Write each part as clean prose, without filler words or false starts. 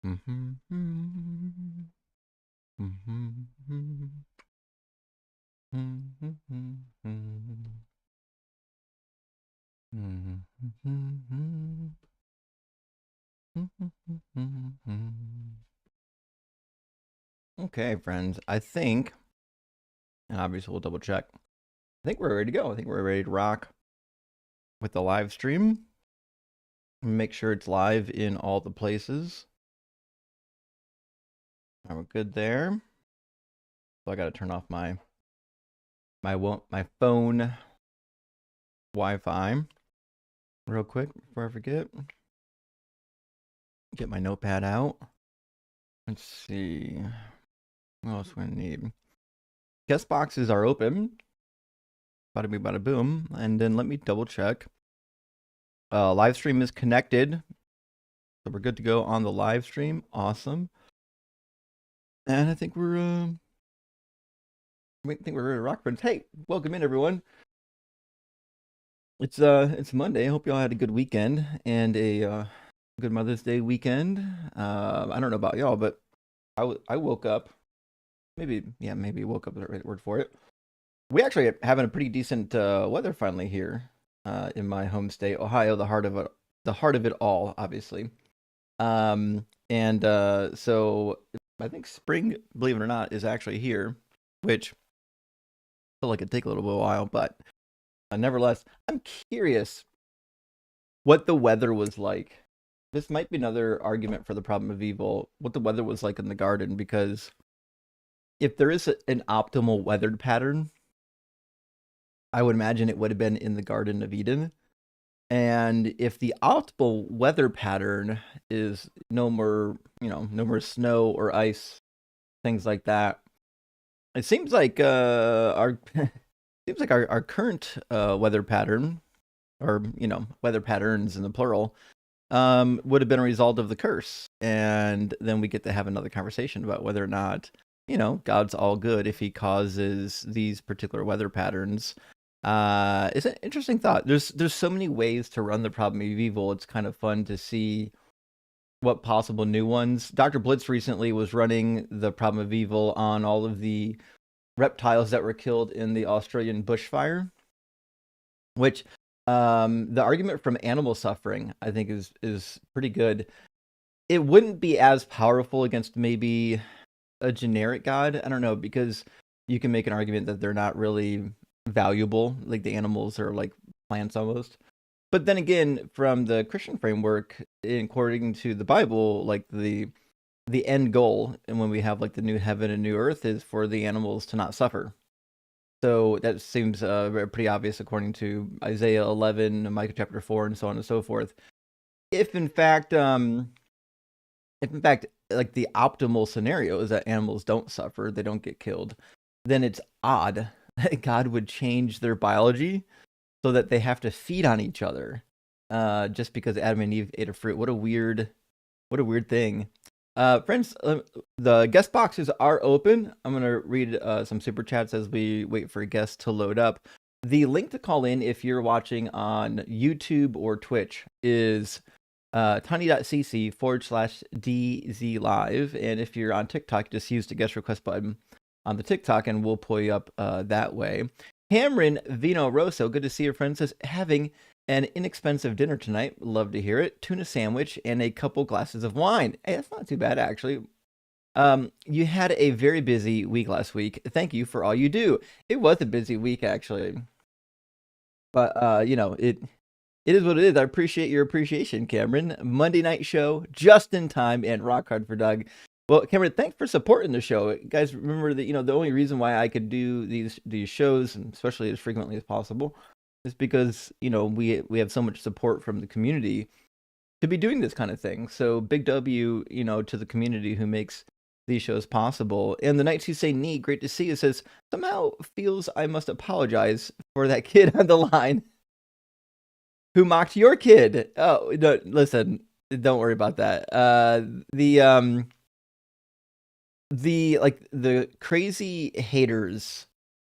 Okay, friends, I think, and obviously we'll double check. I think we're ready to go. I think we're ready to rock with the live stream. Make sure it's live in all the places. We're good there. So I got to turn off my phone Wi-Fi real quick before I forget. Get my notepad out. Let's see. What else we need? Guest boxes are open. Bada bing, bada boom. And then let me double check. Live stream is connected. So we're good to go on the live stream. Awesome. And I think we're ready to rock, friends. Hey, welcome in, everyone. It's Monday. I hope y'all had a good weekend and a good Mother's Day weekend. I don't know about y'all, but I woke up. Maybe woke up is the right word for it. We actually are having a pretty decent weather finally here in my home state, Ohio, the heart of it all, obviously. So I think spring, believe it or not, is actually here, which I feel like it'd take a little bit of a while, but nevertheless, I'm curious what the weather was like. This might be another argument for the problem of evil, what the weather was like in the garden, because if there is an optimal weather pattern, I would imagine it would have been in the Garden of Eden. And if the optimal weather pattern is no more snow or ice, things like that, it seems like our current weather pattern, or weather patterns in the plural, would have been a result of the curse. And then we get to have another conversation about whether or not God's all good if he causes these particular weather patterns. It's an interesting thought. There's so many ways to run the problem of evil. It's kind of fun to see what possible new ones. Dr. Blitz recently was running the problem of evil on all of the reptiles that were killed in the Australian bushfire, which the argument from animal suffering, I think, is pretty good. It wouldn't be as powerful against maybe a generic god. I don't know, because you can make an argument that they're not really valuable, like the animals are like plants almost. But then again, from the Christian framework, according to the Bible, like the end goal, and when we have like the new heaven and new earth, is for the animals to not suffer. So that seems pretty obvious according to Isaiah 11, Micah chapter 4, and so on and so forth. If in fact, like the optimal scenario is that animals don't suffer, they don't get killed, then it's odd that God would change their biology so that they have to feed on each other just because Adam and Eve ate a fruit. What a weird thing. Friends, the guest boxes are open. I'm going to read some super chats as we wait for guests to load up. The link to call in if you're watching on YouTube or Twitch is tiny.cc/DZ live. And if you're on TikTok, just use the guest request button on the TikTok and we'll pull you up that way. Cameron Vino Rosso, good to see your friend, says having an inexpensive dinner tonight. Love to hear it. Tuna sandwich and a couple glasses of wine. Hey, that's not too bad, actually. You had a very busy week last week. Thank you for all you do. It was a busy week, actually. But, it is what it is. I appreciate your appreciation, Cameron. Monday night show, just in time, and rock hard for Doug. Well, Cameron, thanks for supporting the show. Guys, remember that, the only reason why I could do these shows, and especially as frequently as possible, is because, we have so much support from the community to be doing this kind of thing. So big W, to the community who makes these shows possible. And the Knights Who Say Knee, great to see you, says, somehow feels I must apologize for that kid on the line who mocked your kid. Oh, no, listen, don't worry about that. The crazy haters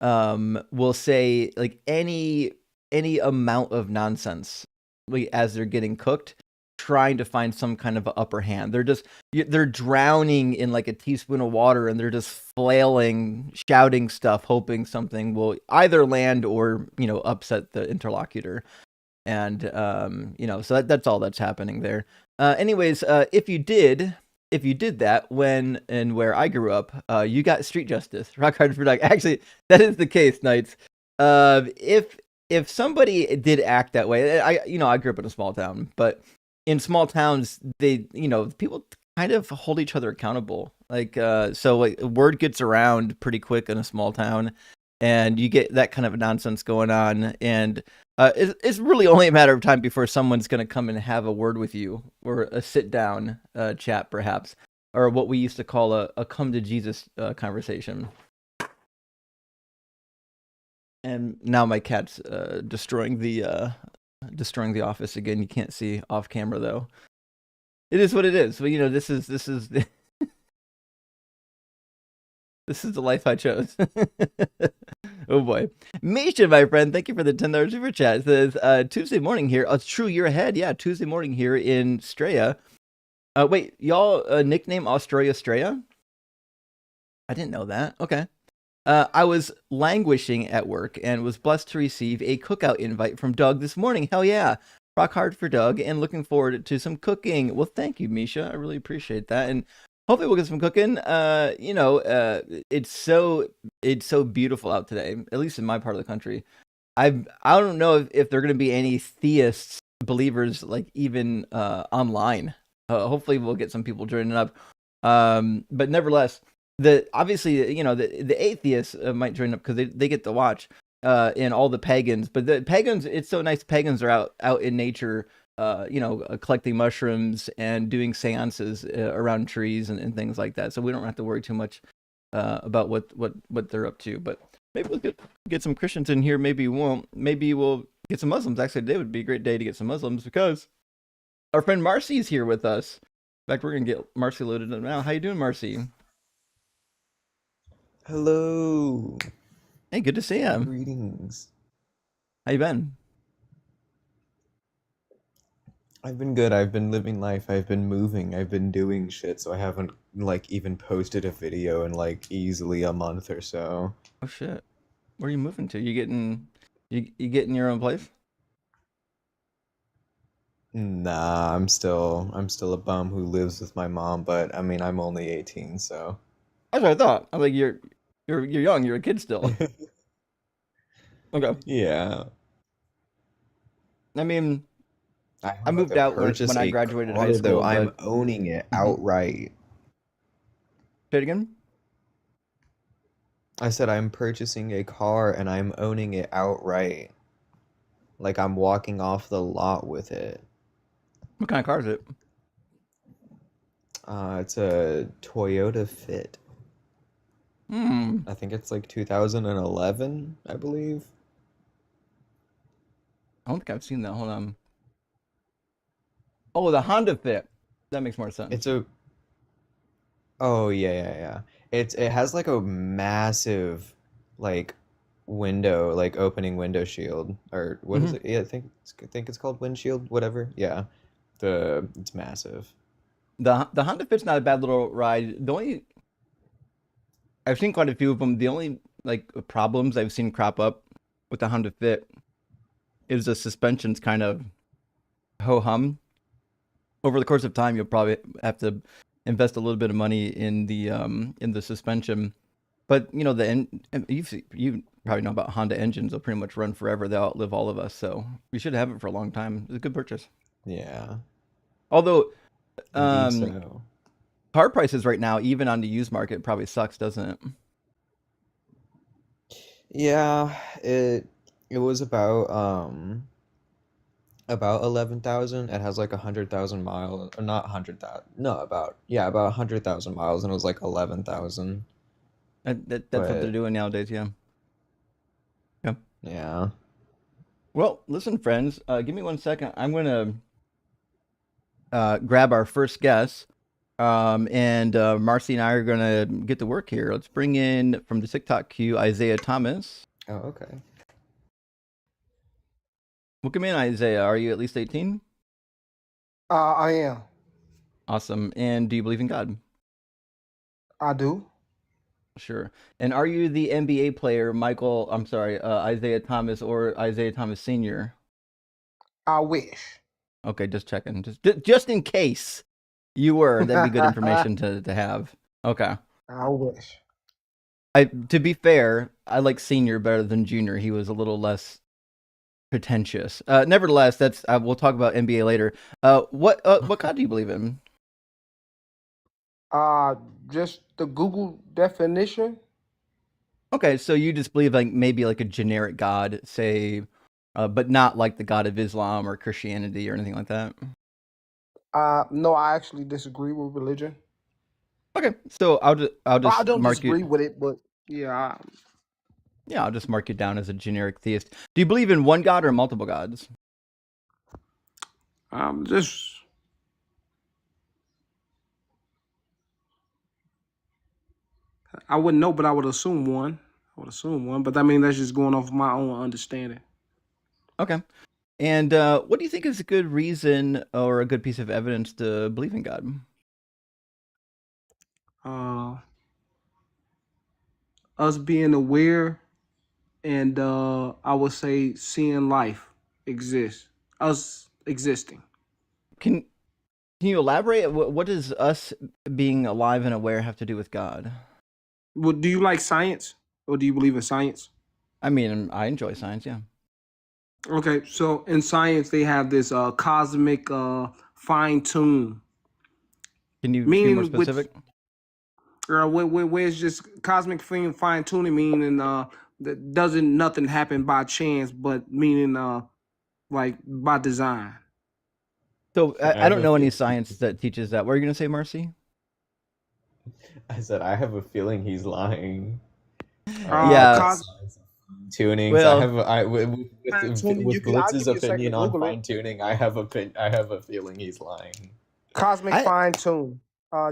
will say like any amount of nonsense as they're getting cooked, trying to find some kind of upper hand. They're drowning in like a teaspoon of water, and they're just flailing, shouting stuff, hoping something will either land or upset the interlocutor. And so that's all that's happening there. Anyways, if you did that when and where I grew up, you got street justice. Rock hard for dog. Actually, that is the case, Knights. If somebody did act that way, I grew up in a small town, but in small towns, people kind of hold each other accountable. So word gets around pretty quick in a small town, and you get that kind of nonsense going on, and it's really only a matter of time before someone's going to come and have a word with you, or a sit-down chat, perhaps, or what we used to call a come to Jesus conversation. And now my cat's destroying the office again. You can't see off camera though. It is what it is. But this is this is the life I chose. Oh boy. Misha, my friend, thank you for the $10 super chat. It says Tuesday morning here. Oh, it's true, you're ahead. Yeah, Tuesday morning here in Straya. Wait, y'all nickname Australia Straya? I didn't know that. Okay. I was languishing at work and was blessed to receive a cookout invite from Doug this morning. Hell yeah. Rock hard for Doug, and looking forward to some cooking. Well, thank you, Misha. I really appreciate that. And hopefully we'll get some cooking. It's so beautiful out today, at least in my part of the country. I don't know if there are going to be any theists, believers, like even online. Hopefully we'll get some people joining up. But nevertheless, the atheists might join up because they get to watch, and all the pagans. But the pagans, it's so nice. Pagans are out in nature, collecting mushrooms and doing seances around trees and things like that. So we don't have to worry too much about what they're up to. But maybe we'll get some Christians in here. Maybe we won't. Maybe we'll get some Muslims. Actually, today would be a great day to get some Muslims because our friend Marcy is here with us. In fact, we're gonna get Marcy loaded up now. How you doing, Marcy? Hello. Hey, good to see you. Greetings. How you been? I've been good. I've been living life. I've been moving. I've been doing shit, so I haven't like even posted a video in like easily a month or so. Oh shit. Where are you moving to? You getting your own place? Nah, I'm still a bum who lives with my mom, but I mean, I'm only 18, so. That's what I thought. I was like, you're young. You're a kid still. Okay. Yeah. I mean, I I have moved to out when purchase I a graduated high car though. school, I'm but owning it Mhm. outright. Say it again. I said I'm purchasing a car and I'm owning it outright. Like I'm walking off the lot with it. What kind of car is it? It's a Toyota Fit. Hmm. I think it's like 2011, I believe. I don't think I've seen that. Hold on. Oh, the Honda Fit. That makes more It's sense. a Oh yeah, yeah, yeah. It has like a massive like window, like opening window shield or what is Hmm. it? Yeah, I think it's called windshield, whatever. Yeah. It's massive. The Honda Fit's not a bad little ride. I've seen quite a few of them. The only like problems I've seen crop up with the Honda Fit is the suspension's kind of ho hum. Over the course of time, you'll probably have to invest a little bit of money in the suspension. But you probably know about Honda engines. They'll pretty much run forever. They'll outlive all of us. So we should have it for a long time. It's a good purchase. Yeah. Although Indeed um, so. car prices right now, even on the used market, probably sucks, doesn't it? Yeah, it was about 11,000. It has like 100,000 miles, or not 100,000. No, about 100,000 miles, and it was like 11,000. That's what they're But doing nowadays. Yeah. Yeah. yeah. Well, listen, friends. Give me 1 second. I'm gonna grab our first guest. And Marcy and I are gonna get to work here. Let's bring in from the TikTok queue Isaiah Thomas. Oh, okay. Welcome in, Isaiah. Are you at least 18? I am. Awesome. And do you believe in God? I do. Sure. And are you the NBA player Isaiah Thomas or Isaiah Thomas Sr.? I wish. Okay, just checking. Just in case you were, that'd be good information to have. Okay. I wish. To be fair, I like Senior better than Junior. He was a little less pretentious. Nevertheless, that's we'll talk about NBA later. What God do you believe in? Uh, just the Google definition. Okay, so you just believe like maybe like a generic God, say, but not like the God of Islam or Christianity or anything like that. No, I actually disagree with religion. Okay, so I'll Well, I just don't mark you. disagree with it, but yeah, Yeah, I'll just mark you down as a generic theist. Do you believe in one God or multiple gods? just I wouldn't know, but I would assume one. I would assume one, but I mean that's just going off my own understanding. Okay. And what do you think is a good reason or a good piece of evidence to believe in God? Uh, Us being aware and I would say seeing life exist, us existing. Can Can you elaborate? What does us being alive and aware have to do with God? Well, do you like science or do you believe in science? I mean, I enjoy science. Yeah. Okay, so in science they have this cosmic fine tune, Can you be more meaning with specific? where it's just cosmic fine tuning, meaning that doesn't nothing happen by chance, but meaning like by design. So I I have don't a know any feeling. science that teaches that. What are you gonna say, Marcy? I said I have a feeling he's lying. Yeah. Cosmic Science tunings. I Well, have I fine tuning. You with could. I'll Blitz's give you a second to opinion on Google it. fine tuning. I have a feeling he's lying. Cosmic I fine tune.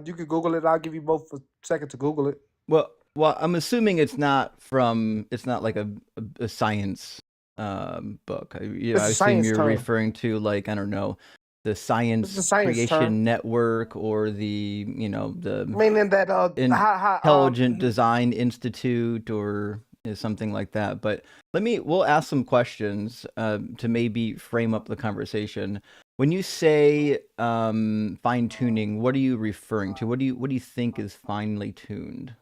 You could Google it. I'll give you both a second to Google it. well, I'm assuming it's not like a science book. It's I a assume science you're term. referring to like I don't know the It's a Science science term, Creation Network or the the meaning that how Intelligent Design Institute or something like that. But we'll ask some questions to maybe frame up the conversation. When you say fine tuning, what are you referring to? What do you think is finely tuned?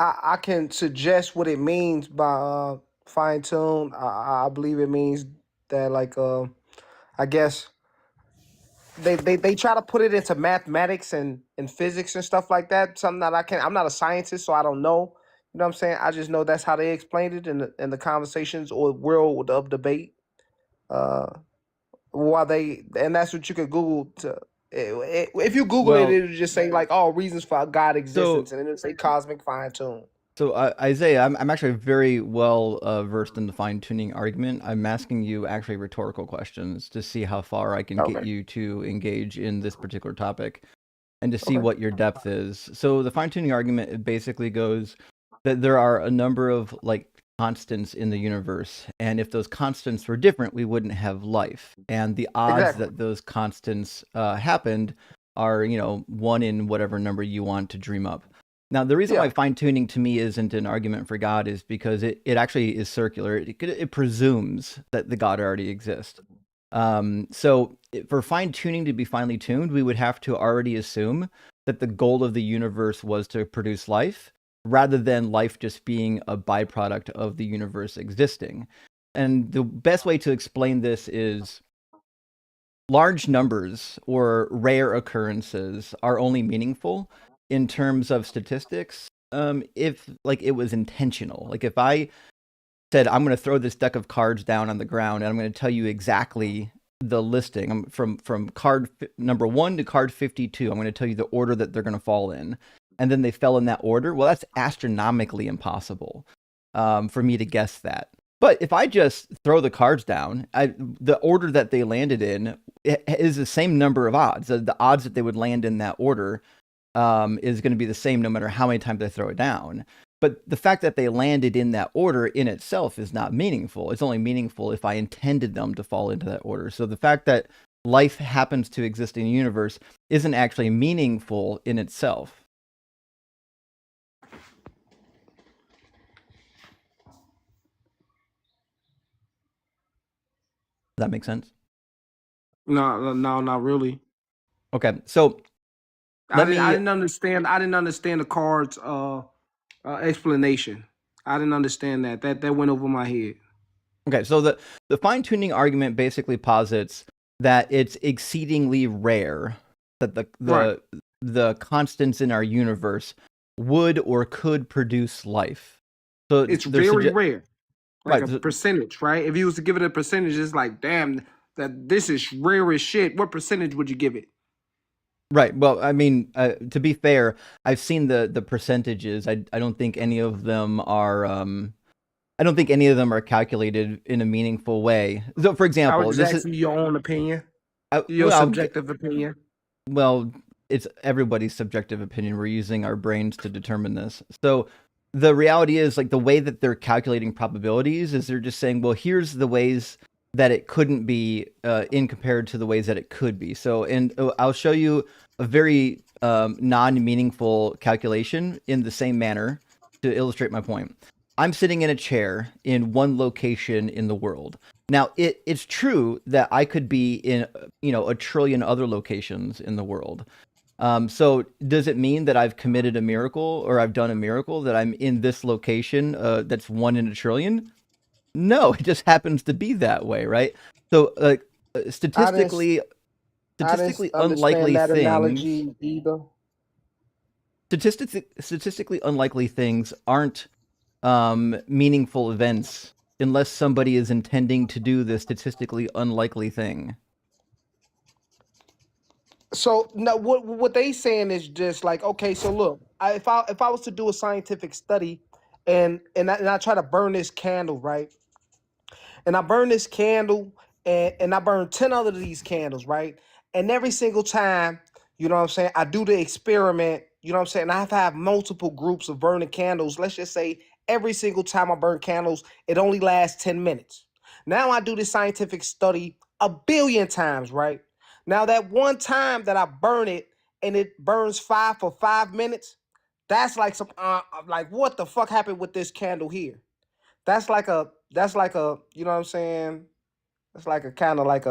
I can suggest what it means by fine tune. I believe it means that like I guess they try to put it into mathematics and physics and stuff like that. Something that I can I'm not a scientist, so I don't know. You know what I'm saying? I just know that's how they explained it in the conversations or world of debate. Uh, While they and that's what you could Google to. If you Google it, Well, it'll just say like all reasons for God so existence, and then it'll say cosmic fine tune. Isaiah, I'm actually very well versed in the fine tuning argument. I'm asking you actually rhetorical questions to see how far I can get Okay. you to engage in this particular topic, and to see Okay. what your depth is. So the fine tuning argument it basically goes that there are a number of like constants in the universe, and if those constants were different, we wouldn't have life. And the odds Exactly. that those constants happened are, one in whatever number you want to dream up. Now, the reason why Yeah. fine tuning to me isn't an argument for God is because it actually is circular. It presumes that the God already exists. For fine tuning to be finely tuned, we would have to already assume that the goal of the universe was to produce life rather than life just being a byproduct of the universe existing. And the best way to explain this is large numbers or rare occurrences are only meaningful in terms of statistics if like it was intentional. Like if I said I'm going to throw this deck of cards down on the ground and I'm going to tell you exactly the listing. From card number 1 to card 52. I'm going to tell you the order that they're going to fall in, and then they fell in that order. Well, that's astronomically impossible for me to guess that. But if I just throw the cards down, the order that they landed in is the same number of odds. The odds that they would land in that order is going to be the same no matter how many times I throw it down. But the fact that they landed in that order in itself is not meaningful. It's only meaningful if I intended them to fall into that order. So the fact that life happens to exist in the universe isn't actually meaningful in itself. Does that make sense? No, not really. Okay, so I didn't understand. I didn't understand the card's explanation. I didn't understand that. That went over my head. Okay, so the fine-tuning argument basically posits that it's exceedingly rare that Right. the constants in our universe would or could produce life. So It's they're very rare, like right. a percentage, right? If you was to give it a percentage, it's like, damn, that this is rare as shit. What percentage would you give it? Right. Well, I mean, to be fair, I've seen the percentages. I don't think any of them are. I don't think any of them are calculated in a meaningful way. So, for I example, was just asking your own opinion, your well, subjective opinion. well, it's everybody's subjective opinion. We're using our brains to determine this. So the reality is, like, the way that they're calculating probabilities is they're just saying, well, here's the ways that it couldn't be in compared to the ways that it could be. So, and I'll show you a very non-meaningful calculation in the same manner to illustrate my point. I'm sitting in a chair in one location in the world. Now, it's true that I could be in, a trillion other locations in the world. So does it mean that I've committed a miracle or I've done a miracle that I'm in this location that's 1 in a trillion? No, it just happens to be that way, right? So statistically I didn't understand unlikely that things analogy either. statistically unlikely things aren't meaningful events unless somebody is intending to do the statistically unlikely thing. So no, what they saying is just like, okay, so look, if I was to do a scientific study, and I try to burn this candle, right? And I burn this candle, and I burn 10 other of these candles, right? And every single time, you know what I'm saying, I do the experiment, you know what I'm saying? I have to have multiple groups of burning candles. Let's just say every single time I burn candles, it only lasts 10 minutes. Now I do this scientific study a billion times, right? Now that one time that I burn it and it burns for 5 minutes, that's like some like what the fuck happened with this candle here? That's like a you know what I'm saying? That's like a kind of like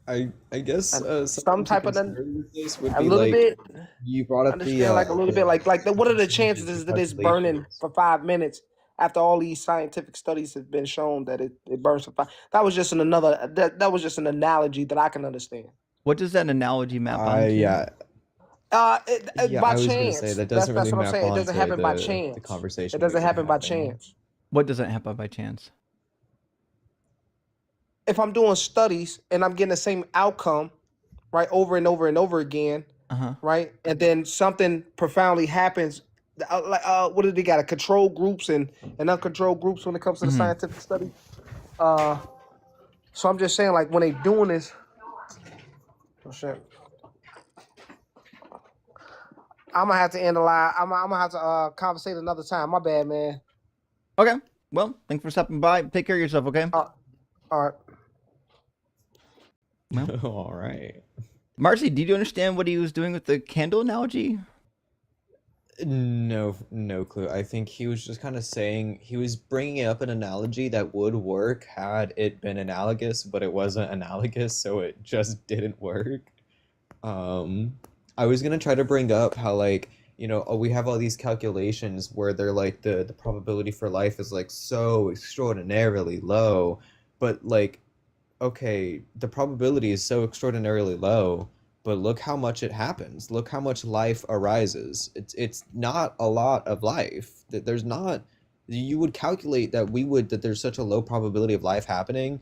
I guess some something to type of consider with this would a be little like bit. you brought up Understand like a little bit like what are the percentages, the chances that it's burning calculations. for 5 minutes after all these scientific studies have been shown that it burns for 5? That was just that was just an analogy that I can understand. What does that analogy map I onto? Yeah, yeah, By I was gonna say chance. that That's doesn't really that's what I'm map saying. It doesn't onto happen by the chance. It conversation we've doesn't been happen by having. chance. What doesn't happen by chance? If I'm doing studies and I'm getting the same outcome, right, over and over and over again, Uh-huh. right, and then something profoundly happens. What do they got? Control groups and uncontrolled groups when it comes to the Mm-hmm. scientific study. Uh, so I'm just saying, like when they doing this, oh shit, I'm gonna have to analyze. I'm gonna have to conversate another time. My bad, man. Okay. Well, thanks for stopping by. Take care of yourself, okay? All right. Well, All right. Marcy, did you understand what he was doing with the candle analogy? No clue. I think he was just kind of saying he was bringing up an analogy that would work had it been analogous, but it wasn't analogous, so it just didn't work. Um, I was gonna try to bring up how like we have all these calculations where they're like the probability for life is like so extraordinarily low, but like okay, the probability is so extraordinarily low, but look how much it happens. Look how much life arises. It's not a lot of life. That there's not you would calculate that there's such a low probability of life happening,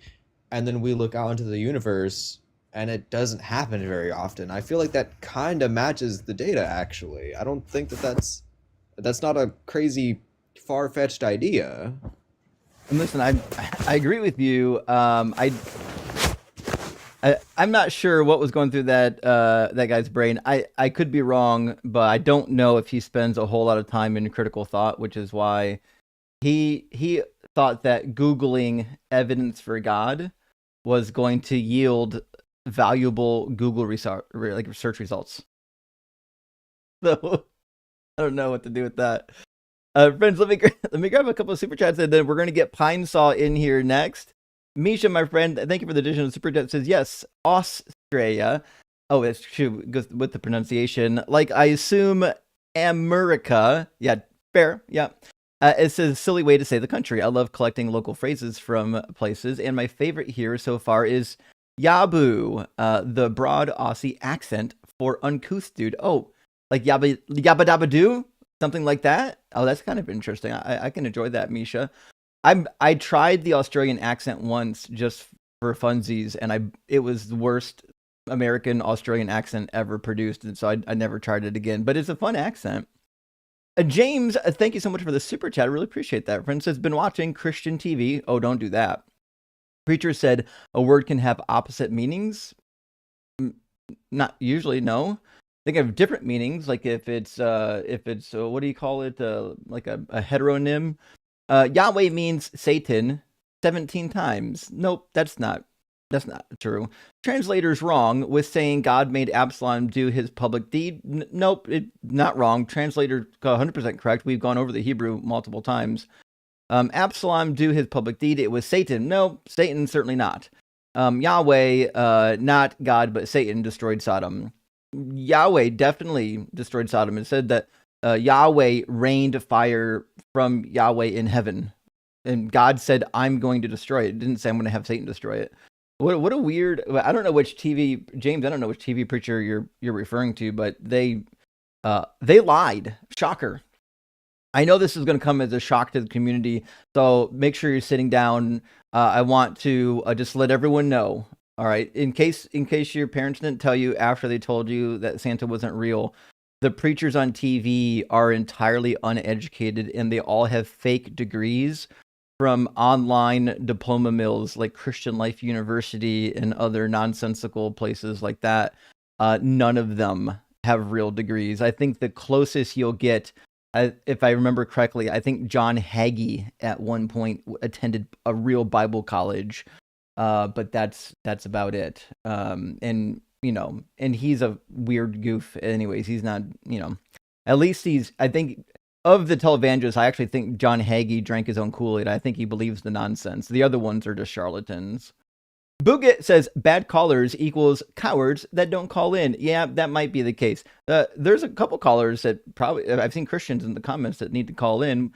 and then we look out into the universe and it doesn't happen very often. I feel like that kind of matches the data actually. I don't think that's not a crazy far-fetched idea. And listen, I agree with you. I'm not sure what was going through that guy's brain. I could be wrong, but I don't know if he spends a whole lot of time in critical thought, which is why he thought that Googling evidence for God was going to yield valuable Google research results. So I don't know what to do with that. Friends, let me grab a couple of super chats, and then we're going to get Pine Saw in here next. Misha, my friend, thank you for the additional super chat. Says yes, Australia. Oh, it's true. Goes with the pronunciation. Like I assume America. Yeah, fair. Yeah. It's a silly way to say the country. I love collecting local phrases from places, and my favorite here so far is Yabu, the broad Aussie accent for uncouth dude. Oh, like yabba dabba doo, something like that. Oh, that's kind of interesting. I can enjoy that, Misha. I tried the Australian accent once just for funsies, and it was the worst American Australian accent ever produced, and so I never tried it again. But it's a fun accent. James, thank you so much for the super chat. I really appreciate that. Friend says, been watching Christian TV. Oh, don't do that. Preacher said a word can have opposite meanings. Not usually, no. They can have different meanings. Like if it's what do you call it? Like a heteronym. Yahweh means Satan 17 times. Nope, that's not true. Translator's wrong with saying God made Absalom do his public deed. Nope, not wrong. Translator 100% correct. We've gone over the Hebrew multiple times. Absalom do his public deed. It was Satan. No, Satan certainly not. Yahweh, not God, but Satan destroyed Sodom. Yahweh definitely destroyed Sodom. It said that Yahweh rained fire from Yahweh in heaven. And God said, I'm going to destroy it. It didn't say I'm going to have Satan destroy it. What a weird, I don't know which TV, James, I don't know which TV preacher you're referring to, but they lied. Shocker. I know this is going to come as a shock to the community, so make sure you're sitting down. I want to just let everyone know, all right, in case your parents didn't tell you after they told you that Santa wasn't real, the preachers on TV are entirely uneducated, and they all have fake degrees from online diploma mills like Christian Life University and other nonsensical places like that. None of them have real degrees. I think the closest you'll get, if I remember correctly, I think John Hagee at one point attended a real Bible college, but that's about it. And he's a weird goof. Anyways, he's not. At least I think. Of the televangelists, I actually think John Hagee drank his own Kool-Aid. I think he believes the nonsense. The other ones are just charlatans. Booget says bad callers equals cowards that don't call in. Yeah, that might be the case. There's a couple callers that probably, I've seen Christians in the comments that need to call in.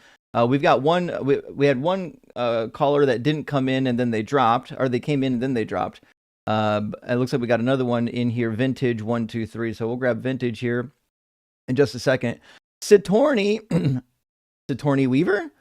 We've got one, we had one caller that didn't come in and then they dropped, or they came in and then they dropped. It looks like we got another one in here, Vintage 123. So we'll grab Vintage here in just a second. Sitorni Weaver?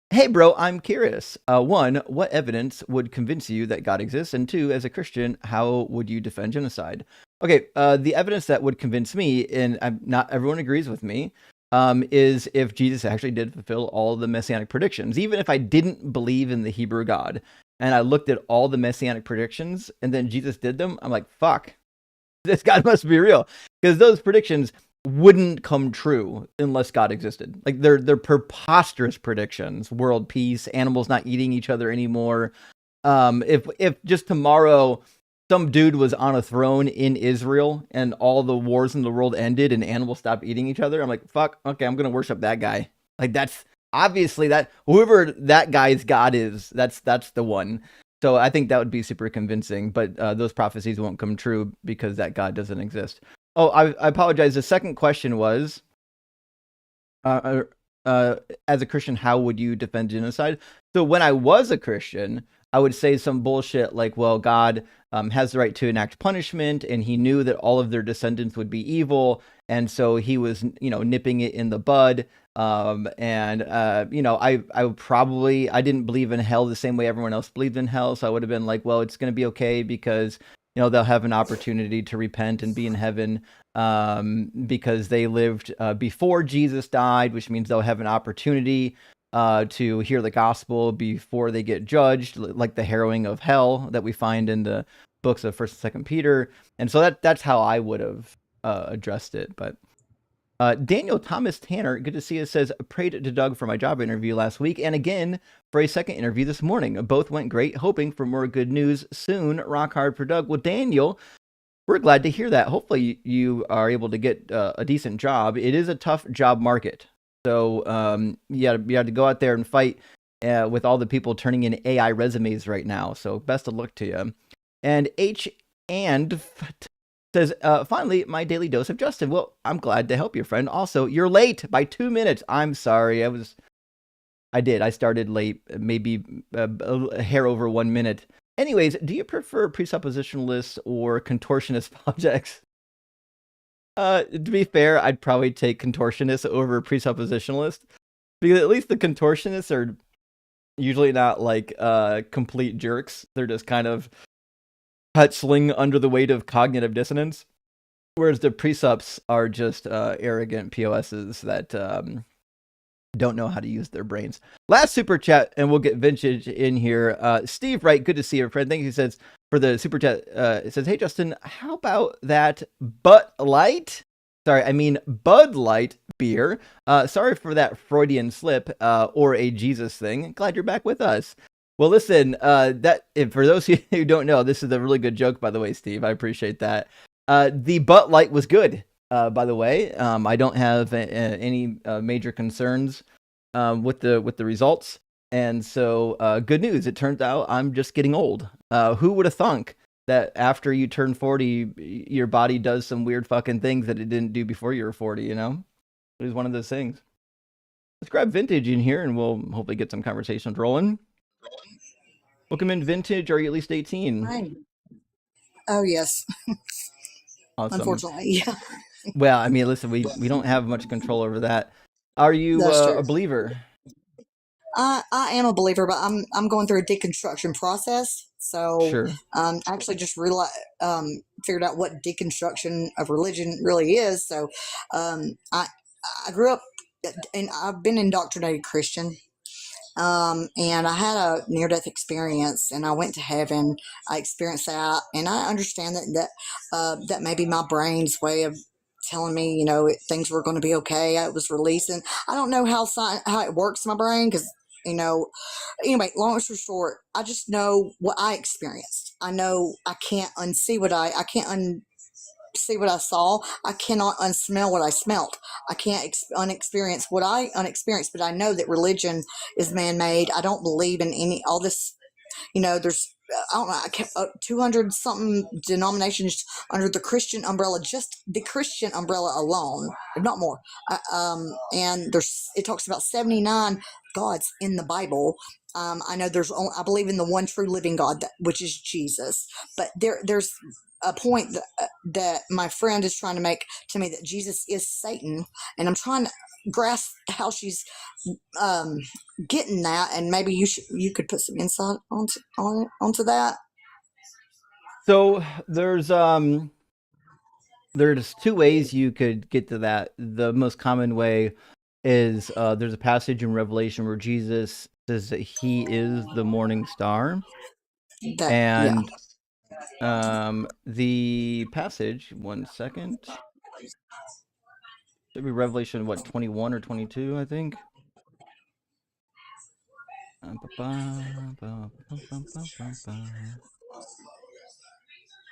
Hey, bro, I'm curious. One, what evidence would convince you that God exists? And two, as a Christian, how would you defend genocide? Okay, the evidence that would convince me, and not everyone agrees with me, is if Jesus actually did fulfill all the messianic predictions. Even if I didn't believe in the Hebrew God, and I looked at all the messianic predictions, and then Jesus did them, I'm like, fuck, this God must be real. Because those predictions wouldn't come true unless God existed. Like they're preposterous predictions. World peace, animals not eating each other anymore. If just tomorrow some dude was on a throne in Israel and all the wars in the world ended and animals stopped eating each other, I'm like, fuck, okay, I'm gonna worship that guy. Like that's obviously that whoever that guy's God is, that's the one. So I think that would be super convincing, but those prophecies won't come true because that God doesn't exist. Oh, I apologize. The second question was, as a Christian, how would you defend genocide? So when I was a Christian, I would say some bullshit like, well, God has the right to enact punishment, and he knew that all of their descendants would be evil, and so he was, nipping it in the bud. I didn't believe in hell the same way everyone else believed in hell, so I would have been like, well, it's going to be okay because they'll have an opportunity to repent and be in heaven because they lived before Jesus died, which means they'll have an opportunity to hear the gospel before they get judged, like the harrowing of hell that we find in the books of First and Second Peter. And so that's how I would have addressed it. But Daniel Thomas Tanner, good to see you, says, prayed to Doug for my job interview last week and again for a second interview this morning. Both went great, hoping for more good news soon. Rock hard for Doug. Well, Daniel, we're glad to hear that. Hopefully you are able to get a decent job. It is a tough job market. So you have to go out there and fight with all the people turning in AI resumes right now. So best of luck to you. And says, finally, my daily dose of Justin. Well, I'm glad to help you, friend. Also, you're late by 2 minutes. I'm sorry. I started late, maybe a hair over 1 minute. Anyways, do you prefer presuppositionalists or contortionist objects? To be fair, I'd probably take contortionists over presuppositionalists, because at least the contortionists are usually not like complete jerks. They're just kind of hustling under the weight of cognitive dissonance, whereas the presups are just arrogant POSs that don't know how to use their brains. Last super chat, and we'll get Vintage in here. Steve Wright, good to see you, friend. Thank you. He says for the super chat. It says, "Hey Justin, how about that Bud Light? Sorry, I mean Bud Light beer. Sorry for that Freudian slip or a Jesus thing. Glad you're back with us." Well, listen, for those of you who don't know, this is a really good joke, by the way, Steve. I appreciate that. The Bud Light was good. By the way, I don't have any major concerns with the results, and so good news. It turns out I'm just getting old. Who would have thunk that after you turn 40, your body does some weird fucking things that it didn't do before you were 40? You know, it was one of those things. Let's grab Vintage in here, and we'll hopefully get some conversations rolling. Welcome in, Vintage. Are you at least 18? Hi. Oh yes. Awesome. Unfortunately, yeah. Well, I mean, listen, we don't have much control over that. Are you That's true. a believer? I am a believer, but I'm going through a deconstruction process. So Sure. actually just figured out what deconstruction of religion really is. So I grew up and I've been indoctrinated Christian. And I had a near-death experience, and I went to heaven. I experienced that, and I understand that may be my brain's way of telling me, things were going to be okay. It was releasing. I don't know how it works in my brain because, anyway, long story short, I just know what I experienced. I know I can't unsee I can't see what I saw. I cannot unsmell what I smelt. I can't unexperience what I unexperienced, but I know that religion is man-made. I don't believe in all this. There's I don't know, 200 something denominations under the Christian umbrella, just the Christian umbrella alone, if not more. And it talks about 79 gods in the Bible. I know I believe in the one true living God, which is Jesus. But there's a point that my friend is trying to make to me, that Jesus is Satan, and I'm trying to grasp how she's getting that, and maybe you could put some insight onto that. So there's two ways you could get to that. The most common way is there's a passage in Revelation where Jesus says that he is the morning star, and the passage, 1 second, should be Revelation 21 or 22, I think.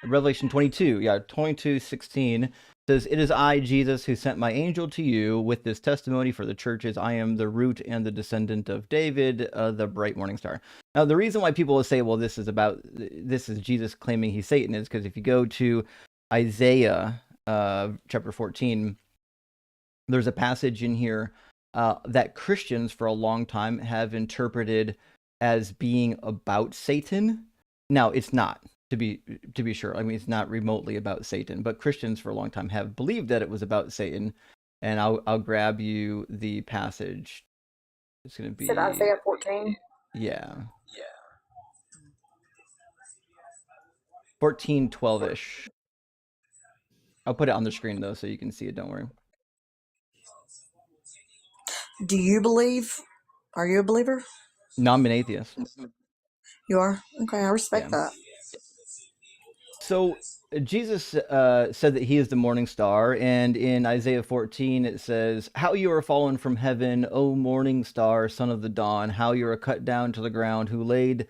Revelation 22, 22:16 says, "It is I, Jesus, who sent my angel to you with this testimony for the churches. I am the root and the descendant of David, the bright morning star." Now, the reason why people will say, well, this is Jesus claiming he's Satan, is because if you go to Isaiah chapter 14, there's a passage in here that Christians for a long time have interpreted as being about Satan. Now, it's not. To be sure, I mean, it's not remotely about Satan, but Christians for a long time have believed that it was about Satan. And I'll grab you the passage. It's going to be Isaiah 14. Yeah. 14:12-ish. I'll put it on the screen though, so you can see it. Don't worry. Do you believe Are you a believer? No, I'm an atheist. You are? Okay, I respect Yeah. that. So Jesus said that he is the morning star, and in Isaiah 14 it says, "How you are fallen from heaven, O morning star, son of the dawn! How you are cut down to the ground, who laid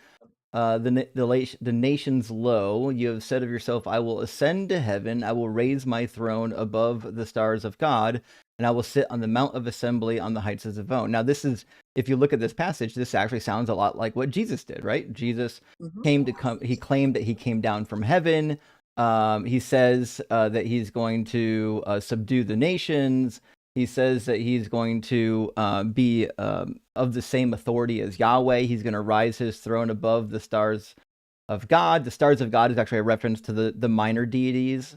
the nations low. You have said of yourself, I will ascend to heaven. I will raise my throne above the stars of God, and I will sit on the mount of assembly on the heights of Zevon." Now, this is, if you look at this passage, this actually sounds a lot like what Jesus did, right? Jesus he claimed that he came down from heaven. He says that he's going to subdue the nations. He says that he's going to be of the same authority as Yahweh. He's going to rise his throne above the stars of God. The stars of God is actually a reference to the minor deities.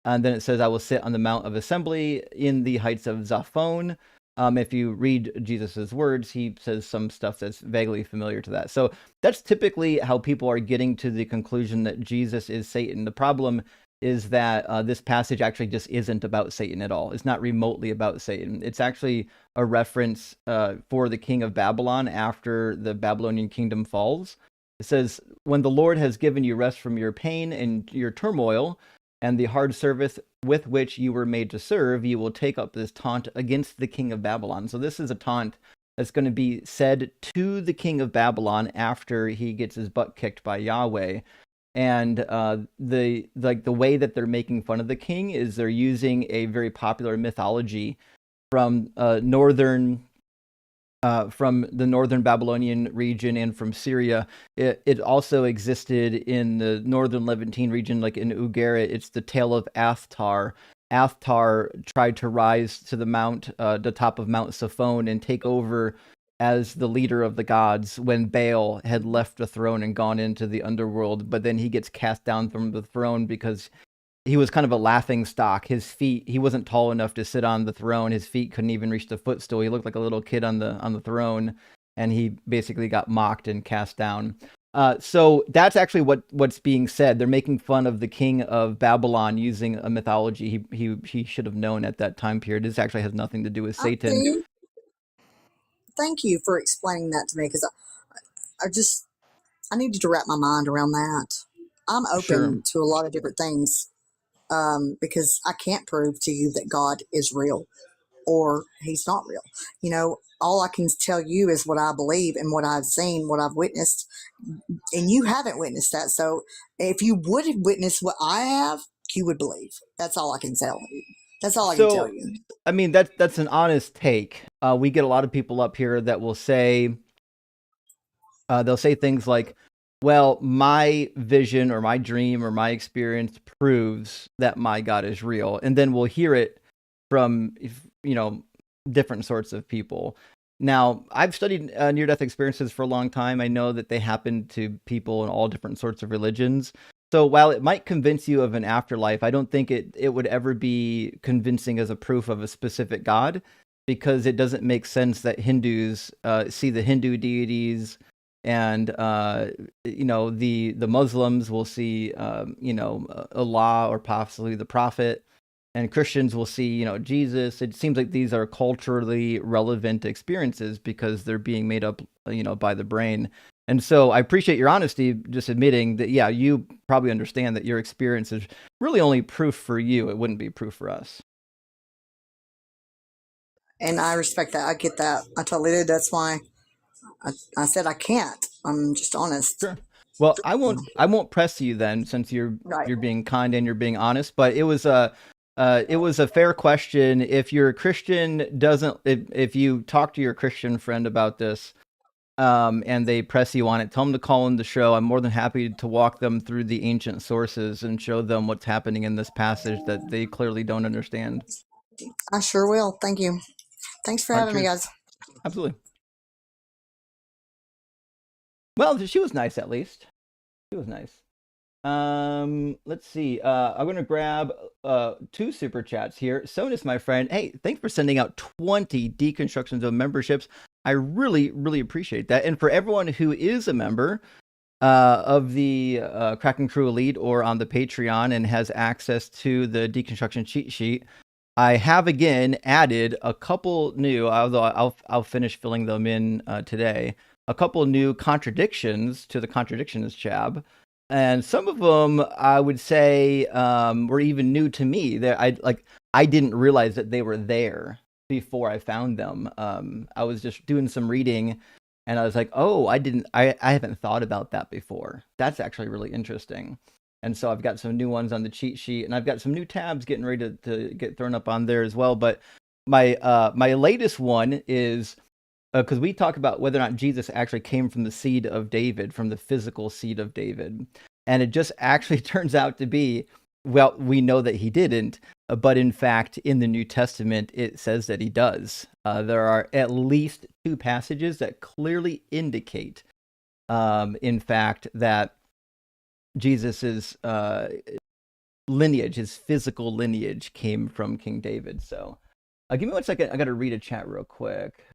And then it says, I will sit on the Mount of Assembly in the heights of Zaphon. If you read Jesus's words, he says some stuff that's vaguely familiar to that. So that's typically how people are getting to the conclusion that Jesus is Satan. The problem is that this passage actually just isn't about Satan at all. It's not remotely about Satan. It's actually a reference for the king of Babylon after the Babylonian kingdom falls. It says, when the Lord has given you rest from your pain and your turmoil, and the hard service with which you were made to serve, you will take up this taunt against the king of Babylon. So this is a taunt that's going to be said to the king of Babylon after he gets his butt kicked by Yahweh. And the way that they're making fun of the king is they're using a very popular mythology from from the northern Babylonian region and from Syria. It also existed in the northern Levantine region, like in Ugarit. It's the tale of Athtar. Athtar tried to rise to the top of Mount Saphon and take over as the leader of the gods when Baal had left the throne and gone into the underworld. But then he gets cast down from the throne because he was kind of a laughing stock. His feet, he wasn't tall enough to sit on the throne. His feet couldn't even reach the footstool. He looked like a little kid on the throne, and he basically got mocked and cast down. So that's actually what's being said. They're making fun of the king of Babylon using a mythology he should have known at that time period. This actually has nothing to do with Satan. Okay. Thank you for explaining that to me, because I needed to wrap my mind around that. I'm open Sure. to a lot of different things, because I can't prove to you that God is real or he's not real. You know, all I can tell you is what I believe and what I've seen, what I've witnessed, and you haven't witnessed that. So if you would have witnessed what I have, you would believe. That's all I can tell you. That's all I can tell So, you. I mean, that's an honest take. We get a lot of people up here that will say, they'll say things like, well, my vision or my dream or my experience proves that my God is real. And then we'll hear it from, different sorts of people. Now, I've studied near-death experiences for a long time. I know that they happen to people in all different sorts of religions. So while it might convince you of an afterlife, I don't think it would ever be convincing as a proof of a specific God, because it doesn't make sense that Hindus see the Hindu deities, and the Muslims will see Allah or possibly the Prophet, and Christians will see Jesus. It seems like these are culturally relevant experiences because they're being made up by the brain. And so I appreciate your honesty, just admitting that, yeah, you probably understand that your experience is really only proof for you. It wouldn't be proof for us. And I respect that. I get that. I totally do. That's why I said I can't. I'm just honest. Sure. Well, I won't press you then, since you're Right. being kind and you're being honest. But it was a fair question. If your Christian doesn't, if you talk to your Christian friend about this, and they press you on it, tell them to call in the show. I'm more than happy to walk them through the ancient sources and show them what's happening in this passage that they clearly don't understand. I sure will. Thank you. Thanks for All right, having me, cheers. guys. Absolutely. Well, she was nice, at least. She was nice. Let's see. I'm gonna grab 2 super chats here. Sonus, my friend, hey, thanks for sending out 20 Deconstruction Zone memberships. I really, really appreciate that. And for everyone who is a member of the Kraken Crew Elite or on the Patreon and has access to the Deconstruction cheat sheet, I have again added a couple new, although I'll finish filling them in today. A couple new contradictions to the contradictions chab, and some of them I would say were even new to me. That I didn't realize that they were there before I found them. I was just doing some reading, and I was like, oh, I haven't thought about that before. That's actually really interesting. And so I've got some new ones on the cheat sheet, and I've got some new tabs getting ready to get thrown up on there as well. But my latest one is because we talk about whether or not Jesus actually came from the seed of David, from the physical seed of David. And it just actually turns out to be, well, we know that he didn't, but in fact, in the New Testament, it says that he does. There are at least 2 passages that clearly indicate, in fact, that Jesus's lineage, his physical lineage, came from King David. So, give me 1 second. I got to read a chat real quick.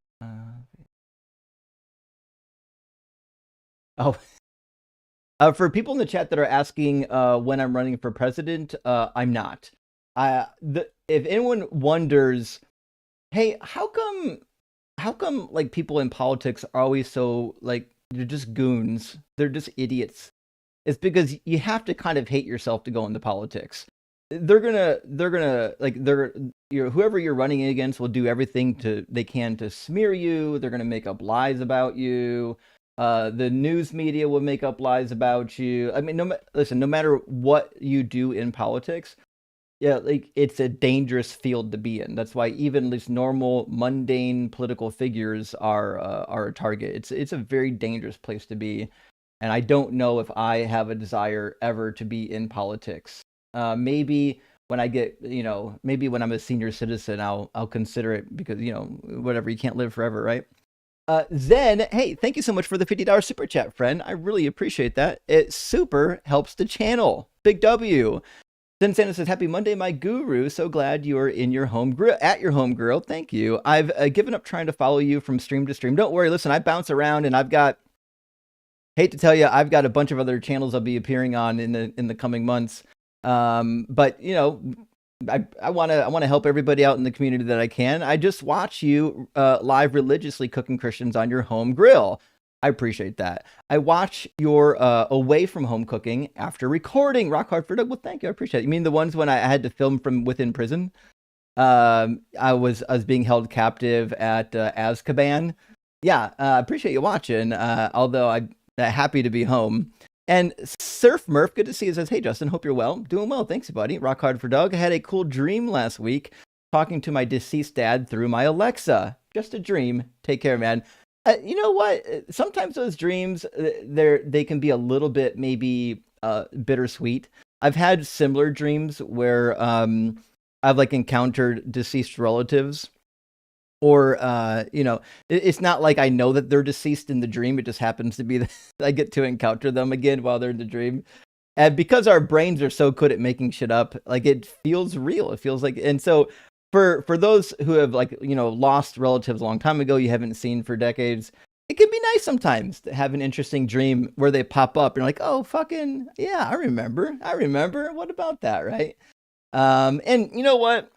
For people in the chat that are asking when I'm running for president, I'm not. If anyone wonders, hey, how come like people in politics are always so like they're just goons, they're just idiots? It's because you have to kind of hate yourself to go into politics. They're gonna like whoever you're running against will do everything they can to smear you. They're gonna make up lies about you. The news media will make up lies about you. I mean, no matter what you do in politics, yeah, like it's a dangerous field to be in. That's why even these normal, mundane political figures are a target. It's a very dangerous place to be. And I don't know if I have a desire ever to be in politics. Maybe when I get, maybe when I'm a senior citizen, I'll consider it because, whatever, you can't live forever, right? Zen, hey, thank you so much for the $50 super chat, friend. I really appreciate that. It super helps the channel. Big W. Zen Santa says, happy Monday, my guru. So glad you are in your home grill, at your home grill. Thank you. I've given up trying to follow you from stream to stream. Don't worry. Listen, I bounce around and hate to tell you, I've got a bunch of other channels I'll be appearing on in the coming months. But I want to help everybody out in the community that I can. I just watch you live religiously cooking Christians on your home grill. I appreciate that. I watch your away from home cooking after recording. Rock hard for Doug. Well, thank you. I appreciate it. You mean the ones when I had to film from within prison? I was being held captive at Azkaban. Yeah, I appreciate you watching. Although I'm happy to be home. And Surf Murph, good to see you, says, hey, Justin, hope you're well. Doing well, thanks, buddy. Rock hard for Doug. I had a cool dream last week talking to my deceased dad through my Alexa. Just a dream. Take care, man. You know what? Sometimes those dreams, they can be a little bit maybe bittersweet. I've had similar dreams where I've like encountered deceased relatives. Or, it's not like I know that they're deceased in the dream. It just happens to be that I get to encounter them again while they're in the dream. And because our brains are so good at making shit up, like it feels real. It feels like, and so for those who have lost relatives a long time ago, you haven't seen for decades, it can be nice sometimes to have an interesting dream where they pop up and you're like, oh, fucking, yeah, I remember. What about that, right? And you know what?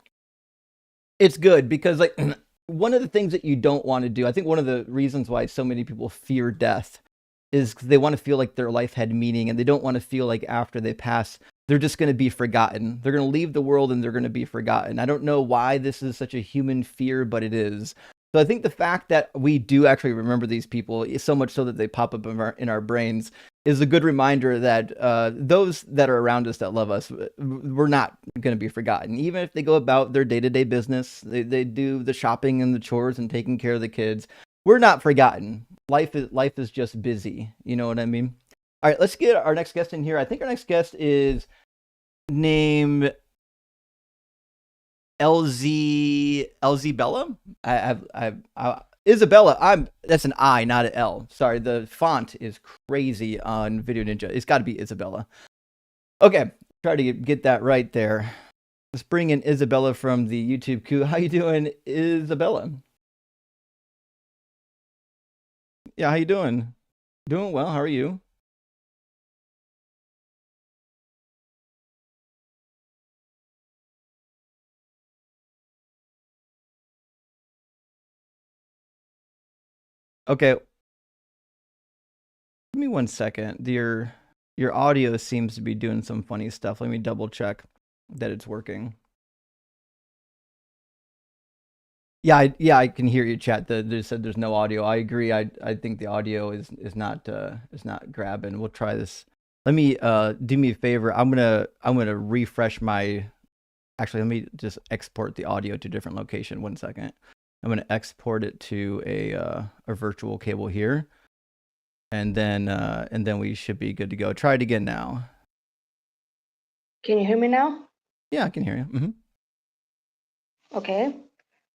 It's good because like, one of the things that you don't want to do, I think one of the reasons why so many people fear death is they want to feel like their life had meaning, and they don't want to feel like after they pass, they're just going to be forgotten. They're going to leave the world and they're going to be forgotten. I don't know why this is such a human fear, but it is. So I think the fact that we do actually remember these people, so much so that they pop up in our brains, is a good reminder that those that are around us that love us, we're not going to be forgotten. Even if they go about their day-to-day business, they do the shopping and the chores and taking care of the kids, we're not forgotten. Life is just busy. You know what I mean? All right, let's get our next guest in here. I think our next guest is named LZ Bella. Isabella. That's an I, not an L. Sorry, the font is crazy on Video Ninja. It's got to be Isabella. Okay, try to get that right there. Let's bring in Isabella from the YouTube crew. How you doing, Isabella? Yeah, how you doing? Doing well. How are you? Okay. Give me 1 second. Your audio seems to be doing some funny stuff. Let me double check that it's working. Yeah, I can hear you, chat. They said there's no audio. I agree. I think the audio is not grabbing. We'll try this. Let me do me a favor. I'm gonna refresh my. Actually, let me just export the audio to a different location. 1 second. I'm gonna export it to a virtual cable here, and then we should be good to go. Try it again now. Can you hear me now? Yeah, I can hear you. Mm-hmm. Okay.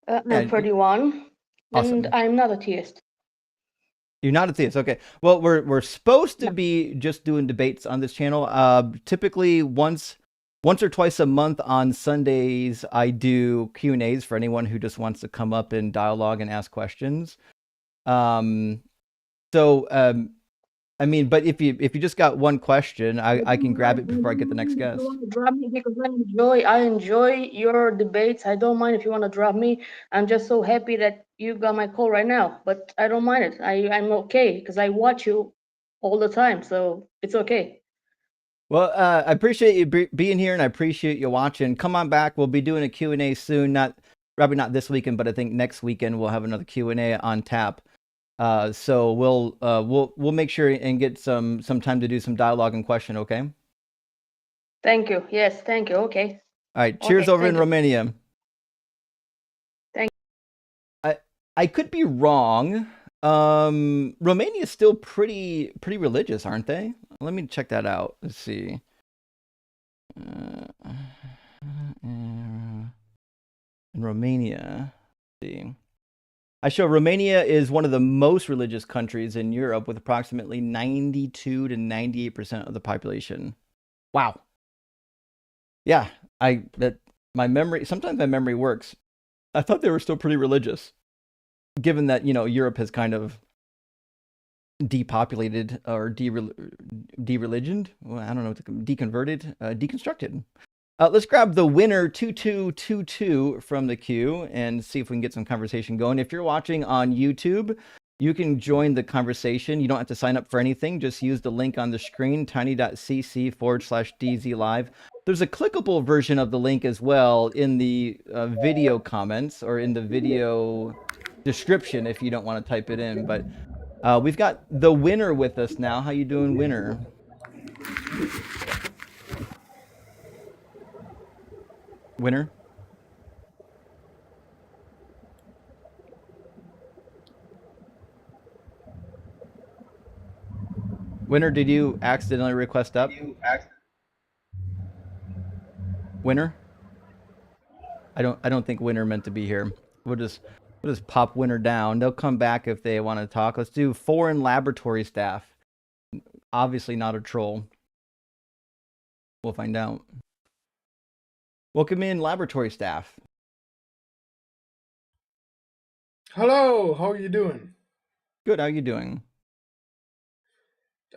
Yeah, I'm 31, awesome. and I'm not a theist. You're not a theist, okay? Well, we're supposed to No. be just doing debates on this channel. Typically once or twice a month on Sundays, I do Q&As for anyone who just wants to come up and dialogue and ask questions. I mean, but if you just got one question, I can grab it before I get the next guest. You want to drop me because I enjoy your debates. I don't mind if you want to drop me. I'm just so happy that you got my call right now, but I don't mind it. I'm okay because I watch you all the time, so it's okay. Well, I appreciate you being here, and I appreciate you watching. Come on back. We'll be doing a Q&A soon. Probably not this weekend, but I think next weekend we'll have another Q&A on tap. So we'll make sure and get some time to do some dialogue and question. Okay. Thank you. Yes, thank you. Okay. All right. Cheers Okay, over in thank you. Romania. Thank I could be wrong. Romania is still pretty religious, aren't they? Let me check that out. Let's see. In Romania, let's see. I show Romania is one of the most religious countries in Europe with approximately 92 to 98% of the population. Wow. Yeah, my memory, sometimes my memory works. I thought they were still pretty religious, given that, Europe has kind of depopulated or de-religioned. Well, I don't know, deconverted, deconstructed. Let's grab the winner 2222 from the queue and see if we can get some conversation going. If you're watching on YouTube, you can join the conversation. You don't have to sign up for anything. Just use the link on the screen, tiny.cc/DZ live. There's a clickable version of the link as well in the video comments or in the video description if you don't want to type it in. But we've got the winner with us now. How you doing, winner? Winner? Winner, did you accidentally request up? Winner? I don't think Winner meant to be here. We'll just pop Winner down. They'll come back if they want to talk. Let's do foreign laboratory staff. Obviously not a troll. We'll find out. Welcome in, laboratory staff. Hello, how are you doing? Good, how are you doing?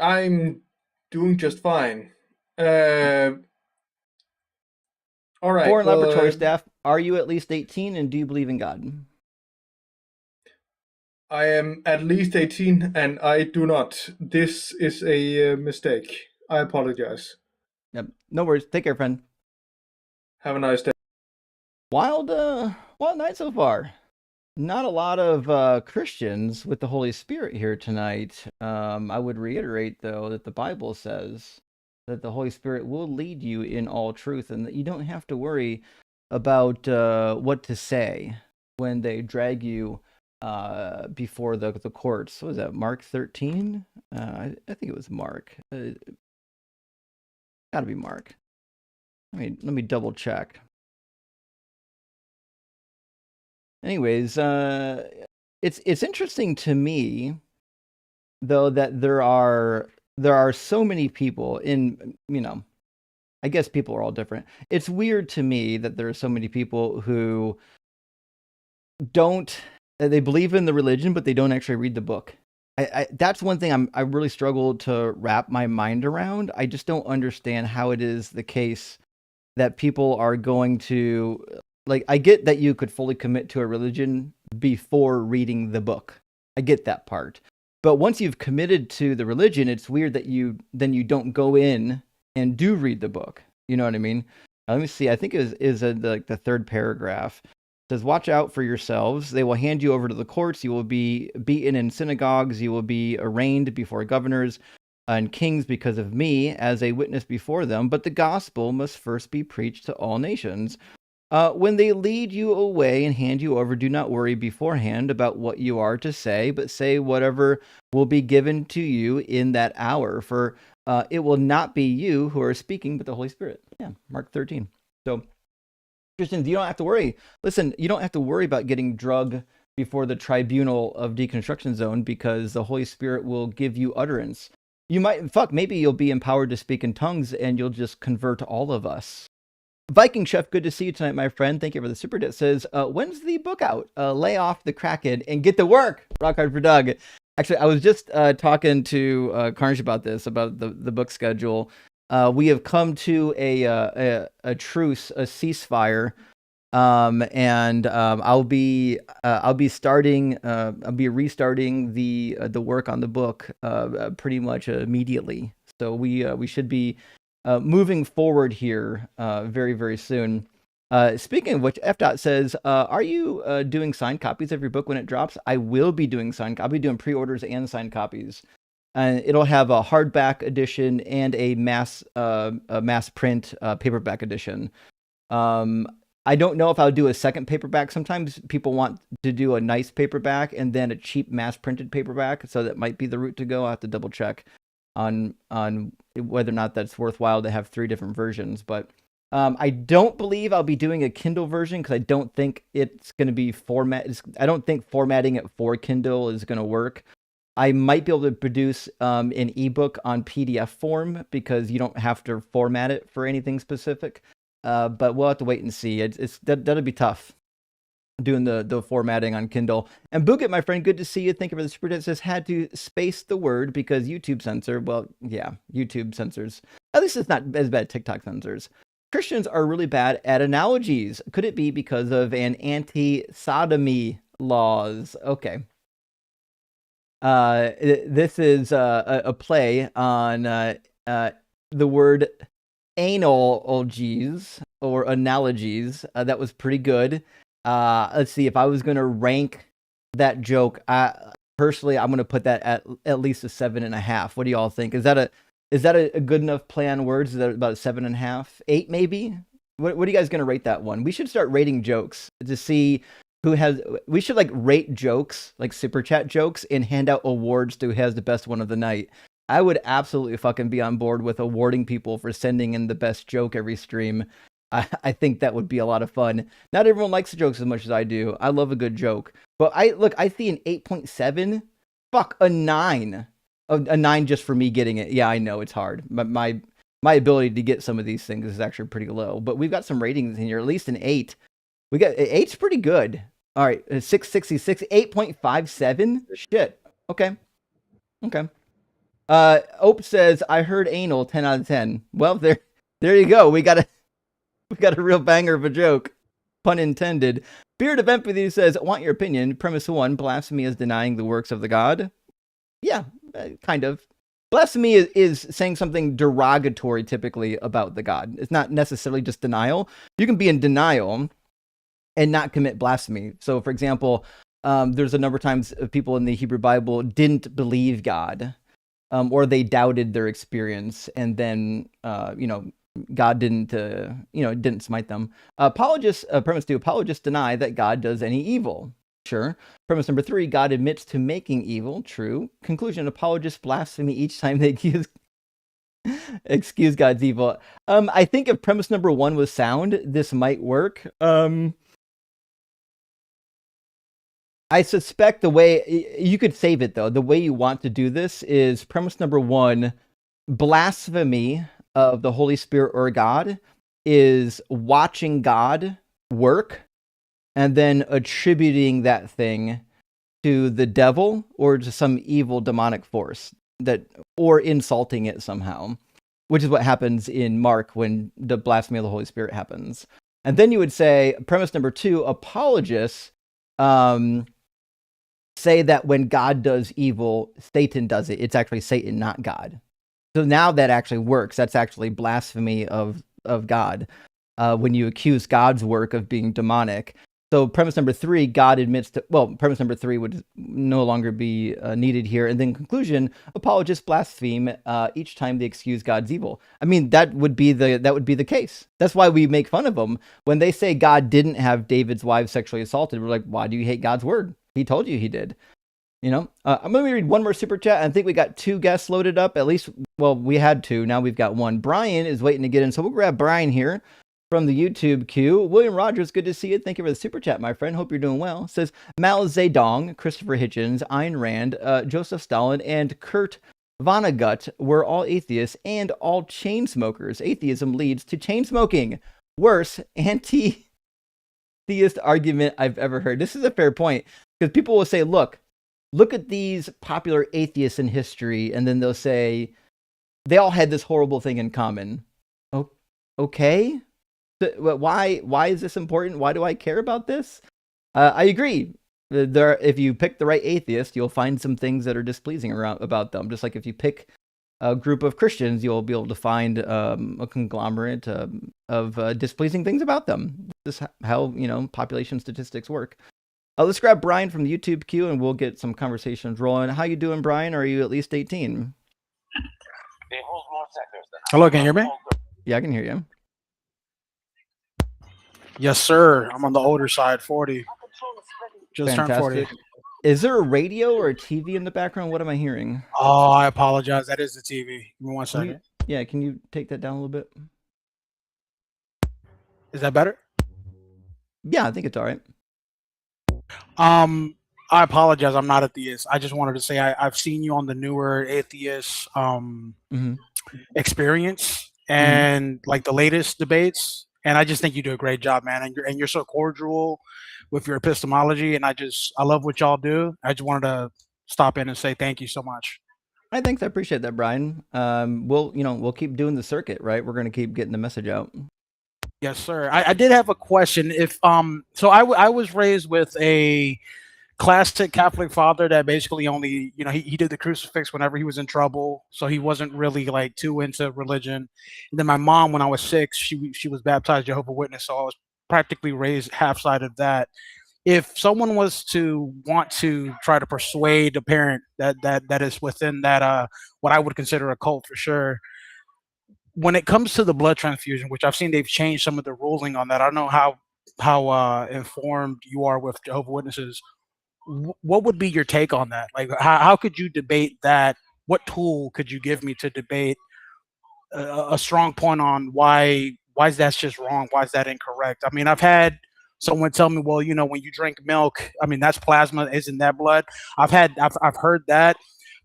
I'm doing just fine. All right. Foreign laboratory staff, are you at least 18 and do you believe in God? I am at least 18 and I do not. This is a mistake. I apologize. Yep. No worries. Take care, friend. Have a nice day. Wild night so far. Not a lot of Christians with the Holy Spirit here tonight. I would reiterate, though, that the Bible says that the Holy Spirit will lead you in all truth and that you don't have to worry about what to say when they drag you before the courts. What was that, Mark 13? I think it was Mark. Gotta be Mark. Let me double check. Anyways, it's interesting to me, though, that there are so many people in, I guess people are all different. It's weird to me that there are so many people who they believe in the religion, but they don't actually read the book. That's one thing I really struggle to wrap my mind around. I just don't understand how it is the case that people are going to, like, I get that you could fully commit to a religion before reading the book. I get that part. But once you've committed to the religion, it's weird that you don't go in and do read the book. You know what I mean? Let me see. I think it is the third paragraph. It says, "Watch out for yourselves. They will hand you over to the courts. You will be beaten in synagogues. You will be arraigned before governors and kings because of me as a witness before them. But the gospel must first be preached to all nations. When they lead you away and hand you over, do not worry beforehand about what you are to say, but say whatever will be given to you in that hour. For it will not be you who are speaking, but the Holy Spirit." Yeah, Mark 13. So, Christians, you don't have to worry. Listen, you don't have to worry about getting drugged before the tribunal of deconstruction zone, because the Holy Spirit will give you utterance. You might, maybe you'll be empowered to speak in tongues and you'll just convert all of us. Viking Chef, good to see you tonight, my friend. Thank you for the super chat. Says, when's the book out? Lay off the Kraken and get to work. Rock hard for Doug. Actually, I was just talking to Carnage about this, about the book schedule. We have come to a truce, a ceasefire, and I'll be restarting the work on the book pretty much immediately. So we should be moving forward here very, very soon. Speaking of which, F. says, are you doing signed copies of your book when it drops? I will be doing I'll be doing pre-orders and signed copies. It'll have a hardback edition and a mass print paperback edition. I don't know if I'll do a second paperback. Sometimes people want to do a nice paperback and then a cheap mass printed paperback. So that might be the route to go. I'll have to double check on whether or not that's worthwhile to have 3 different versions. But I don't believe I'll be doing a Kindle version because I don't think it's going to be I don't think formatting it for Kindle is going to work. I might be able to produce an ebook on PDF form because you don't have to format it for anything specific. But we'll have to wait and see. That'll be tough doing the formatting on Kindle. And Bookit, my friend, good to see you. Thank you for the super chat. Says, had to space the word because YouTube censor. Well, yeah, YouTube censors. At least it's not as bad as TikTok censors. Christians are really bad at analogies. Could it be because of an anti-sodomy laws? Okay. This is a play on the word analogies or analogies. That was pretty good. Let's see, if I was going to rank that joke, personally, I'm going to put that at least a 7.5. What do y'all think? Is that a good enough play on words? Is that about a 7.5, 8 maybe? What are you guys going to rate that one? We should start rating jokes to see we should like rate jokes, like super chat jokes, and hand out awards to who has the best one of the night. I would absolutely fucking be on board with awarding people for sending in the best joke every stream. I think that would be a lot of fun. Not everyone likes the jokes as much as I do. I love a good joke. But I see an 8.7. Fuck, a 9. A 9 just for me getting it. Yeah, I know, it's hard. My ability to get some of these things is actually pretty low. But we've got some ratings in here, at least an 8. We got 8's pretty good. All right, 666, 8.57. Shit. Okay. Ope says, I heard anal, 10 out of 10. Well, there you go. We got a real banger of a joke. Pun intended. Beard of Empathy says, want your opinion. Premise 1, blasphemy is denying the works of the God. Yeah, kind of. Blasphemy is saying something derogatory typically about the God. It's not necessarily just denial. You can be in denial and not commit blasphemy. So, for example, there's a number of times people in the Hebrew Bible didn't believe God, or they doubted their experience, and then, God didn't smite them. Premise 2, apologists deny that God does any evil. Sure. Premise number 3, God admits to making evil. True. Conclusion, apologists blaspheme each time they excuse God's evil. I think if premise number 1 was sound, this might work. I suspect the way you could save it, though, the way you want to do this is premise number 1, blasphemy of the Holy Spirit or God is watching God work and then attributing that thing to the devil or to some evil demonic force or insulting it somehow, which is what happens in Mark when the blasphemy of the Holy Spirit happens. And then you would say premise number 2, apologists say say that when God does evil, Satan does it. It's actually Satan, not God. So now that actually works. That's actually blasphemy of God when you accuse God's work of being demonic. So premise number 3, God admits to, well, premise number 3 would no longer be needed here. And then conclusion, apologists blaspheme each time they excuse God's evil. I mean, that would be the case. That's why we make fun of them. When they say God didn't have David's wife sexually assaulted, we're like, why do you hate God's word? He told you he did. You know, I'm going to read one more super chat. I think we got 2 guests loaded up. At least, well, we had 2. Now we've got 1. Brian is waiting to get in. So we'll grab Brian here from the YouTube queue. William Rogers, good to see you. Thank you for the super chat, my friend. Hope you're doing well. Says Mao Zedong, Christopher Hitchens, Ayn Rand, Joseph Stalin, and Kurt Vonnegut were all atheists and all chain smokers. Atheism leads to chain smoking. Worst anti-theist argument I've ever heard. This is a fair point because people will say, look at these popular atheists in history, and then they'll say they all had this horrible thing in common. Oh, okay. Why is this important? Why do I care about this? I agree. If you pick the right atheist, you'll find some things that are displeasing about them. Just like if you pick a group of Christians, you'll be able to find a conglomerate of displeasing things about them. This is how population statistics work. Let's grab Brian from the YouTube queue, and we'll get some conversations rolling. How you doing, Brian? Are you at least 18? Hello, can you hear me? Yeah, I can hear you. Yes, sir. I'm on the older side, 40. Just turned 40. Is there a radio or a TV in the background? What am I hearing? Oh, I apologize. That is the TV. Give me 1 second. Can you take that down a little bit? Is that better? Yeah, I think it's all right. I apologize. I'm not atheist. I just wanted to say I've seen you on the newer atheist experience and like the latest debates. And I just think you do a great job, man. And you're so cordial with your epistemology. And I love what y'all do. I just wanted to stop in and say thank you so much. I appreciate that, Brian. We'll keep doing the circuit, right? We're going to keep getting the message out. Yes, sir. I did have a question. If so I was raised with a classic Catholic father that basically only, he did the crucifix whenever he was in trouble. So he wasn't really like too into religion. And then my mom, when I was 6, she was baptized Jehovah's Witness. So I was practically raised half-sided of that. If someone was to want to try to persuade a parent that is within that, what I would consider a cult for sure, when it comes to the blood transfusion, which I've seen they've changed some of the ruling on that. I don't know how informed you are with Jehovah's Witnesses. What would be your take on that? Like, how could you debate that? What tool could you give me to debate a strong point on why that's just wrong? Why is that incorrect? I mean, I've had someone tell me, well, when you drink milk, I mean, that's plasma, isn't that blood? I've heard that,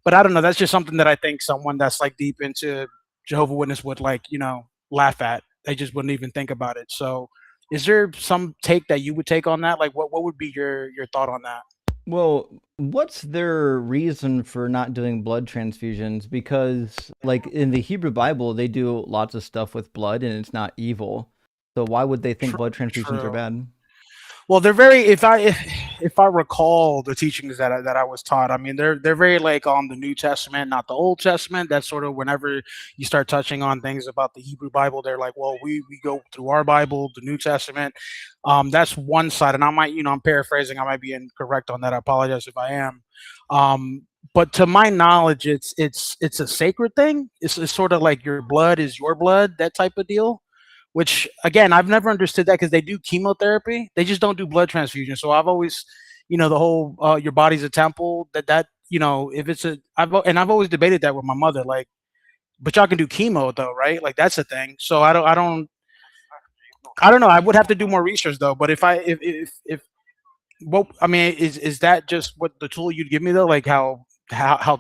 but I don't know. That's just something that I think someone that's like deep into Jehovah's Witness would laugh at. They just wouldn't even think about it. So is there some take that you would take on that? Like what would be your thought on that? Well, what's their reason for not doing blood transfusions? Because like in the Hebrew Bible, they do lots of stuff with blood and it's not evil. So why would they think blood transfusions are bad? Well, they're very, if I recall the teachings that I was taught, I mean, they're very like on the New Testament, not the Old Testament. That's sort of whenever you start touching on things about the Hebrew Bible, they're like, well, we go through our Bible, the New Testament. That's one side, and I might, I'm paraphrasing, I might be incorrect on that. I apologize if I am. But to my knowledge, it's a sacred thing. It's sort of like your blood is your blood, that type of deal. Which again, I've never understood that because they do chemotherapy. They just don't do blood transfusion. So I've always, the whole your body's a temple. That if it's I've always debated that with my mother. Like, but y'all can do chemo though, right? Like that's a thing. So I don't know. I would have to do more research though. But if well, I mean, is that just what the tool you'd give me though? Like how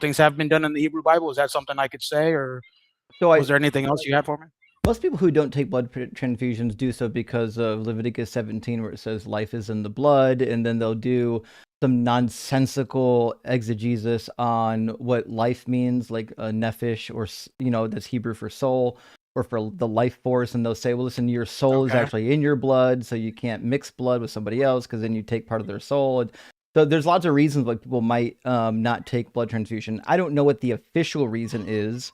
things have been done in the Hebrew Bible? Is that something I could say, or was there anything else you had for me? Most people who don't take blood transfusions do so because of Leviticus 17, where it says life is in the blood, and then they'll do some nonsensical exegesis on what life means, like a nephesh, or that's Hebrew for soul, or for the life force, and they'll say, well, listen, your soul is actually in your blood, so you can't mix blood with somebody else because then you take part of their soul. So there's lots of reasons why people might not take blood transfusion. I don't know what the official reason is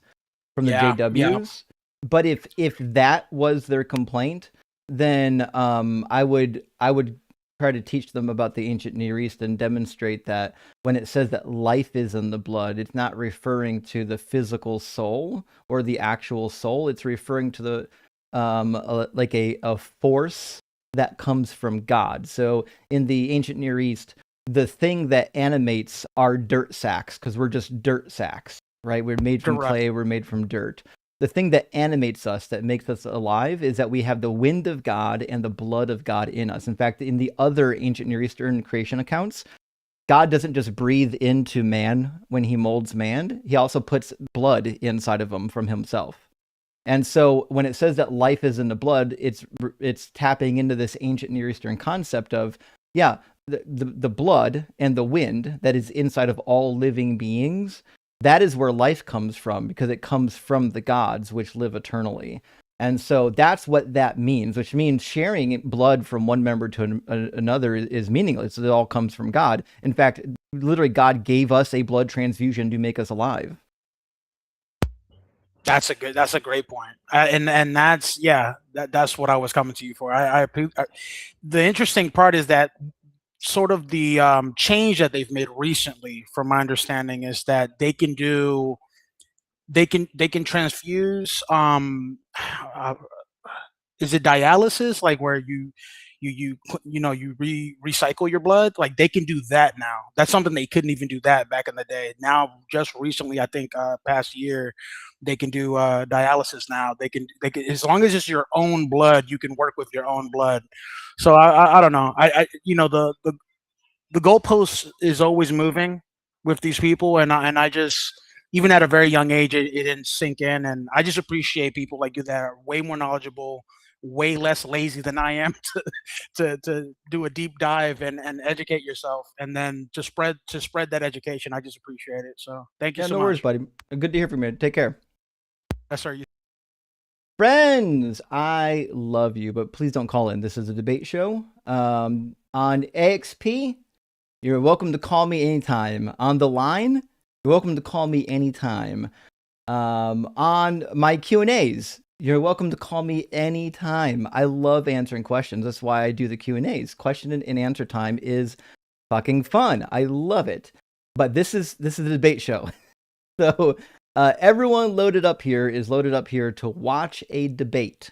from the JWs, but if that was their complaint, then I would try to teach them about the ancient Near East and demonstrate that when it says that life is in the blood, it's not referring to the physical soul or the actual soul. It's referring to the like a force that comes from God. So in the ancient Near East, the thing that animates are dirt sacks, because we're just dirt sacks, right? We're made from clay, we're made from dirt. The thing that animates us, that makes us alive, is that we have the wind of God and the blood of God in us. In fact, in the other ancient Near Eastern creation accounts, God doesn't just breathe into man when he molds man. He also puts blood inside of him from himself. And so when it says that life is in the blood, it's tapping into this ancient Near Eastern concept of, yeah, the blood and the wind that is inside of all living beings, that is where life comes from, because it comes from the gods which live eternally. And so that's what that means, which means sharing blood from one member to another is meaningless. It all comes from God. In fact, literally, God gave us a blood transfusion to make us alive. That's a great point. And that's what I was coming to you for. The interesting part is that sort of the change that they've made recently, from my understanding, is that they can transfuse is it dialysis, like where you recycle your blood? Like they can do that now. That's something they couldn't even do that back in the day. Now, just recently, I think past year, they can do dialysis now. They can as long as it's your own blood, you can work with your own blood. So I don't know. The goalpost is always moving with these people, and I just, even at a very young age, it didn't sink in, and I just appreciate people like you that are way more knowledgeable, way less lazy than I am to do a deep dive and educate yourself, and then to spread that education. I just appreciate it. So thank you so no much. worries, buddy. Good to hear from you. Take care. Yes, sir. Friends, I love you, but please don't call in. This is a debate show. On AXP, you're welcome to call me anytime. On the line, you're welcome to call me anytime. On my Q&As, you're welcome to call me anytime. I love answering questions. That's why I do the Q&As. Question and answer time is fucking fun. I love it. But this is a debate show. So everyone loaded up here to watch a debate.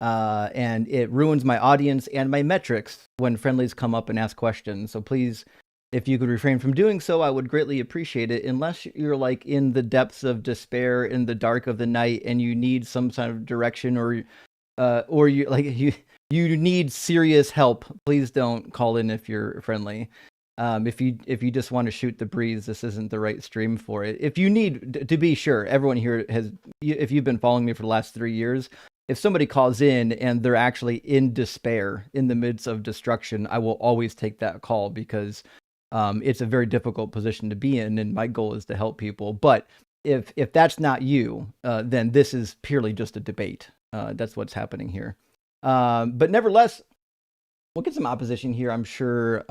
And it ruins my audience and my metrics when friendlies come up and ask questions. So please, if you could refrain from doing so, I would greatly appreciate it. Unless you're like in the depths of despair, in the dark of the night, and you need some sort of direction, or you need serious help, please don't call in if you're friendly. If you just want to shoot the breeze, this isn't the right stream for it. If you need to be sure, everyone here if you've been following me for the last 3 years, if somebody calls in and they're actually in despair, in the midst of destruction, I will always take that call, because it's a very difficult position to be in, and my goal is to help people. But if that's not you, then this is purely just a debate. That's what's happening here. But nevertheless, we'll get some opposition here, I'm sure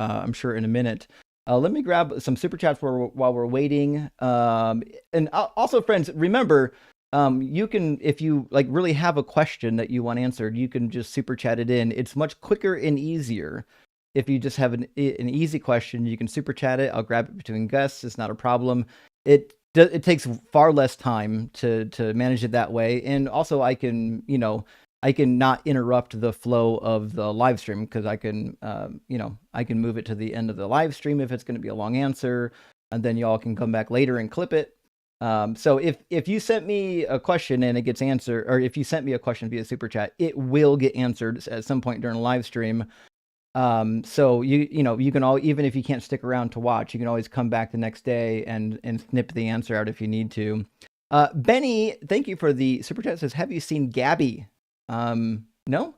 in a minute. Let me grab some super chats while we're waiting. And also, friends, remember, you can, if you like really have a question that you want answered, you can just super chat it in. It's much quicker and easier. If you just have an easy question, you can super chat it. I'll grab it between guests. It's not a problem. It takes far less time to manage it that way. And also I can not interrupt the flow of the live stream, because I can move it to the end of the live stream if it's going to be a long answer, and then y'all can come back later and clip it. So if you sent me a question and it gets answered, or if you sent me a question via super chat, it will get answered at some point during a live stream. So you can even if you can't stick around to watch, you can always come back the next day and snip the answer out if you need to. Benny, thank you for the super chat. Says, have you seen Gabby? No,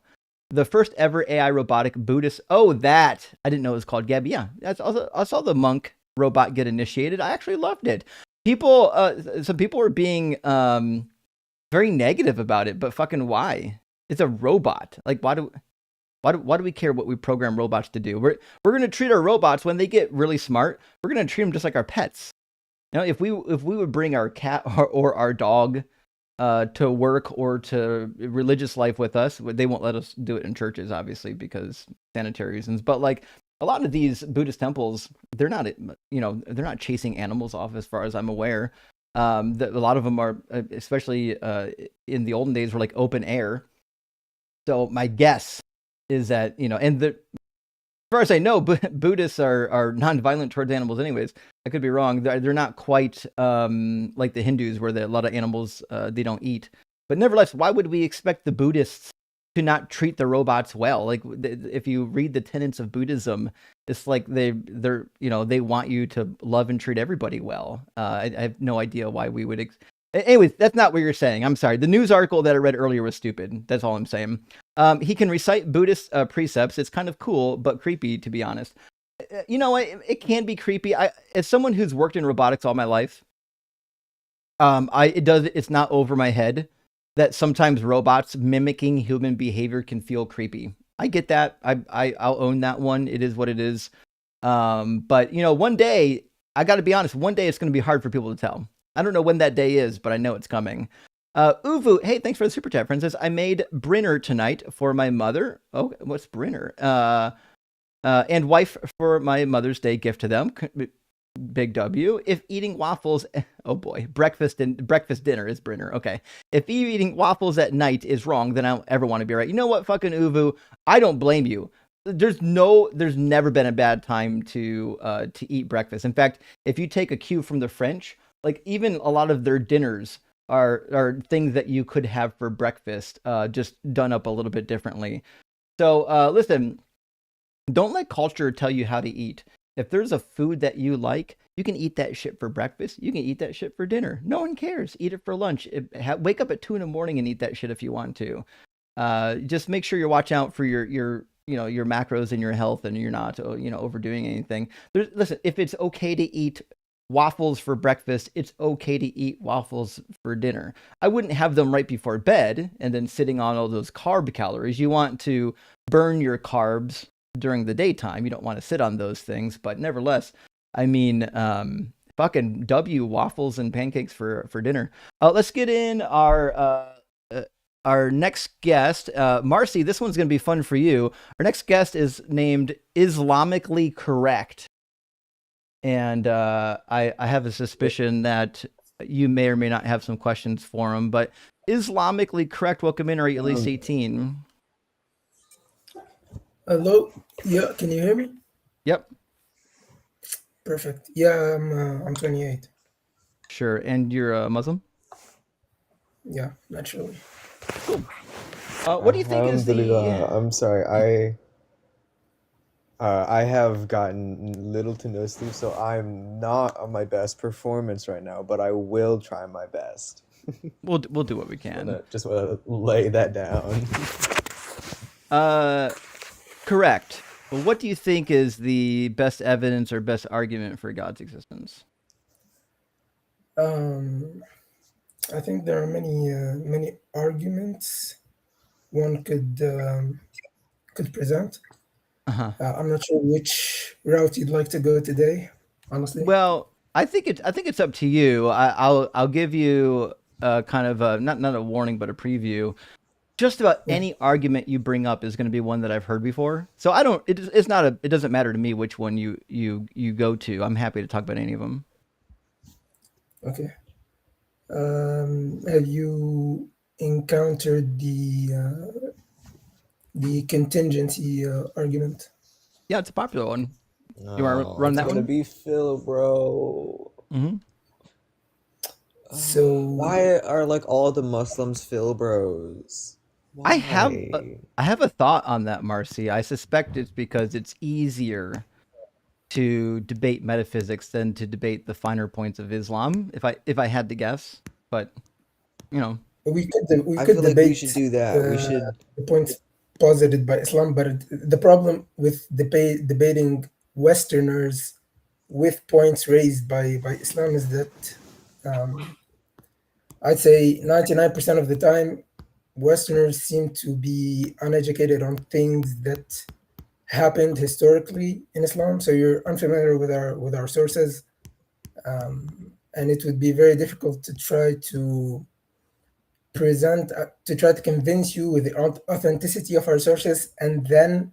the first ever AI robotic Buddhist. Oh, that I didn't know it was called Gabby. Yeah, that's also, I saw the monk robot get initiated. I actually loved it. Some people were being very negative about it, but fucking why? It's a robot. Like, why do? Why do we care what we program robots to do? We're going to treat our robots when they get really smart. We're going to treat them just like our pets. You know, if we would bring our cat or our dog to work or to religious life with us, they won't let us do it in churches, obviously, because sanitary reasons. But like a lot of these Buddhist temples, they're not, they're not chasing animals off, as far as I'm aware. A lot of them are, especially in the olden days, were like open air. So my guess is that, and as far as I know, Buddhists are non-violent towards animals anyways. I could be wrong. They're not quite like the Hindus, where a lot of animals they don't eat. But nevertheless, why would we expect the Buddhists to not treat the robots well? Like, if you read the tenets of Buddhism, it's like they want you to love and treat everybody well. I have no idea why we would. Anyways, that's not what you're saying. I'm sorry. The news article that I read earlier was stupid. That's all I'm saying. He can recite Buddhist precepts. It's kind of cool, but creepy, to be honest. You know what? It can be creepy. As someone who's worked in robotics all my life, it's not over my head that sometimes robots mimicking human behavior can feel creepy. I get that. I'll own that one. It is what it is. But one day, I got to be honest. One day it's going to be hard for people to tell. I don't know when that day is, but I know it's coming. Uvu, hey, thanks for the super chat, friend. Says, I made Brinner tonight for my mother. Oh, what's Brinner? And wife for my Mother's Day gift to them. Big W. If eating waffles, oh boy, breakfast dinner is Brinner. Okay. If eating waffles at night is wrong, then I don't ever want to be right. You know what, fucking Uvu? I don't blame you. There's never been a bad time to eat breakfast. In fact, if you take a cue from the French, like even a lot of their dinners are things that you could have for breakfast, just done up a little bit differently. So listen, don't let culture tell you how to eat. If there's a food that you like, you can eat that shit for breakfast. You can eat that shit for dinner. No one cares. Eat it for lunch. Wake up at 2 a.m. and eat that shit if you want to. Just make sure you watch out for your macros and your health, and you're not overdoing anything. Listen, if it's okay to eat waffles for breakfast, it's okay to eat waffles for dinner. I wouldn't have them right before bed and then sitting on all those carb calories. You want to burn your carbs during the daytime. You don't want to sit on those things, but nevertheless, I mean, fucking W, waffles and pancakes for dinner. Let's get in our next guest. Marcy, this one's going to be fun for you. Our next guest is named Islamically Correct. And I have a suspicion that you may or may not have some questions for him, but Islamically Correct, welcome in. Are you at least 18? Hello. Yeah, can you hear me? Yep. Perfect. Yeah, I'm 28. Sure. And you're a Muslim? Yeah, naturally. Cool. What do you think is the... I'm sorry. I have gotten little to no sleep, so I'm not on my best performance right now, but I will try my best. We'll do what we can. Just want to lay that down. Correct. Well, what do you think is the best evidence or best argument for God's existence? I think there are many arguments one could present. I'm not sure which route you'd like to go today, honestly. Well, I think it's up to you. I'll give you kind of a, not a warning, but a preview. Just about any argument you bring up is going to be one that I've heard before. So it doesn't matter to me which one you go to. I'm happy to talk about any of them. Okay. Have you encountered the contingency argument? Yeah, it's a popular one. You want to run that one? It's gonna be Phil, bro. Mm-hmm. So why are like all the Muslims Phil bros? Why? I have a thought on that, Marcy. I suspect it's because it's easier to debate metaphysics than to debate the finer points of Islam. If I had to guess, but we could debate. Like we should do that. We should the points posited by Islam, but the problem with debating Westerners with points raised by Islam is that I'd say 99% of the time Westerners seem to be uneducated on things that happened historically in Islam. So you're unfamiliar with our sources, and it would be very difficult to try to present to try to convince you with the authenticity of our sources and then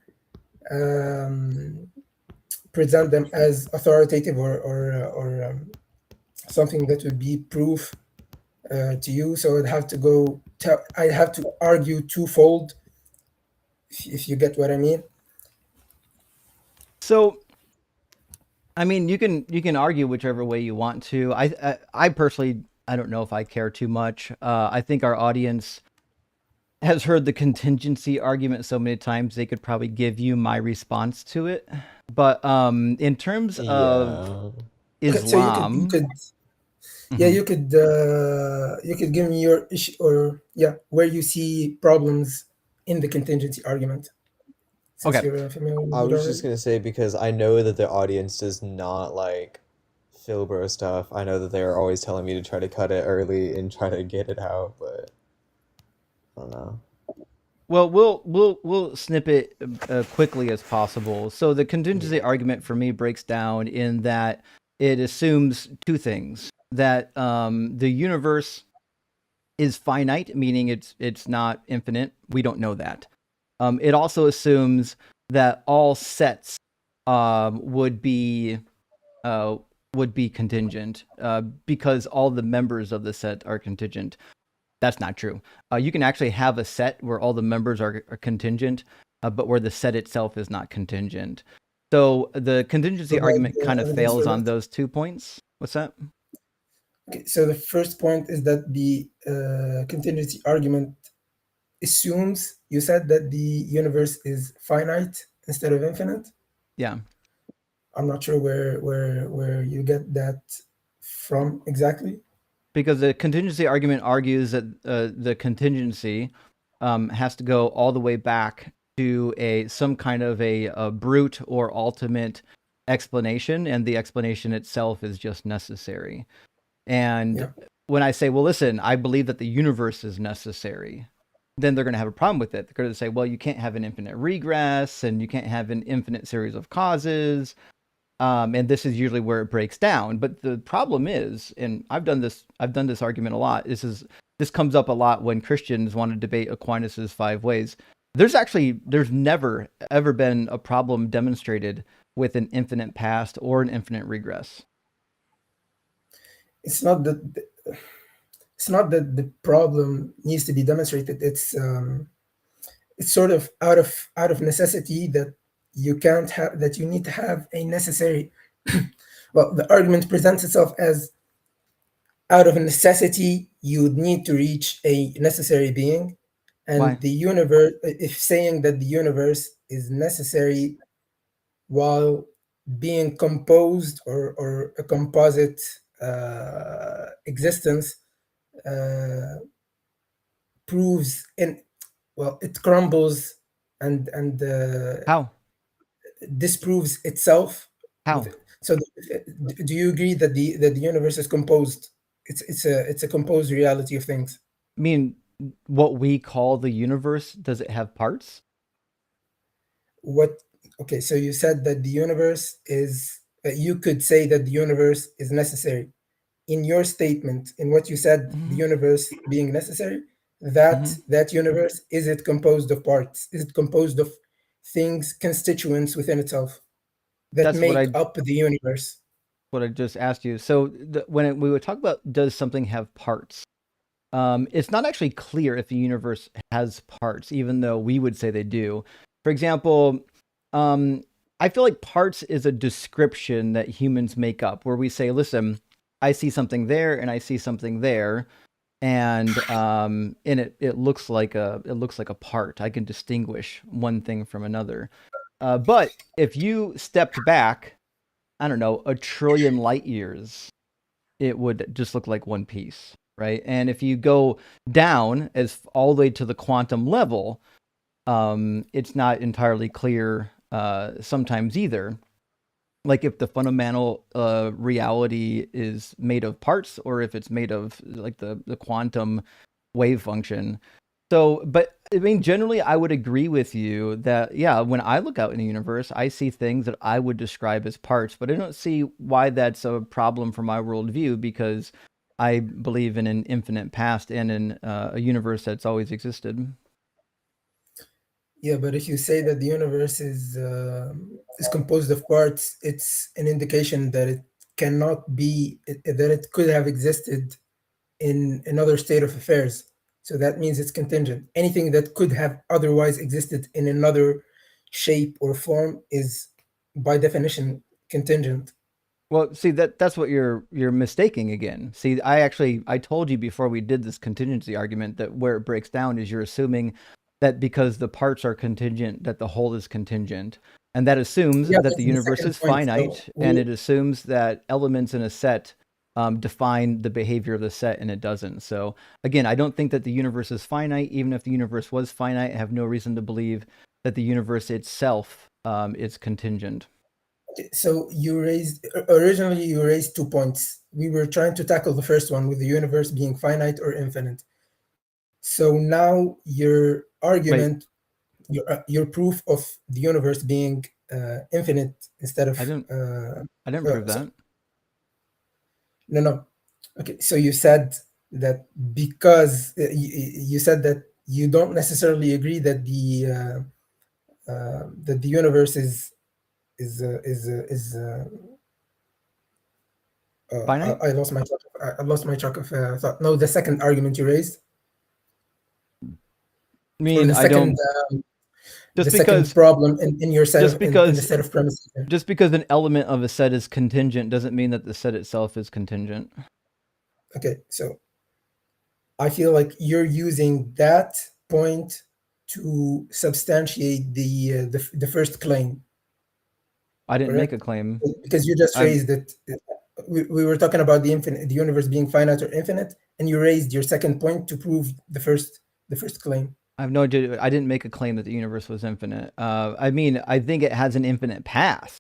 present them as authoritative or something that would be proof to you. So I'd have to argue twofold, if you get what I mean. So, I mean, you can argue whichever way you want to. I personally, I don't know if I care too much. I think our audience has heard the contingency argument so many times they could probably give you my response to it. But in terms of Yeah. Okay, so you Islam, could yeah, mhm. you could give me your issue, or where you see problems in the contingency argument, since Okay. you're familiar I with it was just already. gonna say, because I know that the audience does not like Filbro stuff. I know that they're always telling me to try to cut it early and try to get it out, but I don't know. Well, we'll snip it quickly as possible. So the contingency argument for me breaks down in that it assumes two things: that the universe is finite, meaning it's not infinite. We don't know that. It also assumes that all sets would be contingent because all the members of the set are contingent. That's not true. You can actually have a set where all the members are contingent, but where the set itself is not contingent. So the contingency Provide argument kind of evidence fails for on that. those 2 points. What's that? Okay, so the first point is that the contingency argument assumes, you said, that the universe is finite instead of infinite. Yeah. I'm not sure where you get that from exactly. Because the contingency argument argues that the contingency has to go all the way back to some kind of a brute or ultimate explanation, and the explanation itself is just necessary. And Yeah. when I say, well, listen, I believe that the universe is necessary, then they're going to have a problem with it. They're going to say, well, you can't have an infinite regress and you can't have an infinite series of causes. And this is usually where it breaks down. But the problem is, and I've done this argument a lot. This comes up a lot when Christians want to debate Aquinas's 5 ways. There's never ever been a problem demonstrated with an infinite past or an infinite regress. It's not that the problem needs to be demonstrated. It's sort of out of necessity that you can't have that you need to have a necessary. Well, the argument presents itself as out of necessity you would need to reach a necessary being, Why? and the universe, if saying that the universe is necessary while being composed or a composite existence, uh, proves in well it crumbles and How? disproves itself with How? it. So do you agree that the universe is composed? It's a composed reality of things. I mean, what we call the universe, does it have parts? What Okay, so you said that the universe is you could say that the universe is necessary. In your statement, in what you said, the Mhm. universe being necessary, Mhm. that universe, is it composed of parts? Is it composed of things, constituents within itself that That's make up the universe? what I just asked you. So we would talk about does something have parts, it's not actually clear if the universe has parts, even though we would say they do. For example, I feel like parts is a description that humans make up, where we say, "Listen, I see something there, and I see something there, and it looks like a part. I can distinguish one thing from another." But if you stepped back, I don't know, a trillion light years, it would just look like one piece, right? And if you go down as all the way to the quantum level, it's not entirely clear sometimes either. Like if the fundamental reality is made of parts, or if it's made of like the quantum wave function. So, but I mean, generally, I would agree with you that, yeah, when I look out in the universe, I see things that I would describe as parts, but I don't see why that's a problem for my worldview because I believe in an infinite past and in a universe that's always existed. Yeah, but if you say that the universe is composed of parts, it's an indication that it cannot be that it could have existed in another state of affairs. So that means it's contingent. Anything that could have otherwise existed in another shape or form is, by definition, contingent. Well, see that's what you're mistaking again. See, I told you before we did this contingency argument that where it breaks down is you're assuming that because the parts are contingent, that the whole is contingent. And that assumes Yeah, that the that's the universe second is point. So finite, and it assumes that elements in a set define the behavior of the set, and it doesn't. So again, I don't think that the universe is finite. Even if the universe was finite, I have no reason to believe that the universe itself is contingent. so originally you raised 2 points. We were trying to tackle the first one with the universe being finite or infinite. So now your argument, your proof of the universe being infinite instead of I didn't prove that. No. Okay, so you said that because you said that you don't necessarily agree that the universe is Finite? I lost my track of thought. No, the second argument you raised. I Or mean, the I second don't. the Just second because problem in your set just of in the because set of premises. just because an element of a set is contingent doesn't mean that the set itself is contingent. Okay, so I feel like you're using that point to substantiate the first claim, I didn't make a correct? claim. Because you just I'm raised it. We were talking about the universe being finite or infinite, and you raised your second point to prove the first claim. I have no idea. I didn't make a claim that the universe was infinite. I mean, I think it has an infinite past.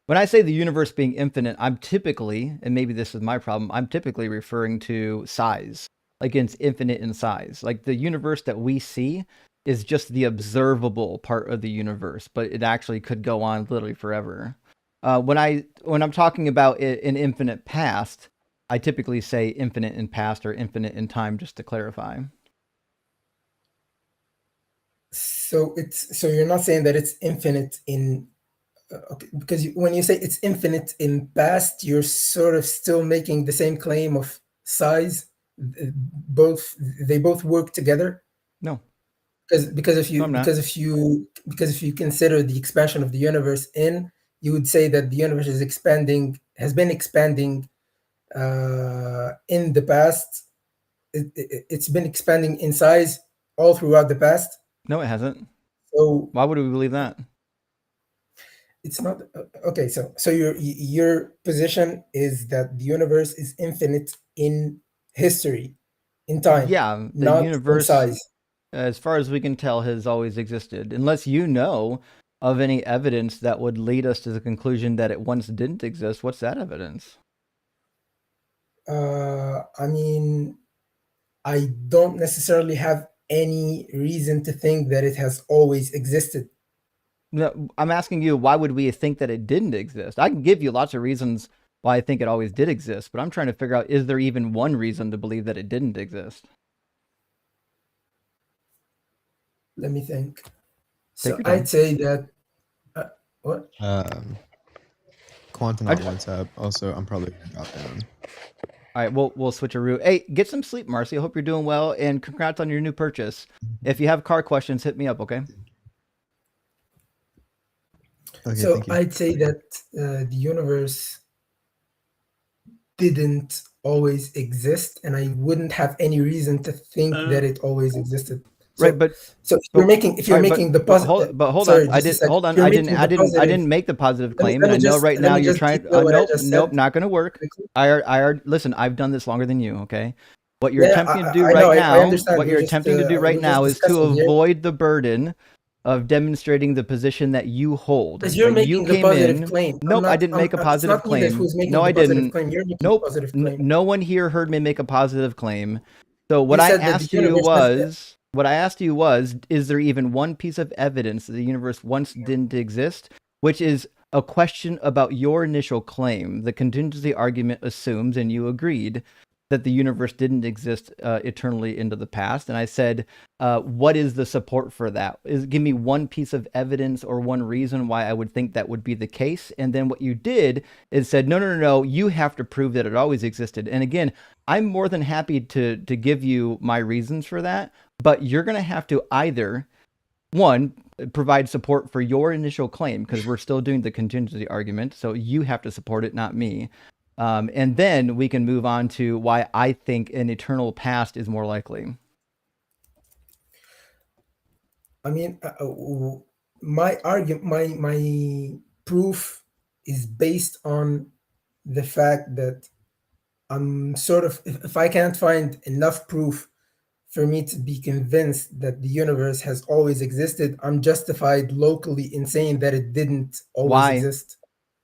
When I say the universe being infinite, I'm typically, and maybe this is my problem, I'm typically referring to size. Like it's infinite in size. Like the universe that we see is just the observable part of the universe, but it actually could go on literally forever. When I'm talking about an infinite past, I typically say infinite in past or infinite in time, just to clarify. So you're not saying that it's infinite in okay, because when you say it's infinite in past, you're sort of still making the same claim of size. Both they both work together. No, Because if no, you I'm not. because if you consider the expansion of the universe you would say that the universe has been expanding in the past. It's been expanding in size all throughout the past. No, it hasn't. So Why would we believe that? it's not okay. So your position is that the universe is infinite in history, in time, Yeah, the not in universe, size. as far as we can tell, has always existed. Unless you know of any evidence that would lead us to the conclusion that it once didn't exist, what's that evidence? I mean, I don't necessarily have any reason to think that it has always existed. No, I'm asking you, why would we think that it didn't exist? I can give you lots of reasons why I think it always did exist, but I'm trying to figure out, is there even one reason to believe that it didn't exist? Let me think. Take So your time. I'd say that what? Quantum on WhatsApp. Also, I'm probably gonna drop down. All right, we'll switch a route. Hey, get some sleep, Marcy. I hope you're doing well, and congrats on your new purchase. If you have car questions, hit me up, okay? Okay, So thank you. I'd say that the universe didn't always exist, and I wouldn't have any reason to think that it always existed. So, Right, but so if you're making the positive, hold sorry, on. I just a didn't second. hold on. If you're I making the didn't positive, make the positive let me, claim, let and I me know just right let now me you're just trying. detail what I Nope, just nope, said not going to work. quickly. Listen. I've done this longer than you. Okay, what you're Yeah, attempting to do I know, right I now, understand. what you're attempting to do right We're just now, is to discussing here avoid the burden of demonstrating the position that you hold. because you're Like you making the came positive in. claim. I'm Nope, I not. didn't make a It's positive not me that claim. who's making No, the I positive didn't. claim. You're making the Nope. positive claim. No one here heard me make a positive claim. So what You I said that the asked you universe has. was, What I asked you was, is there even one piece of evidence that the universe once didn't exist? Which is a question about your initial claim. The contingency argument assumes, and you agreed, that the universe didn't exist eternally into the past. And I said, what is the support for that? Give me one piece of evidence or one reason why I would think that would be the case. And then what you did is said, no, you have to prove that it always existed. And again, I'm more than happy to give you my reasons for that, but you're going to have to either, one, provide support for your initial claim, because we're still doing the contingency argument, so you have to support it, not me. And then we can move on to why I think an eternal past is more likely. I mean, my argument, my proof is based on the fact that I'm sort of, if I can't find enough proof for me to be convinced that the universe has always existed, I'm justified locally in saying that it didn't always Why? exist.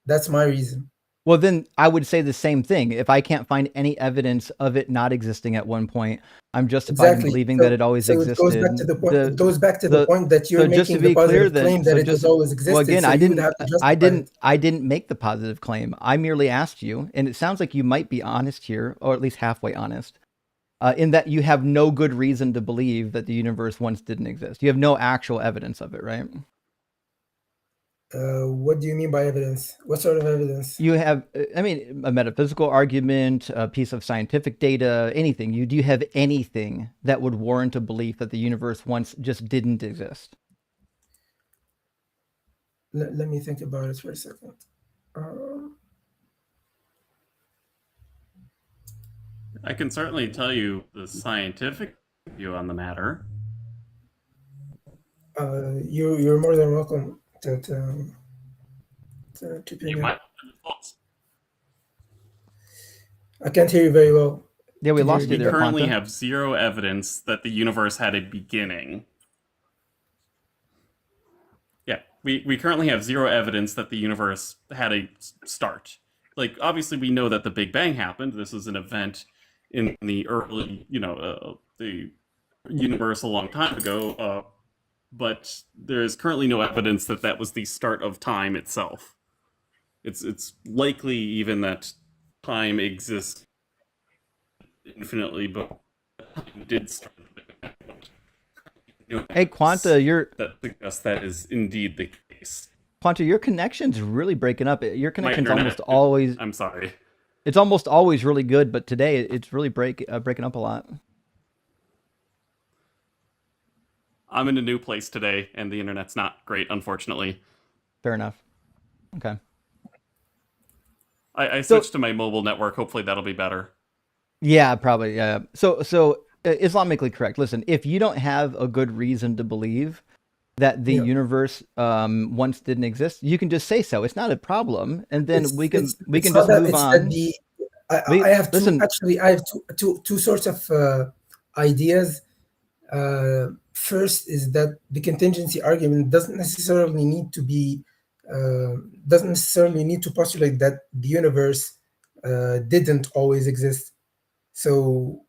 That's my reason. Well, then I would say the same thing. If I can't find any evidence of it not existing at one point, I'm justified in believing that it always existed. It goes back to the point. It goes back to the point that you're just to making the be clear, positive claim that it has always existed. Well, again, so I you would have to justify it. I didn't make the positive claim. I merely asked you, and it sounds like you might be honest here, or at least halfway honest, in that you have no good reason to believe that the universe once didn't exist. You have no actual evidence of it, right? What do you mean by evidence? What sort of evidence? You have, I mean, a metaphysical argument, a piece of scientific data, anything. Do you have anything that would warrant a belief that the universe once just didn't exist? Let me think about it for a second. I can certainly tell you the scientific view on the matter. You're more than welcome to You might. I can't hear you very well. Yeah, we lost you there. We currently Quanta. have zero evidence that the universe had a beginning. Yeah, we currently have zero evidence that the universe had a start. Like, obviously, we know that the Big Bang happened. This is an event in the early, the universe a long time ago. But there is currently no evidence that that was the start of time itself. It's likely even that time exists infinitely, but time did start. Hey, Quanta, that suggests that is indeed the case. Quanta, your connection's really breaking up. Your connection's almost always. I'm sorry. It's almost always really good, but today it's really breaking up a lot. I'm in a new place today, and the internet's not great, unfortunately. Fair enough. Okay. I switched to my mobile network. Hopefully that'll be better. Yeah, probably. Yeah. So Islamically correct. Listen, if you don't have a good reason to believe that the universe once didn't exist, you can just say so. It's not a problem, and then we can just move on. I have two sorts of ideas. First is that the contingency argument doesn't necessarily need to postulate that the universe didn't always exist. So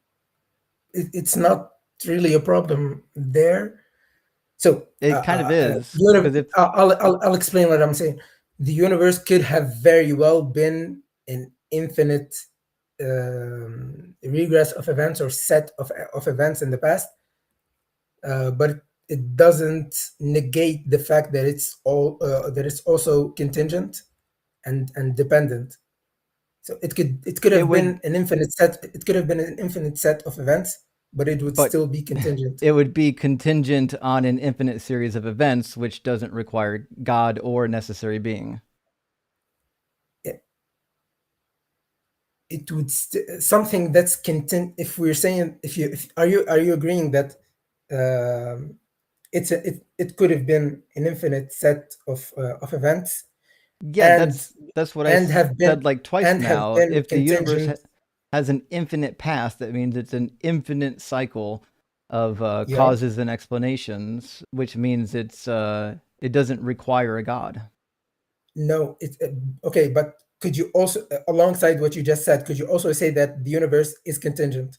it's not really a problem there. So it kind of is. I'll explain what I'm saying. The universe could have very well been an infinite regress of events or set of events in the past, but it doesn't negate the fact that it's also contingent and dependent. So it could have been an infinite set. It could have been an infinite set of events, but it would still be contingent. It would be contingent on an infinite series of events, which doesn't require God or necessary being. It would something that's content. If we're saying, are you agreeing that it could have been an infinite set of events? Yeah, that's what I said like twice now. If the universe has an infinite past, that means it's an infinite cycle of causes and explanations, which means it doesn't require a God. No, okay, but could you also, alongside what you just said, could you also say that the universe is contingent?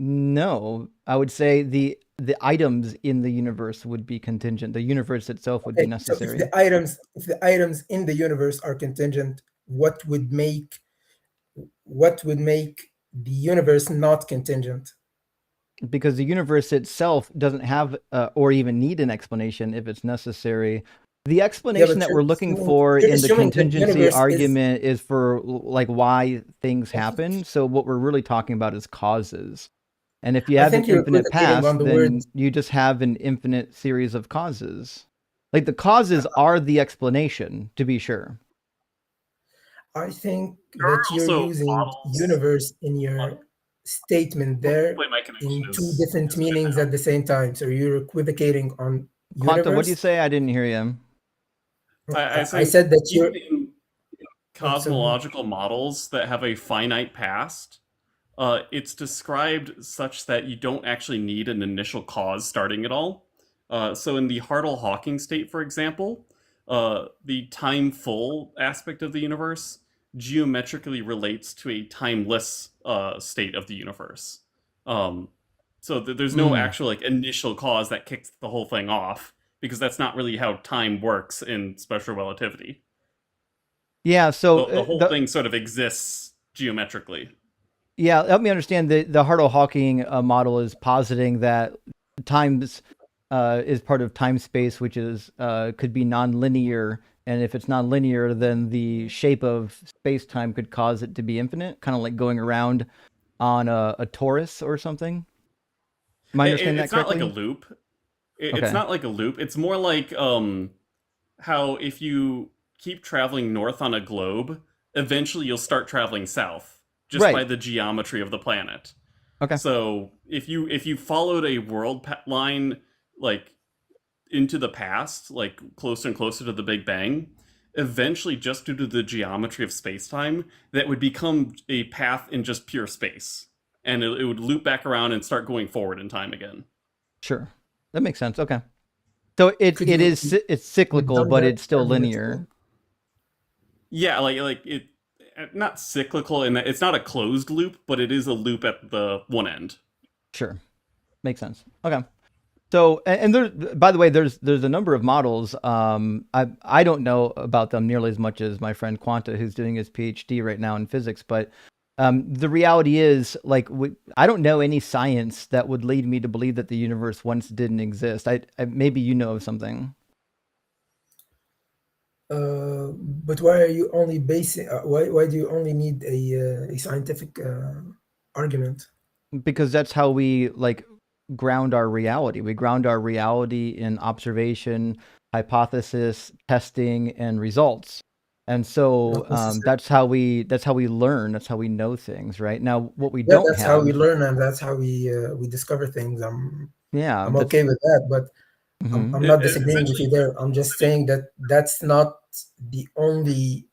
No, I would say the items in the universe would be contingent. The universe itself would be Okay, so if necessary. the items in the universe are contingent, what would make the universe not contingent? Because the universe itself doesn't have or even need an explanation if it's necessary. The Yeah, explanation but that we're looking for you're in the assuming the contingency universe is. argument is for like why things happen. So what we're really talking about is causes. And if you I have an think you're infinite equivocating past, on the then words. you just have an infinite series of causes. Like the causes are the explanation, to be sure. I think There are that you're also using models. universe in your statement there Hopefully my connection in two is different good meanings now. at the same time. So you're equivocating on Quanta, what do you universe. say? I didn't hear you. I I say said that you're. even in cosmological models that have a finite past, it's described such that you don't actually need an initial cause starting at all. So in the Hartle-Hawking state, for example, the time full aspect of the universe geometrically relates to a timeless state of the universe. So there's no actual like initial cause that kicks the whole thing off, because that's not really how time works in special relativity. Yeah, so The whole thing sort of exists geometrically. Yeah, help me understand. The Hartle-Hawking model is positing that times is part of time space, which is could be nonlinear, and if it's nonlinear, then the shape of space time could cause it to be infinite, kind of like going around on a torus or something. Am I understanding that It's not like correctly? a loop. It's Okay. not like a loop. It's more like how if you keep traveling north on a globe, eventually you'll start traveling south just by Right. the geometry of the planet. Okay. So if you followed a line like into the past, like closer and closer to the Big Bang, eventually, just due to the geometry of space-time, that would become a path in just pure space, and it would loop back around and start going forward in time again. Sure, that makes sense. Okay, so it's cyclical, done but that it's still argument linear. Yeah, like it, not cyclical, and it's not a closed loop, but it is a loop at the one end. Sure, makes sense. Okay. So, and there's, by the way, there's a number of models. I don't know about them nearly as much as my friend Quanta, who's doing his PhD right now in physics. But the reality is, like, I don't know any science that would lead me to believe that the universe once didn't exist. I maybe you know of something. But why are you only basing? Why do you only need a scientific argument? Because that's how we like ground our reality. We ground our reality in observation, hypothesis, testing, and results. And so that's how we learn. That's how we know things, right? Now, what we Yeah, don't that's how we have, learn, and that's how we discover things. yeah, I'm that's okay with that, but I'm not disagreeing with Essentially, you there. I'm just saying that that's not the only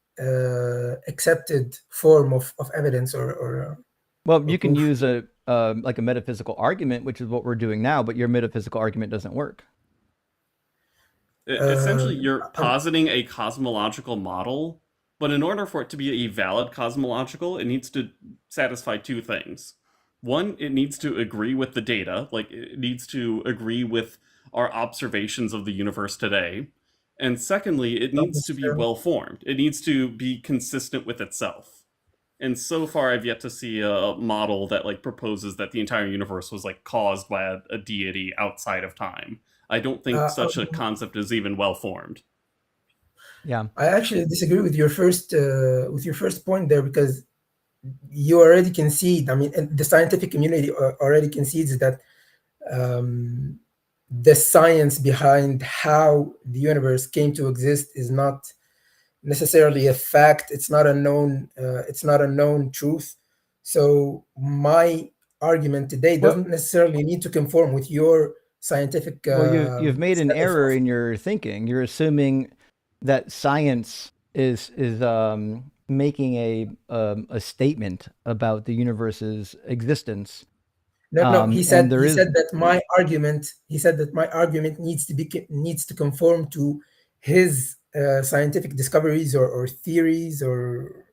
accepted form of evidence or well, you can proof. use a like a metaphysical argument, which is what we're doing now, but your metaphysical argument doesn't work. Uh, essentially, you're I'm, positing a cosmological model, but in order for it to be a valid cosmological, it needs to satisfy two things. One, it needs to agree with the data, like it needs to agree with our observations of the universe today. And secondly, it not needs to be necessarily. well formed. It needs to be consistent with itself. And so far, I've yet to see a model that like proposes that the entire universe was like caused by a deity outside of time. I don't think Uh, such a concept is even well formed. Yeah. I actually disagree with your first point there because you already concede. I mean, and the scientific community already concedes that um, the science behind how the universe came to exist is not necessarily a fact. It's not a known. It's not a known truth. So my argument today Well, doesn't necessarily need to conform with your scientific well, you've made an set error of. in your thinking. You're assuming that science is making a statement about the universe's existence. No. He And said there he is said that my argument. He said that my argument needs to conform to his scientific discoveries or theories or.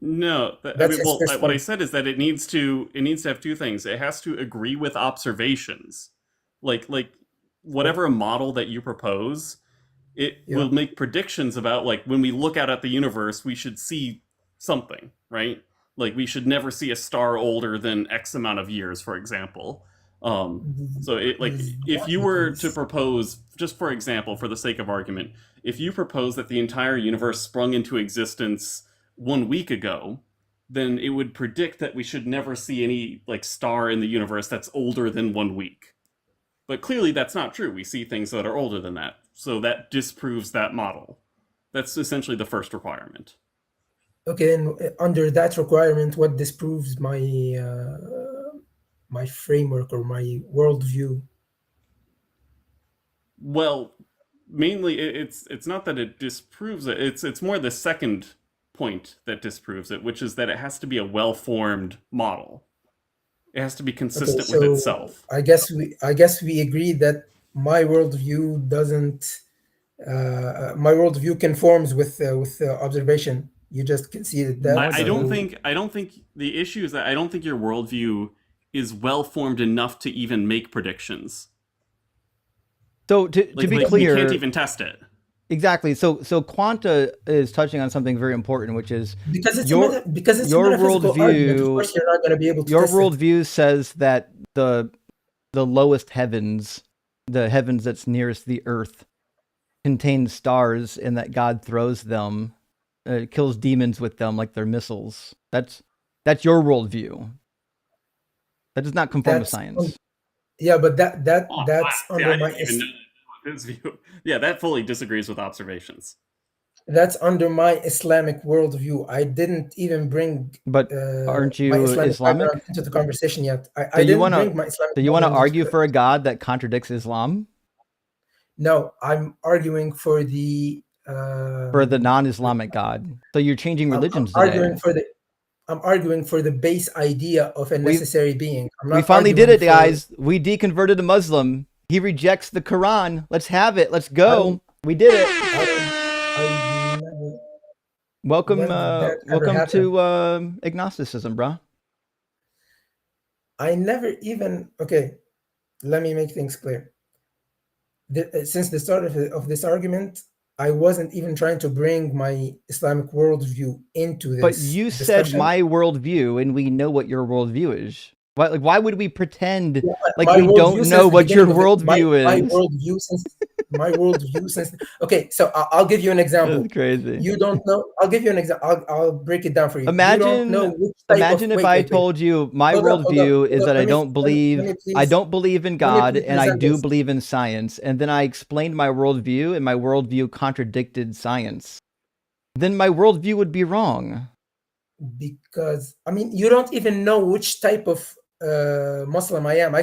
No, I That's mean, his well, first what I point. said is that it needs to have two things. It has to agree with observations, like Yeah. whatever model that you propose, it Yeah. will make predictions about like when we look out at the universe, we should see something, right? Like we should never see a star older than X amount of years, for example. Um, so it like Is if that you the were to case? propose, just for example, for the sake of argument, if you propose that the entire universe sprung into existence 1 week ago, then it would predict that we should never see any like star in the universe that's older than 1 week. But clearly that's not true. We see things that are older than that. So that disproves that model. That's essentially the first requirement. Okay, and under that requirement, what disproves my framework or my worldview? Well, mainly it's not that it disproves it. It's more the second point that disproves it, which is that it has to be a well-formed model. It has to be Okay, consistent with so itself. I guess we agree that my worldview doesn't. My worldview conforms with observation. You just conceded that. I don't So think the issue is that I don't think your worldview is well formed enough to even make predictions. So to be Like we can't clear, even test it. exactly. So Quanta is touching on something very important, which is because it's your because it's a your metaphysical argument, of worldview. course you're not going to be able to Your test it. worldview says that the lowest heavens, the heavens that's nearest the earth, contain stars, and that God throws them, kills demons with them like they're missiles. That's your worldview. That does not conform to That's science. yeah, but Oh, that's see, I under my didn't even know his view. Yeah, that fully disagrees with observations. that's under my Islamic worldview. I didn't even bring But aren't my you Islamic background Islamic? into the conversation yet. I, So I you didn't wanna bring my Islamic so you wanna background into argue the. for a God that contradicts Islam? No, I'm arguing for For the non-Islamic God. So you're changing I'm religions arguing today. for the I'm arguing for the base idea of a We necessary being. I'm we not finally did arguing it, for. guys. We deconverted a Muslim. He rejects the Quran. Let's have it. Let's I don't. go. We did it. I never. Welcome, When did that ever welcome happen? to agnosticism, bro. I never even. Okay, let me make things clear. Since the start of this argument, I wasn't even trying to bring my Islamic worldview into But this you said discussion. my worldview, and we know what your worldview is. Why would we pretend Yeah, like my we don't worldview know since the what your beginning of it. My worldview is? worldview since my worldview since. Okay, so I'll give you an example. That's crazy. You don't know. I'll give you an example. I'll break it down for you. You don't know Imagine, which type of. if Wait, I wait, wait. told you my Hold up, worldview hold is up. that Let me I please don't believe in let me God, please and I present do this. believe in science, and then I explained my worldview, and my worldview contradicted science. Then my worldview would be wrong. Because I mean, you don't even know which type of Muslim I am. I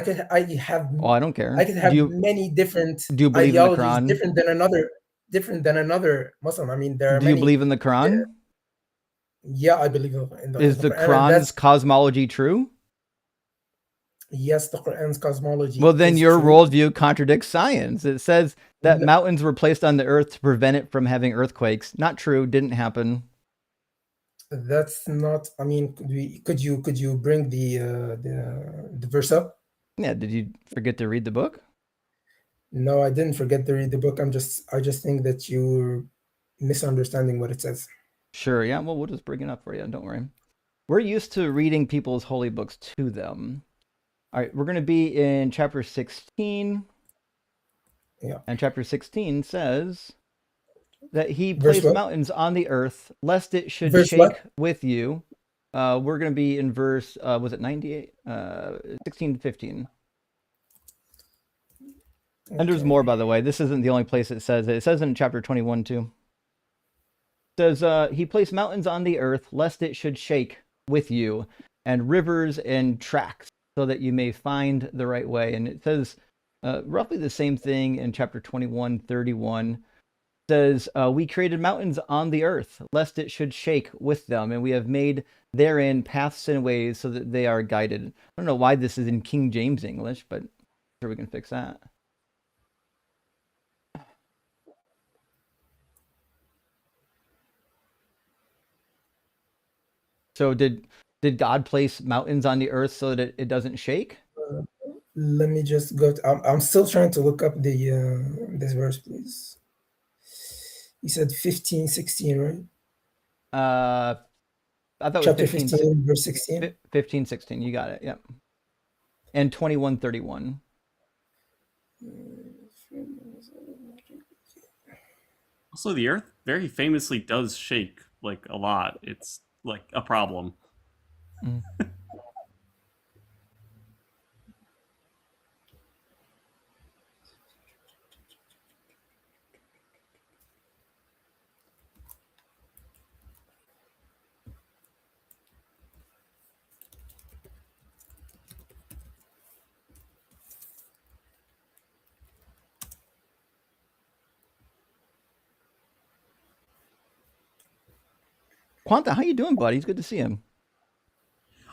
have Oh, I don't care. I could have Do many different you believe in the ideologies, Quran? different than another Muslim. I mean, there are Do you many. believe in the Quran? Yeah, I believe in Is the the Quran, and Quran's cosmology true? yes, the Quran's cosmology Well, then is your true. worldview contradicts science. It says that No, mountains were placed on the earth to prevent it from having earthquakes. Not true. Didn't happen. that's not. I mean, could you bring the verse up? Yeah. Did you forget to read the book? No, I didn't forget to read the book. I just think that you're misunderstanding what it says. Sure. Yeah. Well, we'll just bring it up for you. Don't worry. We're used to reading people's holy books to them. All right. We're going to be in chapter 16. Yeah. And chapter 16 says that he Verse placed what? mountains on the earth, lest it should Verse shake what? with you. We're going to be in verse, was it 98? 16 to 15. And there's Okay. more, by the way. This isn't the only place it says it. It says in chapter 21 too. It says, he placed mountains on the earth, lest it should shake with you, and rivers and tracks, so that you may find the right way. And it says roughly the same thing in chapter 21:31. It says, we created mountains on the earth, lest it should shake with them, and we have made therein paths and ways so that they are guided. I don't know why this is in King James English, but I'm sure we can fix that. So did God place mountains on the earth so that it doesn't shake? Let me just go. I'm still trying to look up the this verse, please. You said 15, 16, right? I thought it was Chapter 15, 15, verse 16. 15, 16. You got it. Yep. And 21, 31. Also, the Earth very famously does shake like a lot. It's like a problem. Mm. Quanta, how you doing, buddy? It's good to see him.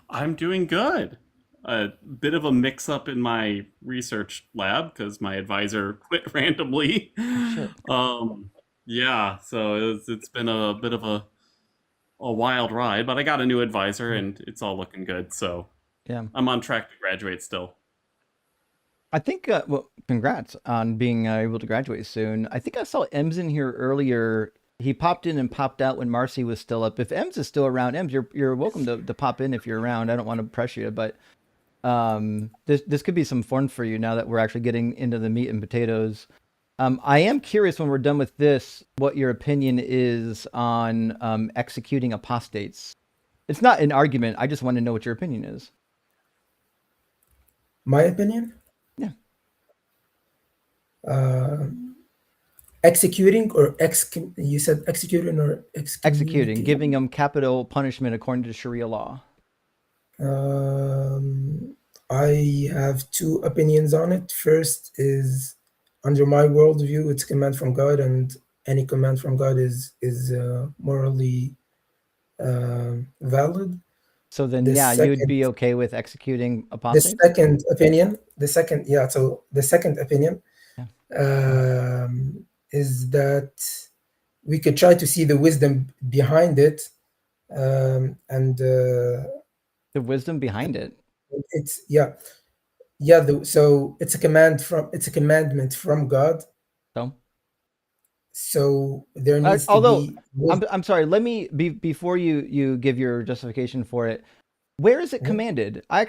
I'm doing good. A bit of a mix-up in my research lab because my advisor quit randomly. Shit. Yeah, so it's been a bit of a wild ride, but I got a new advisor and it's all looking good. So Yeah. I'm on track to graduate still. I think, well, congrats on being able to graduate soon. I think I saw Ems in here earlier. He popped in and popped out when Marcy was still up. If Ems is still around, Ems, you're welcome to pop in if you're around. I don't want to pressure you, but this could be some fun for you now that we're actually getting into the meat and potatoes. I am curious when we're done with this, what your opinion is on executing apostates. It's not an argument. I just want to know what your opinion is. My opinion? Yeah. Executing or you said executing or Executing, giving them capital punishment according to Sharia law. I have two opinions on it. First is, under my worldview, it's a command from God, and any command from God is morally valid. So then, you'd be okay with executing The apostates? second opinion, so the second opinion is that we could try to see the wisdom behind it, and the wisdom behind it. It's so it's a commandment from God. So there needs to be. I'm sorry. Let me before you give your justification for it. Where is it commanded? I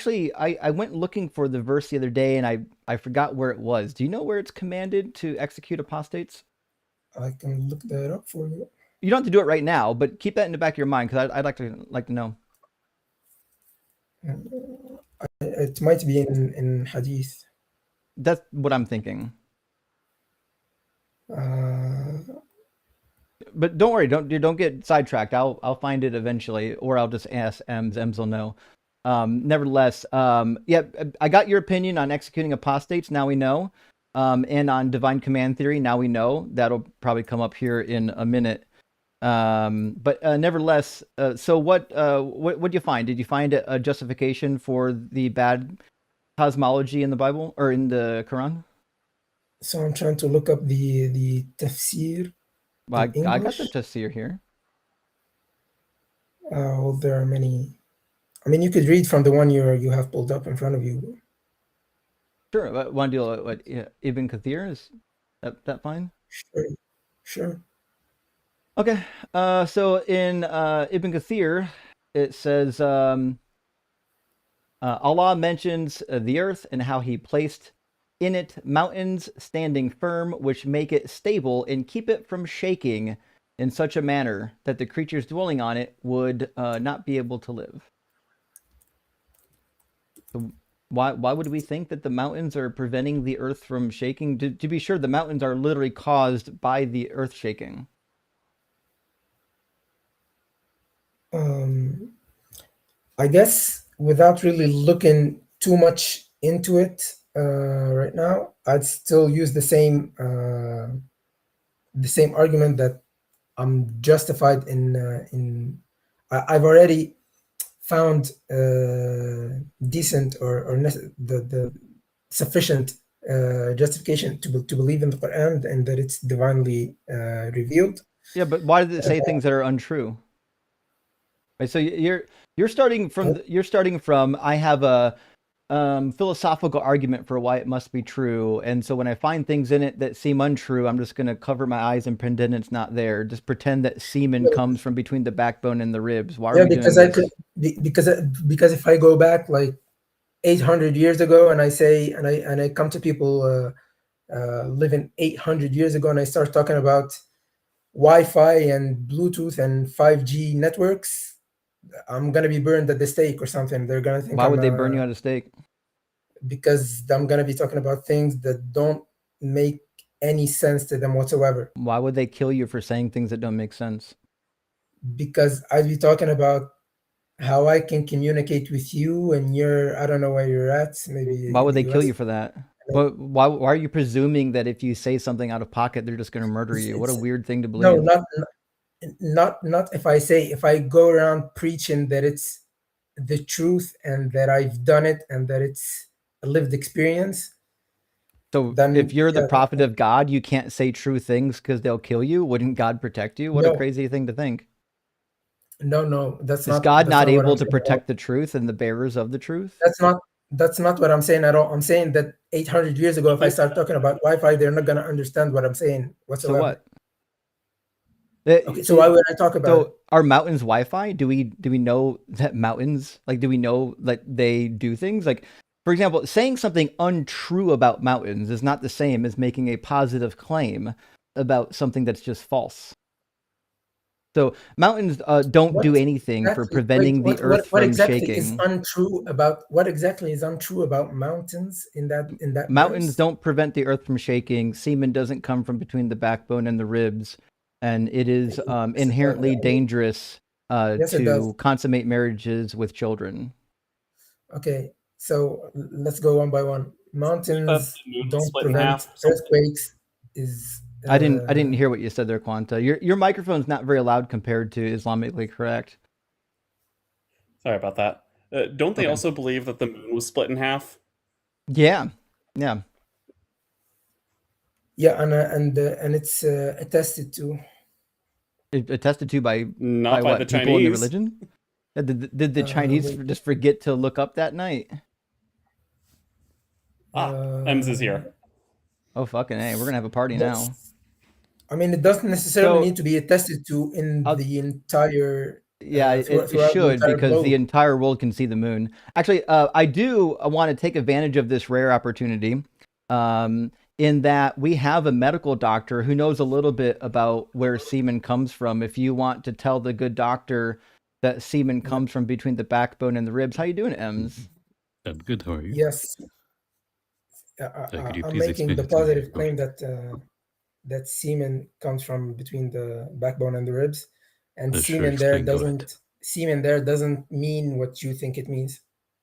went looking for the verse the other day and I forgot where it was. Do you know where it's commanded to execute apostates? I can look that up for you. You don't have to do it right now, but keep that in the back of your mind because I'd like to know. It might be in Hadith. That's what I'm thinking. But don't worry, don't get sidetracked. I'll find it eventually, or I'll just ask Ems. Ems will know. Nevertheless, yeah, I got your opinion on executing apostates. Now we know, and on divine command theory. Now we know. That'll probably come up here in a minute. But nevertheless, so what do you find? Did you find a justification for the bad cosmology in the Bible or in the Quran? So I'm trying to look up the tafsir. Well, I got the tafsir here. Well, there are many. I mean, you could read from the one you have pulled up in front of you. Sure. Want to do what Ibn Kathir is? That fine? Sure. Okay. So in Ibn Kathir, it says Allah mentions the earth and how He placed in it mountains standing firm, which make it stable and keep it from shaking in such a manner that the creatures dwelling on it would not be able to live. So why would we think that the mountains are preventing the earth from shaking? To be sure, the mountains are literally caused by the earth shaking. I guess without really looking too much into it right now, I'd still use the same argument that I'm justified in. I've already found decent or the sufficient justification to believe in the Quran and that it's divinely revealed. Yeah, but why does it say things that are untrue? Right, so you're starting from I have a philosophical argument for why it must be true, and so when I find things in it that seem untrue, I'm just going to cover my eyes and pretend it's not there. Just pretend that semen comes from between the backbone and the ribs. Why are Yeah, we doing because I this? could because if I go back like 800 years ago and I say and I come to people living 800 years ago and I start talking about Wi-Fi and Bluetooth and 5G networks, I'm gonna be burned at the stake or something. They're gonna think Why I'm would they burn you at a stake? because I'm gonna be talking about things that don't make any sense to them whatsoever. Why would they kill you for saying things that don't make sense? Because I'd be talking about how I can communicate with you and I don't know where you're at, maybe Why in would the they kill US. you for that? But why are you presuming that if you say something out of pocket, they're just going to murder you? What a weird thing to No, believe. not if I go around preaching that it's the truth and that I've done it and that it's a lived experience. So Then if you're the yeah, prophet of God, you can't say true things because they'll kill you. Wouldn't God protect you? What a no, crazy thing to think. no, Is God that's not not what able I'm to saying at all. protect the truth and the bearers of the truth? That's not what I'm saying at all. I'm saying that 800 years ago, if I start talking about Wi-Fi, they're not gonna understand what I'm saying So whatsoever. what? Okay, so why would I talk about it? So are mountains Wi-Fi? Do we know that mountains, like, do we know that they do things? Like, for example, saying something untrue about mountains is not the same as making a positive claim about something that's just false. So mountains don't do anything for preventing the earth what from exactly is shaking. untrue about mountains in that Mountains verse? don't prevent the earth from shaking. Semen doesn't come from between the backbone and the ribs, and it is Yes, it does. inherently dangerous Yes, it does. to consummate marriages with children. Okay, so let's go one by one. That Mountains the moon was don't split in prevent half or something. earthquakes. Is I didn't hear what you said there, Quanta. Your microphone's not very loud compared to Islamically correct. Sorry about that. Don't they Okay. also believe that the moon was split in half? Yeah. yeah, and it's attested to. Attested to by Not by the what? People in the Chinese. religion? Did the Chinese Wait, just forget to look up that night? Ems is here. Oh fucking A, we're gonna have a party now. Yes. I mean, it doesn't necessarily So need to be attested to in I'll, the entire yeah, it throughout the should, entire because the globe. entire world can see the moon. Actually, I do want to take advantage of this rare opportunity, in that we have a medical doctor who knows a little bit about where semen comes from. If you want to tell the good doctor that semen comes from between the backbone and the ribs, how you doing, Ems? I'm good. How are you? Yes, Could you I'm please making explain the it to me? positive claim that that semen comes from between the backbone and the ribs, and Sure, explain. Go ahead. semen there doesn't mean what you think it means.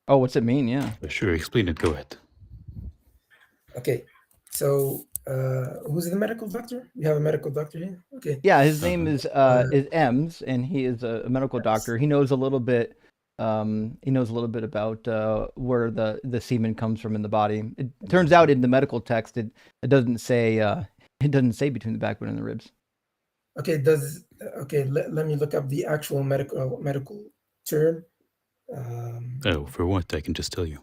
Oh, what's it mean? Yeah. Sure, explain it. Go ahead. Okay, so who's the medical doctor? We have a medical doctor here. Okay. Yeah, his name is Ems, and he is a medical doctor. He knows a little bit. He knows a little bit about where the semen comes from in the body. It turns out in the medical text, it doesn't say between the backbone and the ribs. Okay. Let me look up the actual medical term. For what? I can just tell you.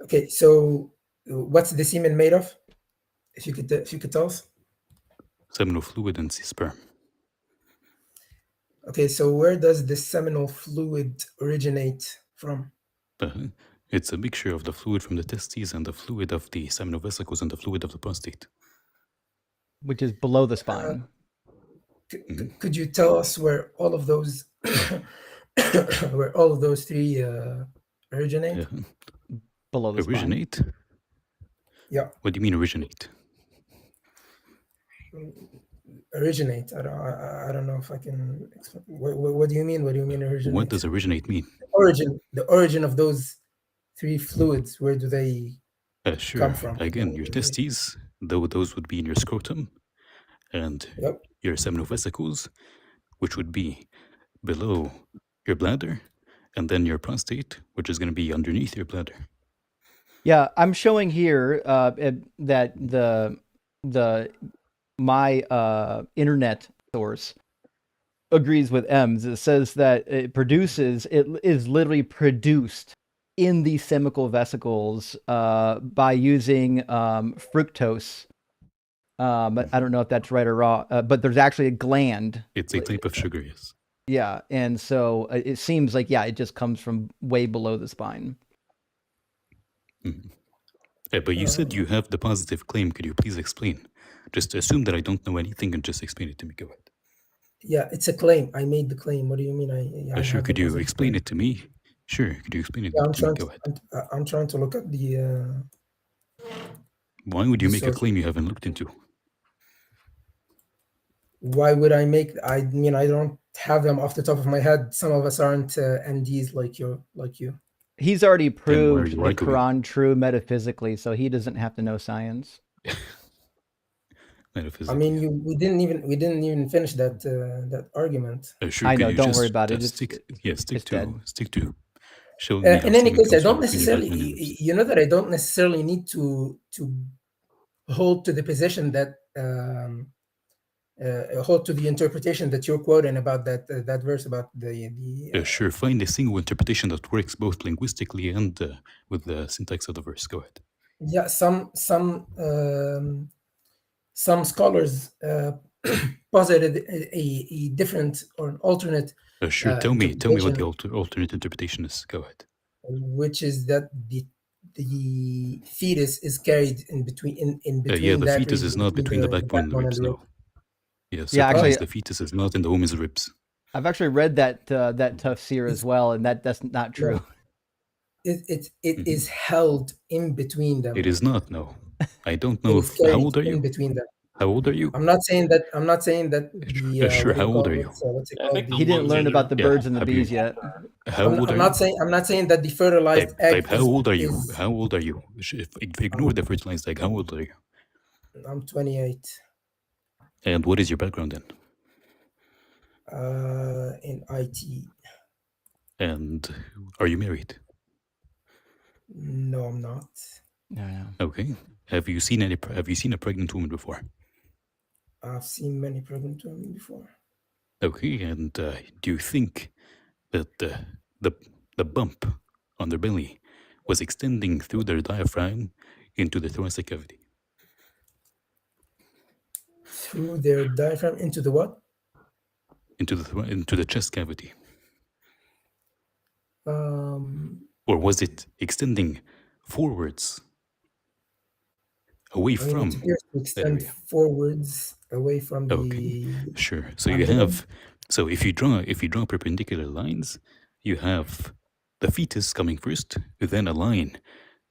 Okay, so what's the semen made of? If you could tell us. Seminal fluid and sperm. Okay, so where does the seminal fluid originate from? It's a mixture of the fluid from the testes and the fluid of the seminal vesicles and the fluid of the prostate, which is below the spine. Could you tell us where all of those three originate? Below the originate? Spine. Yeah. What do you mean originate? Originate. I don't know if I can explain. What do you mean? What do you mean originate? What does originate mean? The origin of those three fluids. Where do they come from? Again, your testes, though those would be in your scrotum, and your seminal vesicles, which would be below your bladder, and then your prostate, which is going to be underneath your bladder. Yeah, I'm showing here that my internet source agrees with Ems. It says that it is literally produced in the semical vesicles by using fructose. But I don't know if that's right or wrong. But there's actually a gland. It's a type of sugar, yes. Yeah, and so it seems like it just comes from way below the spine. But you said you have the positive claim. Could you please explain? Just assume that I don't know anything and just explain it to me. Go ahead. Yeah, it's a claim. I made the claim. What do you mean? I Sure. have Could the you positive explain claim? it to me? Sure. Could you explain it Yeah, to me? Go ahead. I'm trying to look at the. Why would you the make a source. claim you haven't looked into? Why would I make? I mean, I don't have them off the top of my head. Some of us aren't NDs like you. He's already Then why are proved you the arguing? Quran true metaphysically, so he doesn't have to know science. I Metaphysically. mean, we didn't even finish that argument. Sure. I could know. you Don't just, worry about it. Stick it's dead. to showing me how In any semen case, I comes from don't between your necessarily. backbone and ribs. You know that I don't necessarily need to hold to the position that hold to the interpretation that you're quoting about that verse about the. Sure. Find a single interpretation that works both linguistically and with the syntax of the verse. Go ahead. Yeah, some scholars posited a different or an alternate. Sure. Tell me what the interpretation, alternate interpretation is. Go ahead. which is that the fetus is carried in between Yeah, the that fetus is not between the backbone and the ribs. rib. No. Yeah. Yeah, actually, the fetus is not in the woman's ribs. I've actually read that tafsir as well, and that's not true. It is held in between them. It is not. No, I don't It know. is carried How old are in you? between them. How old are you? I'm not saying that the Sure. How old are you? what's it called? He didn't learn about the birds and the have bees you- yet. How old are I'm you? not saying that the fertilized egg. How old are you? is- How old are you? Ignore the fertilized egg. How old are you? I'm 28. And what is your background then? In IT. And are you married? No, I'm not. No. Okay. Have you seen a pregnant woman before? I've seen many pregnant women before. Okay. And do you think that the bump on their belly was extending through their diaphragm into the thoracic cavity? Through their diaphragm into the what? Into the chest cavity. Or was it extending forwards away from it appears to extend forwards away from the. Sure. So you have, if you draw perpendicular lines, you have the fetus coming first, then a line,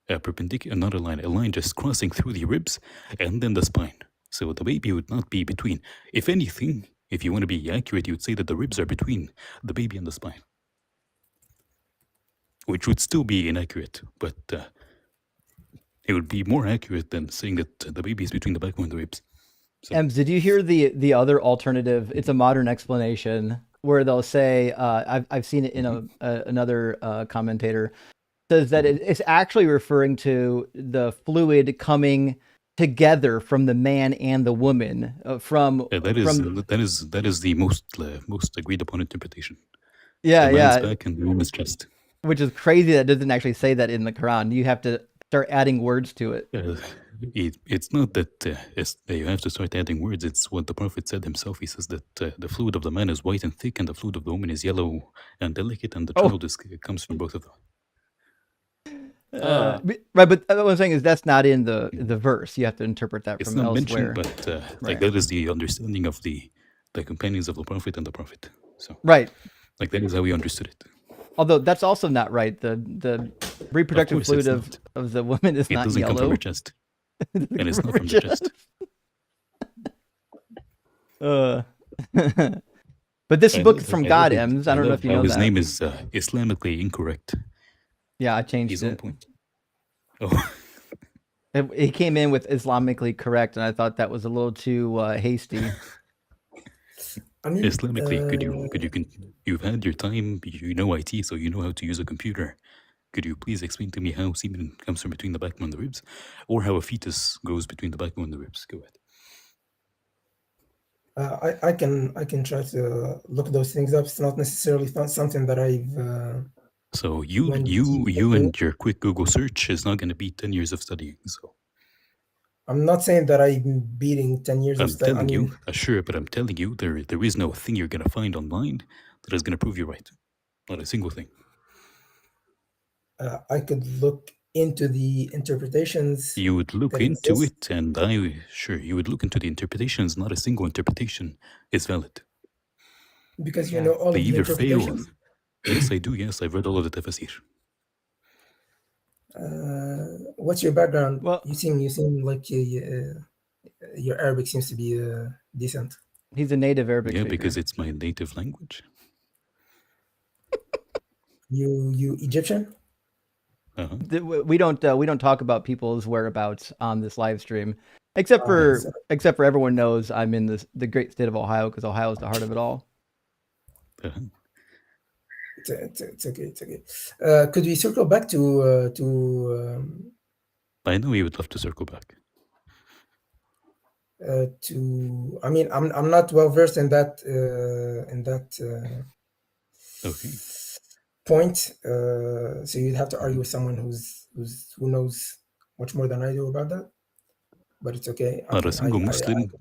not a line just crossing through the ribs, and then the spine. So the baby would not be between. If anything, if you want to be accurate, you would say that the ribs are between the baby and the spine, which would still be inaccurate, but it would be more accurate than saying that the baby is between the backbone and the ribs. So. Ems, did you hear the other alternative? It's a modern explanation where they'll say, I've seen it in another commentator, says that it's actually referring to the fluid coming together from the man and the woman. That is the most agreed upon interpretation. Yeah, the man's back and the woman's chest. Which is crazy that doesn't actually say that in the Quran. You have to start adding words to it. It's not that you have to start adding words. It's what the Prophet said himself. He says that the fluid of the man is white and thick, and the fluid of the woman is yellow and delicate, and the child comes from both of them. Right, but what I'm saying is that's not in the verse. You have to interpret that from elsewhere. Mentioned, but that is the understanding of the companions of the Prophet and the Prophet. So right, that is how we understood it. Although that's also not right. The reproductive fluid of the woman is not yellow. It doesn't come from her chest. And it's not from the chest. But this book is from God, Ems. I don't know if you know that. His name is Islamically incorrect. Yeah, I changed it. Point. Oh. It came in with Islamically correct, and I thought that was a little too hasty. I mean, Islamically, you've had your time, you know IT, so you know how to use a computer. Could you please explain to me how semen comes from between the backbone and the ribs, or how a fetus goes between the backbone and the ribs? Go ahead. I can try to look those things up. It's not necessarily something that I've So you went deep into. and your quick Google search is not going to beat 10 years of studying. So I'm not saying that I'm beating 10 years of I'm study. I telling mean, you, sure, but I'm telling you, there is no thing you're going to find online that is going to prove you right. Not a single thing. I could look into the interpretations. You would look that into exist. it, and you would look into the interpretations. Not a single interpretation is valid. Because you know all They of the either fail. interpretations. Yes, I do. Yes, I've read all of the tafsir. What's your background? Well, you seem like your Arabic seems to be decent. He's a native Arabic Yeah, speaker. because it's my native language. You Egyptian? We don't talk about people's whereabouts on this live stream, except for everyone knows I'm in the great state of Ohio, because Ohio is the heart of it all. It's okay. It's okay. Could we circle back to I know you would love to circle back. I mean, I'm not well versed in that Okay. point. So you'd have to argue with someone who knows much more than I do about that. But it's okay. Not a single Muslim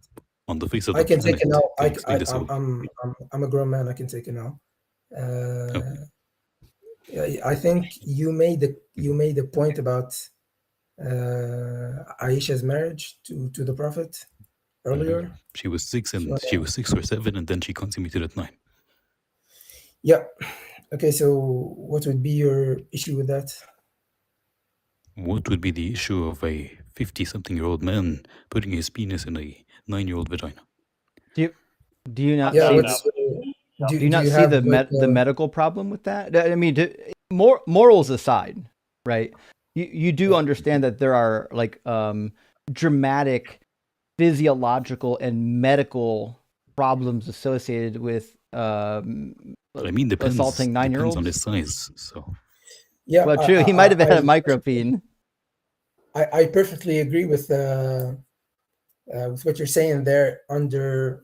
on the face of the planet. I can take it now. I'm a grown man. I can take it now. I think you made the point about Aisha's marriage to the Prophet earlier. She was 6 or 7, and then she consummated at 9. Yeah. Okay. So, what would be your issue with that? What would be the issue of a 50-something-year-old man putting his penis in a 9-year-old vagina? Do you not Yeah, see? Do you not see the medical problem with that? I mean, morals aside, right? You do understand that there are like dramatic physiological and medical problems associated with I mean, assaulting 9-year-olds. Depends on his size. So yeah, well, true. He might have had a micropene. I perfectly agree with what you're saying there. Under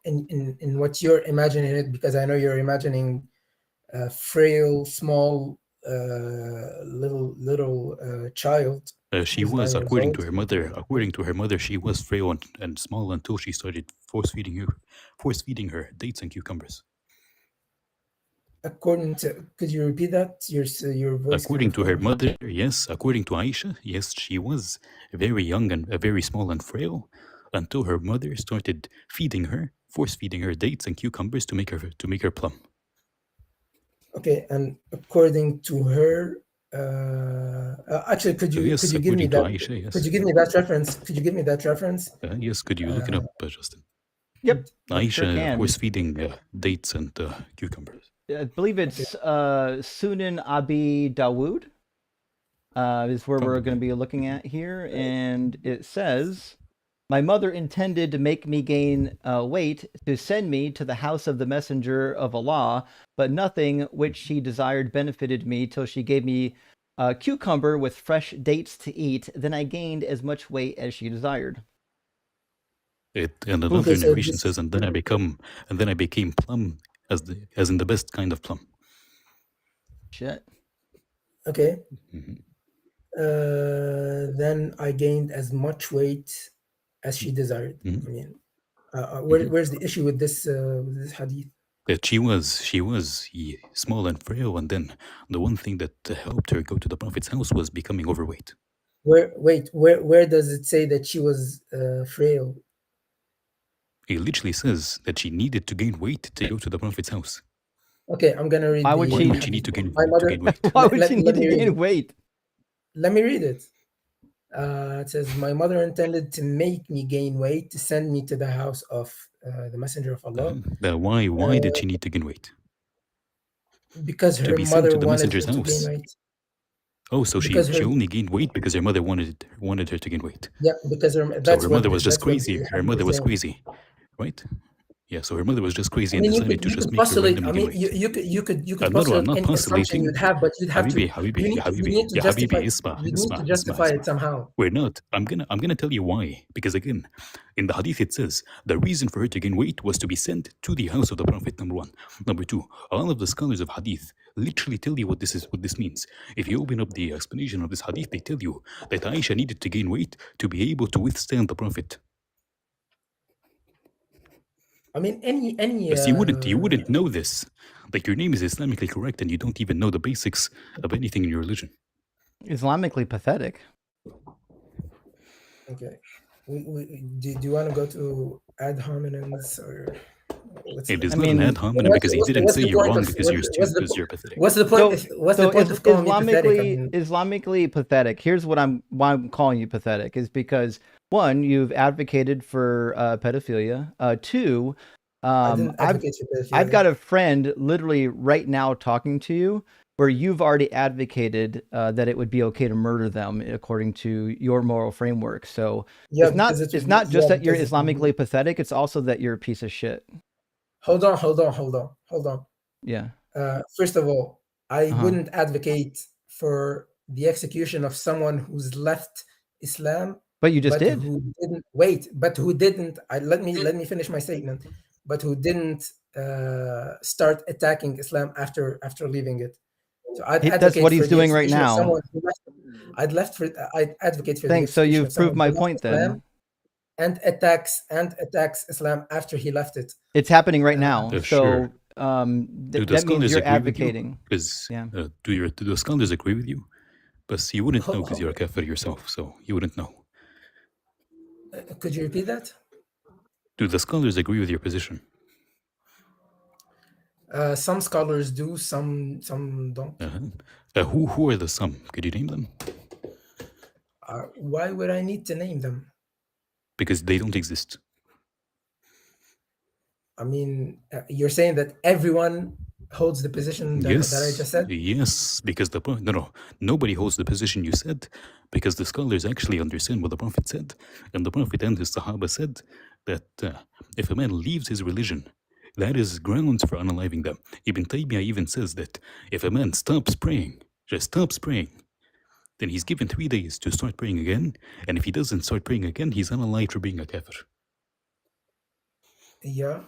in what you're imagining it, because I know you're imagining a frail, small, little child. She was, according to her mother, she was frail and small until she started force feeding her dates and cucumbers. Could you repeat that? Your voice. According to her mother, yes. According to Aisha, yes, she was very young and very small and frail until her mother started force feeding her dates and cucumbers to make her plump. Okay, and according to her, actually, could you give me that? Aisha, yes. Could you give me that reference? Could you give me that reference? Yes. Could you look it up, Justin? Yep. Aisha sure force feeding dates and cucumbers. I believe it's Sunan Abi Dawood is where we're going to be looking at here, and it says, "My mother intended to make me gain weight to send me to the house of the messenger of Allah, but nothing which she desired benefited me till she gave me a cucumber with fresh dates to eat. Then I gained as much weight as she desired." And another narration says, and then I became plump, as in the best kind of plum. Shit. Okay. Then I gained as much weight as she desired. I mean, where's the issue with this hadith? That she was small and frail, and then the one thing that helped her go to the Prophet's house was becoming overweight. Where does it say that she was frail? It literally says that she needed to gain weight to go to the Prophet's house. Okay, I'm gonna read. Why would she need to gain weight? Why would she need to gain weight? Let me read it. It says, "My mother intended to make me gain weight to send me to the house of the Messenger of Allah." Why did she need to gain weight? Because her mother wanted her to gain weight. Oh, so she only gained weight because her mother wanted her to gain weight. Yeah, because her mother was just crazy. Her mother was crazy, right? Yeah, so her mother was just crazy I and mean, decided to you just could make her postulate. I randomly mean, gain weight. you could No, I'm postulate not any assumption postulating. you'd have, but you'd have to. Habibi, You Habibi, need to ya justify. Habibi, isma, You need to isma, justify isma. it somehow. We're not. I'm gonna tell you why. Because again, in the hadith it says the reason for her to gain weight was to be sent to the house of the Prophet. Number one. Number two, all of the scholars of hadith literally tell you what this means. If you open up the explanation of this hadith, they tell you that Aisha needed to gain weight to be able to withstand the Prophet. I mean, any. But you wouldn't know this. Like your name is Islamically correct, and you don't even know the basics of anything in your religion. Islamically pathetic. Okay. Do you want to go to ad hominems or? It is not an ad hominem because he didn't say you're wrong because you're stupid because you're pathetic. What's the point? What's the point of calling me pathetic? I mean, Islamically pathetic. Here's why I'm calling you pathetic is because one, you've advocated for pedophilia. Two, I didn't advocate for pedophilia. I've got a friend literally right now talking to you where you've already advocated that it would be okay to murder them according to your moral framework. So yeah, it's not just that you're Islamically pathetic, it's also that you're a piece of shit. Hold on. Yeah. First of all, I wouldn't advocate for the execution of someone who's left Islam. But you just did. Who didn't wait? But who didn't? Let me finish my statement. But who didn't start attacking Islam after leaving it? So that's what he's doing right now. I'd advocate for. Thanks. So you've proved my point then. And attacks Islam after he left it. It's happening right now. So sure. that means you're advocating. Because do the scholars agree with you? But you wouldn't know because you're a kafir yourself, so you wouldn't know. Could you repeat that? Do the scholars agree with your position? Some scholars do, some don't. Who are the some? Could you name them? Why would I need to name them? Because they don't exist. I mean, you're saying that everyone holds the position that I just said? Yes, because nobody holds the position you said, because the scholars actually understand what the Prophet said. And the Prophet and his Sahaba said that if a man leaves his religion, that is grounds for unaliving them. Ibn Taymiyyah even says that if a man stops praying, just stops praying, then he's given 3 days to start praying again. And if he doesn't start praying again, he's unalived for being a kafir. Yeah.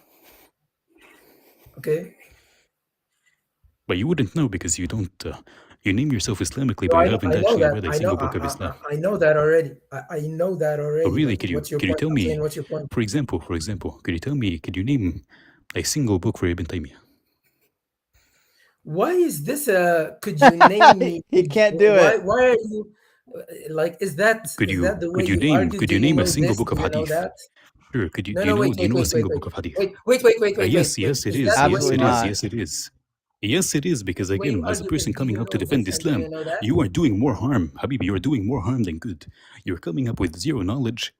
Okay. But you wouldn't know because you don't. You name yourself Islamically, but you haven't actually read a single book of Islam. I know that already. I know that already. Oh, really? Could you tell me? What's your point? For example, could you tell me? Could you name a single book for Ibn Taymiyyah? Why is this could you name me? He can't do it. Why are you like? Is that the way you argue? Could you name a single book of hadith? Sure. Could you? Do you know a single book of hadith? Wait. Yes, it is. Yes, it is. Yes, it is, because again, as a person coming up to defend Islam, you are doing more harm. Habibi, you are doing more harm than good. You're coming up with zero knowledge,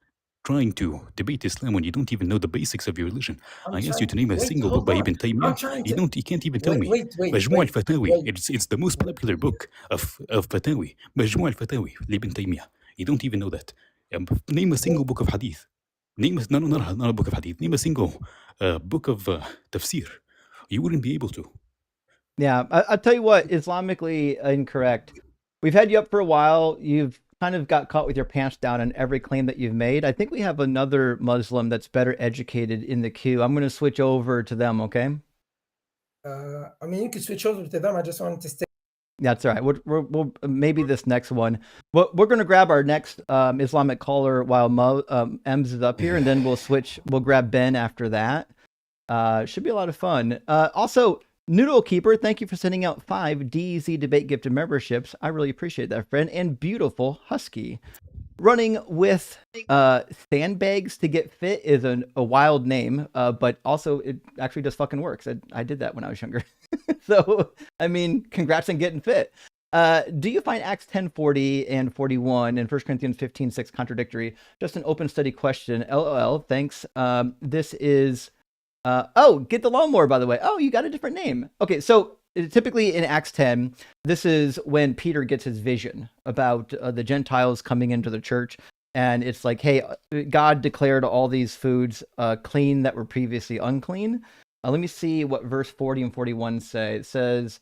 trying to debate Islam when you don't even know the basics of your religion. I asked you to name a single book by Ibn Taymiyyah. You can't even tell me. Majmu' al-Fatawi. It's the most popular book of Fatawi. Majmu' al-Fatawi, Ibn Taymiyyah. You don't even know that. Name a single book of hadith. Not a book of hadith. Name a single book of tafsir. You wouldn't be able to. Yeah, I'll tell you what, Islamically incorrect. We've had you up for a while. You've kind of got caught with your pants down on every claim that you've made. I think we have another Muslim that's better educated in the queue. I'm going to switch over to them, okay? I mean, you could switch over to them. I just wanted to stay. That's all right. We'll maybe this next one. We're going to grab our next Islamic caller while Ems is up here, and then we'll grab Ben after that. Should be a lot of fun. Also, Noodle Keeper, thank you for sending out 5 DZ Debate gifted memberships. I really appreciate that, friend. And Beautiful Husky. Running with sandbags to get fit is a wild name, but also it actually just fucking works. I did that when I was younger. So, I mean, congrats on getting fit. Do you find Acts 10:40 and 41 and 1 Corinthians 15:6 contradictory? Just an open study question. LOL. Thanks. This is... get the lawnmower, by the way. Oh, you got a different name. Okay, so typically in Acts 10, this is when Peter gets his vision about the Gentiles coming into the church. and it's like, hey, God declared all these foods clean that were previously unclean. Let me see what verse 40 and 41 say. It says,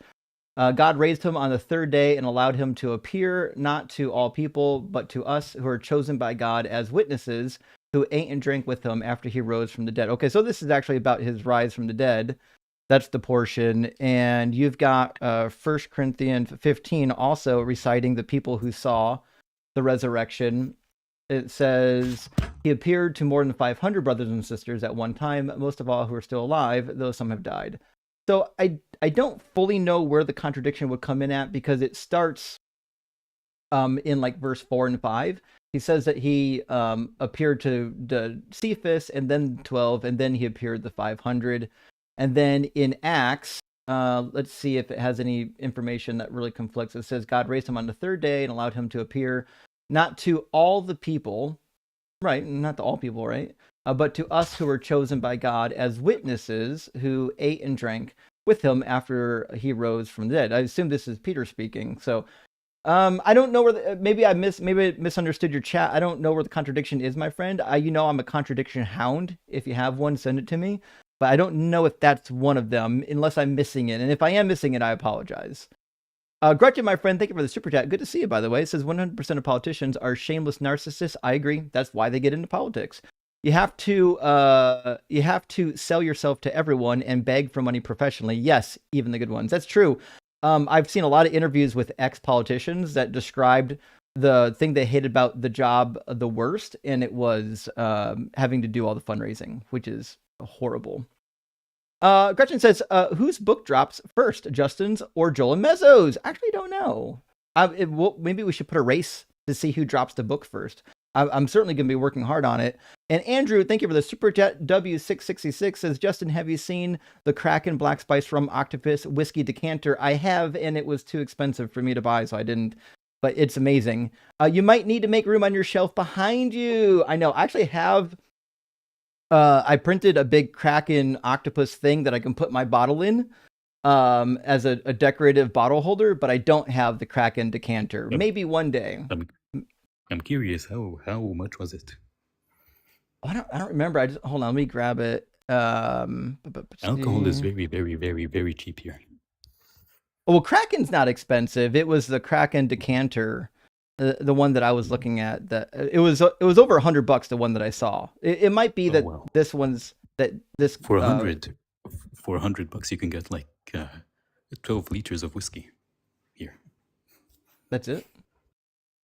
God raised him on the third day and allowed him to appear not to all people, but to us who are chosen by God as witnesses, who ate and drank with him after he rose from the dead. Okay, so this is actually about his rise from the dead. That's the portion. And you've got 1 Corinthians 15 also reciting the people who saw the resurrection. It says, he appeared to more than 500 brothers and sisters at one time, most of all who are still alive, though some have died. So I don't fully know where the contradiction would come in at, because it starts in like verse 4 and 5. He says that he appeared to the Cephas and then 12, and then he appeared to 500. And then in Acts, let's see if it has any information that really conflicts. It says God raised him on the third day and allowed him to appear not to all the people, right? Not to all people, right? But to us who were chosen by God as witnesses, who ate and drank with him after he rose from the dead. I assume this is Peter speaking. So I don't know where maybe I misunderstood your chat. I don't know where the contradiction is, my friend. I'm a contradiction hound. If you have one, send it to me. But I don't know if that's one of them, unless I'm missing it. And if I am missing it, I apologize. Gretchen, my friend, thank you for the super chat. Good to see you, by the way. It says 100% of politicians are shameless narcissists. I agree. That's why they get into politics. You have to sell yourself to everyone and beg for money professionally. Yes, even the good ones. That's true. I've seen a lot of interviews with ex-politicians that described the thing they hated about the job the worst, and it was having to do all the fundraising, which is horrible. Gretchen says, whose book drops first, Justin's or Joel and Mezzo's? Actually, don't know. Maybe we should put a race to see who drops the book first. I'm certainly going to be working hard on it. And Andrew, thank you for the super chat. W666 says, Justin, have you seen the Kraken Black Spice Rum Octopus Whiskey Decanter? I have, and it was too expensive for me to buy, so I didn't. But it's amazing. You might need to make room on your shelf behind you. I know. I actually have. I printed a big Kraken octopus thing that I can put my bottle in as a decorative bottle holder, but I don't have the Kraken decanter. Maybe one day. I'm curious, how much was it? I don't remember. Hold on, let me grab it. Alcohol is very, very, very, very cheap here. Well, Kraken's not expensive. It was the Kraken decanter, the one that I was looking at. That it was over $100. The one that I saw. It might be that this one's this for $100 you can get like 12 liters of whiskey here. That's it.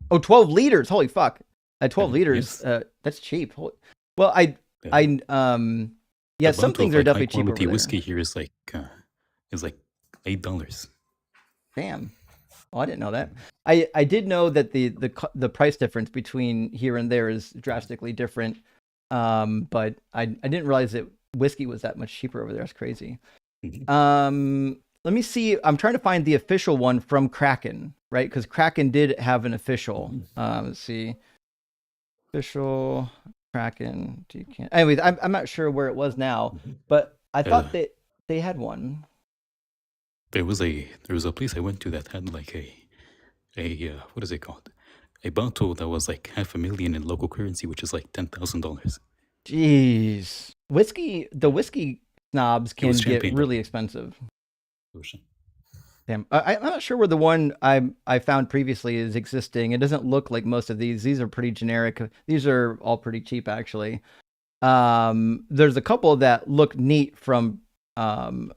Oh, 12 liters. Holy fuck. 12 liters. Yes. That's cheap. Well, yeah, some things are definitely cheap over there. Whiskey here is like $8. Damn. Oh, I didn't know that. I did know that the price difference between here and there is drastically different. But I didn't realize that whiskey was that much cheaper over there. That's crazy. Mm-hmm. Let me see. I'm trying to find the official one from Kraken, right? Because Kraken did have an official. Let's see. Official Kraken. Anyways, I'm not sure where it was now, but I thought that they had one. There was a place I went to that had like a what is it called? A bottle that was like $500,000 in local currency, which is like $10,000. Jeez, the whiskey snobs can get really expensive. Damn, I'm not sure where the one I found previously is existing. It doesn't look like most of these. These are pretty generic. These are all pretty cheap, actually. There's a couple that look neat from, but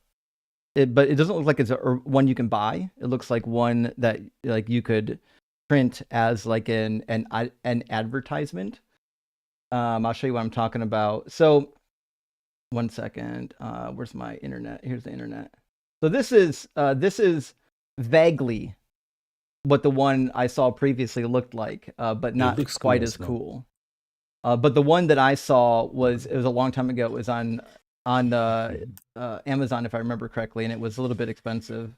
it doesn't look like it's one you can buy. It looks like one that like you could print as like an advertisement. I'll show you what I'm talking about. So, one second. Where's my internet? Here's the internet. So this is vaguely what the one I saw previously looked like, but not quite as cool. But the one that I saw was a long time ago. It was on Amazon, if I remember correctly, and it was a little bit expensive.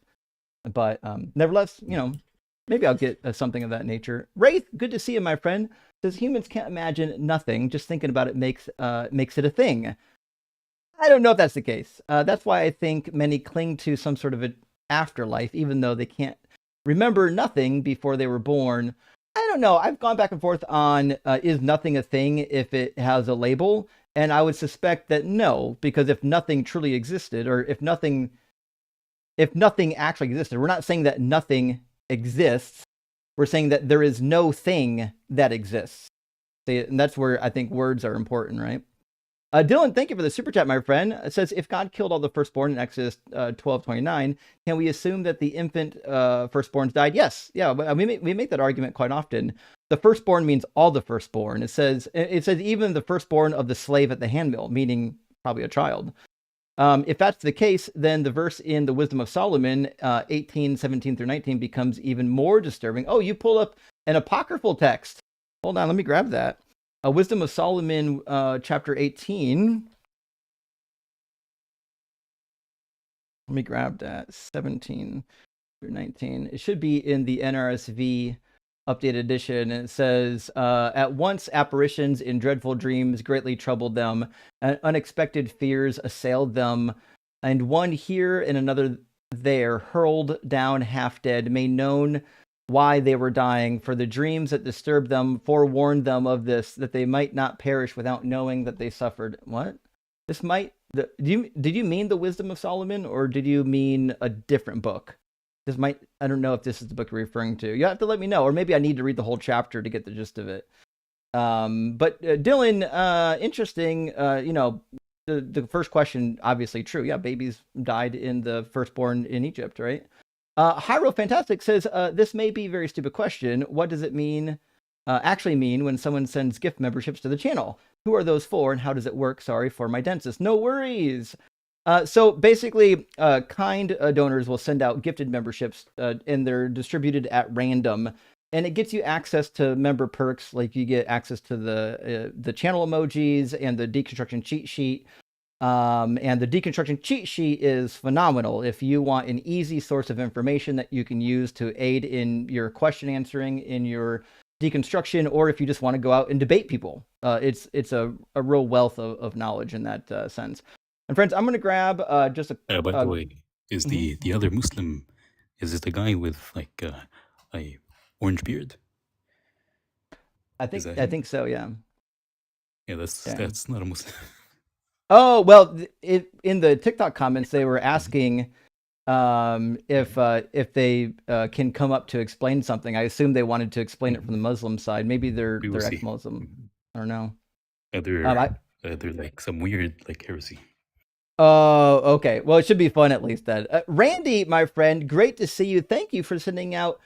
But nevertheless, maybe I'll get something of that nature. Wraith, good to see you, my friend. Says humans can't imagine nothing. Just thinking about it makes it a thing. I don't know if that's the case. That's why I think many cling to some sort of an afterlife, even though they can't remember nothing before they were born. I don't know. I've gone back and forth on is nothing a thing if it has a label, and I would suspect that no, because if nothing truly existed, or if nothing actually existed, we're not saying that nothing exists. We're saying that there is no thing that exists. See, and that's where I think words are important, right? Dylan, thank you for the super chat, my friend. It says, if God killed all the firstborn in Exodus 12:29, can we assume that the infant firstborns died? Yes. Yeah, we make that argument quite often. The firstborn means all the firstborn. It says even the firstborn of the slave at the handmill, meaning probably a child. If that's the case, then the verse in the Wisdom of Solomon, 18:17-19, becomes even more disturbing. Oh, you pull up an apocryphal text. Hold on, let me grab that. Wisdom of Solomon, chapter 18. Let me grab that, 17-19. It should be in the NRSV updated edition, and it says, at once apparitions in dreadful dreams greatly troubled them, and unexpected fears assailed them, and one here and another there, hurled down half dead, made known why they were dying, for the dreams that disturbed them forewarned them of this, that they might not perish without knowing that they suffered. What? This might... did you mean the Wisdom of Solomon, or did you mean a different book? This might... I don't know if this is the book you're referring to. You have to let me know, or maybe I need to read the whole chapter to get the gist of it. But Dylan, interesting. The first question, obviously true. Yeah, babies died in the firstborn in Egypt, right? Hyro Fantastic says, this may be a very stupid question. What does it mean, actually mean when someone sends gift memberships to the channel? Who are those for and how does it work? Sorry for my dentist. No worries. So basically, kind donors will send out gifted memberships and they're distributed at random. And it gets you access to member perks, like you get access to the channel emojis and the deconstruction cheat sheet. And the deconstruction cheat sheet is phenomenal. If you want an easy source of information that you can use to aid in your question answering, in your deconstruction, or if you just want to go out and debate people, it's a real wealth of knowledge in that sense. And friends, I'm going to grab just a... by the way, is the other Muslim, is it the guy with like a orange beard? I think so, yeah. Yeah, that's not a Muslim. Oh, well, in the TikTok comments, they were asking if they can come up to explain something. I assume they wanted to explain it from the Muslim side. Maybe they're ex-Muslim. I don't know. They're like some weird like heresy. Oh, okay. Well, it should be fun at least then. Randy, my friend, great to see you. Thank you for sending out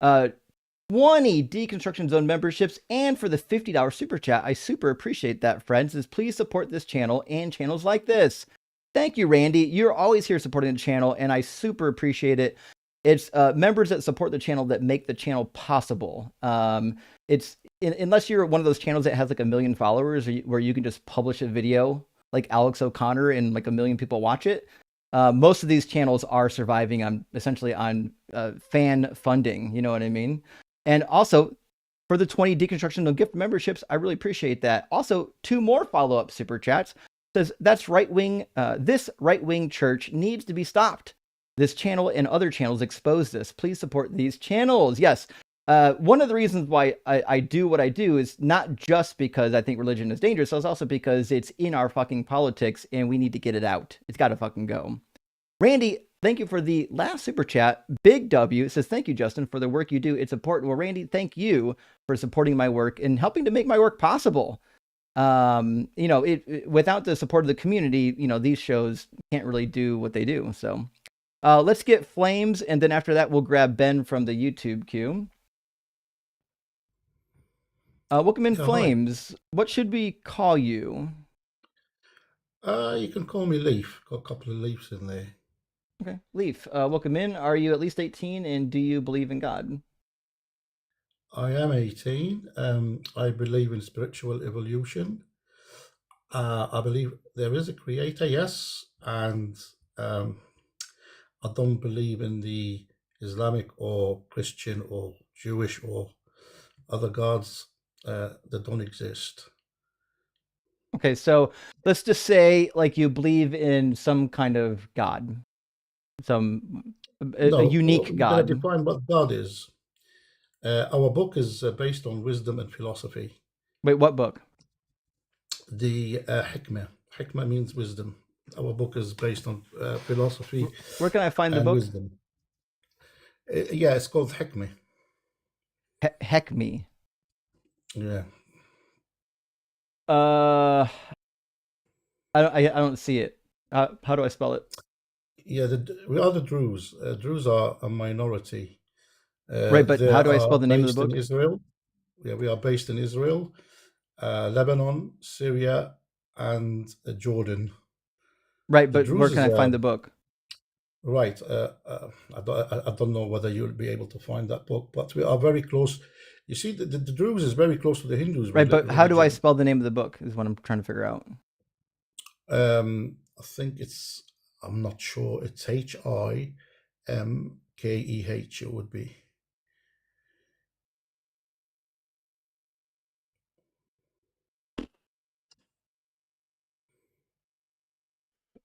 20 Deconstruction Zone memberships and for the $50 super chat. I super appreciate that, friends. Please support this channel and channels like this. Thank you, Randy. You're always here supporting the channel, and I super appreciate it. It's members that support the channel that make the channel possible. It's unless you're one of those channels that has like 1 million followers, where you can just publish a video like Alex O'Connor and like 1 million people watch it. Most of these channels are surviving essentially on fan funding. You know what I mean? And also, for the 20 Deconstruction gift memberships, I really appreciate that. Also, 2 more follow-up super chats. Says, that's right-wing. This right-wing church needs to be stopped. This channel and other channels expose this. Please support these channels. Yes. One of the reasons why I do what I do is not just because I think religion is dangerous. It's also because it's in our fucking politics and we need to get it out. It's got to fucking go. Randy, thank you for the last super chat. Big W says, thank you, Justin, for the work you do. It's important. Well, Randy, thank you for supporting my work and helping to make my work possible. Without the support of the community, these shows can't really do what they do. So let's get Flames. And then after that, we'll grab Ben from the YouTube queue. Welcome in, Flames. Hi. What should we call you? You can call me Leaf. Got a couple of Leafs in there. Okay, Leaf. Welcome in. Are you at least 18, and do you believe in God? I am 18. I believe in spiritual evolution. I believe there is a creator, yes, and I don't believe in the Islamic or Christian or Jewish or other gods that don't exist. Okay, so let's just say like you believe in some kind of God, a unique God. Define what God is. Our book is based on wisdom and philosophy. Wait, what book? The Hikmah. Hikmah means wisdom. Our book is based on philosophy. Where can I find the book? Wisdom. Yeah, it's called Hikmah. Hekme. Yeah. I don't see it. How do I spell it? Yeah, we are the Druze. Druze are a minority. Right, but how do I spell the name of the book? In Israel. Yeah, we are based in Israel, Lebanon, Syria, and Jordan. Right, but where can I find the book? Right. I don't know whether you'll be able to find that book, but we are very close. You see, the Druze is very close to the Hindus. Right, but how do I spell the name of the book is what I'm trying to figure out. I think I'm not sure. It's Himkeh, it would be.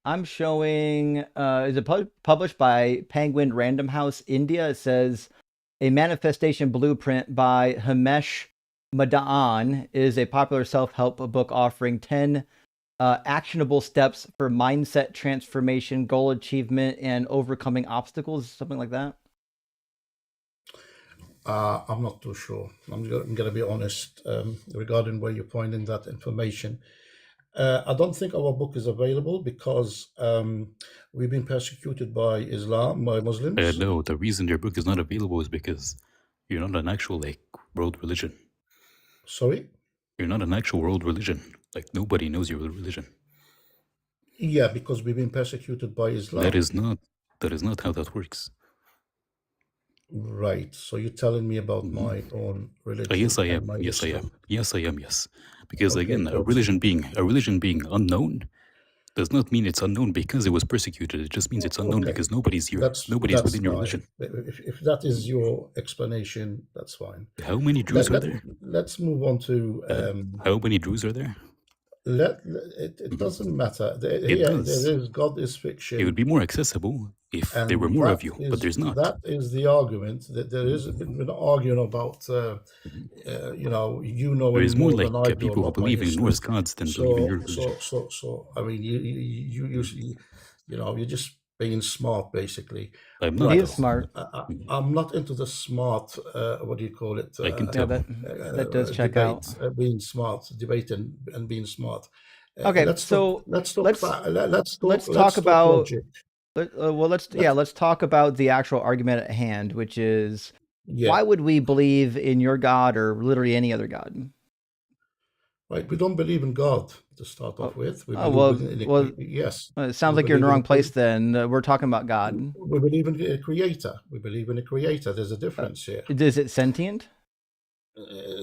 I'm showing, is it published by Penguin Random House India? It says, a manifestation blueprint by Himesh Madaan is a popular self-help book offering 10 actionable steps for mindset transformation, goal achievement, and overcoming obstacles, something like that. I'm not too sure. I'm going to be honest regarding where you're finding that information. I don't think our book is available because we've been persecuted by Islam, by Muslims. No, the reason your book is not available is because you're not an actual world religion. Sorry? You're not an actual world religion. Nobody knows your religion. Yeah, because we've been persecuted by Islam. That is not how that works. Right. So you're telling me about my own religion? Yes, I am. Yes, I am. Yes, I am. Yes, because again, a religion being unknown does not mean it's unknown because it was persecuted. It just means it's unknown because nobody's here. Nobody's within your religion. If that is your explanation, that's fine. How many Druze are there? Let's move on to. How many Druze are there? It doesn't matter. God is fiction. It would be more accessible if there were more of you, but there's not. That is the argument. That there is an argument about, There is more like people who believe in Norse gods than believe in your religion. So I mean, you're just being smart, basically. I'm not. He is smart. I'm not into the smart. What do you call it? I can tell. That does check out. Being smart, debating and being smart. Okay, let's talk about. Logic. Let's talk about the actual argument at hand, which is why would we believe in your God or literally any other God? Right, we don't believe in God to start off with. Yes. It sounds like you're in the wrong place. Then we're talking about God. We believe in a creator. We believe in a creator. There's a difference here. Is it sentient?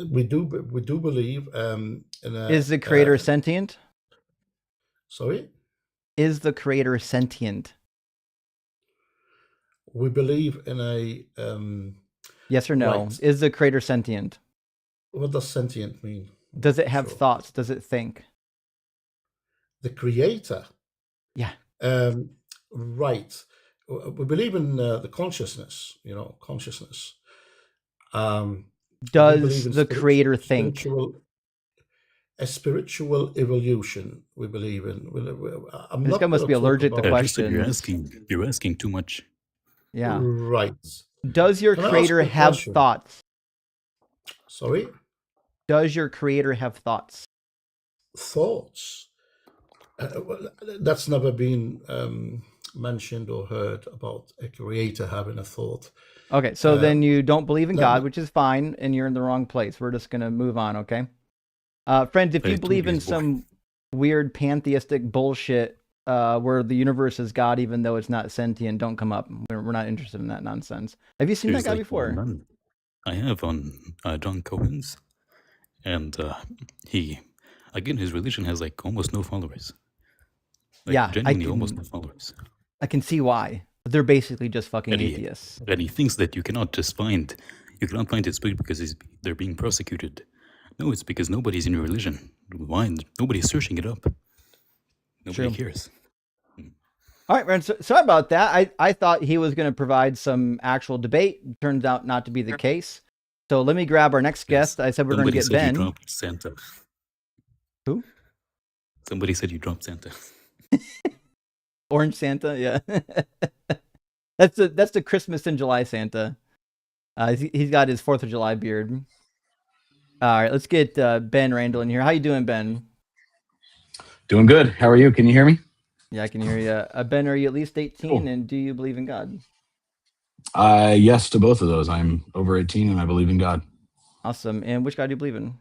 We do believe in a. Is the creator sentient? Sorry. Is the creator sentient? We believe in a. Yes or no? Right. Is the creator sentient? What does sentient mean? Does it have thoughts? Does it think? The creator? Yeah. Right. We believe in the consciousness, consciousness. Does the creator think? A spiritual evolution, we believe in. This guy must be allergic to questions. You're asking too much. Yeah. Right. Does your creator have thoughts? Sorry? Does your creator have thoughts? Thoughts? That's never been mentioned or heard about a creator having a thought. Okay, so then you don't believe in God, which is fine, and you're in the wrong place. We're just going to move on, okay? Friends, if you believe in some weird pantheistic bullshit where the universe is God, even though it's not sentient, don't come up. We're not interested in that nonsense. Have you seen that guy before? I have on John Cohen's. And his religion has almost no followers. Genuinely almost no followers. I can see why. They're basically just fucking atheists. And he thinks that you cannot find his book because they're being prosecuted. No, it's because nobody's in your religion. Why? Nobody's searching it up. Nobody cares. All right, Ren, sorry about that. I thought he was going to provide some actual debate. Turns out not to be the case. So let me grab our next guest. I said we're going to get Somebody said Ben. you dropped Santa. Who? Somebody said you dropped Santa. Orange Santa, yeah. That's the Christmas in July Santa. He's got his 4th of July beard. All right, let's get Ben Randall in here. How you doing, Ben? Doing good. How are you? Can you hear me? Yeah, I can hear you. Ben, are you at least 18, Cool. and do you believe in God? Yes to both of those. I'm over 18 and I believe in God. Awesome. And which God do you believe in?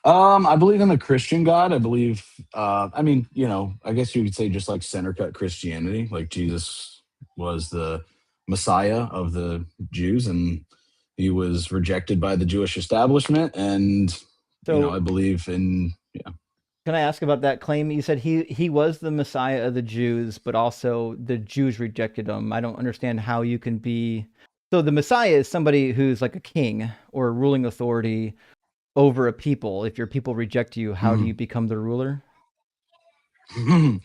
I believe in the Christian God. I believe, I mean, you know, I guess you could say just like center cut Christianity, like Jesus was the Messiah of the Jews and he was rejected by the Jewish establishment. And, So, you know, I believe in, yeah. Can I ask about that claim? You said he was the Messiah of the Jews, but also the Jews rejected him. I don't understand how you can be. So the Messiah is somebody who's like a king or a ruling authority over a people. If your people reject you, how do you become the ruler? Yeah,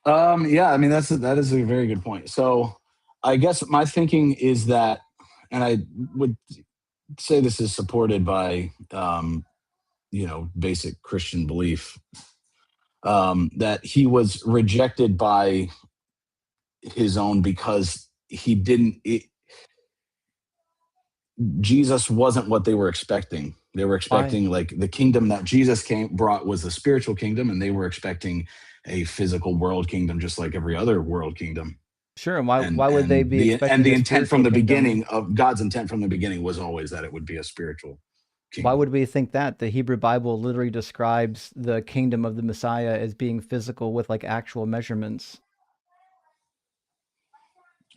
I mean that is a very good point. So I guess my thinking is that, and I would say this is supported by you know, basic Christian belief, that he was rejected by his own because he didn't. Jesus wasn't what they were expecting. They were expecting like the kingdom that Jesus brought was a spiritual kingdom, and they were expecting a physical world kingdom, just like every other world kingdom. Sure. And why would they be expecting the a intent from the spiritual kingdom? beginning of God's intent from the beginning was always that it would be a spiritual kingdom. Why would we think that? The Hebrew Bible literally describes the kingdom of the Messiah as being physical with like actual measurements.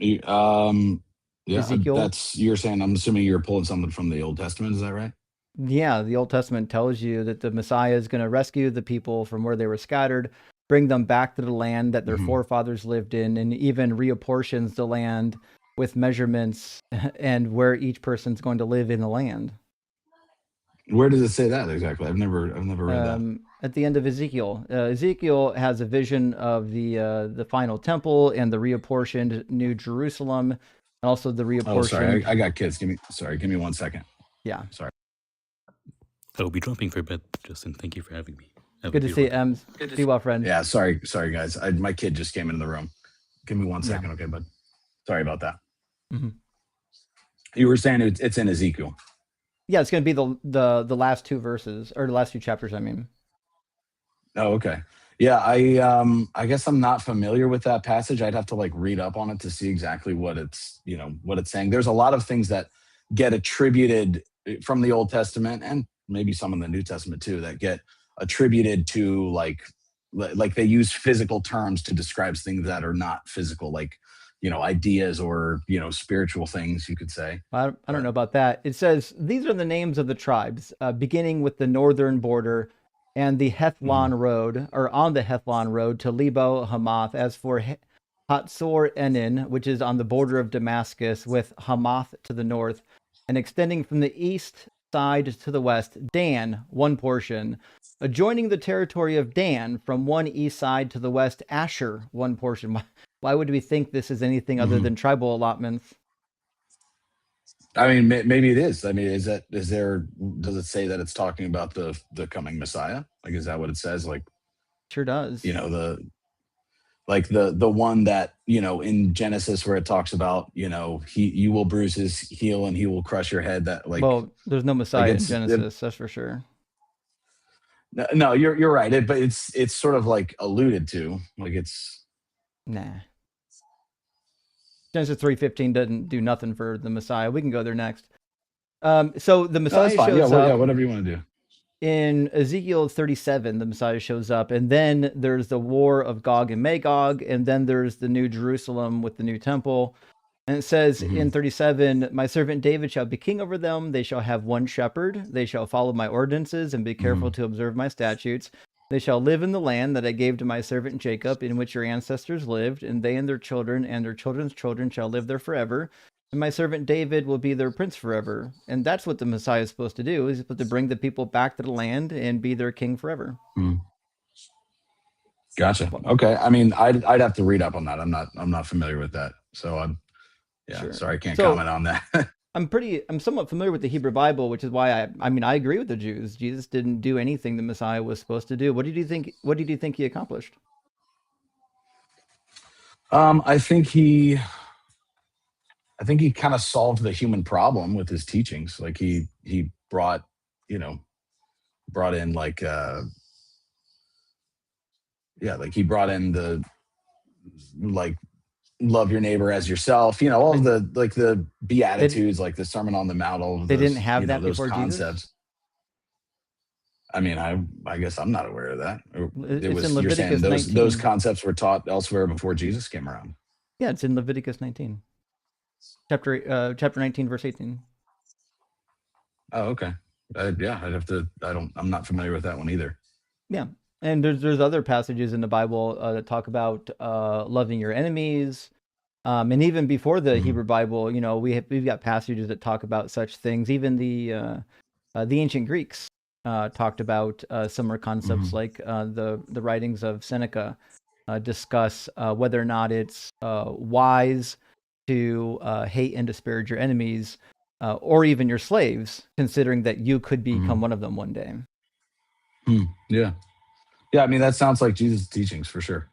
Yeah, Ezekiel? that's, you're saying, I'm assuming you're pulling something from the Old Testament, is that right? Yeah, the Old Testament tells you that the Messiah is going to rescue the people from where they were scattered, bring them back to the land that their forefathers lived in, and even reapportions the land with measurements and where each person's going to live in the land. Where does it say that exactly? I've never read that. At the end of Ezekiel, Ezekiel has a vision of the final temple and the reapportioned New Jerusalem, and also the reapportioned. Oh, sorry, I got kids. Give me 1 second. Yeah, sorry. I'll be dropping for bed, Justin. Thank you for having me. Good to see you, be well, friend. Yeah, sorry, guys. My kid just came into the room. Give me 1 second, okay, bud? Sorry about that. You were saying it's in Ezekiel. Yeah, it's going to be the last 2 verses, or the last 2 chapters, I mean. Oh, okay. Yeah, I guess I'm not familiar with that passage. I'd have to like read up on it to see exactly what it's saying. There's a lot of things that get attributed from the Old Testament and maybe some in the New Testament too that get attributed to like they use physical terms to describe things that are not physical, like, you know, ideas or, you know, spiritual things, you could say. I don't know about that. It says, these are the names of the tribes, beginning with the northern border and the Hethlon road, or on the Hethlon road to Lebo Hamath. As for Hatzor Enin, which is on the border of Damascus, with Hamath to the north, and extending from the east side to the west, Dan, one portion. Adjoining the territory of Dan from one east side to the west, Asher, one portion. Why would we think this is anything other than tribal allotments? I mean, maybe it is. I mean, does it say that it's talking about the coming Messiah? Like, is that what it says? Like, sure does. You know, the one that, you know, in Genesis where it talks about, you know, you will bruise his heel and he will crush your head. That like, well, there's no Messiah in Genesis, that's for sure. No, you're right. But it's sort of like alluded to, like it's nah. Genesis 3:15 doesn't do nothing for the Messiah. We can go there next. So the Messiah shows up. Yeah, whatever you want to do. In Ezekiel 37, the Messiah shows up, and then there's the war of Gog and Magog, and then there's the New Jerusalem with the new temple. And it says in 37, my servant David shall be king over them. They shall have one shepherd. They shall follow my ordinances and be careful to observe my statutes. They shall live in the land that I gave to my servant Jacob, in which your ancestors lived, and they and their children's children shall live there forever. And my servant David will be their prince forever. And that's what the Messiah is supposed to do. He's supposed to bring the people back to the land and be their king forever. Gotcha. Okay. I mean, I'd have to read up on that. I'm not familiar with that. So I'm sorry, I can't comment on that. I'm somewhat familiar with the Hebrew Bible, which is why I agree with the Jews. Jesus didn't do anything the Messiah was supposed to do. What did you think he accomplished? I think he kind of solved the human problem with his teachings. Like he brought, brought in like like he brought in the like love your neighbor as yourself, all of the like the beatitudes, like the Sermon on the Mount, all of They those, didn't have that those before concepts. Jesus? I mean, I guess I'm not aware of that. It's in You're saying Leviticus those 19. concepts were taught elsewhere before Jesus came around. Yeah, it's in Leviticus 19. Chapter 19, verse 18. Oh, okay. Yeah, I'm not familiar with that one either. Yeah. And there's other passages in the Bible that talk about loving your enemies. And even before the Hebrew Bible, we've got passages that talk about such things. Even the ancient Greeks talked about similar concepts, like the writings of Seneca discuss whether or not it's wise to hate and disparage your enemies, or even your slaves, considering that you could become one of them one day. Yeah. Yeah, I mean, that sounds like Jesus' teachings for sure.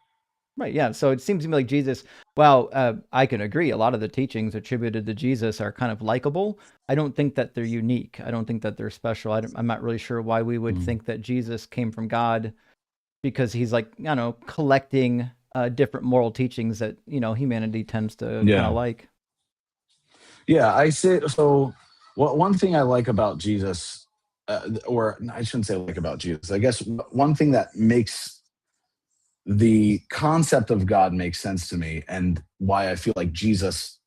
Right, yeah. So it seems to me like Jesus, well, I can agree. A lot of the teachings attributed to Jesus are kind of likable. I don't think that they're unique. I don't think that they're special. I'm not really sure why we would think that Jesus came from God, because he's like, collecting different moral teachings that, humanity tends to kind of like. Yeah, I say so. One thing I like about Jesus, or I shouldn't say like about Jesus, I guess one thing that makes the concept of God make sense to me, and why I feel like Jesus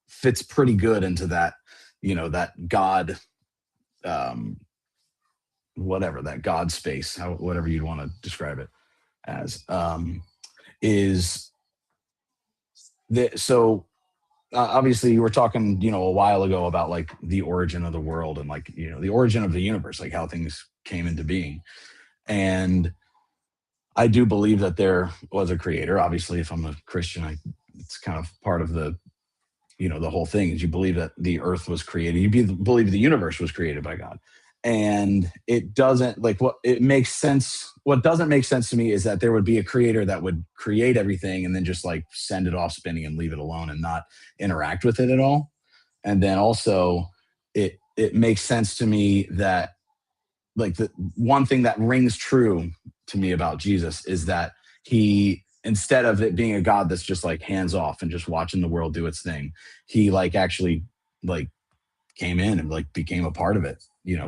fits pretty good into that, that God, whatever, that God space, whatever you'd want to describe it as, is that so. Obviously you were talking, a while ago about like the origin of the world and like, the origin of the universe, like how things came into being. And I do believe that there was a creator. Obviously, if I'm a Christian, it's kind of part of the, the whole thing is you believe that the earth was created. You believe the universe was created by God. And it doesn't what doesn't make sense to me is that there would be a creator that would create everything and then just like send it off spinning and leave it alone and not interact with it at all. And then also it makes sense to me that like the one thing that rings true to me about Jesus is that he, instead of it being a God that's just like hands off and just watching the world do its thing, he like actually like came in and like became a part of it,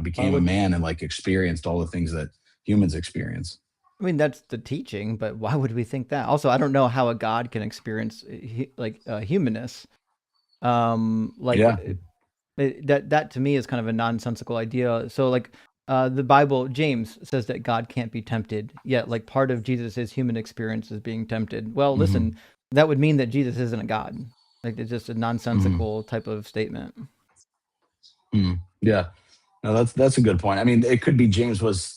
became a man and like experienced all the things that humans experience. I mean, that's the teaching, but why would we think that? Also, I don't know how a God can experience humanness. That to me is kind of a nonsensical idea. So like the Bible, James says that God can't be tempted, yet like part of Jesus's human experience is being tempted. Well, listen, that would mean that Jesus isn't a God. Like it's just a nonsensical type of statement. Yeah, no, that's a good point. I mean, it could be James was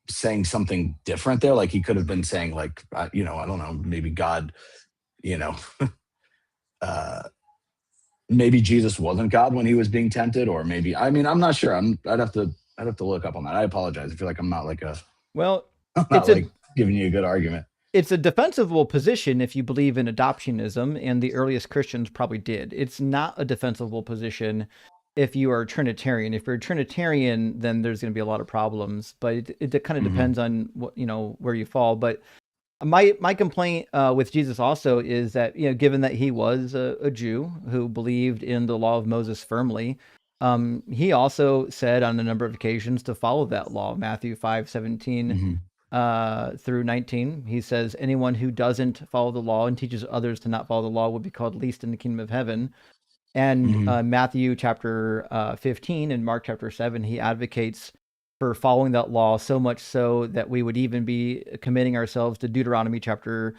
saying something different there. Like he could have been saying like, I don't know, maybe God, maybe Jesus wasn't God when he was being tempted, or maybe, I'm not sure. I'd have to look up on that. I apologize. I feel like I'm not like giving you a good argument. It's a defensible position if you believe in adoptionism, and the earliest Christians probably did. It's not a defensible position if you are a Trinitarian. If you're a Trinitarian, then there's going to be a lot of problems, but it kind of depends on what, where you fall. But my complaint with Jesus also is that, given that he was a Jew who believed in the law of Moses firmly, he also said on a number of occasions to follow that law. Matthew 5:17 through 19, he says, anyone who doesn't follow the law and teaches others to not follow the law will be called least in the kingdom of heaven. And Matthew chapter 15 and Mark chapter 7, he advocates for following that law, so much so that we would even be committing ourselves to Deuteronomy chapter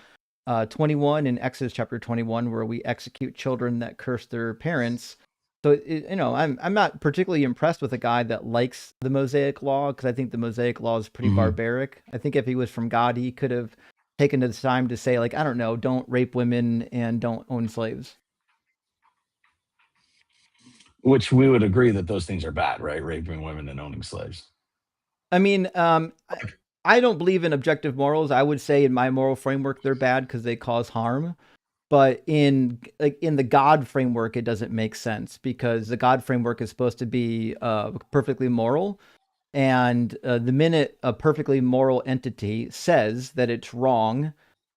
21 and Exodus chapter 21, where we execute children that curse their parents. So, I'm not particularly impressed with a guy that likes the Mosaic law, because I think the Mosaic law is pretty barbaric. I think if he was from God, he could have taken the time to say, like, I don't know, don't rape women and don't own slaves. which we would agree that those things are bad, right? Raping women and owning slaves. I mean, I don't believe in objective morals. I would say in my moral framework, they're bad because they cause harm. But in the God framework, it doesn't make sense because the God framework is supposed to be perfectly moral. And the minute a perfectly moral entity says that it's wrong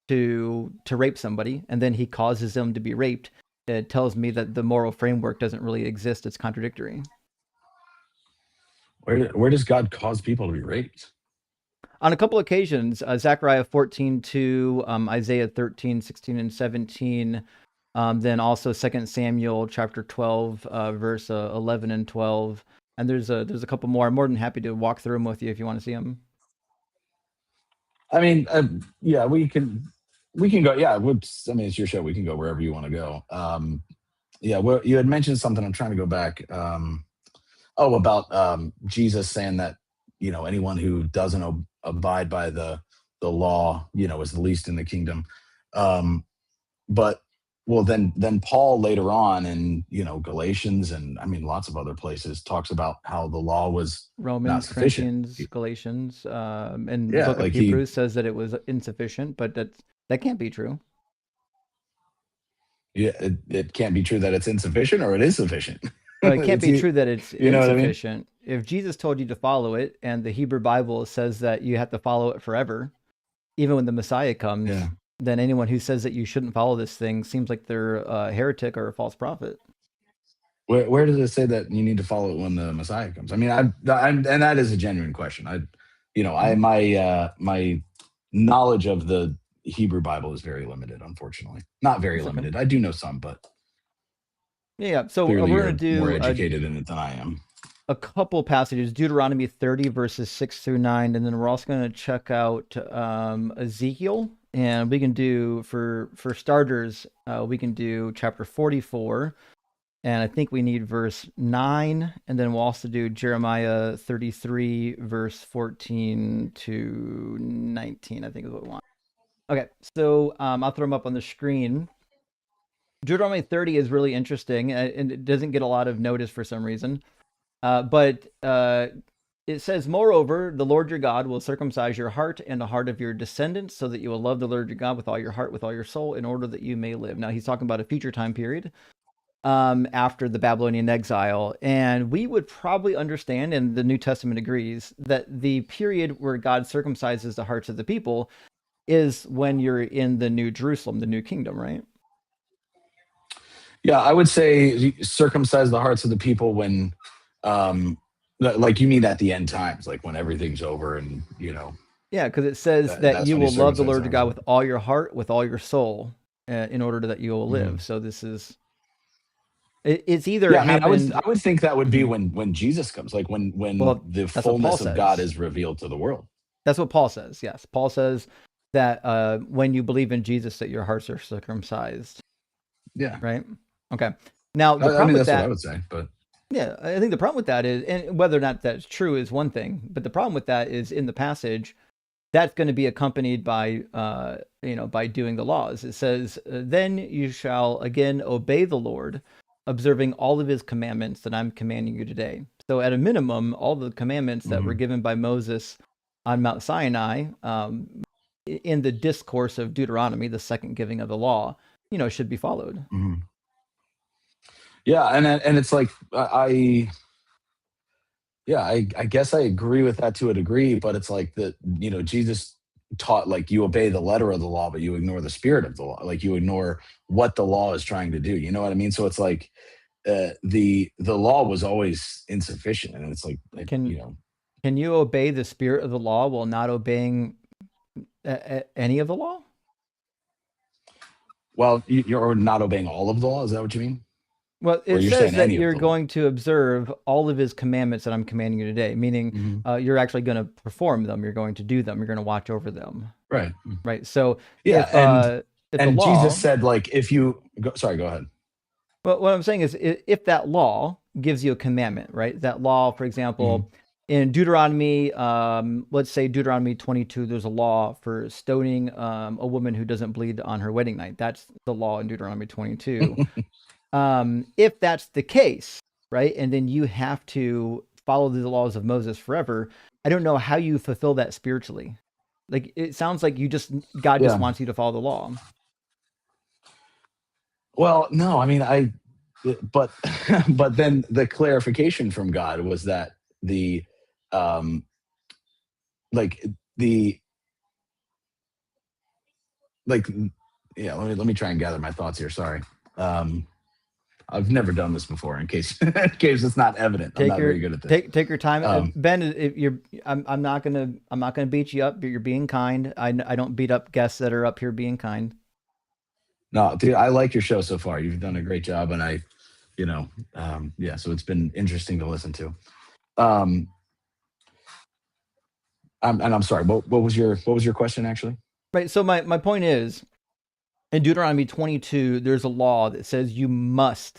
to rape somebody, and then he causes them to be raped, it tells me that the moral framework doesn't really exist. It's contradictory. Where does God cause people to be raped? On a couple occasions, Zechariah 14:2, Isaiah 13:16 and 17, then also 2 Samuel chapter 12, verse 11 and 12. And there's a couple more. I'm more than happy to walk through them with you if you want to see them. I mean, yeah, we can go. Yeah, I mean, it's your show. We can go wherever you want to go. Yeah, well, you had mentioned something. I'm trying to go back. About Jesus saying that anyone who doesn't abide by the law, is the least in the kingdom. But well, then Paul later on in Galatians and I mean lots of other places talks about how the law was Romans, not sufficient. Corinthians, Galatians, and Yeah, the book of like Hebrews says that it was insufficient, but that can't be true. Yeah, it can't be true that it's insufficient, or it is sufficient. No, it can't be true that it's insufficient. What I mean? If Jesus told you to follow it, and the Hebrew Bible says that you have to follow it forever, even when the Messiah comes, then anyone who says that you shouldn't follow this thing seems like they're a heretic or a false prophet. Where does it say that you need to follow it when the Messiah comes? I mean, and that is a genuine question. My knowledge of the Hebrew Bible is very limited, unfortunately. Not very limited. I do know some, but yeah. So we're going to do more educated in it than I am. A couple passages: Deuteronomy 30 verses 6 through 9, and then we're also going to check out Ezekiel, and we can do for starters, we can do chapter 44. And I think we need verse 9, and then we'll also do Jeremiah 33, verse 14 to 19, I think is what we want. Okay, so I'll throw them up on the screen. Deuteronomy 30 is really interesting, and it doesn't get a lot of notice for some reason. But it says, moreover, the Lord your God will circumcise your heart and the heart of your descendants so that you will love the Lord your God with all your heart, with all your soul, in order that you may live. Now, he's talking about a future time period. After the Babylonian exile. And we would probably understand, and the New Testament agrees, that the period where God circumcises the hearts of the people is when you're in the New Jerusalem, the New Kingdom, right? Yeah, I would say circumcise the hearts of the people when, like you mean at the end times, like when everything's over and, Yeah, because it says that you will love the Lord your God with all your heart, with all your soul, in order that you will live. So this is... It's either. Yeah, I mean, I would think that would be when Jesus comes, like when the fullness of God is revealed to the world. That's what Paul says. Yes, Paul says that when you believe in Jesus, that your hearts are circumcised. Yeah. Right. Okay. Now the problem with that's that, what I would say, but yeah, I think the problem with that is, and whether or not that's true is one thing, but the problem with that is in the passage, that's going to be accompanied by by doing the laws. It says, "Then you shall again obey the Lord, observing all of his commandments that I'm commanding you today." So at a minimum, all the commandments that were given by Moses on Mount Sinai, in the discourse of Deuteronomy, the second giving of the law, should be followed. Yeah, and it's like I guess I agree with that to a degree, but it's like that, Jesus taught like you obey the letter of the law, but you ignore the spirit of the law. Like you ignore what the law is trying to do. You know what I mean? So it's like the law was always insufficient, and it's like can you obey the spirit of the law while not obeying any of the law? Well, you're not obeying all of the law. Is that what you mean? Well, it says that you're going to observe all of his commandments that I'm commanding you today, meaning you're actually going to perform them. You're going to do them. You're going to watch over them. Right. Right. So yeah, if and the law, Jesus said, like, if you go ahead. But what I'm saying is, if that law gives you a commandment, right? That law, for example, in Deuteronomy, let's say Deuteronomy 22, there's a law for stoning a woman who doesn't bleed on her wedding night. That's the law in Deuteronomy 22. If that's the case, right? And then you have to follow the laws of Moses forever. I don't know how you fulfill that spiritually. Like, it sounds like God just wants you to follow the law. Well, no, I mean, but but then the clarification from God was that the like the like yeah, let me try and gather my thoughts here. Sorry. I've never done this before in case it's not evident. I'm not very good at this. Take your time. Ben, if I'm not gonna beat you up, but you're being kind. I don't beat up guests that are up here being kind. No, dude, I like your show so far. You've done a great job, and yeah, so it's been interesting to listen to. I'm sorry. What was your question actually? Right. So my point is, in Deuteronomy 22, there's a law that says you must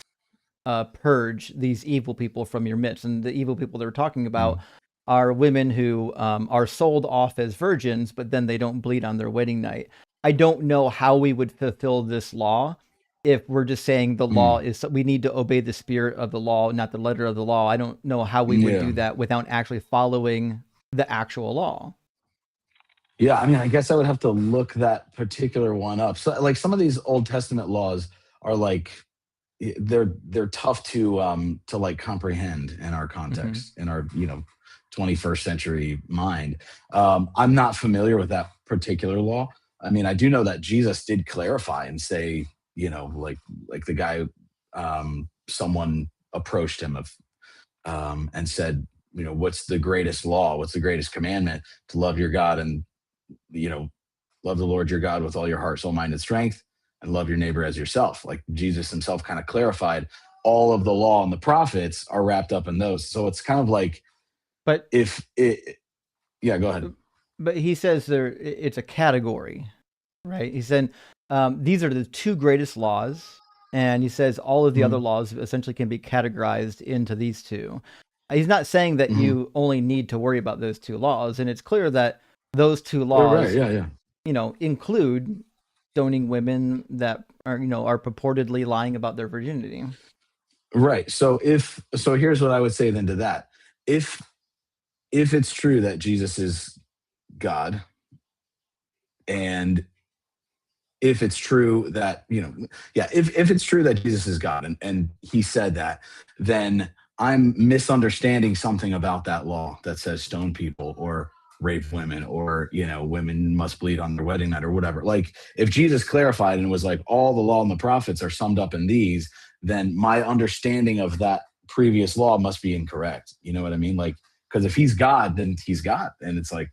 purge these evil people from your midst, and the evil people they're talking about are women who are sold off as virgins, but then they don't bleed on their wedding night. I don't know how we would fulfill this law if we're just saying the law is, we need to obey the spirit of the law, not the letter of the law. I don't know how we would do that without actually following the actual law. Yeah, I mean, I guess I would have to look that particular one up. So, like, some of these Old Testament laws are like they're tough to like comprehend in our context, in our 21st century mind. I'm not familiar with that particular law. I mean, I do know that Jesus did clarify and say, like the guy, someone approached him and said, what's the greatest law? What's the greatest commandment? To love your God and love the Lord your God with all your heart, soul, mind, and strength, and love your neighbor as yourself. Like, Jesus himself kind of clarified all of the law and the prophets are wrapped up in those. So it's kind of like, but yeah, go ahead. But he says it's a category, right? He said these are the two greatest laws, and he says all of the other laws essentially can be categorized into these two. He's not saying that you only need to worry about those two laws, and it's clear that those two laws, include stoning women that are purportedly lying about their virginity. Right. So here's what I would say then to that. If it's true that Jesus is God, and if it's true that if it's true that Jesus is God and he said that, then I'm misunderstanding something about that law that says stone people or rape women or women must bleed on their wedding night or whatever. Like, if Jesus clarified and was like, all the law and the prophets are summed up in these, then my understanding of that previous law must be incorrect. You know what I mean? Like, because if he's God, then he's God, and it's like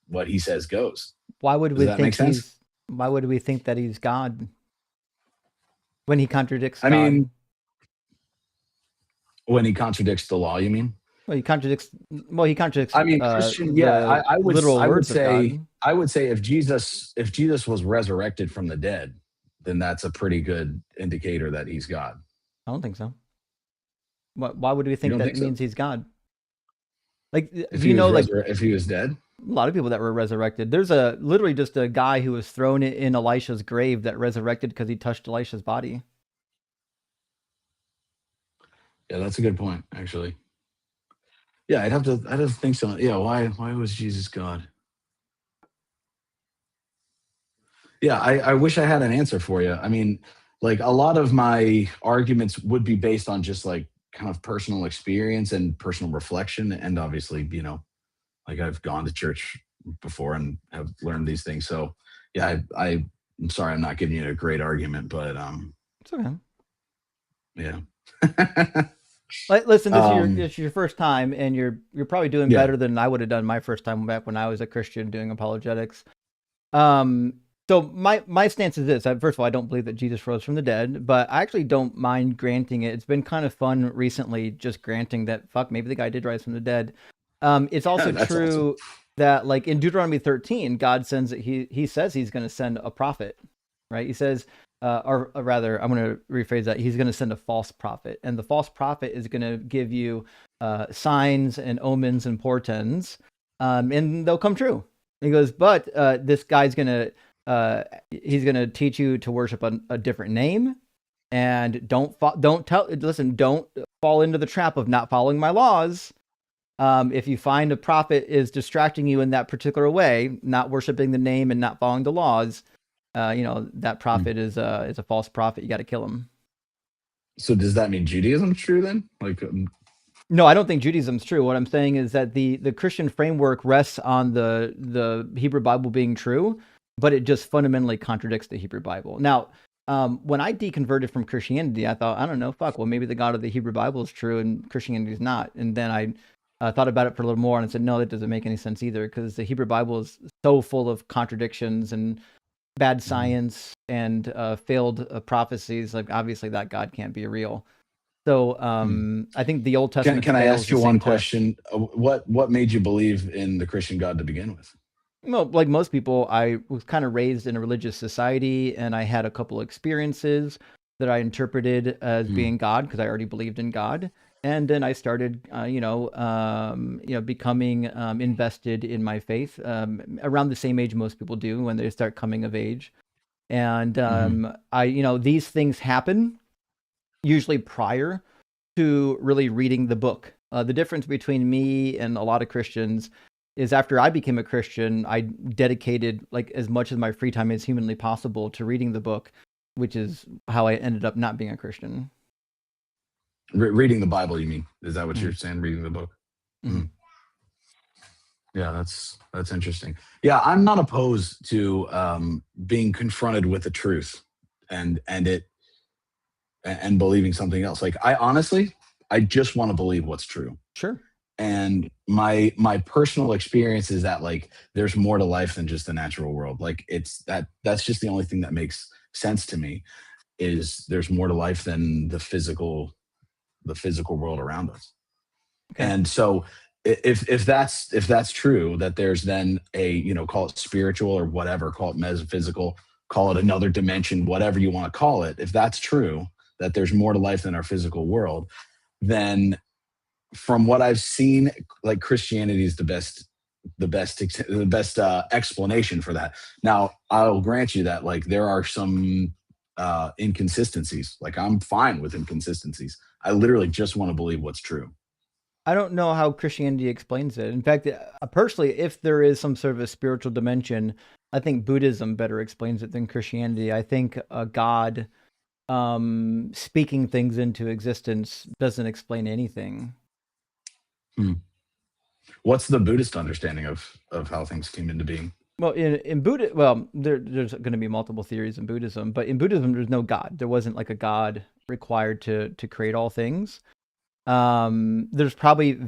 what he says goes. Why would we think that he's God when he contradicts God? I mean, when he contradicts the law, you mean? Well, he contradicts. I mean, Christian. Yeah, I would say if Jesus was resurrected from the dead, then that's a pretty good indicator that he's God. I don't think so. Why would we think that means he's God? Like, if he was dead, a lot of people that were resurrected. There's literally just a guy who was thrown in Elisha's grave that resurrected because he touched Elisha's body. Yeah, that's a good point, actually. Yeah, I'd have to think so. Yeah, why was Jesus God? Yeah, I wish I had an answer for you. I mean, like, a lot of my arguments would be based on just like kind of personal experience and personal reflection, and obviously, like, I've gone to church before and have learned these things. So yeah, I'm sorry I'm not giving you a great argument, but it's okay. Yeah. Like, listen, this is your first time, and you're probably doing better than I would have done my first time back when I was a Christian doing apologetics. So my stance is this. First of all, I don't believe that Jesus rose from the dead, but I actually don't mind granting it. It's been kind of fun recently just granting that, maybe the guy did rise from the dead. It's also true that, like, in Deuteronomy 13, God sends that he says he's going to send a prophet, right? He says, or rather, I'm going to rephrase that. He's going to send a false prophet, and the false prophet is going to give you signs and omens and portents, and they'll come true. He goes, but this guy's going to he's going to teach you to worship a different name. and don't fall into the trap of not following my laws. If you find a prophet is distracting you in that particular way, not worshiping the name and not following the laws, that prophet is a false prophet. You got to kill him. So does that mean Judaism's true then? No, I don't think Judaism's true. What I'm saying is that the Christian framework rests on the Hebrew Bible being true, but it just fundamentally contradicts the Hebrew Bible. Now, when I deconverted from Christianity, I thought, I don't know, well, maybe the God of the Hebrew Bible is true and Christianity is not. And then I thought about it for a little more and said, no, that doesn't make any sense either, because the Hebrew Bible is so full of contradictions and bad science and failed prophecies. Like, obviously that God can't be real. So I think the Old Testament. Can I ask you one question? What made you believe in the Christian God to begin with? Well, like most people, I was kind of raised in a religious society, and I had a couple of experiences that I interpreted as being God, because I already believed in God. And then I started, becoming invested in my faith around the same age most people do when they start coming of age. And these things happen usually prior to really reading the book. The difference between me and a lot of Christians is after I became a Christian, I dedicated like as much of my free time as humanly possible to reading the book, which is how I ended up not being a Christian. Reading the Bible, you mean? Is that what you're saying? Reading the book? Yeah, that's interesting. Yeah, I'm not opposed to being confronted with the truth and believing something else. Like, I just want to believe what's true. Sure. And my personal experience is that like there's more to life than just the natural world. Like that's just the only thing that makes sense to me, is there's more to life than the physical world around us. Okay. And so if that's true, that there's then a, call it spiritual or whatever, call it metaphysical, call it another dimension, whatever you want to call it, if that's true, that there's more to life than our physical world, then from what I've seen, like Christianity is the best explanation for that. Now, I'll grant you that like there are some inconsistencies. Like, I'm fine with inconsistencies. I literally just want to believe what's true. I don't know how Christianity explains it. In fact, personally, if there is some sort of a spiritual dimension, I think Buddhism better explains it than Christianity. I think God speaking things into existence doesn't explain anything. What's the Buddhist understanding of how things came into being? Well, in Buddha, there's going to be multiple theories in Buddhism, but in Buddhism, there's no God. There wasn't like a God required to create all things. There's probably,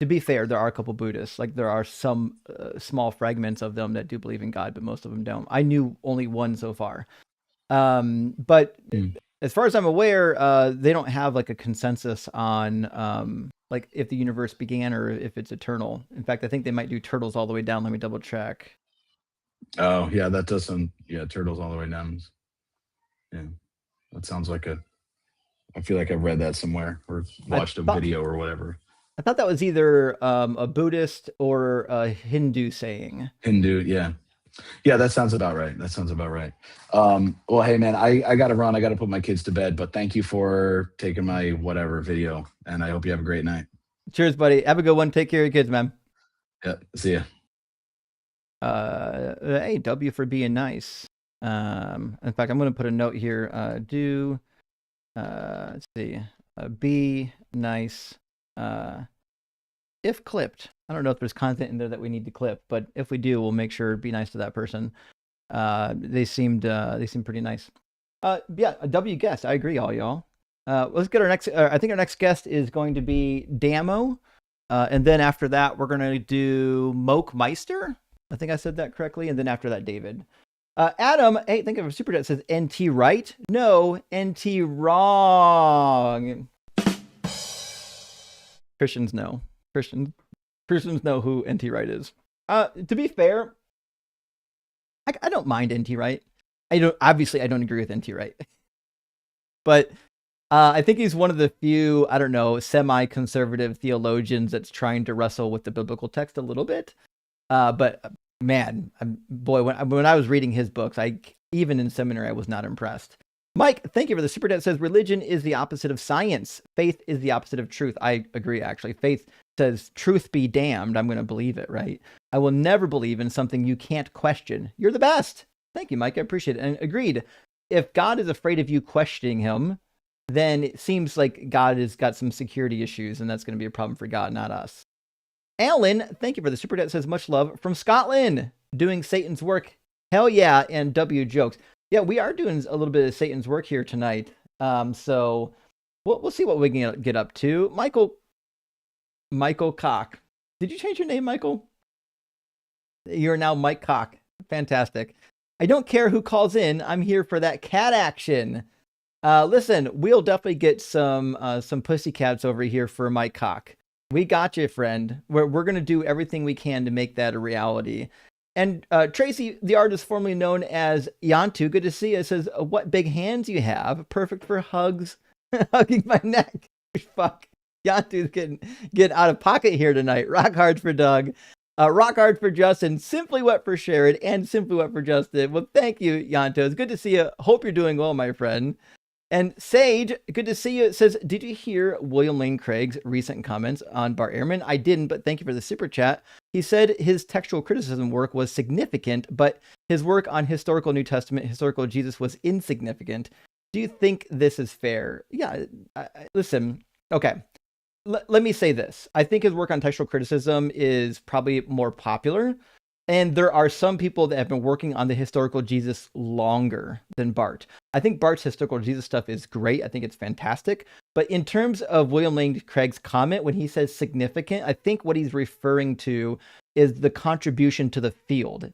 to be fair, there are a couple Buddhists. Like, there are some small fragments of them that do believe in God, but most of them don't. I knew only one so far. But as far as I'm aware, they don't have like a consensus on like if the universe began or if it's eternal. In fact, I think they might do turtles all the way down. Let me double check. Oh yeah, that does sound, turtles all the way down. Yeah, that sounds like I feel like I've read that somewhere or watched a video or whatever. I thought that was either a Buddhist or a Hindu saying. Hindu, yeah. Yeah, that sounds about right. Well, hey, man, I got to run. I got to put my kids to bed, but thank you for taking my whatever video, and I hope you have a great night. Cheers, buddy. Have a good one. Take care of your kids, man. Yeah, see ya. Hey, W for being nice. In fact, I'm going to put a note here. Let's see. Be nice. If clipped. I don't know if there's content in there that we need to clip, but if we do, we'll make sure be nice to that person. They seemed pretty nice. Yeah, a W guest. I agree, all y'all. Let's get our next. I think our next guest is going to be Damo, and then after that, we're gonna do Moke Meister. I think I said that correctly, and then after that, David. Adam, hey, think of a super chat says NT right. No, NT wrong. Christians know. Christians know who NT Wright is. To be fair, I don't mind NT Wright. I don't agree with NT Wright. But I think he's one of the few, I don't know, semi-conservative theologians that's trying to wrestle with the biblical text a little bit. But man, boy, when I was reading his books, even in seminary, I was not impressed. Mike, thank you for the super chat. Says religion is the opposite of science. Faith is the opposite of truth. I agree, actually. Faith says truth be damned. I'm going to believe it, right? I will never believe in something you can't question. You're the best. Thank you, Mike. I appreciate it. And agreed. If God is afraid of you questioning him, then it seems like God has got some security issues, and that's going to be a problem for God, not us. Alan, thank you for the super chat. Says much love from Scotland, doing Satan's work. Hell yeah, and W jokes. Yeah, we are doing a little bit of Satan's work here tonight. So we'll see what we can get up to. Michael Cock. Did you change your name, Michael? You're now Mike Cock. Fantastic. I don't care who calls in. I'm here for that cat action. Listen, we'll definitely get some pussycats over here for Mike Cock. We got you, friend. We're going to do everything we can to make that a reality. And Tracy, the artist formerly known as Yantu, good to see you, says, what big hands you have. Perfect for hugs. Hugging my neck. Fuck. Yantu's getting out of pocket here tonight. Rock hard for Doug. Rock hard for Justin. Simply wet for Sharon. And simply wet for Justin. Well, thank you, Yantu. It's good to see you. Hope you're doing well, my friend. And Sage, good to see you. It says, did you hear William Lane Craig's recent comments on Bart Ehrman? I didn't, but thank you for the super chat. He said his textual criticism work was significant, but his work on historical New Testament, historical Jesus was insignificant. Do you think this is fair? Yeah, listen, okay. Let me say this. I think his work on textual criticism is probably more popular. And there are some people that have been working on the historical Jesus longer than Bart. I think Bart's historical Jesus stuff is great. I think it's fantastic. But in terms of William Lane Craig's comment, when he says significant, I think what he's referring to is the contribution to the field.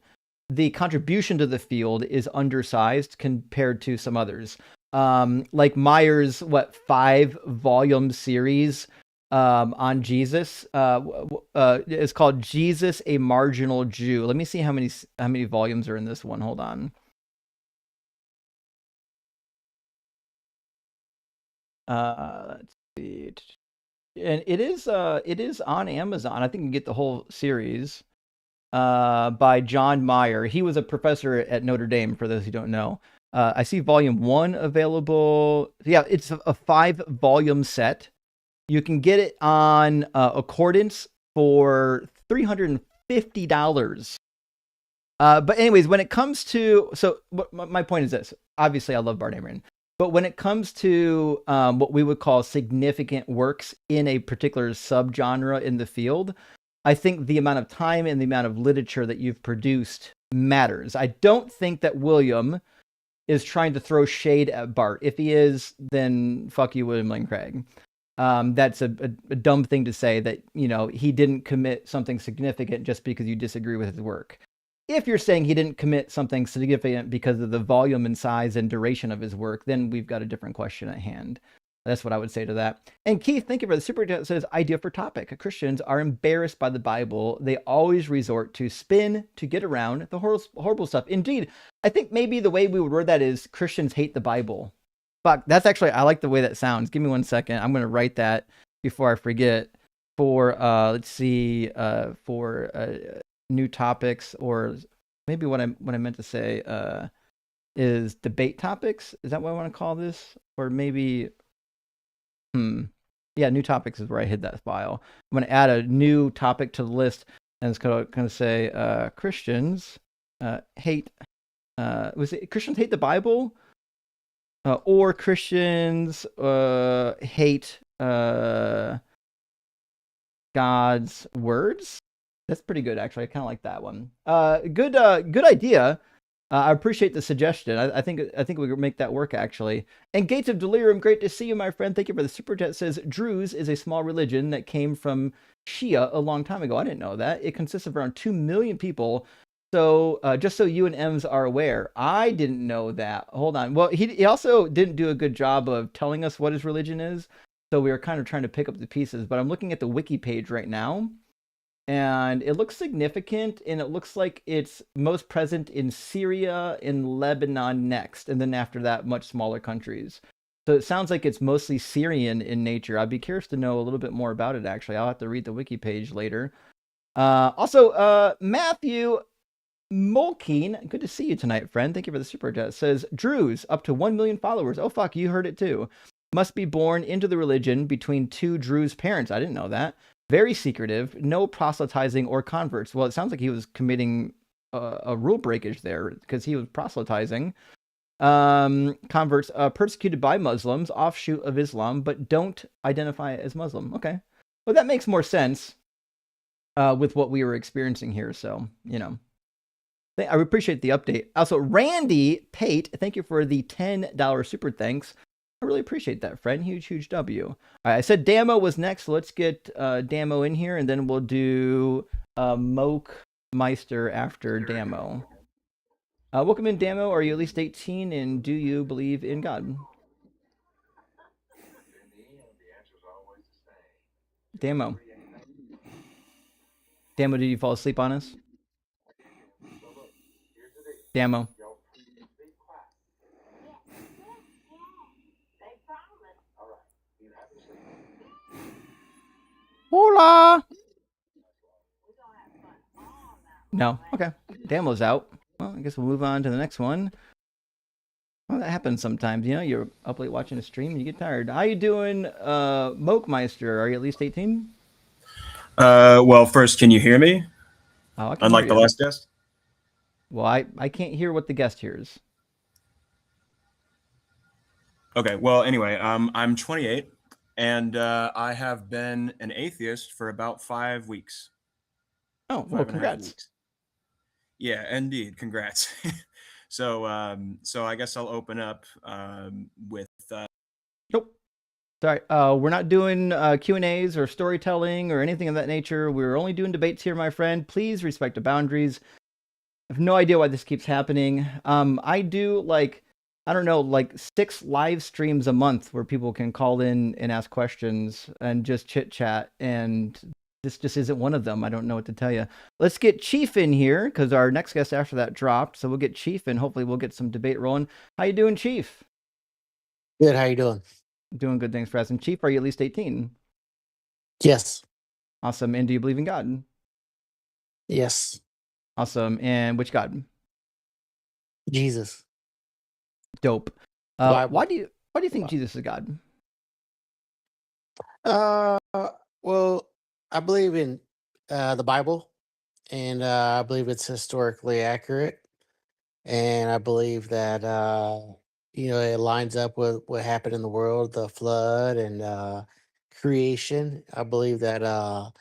The contribution to the field is undersized compared to some others. Like Meyer's, 5-volume series on Jesus is called Jesus, a Marginal Jew. Let me see how many volumes are in this one. Hold on. Let's see. And it is on Amazon. I think you can get the whole series by John Meyer. He was a professor at Notre Dame, for those who don't know. I see volume 1 available. Yeah, it's a 5-volume set. You can get it on Accordance for $350. But anyways, when it comes to, so my point is this. Obviously, I love Bart Ehrman. But when it comes to what we would call significant works in a particular subgenre in the field, I think the amount of time and the amount of literature that you've produced matters. I don't think that William is trying to throw shade at Bart. If he is, then fuck you, William Lane Craig. That's a dumb thing to say, that, he didn't commit something significant just because you disagree with his work. If you're saying he didn't commit something significant because of the volume and size and duration of his work, then we've got a different question at hand. That's what I would say to that. And Keith, thank you for the super chat. Says, idea for topic. Christians are embarrassed by the Bible. They always resort to spin to get around the horrible stuff. Indeed, I think maybe the way we would word that is Christians hate the Bible. Fuck, that's actually, I like the way that sounds. Give me 1 second. I'm going to write that before I forget for, let's see, for new topics, or maybe what I meant to say is debate topics. Is that what I want to call this? Or maybe, yeah, new topics is where I hid that file. I'm going to add a new topic to the list, and it's going to say Christians hate, was it Christians hate the Bible? Or Christians hate God's words. That's pretty good, actually. I kind of like that one. Good idea. I appreciate the suggestion. I think we could make that work, actually. And Gates of Delirium, great to see you, my friend. Thank you for the super chat. Says Druze is a small religion that came from Shia a long time ago. I didn't know that. It consists of around 2 million people. So just so you and Ems are aware, I didn't know that. Hold on. Well, he also didn't do a good job of telling us what his religion is. So we were kind of trying to pick up the pieces. But I'm looking at the wiki page right now, and it looks significant, and it looks like it's most present in Syria and Lebanon next, and then after that, much smaller countries. So it sounds like it's mostly Syrian in nature. I'd be curious to know a little bit more about it, actually. I'll have to read the wiki page later. Also, Matthew, Molkeen, good to see you tonight, friend. Thank you for the super chat. Says Drews up to 1 million followers. Oh fuck, you heard it too. Must be born into the religion between two Drews parents. I didn't know that. Very secretive. No proselytizing or converts. Well, it sounds like he was committing a rule breakage there because he was proselytizing. Converts persecuted by Muslims, offshoot of Islam, but don't identify as Muslim. Okay, well that makes more sense with what we were experiencing here. So I appreciate the update. Also, Randy Pate, thank you for the $10 super thanks. I really appreciate that, friend. Huge W. All right, I said Damo was next, so let's get Damo in here, and then we'll do Moke Meister after Damo. Welcome in, Damo. Are you at least 18, and do you believe in God? Damo. Damo, did you fall asleep on us? Damo. Hola. No. Okay. Damo's out. Well, I guess we'll move on to the next one. Well, that happens sometimes. You're up late watching a stream and you get tired. How you doing, Mokemeister? Are you at least 18? Well, first, can you hear me? Oh, I can Unlike hear the you. last guest? Well, I can't hear what the guest hears. Okay, well, anyway, I'm 28, and I have been an atheist for about 5 weeks. Oh, well, congrats. Yeah, indeed, congrats. So I guess I'll open up with... Nope. Sorry, we're not doing Q&As or storytelling or anything of that nature. We're only doing debates here, my friend. Please respect the boundaries. I have no idea why this keeps happening. I do I don't know, 6 live streams a month where people can call in and ask questions and just chit chat. And this just isn't one of them. I don't know what to tell you. Let's get Chief in here because our next guest after that dropped. So we'll get Chief and hopefully we'll get some debate rolling. How you doing, Chief? Good. How you doing? Doing good. Thanks for asking. Chief, are you at least 18? Yes. Awesome. And do you believe in God? Yes. Awesome. And which God? Jesus. Dope. Why do you think Jesus is God? Well, I believe in the Bible, and I believe it's historically accurate, and I believe that it lines up with what happened in the world, the flood and creation. I believe that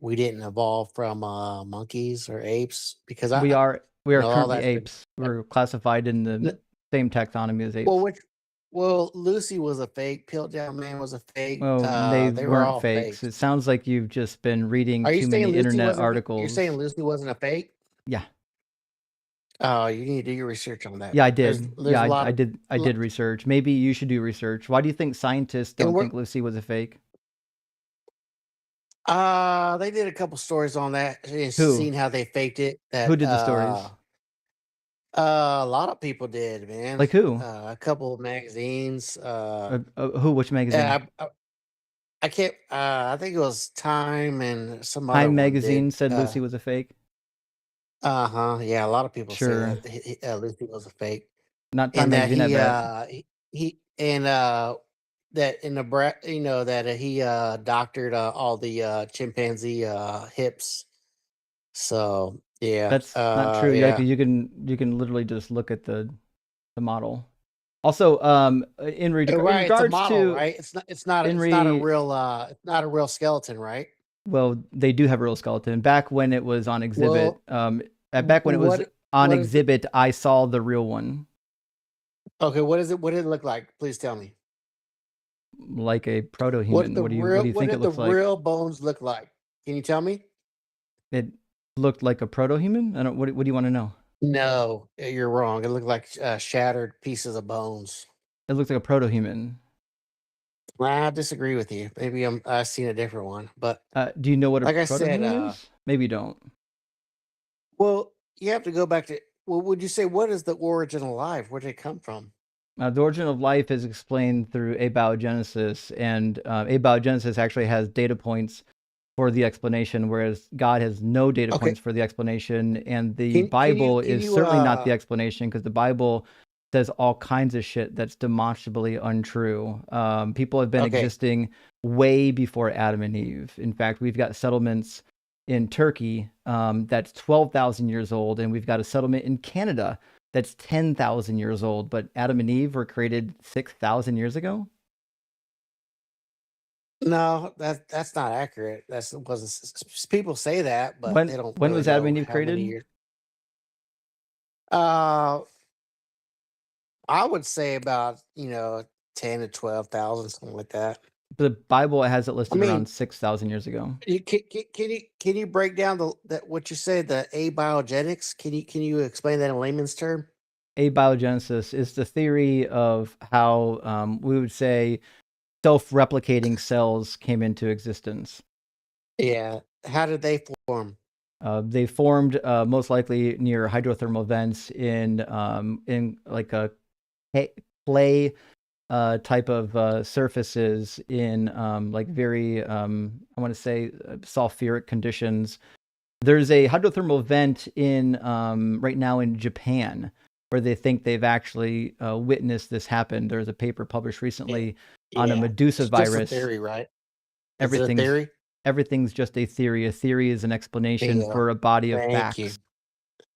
we didn't evolve from monkeys or apes because We are all currently that's been. apes. We're classified in the same taxonomy as apes. Well, Lucy was a fake. Piltdown Man was a fake. Well, they They were weren't all fakes. fakes. It sounds like you've just been reading Are you too saying many Lucy internet wasn't? articles. You're saying Lucy wasn't a fake? Yeah. Oh, you need to do your research on that. Yeah, I did. There's a lot I did research. Maybe you should do research. Why do you think scientists don't think Lucy was a fake? They did a couple stories on that. Who? Seen how they faked it. Who did the stories? A lot of people did, man. Like who? A couple of magazines. Who? Which magazine? I can't. I think it was Time and some other Time one magazine did. said Lucy was a fake. Yeah, a lot of people Sure. say that Lucy was a fake. Not Time And that magazine. I bet. That in the that he doctored all the chimpanzee hips. So yeah, That's not true. Yeah, 'cause you can literally just look at the model. Also, in regards it's a model, to right? It's not a real skeleton, right? Well, they do have a real skeleton. Back when it was on exhibit, back when it was on exhibit, I saw the real one. Okay, what is it? What did it look like? Please tell me. Like a proto-human. What do you think it looks like? What did the real bones look like? Can you tell me? It looked like a proto-human? I don't. What do you want to know? No, you're wrong. It looked like shattered pieces of bones. It looks like a proto-human. I disagree with you. Maybe I've seen a different one, but do you know what a like proto-human is? Maybe you don't. Well, you have to go back to. Well, would you say what is the origin of life? Where did it come from? The origin of life is explained through abiogenesis, and abiogenesis actually has data points for the explanation, whereas God has no data Okay. points for the explanation, and the Bible is you certainly not the explanation, because the Bible says all kinds of shit that's demonstrably untrue. People have been Okay. existing way before Adam and Eve. In fact, we've got settlements in Turkey that's 12,000 years old, and we've got a settlement in Canada that's 10,000 years old. But Adam and Eve were created 6,000 years ago. No, that's not accurate. That's wasn't. People say that, but they don't When really was Adam and know Eve how many created? years. I would say about 10 to 12,000, something like that. The Bible has it I listed mean, around 6,000 years ago. can you break down that what you said, the abiogenics? Can you explain that in layman's term? Abiogenesis is the theory of how we would say self-replicating cells came into existence. Yeah. How did they form? They formed most likely near hydrothermal vents in like a clay type of surfaces in like very I want to say sulfuric conditions. There's a hydrothermal vent in right now in Japan where they think they've actually witnessed this happen. There's a paper published recently on a Medusa It's virus. just a theory, right? Is it a theory? Everything's just a theory. A theory is an explanation Bingo. for a body of Thank facts. you.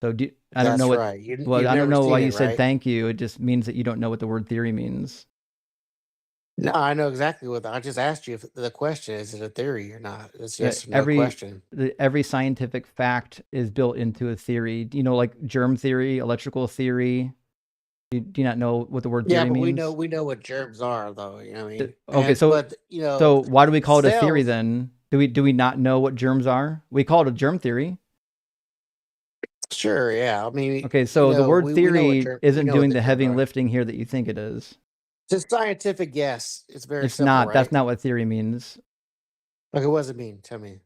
So I don't That's know what. right. You've I don't never know why seen you it, said right? thank you. It just means that you don't know what the word theory means. No, I know exactly what I just asked you. If the question is it a theory or not? It's Yeah, yes or no question. every scientific fact is built into a theory. Like germ theory, electrical theory. Do you not know what the word Yeah, theory but means? we know what germs are, though. You know what I mean? Okay, so why do we call it a theory cells. then? Do we not know what germs are? We call it a germ theory. Sure, yeah. I mean, Okay, so the word we know theory isn't doing the heavy germs are. lifting here that you think it is. It's a scientific guess. It's very It's simple, not. right? That's not what theory means. Okay, what does it mean? Tell me.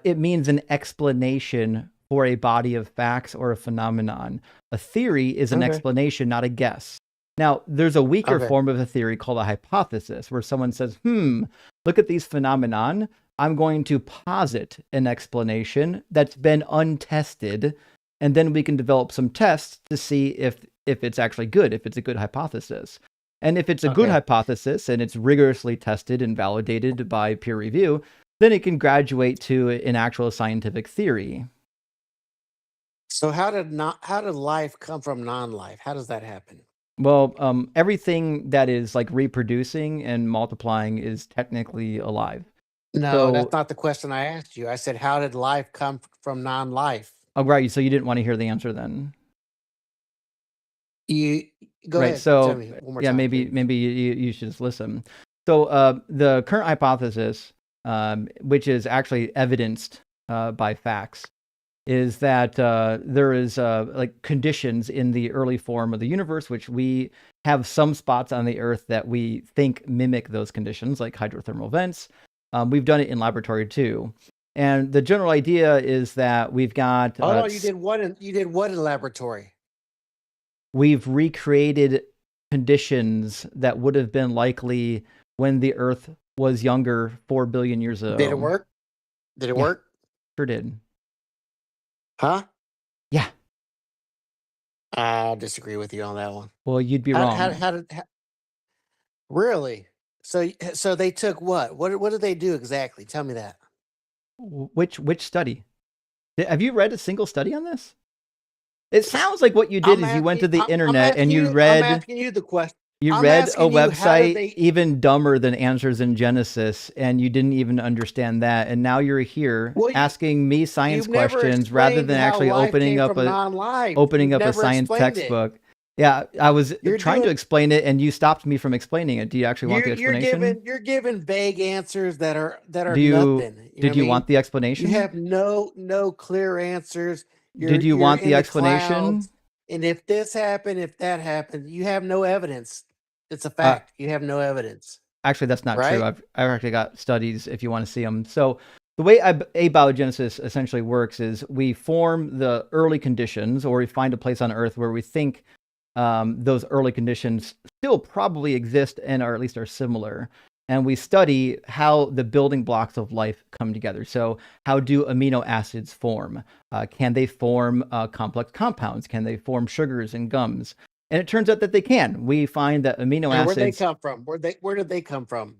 It means an explanation for a body of facts or a phenomenon. A theory is an explanation, not a guess. Now, there's a weaker form of a theory called a hypothesis, where someone says, look at these phenomenon. I'm going to posit an explanation that's been untested, and then we can develop some tests to see if it's actually good, if it's a good hypothesis. And if it's a good hypothesis and it's rigorously tested and validated by peer review, then it can graduate to an actual scientific theory. So how did life come from non-life? How does that happen? Well, everything that is like reproducing and multiplying is technically alive. No, that's not the question I asked you. I said, how did life come from non-life? Oh, right. So you didn't want to hear the answer then. You go ahead. So tell me one more time, maybe you should just listen. So the current hypothesis, which is actually evidenced by facts, is that there is like conditions in the early form of the universe, which we have some spots on the Earth that we think mimic those conditions, like hydrothermal vents. We've done it in laboratory too. And the general idea is that we've got. Oh no, you did what in laboratory? We've recreated conditions that would have been likely when the Earth was younger 4 billion years ago. Did it work? Did it work? Sure did. Huh? Yeah. I'll disagree with you on that one. Well, you'd be wrong. Really? So they took what? What did they do exactly? Tell me that. Which study? Have you read a single study on this? It sounds like what you did is you went to the internet and you read. I'm asking you the question. You read a website even dumber than Answers in Genesis, and you didn't even understand that. And now you're here asking me science questions rather than actually opening up a science textbook. Yeah, I was trying to explain it, and you stopped me from explaining it. Do you actually want the explanation? You're giving vague answers that are nothing. Did you want the explanation? You have no clear answers. Did you want the explanation? And if this happened, if that happened, you have no evidence. It's a fact. You have no evidence. Actually, that's not true. I've actually got studies if you want to see them. So the way abiogenesis essentially works is we form the early conditions, or we find a place on Earth where we think those early conditions still probably exist and are at least are similar. and we study how the building blocks of life come together. So how do amino acids form? Can they form complex compounds? Can they form sugars and gums? And it turns out that they can. We find that amino And where'd they acids come from? Where did they come from?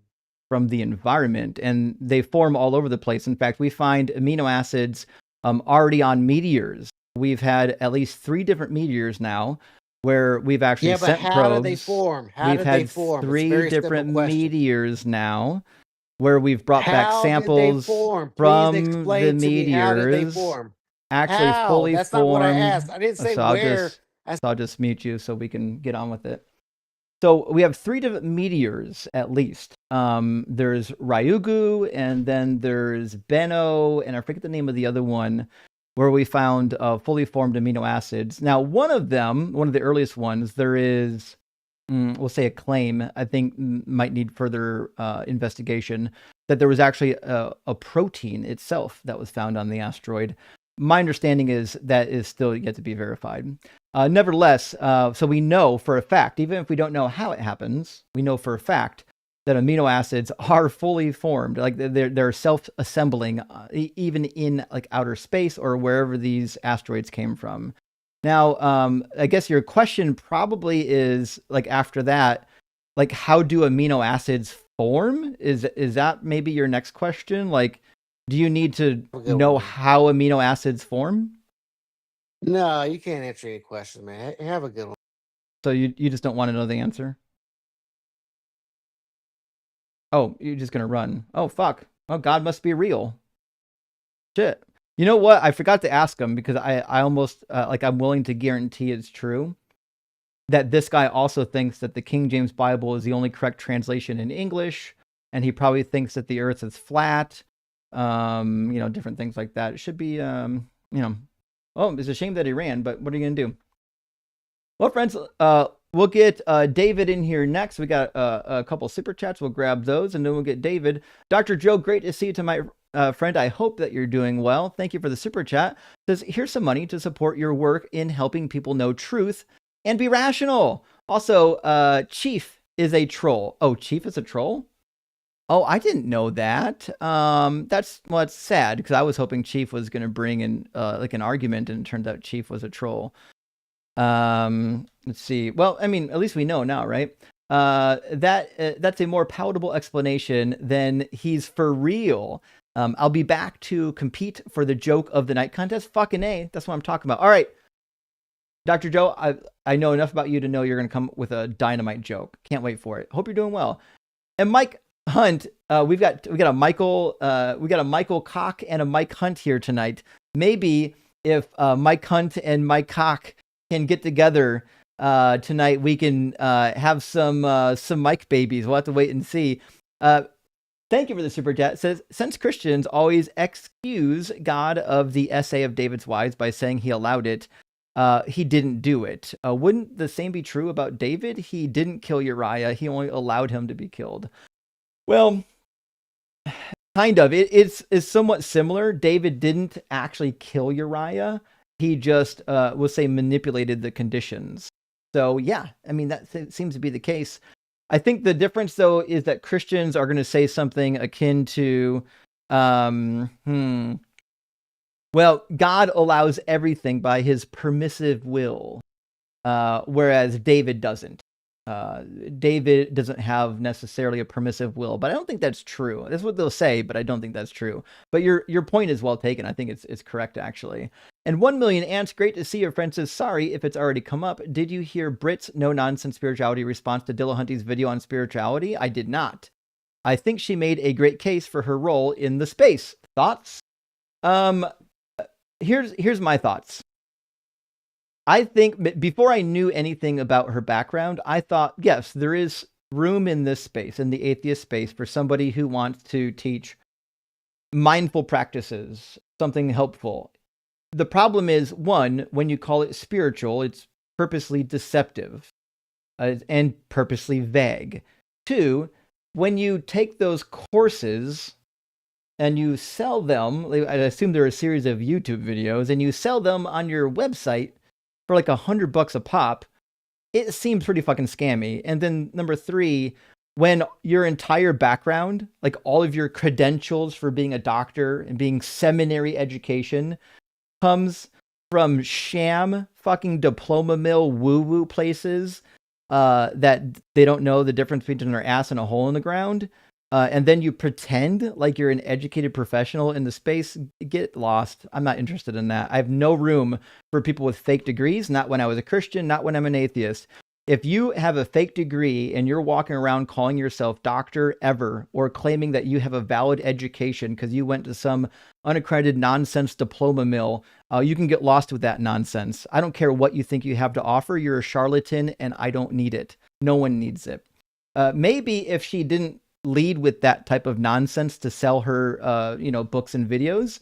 from the environment, and they form all over the place. In fact, we find amino acids already on meteors. We've had at least 3 different meteors now where we've actually Yeah, but sent how probes. did they form? How We've did had they form? It's a 3 very simple different question. meteors now where we've brought back How did they samples form? Please from the explain to me how did they meteors form? actually How? fully That's not what I formed. asked. I didn't say So where. I'll just mute you so we can get on with it. So we have 3 different meteors at least. There's Ryugu, and then there's Benno, and I forget the name of the other one, where we found fully formed amino acids. Now, one of them, one of the earliest ones, there is, we'll say a claim, I think might need further investigation, that there was actually a protein itself that was found on the asteroid. My understanding is that is still yet to be verified. Nevertheless, so we know for a fact, even if we don't know how it happens, we know for a fact that amino acids are fully formed, like they're self-assembling, even in like outer space or wherever these asteroids came from. Now, I guess your question probably is like after that, like how do amino acids form? Is that maybe your next question? Like, do you need to know how amino acids form? No, you can't answer any questions, man. Have a good one. So you just don't want to know the answer? Oh, you're just gonna run. Oh, fuck. Oh, God must be real. Shit. You know what? I forgot to ask him because I almost, I'm willing to guarantee it's true, that this guy also thinks that the King James Bible is the only correct translation in English, and he probably thinks that the earth is flat, different things like that. It should be, oh, it's a shame that he ran, but what are you going to do? Well, friends, we'll get David in here next. We got a couple super chats. We'll grab those, and then we'll get David. Dr. Joe, great to see you, to my friend. I hope that you're doing well. Thank you for the super chat. Says, here's some money to support your work in helping people know truth and be rational. Also, Chief is a troll. Oh, Chief is a troll? Oh, I didn't know that. That's sad because I was hoping Chief was going to bring in like an argument, and it turned out Chief was a troll. Let's see. Well, I mean, at least we know now, right? That's a more palatable explanation than he's for real. I'll be back to compete for the joke of the night contest. Fucking A. That's what I'm talking about. All right. Dr. Joe, I know enough about you to know you're going to come with a dynamite joke. Can't wait for it. Hope you're doing well. And Mike Hunt, we got a Michael Cock and a Mike Hunt here tonight. Maybe if Mike Hunt and Mike Cock can get together tonight, we can have some Mike babies. We'll have to wait and see. Thank you for the super chat. It says, since Christians always excuse God of the essay of David's wives by saying he allowed it, he didn't do it. Wouldn't the same be true about David? He didn't kill Uriah. He only allowed him to be killed. Well, kind of. It's somewhat similar. David didn't actually kill Uriah. He just, we'll say, manipulated the conditions. So, yeah, I mean, that seems to be the case. I think the difference, though, is that Christians are going to say something akin to, well, God allows everything by his permissive will, whereas David doesn't. David doesn't have necessarily a permissive will, but I don't think that's true. That's what they'll say, but I don't think that's true. But your point is well taken. I think it's correct, actually. And 1 million ants, great to see you, Francis. Sorry if it's already come up. Did you hear Brit's no-nonsense spirituality response to Dillahunty's video on spirituality? I did not. I think she made a great case for her role in the space. Thoughts? Here's my thoughts. I think before I knew anything about her background, I thought, yes, there is room in this space, in the atheist space, for somebody who wants to teach mindful practices, something helpful. The problem is, one, when you call it spiritual, it's purposely deceptive and purposely vague. Two, when you take those courses and you sell them, I assume they're a series of YouTube videos, and you sell them on your website for like $100 a pop, it seems pretty fucking scammy. And then number three, when your entire background, like all of your credentials for being a doctor and being seminary education, comes from sham fucking diploma mill woo-woo places that they don't know the difference between their ass and a hole in the ground. And then you pretend like you're an educated professional in the space, get lost. I'm not interested in that. I have no room for people with fake degrees, not when I was a Christian, not when I'm an atheist. If you have a fake degree and you're walking around calling yourself doctor ever, or claiming that you have a valid education because you went to some unaccredited nonsense diploma mill, you can get lost with that nonsense. I don't care what you think you have to offer. You're a charlatan and I don't need it. No one needs it. Maybe if she didn't lead with that type of nonsense to sell her, books and videos,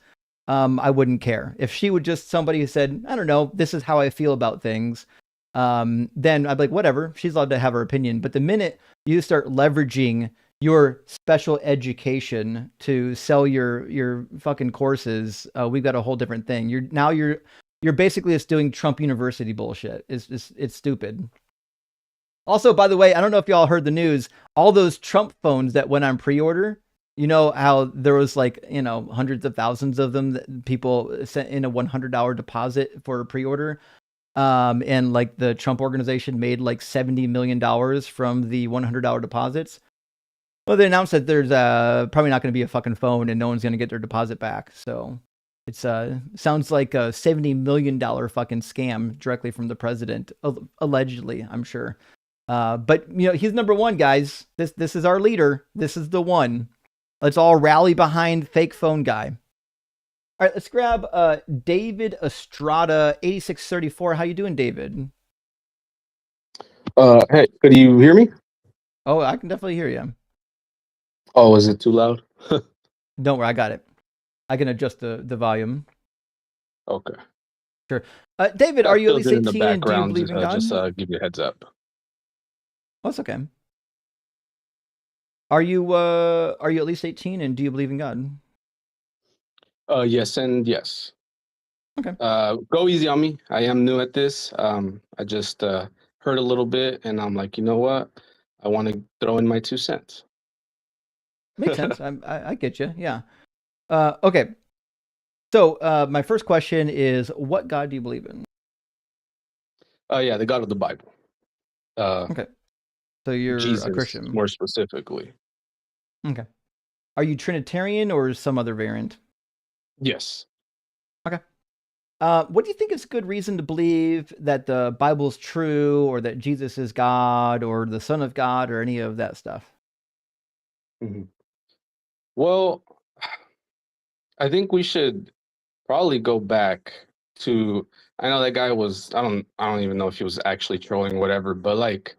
I wouldn't care. If she would just somebody who said, I don't know, this is how I feel about things, then I'd be like, whatever, she's allowed to have her opinion. But the minute you start leveraging your special education to sell your fucking courses, we've got a whole different thing. You're basically just doing Trump University bullshit. It's stupid. Also, by the way, I don't know if y'all heard the news. All those Trump phones that went on pre-order, you know how there was hundreds of thousands of them that people sent in a $100 deposit for a pre-order. And like the Trump organization made like $70 million from the $100 deposits. Well, they announced that there's probably not going to be a fucking phone and no one's going to get their deposit back. So it's sounds like a $70 million fucking scam directly from the president, allegedly, I'm sure. But he's number one, guys. This is our leader. This is the one. Let's all rally behind fake phone guy. All right, let's grab David Estrada 8634. How you doing, David? Hey, could you hear me? Oh, I can definitely hear you. Oh, is it too loud? Don't worry, I got it. I can adjust the volume. Okay. Sure. David, are you at least 18 and do you believe in God? Just give you a heads up. Oh, that's okay. Are you at least 18 and do you believe in God? Yes and yes. Okay. Go easy on me. I am new at this. I just heard a little bit and I'm like, you know what? I want to throw in my 2 cents. Makes sense. I get you. Yeah. Okay. So my first question is, what God do you believe in? Yeah, the God of the Bible. Okay. So you're Jesus, a Christian. more specifically. Okay. Are you Trinitarian or some other variant? Yes. Okay. What do you think is a good reason to believe that the Bible's true, or that Jesus is God, or the Son of God, or any of that stuff? Mm-hmm. Well, I think we should probably go back to. I know that guy was. I don't even know if he was actually trolling, whatever. But like,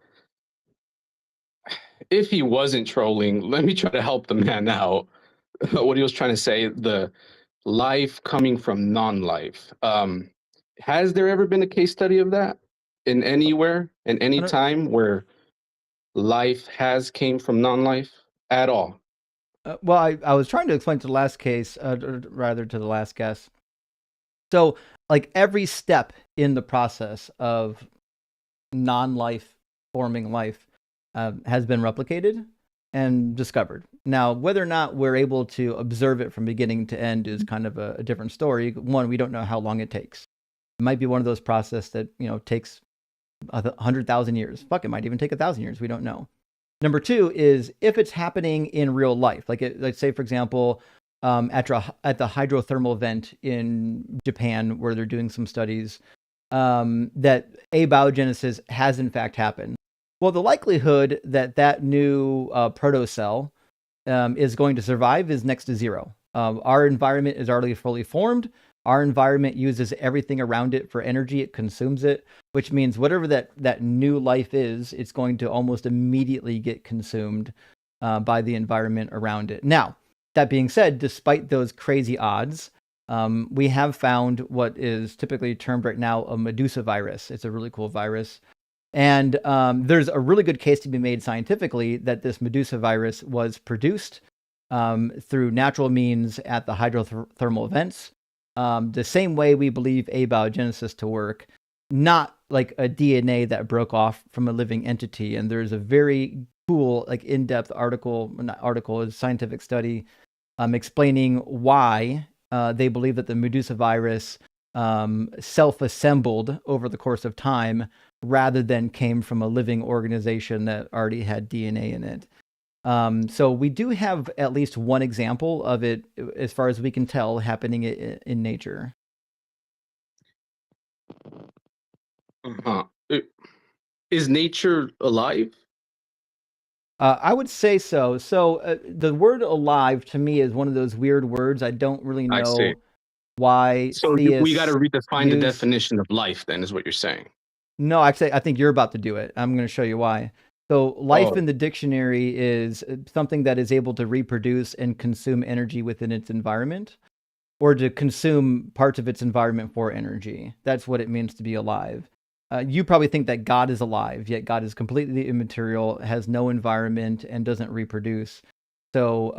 if he wasn't trolling, let me try to help the man out. What he was trying to say, the life coming from non-life. Has there ever been a case study of that in anywhere, in any time where life has came from non-life at all? Well, I was trying to explain to the last case, or rather to the last guest. So, like every step in the process of non-life forming life has been replicated and discovered. Now, whether or not we're able to observe it from beginning to end is kind of a different story. One, we don't know how long it takes. It might be one of those processes that takes 100,000 years. Fuck, it might even take 1,000 years. We don't know. Number two is if it's happening in real life, like say, for example, at the hydrothermal vent in Japan, where they're doing some studies, that abiogenesis has in fact happened. Well, the likelihood that new protocell is going to survive is next to zero. Our environment is already fully formed. Our environment uses everything around it for energy. It consumes it, which means whatever that new life is, it's going to almost immediately get consumed by the environment around it. Now, that being said, despite those crazy odds, we have found what is typically termed right now a Medusa virus. It's a really cool virus. And there's a really good case to be made scientifically that this Medusa virus was produced through natural means at the hydrothermal vents. The same way we believe abiogenesis to work. not like a DNA that broke off from a living entity. And there's a very cool, like in-depth article, not article, is scientific study explaining why they believe that the Medusa virus self-assembled over the course of time rather than came from a living organization that already had DNA in it. So we do have at least one example of it, as far as we can tell, happening in nature. Is nature alive? I would say so. So the word alive to me is one of those weird words. I don't really I see. know why So we got to theists redefine the use. definition of life, then, is what you're saying. No, actually, I think you're about to do it. I'm going to show you why. So life Oh. in the dictionary is something that is able to reproduce and consume energy within its environment, or to consume parts of its environment for energy. That's what it means to be alive. You probably think that God is alive, yet God is completely immaterial, has no environment, and doesn't reproduce. So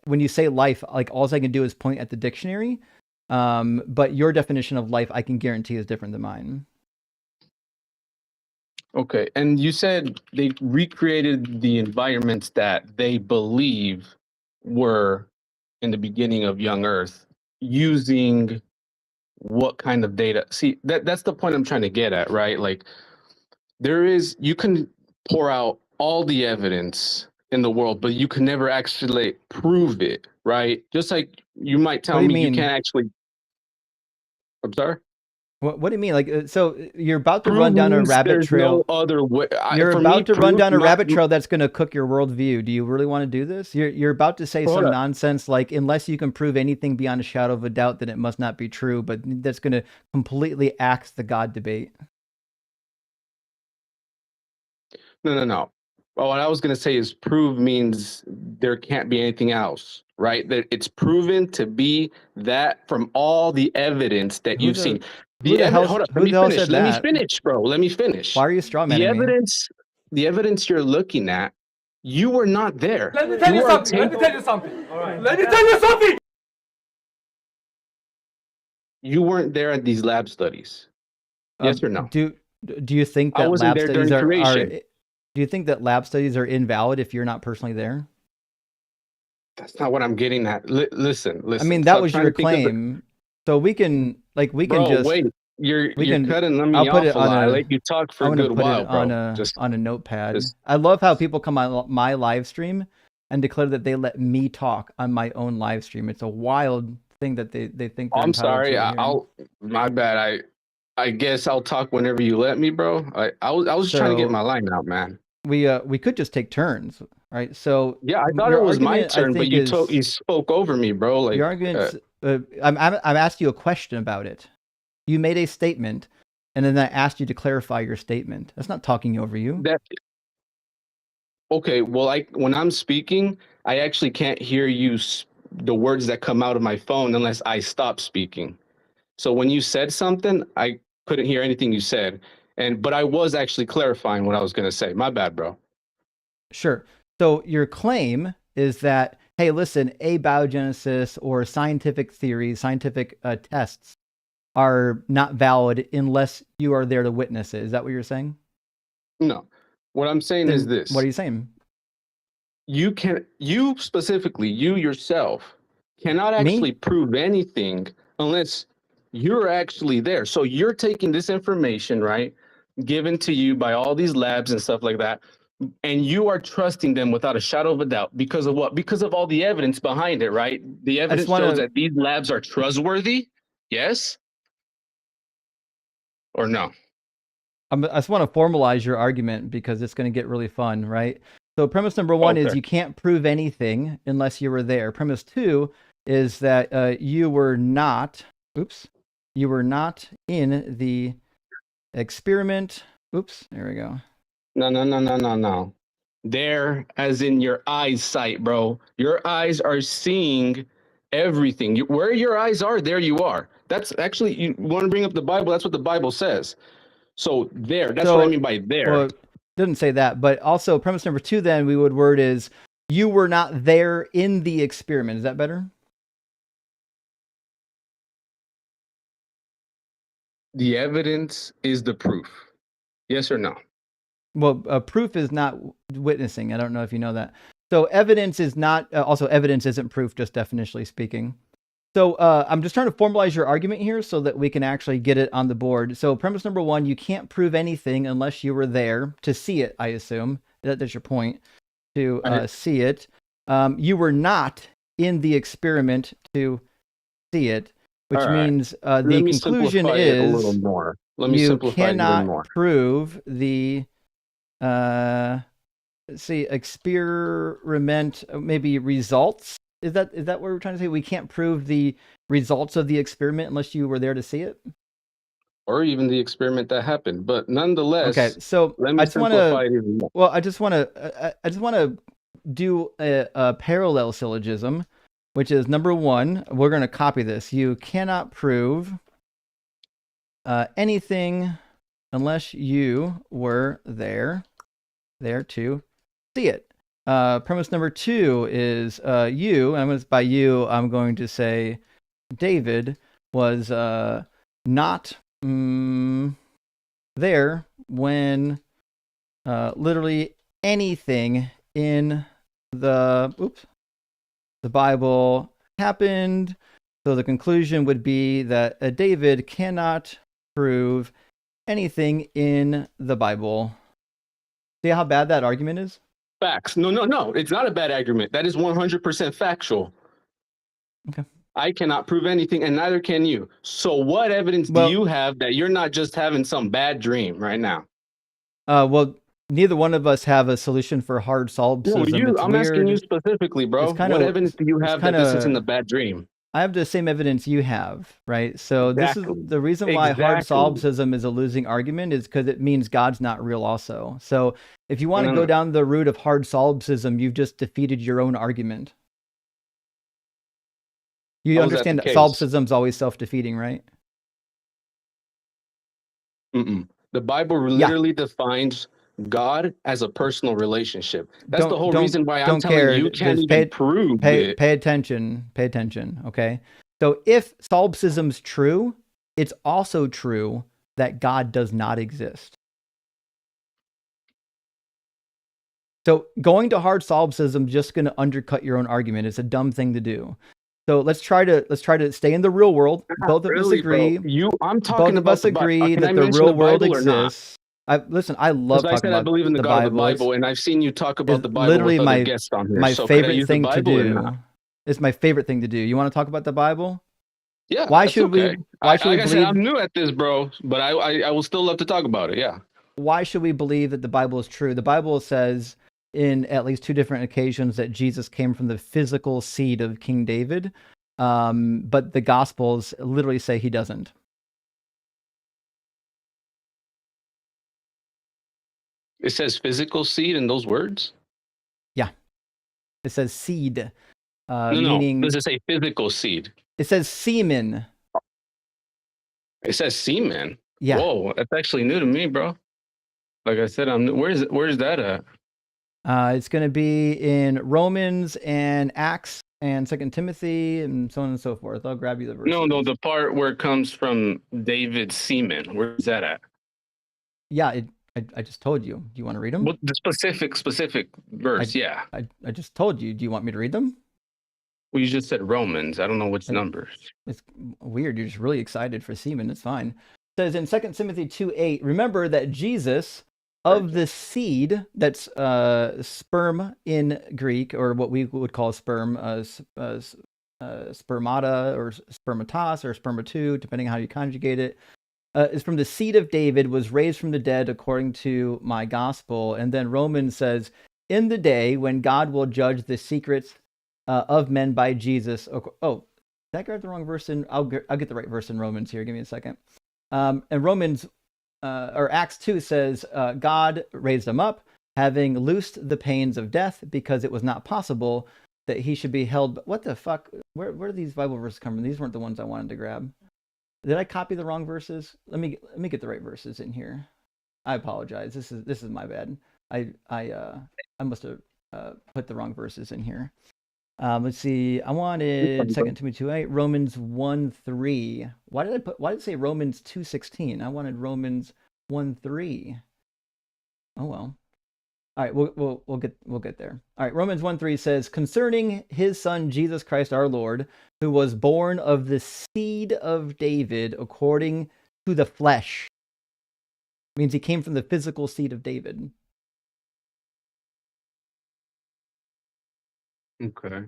when you say life, like all I can do is point at the dictionary. But your definition of life, I can guarantee, is different than mine. Okay, and you said they recreated the environments that they believe were in the beginning of young Earth using what kind of data? See, that's the point I'm trying to get at, right? Like you can pour out all the evidence in the world, but you can never actually prove it, right? Just like you might tell What do you me you mean? can't actually. I'm sorry? What do you mean? Like, so you're about to Prove run down a means rabbit there's trail. no other way. You're For me, about to run proof, down a rabbit trail that's going to cook your worldview. Do you really want to do this? You're about to say Hold some up. nonsense like, unless you can prove anything beyond a shadow of a doubt, then it must not be true. But that's going to completely axe the God debate. No. What I was going to say is prove means there can't be anything else, right? That it's proven to be that from all the evidence that you've seen. Who the hell Hold up, let me finish. said Let me that? finish, bro. Let me finish. Why are you strawmanning me? The evidence you're looking at, you were not there. Let me tell you something. Let me tell you something. All right. Let me tell you something. You weren't there at these lab studies. Yes or no? Do you think I that wasn't lab there studies during are creation. do you think that lab studies are invalid if you're not personally there? That's not what I'm getting at. Listen. I mean, that Stop was trying your to think of the- claim. So we can Bro, wait. You're cutting me I'll put off it a on lot. I a, let you talk for I'm a gonna good put while, it on bro. a notepad. I love how people come on my live stream and declare that they let me talk on my own live stream. It's a wild thing that they think they're I'm entitled sorry. to here. My bad. I guess I'll talk whenever you let me, bro. I was trying to get my line out, man. We could just take turns, right? So yeah, I thought your it was my argument, turn, I but think, you spoke over me, bro. Like your argument. I'm asking you a question about it. You made a statement, and then I asked you to clarify your statement. That's not talking over you. Okay, well, when I'm speaking, I actually can't hear the words that come out of my phone unless I stop speaking. So when you said something, I couldn't hear anything you said, but I was actually clarifying what I was gonna say. My bad, bro. Sure. So your claim is that, hey, listen, abiogenesis or scientific theories, scientific tests are not valid unless you are there to witness it. Is that what you're saying? No. What I'm saying is this. What are you saying? You specifically, you yourself, cannot actually prove anything unless you're actually there. So you're taking this information, right, given to you by all these labs and stuff like that, and you are trusting them without a shadow of a doubt because of what? Because of all the evidence behind it, right? The evidence shows that these labs are trustworthy. Yes or no? I just want to formalize your argument because it's going to get really fun, right? So premise number one is you can't prove anything unless you were there. Premise two is that you were not in the experiment. Oops, there we go. No. There, as in your eyesight, bro. Your eyes are seeing everything. Where your eyes are, there you are. That's actually, you want to bring up the Bible, that's what the Bible says. So there, that's what I mean by there. Well, it didn't say that, but also premise number two then we would word is you were not there in the experiment. Is that better? the evidence is the proof. Yes or no? Well, proof is not witnessing. I don't know if you know that. So evidence is not, also evidence isn't proof, just definitionally speaking. So I'm just trying to formalize your argument here so that we can actually get it on the board. So premise number one, you can't prove anything unless you were there to see it, I assume. That's your point, to see it. You were not in the experiment to see it, which means the conclusion is a little more. Let me you simplify it even cannot more. prove the experiment, maybe results. Is that what we're trying to say? We can't prove the results of the experiment unless you were there to see it? Or even the experiment that happened. But nonetheless, Okay, so let me simplify it even more. Well, I just want to do a parallel syllogism, which is number one. We're going to copy this. You cannot prove anything unless you were there to see it. Premise number two is you, and by you, I'm going to say David was not there when literally anything in the Bible happened. So the conclusion would be that David cannot prove anything in the Bible. See how bad that argument is? Facts. No. It's not a bad argument. That is 100% factual. Okay. I cannot prove anything, and neither can you. So what evidence do you have that you're not just having some bad dream right now? Well, neither one of us have a solution for hard solipsism. No, It's I'm weird. asking you specifically, bro. What evidence do you have that this isn't a bad dream? I have the same evidence you have, right? So Exactly. This is the reason why hard solipsism is a losing argument, is because it means God's not real also. So if you want to go down the route of hard solipsism, you've just defeated your own argument. You understand that solipsism is always self-defeating, right? The Bible literally defines God as a personal relationship. That's the whole reason why I'm telling you can't even prove it. Pay attention, okay? So if solipsism's true, it's also true that God does not exist. So going to hard solipsism is just going to undercut your own argument. It's a dumb thing to do. So let's try to stay in the real world. Both of us agree. I'm talking both of us agree that the real world exists. Listen, I love talking about I believe in the God of the Bible, and I've seen you talk about the Bible with other guests on here. My so favorite thing to do. It's my favorite thing to do. You want to talk about the Bible? Yeah. Why should we? Why should we believe? I said, I'm new at this, bro, but I will still love to talk about it. Yeah. Why should we believe that the Bible is true? The Bible says in at least two different occasions that Jesus came from the physical seed of King David, but the Gospels literally say he doesn't. It says physical seed in those words? Yeah. It says seed. Meaning, does it say physical seed? It says semen. It says semen? Yeah. Whoa, that's actually new to me, bro. Like I said, I'm new. Where's that at? It's going to be in Romans and Acts and 2 Timothy and so on and so forth. I'll grab you the verse. No, the part where it comes from David's semen. Where's that at? Yeah, I just told you. Do you want to read them? What the specific verse? Yeah. I just told you. Do you want me to read them? Well, you just said Romans. I don't know which numbers. It's weird. You're just really excited for semen. It's fine. It says in 2 Timothy 2:8, remember that Jesus, of the seed, that's sperm in Greek, or what we would call sperm, spermata or spermatos or spermatu, depending on how you conjugate it, is from the seed of David, was raised from the dead according to my gospel. And then Romans says, in the day when God will judge the secrets of men by Jesus. Oh, did I grab the wrong verse? I'll get the right verse in Romans here. Give me a second. And Romans or Acts 2 says, God raised him up, having loosed the pains of death, because it was not possible that he should be held. What the fuck? Where do these Bible verses come from? These weren't the ones I wanted to grab. Did I copy the wrong verses? Let me get the right verses in here. I apologize. This is my bad. I must have put the wrong verses in here. Let's see. I wanted 2 Timothy 2:8, Romans 1:3. Why did it say Romans 2:16? I wanted Romans 1:3. Oh well. All right, we'll get there. All right, Romans 1:3 says, concerning his son Jesus Christ our Lord, who was born of the seed of David according to the flesh. It means he came from the physical seed of David. Okay,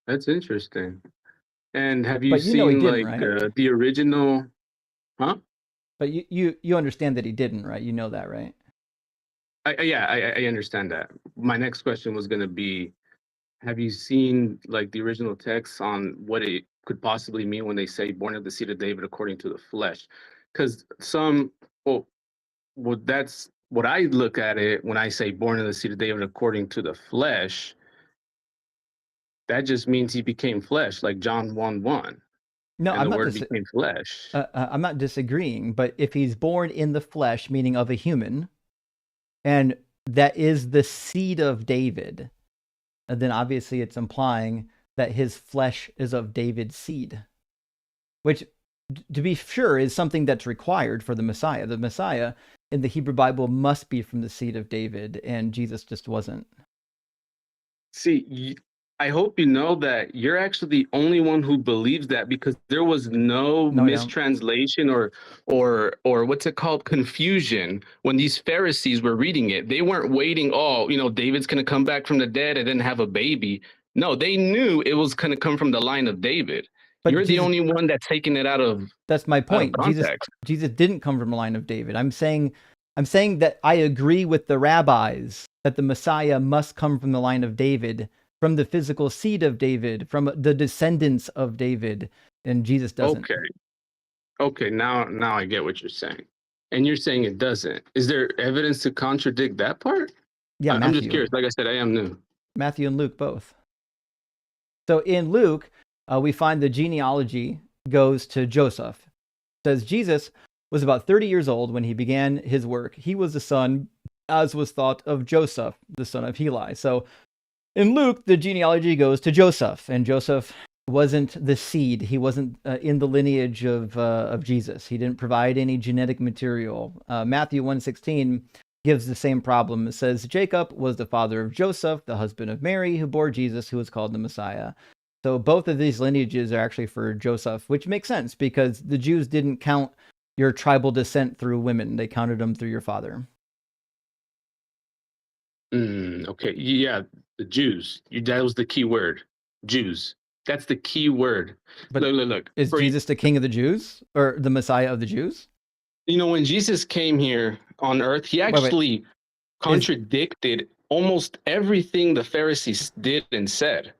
that's interesting. And have you But you know he seen didn't, like right? the original? Huh? But you understand that he didn't, right? You know that, right? I understand that. My next question was going to be, have you seen like the original text on what it could possibly mean when they say born of the seed of David according to the flesh? Because well, that's what I look at it when I say born of the seed of David according to the flesh. That just means he became flesh, like John 1:1. No, And I'm the not word became flesh. I'm not disagreeing, but if he's born in the flesh, meaning of a human, and that is the seed of David, then obviously it's implying that his flesh is of David's seed, which, to be sure, is something that's required for the Messiah. The Messiah in the Hebrew Bible must be from the seed of David, and Jesus just wasn't. See, I hope you know that you're actually the only one who believes that, because there was no mistranslation or what's it called, confusion when these Pharisees were reading it. They weren't waiting, oh, David's going to come back from the dead and then have a baby. No, they knew it was going to come from the line of David. But You're the Jesus, only one that's taking it out of that's my point. context. Jesus didn't come from the line of David. I'm saying that I agree with the rabbis that the Messiah must come from the line of David, from the physical seed of David, from the descendants of David, and Jesus doesn't. Okay, now I get what you're saying. And you're saying it doesn't. Is there evidence to contradict that part? Yeah, I'm just curious. Like I said, I am new. Matthew and Luke both. So in Luke, we find the genealogy goes to Joseph. It says Jesus was about 30 years old when he began his work. He was the son, as was thought, of Joseph, the son of Heli. So in Luke, the genealogy goes to Joseph, and Joseph wasn't the seed. He wasn't in the lineage of Jesus. He didn't provide any genetic material. Matthew 1:16 gives the same problem. It says, Jacob was the father of Joseph, the husband of Mary, who bore Jesus, who was called the Messiah. So both of these lineages are actually for Joseph, which makes sense because the Jews didn't count your tribal descent through women. They counted them through your father. Okay. Yeah, the Jews. That was the key word. Jews. That's the key word. But look. Is Jesus the king of the Jews or the Messiah of the Jews? When Jesus came here on earth, he actually contradicted almost everything the Pharisees did and said.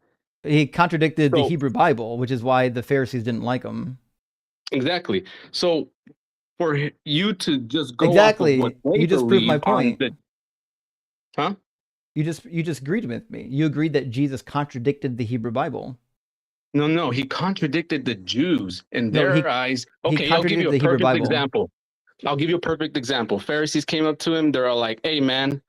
He contradicted the Hebrew Bible, which is why the Pharisees didn't like him. Exactly. So for you to just go exactly, off of what they you just proved my believe point. Huh? You just agreed with me. You agreed that Jesus contradicted the Hebrew Bible. No, he contradicted the Jews in their eyes. Okay, I'll give you a perfect example. Pharisees came up to him. They're all like, hey, man,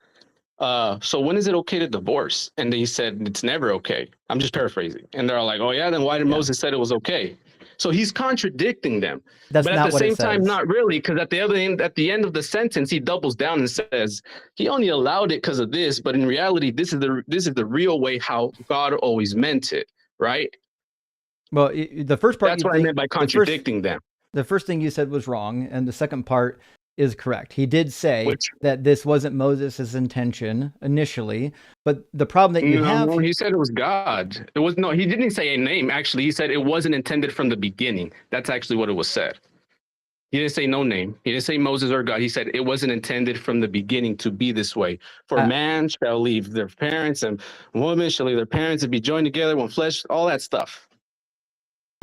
so when is it okay to divorce? And he said, it's never okay. I'm just paraphrasing. And they're all like, oh, yeah, then why did Moses said it was okay? So he's contradicting them. But at the same time, not really, because at the end of the sentence, he doubles down and says he only allowed it because of this, but in reality, this is the real way how God always meant it, right? Well, the first part, that's what I meant by contradicting them. The first thing you said was wrong, and the second part is correct. He did say that this wasn't Moses' intention initially, but the problem that you have... he said it was God. He didn't say a name, actually. He said it wasn't intended from the beginning. That's actually what it was said. He didn't say no name. He didn't say Moses or God. He said it wasn't intended from the beginning to be this way. For man shall leave their parents, and woman shall leave their parents and be joined together, one flesh, all that stuff.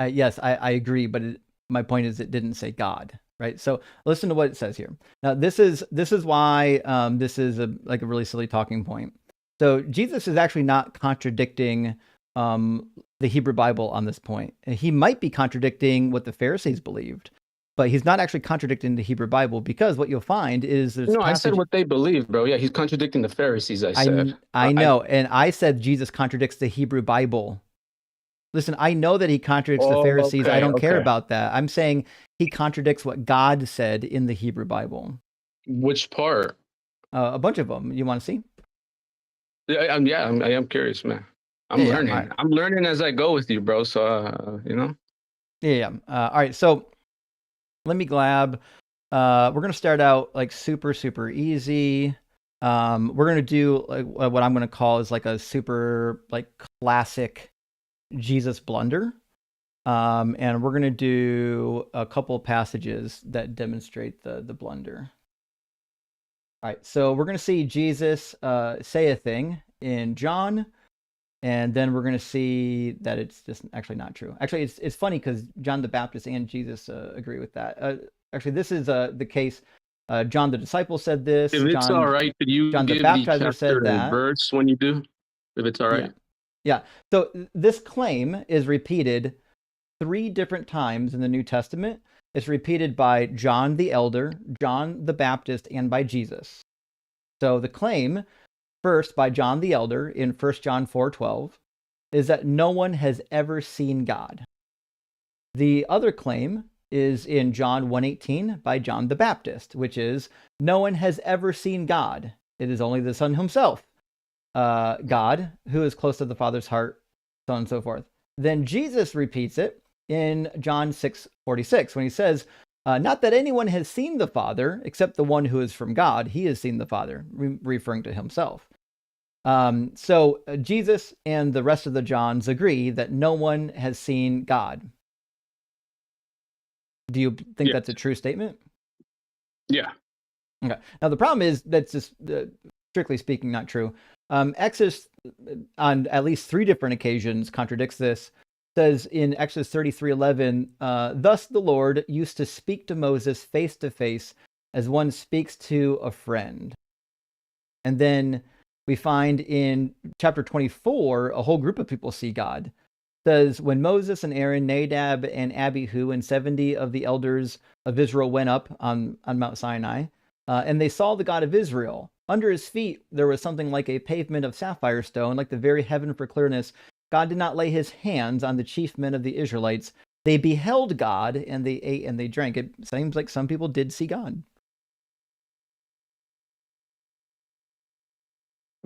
Yes, I agree, but my point is it didn't say God, right? So listen to what it says here. Now, this is why this is a really silly talking point. So Jesus is actually not contradicting the Hebrew Bible on this point. He might be contradicting what the Pharisees believed, but he's not actually contradicting the Hebrew Bible, because what you'll find is I said what they believe, bro. Yeah, he's contradicting the Pharisees. I said I know, and I said Jesus contradicts the Hebrew Bible Listen, I know that he contradicts the Oh, Pharisees. I okay, don't care okay. about that. I'm saying he contradicts what God said in the Hebrew Bible. Which part? A bunch of them. You want to see? Yeah, I am curious, man. I'm Yeah, all learning. right. I'm learning as I go with you, bro. So, you know. Yeah. All right. So let me grab. We're gonna start out like super easy. We're gonna do like what I'm gonna call is like a super like classic Jesus blunder. And we're gonna do a couple passages that demonstrate the blunder. All right. So we're gonna see Jesus say a thing in John. And then we're going to see that it's just actually not true. Actually, it's funny because John the Baptist and Jesus agree with that. Actually, this is the case. John the disciple said this. If it's all John right, could you the give the baptizer said chapter and that. verse when you do? If it's all Yeah. right. Yeah. So this claim is repeated 3 different times in the New Testament. It's repeated by John the Elder, John the Baptist, and by Jesus. So the claim, first by John the Elder in 1 John 4:12, is that no one has ever seen God. The other claim is in John 1:18 by John the Baptist, which is no one has ever seen God. It is only the Son himself, God, who is close to the Father's heart, so on and so forth. Then Jesus repeats it in John 6:46 when he says, not that anyone has seen the Father except the one who is from God. He has seen the Father, referring to himself. So Jesus and the rest of the Johns agree that no one has seen God. Do you think that's a true statement? Yeah. Okay. Now the problem is that's just strictly speaking not true. Exodus on at least 3 different occasions contradicts this. Says in Exodus 33:11, thus the Lord used to speak to Moses face to face as one speaks to a friend. And then we find in chapter 24, a whole group of people see God. It says, when Moses and Aaron, Nadab and Abihu, and 70 of the elders of Israel went up on Mount Sinai, and they saw the God of Israel. Under his feet, there was something like a pavement of sapphire stone, like the very heaven for clearness. God did not lay his hands on the chief men of the Israelites. They beheld God, and they ate and they drank. It seems like some people did see God.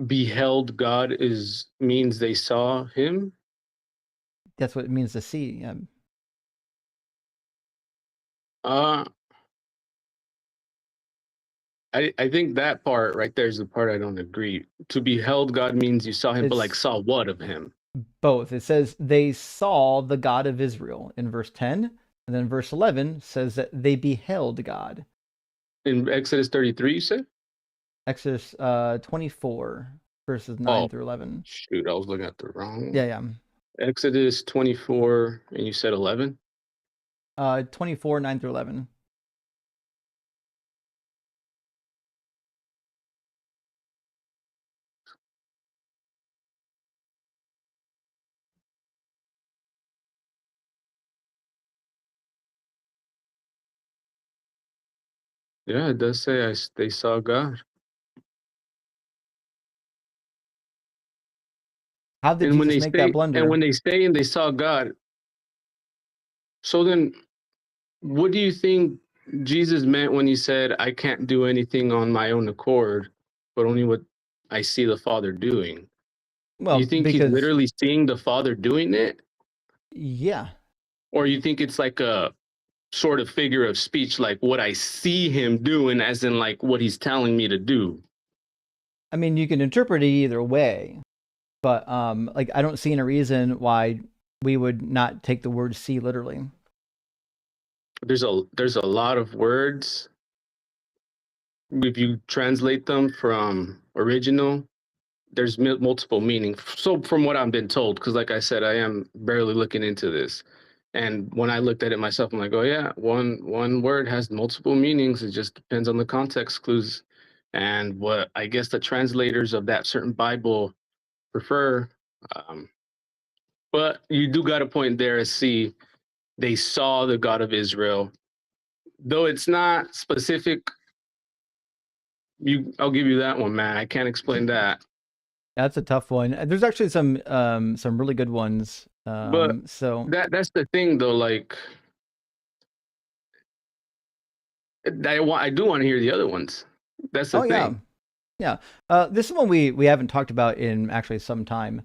Beheld God means they saw him. That's what it means to see. I think that part right there is the part I don't agree. To beheld God means you saw him, but like saw what of him? Both. It says they saw the God of Israel in verse 10, and then verse 11 says that they beheld God. In Exodus 33, you said? Exodus 24, verses 9 through 11. Shoot, I was looking at the wrong. Yeah. Exodus 24, and you said 11? 24, 9 through 11. Yeah, it does say they saw God. How did Jesus make that blunder? And when they say and they saw God, so then what do you think Jesus meant when he said, I can't do anything on my own accord, but only what I see the Father doing? Well, you think he's literally seeing the Father doing it? Yeah. Or you think it's like a sort of figure of speech, like what I see him doing, as in like what he's telling me to do? I mean, you can interpret it either way, but like I don't see any reason why we would not take the word see literally. There's a lot of words. If you translate them from original, there's multiple meanings. So from what I've been told, because like I said, I am barely looking into this. And when I looked at it myself, I'm like, oh yeah, one word has multiple meanings. It just depends on the context clues and what I guess the translators of that certain Bible prefer. But you do got a point there. See, they saw the God of Israel, though it's not specific. I'll give you that one, man. I can't explain that. That's a tough one. There's actually some really good ones. But So that's the thing, though. Like, I do want to hear the other ones. That's the thing. Yeah. This is one we haven't talked about in actually some time.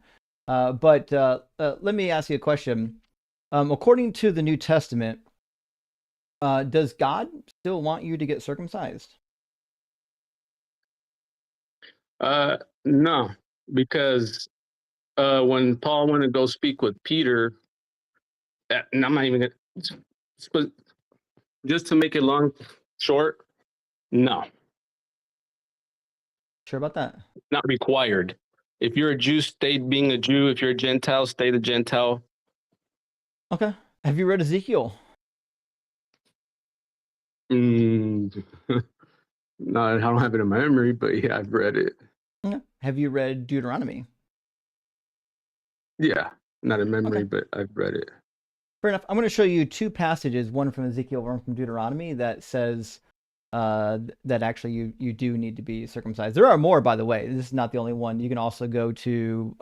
But let me ask you a question. According to the New Testament, does God still want you to get circumcised? No, because when Paul went to go speak with Peter, and I'm not even gonna, just to make it short, no. Sure about that? Not required. If you're a Jew, stay being a Jew. If you're a Gentile, stay the Gentile. Okay. Have you read Ezekiel? No, I don't have it in my memory, but yeah, I've read it. Okay. Have you read Deuteronomy? Yeah, not in memory, but I've read it. Fair enough. I'm going to show you two passages, one from Ezekiel, one from Deuteronomy, that says that actually you do need to be circumcised. There are more, by the way. This is not the only one. You can also go to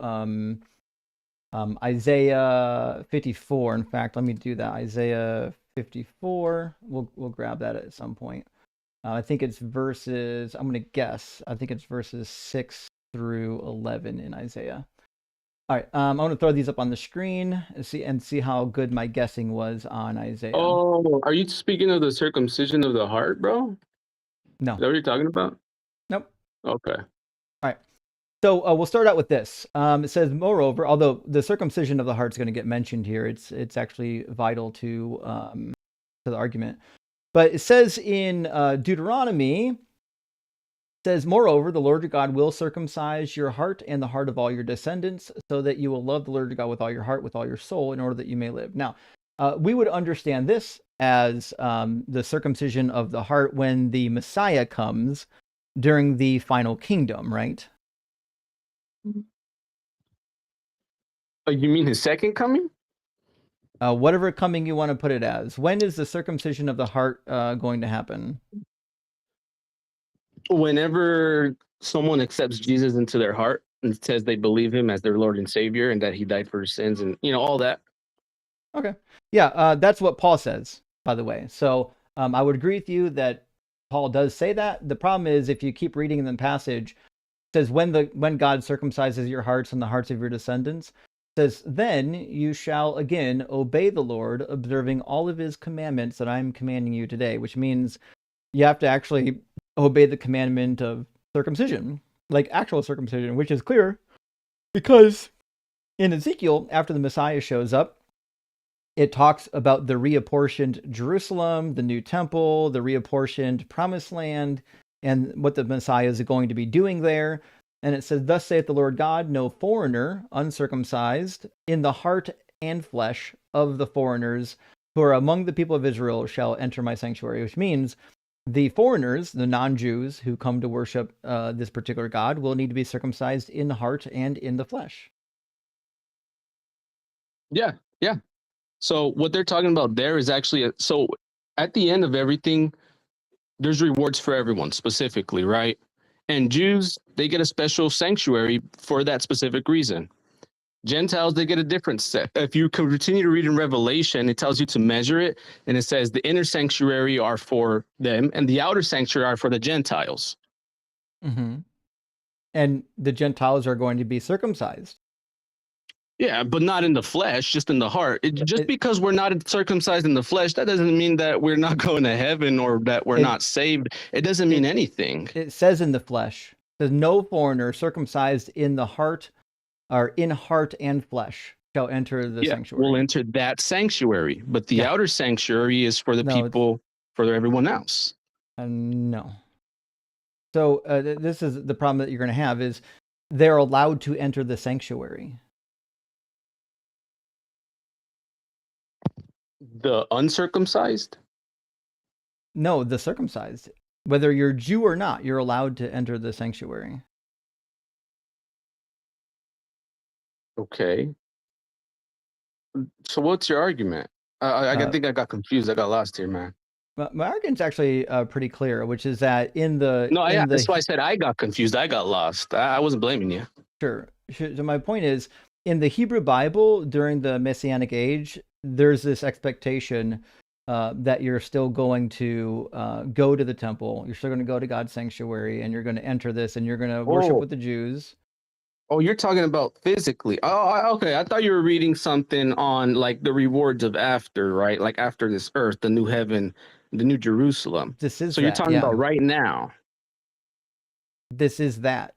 Isaiah 54. In fact, let me do that. Isaiah 54. We'll grab that at some point. I think it's verses. I'm going to guess. I think it's verses 6 through 11 in Isaiah. All right, I'm going to throw these up on the screen and see how good my guessing was on Isaiah. Oh, are you speaking of the circumcision of the heart, bro? No. Is that what you're talking about? Nope. Okay. All right. So we'll start out with this. It says, moreover, although the circumcision of the heart is going to get mentioned here, it's actually vital to the argument. But it says in Deuteronomy, says, moreover, the Lord your God will circumcise your heart and the heart of all your descendants, so that you will love the Lord your God with all your heart, with all your soul, in order that you may live. Now, we would understand this as the circumcision of the heart when the Messiah comes during the final kingdom, right? You mean his second coming? Whatever coming you want to put it as. When is the circumcision of the heart going to happen? Whenever someone accepts Jesus into their heart and says they believe him as their Lord and Savior and that he died for sins and, all that. Okay. Yeah, that's what Paul says, by the way. So I would agree with you that Paul does say that. The problem is if you keep reading in the passage, it says when God circumcises your hearts and the hearts of your descendants, it says, then you shall again obey the Lord, observing all of his commandments that I'm commanding you today, which means you have to actually obey the commandment of circumcision, like actual circumcision, which is clear because in Ezekiel, after the Messiah shows up, it talks about the reapportioned Jerusalem, the new temple, the reapportioned promised land, and what the Messiah is going to be doing there. And it says, thus saith the Lord God, no foreigner, uncircumcised, in the heart and flesh of the foreigners who are among the people of Israel shall enter my sanctuary, which means the foreigners, the non-Jews who come to worship this particular God, will need to be circumcised in the heart and in the flesh. Yeah. So what they're talking about there is actually, so at the end of everything, there's rewards for everyone specifically, right? And Jews, they get a special sanctuary for that specific reason. Gentiles, they get a different set. If you continue to read in Revelation, it tells you to measure it. And it says the inner sanctuary are for them and the outer sanctuary are for the Gentiles. Mm-hmm. And the Gentiles are going to be circumcised. Yeah, but not in the flesh, just in the heart. Because we're not circumcised in the flesh, that doesn't mean that we're not going to heaven or that we're not saved. It doesn't mean anything. It says in the flesh, there's no foreigner circumcised in the heart or in heart and flesh shall enter the sanctuary. We'll enter that sanctuary, but the outer sanctuary is for the people, for everyone else. No. So this is the problem that you're going to have is they're allowed to enter the sanctuary. The uncircumcised? No, the circumcised. Whether you're Jew or not, you're allowed to enter the sanctuary. Okay. So what's your argument? I think I got confused. I got lost here, man. My argument's actually pretty clear, which is that in the... No, that's why I said I got confused. I got lost. I wasn't blaming you. Sure. So my point is, in the Hebrew Bible during the Messianic age, there's this expectation that you're still going to go to the temple, you're still going to go to God's sanctuary, and you're going to enter this, and you're going to worship with the Jews. Oh, you're talking about physically. Oh, okay. I thought you were reading something on like the rewards of after, right? Like after this earth, the new heaven, the new Jerusalem. This is so you're that, talking yeah. about right now. This is that.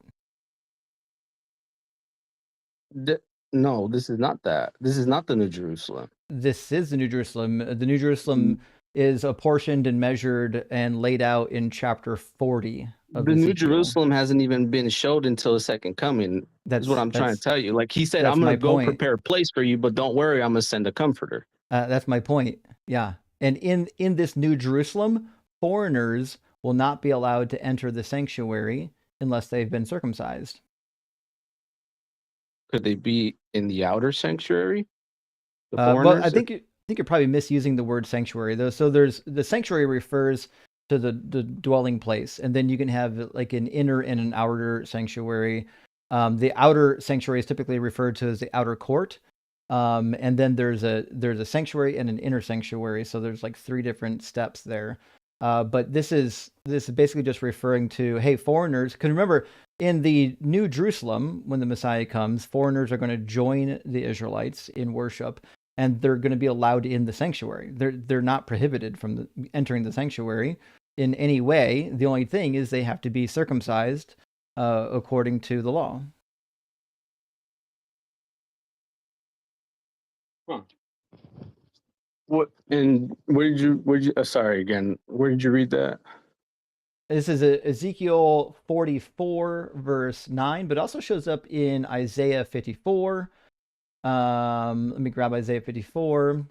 No, this is not that. This is not the New Jerusalem. This is the New Jerusalem. The New Jerusalem is apportioned and measured and laid out in chapter 40 of The New Ezekiel. Jerusalem hasn't even been showed until the second coming. That's what I'm trying to tell you. Like he said, I'm going to go prepare a place for you, but don't worry, I'm going to send a comforter. That's my point. Yeah. And in this New Jerusalem, foreigners will not be allowed to enter the sanctuary unless they've been circumcised. Could they be in the outer sanctuary? Well, I think you're probably misusing the word sanctuary though. So there's the sanctuary refers to the dwelling place, and then you can have like an inner and an outer sanctuary. The outer sanctuary is typically referred to as the outer court, and then there's a sanctuary and an inner sanctuary. So there's like 3 different steps there. But this is basically just referring to, hey, foreigners, because remember, in the New Jerusalem, when the Messiah comes, foreigners are going to join the Israelites in worship, and they're going to be allowed in the sanctuary. They're not prohibited from entering the sanctuary in any way. The only thing is they have to be circumcised according to the law. Huh. What and where did you sorry again, where did you read that? This is Ezekiel 44 verse 9, but also shows up in Isaiah 54. Let me grab Isaiah 54.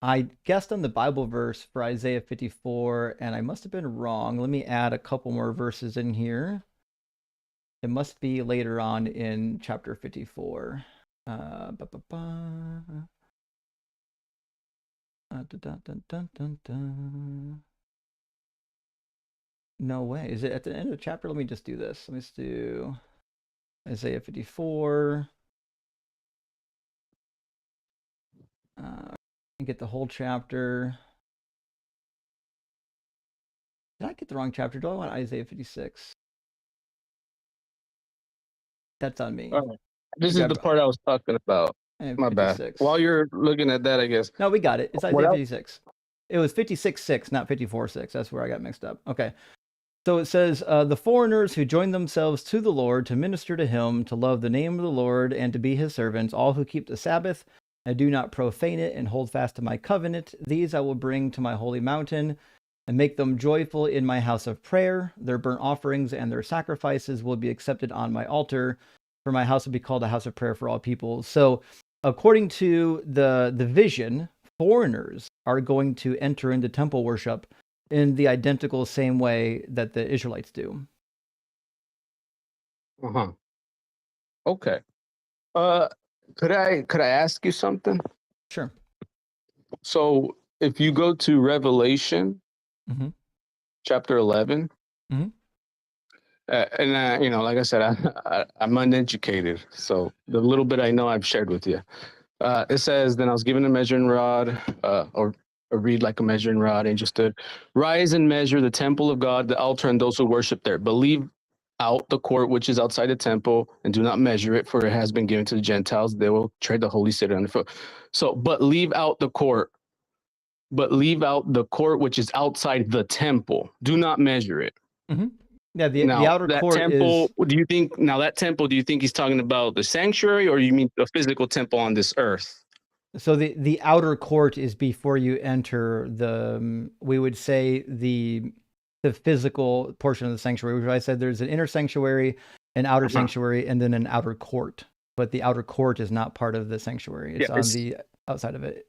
I guessed on the Bible verse for Isaiah 54, and I must have been wrong. Let me add a couple more verses in here. It must be later on in chapter 54. No way. Is it at the end of the chapter? Let me just do this. Let me just do Isaiah 54. Get the whole chapter. Did I get the wrong chapter? Do I want Isaiah 56? That's on me. This is the part I was talking about. My bad. While you're looking at that, I guess. No, we got it. It's Isaiah 56. It was 56:6, not 54:6. That's where I got mixed up. Okay. So it says, the foreigners who join themselves to the Lord to minister to him, to love the name of the Lord, and to be his servants, all who keep the Sabbath and do not profane it and hold fast to my covenant, these I will bring to my holy mountain and make them joyful in my house of prayer. Their burnt offerings and their sacrifices will be accepted on my altar, for my house will be called a house of prayer for all people. So according to the vision, foreigners are going to enter into temple worship in the identical same way that the Israelites do. Okay. Could I ask you something? Sure. So if you go to Revelation, chapter 11, and like I said, I'm uneducated, so the little bit I know I've shared with you. It says, then I was given a measuring rod, or read like a measuring rod, and just stood, rise and measure the temple of God, the altar, and those who worship there. But leave out the court which is outside the temple, and do not measure it, for it has been given to the Gentiles. They will tread the holy city underfoot. So, but leave out the court. But leave out the court which is outside the temple. Do not measure it. Yeah, the outer court temple, do you think he's talking about the sanctuary, or you mean the physical temple on this earth? So the outer court is before you enter we would say the physical portion of the sanctuary, which I said there's an inner sanctuary, an outer sanctuary, and then an outer court. But the outer court is not part of the sanctuary. It's on the outside of it.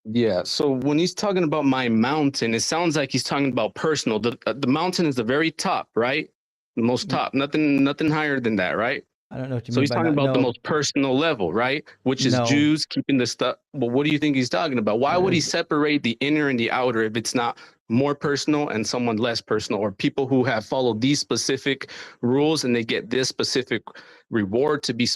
Yeah, so when he's talking about my mountain, it sounds like he's talking about personal. The mountain is the very top, right? The most top. Nothing higher than that, right? I don't know what you So mean he's by talking not. about the No, most personal level, right? Which is no. Jews keeping the stuff. But what do you think he's talking about? Why would he separate the inner and the outer if it's not more personal and someone less personal, or people who have followed these specific rules and they get this specific reward to be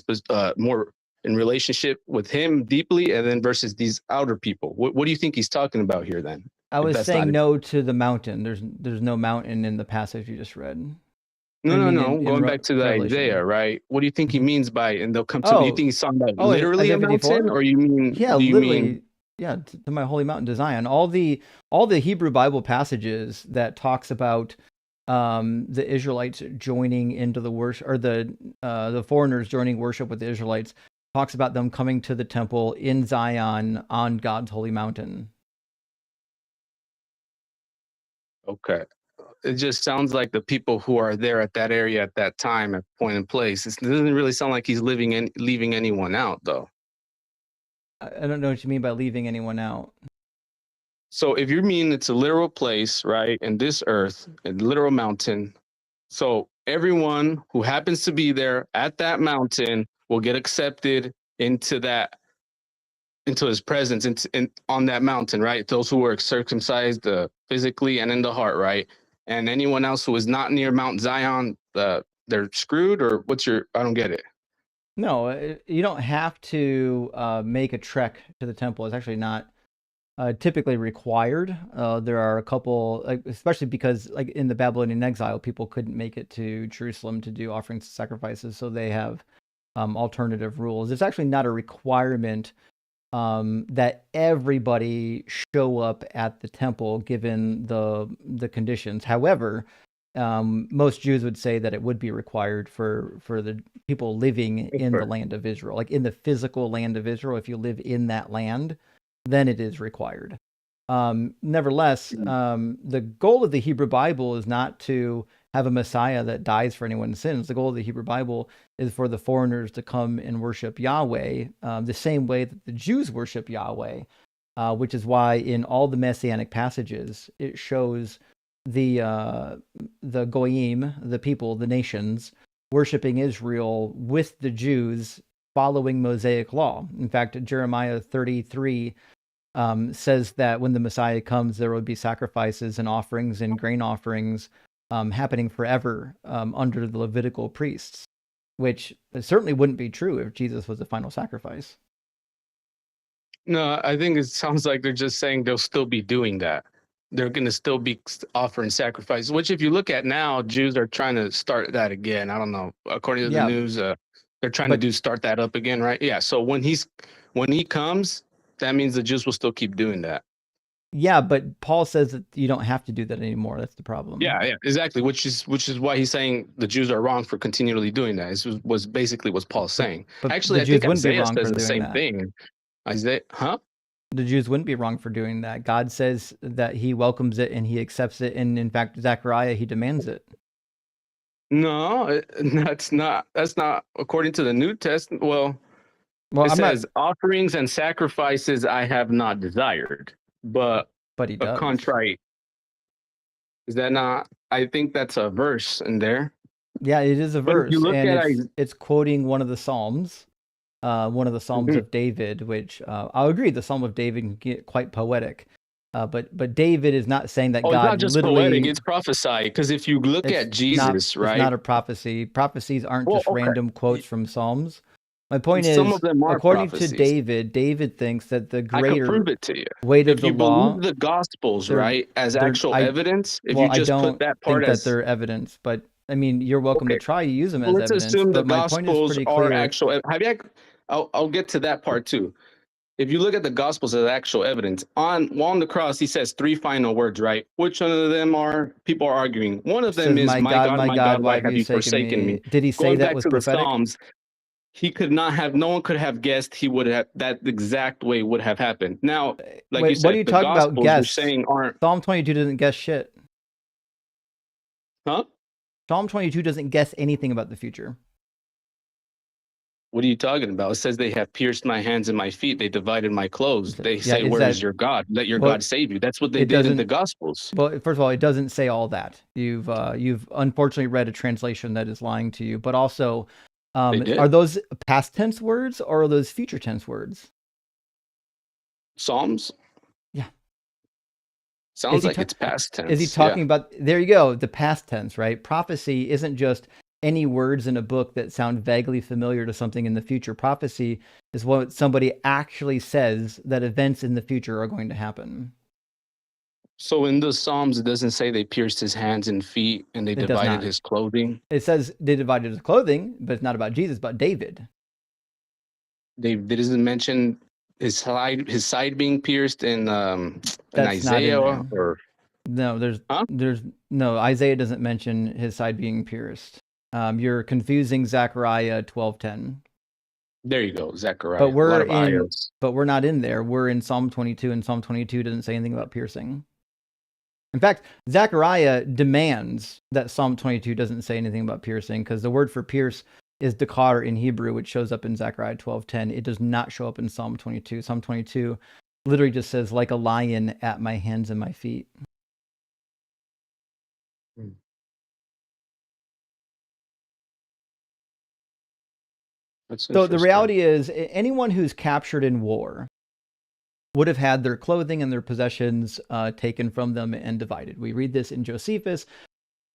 more in relationship with him deeply, and then versus these outer people? What do you think he's talking about here then? I was saying no to the mountain. There's no mountain in the passage you just read. No. Going back to the Isaiah, right? What do you think he means by, and they'll come to me? You think he's talking about literally a mountain, or you mean? Yeah, do you literally. mean, yeah, to my holy mountain to Zion. All the Hebrew Bible passages that talks about the Israelites joining into the worship, or the foreigners joining worship with the Israelites, talks about them coming to the temple in Zion on God's holy mountain. Okay. It just sounds like the people who are there at that area at that time, at point and place. It doesn't really sound like he's leaving anyone out, though. I don't know what you mean by leaving anyone out. So if you mean it's a literal place, right, in this earth, a literal mountain, so everyone who happens to be there at that mountain will get accepted into his presence on that mountain, right? Those who were circumcised physically and in the heart, right? And anyone else who is not near Mount Zion, they're screwed, or I don't get it. No, you don't have to make a trek to the temple. It's actually not typically required. There are a couple, especially because like in the Babylonian exile, people couldn't make it to Jerusalem to do offerings and sacrifices, so they have alternative rules. It's actually not a requirement that everybody show up at the temple given the conditions. However, most Jews would say that it would be required for the people living in the land of Israel, like in the physical land of Israel. If you live in that land, then it is required. Nevertheless, the goal of the Hebrew Bible is not to have a Messiah that dies for anyone's sins. The goal of the Hebrew Bible is for the foreigners to come and worship Yahweh the same way that the Jews worship Yahweh, which is why in all the Messianic passages, it shows the Goyim, the people, the nations, worshiping Israel with the Jews following Mosaic law. In fact, Jeremiah 33 says that when the Messiah comes, there will be sacrifices and offerings and grain offerings happening forever under the Levitical priests, which certainly wouldn't be true if Jesus was the final sacrifice. No, I think it sounds like they're just saying they'll still be doing that. They're going to still be offering sacrifices, which if you look at now, Jews are trying to start that again. I don't know. According to the news, they're trying to start that up again, right? Yeah. So when he comes, that means the Jews will still keep doing that. Yeah, but Paul says that you don't have to do that anymore. That's the problem. Yeah, exactly. Which is why he's saying the Jews are wrong for continually doing that. This was basically what Paul's saying. But actually, the I Jews think wouldn't be Isaiah wrong says for the doing same that. thing. Isaiah, huh? The Jews wouldn't be wrong for doing that. God says that he welcomes it and he accepts it. And in fact, Zechariah, he demands it. No, that's not according to the New Testament. Well, it says offerings and sacrifices I have not desired, but he does. A contrite. Is that not? I think that's a verse in there. Yeah, it is a verse, and it's quoting one of the Psalms. One of the Psalms of David, which I'll agree, the Psalm of David can get quite poetic. But David is not saying that God it's not just literally poetic, it's prophesied. Because if you look at Jesus, right? It's not a prophecy. Prophecies aren't just random quotes from Psalms. My point Some is, of them are according prophecies. to David thinks that the greater I can prove it to you. weight of the law. If you believe the Gospels, right, as actual evidence, if you just put that part as... I don't think that they're evidence, but I mean, you're welcome to try to use them as let's evidence. Assume the but my point is Gospels pretty are clear. actual. I'll get to that part too. If you look at the Gospels as actual evidence, on the cross, he says 3 final words, right? Which one of them are people are arguing? One of them is, my God, why have you forsaken me? Did he say that was prophetic? The Psalms, no one could have guessed he would have, that exact way would have happened. Now, like you said, what are you talking about guess? You're saying aren't. Psalm 22 doesn't guess shit. Huh? Psalm 22 doesn't guess anything about the future. What are you talking about? It says they have pierced my hands and my feet. They divided my clothes. They say, where is your God? Let your God save you. That's what they did in the Gospels. Well, first of all, it doesn't say all that. You've unfortunately read a translation that is lying to you. But also, They did. Are those past tense words or are those future tense words? Psalms? Yeah. Sounds like it's past tense. Is he talking about, there you go, the past tense, right? Prophecy isn't just any words in a book that sound vaguely familiar to something in the future. Prophecy is what somebody actually says that events in the future are going to happen. So in the Psalms, it doesn't say they pierced his hands and feet and they divided his clothing. It says they divided his clothing, but it's not about Jesus, but David. They doesn't mention his side being pierced in Isaiah or no, there's no, Isaiah doesn't mention his side being pierced. You're confusing Zechariah 12:10. There you go, Zechariah. But we're not in there. We're in Psalm 22, and Psalm 22 doesn't say anything about piercing. In fact, Zechariah demands that Psalm 22 doesn't say anything about piercing, because the word for pierce is dakar in Hebrew, which shows up in Zechariah 12:10. It does not show up in Psalm 22. Psalm 22 literally just says, like a lion at my hands and my feet. So the reality is, anyone who's captured in war would have had their clothing and their possessions taken from them and divided. We read this in Josephus.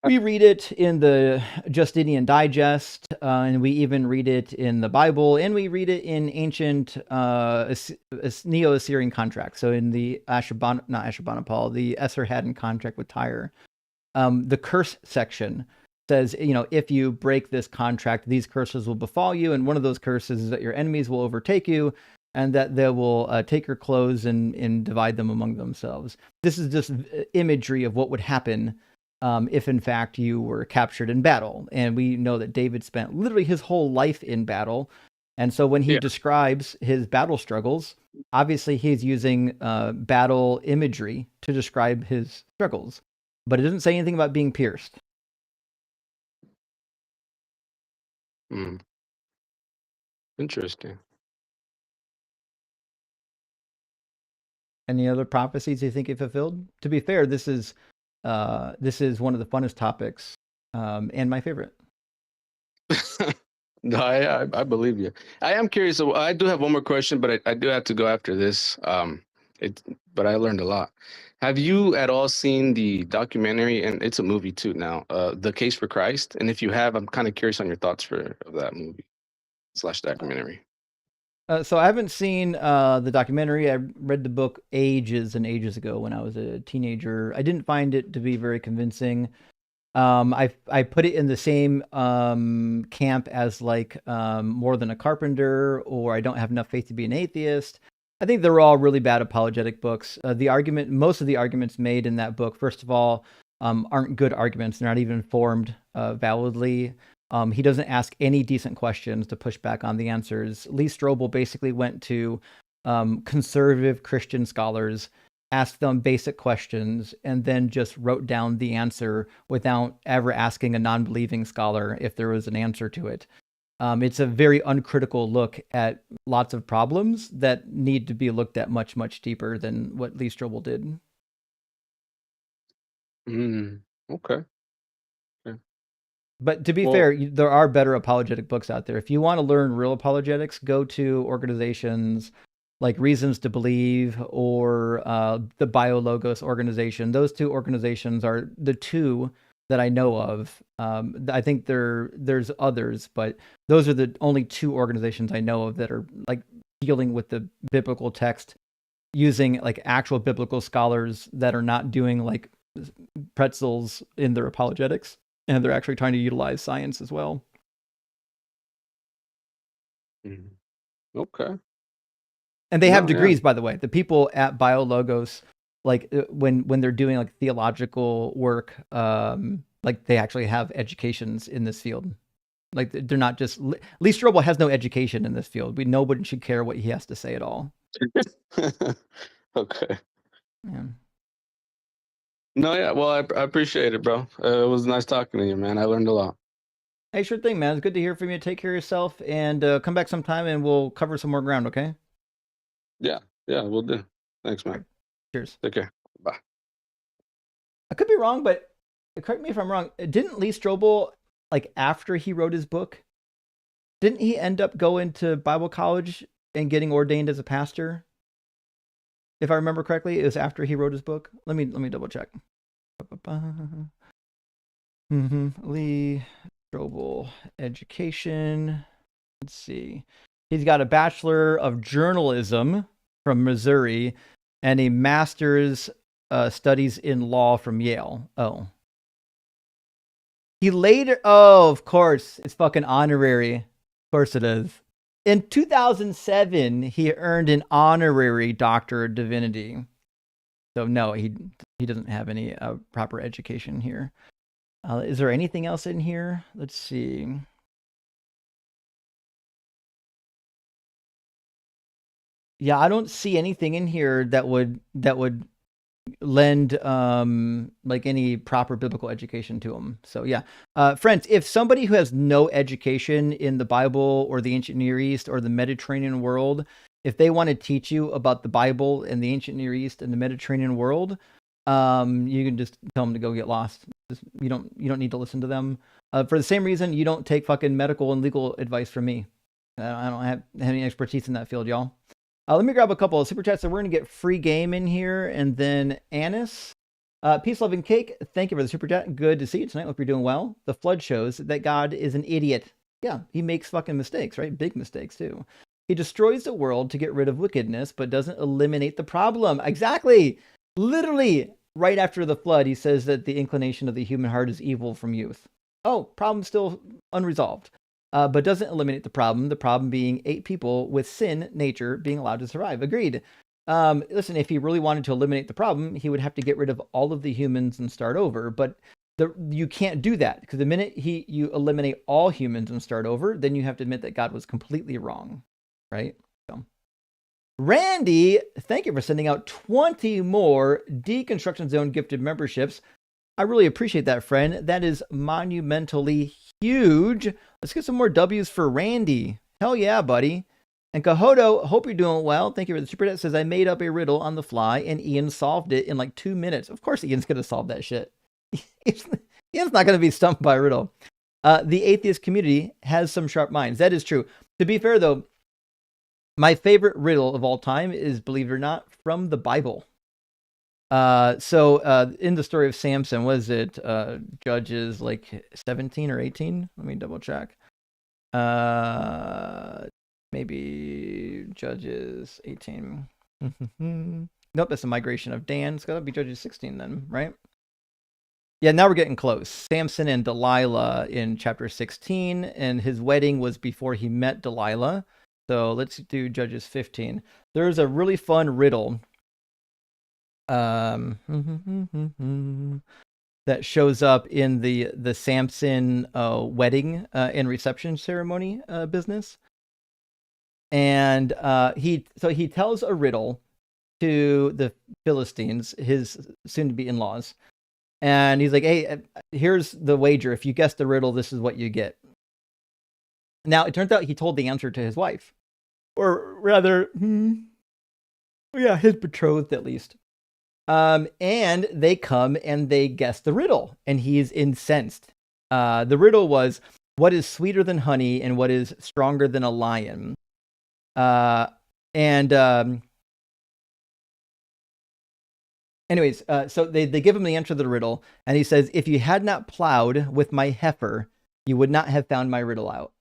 We read it in the Justinian Digest, and we even read it in the Bible, and we read it in ancient Neo-Assyrian contracts. So in the the Esarhaddon contract with Tyre, the curse section says, if you break this contract, these curses will befall you, and one of those curses is that your enemies will overtake you, and that they will take your clothes and divide them among themselves. This is just imagery of what would happen if in fact you were captured in battle. And we know that David spent literally his whole life in battle. And so when he describes his battle struggles, obviously he's using battle imagery to describe his struggles. But it doesn't say anything about being pierced. Interesting. Any other prophecies you think he fulfilled? To be fair, this is one of the funnest topics, and my favorite. No, I believe you. I am curious. So I do have one more question, but I do have to go after this. But I learned a lot. Have you at all seen the documentary, and it's a movie too now, The Case for Christ? And if you have, I'm kind of curious on your thoughts of that movie / documentary. So I haven't seen the documentary. I read the book ages and ages ago when I was a teenager. I didn't find it to be very convincing. I put it in the same camp as like More Than a Carpenter, or I Don't Have Enough Faith to Be an Atheist. I think they're all really bad apologetic books. Most of the arguments made in that book, first of all, aren't good arguments. They're not even formed validly. He doesn't ask any decent questions to push back on the answers. Lee Strobel basically went to conservative Christian scholars, asked them basic questions, and then just wrote down the answer without ever asking a non-believing scholar if there was an answer to it. It's a very uncritical look at lots of problems that need to be looked at much, much deeper than what Lee Strobel did. Okay. But to be fair, there are better apologetic books out there. If you want to learn real apologetics, go to organizations like Reasons to Believe or the BioLogos organization. Those two organizations are the two that I know of. I think there's others, but those are the only two organizations I know of that are like dealing with the biblical text using like actual biblical scholars that are not doing like pretzels in their apologetics. And they're actually trying to utilize science as well. Okay. And they have degrees, by the way. The people at BioLogos, like when they're doing like theological work, like they actually have educations in this field. Like they're not just Lee Strobel has no education in this field. Nobody should care what he has to say at all. Okay. Yeah. No, yeah. Well, I appreciate it, bro. It was nice talking to you, man. I learned a lot. Hey, sure thing, man. It's good to hear from you. Take care of yourself, and come back sometime, and we'll cover some more ground. Okay? Yeah, we'll do. Thanks, man. Cheers. Take care. Bye. I could be wrong, but correct me if I'm wrong. Didn't Lee Strobel, like after he wrote his book, Didn't he end up going to Bible college and getting ordained as a pastor? If I remember correctly, it was after he wrote his book. Let me double check. Lee Strobel, education. Let's see. He's got a Bachelor of Journalism from Missouri and a Master's Studies in Law from Yale. Oh. He later, of course, it's fucking honorary. Of course it is. In 2007, he earned an honorary Doctor of Divinity. So no, he doesn't have any proper education here. Is there anything else in here? Let's see. Yeah, I don't see anything in here that would lend like any proper biblical education to him. So yeah, friends, if somebody who has no education in the Bible or the ancient Near East or the Mediterranean world, if they want to teach you about the Bible and the ancient Near East and the Mediterranean world, you can just tell them to go get lost. You don't need to listen to them. For the same reason, you don't take fucking medical and legal advice from me. I don't have any expertise in that field, y'all. Let me grab a couple of super chats. So we're going to get free game in here. And then Anis, peace, love, and cake. Thank you for the super chat. Good to see you tonight. Hope you're doing well. The flood shows that God is an idiot. Yeah, he makes fucking mistakes, right? Big mistakes, too. He destroys the world to get rid of wickedness, but doesn't eliminate the problem. Exactly. Literally, right after the flood, he says that the inclination of the human heart is evil from youth. Oh, problem still unresolved. But doesn't eliminate the problem being 8 people with sin nature being allowed to survive. Agreed. Listen, if he really wanted to eliminate the problem, he would have to get rid of all of the humans and start over. But you can't do that, because the minute you eliminate all humans and start over, then you have to admit that God was completely wrong, right? So, Randy, thank you for sending out 20 more Deconstruction Zone gifted memberships. I really appreciate that, friend. That is monumentally huge. Let's get some more W's for Randy. Hell yeah, buddy. And Kahoto, hope you're doing well. Thank you for the super chat. Says, I made up a riddle on the fly and Ian solved it in like 2 minutes. Of course Ian's going to solve that shit. Ian's not going to be stumped by a riddle. The atheist community has some sharp minds. That is true. To be fair, though, my favorite riddle of all time is, believe it or not, from the Bible. So in the story of Samson, was it Judges like 17 or 18? Let me double check. Maybe Judges 18. Nope, that's a migration of Dan. It's got to be Judges 16 then, right? Yeah, now we're getting close. Samson and Delilah in chapter 16, and his wedding was before he met Delilah. So let's do Judges 15. There's a really fun riddle that shows up in the Samson wedding and reception ceremony business. And he tells a riddle to the Philistines, his soon-to-be in-laws. And he's like, hey, here's the wager. If you guess the riddle, this is what you get. Now, it turns out he told the answer to his wife. Or rather, his betrothed at least. And they come and they guess the riddle. And he's incensed. The riddle was, what is sweeter than honey and what is stronger than a lion? Anyways, so they give him the answer to the riddle, and he says, if you had not plowed with my heifer, you would not have found my riddle out.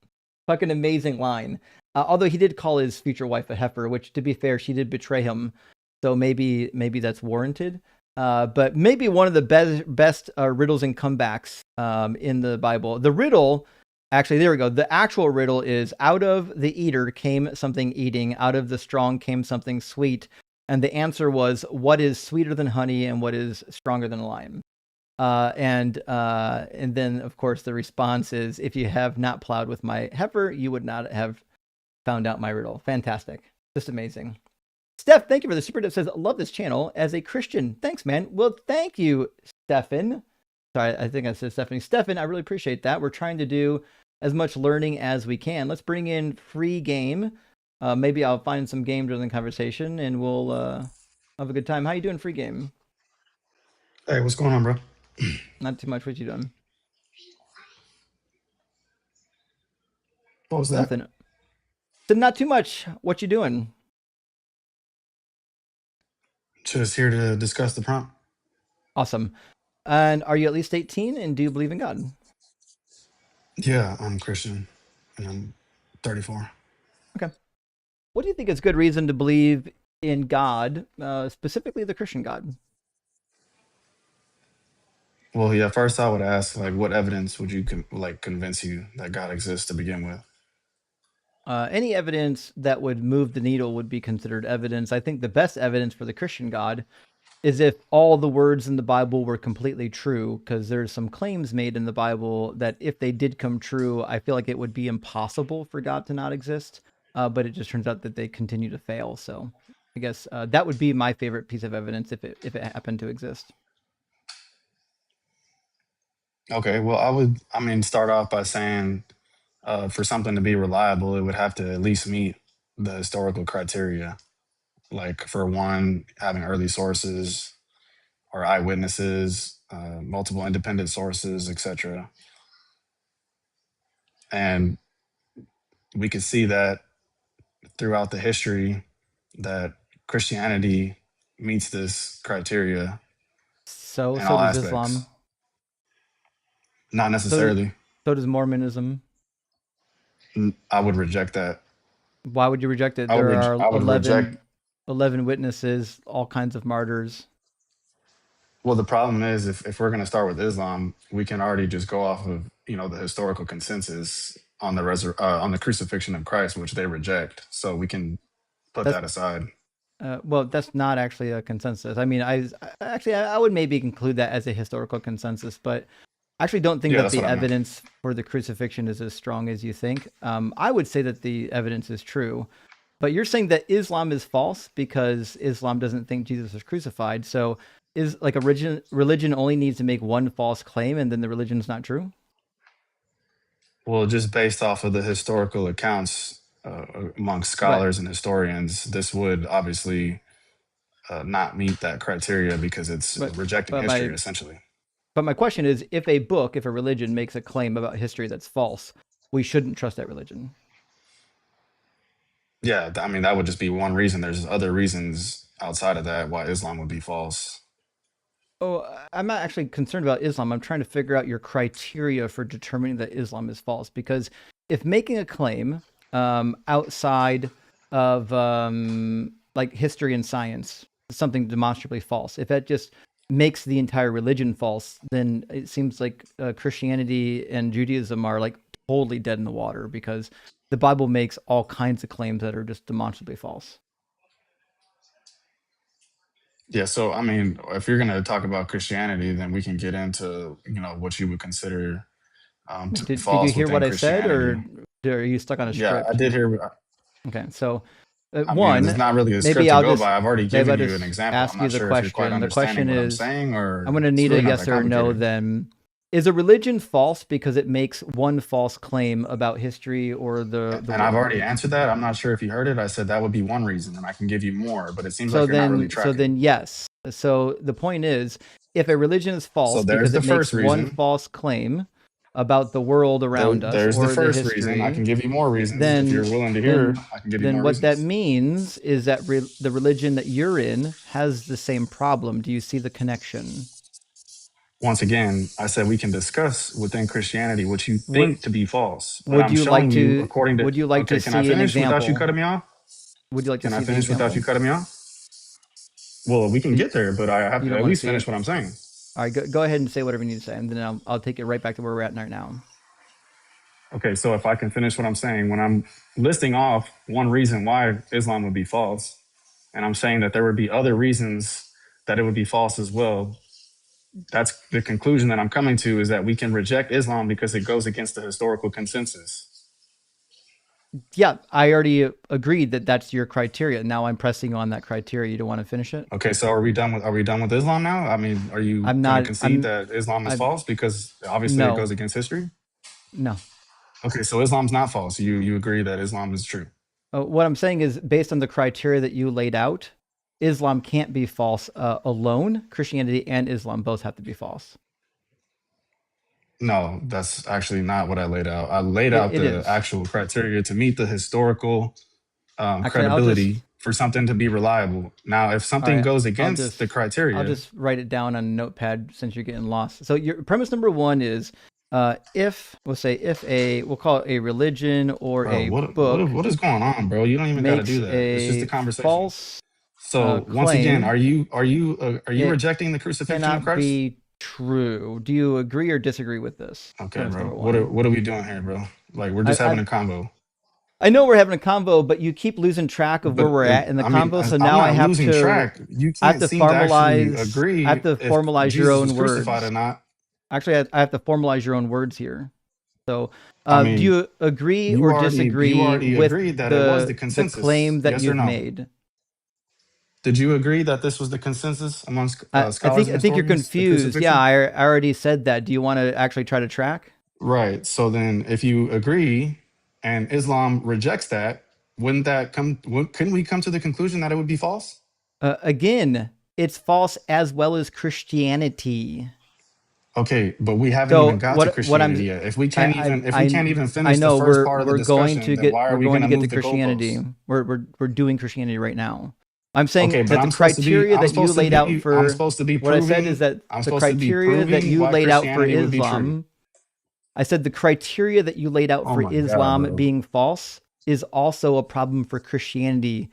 Fucking amazing line. Although he did call his future wife a heifer, which, to be fair, she did betray him, so maybe that's warranted. But maybe one of the best riddles and comebacks in the Bible. The riddle, actually, there we go. The actual riddle is, out of the eater came something eating, out of the strong came something sweet. And the answer was, what is sweeter than honey and what is stronger than a lion? And then, of course, the response is, if you have not plowed with my heifer, you would not have found out my riddle. Fantastic. Just amazing. Steph, thank you for the super tip. Says, love this channel as a Christian. Thanks, man. Well, thank you, Stefan. Sorry, I think I said Stephanie. Stefan, I really appreciate that. We're trying to do as much learning as we can. Let's bring in free game. Maybe I'll find some game during the conversation, and we'll have a good time. How you doing, free game? Hey, what's going on, bro? Not too much. What you doing? What was that? Nothing. So not too much. What you doing? Just here to discuss the prompt. Awesome. And are you at least 18 and do you believe in God? Yeah, I'm Christian and I'm 34. Okay. What do you think is good reason to believe in God, specifically the Christian God? Well, yeah, first I would ask, like, what evidence would you convince you that God exists to begin with? Any evidence that would move the needle would be considered evidence. I think the best evidence for the Christian God is if all the words in the Bible were completely true, because there's some claims made in the Bible that if they did come true, I feel like it would be impossible for God to not exist. But it just turns out that they continue to fail. So I guess that would be my favorite piece of evidence if it happened to exist. Okay, well, I mean, start off by saying for something to be reliable, it would have to at least meet the historical criteria. Like, for one, having early sources or eyewitnesses, multiple independent sources, etc. And we could see that throughout the history that Christianity meets this criteria So in all does aspects. Islam. Not necessarily. So does Mormonism. I would reject that. Why would you reject it? There are I would reject. 11 witnesses, all kinds of martyrs. Well, the problem is if we're going to start with Islam, we can already just go off of the historical consensus on the crucifixion of Christ, which they reject. So we can put that aside. Well, that's not actually a consensus. I mean, I would maybe conclude that as a historical consensus, but I actually don't think that the evidence for the crucifixion is as strong as you think. I would say that the evidence is true, but you're saying that Islam is false because Islam doesn't think Jesus was crucified. So is like a religion only needs to make one false claim and then the religion is not true? Well, just based off of the historical accounts among scholars and historians, this would obviously not meet that criteria because it's rejecting history, essentially. But my question is, if a religion makes a claim about history that's false, we shouldn't trust that religion. Yeah, I mean, that would just be one reason. There's other reasons outside of that why Islam would be false. Oh, I'm not actually concerned about Islam. I'm trying to figure out your criteria for determining that Islam is false. Because if making a claim outside of like history and science is something demonstrably false, if that just makes the entire religion false, then it seems like Christianity and Judaism are like totally dead in the water because the Bible makes all kinds of claims that are just demonstrably false. Yeah, so I mean, if you're going to talk about Christianity, then we can get into what you would consider did false you hear within what I Christianity. said, or are you stuck on a script? Yeah, I did hear. Okay, so I mean, it's not really a script to go by. I've already given you an example. Ask I'm not you the sure question. if you're quite The question understanding what I'm is, saying, or I'm going to need a yes or no. Then, is a religion false because it makes one false claim about history or the and I've already answered that. I'm not sure if you heard it. I said that would be one reason, and I can give you more. But it seems like you're not really tracking. So then, yes. So the point is, if a religion is false because it makes one false claim about the world around us, there's or the first history, reason. I can give you more reasons then, if you're willing to hear. I can give you more reasons. Then what that means is that the religion that you're in has the same problem. Do you see the connection? Once again, I said we can discuss within Christianity what you think to be false. Would you like to? Would you like to can I see an finish example? without you cutting me off? Would you like to see Can I the finish example? without you cutting me off? Well, we can get there, but I have to at least finish what I'm saying. All right, go ahead and say whatever you need to say, and then I'll take it right back to where we're at right now. Okay, so if I can finish what I'm saying, when I'm listing off one reason why Islam would be false, and I'm saying that there would be other reasons that it would be false as well, that's the conclusion that I'm coming to, is that we can reject Islam because it goes against the historical consensus. Yeah, I already agreed that that's your criteria. Now I'm pressing on that criteria. You don't want to finish it? Okay, so are we done with Islam now? I mean, are you going to concede that Islam is false because obviously it goes against history? No. Okay, so Islam's not false. You agree that Islam is true. What I'm saying is, based on the criteria that you laid out, Islam can't be false alone. Christianity and Islam both have to be false. No, that's actually not what I laid out. I laid out It the is. actual criteria to meet the historical Actually, credibility for something to be reliable. Now, if something right, goes I'll against the criteria, I'll just write it down on a notepad since you're getting lost. So your premise number one is if we'll call it a religion or bro, a book what is going on, bro? You don't even got to makes do that. It's just a a conversation. false So once again, claim, are you it rejecting the crucifixion of cannot Christ? be true. Do you agree or disagree with this? Okay, Premise bro. number What one. are we doing here, bro? Like we're just having a convo. I know we're having a convo, but you keep losing track of where we're at in the convo. So now I I'm have losing to track. You I have can't to seem to actually formalize. agree I have to if formalize your Jesus was own crucified words. or not. Actually, I have to formalize your own words here. So, I do mean, you agree you or already disagree with agreed that it was the the consensus. claim that Yes or you've no? made? Did you agree that this was the consensus amongst I scholars and think you're historians? The confused. Yeah, crucifixion? I already said that. Do you want to actually try to track? Right. So then, if you agree, and Islam rejects that, wouldn't that come? Couldn't we come to the conclusion that it would be false? Again, it's false as well as Christianity. Okay, but we haven't even got to Christianity yet. If we can't even finish the first part of the discussion, then why are we going to move the Christianity? goalposts? We're doing Christianity right now. I'm saying Okay, but that the I'm supposed to be criteria that you laid out for I'm supposed to be what I said is proving that I'm the supposed to be criteria that proving you why laid out for Christianity would be true. Islam. I said the criteria that you laid out Oh for my God, Islam bro. being false is also a problem for Christianity.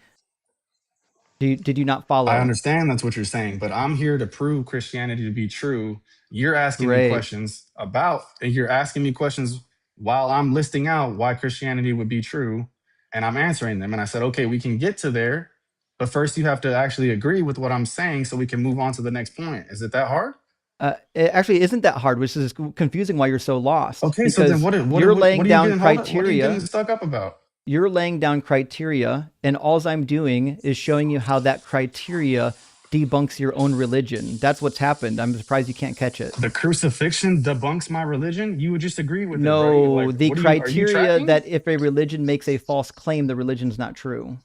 Did you not follow? I understand that's what you're saying, but I'm here to prove Christianity to be true. You're asking me questions and you're asking me questions while I'm listing out why Christianity would be true, and I'm answering them. And I said, okay, we can get to there, but first you have to actually agree with what I'm saying so we can move on to the next point. Is it that hard? It actually isn't that hard, which is confusing why you're so lost. Okay, so then what are you getting stuck up about? You're laying down criteria, and all I'm doing is showing you how that criteria debunks your own religion. That's what's happened. I'm surprised you can't catch it. The crucifixion debunks my religion? You would just agree with it, right? No, like, the criteria you that if a religion makes a false claim, the religion's not true.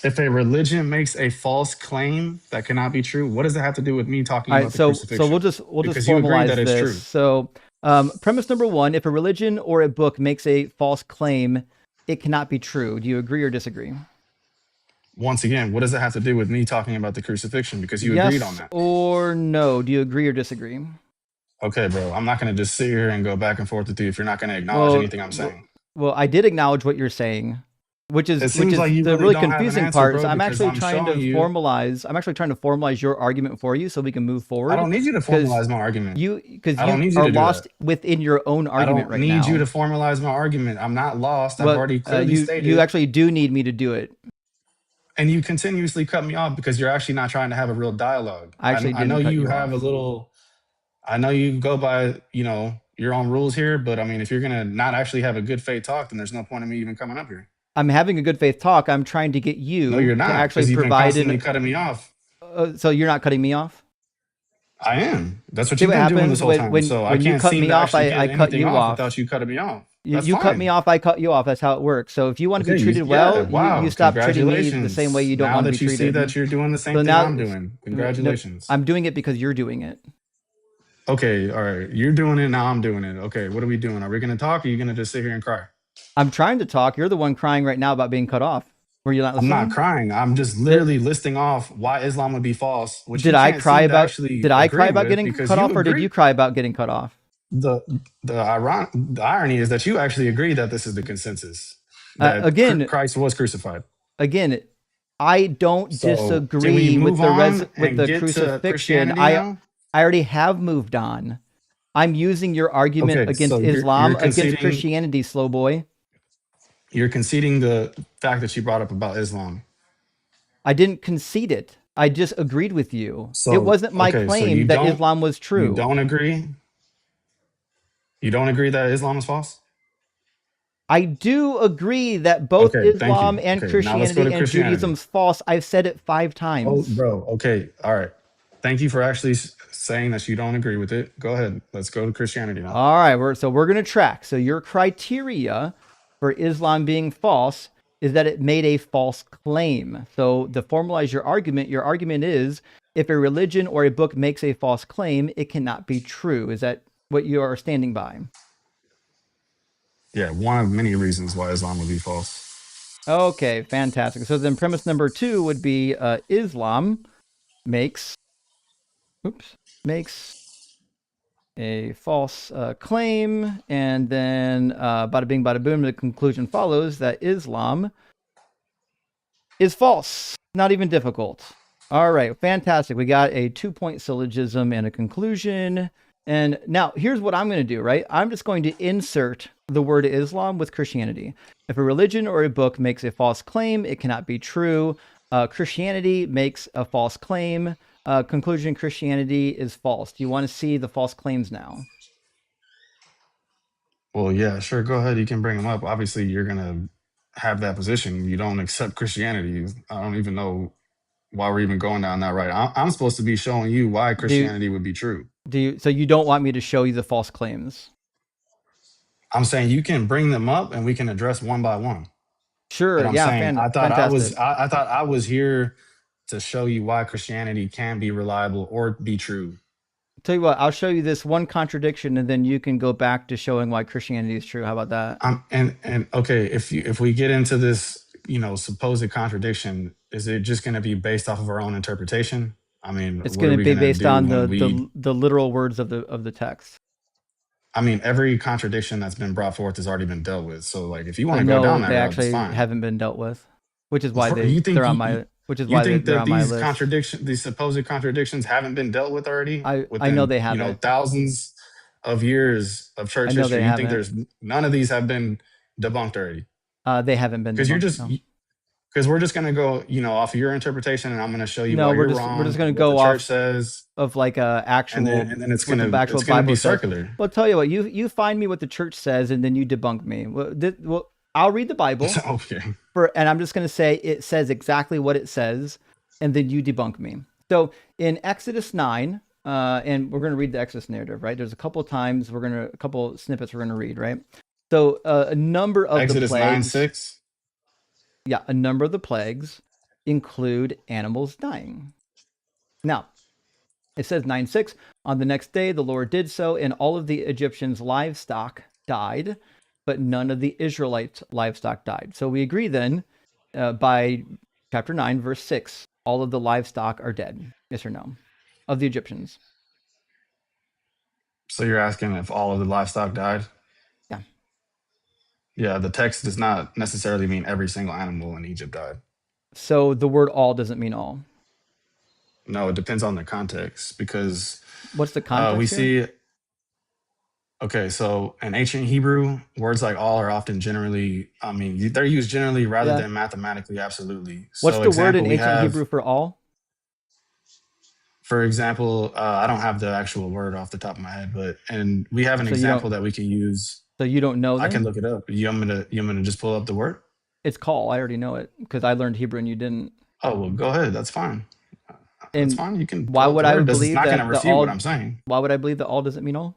If a religion makes a false claim that cannot be true, what does it have to do with me talking about the crucifixion? So we'll just formalize this. True. So premise number one: if a religion or a book makes a false claim, it cannot be true. Do you agree or disagree? Once again, what does it have to do with me talking about the crucifixion? Because you agreed on that. Or no? Do you agree or disagree? Okay, bro. I'm not going to just sit here and go back and forth with you if you're not going to acknowledge anything I'm saying. Well, I did acknowledge what you're saying. Which is like the really confusing answer, part. bro, I'm actually trying to formalize. I'm actually trying to formalize your argument for you so we can move forward. I don't need you to formalize my argument. Because you are lost within your own argument right now. I don't need you to formalize my argument. I'm not lost. I've already clearly stated. You actually do need me to do it. And you continuously cut me off because you're actually not trying to have a real dialogue. I know you have a little. I know you go by your own rules here, but I mean, if you're gonna not actually have a good faith talk, then there's no point in me even coming up here. I'm having a good faith talk. I'm trying to get you no, you're not, to actually you've provide been constantly cutting me off. So you're not cutting me off? I am. That's what you've been doing this whole time. So I can't cut me off, I cut you off without you cutting me off. You cut me off, I cut you off. That's how it works. So if you want to be treated well, you stop treating me the same way you don't want to be treated. Now that you see that you're doing the same thing I'm doing, congratulations. I'm doing it because you're doing it. Okay, all right. You're doing it, now I'm doing it. Okay, what are we doing? Are we going to talk or are you going to just sit here and cry? I'm trying to talk. You're the one crying right now about being cut off. Were you not listening? I'm not crying. I'm just literally listing off why Islam would be false. Which did I cry about getting cut off, or did you cry about getting cut off? The irony is that you actually agree that this is the consensus. Again, Christ was crucified. Again, I don't disagree with the crucifixion. I already have moved on. I'm using your argument against Islam, against Christianity, slow boy. You're conceding the fact that you brought up about Islam. I didn't concede it. I just agreed with you. It wasn't my claim that Islam was true. You don't agree? You don't agree that Islam is false? I do agree that both Islam and Christianity and Judaism is false. I've said it 5 times. Oh, bro. Okay. All right. Thank you for actually saying that you don't agree with it. Go ahead. Let's go to Christianity now. All right. We're going to track. So your criteria for Islam being false is that it made a false claim. So to formalize your argument is if a religion or a book makes a false claim, it cannot be true. Is that what you are standing by. Yeah, one of many reasons why Islam would be false. Okay, fantastic. So then premise number 2 would be Islam makes a false claim, and then bada bing, bada boom, the conclusion follows that Islam is false. Not even difficult. All right, fantastic. We got a 2-point syllogism and a conclusion. And now here's what I'm going to do, right? I'm just going to insert the word Islam with Christianity. If a religion or a book makes a false claim, it cannot be true. Christianity makes a false claim. Conclusion, Christianity is false. Do you want to see the false claims now? Well, yeah, sure. Go ahead. You can bring them up. Obviously, you're going to have that position. You don't accept Christianity. I don't even know why we're even going down that right. I'm supposed to be showing you why Christianity would be true. So you don't want me to show you the false claims? I'm saying you can bring them up and we can address one by one. Sure. And I'm Yeah. saying I thought fantastic. I thought I was here to show you why Christianity can be reliable or be true. Tell you what, I'll show you this one contradiction, and then you can go back to showing why Christianity is true. How about that? And okay, if we get into this, supposed contradiction, is it just going to be based off of our own interpretation? I mean, It's what are going to we be going to based do on when the literal words of the text. I mean, every contradiction that's been brought forth has already been dealt with. So, like, if you want to No, go down that they route, actually it's fine. haven't been dealt with, which is why You think they're on my they're that on my these list. these supposed contradictions haven't been dealt with already? I know they haven't. Thousands of years of church I know history. they You think haven't. there's none of these have been debunked already? They haven't been debunked. Because we're just gonna go, off of your interpretation, and I'm gonna show you why you're wrong. We're just gonna what go the church off says of like actual, and then it's what the gonna actual Bible be says. circular. Well, I'll tell you what, you find me what the church says, and then you debunk me. Well, I'll read the Bible. Okay. And I'm just gonna say it says exactly what it says, and then you debunk me. So in Exodus 9, and we're gonna read the Exodus narrative, right? There's a couple times a couple snippets we're gonna read, right? So a number of Exodus the plagues. 9:6. Yeah, a number of the plagues include animals dying. Now, it says 9:6, on the next day the Lord did so, and all of the Egyptians' livestock died, but none of the Israelites' livestock died. So we agree then, by chapter 9, verse 6, all of the livestock are dead. Yes or no? Of the Egyptians. So you're asking if all of the livestock died? Yeah. Yeah, the text does not necessarily mean every single animal in Egypt died. So the word all doesn't mean all. No, it depends on the context, because what's the context we here? see. Okay, so in ancient Hebrew, words like all are often generally, they're used generally rather than mathematically absolutely. What's So the word in example, ancient Hebrew for all? For example, I don't have the actual word off the top of my head, and we have an example that we can use. So you don't know? I can look it up. You want me to just pull up the word? It's call. I already know it because I learned Hebrew and you didn't. Oh, well, go ahead. That's fine. And that's fine. You can. Why would I believe it's not that going to refute what I'm saying? Why would I believe that all doesn't mean all?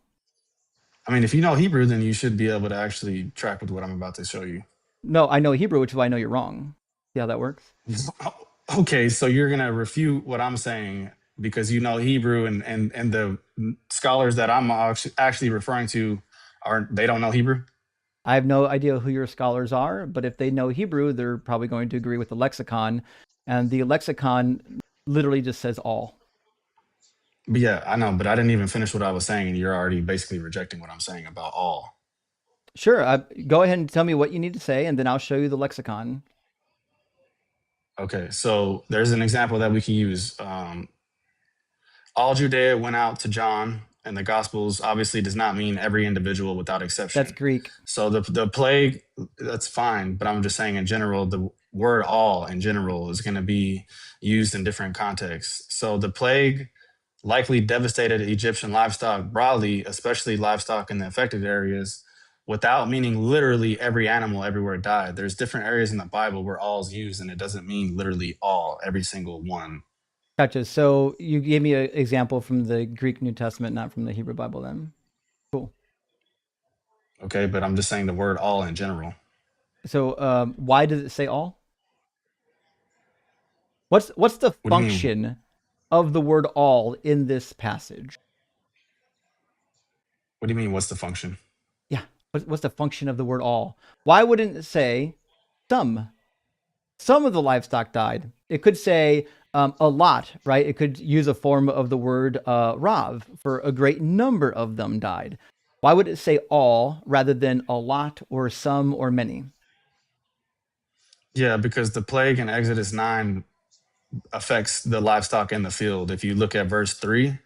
I mean, if you know Hebrew, then you should be able to actually track with what I'm about to show you. No, I know Hebrew, which is why I know you're wrong. See how that works? Okay, so you're going to refute what I'm saying because you know Hebrew, and the scholars that I'm actually referring to they don't know Hebrew? I have no idea who your scholars are, but if they know Hebrew, they're probably going to agree with the lexicon, and the lexicon literally just says all. But yeah, I know, but I didn't even finish what I was saying, and you're already basically rejecting what I'm saying about all. Sure, go ahead and tell me what you need to say, and then I'll show you the lexicon. Okay, so there's an example that we can use. All Judea went out to John, and the Gospels obviously does not mean every individual without exception. That's Greek. So the plague, that's fine, but I'm just saying in general, the word all in general is going to be used in different contexts. So the plague likely devastated Egyptian livestock broadly, especially livestock in the affected areas, without meaning literally every animal everywhere died. There's different areas in the Bible where all is used, and it doesn't mean literally all, every single one. Gotcha. So you gave me an example from the Greek New Testament, not from the Hebrew Bible then. Cool. Okay, but I'm just saying the word all in general. So why does it say all? What's the function of the word all in this passage? What do you mean? What's the function? Yeah. What's the function of the word all? Why wouldn't it say some? Some of the livestock died. It could say a lot, right? It could use a form of the word rav for a great number of them died. Why would it say all rather than a lot or some or many? Yeah, because the plague in Exodus 9 affects the livestock in the field. If you look at verse 3,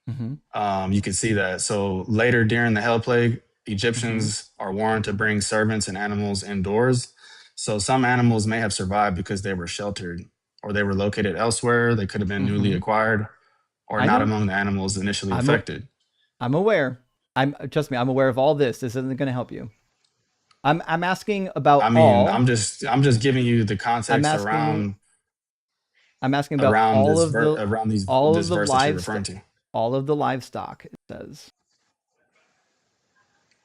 you can see that. So later during the hail plague, Egyptians are warned to bring servants and animals indoors. So some animals may have survived because they were sheltered or they were located elsewhere. They could have been newly acquired or I not know. among the animals initially affected. I'm aware. Trust me, I'm aware of all this. This isn't going to help you. I'm asking about I mean, all. I'm just giving you the context around I'm asking about all this of the around these all this of the verse that you're referring to. all of the livestock, it says.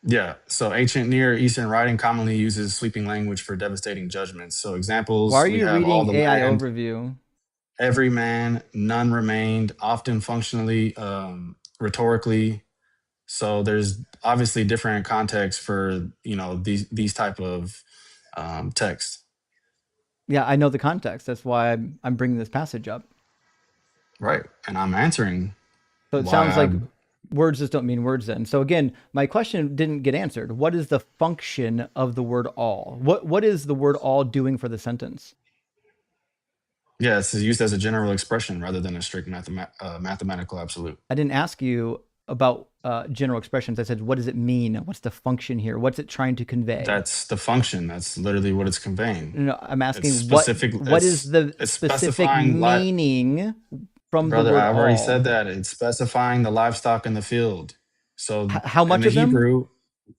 Yeah. So ancient Near Eastern writing commonly uses sweeping language for devastating judgments. So Why examples, are we you have all reading the AI land, overview? every man, none remained, often functionally, rhetorically. So there's obviously different contexts for, these type of texts. Yeah, I know the context. That's why I'm bringing this passage up. Right. And I'm answering. So it sounds like words just don't mean words then. So again, my question didn't get answered. What is the function of the word all? What is the word all doing for the sentence? Yeah, it's used as a general expression rather than a strict mathematical absolute. I didn't ask you about general expressions. I said, what does it mean? What's the function here? What's it trying to convey? That's the function. That's literally what it's conveying. No, I'm asking what is the specific meaning from the word Brother, I've already all? said that. It's specifying the livestock in the field. So how much in the of Hebrew, them?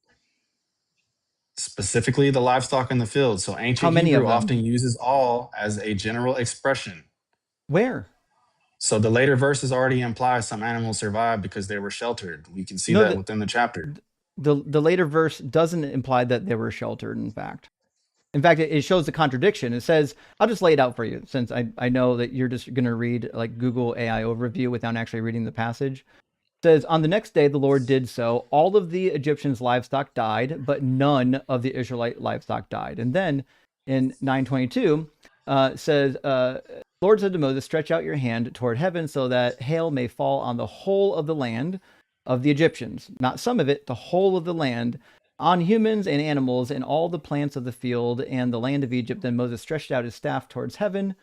Specifically the livestock in the field. So ancient Hebrew often uses all as a general expression. Where? So the later verses already imply some animals survived because they were sheltered. We can see that within the chapter. The later verse doesn't imply that they were sheltered, in fact. In fact, it shows the contradiction. It says, I'll just lay it out for you, since I know that you're just going to read like Google AI overview without actually reading the passage. It says, on the next day, the Lord did so. All of the Egyptians' livestock died, but none of the Israelite livestock died. And then in 9:22, says, Lord said to Moses, stretch out your hand toward heaven so that hail may fall on the whole of the land of the Egyptians. Not some of it, the whole of the land, on humans and animals and all the plants of the field and the land of Egypt. Then Moses stretched out his staff towards heaven.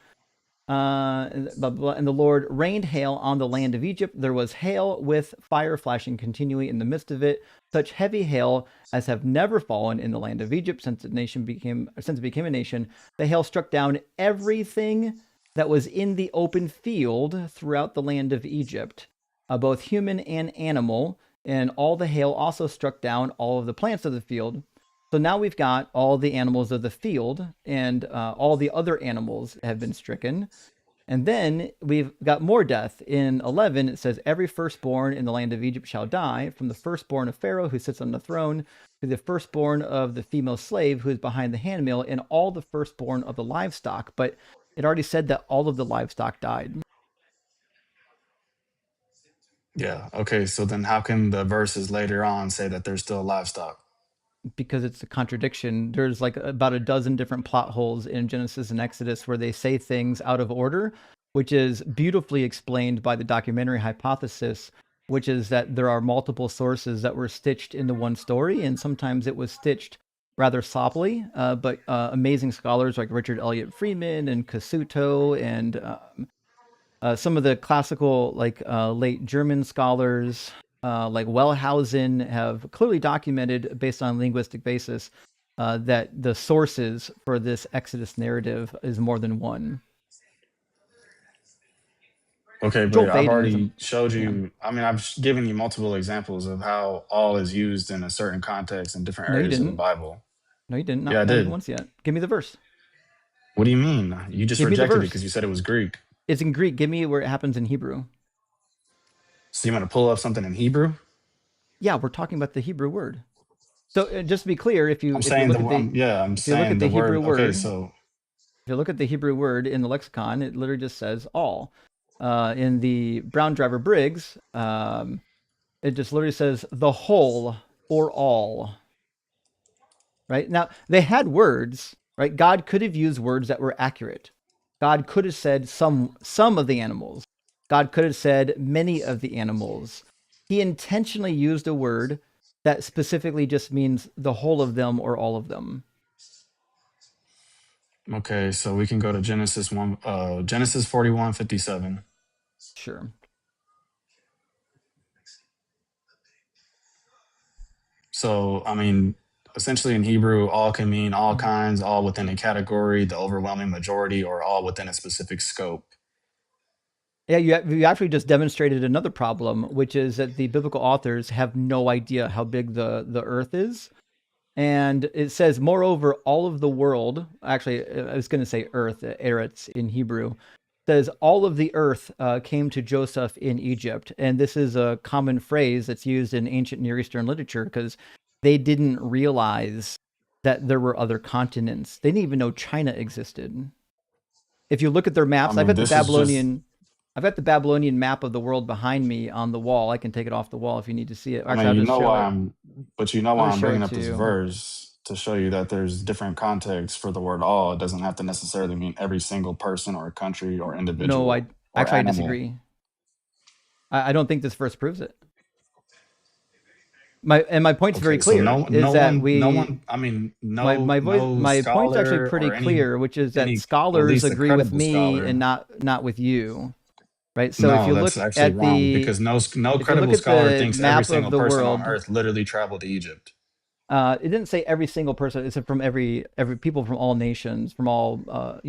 And the Lord rained hail on the land of Egypt. There was hail with fire flashing continually in the midst of it, such heavy hail as have never fallen in the land of Egypt since it became a nation. The hail struck down everything that was in the open field throughout the land of Egypt, both human and animal, and all the hail also struck down all of the plants of the field. So now we've got all the animals of the field, and all the other animals have been stricken. And then we've got more death. In 11, it says, every firstborn in the land of Egypt shall die, from the firstborn of Pharaoh who sits on the throne, to the firstborn of the female slave who is behind the handmill, and all the firstborn of the livestock. But it already said that all of the livestock died. Yeah. Okay. So then how can the verses later on say that there's still livestock? Because it's a contradiction. There's like about a dozen different plot holes in Genesis and Exodus where they say things out of order, which is beautifully explained by the documentary hypothesis, which is that there are multiple sources that were stitched into one story, and sometimes it was stitched rather soppily, but amazing scholars like Richard Elliott Freeman and Cassuto and some of the classical, like late German scholars, like Wellhausen, have clearly documented, based on linguistic basis, that the sources for this Exodus narrative is more than one. Okay, but I've already showed you. I mean, I've given you multiple examples of how all is used in a certain context in different areas of the Bible. No, you didn't. Yeah, I did. Not even once yet. Give me the verse. What do you mean? You just rejected it because you said it was Greek. It's in Greek. Give me where it happens in Hebrew. So you want to pull up something in Hebrew? Yeah, we're talking about the Hebrew word. So just to be clear, if you look at the Hebrew word, okay, so if you look at the Hebrew word in the lexicon, it literally just says all. In the Brown Driver Briggs, It just literally says the whole or all. Right? Now, they had words, right? God could have used words that were accurate. God could have said some of the animals. God could have said many of the animals. He intentionally used a word that specifically just means the whole of them or all of them. Okay, so we can go to Genesis 41:57. Sure. So, I mean, essentially in Hebrew, all can mean all kinds, all within a category, the overwhelming majority, or all within a specific scope. Yeah, you actually just demonstrated another problem, which is that the biblical authors have no idea how big the earth is. And it says, moreover, all of the world, actually, I was going to say earth, eretz in Hebrew, says all of the earth came to Joseph in Egypt. And this is a common phrase that's used in ancient Near Eastern literature because they didn't realize that there were other continents. They didn't even know China existed. If you look at their maps, I mean, I've got the Babylonian map of the world behind me on the wall. I can take it off the wall if you need to see it. I Actually, mean, I'll you just know show why it. I'm bringing up this verse to show you that there's different contexts for the word all. It doesn't have to necessarily mean every single person or country or individual. No, I disagree. I don't think this verse proves it. My point's very clear. So my point's actually pretty clear, which is that scholars agree with me and not with you. Right. So if you look at wrong, because no credible scholar thinks every single person on earth literally traveled to Egypt. It didn't say every single person. It's from every people from all nations, from all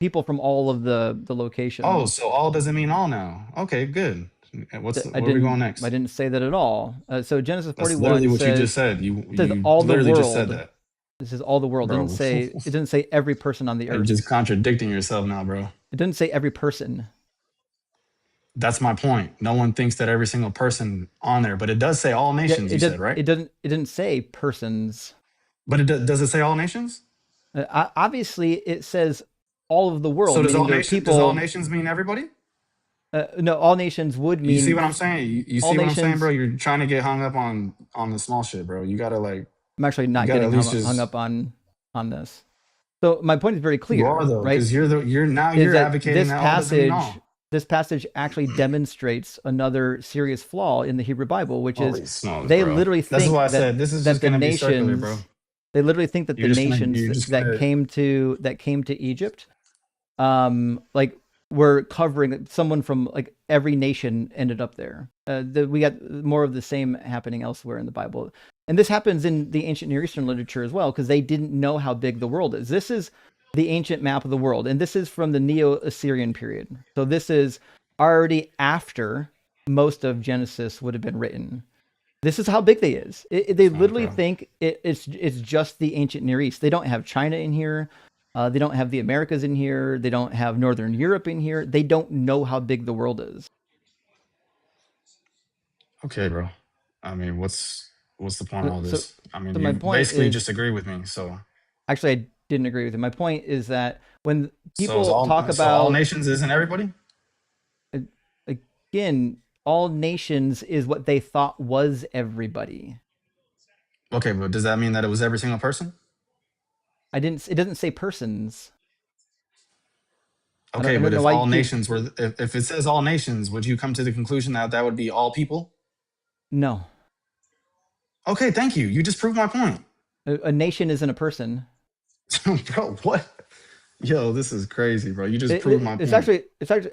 people from all of the locations. Oh, so all doesn't mean all now. Okay, good. Where are we going next? I didn't say that at all. So Genesis 41 That's literally what says, you just said. You all literally the world. just said that. This is all the world. Bro. It didn't say every person on the earth. You're just contradicting yourself now, bro. It didn't say every person. That's my point. No one thinks that every single person on there, but it does say all nations. You said, right? It didn't say persons. But does it say all nations? Obviously, it says all of the world. So does all nations mean everybody? No, all nations would mean. You see what I'm saying? You see what I'm saying, bro? You're trying to get hung up on the small shit, bro. You gotta like. I'm actually not getting hung up on this. So my point is very clear. You are though, right? because you're advocating this that passage. All This passage actually demonstrates another serious flaw in the Hebrew Bible, which Holy is smokes, they bro. literally think That's why I that, said this is that just the gonna be circular, bro. nations. They literally think that the nations that came to Egypt, like were covering someone from like every nation ended up there. We got more of the same happening elsewhere in the Bible, and this happens in the ancient Near Eastern literature as well because they didn't know how big the world is. This is the ancient map of the world, and this is from the Neo-Assyrian period. So this is already after most of Genesis would have been written. This is how big they is. They literally think it's just the ancient Near East. They don't have China in here. They don't have the Americas in here. They don't have Northern Europe in here. They don't know how big the world is. Okay, bro. I mean, what's the point of all this? I mean, my you point basically is, just agree with me. So actually, I didn't agree with you. My point is that when people talk about all nations isn't everybody. Again, all nations is what they thought was everybody. Okay, but does that mean that it was every single person? It doesn't say persons. Okay, but if all nations were, if it says all nations, would you come to the conclusion that that would be all people? No. Okay, thank you. You just proved my point. A nation isn't a person. Bro, what? Yo, this is crazy, bro. You just proved my point. It's actually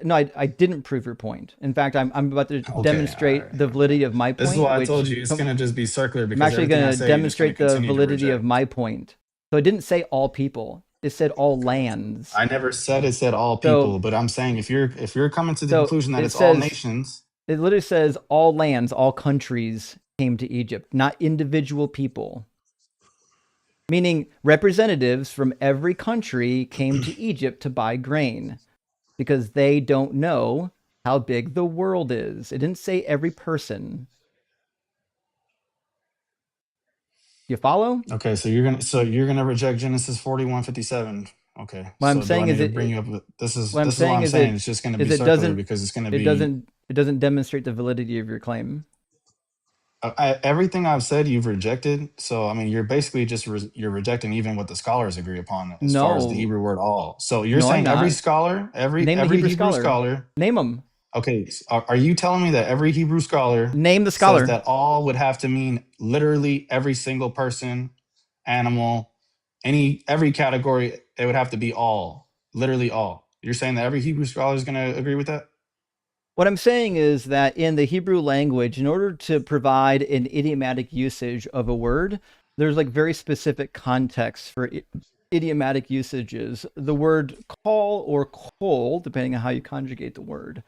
no, I didn't prove your point. In fact, I'm about to demonstrate the validity of my point. This is why I told you it's gonna just be circular because I'm actually gonna demonstrate the validity of my point. So it didn't say all people. It said all lands. I never said it said all people, but I'm saying if you're coming to the conclusion that it's all nations. It literally says all lands, all countries came to Egypt, not individual people. Meaning representatives from every country came to Egypt to buy grain because they don't know how big the world is. It didn't say every person. You follow? Okay, so you're gonna reject Genesis 41:57. Okay. What I'm saying is this is what I'm saying. It's just gonna be circular because it's gonna be it doesn't demonstrate the validity of your claim. everything I've said, you've rejected. So I mean, you're basically just you're rejecting even what the scholars agree upon as far as the No. Hebrew word all. So you're No, I'm saying every not. scholar, Name the every Hebrew Hebrew scholar. scholar. Name them. Okay, are you telling me that every Hebrew scholar Name the says scholar. that all would have to mean literally every single person, animal, every category? It would have to be all, literally all. You're saying that every Hebrew scholar is going to agree with that? What I'm saying is that in the Hebrew language, in order to provide an idiomatic usage of a word, there's like very specific context for idiomatic usages. The word call or kol, depending on how you conjugate the word,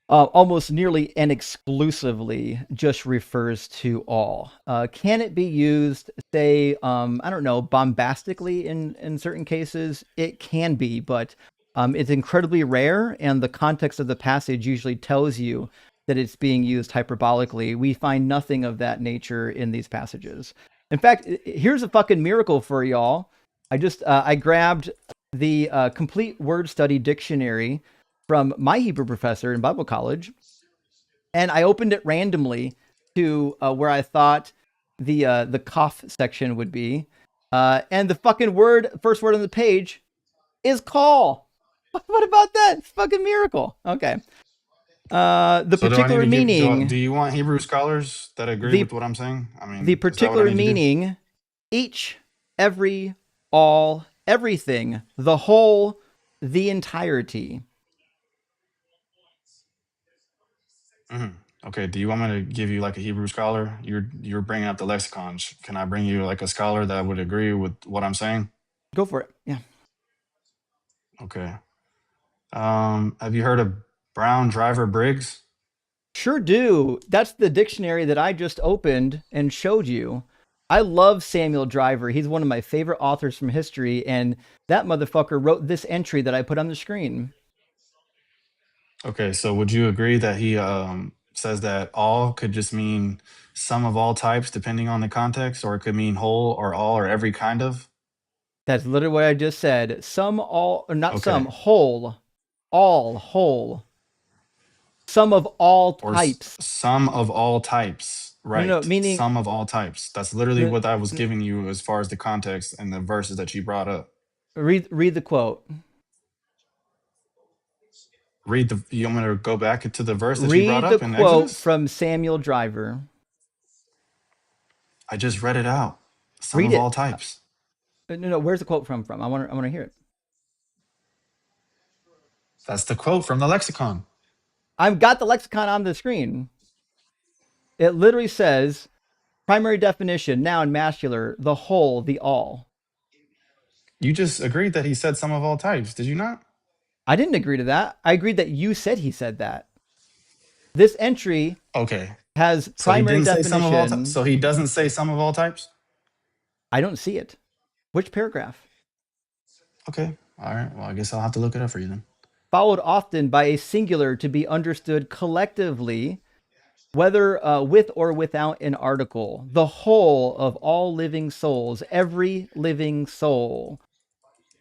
almost nearly and exclusively just refers to all. Can it be used, say, I don't know, bombastically in certain cases? It can be, but it's incredibly rare, and the context of the passage usually tells you that it's being used hyperbolically. We find nothing of that nature in these passages. In fact, here's a fucking miracle for y'all. I grabbed the complete word study dictionary from my Hebrew professor in Bible college, and I opened it randomly to where I thought the cough section would be, and the fucking first word on the page is call. What about that? It's a fucking miracle. Okay. The So do I need particular to give? meaning. Do you want Hebrew scholars that agree with what I'm saying? I The mean, is that what I particular need to do? meaning: each, every, all, everything, the whole, the entirety. Okay. Do you want me to give you like a Hebrew scholar? You're bringing up the lexicons. Can I bring you like a scholar that would agree with what I'm saying? Go for it. Yeah. Okay. Have you heard of Brown Driver Briggs? Sure do. That's the dictionary that I just opened and showed you. I love Samuel Driver. He's one of my favorite authors from history, and that motherfucker wrote this entry that I put on the screen. Okay, so would you agree that he says that all could just mean some of all types depending on the context, or it could mean whole or all or every kind of? That's literally what I just said. Some, all, or not some, Okay. whole, all, whole. Some of all Or types. some of all types, No, right? meaning Some of all types. That's literally the, what I was giving you as far as the context and the verses that you brought up. read the quote. You want me to go back to the verse that you brought Read the up in quote Exodus? from Samuel Driver. I just read it out. Some Read of all it. types. No. Where's the quote from? I want to hear it. That's the quote from the lexicon. I've got the lexicon on the screen. It literally says, primary definition, noun, masculine, the whole, the all. You just agreed that he said some of all types, did you not? I didn't agree to that. I agreed that you said he said that. This entry Okay. has So he primary didn't say some of all types. definition. So he doesn't say some of all types? I don't see it. Which paragraph? Okay. All right. Well, I guess I'll have to look it up for you then. Followed often by a singular to be understood collectively, whether with or without an article. The whole of all living souls, every living soul.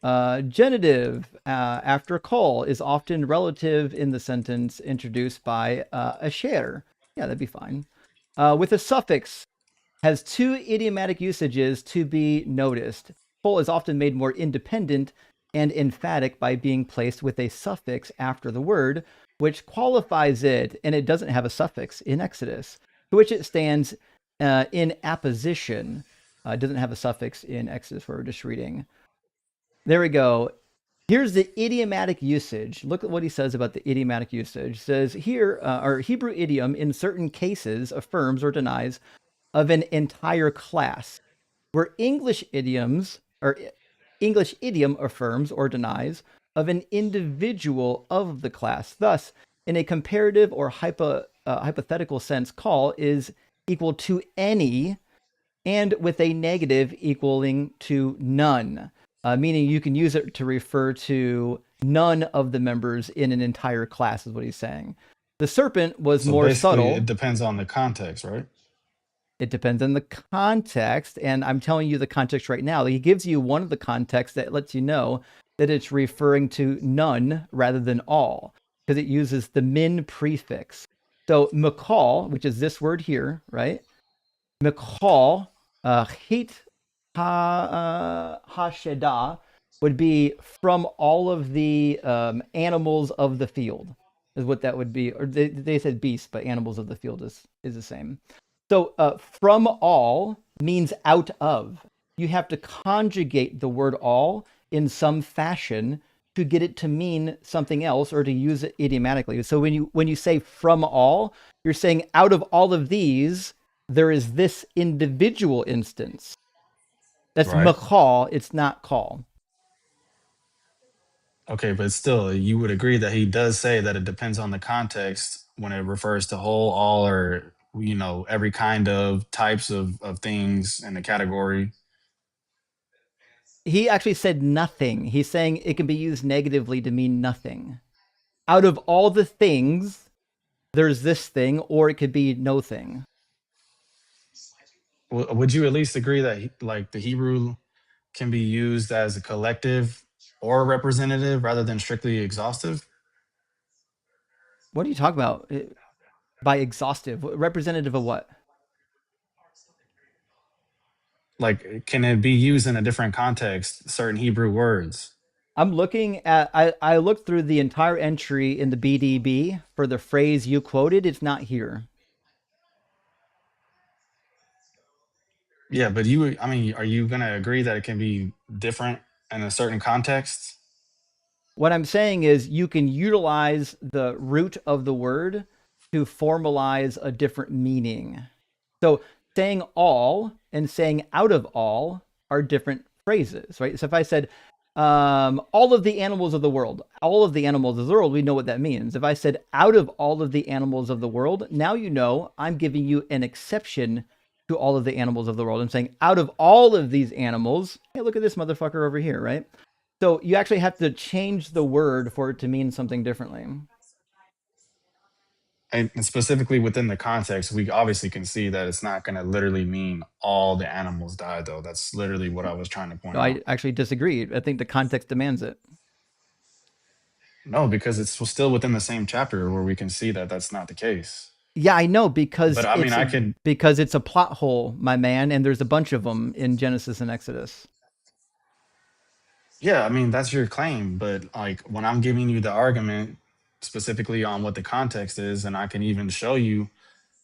Genitive after call is often relative in the sentence introduced by a share. Yeah, that'd be fine. With a suffix, has two idiomatic usages to be noticed. Call is often made more independent and emphatic by being placed with a suffix after the word, which qualifies it, and it doesn't have a suffix in Exodus, to which it stands in apposition. It doesn't have a suffix in Exodus where we're just reading. There we go. Here's the idiomatic usage. Look at what he says about the idiomatic usage. It says here, our Hebrew idiom in certain cases affirms or denies of an entire class, where English idiom affirms or denies of an individual of the class. Thus, in a comparative or hypothetical sense, call is equal to any, and with a negative equaling to none, meaning you can use it to refer to none of the members in an entire class, is what he's saying. The serpent was So more basically, subtle. it depends on the context, right? It depends on the context, and I'm telling you the context right now. He gives you one of the contexts that lets you know that it's referring to none rather than all, because it uses the min prefix. So McCall, which is this word here, right? Michal, Chit Hashedah would be from all of the animals of the field, is what that would be. Or they said beasts, but animals of the field is the same. So from all means out of. You have to conjugate the word all in some fashion to get it to mean something else or to use it idiomatically. So when you say from all, you're saying out of all of these, there is this individual instance. That's Right. Michal, it's not call. Okay, but still, you would agree that he does say that it depends on the context when it refers to whole, all, or every kind of types of things in the category. He actually said nothing. He's saying it can be used negatively to mean nothing. Out of all the things, there's this thing, or it could be no thing. Would you at least agree that like the Hebrew can be used as a collective or representative rather than strictly exhaustive? What are you talking about by exhaustive? Representative of what? Like, can it be used in a different context, certain Hebrew words? I'm looking at, I looked through the entire entry in the BDB for the phrase you quoted. It's not here. Yeah, but I mean, are you going to agree that it can be different in a certain context? What I'm saying is you can utilize the root of the word to formalize a different meaning. So saying all and saying out of all are different phrases, right? So if I said all of the animals of the world, all of the animals of the world, we know what that means. If I said out of all of the animals of the world, now you know I'm giving you an exception to all of the animals of the world. I'm saying out of all of these animals, hey, look at this motherfucker over here, right? So you actually have to change the word for it to mean something differently. And specifically within the context, we obviously can see that it's not going to literally mean all the animals died, though. That's literally what I was trying to point No, out. I actually disagree. I think the context demands it. No, because it's still within the same chapter where we can see that that's not the case. Yeah, I know because But I mean, I could. it's a plot hole, my man, and there's a bunch of them in Genesis and Exodus. Yeah, I mean, that's your claim, but like when I'm giving you the argument specifically on what the context is, and I can even show you,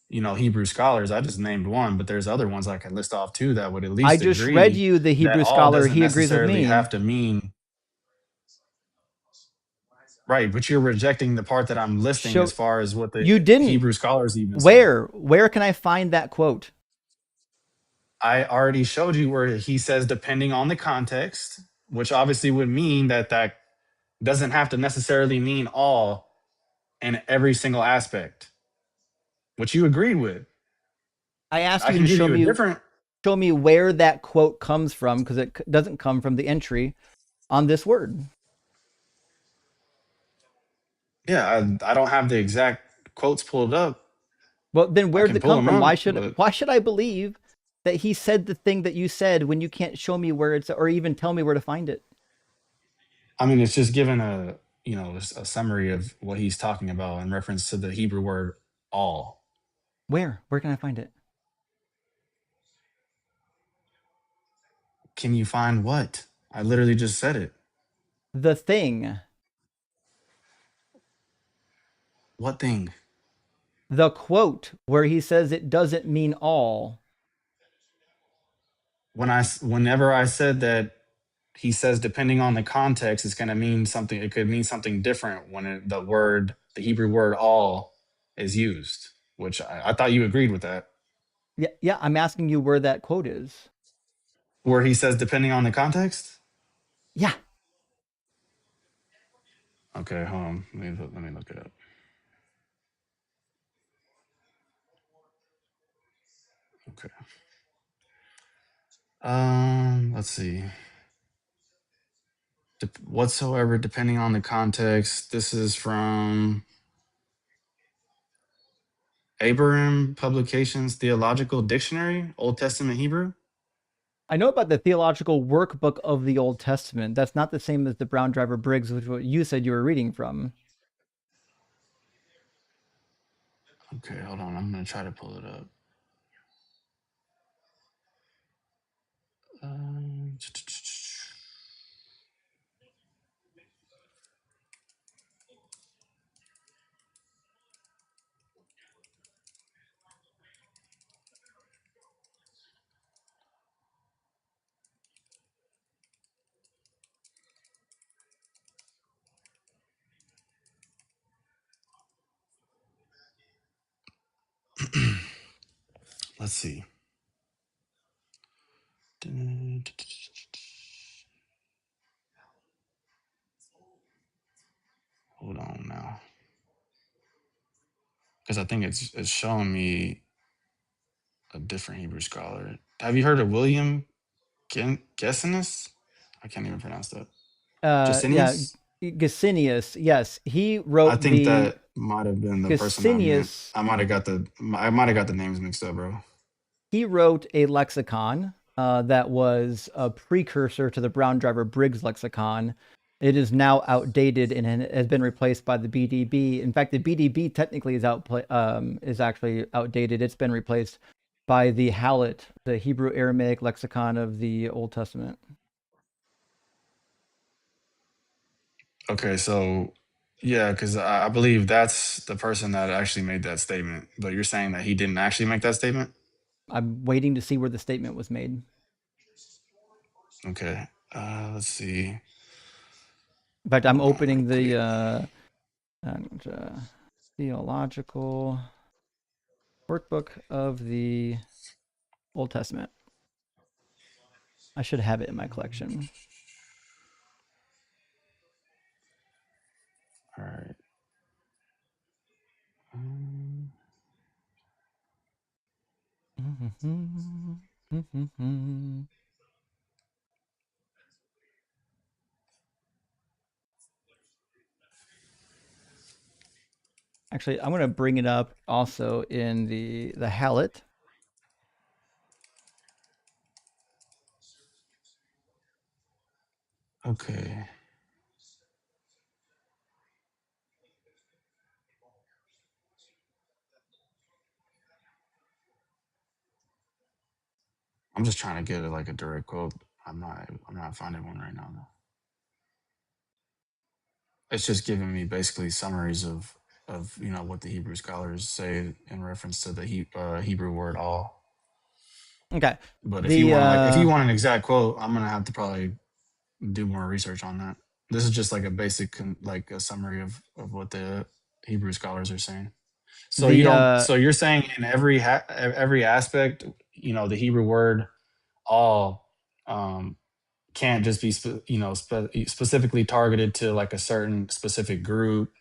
Hebrew scholars, I just named one, but there's other ones I can list off too that would at I least just read agree you the that Hebrew all scholar. doesn't He agrees with necessarily me. have to mean right, but you're rejecting the part that I'm listing as far as what the You didn't. Hebrew scholars even say. Where can I find that quote? I already showed you where he says depending on the context, which obviously would mean that doesn't have to necessarily mean all in every single aspect, which you agreed with. I asked I you can to give you a different. show me where that quote comes from because it doesn't come from the entry on this word. Yeah, I don't have the exact quotes pulled up. Well, then where I did can it pull come them from? up, but Why should I believe that he said the thing that you said when you can't show me where it's or even tell me where to find it? I mean, it's just given a summary of what he's talking about in reference to the Hebrew word all. Where can I find it? Can you find what? I literally just said it. The thing. What thing? The quote where he says it doesn't mean all. Whenever I said that he says depending on the context, it's going to mean something. It could mean something different when the Hebrew word all is used, which I thought you agreed with that. Yeah, I'm asking you where that quote is. Where he says depending on the context? Yeah. Okay, hold on. Let me look it up. Okay. Let's see. Whatsoever, depending on the context. This is from Abraham Publications Theological Dictionary, Old Testament Hebrew. I know about the theological workbook of the Old Testament. That's not the same as the Brown Driver Briggs, which what you said you were reading from. Okay, hold on. I'm going to try to pull it up. Let's see. Hold on now, because I think it's showing me a different Hebrew scholar. Have you heard of William Gesenius? I can't even pronounce that. Yeah, Gesenius? Gesenius. Yes, he I wrote think the that might have been the person I meant. Gesenius. I might have got the names mixed up, bro. He wrote a lexicon that was a precursor to the Brown Driver Briggs lexicon. It is now outdated and has been replaced by the BDB. In fact, the BDB technically is actually outdated. It's been replaced by the Hallet, the Hebrew Aramaic lexicon of the Old Testament. Okay, so yeah, because I believe that's the person that actually made that statement. But you're saying that he didn't actually make that statement? I'm waiting to see where the statement was made. Okay, let's see. In fact, I'm Hold on opening real the theological workbook of the Old Testament. I should have it in my collection. All right. Actually, I'm going to bring it up also in the Hallet. Okay. I'm just trying to get like a direct quote. I'm not finding one right now though. It's just giving me basically summaries of what the Hebrew scholars say in reference to the Hebrew word all. Okay. But if you want an exact quote, I'm gonna have to probably do more research on that. This is just like a basic like a summary of what the Hebrew scholars are saying. So you don't. So you're saying in every aspect, the Hebrew word all can't just be specifically targeted to like a certain specific group,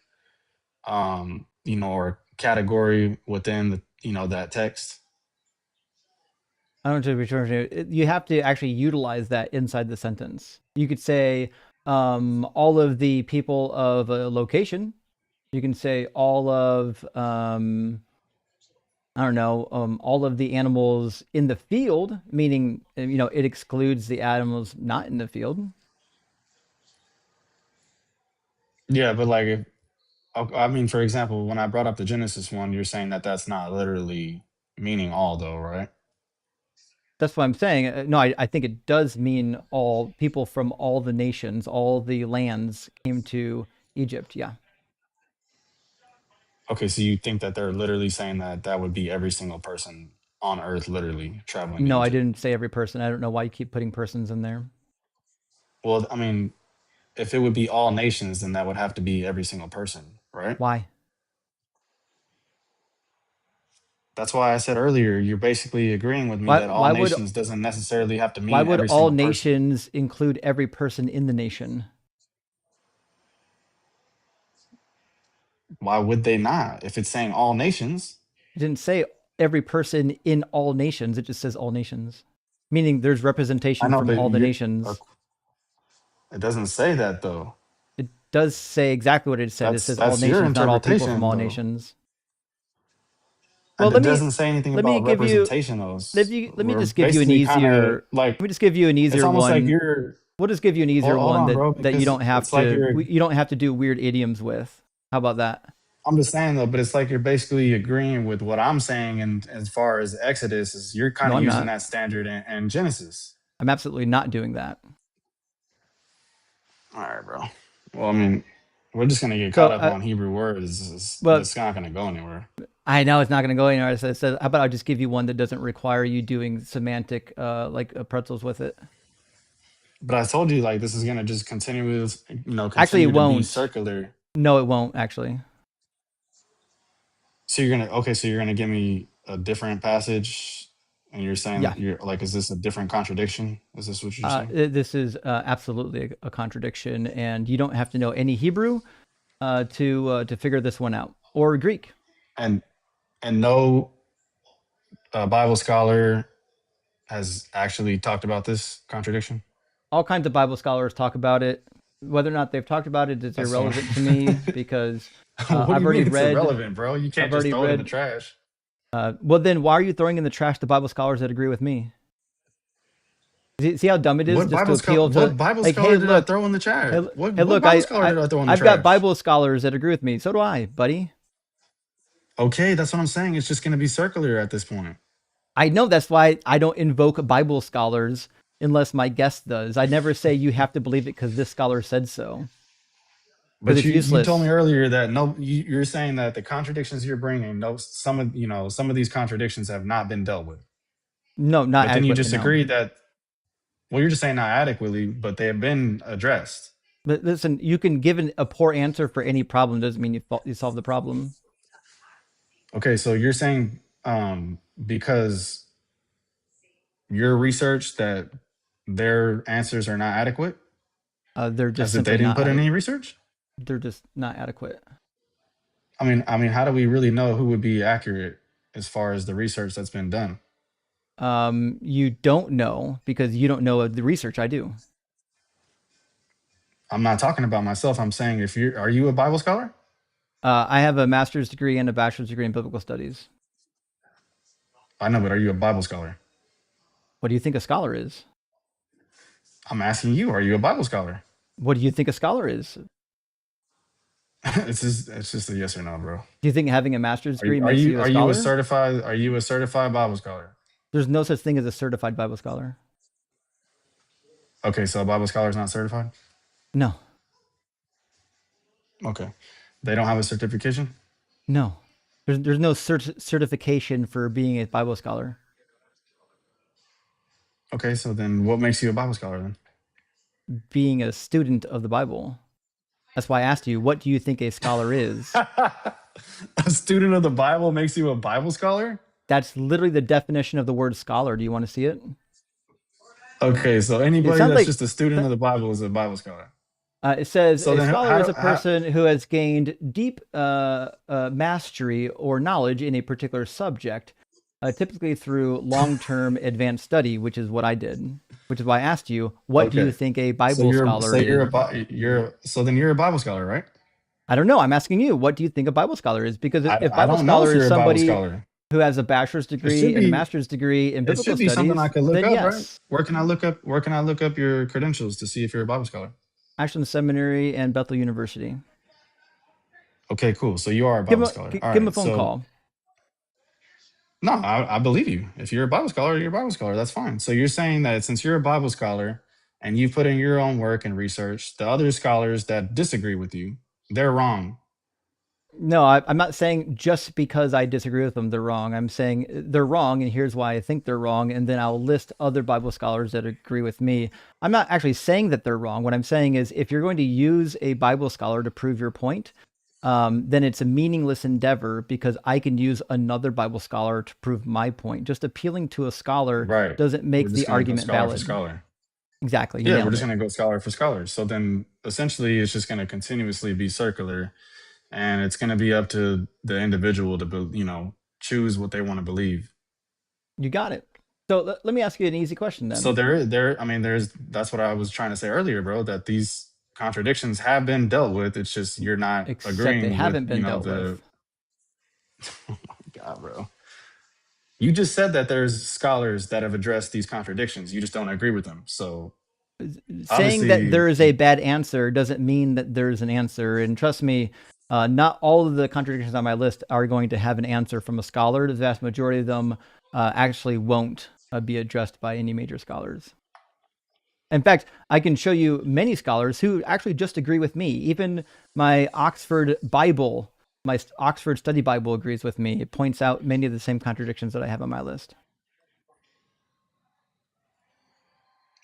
or category within that text. I don't know to return to. You have to actually utilize that inside the sentence. You could say all of the people of a location. You can say all of I don't know, all of the animals in the field, meaning it excludes the animals not in the field. Yeah, but like if I mean, for example, when I brought up the Genesis one, you're saying that that's not literally meaning all, though, right? That's what I'm saying. No, I think it does mean all people from all the nations, all the lands came to Egypt. Yeah. Okay, so you think that they're literally saying that that would be every single person on Earth, literally traveling to No, I Egypt? didn't say every person. I don't know why you keep putting persons in there. Well, I mean, if it would be all nations, then that would have to be every single person, right? Why? That's why I said earlier, you're basically agreeing with me that all Why would nations doesn't necessarily have to why mean would every all single person. nations include every person in the nation? Why would they not? If it's saying all nations, It didn't say every person in all nations. It just says all nations, meaning there's I representation know, from but all the nations. it doesn't say that though. It does say exactly what it said. It says all That's your nations, not all people from interpretation all though. nations. Well, And it doesn't say anything let me about give you representation though. let me We're just give you an basically kind of easier like, let me just give you an it's easier almost like one. you're We'll just give you an easier hold one on, bro, that you because don't have it's like you don't have to do weird idioms with. How about that? I'm just saying though, but it's like you're basically agreeing with what I'm saying, and as far as Exodus is, you're kind No, of I'm using not. that standard in Genesis. I'm absolutely not doing that. All right, bro. Well, I mean, we're just gonna get caught So, up on Hebrew words. well, It's not gonna go anywhere. I know it's not going to go anywhere. So, how about I just give you one that doesn't require you doing semantic pretzels with it? But I told you, like, this is gonna just continue, Actually, it continue to be won't. circular. No, it won't actually. So you're gonna give me a different passage, and you're saying Yeah. that you're like, is this a different contradiction? Is this what you're saying? This is absolutely a contradiction, and you don't have to know any Hebrew to figure this one out, or Greek. And no Bible scholar has actually talked about this contradiction. All kinds of Bible scholars talk about it. Whether or not they've talked about it is That's irrelevant to me because what do I've you already mean it's read. irrelevant, bro? You can't I've just already throw it in the read. trash. Well, then why are you throwing in the trash the Bible scholars that agree with me? See how dumb it is just to appeal to, What Bible like, scholar hey, did I look, throw in the trash? hey, What look, Bible scholar did I throw in the I've trash? got Bible scholars that agree with me. So do I, buddy. Okay, that's what I'm saying. It's just going to be circular at this point. I know, that's why I don't invoke Bible scholars unless my guest does. I never say you have to believe it because this scholar said so. But it's you useless. told me earlier that you're saying that the contradictions you're bringing, some of these contradictions have not been dealt with. No, not but then you adequately, just no. agreed that, well, you're just saying not adequately, but they have been addressed. But listen, you can give a poor answer for any problem. Doesn't mean you solve the problem. Okay, so you're saying because your research that their answers are not adequate? They're just as if they simply didn't not put in any research? They're just not adequate. I mean, how do we really know who would be accurate as far as the research that's been done? You don't know because you don't know the research I do. I'm not talking about myself. I'm saying, are you a Bible scholar? I have a master's degree and a bachelor's degree in biblical studies. I know, but are you a Bible scholar? What do you think a scholar is? I'm asking you, are you a Bible scholar? What do you think a scholar is? It's just a yes or no, bro. Do you think having a master's degree makes you a scholar? Are you a certified Bible scholar? There's no such thing as a certified Bible scholar. Okay, so a Bible scholar is not certified? No. Okay. They don't have a certification? No. There's no certification for being a Bible scholar. Okay, so then what makes you a Bible scholar then? Being a student of the Bible. That's why I asked you, what do you think a scholar is? A student of the Bible makes you a Bible scholar? That's literally the definition of the word scholar. Do you want to see it? Okay, so anybody that's just a student of the Bible is a Bible scholar. It says So a then scholar is a person who has gained deep mastery or knowledge in a particular subject, typically through long-term advanced study, which is what I did. Which is why I asked you, what do you think a Bible scholar is? So then you're a Bible scholar, right? I don't know. I'm asking you, what do you think a Bible scholar is? Because if Bible don't know if scholar you're is a Bible somebody scholar. who has a bachelor's degree and a master's degree in It biblical should be studies, something I could look then up, yes. right? Where can I look up your credentials to see if you're a Bible scholar? Ashland Seminary and Bethel University. Okay, cool. So you are a Bible scholar. Give him a phone call. No, I believe you. If you're a Bible scholar, you're a Bible scholar. That's fine. So you're saying that since you're a Bible scholar and you put in your own work and research, the other scholars that disagree with you, they're wrong. No, I'm not saying just because I disagree with them, they're wrong. I'm saying they're wrong, and here's why I think they're wrong, and then I'll list other Bible scholars that agree with me. I'm not actually saying that they're wrong. What I'm saying is if you're going to use a Bible scholar to prove your point, then it's a meaningless endeavor because I can use another Bible scholar to prove my point. Just appealing to a scholar doesn't make the argument valid. Scholar. Exactly. Yeah, we're just going to go scholar for scholar. So then essentially it's just going to continuously be circular. And it's going to be up to the individual to, choose what they want to believe. You got it. So let me ask you an easy question then. So that's what I was trying to say earlier, bro, that these contradictions have been dealt with. It's just you're not agreeing. They haven't been dealt with. Oh my God, bro. You just said that there's scholars that have addressed these contradictions. You just don't agree with them. So saying that there is a bad answer doesn't mean that there's an answer. And trust me, not all of the contradictions on my list are going to have an answer from a scholar. The vast majority of them actually won't be addressed by any major scholars. In fact, I can show you many scholars who actually just agree with me. Even my Oxford Bible, my Oxford Study Bible agrees with me. It points out many of the same contradictions that I have on my list.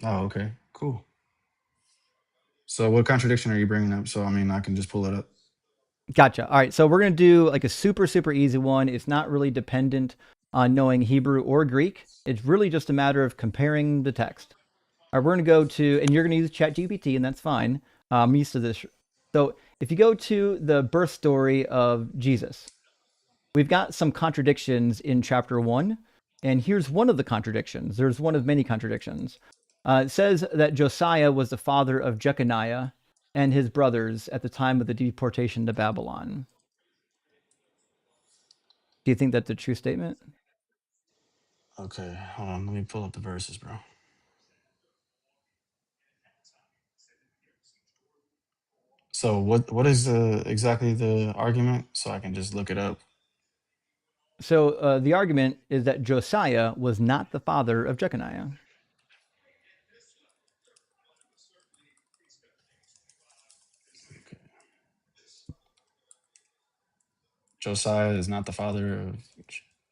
Oh, okay, cool. So what contradiction are you bringing up? So, I can just pull it up. Gotcha. All right, so we're gonna do like a super easy one. It's not really dependent on knowing Hebrew or Greek. It's really just a matter of comparing the text. All right, we're gonna go to, and you're gonna use ChatGPT, and that's fine. I'm used to this. So if you go to the birth story of Jesus, we've got some contradictions in chapter 1, and here's one of the contradictions. There's one of many contradictions. It says that Josiah was the father of Jeconiah and his brothers at the time of the deportation to Babylon. Do you think that's a true statement? Okay, hold on. Let me pull up the verses, bro. So what is exactly the argument? So I can just look it up. So the argument is that Josiah was not the father of Jeconiah. Josiah is not the father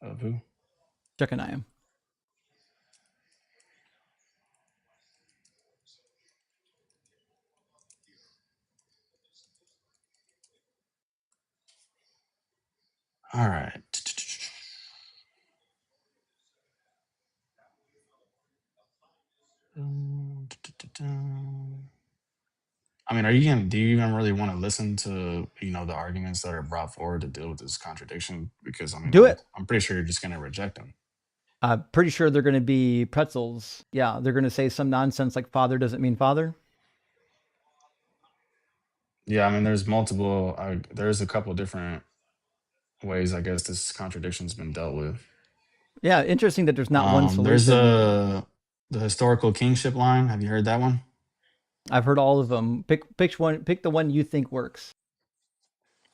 of who? Jeconiah. All right. I mean, do you even really want to listen to, the arguments that are brought forward to deal with this contradiction? Because I mean, Do it. I'm pretty sure you're just going to reject them. Pretty sure they're going to be pretzels. Yeah, they're going to say some nonsense like father doesn't mean father. Yeah, I mean, there's a couple different ways, I guess, this contradiction's been dealt with. Yeah, interesting that there's not one solution. There's the historical kingship line. Have you heard that one? I've heard all of them. Pick one. Pick the one you think works.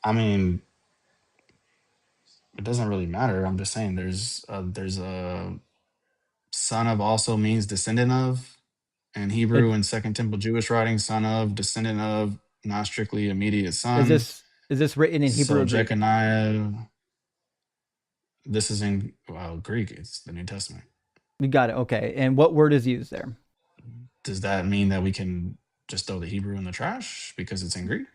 I mean, it doesn't really matter. I'm just saying there's a son of also means descendant of. In Hebrew and Second Temple Jewish writing, son of, descendant of, not strictly immediate son. Is this written in Hebrew or Greek? Jeconiah, this is in Greek. It's the New Testament. You got it. Okay. And what word is used there? Does that mean that we can just throw the Hebrew in the trash because it's in Greek?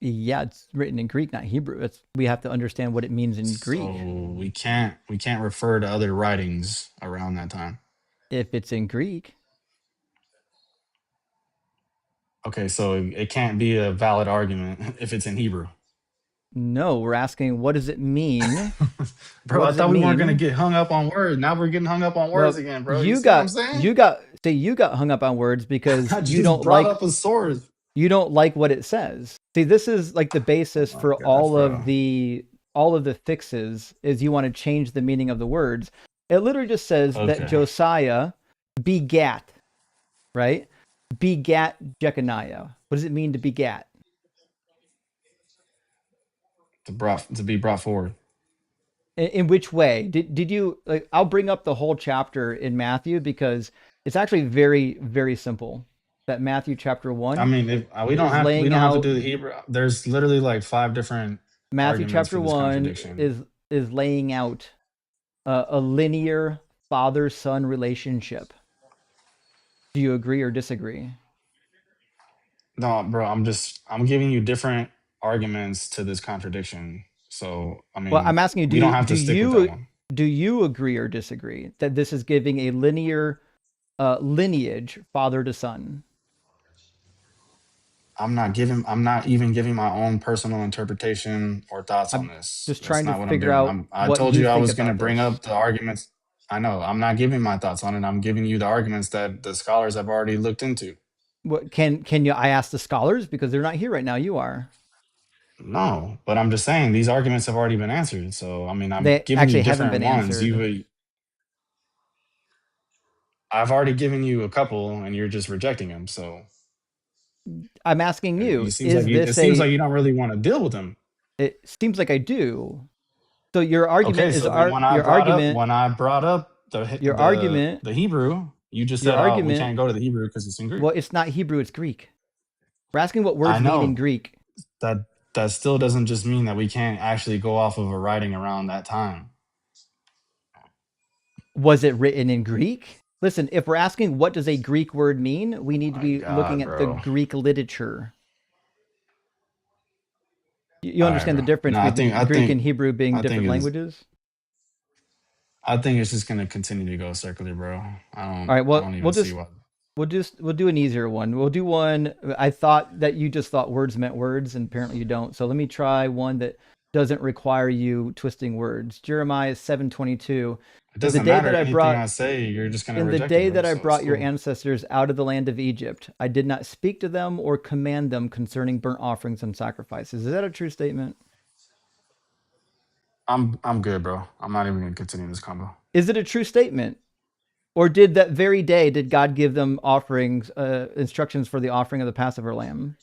Yeah, it's written in Greek, not Hebrew. We have to understand what it means in Greek. So we can't refer to other writings around that time. If it's in Greek. Okay, so it can't be a valid argument if it's in Hebrew. No, we're asking what does it mean? Bro, I thought we weren't gonna get hung up on words. Now we're getting hung up on words again, bro. You see what I'm saying? You got hung up on words because you don't like up a sword. You don't like what it says. See, this is like the basis for all of the fixes is you want to change the meaning of the words. It literally just says that Josiah begat, right? Begat Jeconiah. What does it mean to begat? To be brought forward. In which way? Did you like? I'll bring up the whole chapter in Matthew because it's actually very, very simple. That Matthew chapter 1. I mean, we don't have to do the Hebrew. There's literally like 5 different. Matthew chapter 1 is laying out a linear father-son relationship. Do you agree or disagree? No, bro. I'm giving you different arguments to this contradiction. So I mean, well, I'm asking you, we don't have to stick with that one. Do you agree or disagree that this is giving a linear lineage father to son? I'm not even giving my own personal interpretation or thoughts on this. Just trying to figure out. I told you I was going to bring up the arguments. I know. I'm not giving my thoughts on it. I'm giving you the arguments that the scholars have already looked into. What can you? I ask the scholars because they're not here right now. You are. No, but I'm just saying these arguments have already been answered. So I mean, I'm giving you different ones. I've already given you a couple, and you're just rejecting them. So I'm asking you. It seems like you don't really want to deal with them. It seems like I do. So your argument is when I brought up the Hebrew, you just said, we can't go to the Hebrew because it's in Greek. Well, it's not Hebrew, it's Greek. We're asking what words mean in Greek. That still doesn't just mean that we can't actually go off of a writing around that time. Was it written in Greek? Listen, if we're asking what does a Greek word mean, we need to be looking at the Greek literature. You All right, understand the bro. difference No, between Greek and Hebrew being I think different it's languages? I think it's just gonna continue to go circular, bro. All right, I well, don't even see why. we'll do an easier one. We'll do one. I thought that you just thought words meant words, and apparently you don't. So let me try one that doesn't require you twisting words. Jeremiah 7:22. It In the doesn't day matter that I anything brought I say, you're just gonna in the reject it, day bro. that I So it's brought your cool. ancestors out of the land of Egypt, I did not speak to them or command them concerning burnt offerings and sacrifices. Is that a true statement? I'm good, bro. I'm not even gonna continue this combo. Is it a true statement? Or did that very day, did God give them offerings, instructions for the offering of the Passover lamb?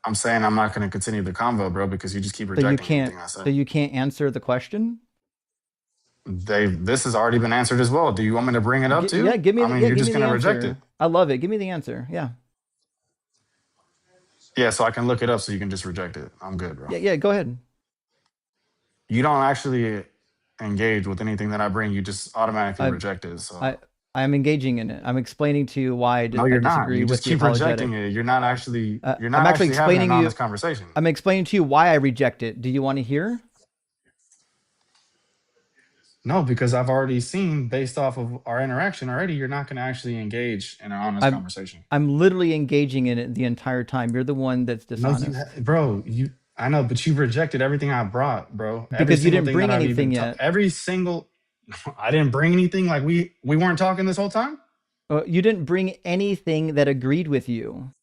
I'm saying I'm not gonna continue the convo, bro, because you just keep rejecting anything I say. So you can't answer the question? This has already been answered as well. Do you want me to bring it up too? Give me I mean, you're give just me the gonna reject it. answer. I love it. Give me the answer. Yeah. Yeah, so I can look it up so you can just reject it. I'm good, bro. Yeah, go ahead. You don't actually engage with anything that I bring. You just automatically reject it. So I'm engaging in it. I'm explaining to you why no, I you're not. disagree You with just the keep apologetic. rejecting it. You're not actually I'm actually having explaining an honest conversation. I'm explaining to you why I reject it. Do you want to hear? No, because I've already seen based off of our interaction already, you're not going to actually engage in an honest conversation. I'm literally engaging in it the entire time. You're the one that's dishonest. Bro, I know, but you rejected everything I brought, bro. Because you didn't bring anything yet. Every single, I didn't bring anything. Like we weren't talking this whole time. You didn't bring anything that agreed with you.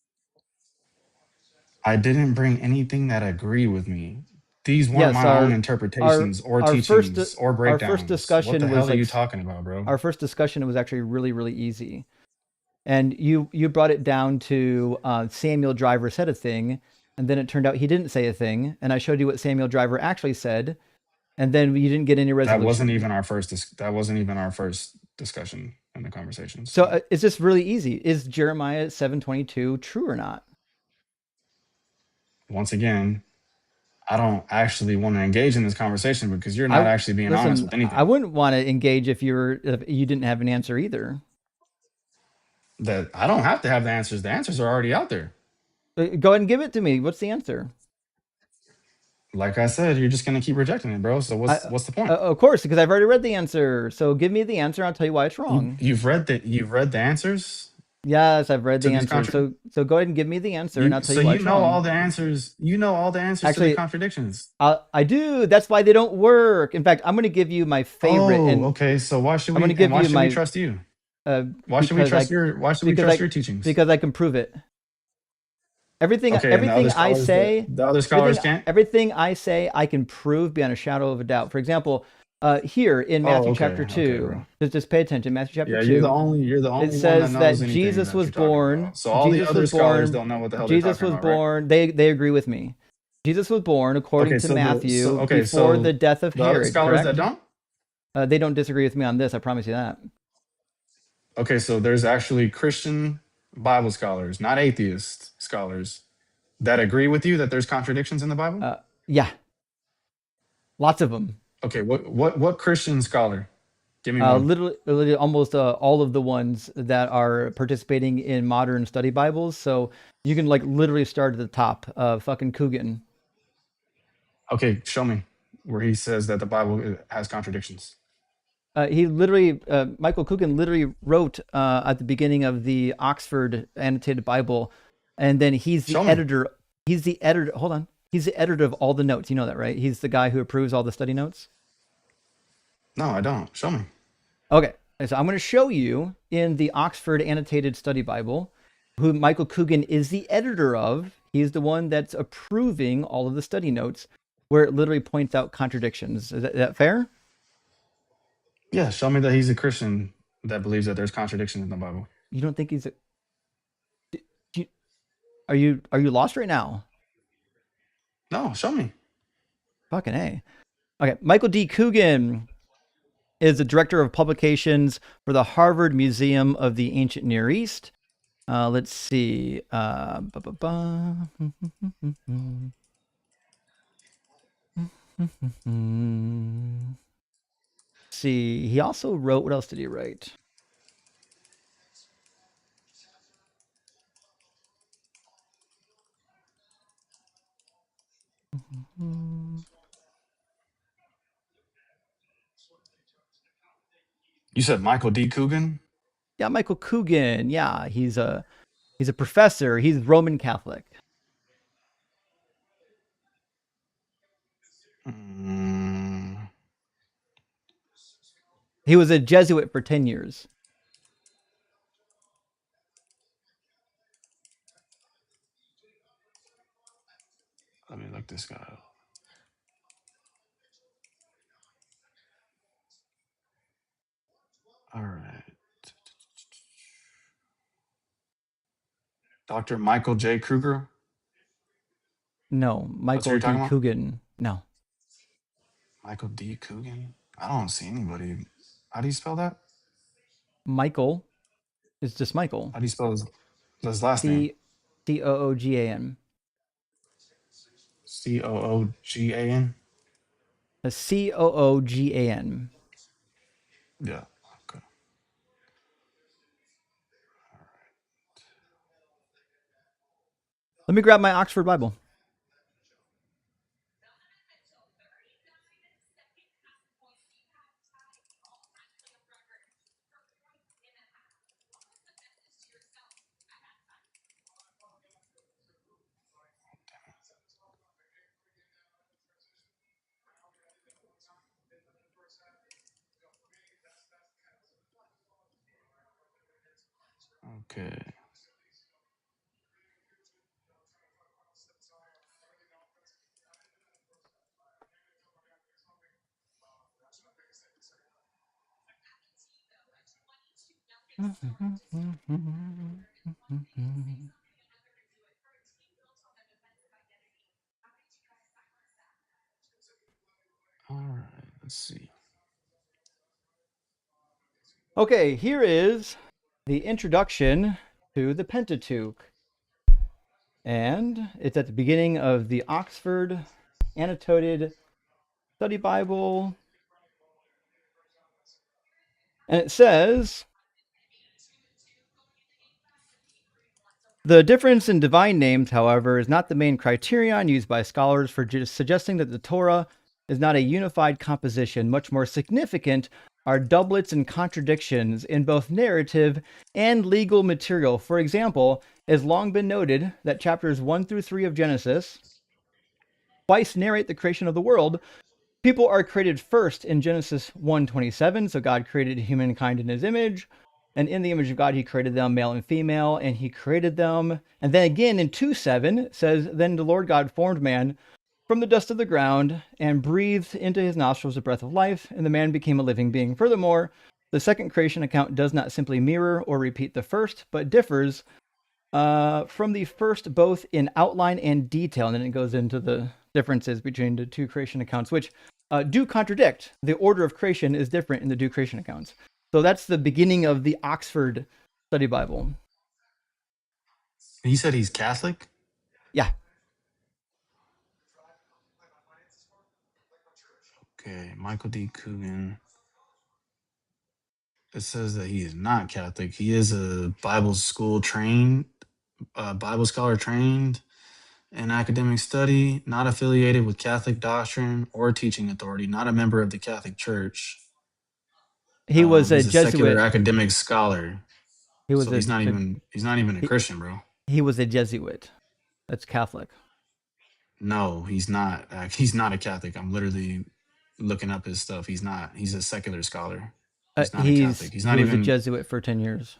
I didn't bring anything that agreed with me. These weren't my own interpretations or teachings or breakdowns. Our first discussion what the hell was are you talking about, bro? Our first discussion was actually really, really easy. And you brought it down to Samuel Driver said a thing, and then it turned out he didn't say a thing, and I showed you what Samuel Driver actually said, and then you didn't get any resolution. That wasn't even our first discussion in the conversation. So it's just really easy. Is Jeremiah 7:22 true or not? Once again, I don't actually want to engage in this conversation because you're not actually being honest with anything. I wouldn't want to engage if you didn't have an answer either. That I don't have to have the answers. The answers are already out there. Go ahead and give it to me. What's the answer? Like I said, you're just gonna keep rejecting it, bro. So what's the point? Of course, because I've already read the answer. So give me the answer. I'll tell you why it's wrong. You've read the answers. Yes, I've read the answer. So go ahead and give me the answer, and I'll tell you why it's wrong. So you know all the answers. You know all the answers to the contradictions. I do. That's why they don't work. In fact, I'm going to give you my favorite. Oh, okay. So why should we? We trust you? Why should we trust your teachings? Because I can prove it. Everything I say, the other scholars can't. Everything I say, I can prove beyond a shadow of a doubt. For example, here in Matthew chapter 2, just pay attention. Matthew chapter 2. You're the only. It says that Jesus was born. So all the other scholars don't know what the hell Jesus they're was talking about, born. Right? They agree with me. Jesus was born according to Matthew before the death of Herod. The other scholars correct? that don't. They don't disagree with me on this. I promise you that. Okay, so there's actually Christian Bible scholars, not atheist scholars, that agree with you that there's contradictions in the Bible? Yeah. Lots of them. Okay, what Christian scholar? Give me one. Literally almost all of the ones that are participating in modern study Bibles. So you can literally start at the top. Fucking Coogan. Okay, show me where he says that the Bible has contradictions. He literally, Michael Coogan literally wrote at the beginning of the Oxford Annotated Bible, and then he's the editor. He's the editor. Hold on. He's the editor of all the notes. You know that, right? He's the guy who approves all the study notes. No, I don't. Show me. Okay. So I'm going to show you in the Oxford Annotated Study Bible, who Michael Coogan is the editor of. He's the one that's approving all of the study notes, where it literally points out contradictions. Is that fair? Yeah, show me that he's a Christian that believes that there's contradictions in the Bible. You don't think he's a... Are you lost right now? No, show me. Fucking A. Okay, Michael D. Coogan is the director of publications for the Harvard Museum of the Ancient Near East. Let's see. See, he also wrote, what else did he write? You said Michael D. Coogan? Yeah, Michael Coogan. Yeah, he's a professor. He's Roman Catholic. He was a Jesuit for 10 years. Let me look this guy up. All right. Dr. Michael J. Kruger? No, Michael D. Coogan. No. Michael D. Coogan? I don't see anybody. How do you spell that? Michael is just Michael. How do you spell his last name? Coogan. Coogan? Coogan. Yeah. Okay. Let me grab my Oxford Bible. Okay. All right, let's see. Okay, here is the introduction to the Pentateuch. And it's at the beginning of the Oxford Annotated Study Bible. And it says, the difference in divine names, however, is not the main criterion used by scholars for suggesting that the Torah is not a unified composition. Much more significant are doublets and contradictions in both narrative and legal material. For example, it has long been noted that chapters 1 through 3 of Genesis twice narrate the creation of the world. People are created first in Genesis 1:27, so God created humankind in his image, and in the image of God he created them, male and female, and he created them. And then again in 2:7 it says, then the Lord God formed man from the dust of the ground and breathed into his nostrils the breath of life, and the man became a living being. Furthermore, the second creation account does not simply mirror or repeat the first, but differs from the first both in outline and detail. And then it goes into the differences between the two creation accounts, which do contradict. The order of creation is different in the two creation accounts. So that's the beginning of the Oxford Study Bible. He said he's Catholic? Yeah. Okay, Michael D. Coogan. It says that he is not Catholic. He is a Bible school trained, Bible scholar trained in academic study, not affiliated with Catholic doctrine or teaching authority, not a member of the Catholic Church. He was a He's a secular Jesuit. academic scholar. So he's not even a Christian, bro. He was a Jesuit. That's Catholic. No, he's not. He's not a Catholic. I'm literally looking up his stuff. He's not. He's a secular scholar. He's not a Catholic. He's not he was even a Jesuit for 10 years.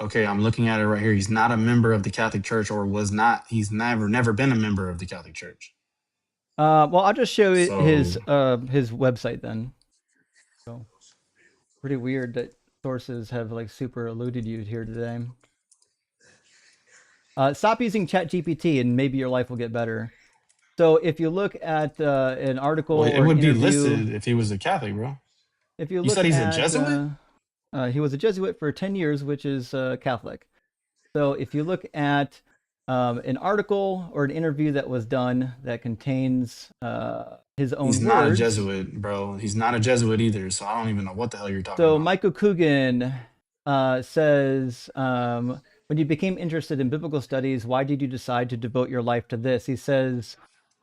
Okay, I'm looking at it right here. He's not a member of the Catholic Church, or was not. He's never been a member of the Catholic Church. Well, I'll just show you his website then. So pretty weird that sources have like super eluded you here today. Stop using ChatGPT and maybe your life will get better. So if you look at an article, Well, it or would an be listed if he was a Catholic, bro. If you said he's a Jesuit? He was a Jesuit for 10 years, which is Catholic. So if you look at an article or an interview that was done that contains his own words. He's not a Jesuit, bro. He's not a Jesuit either, so I don't even know what the hell you're talking So about. Michael Coogan says, when you became interested in biblical studies, why did you decide to devote your life to this? He says,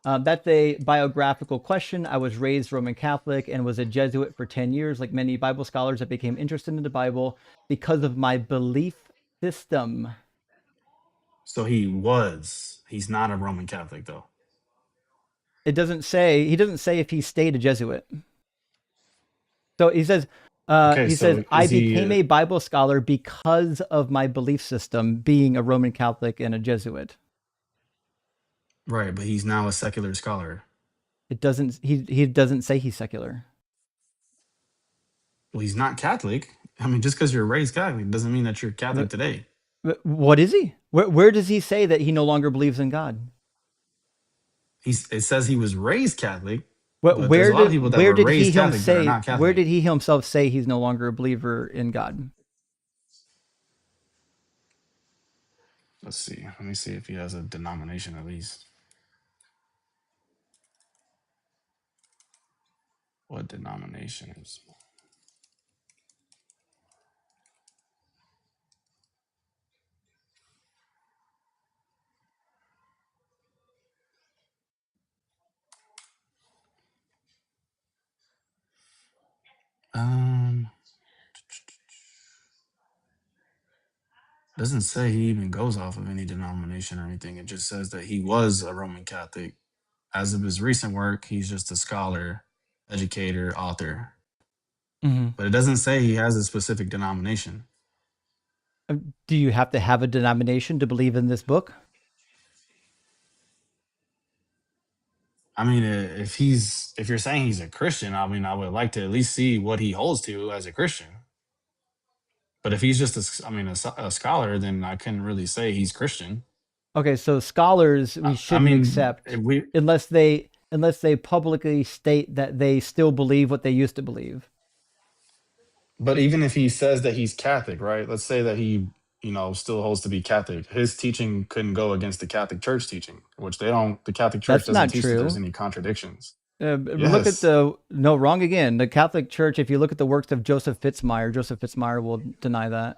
That's a biographical question. I was raised Roman Catholic and was a Jesuit for 10 years. Like many Bible scholars, I became interested in the Bible because of my belief system. So he's not a Roman Catholic though. He doesn't say if he stayed a Jesuit. So he says, I became a Bible scholar because of my belief system being a Roman Catholic and a Jesuit. Right, but he's now a secular scholar. He doesn't say he's secular. Well, he's not Catholic. I mean, just because you're raised Catholic doesn't mean that you're Catholic today. What is he? Where does he say that he no longer believes in God? It says he was raised Catholic. Where did he himself say he's no longer a believer in God? Let's see. Let me see if he has a denomination at least. What denomination is? Doesn't say he even goes off of any denomination or anything. It just says that he was a Roman Catholic. As of his recent work, he's just a scholar, educator, author. Mm-hmm. But it doesn't say he has a specific denomination. Do you have to have a denomination to believe in this book? I mean, if you're saying he's a Christian, I mean, I would like to at least see what he holds to as a Christian. But if he's just a scholar, then I couldn't really say he's Christian. Okay, so scholars we shouldn't accept unless they publicly state that they still believe what they used to believe. But even if he says that he's Catholic, right? Let's say that he, still holds to be Catholic. His teaching couldn't go against the Catholic Church teaching, which they don't. The Catholic Church doesn't teach that there's any contradictions. Look at wrong again. The Catholic Church, if you look at the works of Joseph Fitzmyer will deny that.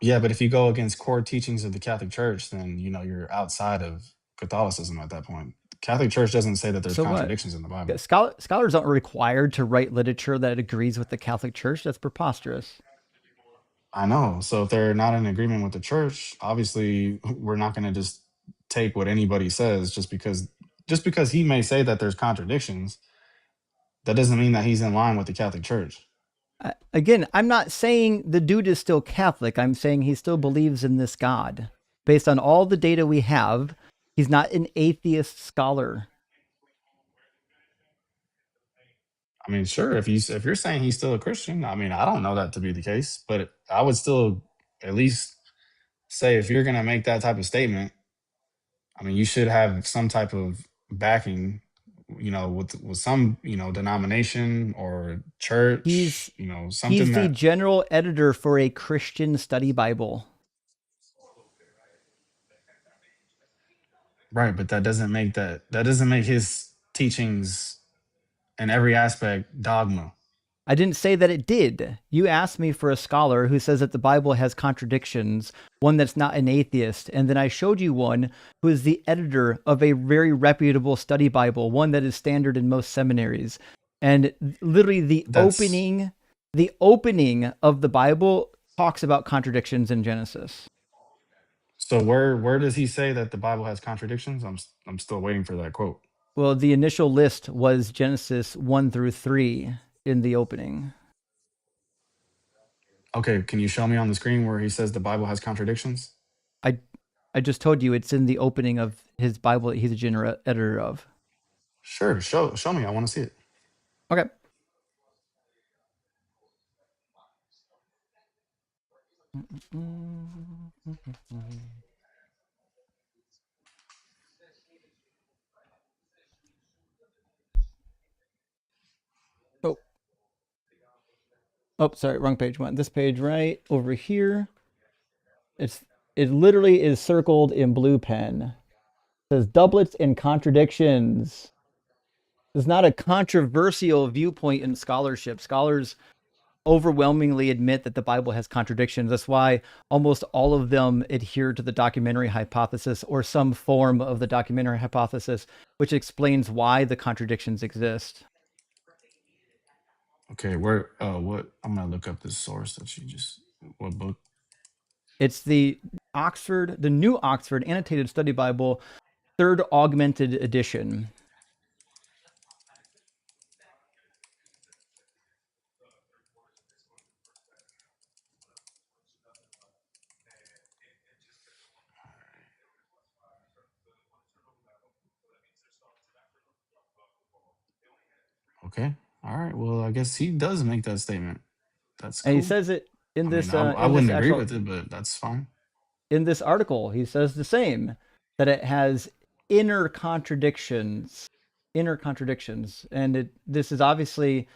Yeah, but if you go against core teachings of the Catholic Church, then you're outside of Catholicism at that point. The Catholic Church doesn't say that there's contradictions in the Bible. Scholars aren't required to write literature that agrees with the Catholic Church. That's preposterous. I know. So if they're not in agreement with the church, obviously we're not going to just take what anybody says just because he may say that there's contradictions. That doesn't mean that he's in line with the Catholic Church. Again, I'm not saying the dude is still Catholic. I'm saying he still believes in this God. Based on all the data we have, he's not an atheist scholar. I mean, sure, if you're saying he's still a Christian, I mean, I don't know that to be the case, but I would still at least say if you're going to make that type of statement, I mean, you should have some type of backing, with some, denomination or church, something. He's the general editor for a Christian study Bible. Right, but that doesn't make his teachings in every aspect dogma. I didn't say that it did. You asked me for a scholar who says that the Bible has contradictions, one that's not an atheist, and then I showed you one who is the editor of a very reputable study Bible, one that is standard in most seminaries. And literally the opening of the Bible talks about contradictions in Genesis. So where does he say that the Bible has contradictions? I'm still waiting for that quote. Well, the initial list was Genesis 1-3 in the opening. Okay, can you show me on the screen where he says the Bible has contradictions? I just told you it's in the opening of his Bible that he's a general editor of. Sure, show me. I want to see it. Okay. Oh, sorry, wrong page. Went this page right over here. It literally is circled in blue pen. It says doublets and contradictions. It's not a controversial viewpoint in scholarship. Scholars overwhelmingly admit that the Bible has contradictions. That's why almost all of them adhere to the documentary hypothesis or some form of the documentary hypothesis, which explains why the contradictions exist. Okay, what? I'm gonna look up this source that you just. What book? It's the New Oxford Annotated Study Bible, 3rd Augmented Edition. Okay, all right. Well, I guess he does make that statement. That's And he cool. says it in I mean, this I wouldn't agree with it, but that's fine. In this article, he says the same, that it has inner contradictions, and this is obviously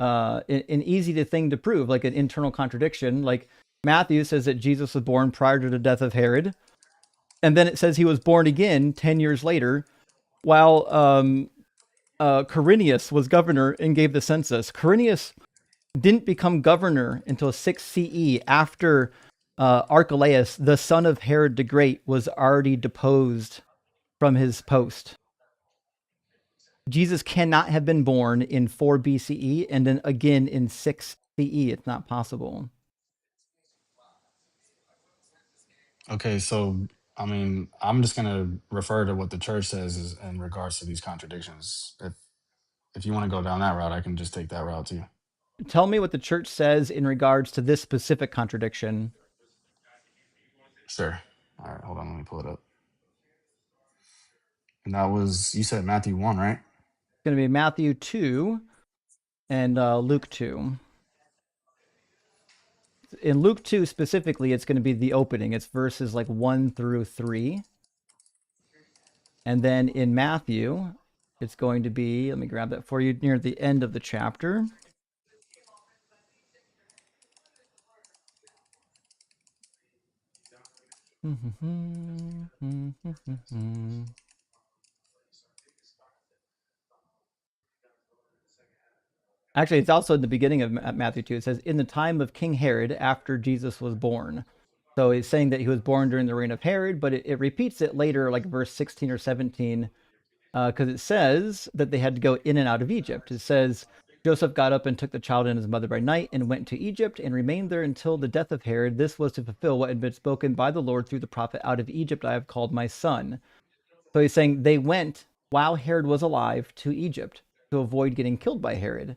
an easy thing to prove, like an internal contradiction. Like Matthew says that Jesus was born prior to the death of Herod, and then it says he was born again 10 years later, while Quirinius was governor and gave the census. Quirinius didn't become governor until 6 CE, after Archelaus, the son of Herod the Great, was already deposed from his post. Jesus cannot have been born in 4 BCE and then again in 6 CE. It's not possible. Okay, so I mean, I'm just gonna refer to what the church says in regards to these contradictions. If you want to go down that route, I can just take that route too. Tell me what the church says in regards to this specific contradiction. Sure. All right, hold on, let me pull it up. And that was, you said Matthew 1, right? It's going to be Matthew 2 and Luke 2. In Luke 2 specifically, it's going to be the opening. It's verses like 1 through 3. And then in Matthew, it's going to be, let me grab that for you, near the end of the chapter. Actually, it's also in the beginning of Matthew 2. It says, in the time of King Herod, after Jesus was born. So he's saying that he was born during the reign of Herod, but it repeats it later, like verse 16 or 17, because it says that they had to go in and out of Egypt. It says, Joseph got up and took the child and his mother by night and went to Egypt and remained there until the death of Herod. This was to fulfill what had been spoken by the Lord through the prophet, out of Egypt I have called my son. So he's saying they went while Herod was alive to Egypt to avoid getting killed by Herod.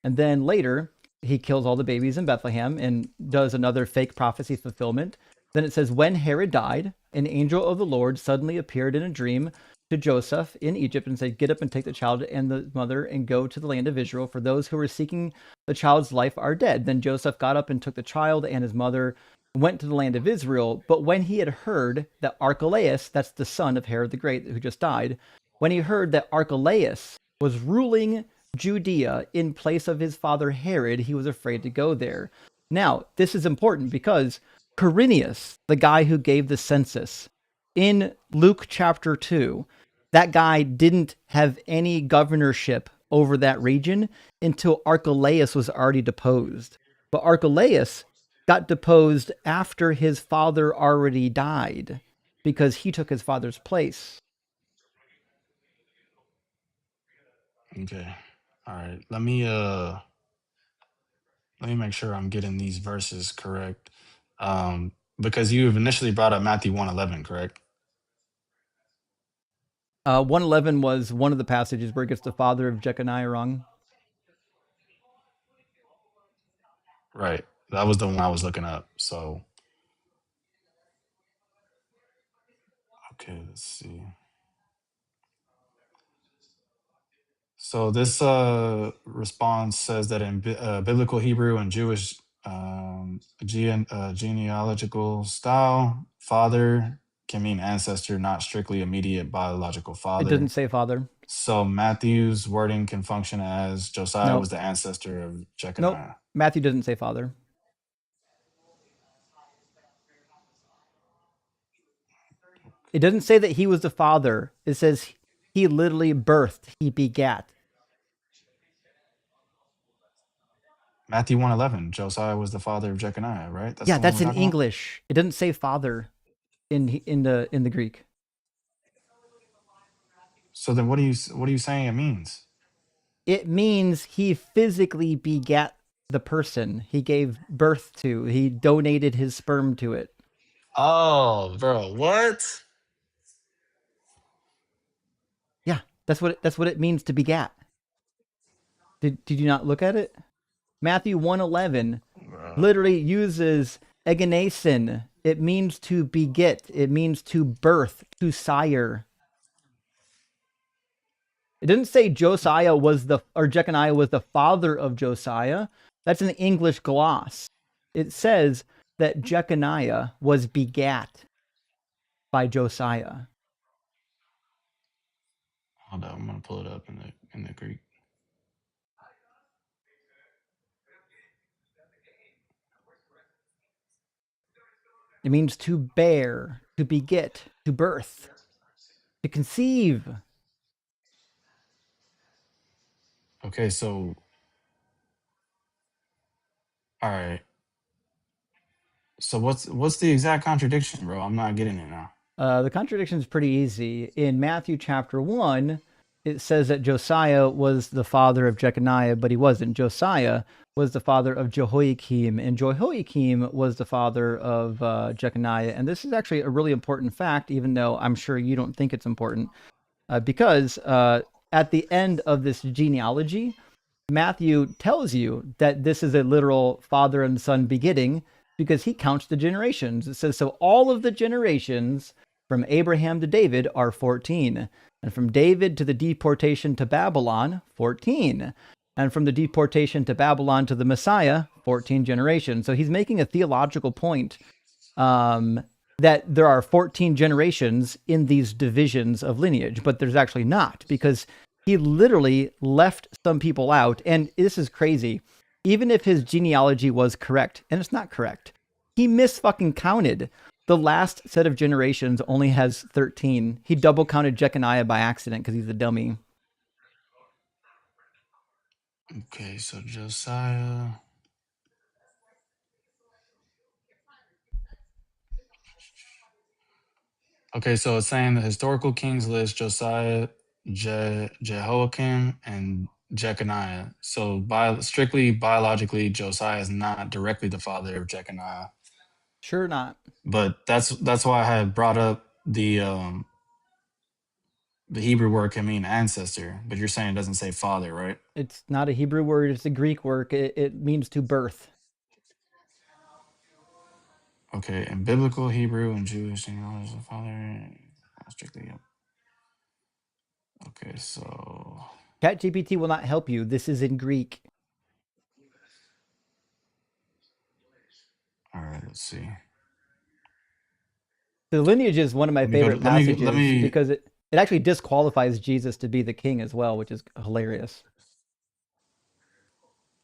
And then later, he kills all the babies in Bethlehem and does another fake prophecy fulfillment. Then it says, when Herod died, an angel of the Lord suddenly appeared in a dream to Joseph in Egypt and said, get up and take the child and the mother and go to the land of Israel, for those who were seeking the child's life are dead. Then Joseph got up and took the child and his mother, went to the land of Israel. But when he had heard that Archelaus, that's the son of Herod the Great who just died, when he heard that Archelaus was ruling Judea in place of his father Herod, he was afraid to go there. Now, this is important because Quirinius, the guy who gave the census, in Luke chapter 2, that guy didn't have any governorship over that region until Archelaus was already deposed. But Archelaus got deposed after his father already died because he took his father's place. Okay. All right. Let me make sure I'm getting these verses correct. Because you initially brought up Matthew 1:11, correct? 1:11 was one of the passages where it gets the father of Jeconiah wrong. Right. That was the one I was looking up. So, okay, let's see. So this response says that in biblical Hebrew and Jewish genealogical style, father can mean ancestor, not strictly immediate biological It father. doesn't say father. So Matthew's wording can function as Josiah Nope. was the ancestor of Jeconiah. Nope. Matthew doesn't say father. It doesn't say that he was the father. It says he literally birthed, he begat. Matthew 1:11. Josiah was the father of Jeconiah, right? That's Yeah, the one that's we're in talking about? English. It doesn't say father in the Greek. So then what are you saying it means? It means he physically begat the person he gave birth to. He donated his sperm to it. Oh, bro, what? Yeah, that's what it means to begat. Did you not look at it? Matthew 1:11 literally uses egenesin. It means to beget. It means to birth, to sire. It didn't say Josiah was Jeconiah was the father of Josiah. That's an English gloss. It says that Jeconiah was begat by Josiah. Hold on, I'm gonna pull it up in the Greek. It means to bear, to beget, to birth, to conceive. Okay, so all right. So what's the exact contradiction, bro? I'm not getting it now. The contradiction is pretty easy. In Matthew chapter 1, it says that Josiah was the father of Jeconiah, but he wasn't. Josiah was the father of Jehoiakim, and Jehoiakim was the father of Jeconiah. And this is actually a really important fact, even though I'm sure you don't think it's important, because at the end of this genealogy, Matthew tells you that this is a literal father and son begetting because he counts the generations. It says, so all of the generations from Abraham to David are 14. And from David to the deportation to Babylon, 14. And from the deportation to Babylon to the Messiah, 14 generations. So he's making a theological point that there are 14 generations in these divisions of lineage, but there's actually not, because he literally left some people out. And this is crazy. Even if his genealogy was correct, and it's not correct, he misfucking counted. The last set of generations only has 13. He double counted Jeconiah by accident because he's a dummy. Okay, so Josiah. Okay, so it's saying the historical kings list Josiah, Jehoiakim, and Jeconiah. So strictly biologically, Josiah is not directly the father of Jeconiah. Sure not. But that's why I had brought up the Hebrew word can mean ancestor, but you're saying it doesn't say father, right? It's not a Hebrew word, it's a Greek word. It means to birth. Okay, in biblical Hebrew and Jewish genealogy, the father strictly. Yep. Okay, so ChatGPT will not help you. This is in Greek. all right, let's see. The lineage is one of my favorite let me passages because it actually disqualifies Jesus to be the king as well, which is hilarious.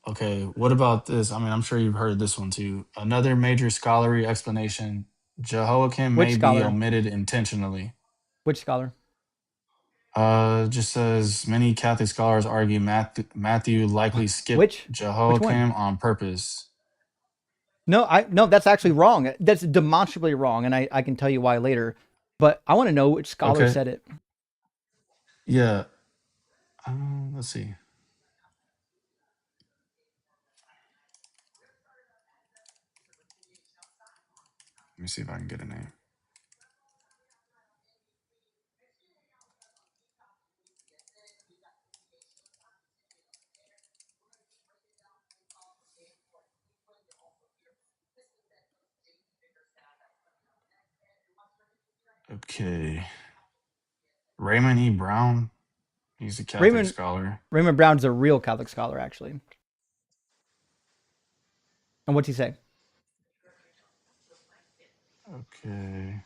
Okay, what about this? I mean, I'm sure you've heard this one too. Another major scholarly explanation: Jehoiakim Which may be scholar? omitted intentionally. Which scholar? Just says many Catholic scholars argue Matthew likely skipped Which Jehoiakim one? on purpose. No, that's actually wrong. That's demonstrably wrong, and I can tell you why later. But I want to know which scholar said it. Yeah. Let's see. Let me see if I can get a name. Okay. Raymond E. Brown. He's a Catholic scholar. Raymond Brown's a real Catholic scholar, actually. And what's he say? Okay.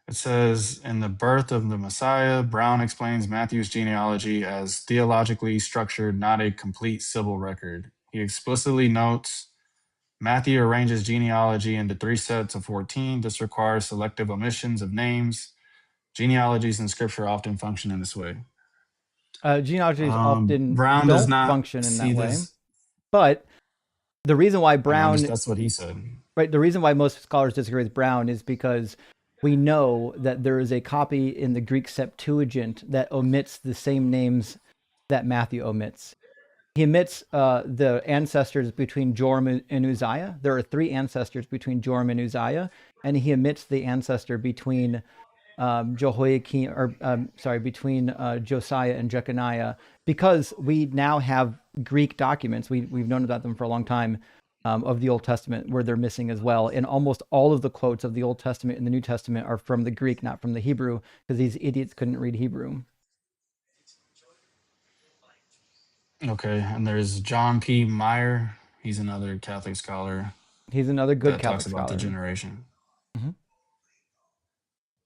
It says, in The Birth of the Messiah, Brown explains Matthew's genealogy as theologically structured, not a complete civil record. He explicitly notes Matthew arranges genealogy into 3 sets of 14. This requires selective omissions of names. Genealogies in scripture often function in this way. Genealogies often Brown does don't not function in see that way. this. But the reason why Brown, that's what he said. Right, the reason why most scholars disagree with Brown is because we know that there is a copy in the Greek Septuagint that omits the same names that Matthew omits. He omits the ancestors between Joram and Uzziah. There are 3 ancestors between Joram and Uzziah, and he omits the ancestor between Jehoiakim, or between Josiah and Jeconiah, because we now have Greek documents. We've known about them for a long time, of the Old Testament, where they're missing as well. And almost all of the quotes of the Old Testament and the New Testament are from the Greek, not from the Hebrew, because these idiots couldn't read Hebrew. Okay, and there's John P. Meyer. He's another Catholic scholar. He's another good that Catholic talks about scholar. the generation. Mhm.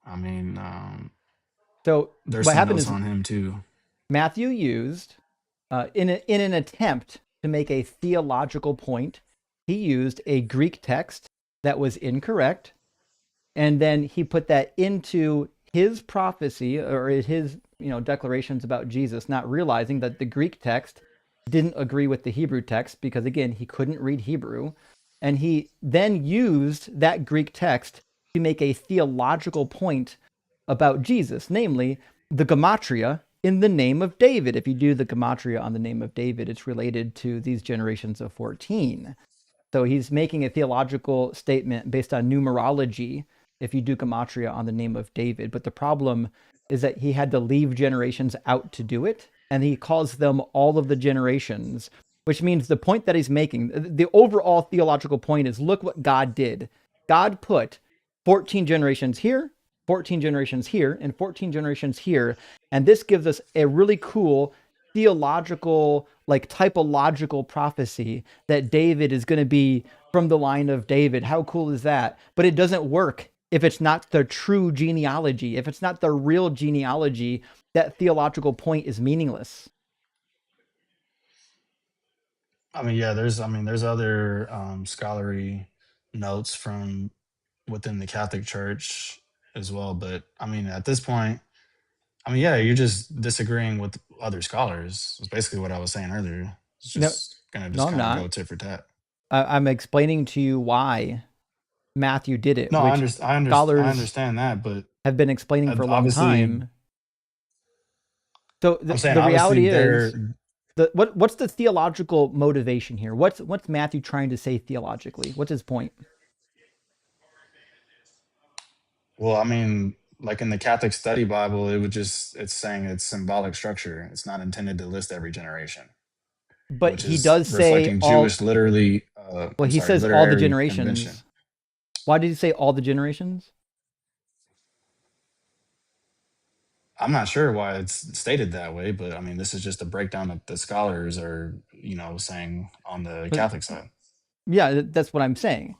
I mean, So there's what some happened notes is on him too. Matthew used, in an attempt to make a theological point, he used a Greek text that was incorrect, and then he put that into his prophecy, or his declarations about Jesus, not realizing that the Greek text didn't agree with the Hebrew text, because again, he couldn't read Hebrew. And he then used that Greek text to make a theological point about Jesus, namely the gematria in the name of David. If you do the gematria on the name of David, it's related to these generations of 14. So he's making a theological statement based on numerology if you do gematria on the name of David. But the problem is that he had to leave generations out to do it, and he calls them all of the generations, which means the point that he's making, the overall theological point is, look what God did. God put 14 generations here, 14 generations here, and 14 generations here, and this gives us a really cool theological, like typological prophecy that David is going to be from the line of David. How cool is that? But it doesn't work if it's not the true genealogy. If it's not the real genealogy, that theological point is meaningless. I mean, yeah, there's other scholarly notes from within the Catholic Church as well. But I mean, at this point, I mean, yeah, you're just disagreeing with other scholars. It's basically what I was saying earlier. It's No, just gonna no, just I'm kind of go not. tit for tat. I'm explaining to you why Matthew did it, No, which I scholars understand that, but have been explaining for a long obviously, time. So I'm saying the obviously reality is, they're what's the theological motivation here? What's Matthew trying to say theologically? What's his point? well, I mean, like in the Catholic Study Bible, it's saying it's symbolic structure. It's not intended to list every generation, But which he is does say reflecting all. Jewish literally Well, he says all the literary convention. generations. Why did he say all the generations? I'm not sure why it's stated that way, but I mean, this is just a breakdown that the scholars are, saying on the But Catholic side. yeah, that's what I'm saying.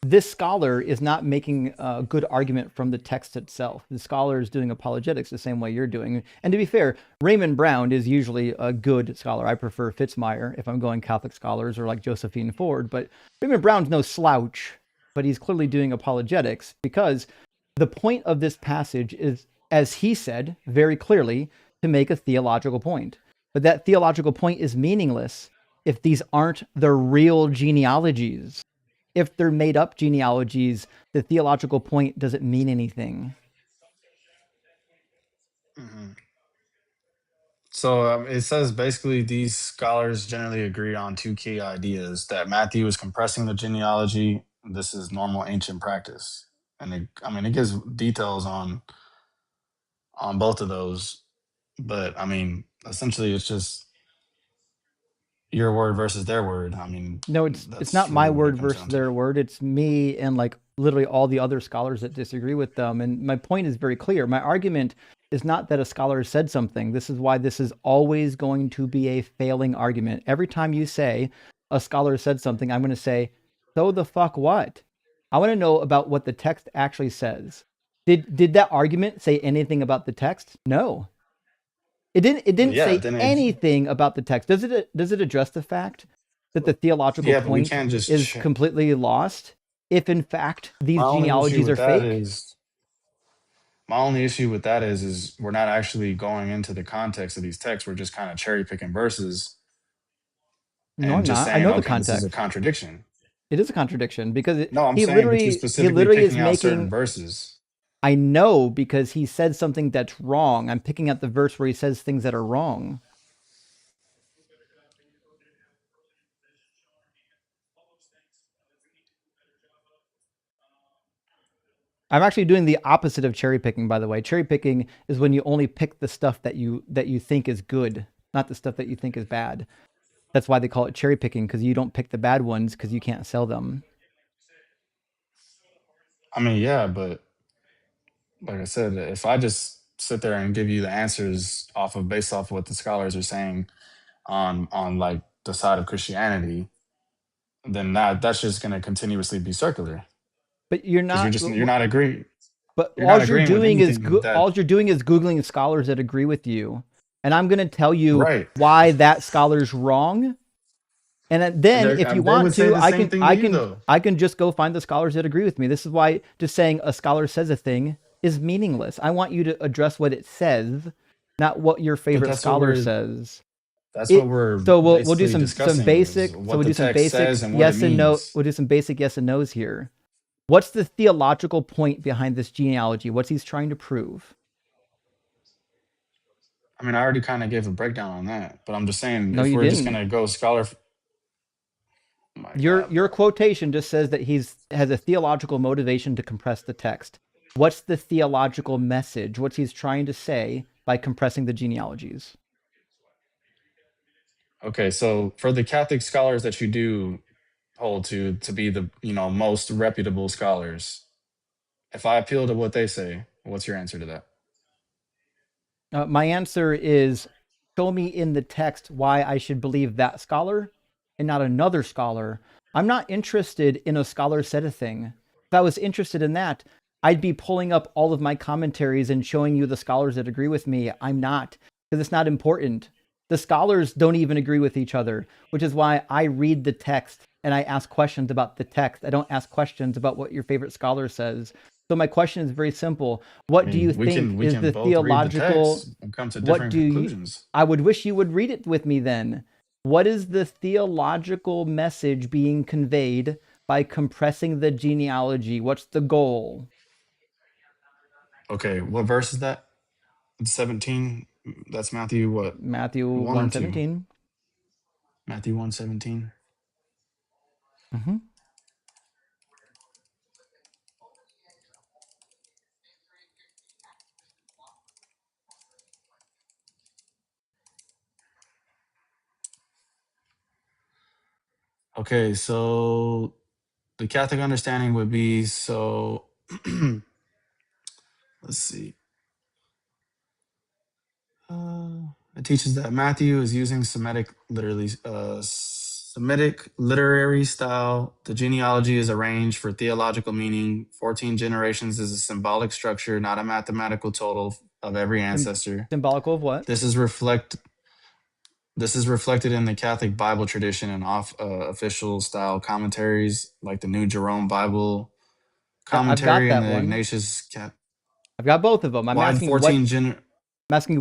This scholar is not making a good argument from the text itself. The scholar is doing apologetics the same way you're doing. And to be fair, Raymond Brown is usually a good scholar. I prefer Fitzmyer if I'm going Catholic scholars, or like Josephine Ford. But Raymond Brown's no slouch, but he's clearly doing apologetics, because the point of this passage is, as he said very clearly, to make a theological point. But that theological point is meaningless if these aren't the real genealogies. If they're made up genealogies, the theological point doesn't mean anything. hmm So it says basically these scholars generally agree on two key ideas: that Matthew is compressing the genealogy. This is normal ancient practice, and it gives details on both of those. But I mean, essentially, it's just your word versus their word. I mean, No, it's that's not my really what it word comes versus down to. their word. It's me and like literally all the other scholars that disagree with them. And my point is very clear. My argument is not that a scholar said something. This is why this is always going to be a failing argument. Every time you say a scholar said something, I'm going to say, so the fuck what? I want to know about what the text actually says. Did that argument say anything about the text? No. It didn't Yeah, say then anything about the text. Does it address the fact that the theological yeah, but we point can't just. is completely lost if in fact My these only issue genealogies with are that fake? is my only issue with that is we're not actually going into the context of these texts. We're just kind of cherry picking verses No, and I'm just not. I saying, know the okay, this is a context. contradiction. It is a contradiction because No, I'm he saying, but you literally specifically is picking out certain making. verses. I know because he said something that's wrong. I'm picking out the verse where he says things that are wrong. I'm actually doing the opposite of cherry picking, by the way. Cherry picking is when you only pick the stuff that you think is good, not the stuff that you think is bad. That's why they call it cherry picking, because you don't pick the bad ones because you can't sell them. I mean, yeah, but like I said, if I just sit there and give you the answers based off what the scholars are saying on like the side of Christianity, then that's just going to continuously be circular. But you're Because not. you're not agreeing. But You're not agreeing with anything all that. you're doing is googling scholars that agree with you, and I'm going to tell you Right. why that scholar's wrong. And then, if you They want would say to, the same thing to you, though. I can just go find the scholars that agree with me. This is why just saying a scholar says a thing is meaningless. I want you to address what it says, not what your But favorite that's what scholar says. That's what we're So we'll do basically some discussing basic. is So what we'll the do some text basic says and what it yes and no. means. We'll do some basic yes and no's here. What's the theological point behind this genealogy? What's he's trying to prove? I mean, I already kind of gave a breakdown on that, but I'm just saying No, if you we're just didn't. gonna go scholar. My God, Your quotation just says that has a theological motivation to compress the text. What's the theological message? What's he's trying to say by compressing the genealogies? Okay, so for the Catholic scholars that you do hold to be the most reputable scholars, if I appeal to what they say, what's your answer to that? My answer is show me in the text why I should believe that scholar and not another scholar. I'm not interested in a scholar said a thing. If I was interested in that, I'd be pulling up all of my commentaries and showing you the scholars that agree with me. I'm not, because it's not important. The scholars don't even agree with each other, which is why I read the text and I ask questions about the text. I don't ask questions about what your favorite scholar says. So my question is very simple. What do you think We is can the both read the theological? text and come to What different do you? conclusions. I would wish you would read it with me then. What is the theological message being conveyed by compressing the genealogy? What's the goal? Okay, what verse is that? 17. That's Matthew what? Matthew 1 or 2? 1:17. Matthew 1:17. Mm-hmm. Okay, so the Catholic understanding would be let's see. It teaches that Matthew is using Semitic literary style. The genealogy is arranged for theological meaning. 14 generations is a symbolic structure, not a mathematical total of every ancestor. Symbolical of what? This is reflected in the Catholic Bible tradition and official style commentaries like the New Jerome Bible I've got commentary and that the one. Ignatius. I've got both of them. I'm asking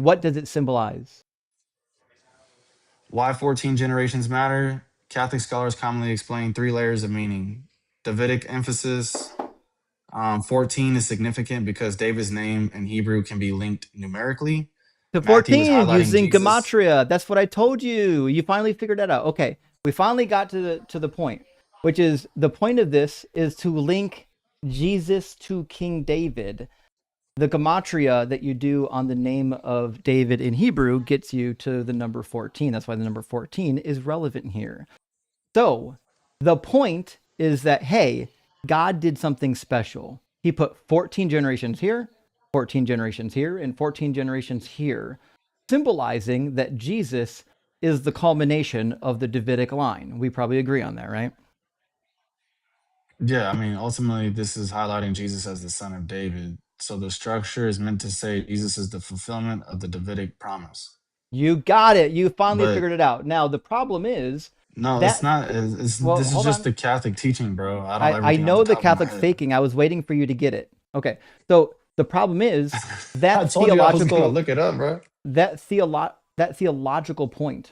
what does it symbolize? Why 14 generations matter? Catholic scholars commonly explain 3 layers of meaning. Davidic emphasis. 14 is significant because David's name in Hebrew can be linked numerically. To Matthew is 14 highlighting using Jesus. gematria. That's what I told you. You finally figured that out. Okay, we finally got to the point, which is the point of this is to link Jesus to King David. The gematria that you do on the name of David in Hebrew gets you to the number 14. That's why the number 14 is relevant here. So the point is that, hey, God did something special. He put 14 generations here, 14 generations here, and 14 generations here, symbolizing that Jesus is the culmination of the Davidic line. We probably agree on that, right? Yeah, I mean, ultimately, this is highlighting Jesus as the son of David. So the structure is meant to say Jesus is the fulfillment of the Davidic promise. You got it. You finally But figured it out. Now, the problem is no, that... it's not. This is just the Catholic teaching, bro. I don't have I everything know off the the top of my Catholic head. faking. I was waiting for you to get it. Okay. So the problem is that I told you I was gonna look it up, bro. That theological point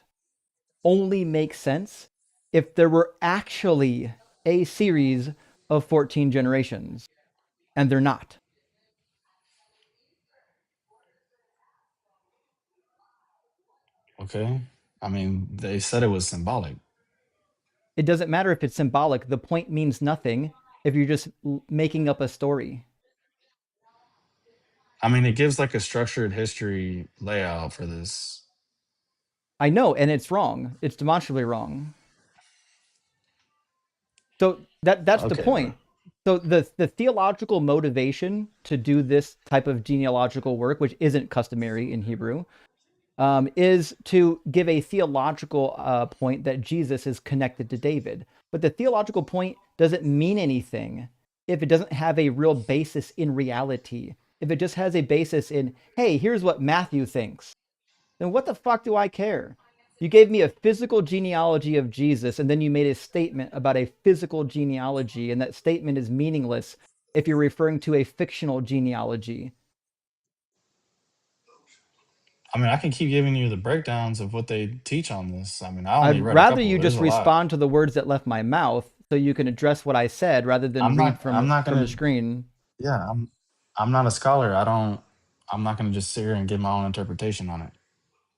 only makes sense if there were actually a series of 14 generations, and they're not. Okay. I mean, they said it was symbolic. It doesn't matter if it's symbolic. The point means nothing if you're just making up a story. I mean, it gives like a structured history layout for this. I know, and it's wrong. It's demonstrably wrong. So that's the Okay, point. So the theological motivation to do this type of genealogical work, which isn't customary in Hebrew, is to give a theological point that Jesus is connected to David. But the theological point doesn't mean anything if it doesn't have a real basis in reality. If it just has a basis in, hey, here's what Matthew thinks, then what the fuck do I care? You gave me a physical genealogy of Jesus, and then you made a statement about a physical genealogy, and that statement is meaningless if you're referring to a fictional genealogy. I mean, I can keep giving you the breakdowns of what they teach on this. I mean, I only I'd read a rather couple. you There's just a lot. respond to the words that left my mouth so you can address what I said rather than I'm read not from gonna. the screen. Yeah, I'm not a scholar. I'm not gonna just sit here and give my own interpretation on it.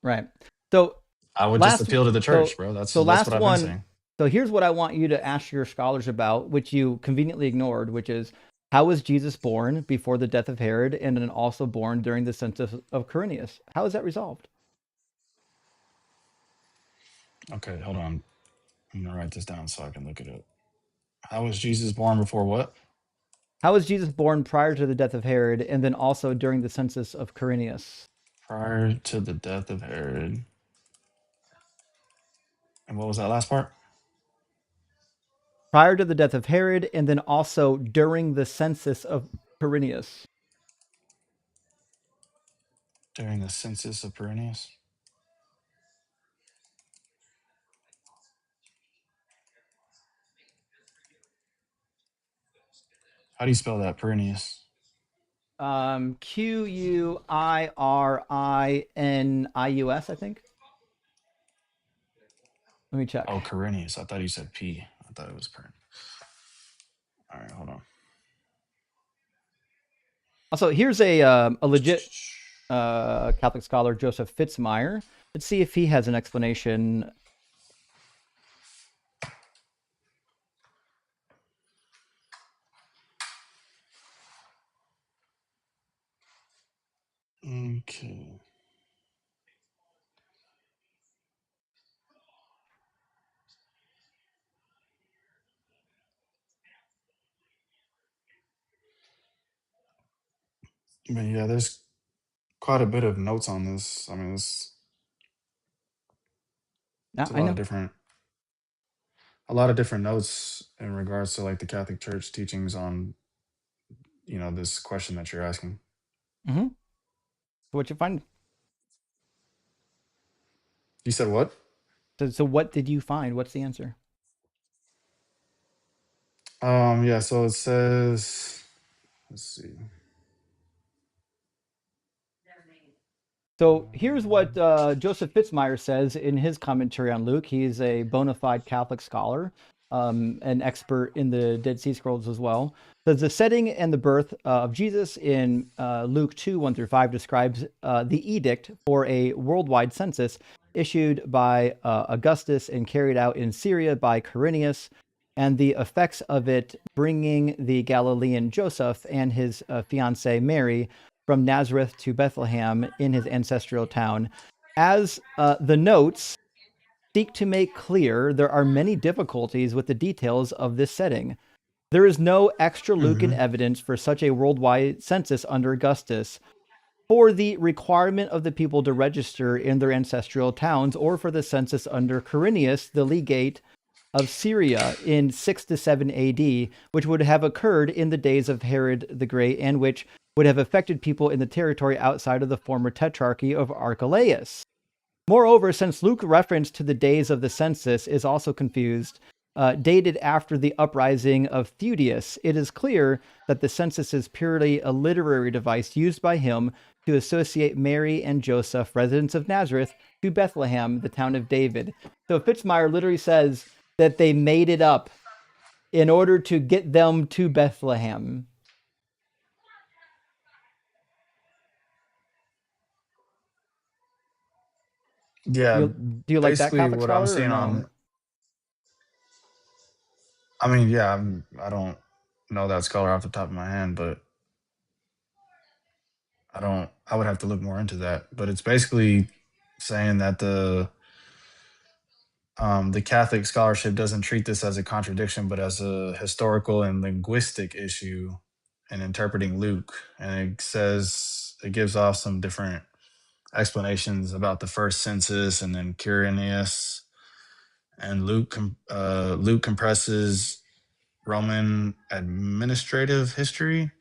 Right. So I would just last appeal to the church, so bro. That's last what I've been one. saying. So here's what I want you to ask your scholars about, which you conveniently ignored, which is how was Jesus born before the death of Herod and then also born during the census of Quirinius? How is that resolved? Okay, hold on. I'm gonna write this down so I can look it up. How was Jesus born before what? How was Jesus born prior to the death of Herod and then also during the census of Quirinius? Prior to the death of Herod. And what was that last part? Prior to the death of Herod and then also during the census of Quirinius. During the census of Quirinius. How do you spell that, Quirinius? Quirinius, I think. Let me check. Oh, Quirinius. I thought you said P. I thought it was Quirinius. All right, hold on. Also, here's a legit Catholic scholar, Joseph Fitzmyer. Let's see if he has an explanation. Okay. But yeah, there's quite a bit of notes on this. I mean, it's Yeah, a I lot know. of different notes in regards to like the Catholic Church teachings on, this question that you're asking. Mm-hmm. So what you find? You said what? So what did you find? What's the answer? Yeah, so it says, let's see. So here's what Joseph Fitzmyer says in his commentary on Luke. He's a bona fide Catholic scholar, an expert in the Dead Sea Scrolls as well. Says the setting and the birth of Jesus in Luke 2, 1 through 5 describes the edict for a worldwide census issued by Augustus and carried out in Syria by Quirinius, and the effects of it bringing the Galilean Joseph and his fiancee Mary from Nazareth to Bethlehem in his ancestral town. As the notes seek to make clear, there are many difficulties with the details of this setting. There is no extra Lucan evidence for such a worldwide census under Augustus, for the requirement of the people to register in their ancestral towns, or for the census under Quirinius, the legate of Syria in 6 to 7 AD, which would have occurred in the days of Herod the Great and which would have affected people in the territory outside of the former tetrarchy of Archelaus. Moreover, since Luke's reference to the days of the census is also confused, dated after the uprising of Theudius, it is clear that the census is purely a literary device used by him to associate Mary and Joseph, residents of Nazareth, to Bethlehem, the town of David. So Fitzmyer literally says that they made it up in order to get them to Bethlehem. Yeah, Do you like that basically Catholic what I'm scholar or seeing no? I mean, yeah, I don't know that scholar off the top of my hand, but I would have to look more into that. But it's basically saying that the Catholic scholarship doesn't treat this as a contradiction, but as a historical and linguistic issue in interpreting Luke. And it says it gives off some different explanations about the first census and then Quirinius. And Luke compresses Roman administrative history.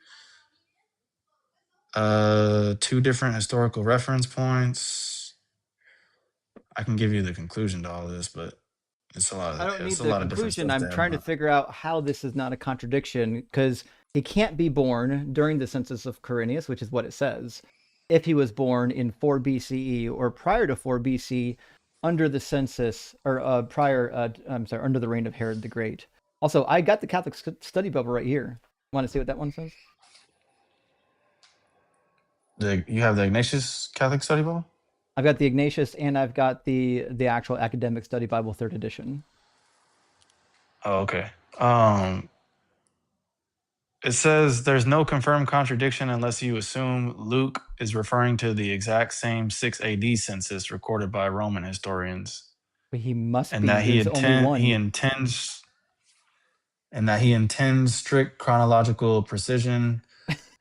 Two different historical reference points. I can give you the conclusion to all this, but it's a lot I of don't need it's a the lot of different conclusion. stuff I'm there. trying to figure out how this is not a contradiction, because he can't be born during the census of Quirinius, which is what it says. If he was born in 4 BCE or prior to 4 BC, under the census or under the reign of Herod the Great. Also, I got the Catholic Study Bible right here. Want to see what that one says? You have the Ignatius Catholic Study Bible? I've got the Ignatius and I've got the actual Academic Study Bible 3rd edition. Oh, okay. It says there's no confirmed contradiction unless you assume Luke is referring to the exact same 6 AD census recorded by Roman historians. But he must And be. that There's only one. he intends strict chronological precision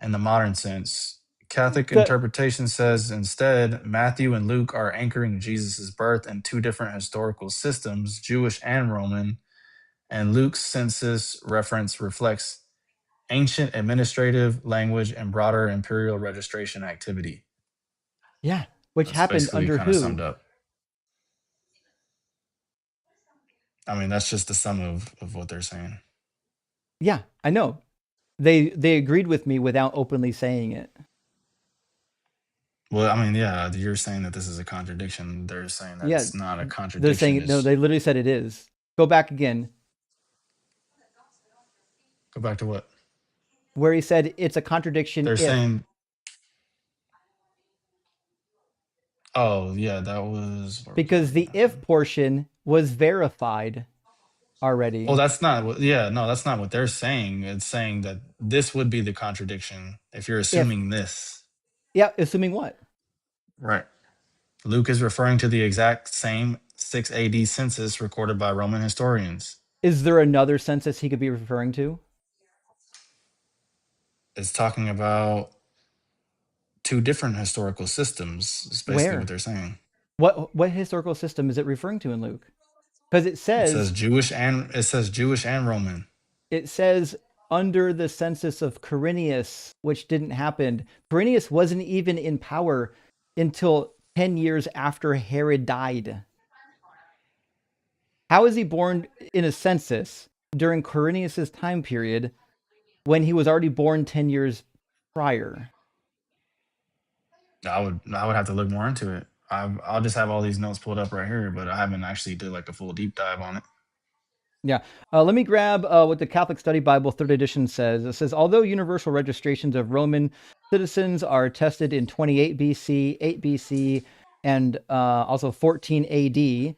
in the modern sense. Catholic interpretation says instead Matthew and Luke are anchoring Jesus' birth in two different historical systems, Jewish and Roman, and Luke's census reference reflects ancient administrative language and broader imperial registration activity. Yeah, which That's happened basically under kind of who? summed up. I mean, that's just the sum of what they're saying. Yeah, I know. They agreed with me without openly saying it. Well, I mean, yeah, you're saying that this is a contradiction. They're saying that it's not a contradiction. They're saying no. They literally said it is. Go back again. Go back to what? Where he said it's a contradiction. They're saying. Oh yeah, that was because the if portion was verified already. Well, that's not what. Yeah, no, that's not what they're saying. It's saying that this would be the contradiction if you're assuming this. Yeah, assuming what? Right. Luke is referring to the exact same 6 AD census recorded by Roman historians. Is there another census he could be referring to? It's talking about two different historical systems. It's basically what they're saying. What historical system is it referring to in Luke? Because it says Jewish and Roman. It says under the census of Quirinius, which didn't happen. Quirinius wasn't even in power until 10 years after Herod died. How is he born in a census during Quirinius's time period when he was already born 10 years prior? I would have to look more into it. I'll just have all these notes pulled up right here, but I haven't actually did like a full deep dive on it. Yeah. Let me grab what the Catholic Study Bible 3rd edition says. It says, although universal registrations of Roman citizens are attested in 28 BC, 8 BC, and also 14 AD,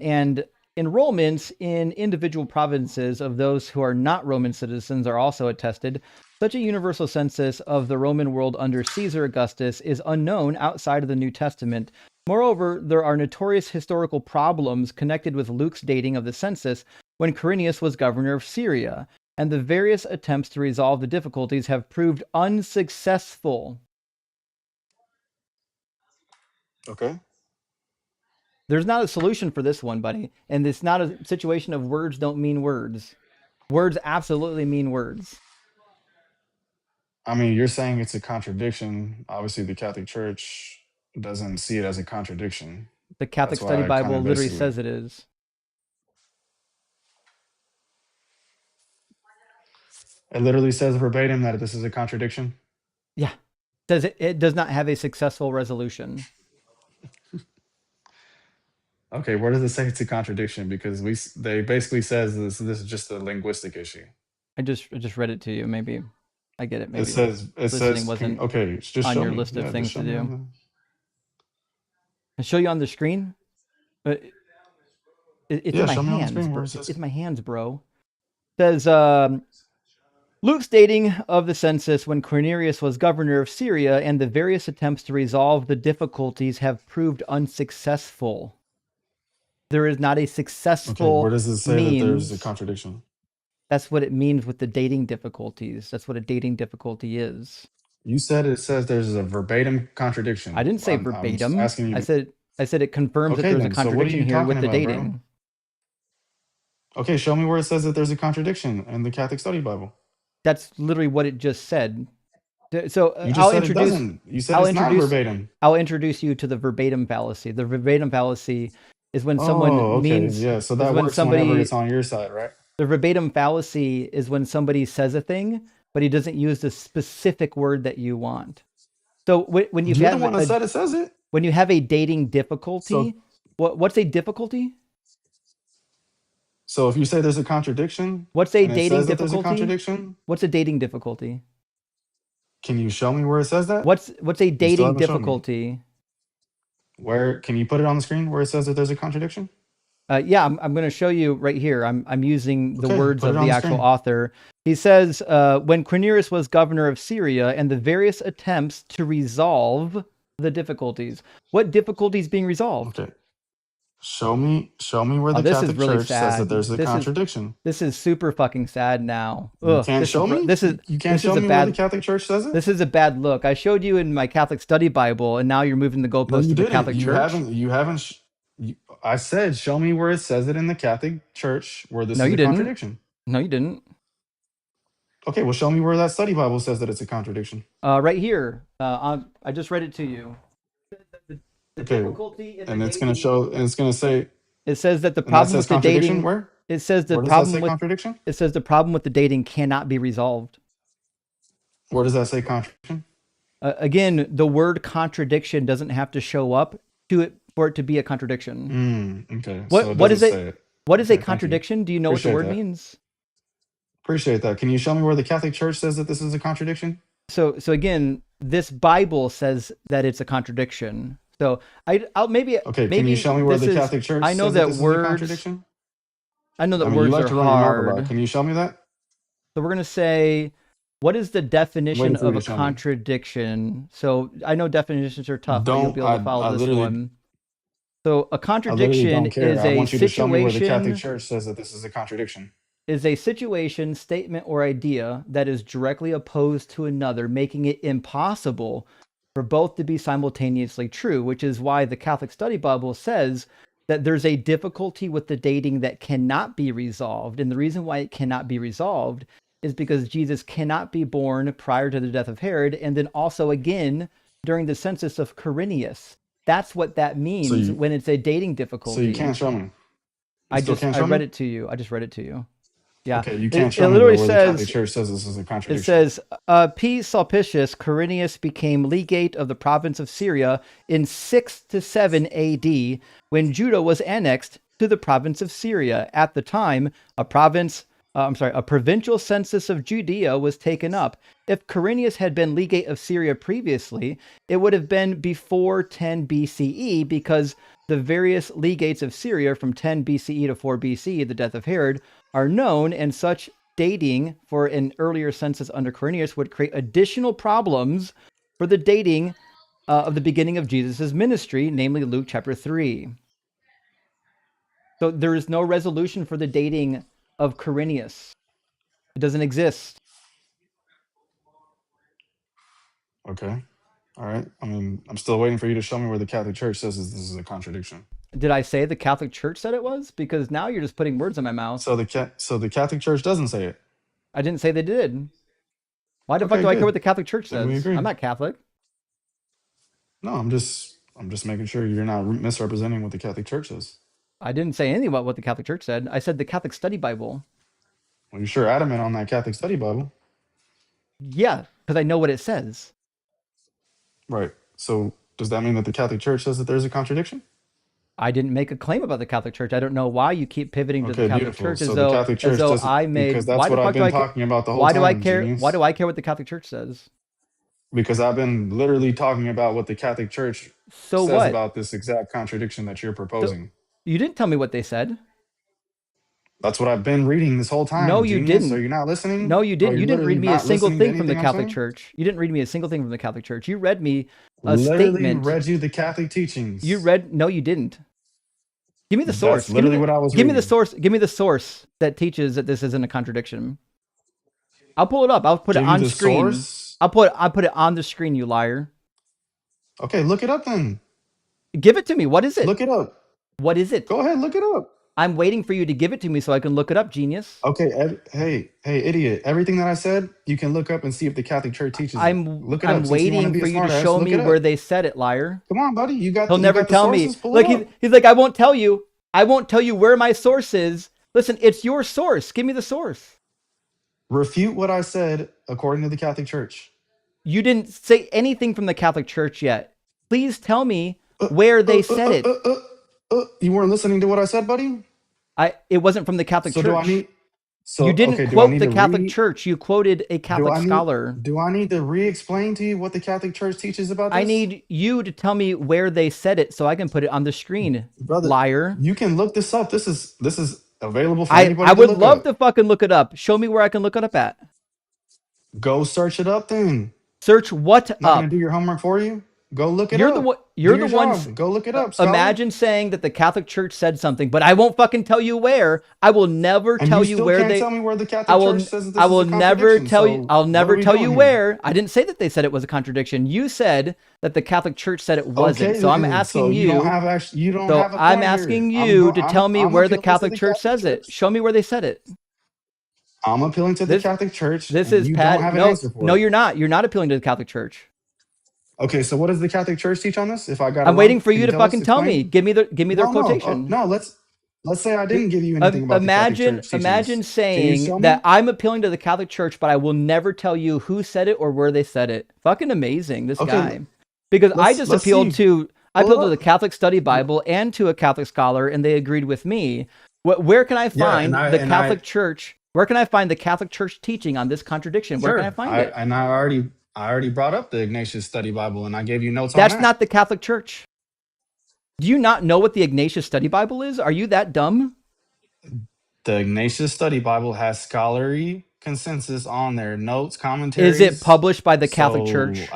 and enrollments in individual provinces of those who are not Roman citizens are also attested, such a universal census of the Roman world under Caesar Augustus is unknown outside of the New Testament. Moreover, there are notorious historical problems connected with Luke's dating of the census when Quirinius was governor of Syria, and the various attempts to resolve the difficulties have proved unsuccessful. Okay. There's not a solution for this one, buddy. And it's not a situation of words don't mean words. Words absolutely mean words. I mean, you're saying it's a contradiction. Obviously, the Catholic Church doesn't see it as a contradiction. The Catholic Study Bible literally says it is. It literally says verbatim that this is a contradiction? Yeah. It says it does not have a successful resolution. Okay, where does it say it's a contradiction? Because they basically says this is just a linguistic issue. I just read it to you. Maybe I get it. Maybe It listening says wasn't okay, just on show your me. list of Yeah, just things show to me. do. I show you on the screen. It's Yeah, in my show me on the hands, screen where bro. it says. It's in my hands, bro. It says Luke's dating of the census when Quirinius was governor of Syria and the various attempts to resolve the difficulties have proved unsuccessful. There is not a successful Okay, where does it say that there's a means. contradiction? That's what it means with the dating difficulties. That's what a dating difficulty is. You said it says there's a verbatim contradiction. I didn't say I'm verbatim. asking you. I said it confirms that Okay, there's a then. So what are contradiction you here talking with the about, bro? dating. Okay, show me where it says that there's a contradiction in the Catholic Study Bible. That's literally what it just said. So You just I'll said it introduce. doesn't. You said it's not verbatim. I'll introduce you to the verbatim fallacy. The verbatim fallacy is when someone Oh, okay. means. Yeah, so is that when works whenever somebody. it's on your side, right? The verbatim fallacy is when somebody says a thing, but he doesn't use the specific word that you want. So when you You're have the one that said it says it. when you have a dating difficulty, So what's a difficulty? So if you say there's a contradiction, What's a and it dating says that there's a difficulty? contradiction, What's a dating difficulty? can you show me where it says that? What's a You still dating haven't shown me. difficulty? Where can you put it on the screen where it says that there's a contradiction? Yeah, I'm going to show you right here. I'm using the Okay, words put it of on the the actual screen. author. He says, when Quirinius was governor of Syria and the various attempts to resolve the difficulties. What difficulties being resolved? Okay. Show me where the This is Catholic really Church says that sad. there's a contradiction. This is super fucking sad now. You Ugh, can't show me? This is You can't this show is a me where the bad. Catholic Church says it? This is a bad look. I showed you in my Catholic study Bible, and now you're moving the No, goalpost you to the didn't. Catholic Church. You haven't. I said, show me where it says it in the Catholic Church where this No, is you a didn't. contradiction. No, you didn't. Okay, well, show me where that study Bible says that it's a contradiction. Right here. I just read it to you. The Okay, difficulty in and the it's going to dating. show, and it's going to say, It says that the and that problem says with the contradiction. dating. Where? It says the Where does that problem say with. contradiction? It says the problem with the dating cannot be resolved. Where does that say contradiction? Again, the word contradiction doesn't have to show up to it for it to be a contradiction. Okay. What So it what is doesn't it? say it. What is Okay, a thank you. contradiction? Do you know what the Appreciate word that. means? Appreciate that. Can you show me where the Catholic Church says that this is a contradiction? So again, this Bible says that it's a contradiction. So I'll maybe Okay, maybe can you show me where this the is. Catholic Church I know says that that this is a words. contradiction? I know that I mean, you words like are to run your mouth a lot. hard. Can you show me that? So we're gonna say, what is the I'm definition waiting for you of to a show me. contradiction? So I know definitions are tough, but you'll Don't be able to follow I this literally one. So a I literally contradiction don't care. is I a want you to show me where the Catholic situation Church says that this is a contradiction. is a situation, statement, or idea that is directly opposed to another, making it impossible for both to be simultaneously true, which is why the Catholic Study Bible says that there's a difficulty with the dating that cannot be resolved. And the reason why it cannot be resolved is because Jesus cannot be born prior to the death of Herod, and then also again during the census of Quirinius. That's what that So means you when it's a dating so you difficulty. can't show me. You I still can't show read me? it to you. I just read it to you. Yeah. Okay, you It, can't it show me literally where the Catholic says, Church says this is a it contradiction. says, P. Sulpicius Quirinius became legate of the province of Syria in 6 to 7 AD when Judah was annexed to the province of Syria. At the time, a provincial census of Judea was taken up. If Quirinius had been legate of Syria previously, it would have been before 10 BCE because the various legates of Syria from 10 BCE to 4 BCE, the death of Herod, are known, and such dating for an earlier census under Quirinius would create additional problems for the dating of the beginning of Jesus' ministry, namely Luke chapter 3. So there is no resolution for the dating of Quirinius. It doesn't exist. Okay. All right. I mean, I'm still waiting for you to show me where the Catholic Church says this is a contradiction. Did I say the Catholic Church said it was? Because now you're just putting words in my mouth. So the Catholic Church doesn't say it. I didn't say they did. Why the fuck Okay, do I care good. what the Catholic Church Then we says? agree. I'm not Catholic. No, I'm just making sure you're not misrepresenting what the Catholic Church says. I didn't say anything about what the Catholic Church said. I said the Catholic Study Bible. Well, you're sure adamant on that Catholic Study Bible. Yeah, because I know what it says. Right. So does that mean that the Catholic Church says that there's a contradiction? I didn't make a claim about the Catholic Church. I don't know why you keep pivoting to the Okay, Catholic beautiful. Church So the Catholic Church doesn't, I because made. that's Why the what I've fuck do been I care? talking about the whole Why do I time, care? Why genius. do I care what the Catholic Church says? Because I've been literally talking about what the Catholic Church So says what? about this exact contradiction that you're So proposing. you didn't tell me what they said. That's what I've been reading this whole time, No, you genius. didn't. Are you not listening? No, you Are didn't. you You didn't literally read me a not single listening to thing from the anything I'm Catholic saying? Church. You didn't read me a single thing from the Catholic Church. You read me a Literally statement. read you the Catholic teachings. You read. No, you didn't. Give me the source. That's literally what I was Give me the reading. source. Give me the source that teaches that this isn't a contradiction. I'll pull it up. I'll put it Give you on the screen. source? I'll put it on the screen, you liar. Okay, look it up then. Give it to me. What is it? Look it up. What is it? Go ahead, look it up. I'm waiting for you to give it to me so I can look it up, genius. Okay, hey, idiot. Everything that I said, you can look up and see if the Catholic Church teaches it. Look it up. I'm Since you want to waiting be for a you to smartass, show look me it up. where they said it, liar. Come on, buddy. He'll never tell me. Sources? Pull Like it up. he's like, I won't tell you. I won't tell you where my source is. Listen, it's your source. Give me the source. Refute what I said according to the Catholic Church. You didn't say anything from the Catholic Church yet. Please tell me where they said it. You weren't listening to what I said, buddy? It wasn't from the Catholic Church. Do I need? You didn't quote the Catholic Church. You quoted a Catholic scholar. Do I need to re-explain to you what the Catholic Church teaches about this? I need you to tell me where they said it so I can put it on the screen, brother. Liar. You can look this up. This is available for anybody. I would love to fucking look it up. Show me where I can look it up at. Go search it up then. Search what up? Not gonna do your homework for you. Go look it You're up. the one. You're the one. Go look it up. Scholar. Imagine saying that the Catholic Church said something, but I won't fucking tell you where. I will never tell you where they. Tell me where the Catholic Church says this I will is a never tell you. So I'll never tell you here? where. I didn't say that they said it was a contradiction. You said that the Catholic Church said it wasn't. Okay, so I'm then. asking So you. don't have actually. You don't so have a I'm point asking here. you to tell me where the appealing to Catholic Church says it. Show me where they said it. I'm appealing to the Catholic Church. This and is you Pat. don't have an No, answer for no, it. you're not. You're not appealing to the Catholic Church. Okay, so what does the Catholic Church teach on this? If I got, I'm waiting for you to fucking tell me. Give me their quotation. No, let's say I didn't give you anything about the Catholic Church teaching Imagine this. Can you show saying me? that I'm appealing to the Catholic Church, but I will never tell you who said it or where they said it. Fucking amazing, this guy. Because I just appealed to the Catholic Study Bible and to a Catholic scholar, and they agreed with me. Where can I find the Catholic Church? Where can I find the Catholic Church teaching on this contradiction? Where can I find it? And I already brought up the Ignatius Study Bible, and I gave you notes on that. That's not the Catholic Church. Do you not know what the Ignatius Study Bible is? Are you that dumb? The Ignatius Study Bible has scholarly consensus on their notes, commentaries. Is it published by the Catholic Church?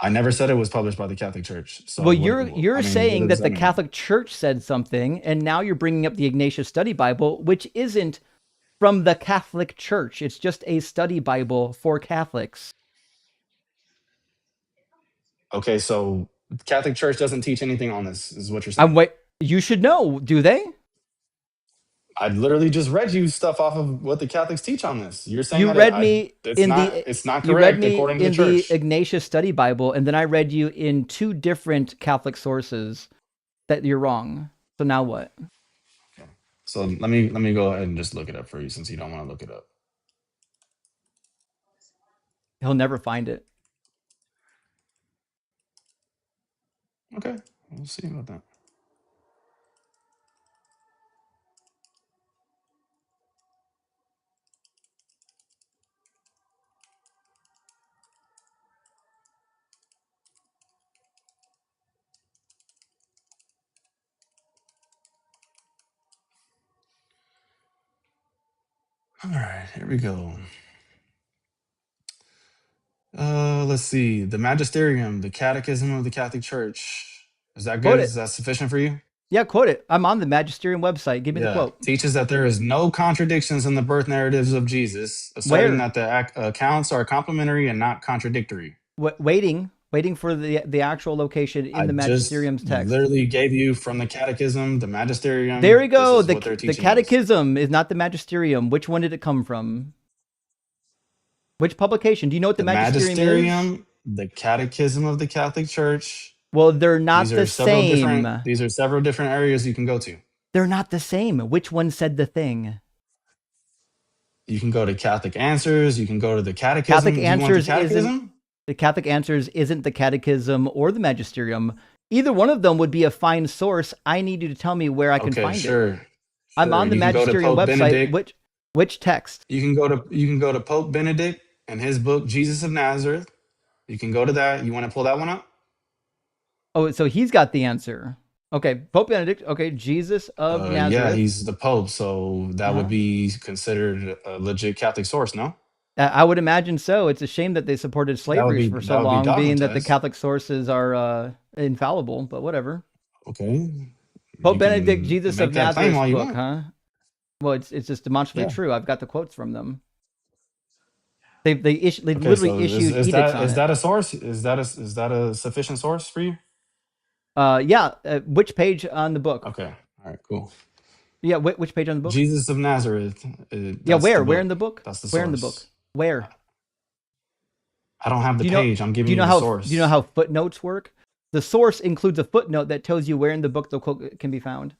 I never said it was published by the Catholic Church. So well, you're saying that the Catholic Church said something, and now you're bringing up the Ignatius Study Bible, which isn't from the Catholic Church. It's just a study Bible for Catholics. Okay, so the Catholic Church doesn't teach anything on this, is what you're saying. You should know, do they? I literally just read you stuff off of what the Catholics teach on this. You're saying you read me in the it's not correct according to the Church. The Ignatius Study Bible, and then I read you in two different Catholic sources that you're wrong. So now what? Okay. So let me go ahead and just look it up for you, since you don't want to look it up. He'll never find it. Okay, we'll see about that. All right, here we go. Let's see. The Magisterium, the Catechism of the Catholic Church. Is that good? Is that sufficient for you? Yeah, quote it. I'm on the Magisterium website. Give me the quote. Teaches that there is no contradictions in the birth narratives of Jesus, asserting that the accounts are complementary and not contradictory. Waiting for the actual location in the Magisterium's text. Literally gave you from the Catechism, the Magisterium. There we go. The Catechism is not the Magisterium. Which one did it come from? Which publication? Do you know what the Magisterium is? The Catechism of the Catholic Church. Well, they're not the same. These are several different areas you can go to. They're not the same. Which one said the thing? You can go to Catholic Answers. You can go to the Catechism. The Catholic Answers isn't the Catechism or the Magisterium. Either one of them would be a fine source. I need you to tell me where I can find it. I'm on the You can go to magisterium Pope website. Benedict. Which text? You can go to Pope Benedict and his book Jesus of Nazareth. You can go to that. You want to pull that one up? Oh, so he's got the answer. Okay, Pope Benedict. Okay, Jesus of Nazareth. Yeah, he's the Pope, so that would be considered a legit Catholic source, no? I would imagine so. It's a shame that they supported slavery for so long, being that the Catholic sources are infallible. But whatever. Okay. Pope Benedict, Jesus of Nazareth book, want. huh? Well, it's just demonstrably true. I've got the quotes from them. They literally issued edicts on it. Is that a source? Is that a sufficient source for you? Yeah. Which page on the book? Okay. All right. Cool. Yeah. Which page on the book? Jesus of Nazareth. Yeah. Where? Where in the book? That's the source. Where in the book? Where? I don't have the page. I'm giving you the source. Do you know how footnotes work? The source includes a footnote that tells you where in the book the quote can be found.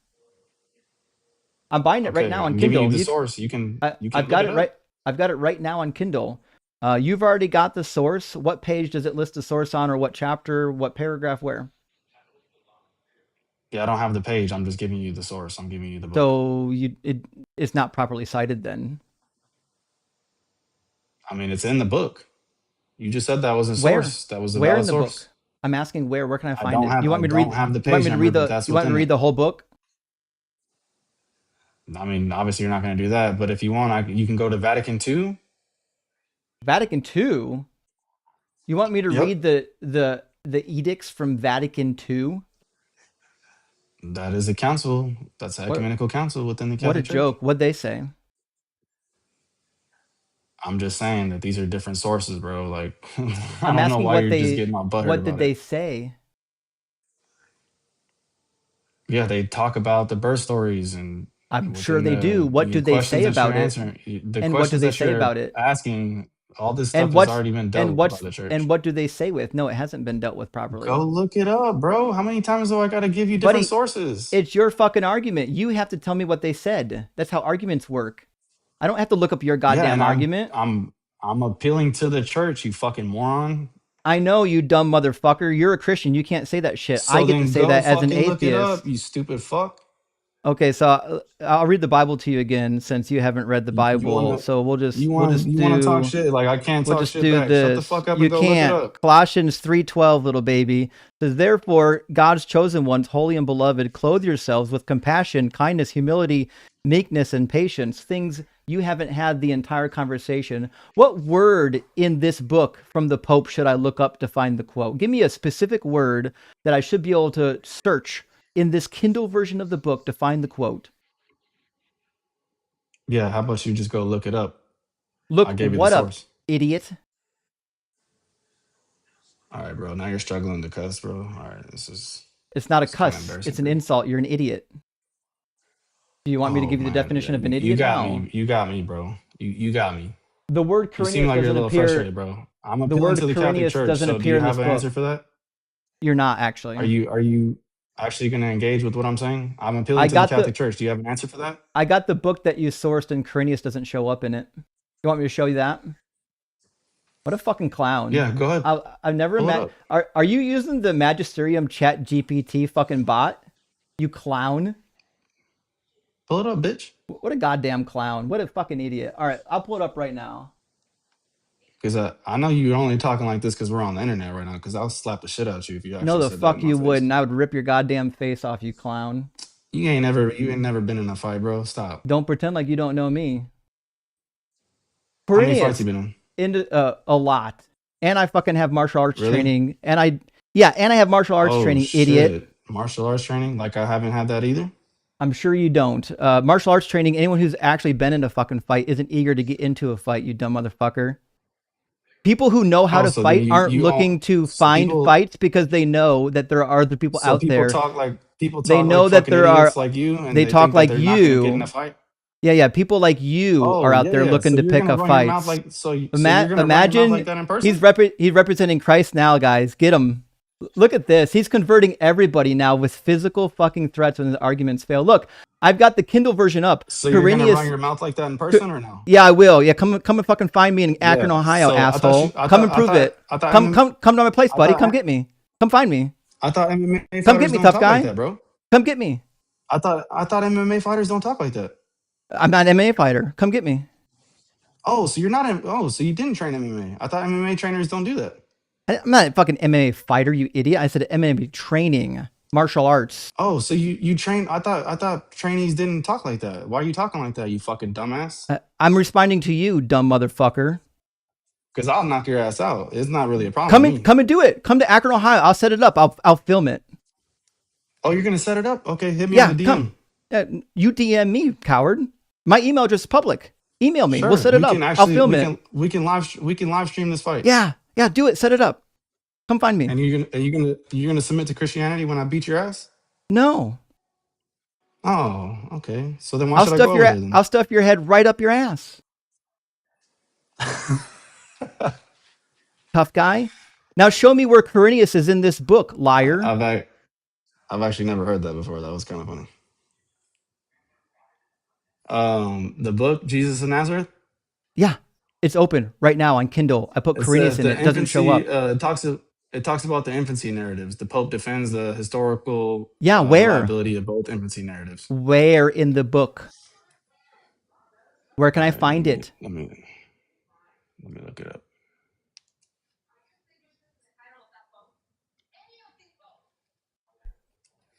I'm buying it right now on Kindle. Giving you the source. You can. I've got it right. I've got it right now on Kindle. You've already got the source. What page does it list the source on, or what chapter, what paragraph, where? Yeah, I don't have the page. I'm just giving you the source. I'm giving you the book. So it's not properly cited then. I mean, it's in the book. You just said that was a source. That was a valid source. Book? I'm asking where. Where can I find it? You want me to read? Have the page number, you want me to read the whole book? I mean, obviously you're not going to do that, but if you want, you can go to Vatican II. Vatican II? You want me to read the edicts from Vatican II? That is a council. That's an ecumenical council within the Catholic Church. What a joke. What'd they say? I'm just saying that these are different sources, bro. Like, I'm asking why you're just getting my butter. What did they say? Yeah, they talk about the birth stories, and I'm sure they do. What do they say about it? And what do they say about it? Asking all this stuff has already been dealt with by the church. And what do they say with? No, it hasn't been dealt with properly. Go look it up, bro. How many times do I got to give you different sources? It's your fucking argument. You have to tell me what they said. That's how arguments work. I don't have to look up your goddamn argument. I'm appealing to the church, you fucking moron. I know, you dumb motherfucker. You're a Christian. You can't say that shit. So I get to say that as an atheist. Look it up, you stupid fuck. Okay, so I'll read the Bible to you again since you haven't read the Bible. So we'll just want to talk shit? Like I can't talk shit back. Shut the fuck up and go look it up. Colossians 3:12, little baby, says, "Therefore, God's chosen ones, holy and beloved, clothe yourselves with compassion, kindness, humility, meekness, and patience." Things you haven't had the entire conversation. What word in this book from the Pope should I look up to find the quote? Give me a specific word that I should be able to search in this Kindle version of the book to find the quote. Yeah, how about you just go look it up? Look what up, idiot. All right, bro. Now you're struggling to cuss, bro. All right, It's not a cuss. It's an insult. You're an idiot. Do you want me to give you the definition of an idiot? You got me. You got me, bro. You got me. The word Quirinius seem like you're a little appear, frustrated, bro. I'm appealing to the Catholic Church. Doesn't so appear do you have in this an answer for that? You're not actually. Are you actually going to engage with what I'm saying? I'm appealing to the Catholic Church. Do you have an answer for that? I got the book that you sourced, and Quirinius doesn't show up in it. You want me to show you that? What a fucking clown. Yeah, go ahead. I've never met. Are you using the Magisterium Chat GPT fucking bot? You clown. Pull it up, bitch. What a goddamn clown. What a fucking idiot. All right, I'll pull it up right now. Because I know you're only talking like this because we're on the internet right now, because I'll slap the shit out of you if you actually No, the said fuck that in you my wouldn't. I would rip your goddamn face off, you clown. You ain't never been in a fight, bro. Stop. Don't pretend like you don't know me. How many fights you been in? A lot. And I fucking have martial arts training. And I have martial arts training, shit. idiot. Martial arts training? Like I haven't had that either? I'm sure you don't. Martial arts training, anyone who's actually been in a fucking fight isn't eager to get into a fight, you dumb motherfucker. People who know how to fight aren't looking to find fights because they know that there are other people out there. They know that there are like you, and they talk like you. Get in a fight. Yeah, people like you are out there looking to pick a fight. Imagine he's representing Christ now, guys. Get him. Look at this. He's converting everybody now with physical fucking threats when the arguments fail. Look, I've got the Kindle version up. So you're gonna run your mouth like that in person or no? Yeah, I will. Yeah, come and fucking find me in Akron, Ohio, asshole. Come and prove it. Come to my place, buddy. Come get me. Come find me. I thought MMA Come get fighters me, don't tough talk guy. like that, bro. Come get me. I thought MMA fighters don't talk like that. I'm not an MMA fighter. Come get me. Oh, so you're not so you didn't train MMA. I thought MMA trainers don't do that. I'm not a fucking MMA fighter, you idiot. I said MMA training, martial arts. Oh, so you train? I thought trainees didn't talk like that. Why are you talking like that? You fucking dumbass. I'm responding to you, dumb motherfucker. Because I'll knock your ass out. It's not really a problem. Come and do it. Come to Akron, Ohio. I'll set it up. I'll film it. Oh, you're gonna set it up? Okay, hit me on the DM. Come. You DM me, coward. My email address is public. Email me. Sure. We'll set it up. I'll film it. We can live stream this fight. Yeah, do it. Set it up. Come find me. And you're gonna submit to Christianity when I beat your ass? No. Oh, okay. So then why should I go over there then? I'll stuff your head right up your ass. Tough guy. Now show me where Quirinius is in this book, liar. I've actually never heard that before. That was kind of funny. The book Jesus of Nazareth. Yeah, it's open right now on Kindle. I put Quirinius in it. It doesn't show up. It talks about the infancy narratives. The Pope defends the historical where reliability of both infancy narratives. Where in the book? Where can I find it? Let me look it up.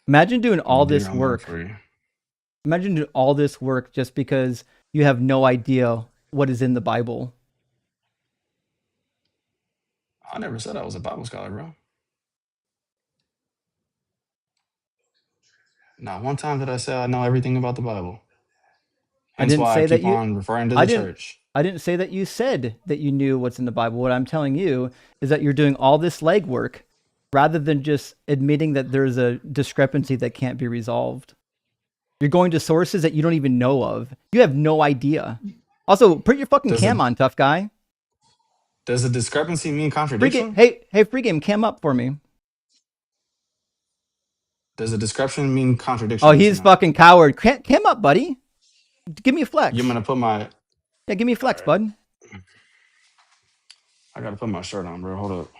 Imagine doing all this work. Imagine doing all this work just because you have no idea what is in the Bible. I never said I was a Bible scholar, bro. Not one time did I say I know everything about the Bible. Hence why I keep on referring to the church. I didn't say that you said that you knew what's in the Bible. What I'm telling you is that you're doing all this legwork rather than just admitting that there's a discrepancy that can't be resolved. You're going to sources that you don't even know of. You have no idea. Also, put your fucking cam on, tough guy. Does a discrepancy mean contradiction? Hey, free game, cam up for me. Does a description mean contradiction? Oh, he's fucking coward. Cam up, buddy. Give me a flex. You're gonna put my... Yeah, give me a flex, bud. I gotta put my shirt on, bro. Hold up.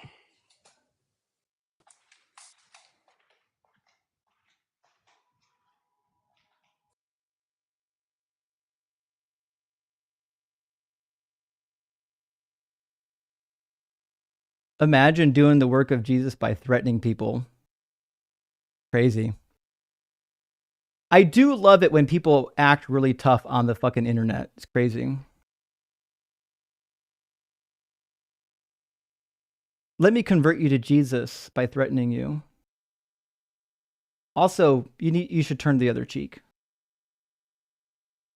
Imagine doing the work of Jesus by threatening people. Crazy. I do love it when people act really tough on the fucking internet. It's crazy. Let me convert you to Jesus by threatening you. Also, you should turn the other cheek.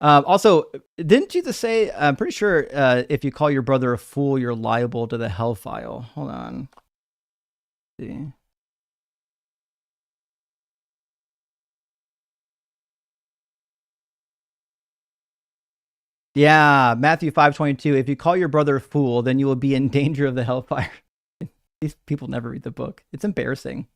Also, didn't Jesus say, I'm pretty sure if you call your brother a fool, you're liable to the hellfire. Hold on. Let's see. Yeah, Matthew 5:22. If you call your brother a fool, then you will be in danger of the hellfire. These people never read the book. It's embarrassing.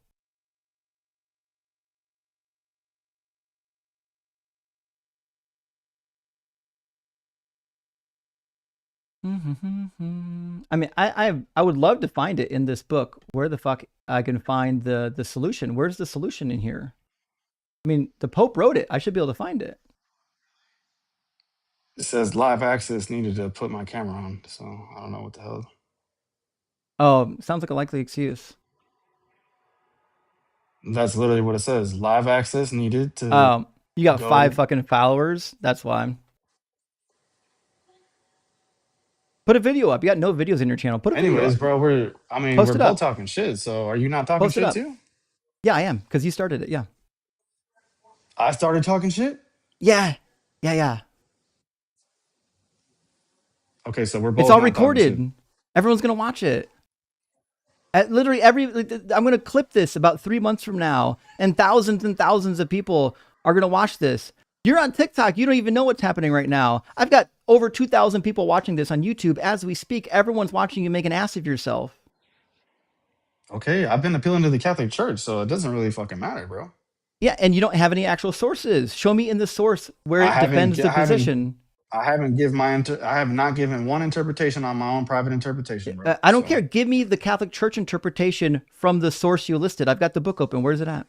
I mean, I would love to find it in this book. Where the fuck I can find the solution? Where's the solution in here? I mean, the Pope wrote it. I should be able to find it. It says live access needed to put my camera on, so I don't know what the hell. Oh, sounds like a likely excuse. That's literally what it says. Live access needed to. You got 5 fucking followers. That's why. Put a video up. You got no videos in your channel. Put a video Anyways, up. bro, we're both talking shit. So are you not talking shit too? Yeah, I am, because you started it. Yeah. I started talking shit? Yeah. Okay, so we're both. It's all recorded. Everyone's gonna watch it. Literally I'm gonna clip this about 3 months from now, and thousands of people are gonna watch this. You're on TikTok. You don't even know what's happening right now. I've got over 2,000 people watching this on YouTube as we speak. Everyone's watching you make an ass of yourself. Okay, I've been appealing to the Catholic Church, so it doesn't really fucking matter, bro. Yeah, and you don't have any actual sources. Show me in the source where it defends the position. I have not given one interpretation on my own private interpretation, bro. I don't care. Give me the Catholic Church interpretation from the source you listed. I've got the book open. Where's it at?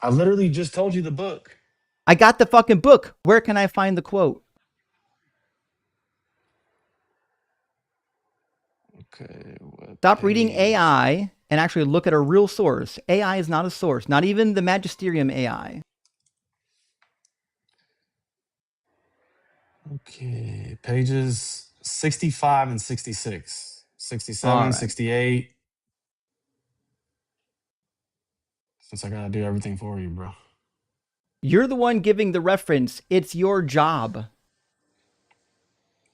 I literally just told you the book. I got the fucking book. Where can I find the quote? Okay. Stop reading AI and actually look at a real source. AI is not a source, not even the magisterium AI. Okay. Pages 65 and 66. 67, All right. 68. Since I gotta do everything for you, bro. You're the one giving the reference. It's your job.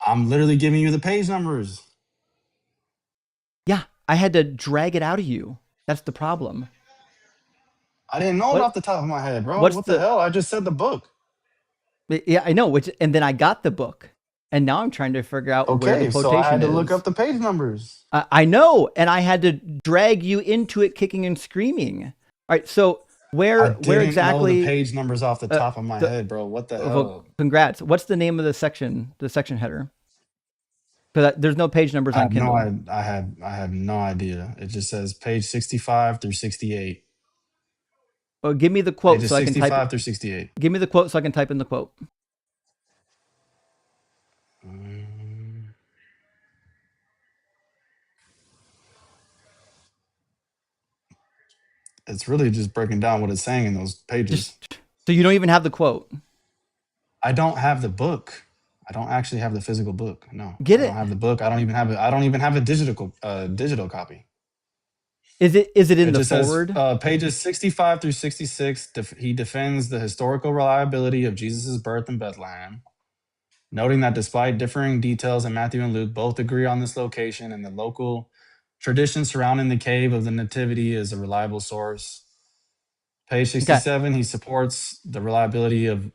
I'm literally giving you the page numbers. Yeah, I had to drag it out of you. That's the problem. I didn't know it off the top of my head, bro. What the hell? I just said the book. Yeah, I know. And then I got the book. And now I'm trying to figure out where the Okay, quotation so I had to is. look up the page numbers. I know, and I had to drag you into it kicking and screaming. All right, so where exactly know the page numbers off the top of my head, bro. What the hell? Congrats. What's the name of the section header? Because there's no page numbers on Kindle. I have no idea. It just says page 65 through 68. Well, give me the quote Pages so I can type 65 through 68. Give me the quote so I can type in the quote. It's really just breaking down what it's saying in those pages. So you don't even have the quote? I don't have the book. I don't actually have the physical book. No. I don't have the book. I don't even have it. I don't even have a digital copy. Is it in the just forward? Says, pages 65 through 66, he defends the historical reliability of Jesus' birth in Bethlehem, noting that despite differing details in Matthew and Luke, both agree on this location, and the local tradition surrounding the cave of the Nativity is a reliable source. Page 67, he supports the reliability of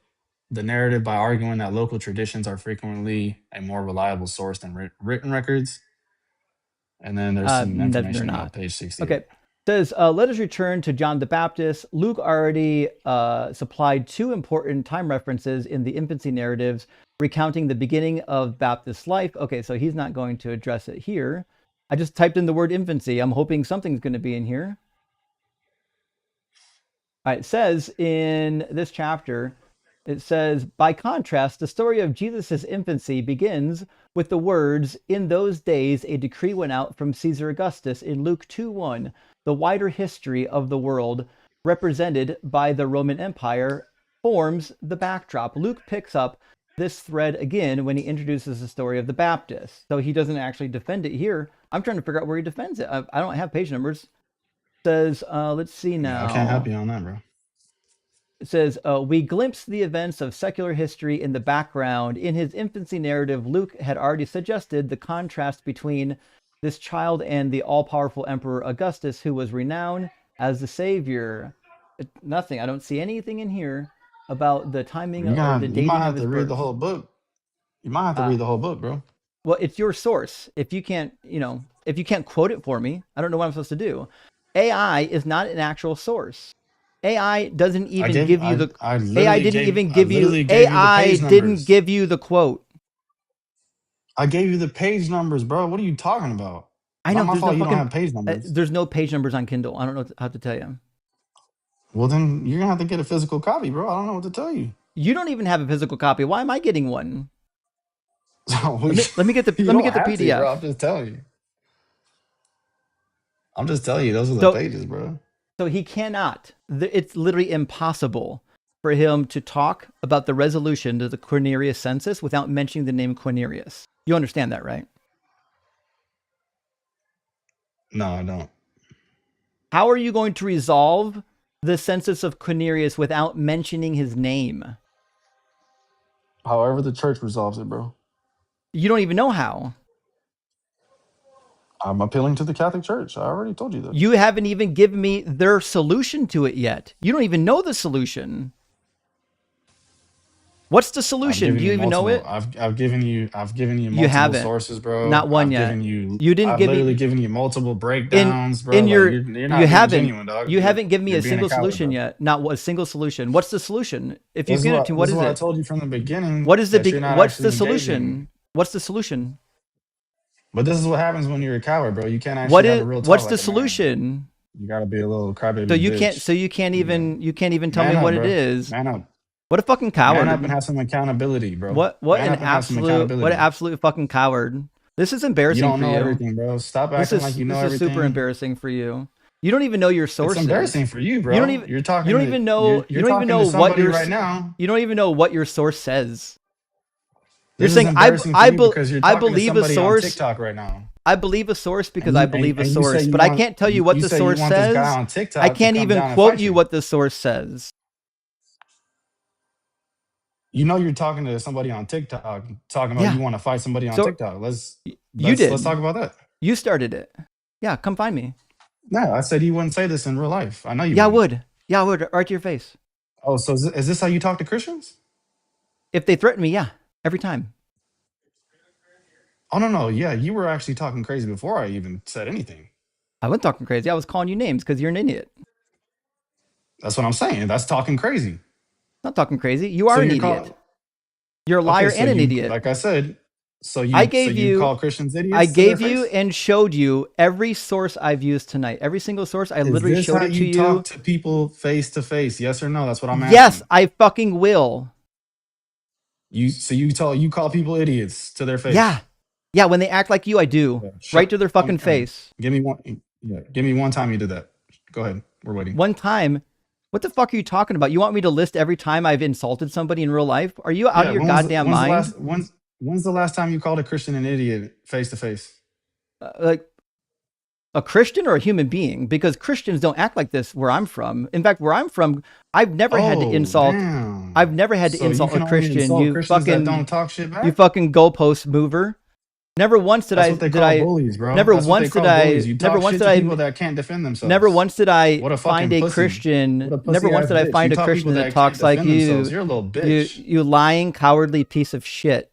the narrative by arguing that local traditions are frequently a more reliable source than written records. And then there's some information about page 68. Okay. It says, let us return to John the Baptist. Luke already supplied two important time references in the infancy narratives, recounting the beginning of Baptist's life. Okay, so he's not going to address it here. I just typed in the word infancy. I'm hoping something's going to be in here. All right, it says in this chapter, it says, by contrast, the story of Jesus' infancy begins with the words, in those days, a decree went out from Caesar Augustus in Luke 2:1. The wider history of the world represented by the Roman Empire forms the backdrop. Luke picks up this thread again when he introduces the story of the Baptist. So he doesn't actually defend it here. I'm trying to figure out where he defends it. I don't have page numbers. It says, let's see now. I can't help you on that, bro. It says, we glimpse the events of secular history in the background. In his infancy narrative, Luke had already suggested the contrast between this child and the all-powerful Emperor Augustus, who was renowned as the savior. Nothing. I don't see anything in here about the timing of the dating you might of have his to birth. read the whole book. You might have to read the whole book, bro. Well, it's your source. If you can't, if you can't quote it for me, I don't know what I'm supposed to do. AI is not an actual source. AI doesn't even give you the AI didn't even give you AI didn't give you the quote. I gave you the page numbers, bro. What are you talking about? I know my fault you don't have page numbers. There's no page numbers on Kindle. I don't know how to tell you. Well, then you're gonna have to get a physical copy, bro. I don't know what to tell you. You don't even have a physical copy. Why am I getting one? let me get the PDF. Bro, I'm just telling you. I'm just telling you, those are the pages, bro. So he cannot. It's literally impossible for him to talk about the resolution to the Quirinius census without mentioning the name Quirinius. You understand that, right? No, I don't. How are you going to resolve the census of Quirinius without mentioning his name? However the church resolves it, bro. You don't even know how. I'm appealing to the Catholic Church. I already told you that. You haven't even given me their solution to it yet. You don't even know the solution. What's the solution? Do you even know it? I've given you You multiple haven't. sources, bro. Not one I've yet. given you. You didn't I've give literally me given you multiple breakdowns, bro. in Like your. you're not You being haven't. genuine, dog. You haven't given me You're a being single coward, solution bro. yet. Not a single solution. What's the solution? If you This is give it what to me, this what is is what I it? told you from the beginning. What is the that you're not What's the actually solution? engaging. What's the solution? But this is what happens when you're a coward, bro. You can't actually have a real talk What's like the a man. solution? You gotta be a little crybaby So you bitch. can't. So you can't even. You can't even tell Man me up, what bro. it is. Man up. What a fucking coward. Man up and have some accountability, bro. What Man an up and have some absolute accountability. what an absolute fucking coward. This is embarrassing You don't for know you. everything, bro. Stop acting like you know This is super everything. embarrassing for you. You don't even know your sources. It's embarrassing for you, bro. You don't even You're talking. you don't even know You're you don't even talking know to what somebody your right now. you don't even know what your source says. You're This is saying embarrassing for you because you're I talking to believe a somebody on source. TikTok right now. I believe a source because And I you, believe a and you say source, you but I want- can't tell you what the say source you want this guy says. on TikTok I to can't come even down and quote fight you what the source says. You know you're talking to somebody on TikTok, talking about Yeah. you want to fight somebody on So, TikTok. Let's Let's talk about that. You started it. Yeah, come find me. No, I said you wouldn't say this in real life. I know you. Yeah, wouldn't. I would. Right to your face. Oh, so is this how you talk to Christians? If they threaten me, yeah, every time. Oh no, yeah, you were actually talking crazy before I even said anything. I wasn't talking crazy. I was calling you names because you're an idiot. That's what I'm saying. That's talking crazy. Not talking crazy. You are an idiot. You're a liar and an idiot. Like I said, I gave you call Christians idiots. I gave you and showed you every source I've used tonight. Every single source. I literally showed it to you. Talk to people face to face? Yes or no? That's what I'm asking. Yes, I fucking will. You call people idiots to their face. Yeah. When they act like you, I do. Yeah, right to their fucking face. Give me one. Yeah, give me one time you did that. Go ahead. We're waiting. One time. What the fuck are you talking about? You want me to list every time I've insulted somebody in real life? Are you out of your goddamn mind? When's the last time you called a Christian an idiot face to face? Like a Christian or a human being? Because Christians don't act like this where I'm from. In fact, where I'm from, I've never had to insult. Damn. I've never had to insult a Christian. You fucking don't talk shit back? You fucking goalpost mover. Never once did That's what they call bullies, bro. Never That's once did I. Never once did I. People that can't defend themselves. Never once did I What a find fucking a pussy. Christian. What a Never once did I pussy-ass find bitch. a You Christian talk that people that talks can't like defend you. themselves. You're a little bitch. You lying, cowardly piece of shit.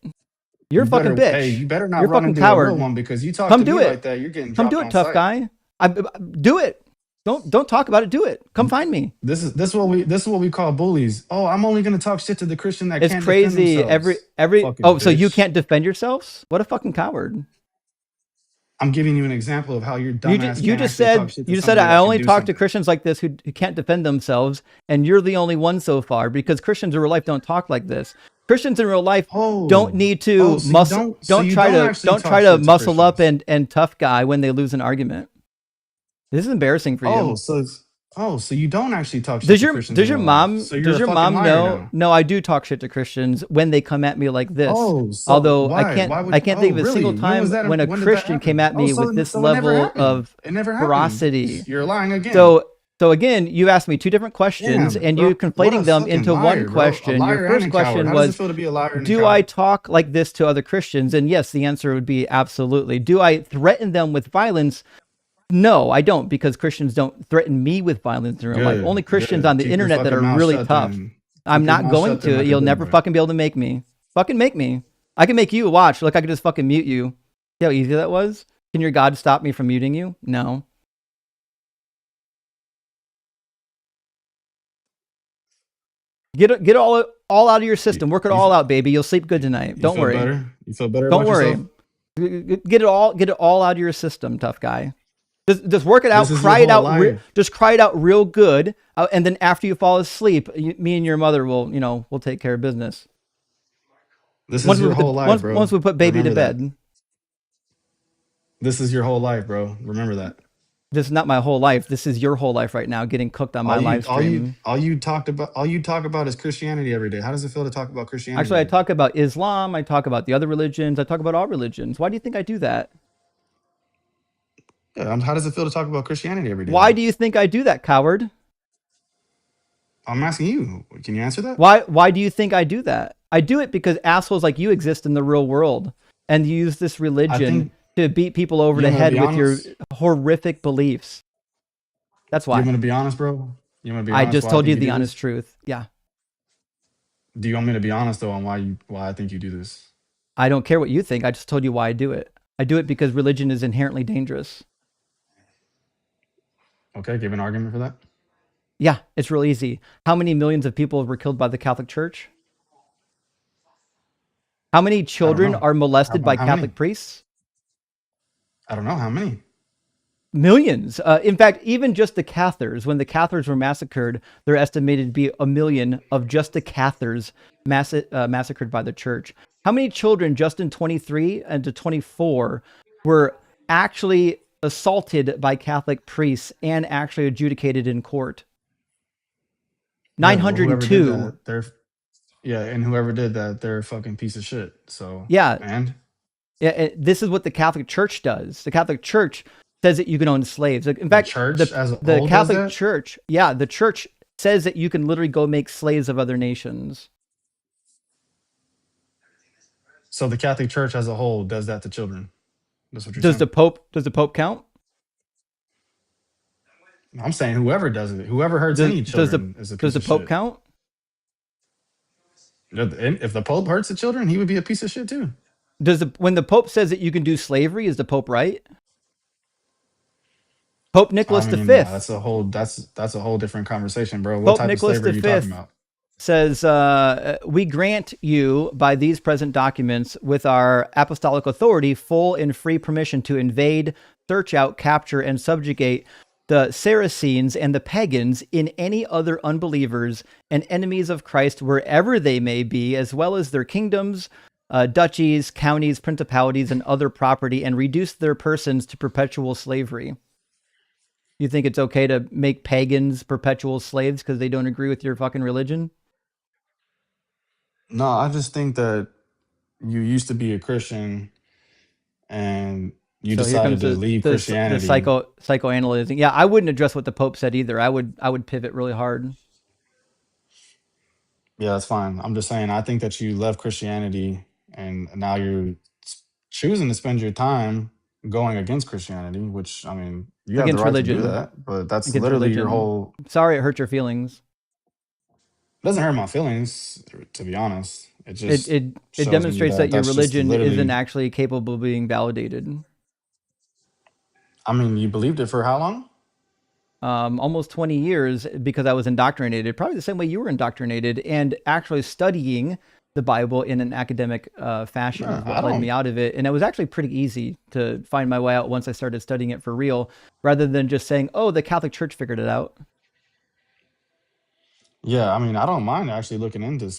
You're a fucking bitch. Hey, you better not You're run fucking into coward. a real one because you talk Come to do me it. like that. You're getting Come dropped do it, on tough sight. guy. Do it. Don't talk about it. Do it. Come find me. This is what we call bullies. Oh, I'm only gonna talk shit to the Christian that It's can't crazy. defend themselves. Every. Fucking Oh, so you bitch. can't defend yourselves? What a fucking coward. I'm giving you an example of how your dumbass You can't just actually said talk shit to you just said somebody I that only can do talk to something. Christians like this who can't defend themselves, and you're the only one so far because Christians in real life don't talk like this. Christians in real life don't need to muscle. Don't try to muscle up and tough guy when they lose an argument. This is embarrassing for you. So you don't actually talk shit Does to your Christians does in your real mom life. So you're does a your fucking mom liar know? now. No, I do talk shit to Christians when they come at me like this. So Although why? I can't Why would, I can't think of a really? single When time was that? when a When did that Christian happen? came at me with this So it never level happened. of It never happened. ferocity. You're lying again. So again, you asked me two different questions, Damn, and bro, you're conflating what a them fucking into liar, one bro. A question. liar Your and first a question coward. How does it was, feel to be a liar and a do coward? I talk like this to other Christians? And yes, the answer would be absolutely. Do I threaten them with violence? No, I don't, because Christians don't threaten me with violence in real life. Only Christians on the Keep your internet that fucking are mouth really shut tough. then. I'm Keep your not mouth going shut then to. like a You'll big never boy. fucking be able to make me. Fucking make me. I can make you watch. Look, I could just fucking mute you. See how easy that was? Can your God stop me from muting you? No. Get it all out of your system. Work it all out, baby. You'll sleep good tonight. Don't worry. Better? You feel better Don't about worry. yourself? Get it all out of your system, tough guy. Just work it out. This is Cry your it out. whole life. Just cry it out real good, and then after you fall asleep, me and your mother will, we'll take care of business. This is your whole life, bro. Once we put baby Remember to bed. that. This is your whole life, bro. Remember that. This is not my whole life. This is your whole life right now, getting cooked on my live stream. All you talk about is Christianity every day. How does it feel to talk about Christianity? Actually, I talk about Islam. I talk about the other religions. I talk about all religions. Why do you think I do that? Yeah, how does it feel to talk about Christianity every day? Why do you think I do that, coward? I'm asking you. Can you answer that? Why do you think I do that? I do it because assholes like you exist in the real world, and you use this religion to beat people over the head with your horrific beliefs. That's why. You want to be honest, bro? You want to be I honest? just told you the honest truth. Yeah. Do you want me to be honest though on why I think you do this? I don't care what you think. I just told you why I do it. I do it because religion is inherently dangerous. Okay, give an argument for that. Yeah, it's real easy. How many millions of people were killed by the Catholic Church? How many children are molested by Catholic priests? I don't know how many. Millions. In fact, even just the Cathars, when the Cathars were massacred, they're estimated to be 1 million of just the Cathars massacred by the church. How many children just in 23 and to 24 were actually assaulted by Catholic priests and actually adjudicated in court? 902. And whoever did that, they're a fucking piece of shit. So Yeah. And this is what the Catholic Church does. The Catholic Church says that you can own slaves. In fact, the Catholic Church, the church says that you can literally go make slaves of other nations. So the Catholic Church as a whole does that to children. That's what you're saying. Does the Pope count? I'm saying whoever does it, whoever hurts any children is a piece of shit. Does the Pope count? If the Pope hurts the children, he would be a piece of shit too. When the Pope says that you can do slavery, is the Pope right? Pope Nicholas V. That's a whole different conversation, bro. What type of slavery are you talking about? Says, we grant you by these present documents with our apostolic authority full and free permission to invade, search out, capture, and subjugate the Saracens and the pagans in any other unbelievers and enemies of Christ wherever they may be, as well as their kingdoms, duchies, counties, principalities, and other property, and reduce their persons to perpetual slavery. You think it's okay to make pagans perpetual slaves because they don't agree with your fucking religion? No, I just think that you used to be a Christian and you decided to leave Christianity. The psychoanalyzing. Yeah, I wouldn't address what the Pope said either. I would pivot really hard. Yeah, that's fine. I'm just saying, I think that you left Christianity and now you're choosing to spend your time going against Christianity, which, I mean, you have the right to do that, but that's literally your whole... Sorry it hurt your feelings. It doesn't hurt my feelings, to be honest. It just it demonstrates that your religion isn't actually capable of being validated. I mean, you believed it for how long? Almost 20 years, because I was indoctrinated, probably the same way you were indoctrinated, and actually studying the Bible in an academic fashion is what led me out of it. And it was actually pretty easy to find my way out once I started studying it for real, rather than just saying, oh, the Catholic Church figured it out. Yeah, I mean, I don't mind actually looking into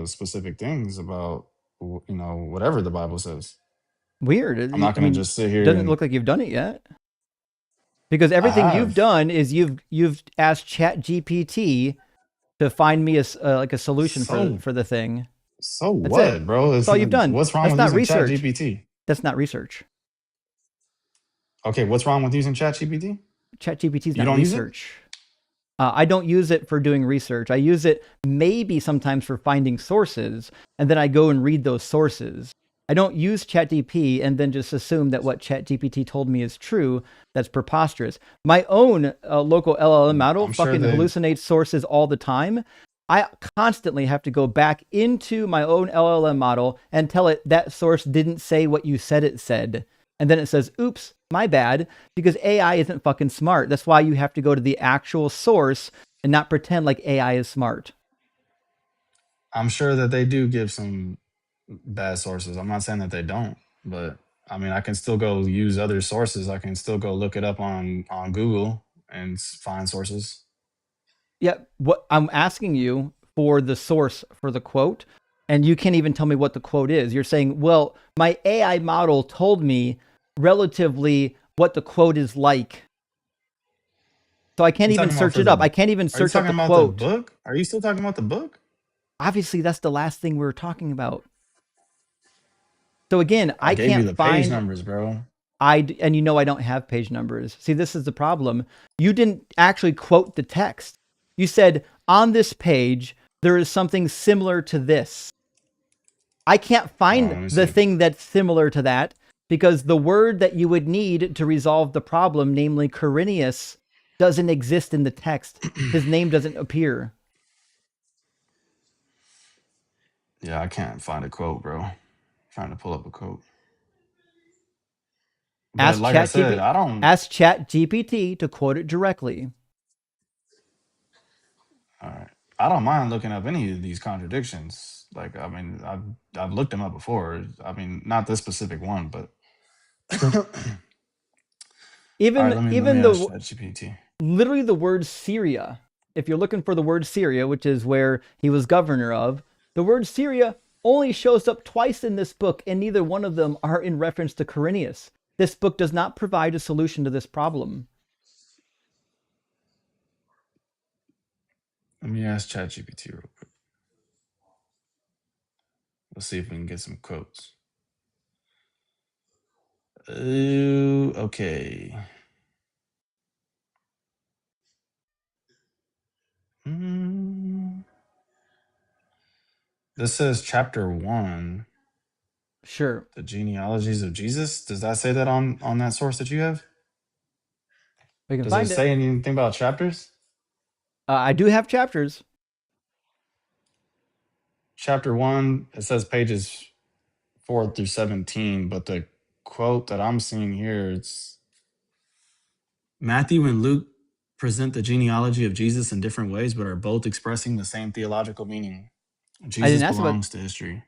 specific things about, whatever the Bible says. Weird. I'm not going to just sit here. Doesn't look like you've done it yet. Because everything you've done is you've asked ChatGPT to find me a solution for the thing. So that's what, bro? That's all you've done. What's wrong with using ChatGPT? That's not research. Okay, what's wrong with using ChatGPT? ChatGPT is not research. I don't use it for doing research. I use it maybe sometimes for finding sources, and then I go and read those sources. I don't use ChatGPT and then just assume that what ChatGPT told me is true. That's preposterous. My own local LLM model hallucinates sources all the time. I constantly have to go back into my own LLM model and tell it that source didn't say what you said it said. And then it says, oops, my bad, because AI isn't fucking smart. That's why you have to go to the actual source and not pretend like AI is smart. I'm sure that they do give some bad sources. I'm not saying that they don't, but I mean, I can still go use other sources. I can still go look it up on Google and find sources. Yeah, what I'm asking you for the source for the quote, and you can't even tell me what the quote is. You're saying, well, my AI model told me relatively what the quote is like. So I can't even search it up. I can't even search up the quote. The book? Are you still talking about the book? Obviously, that's the last thing we were talking about. So again, I gave can't you the find page numbers, bro. And I don't have page numbers. See, this is the problem. You didn't actually quote the text. You said, on this page, there is something similar to this. I can't find the thing that's similar to that because the word that you would need to resolve the problem, namely Quirinius, doesn't exist in the text. His name doesn't appear. Yeah, I can't find a quote, bro. Trying to pull up a quote. But Ask like I said, Ask ChatGPT to quote it directly. All right. I don't mind looking up any of these contradictions. Like, I mean, I've looked them up before. I mean, not this specific one, but Even all right, let me ask ChatGPT. Literally the word Syria. If you're looking for the word Syria, which is where he was governor of, the word Syria only shows up twice in this book, and neither one of them are in reference to Quirinius. This book does not provide a solution to this problem. Let me ask ChatGPT real quick. Let's see if we can get some quotes. Okay. This says chapter 1. Sure. The genealogies of Jesus. Does that say that on that source that you have? We can Does find it say anything about chapters? I do have chapters. Chapter 1, it says pages 4 through 17, but the quote that I'm seeing here, it's Matthew and Luke present the genealogy of Jesus in different ways, but are both expressing the same theological meaning. Jesus belongs to history.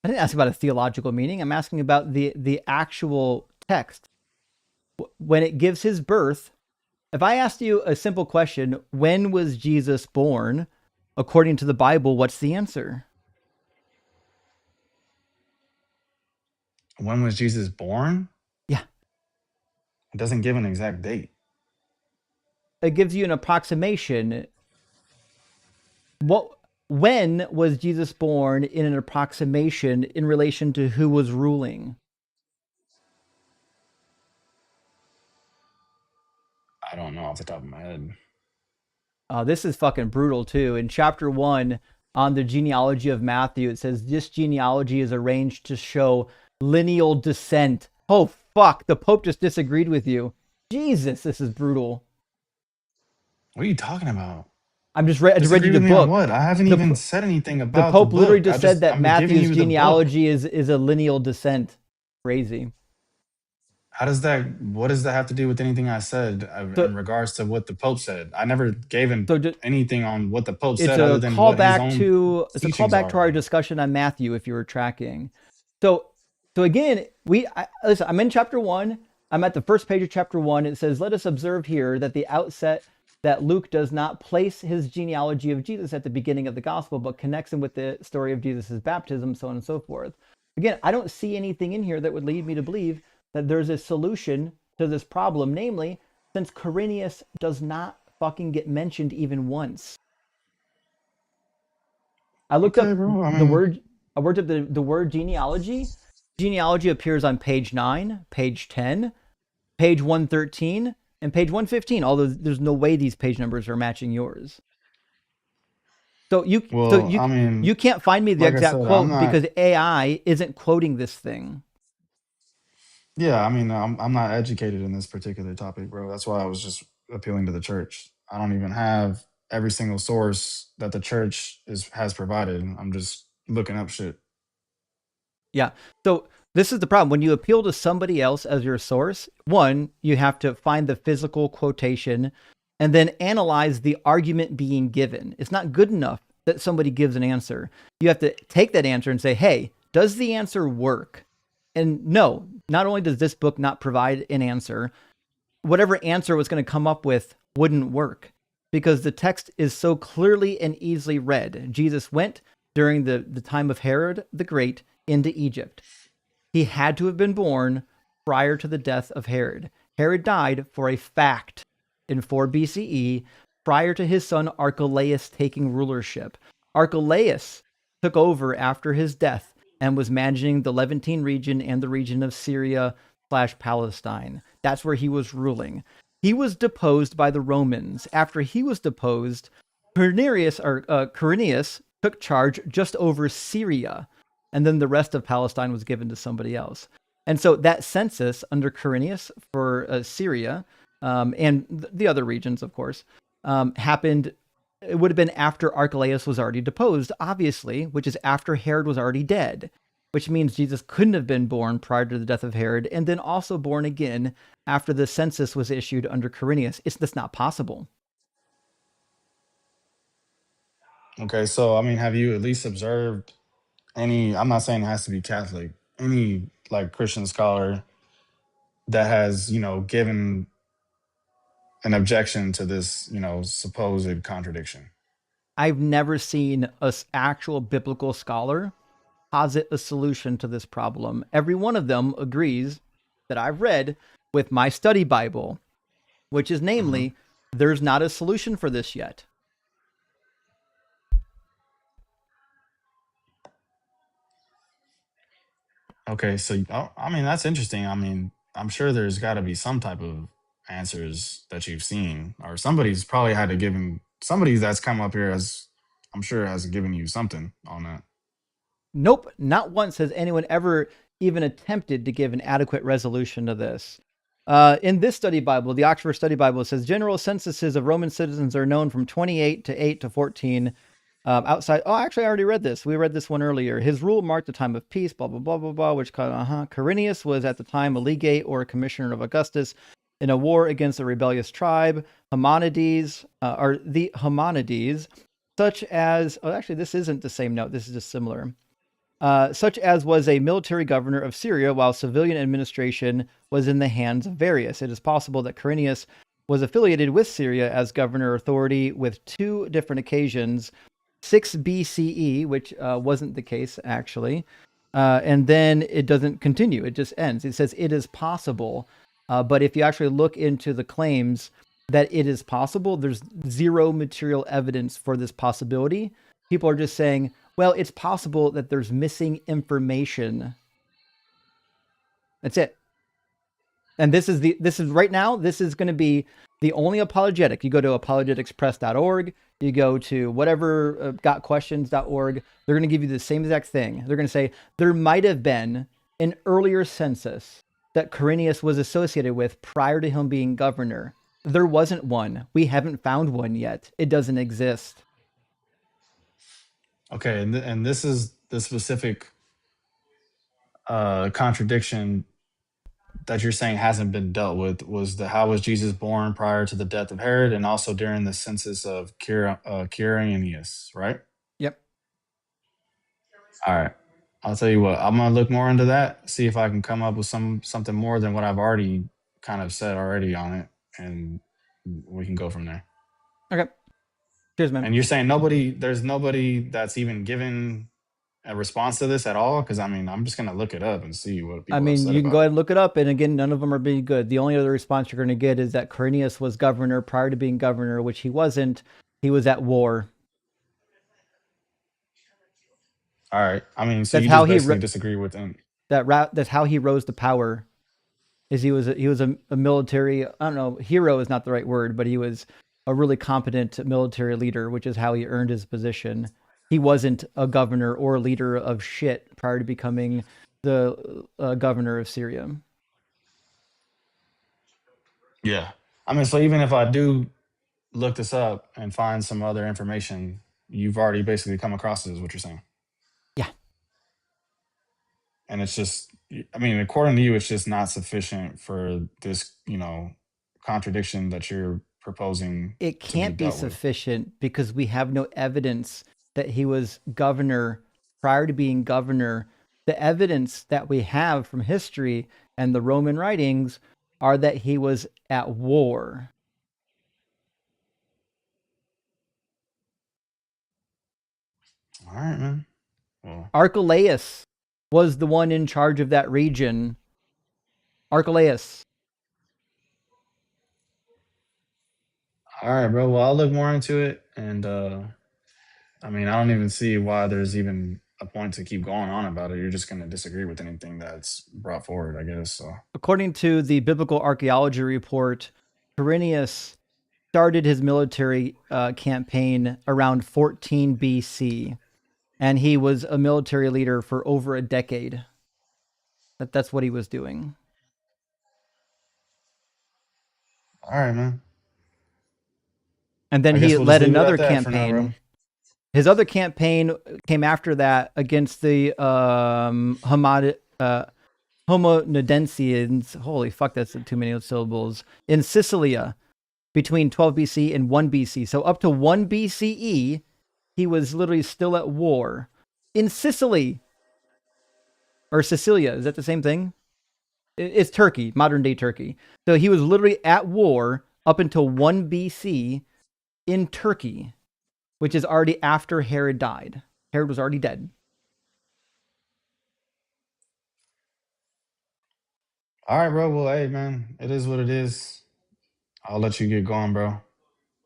I didn't ask about a theological meaning. I'm asking about the actual text. When it gives his birth, if I asked you a simple question, when was Jesus born? According to the Bible, what's the answer? When was Jesus born? Yeah. It doesn't give an exact date. It gives you an approximation. When was Jesus born in an approximation in relation to who was ruling? I don't know off the top of my head. This is fucking brutal too. In chapter 1 on the genealogy of Matthew, it says this genealogy is arranged to show lineal descent. Oh fuck, the Pope just disagreed with you. Jesus, this is brutal. What are you talking about? I just read you the book. What? I haven't even said anything about the Pope the book. literally just said that I'm Matthew's genealogy is a lineal descent. Crazy. What does that have to do with anything I said in regards to what the Pope said? I never gave him anything on what the Pope said other than what his own It's a callback to our discussion on Matthew, if you were tracking. So again, listen, I'm in chapter 1. I'm at the first page of chapter 1. It says, let us observe here that the outset that Luke does not place his genealogy of Jesus at the beginning of the gospel, but connects him with the story of Jesus' baptism, so on and so forth. Again, I don't see anything in here that would lead me to believe that there's a solution to this problem, namely, since Quirinius does not fucking get mentioned even once. I looked up the word. I worked up the word genealogy. Genealogy appears on page 9, page 10, page 113, and page 115. Although there's no way these page numbers are matching yours. So you can't find me the exact quote because AI isn't quoting this thing. Yeah, I mean, I'm not educated in this particular topic, bro. That's why I was just appealing to the church. I don't even have every single source that the church has provided. I'm just looking up shit. Yeah. So this is the problem. When you appeal to somebody else as your source, one, you have to find the physical quotation and then analyze the argument being given. It's not good enough that somebody gives an answer. You have to take that answer and say, hey, does the answer work? And no, not only does this book not provide an answer, whatever answer it was going to come up with wouldn't work because the text is so clearly and easily read. Jesus went during the time of Herod the Great into Egypt. He had to have been born prior to the death of Herod. Herod died for a fact in 4 BCE prior to his son Archelaus taking rulership. Archelaus took over after his death and was managing the Levantine region and the region of Syria/Palestine. That's where he was ruling. He was deposed by the Romans. After he was deposed, Quirinius took charge just over Syria, and then the rest of Palestine was given to somebody else. And so that census under Quirinius for Syria and the other regions, of course, happened it would have been after Archelaus was already deposed, obviously, which is after Herod was already dead, which means Jesus couldn't have been born prior to the death of Herod and then also born again after the census was issued under Quirinius. That's not possible. Okay, so I mean, have you at least observed any? I'm not saying it has to be Catholic. Any like Christian scholar that has given an objection to this supposed contradiction? I've never seen an actual biblical scholar posit a solution to this problem. Every one of them agrees that I've read with my study Bible, which is namely, there's not a solution for this yet. Okay, so I mean that's interesting. I mean, I'm sure there's got to be some type of answers that you've seen, or somebody's probably had to give him somebody that's come up here as I'm sure has given you something on that. Nope, not once has anyone ever even attempted to give an adequate resolution to this. In this study Bible, the Oxford Study Bible, says general censuses of Roman citizens are known from 28 to 8 to 14. Outside, actually, I already read this. We read this one earlier. His rule marked a time of peace, blah, blah, blah, blah, blah, which Quirinius was at the time a legate or a commissioner of Augustus in a war against a rebellious tribe. Homonides, such as, actually, this isn't the same note. This is just similar. Such as was a military governor of Syria, while civilian administration was in the hands of Varius. It is possible that Quirinius was affiliated with Syria as governor authority with two different occasions, 6 BCE, which wasn't the case, actually. And then it doesn't continue. It just ends. It says it is possible. But if you actually look into the claims that it is possible, there's zero material evidence for this possibility. People are just saying, well, it's possible that there's missing information. That's it. And this is right now, this is going to be the only apologetic. You go to apologeticspress.org, you go to whatever gotquestions.org, they're going to give you the same exact thing. They're going to say there might have been an earlier census that Quirinius was associated with prior to him being governor. There wasn't one. We haven't found one yet. It doesn't exist. Okay, and this is the specific contradiction that you're saying hasn't been dealt with was how was Jesus born prior to the death of Herod and also during the census of Quirinius, right? Yep. All right. I'll tell you what, I'm gonna look more into that, see if I can come up with something more than what I've already kind of said already on it, and we can go from there. Okay. Cheers, man. And you're saying there's nobody that's even given a response to this at all? Because I mean, I'm just gonna look it up and see what people have said you can about go ahead and look it up, and again, none of them are being good. The only other response you're going to get is that Quirinius was governor prior to being governor, which he wasn't. He was at war. All right. I mean, so That's you how just he basically disagree with them. That's how he rose to power. Is he was a military, I don't know, hero is not the right word, but he was a really competent military leader, which is how he earned his position. He wasn't a governor or a leader of shit prior to becoming the governor of Syria. Yeah. I mean, so even if I do look this up and find some other information, you've already basically come across it, is what you're saying. Yeah. And it's just, I mean, according to you, it's just not sufficient for this, contradiction that you're proposing. It can't be sufficient because we have no evidence that he was governor prior to being governor. The evidence that we have from history and the Roman writings are that he was at war. All right, man. Well, Archelaus was the one in charge of that region. Archelaus. all right, bro. Well, I'll look more into it. And I mean, I don't even see why there's even a point to keep going on about it. You're just going to disagree with anything that's brought forward, I guess. So, According to the Biblical Archaeology Report, Quirinius started his military campaign around 14 BC, and he was a military leader for over a decade. That's what he was doing. all right, man. And then I guess he we'll just led leave it at another that for now, bro. campaign. His other campaign came after that against the Homonadensians. Holy fuck, that's too many syllables. In Sicilia, between 12 BC and 1 BC. So up to 1 BCE, he was literally still at war in Sicily. Or Sicilia. Is that the same thing? It's Turkey, modern day Turkey. So he was literally at war up until 1 BC in Turkey, which is already after Herod died. Herod was already dead. All right, bro. Well, hey, man, it is what it is. I'll let you get going, bro. All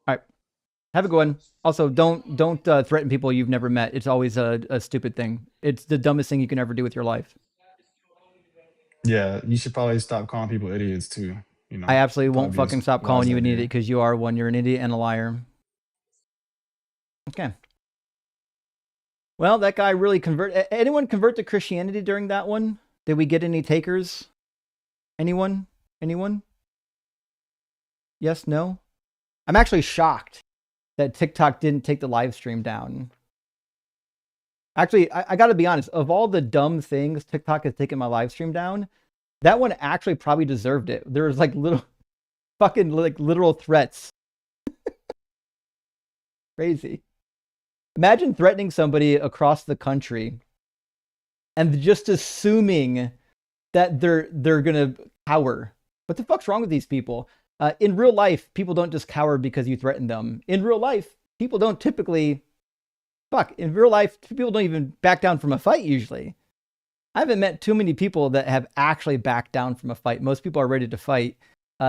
right. Have a good one. Also, don't threaten people you've never met. It's always a stupid thing. It's the dumbest thing you can ever do with your life. Yeah, you should probably stop calling people idiots too. You know, I absolutely won't probably be fucking a stop wise calling you an idea. idiot because you are one. You're an idiot and a liar. Okay. Well, that guy really anyone convert to Christianity during that one? Did we get any takers? Anyone? Anyone? Yes, no? I'm actually shocked that TikTok didn't take the live stream down. Actually, I got to be honest. Of all the dumb things TikTok has taken my live stream down, that one actually probably deserved it. There was like little fucking like literal threats. Crazy. Imagine threatening somebody across the country and just assuming that they're gonna cower. What the fuck's wrong with these people? In real life, people don't just cower because you threaten them. In real life, people don't typically in real life, people don't even back down from a fight usually. I haven't met too many people that have actually backed down from a fight. Most people are ready to fight.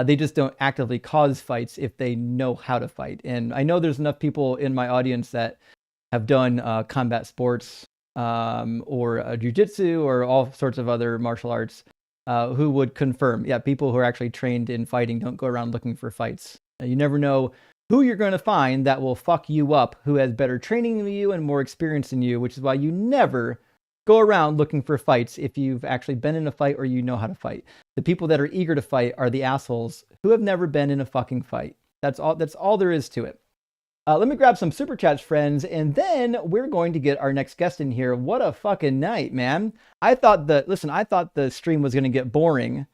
They just don't actively cause fights if they know how to fight. And I know there's enough people in my audience that have done combat sports or jiu-jitsu or all sorts of other martial arts who would confirm, yeah, people who are actually trained in fighting don't go around looking for fights. You never know who you're going to find that will fuck you up, who has better training than you and more experience than you, which is why you never go around looking for fights if you've actually been in a fight or you know how to fight. The people that are eager to fight are the assholes who have never been in a fucking fight. That's all there is to it. Let me grab some super chats, friends, and then we're going to get our next guest in here. What a fucking night, man. I thought the stream was going to get boring,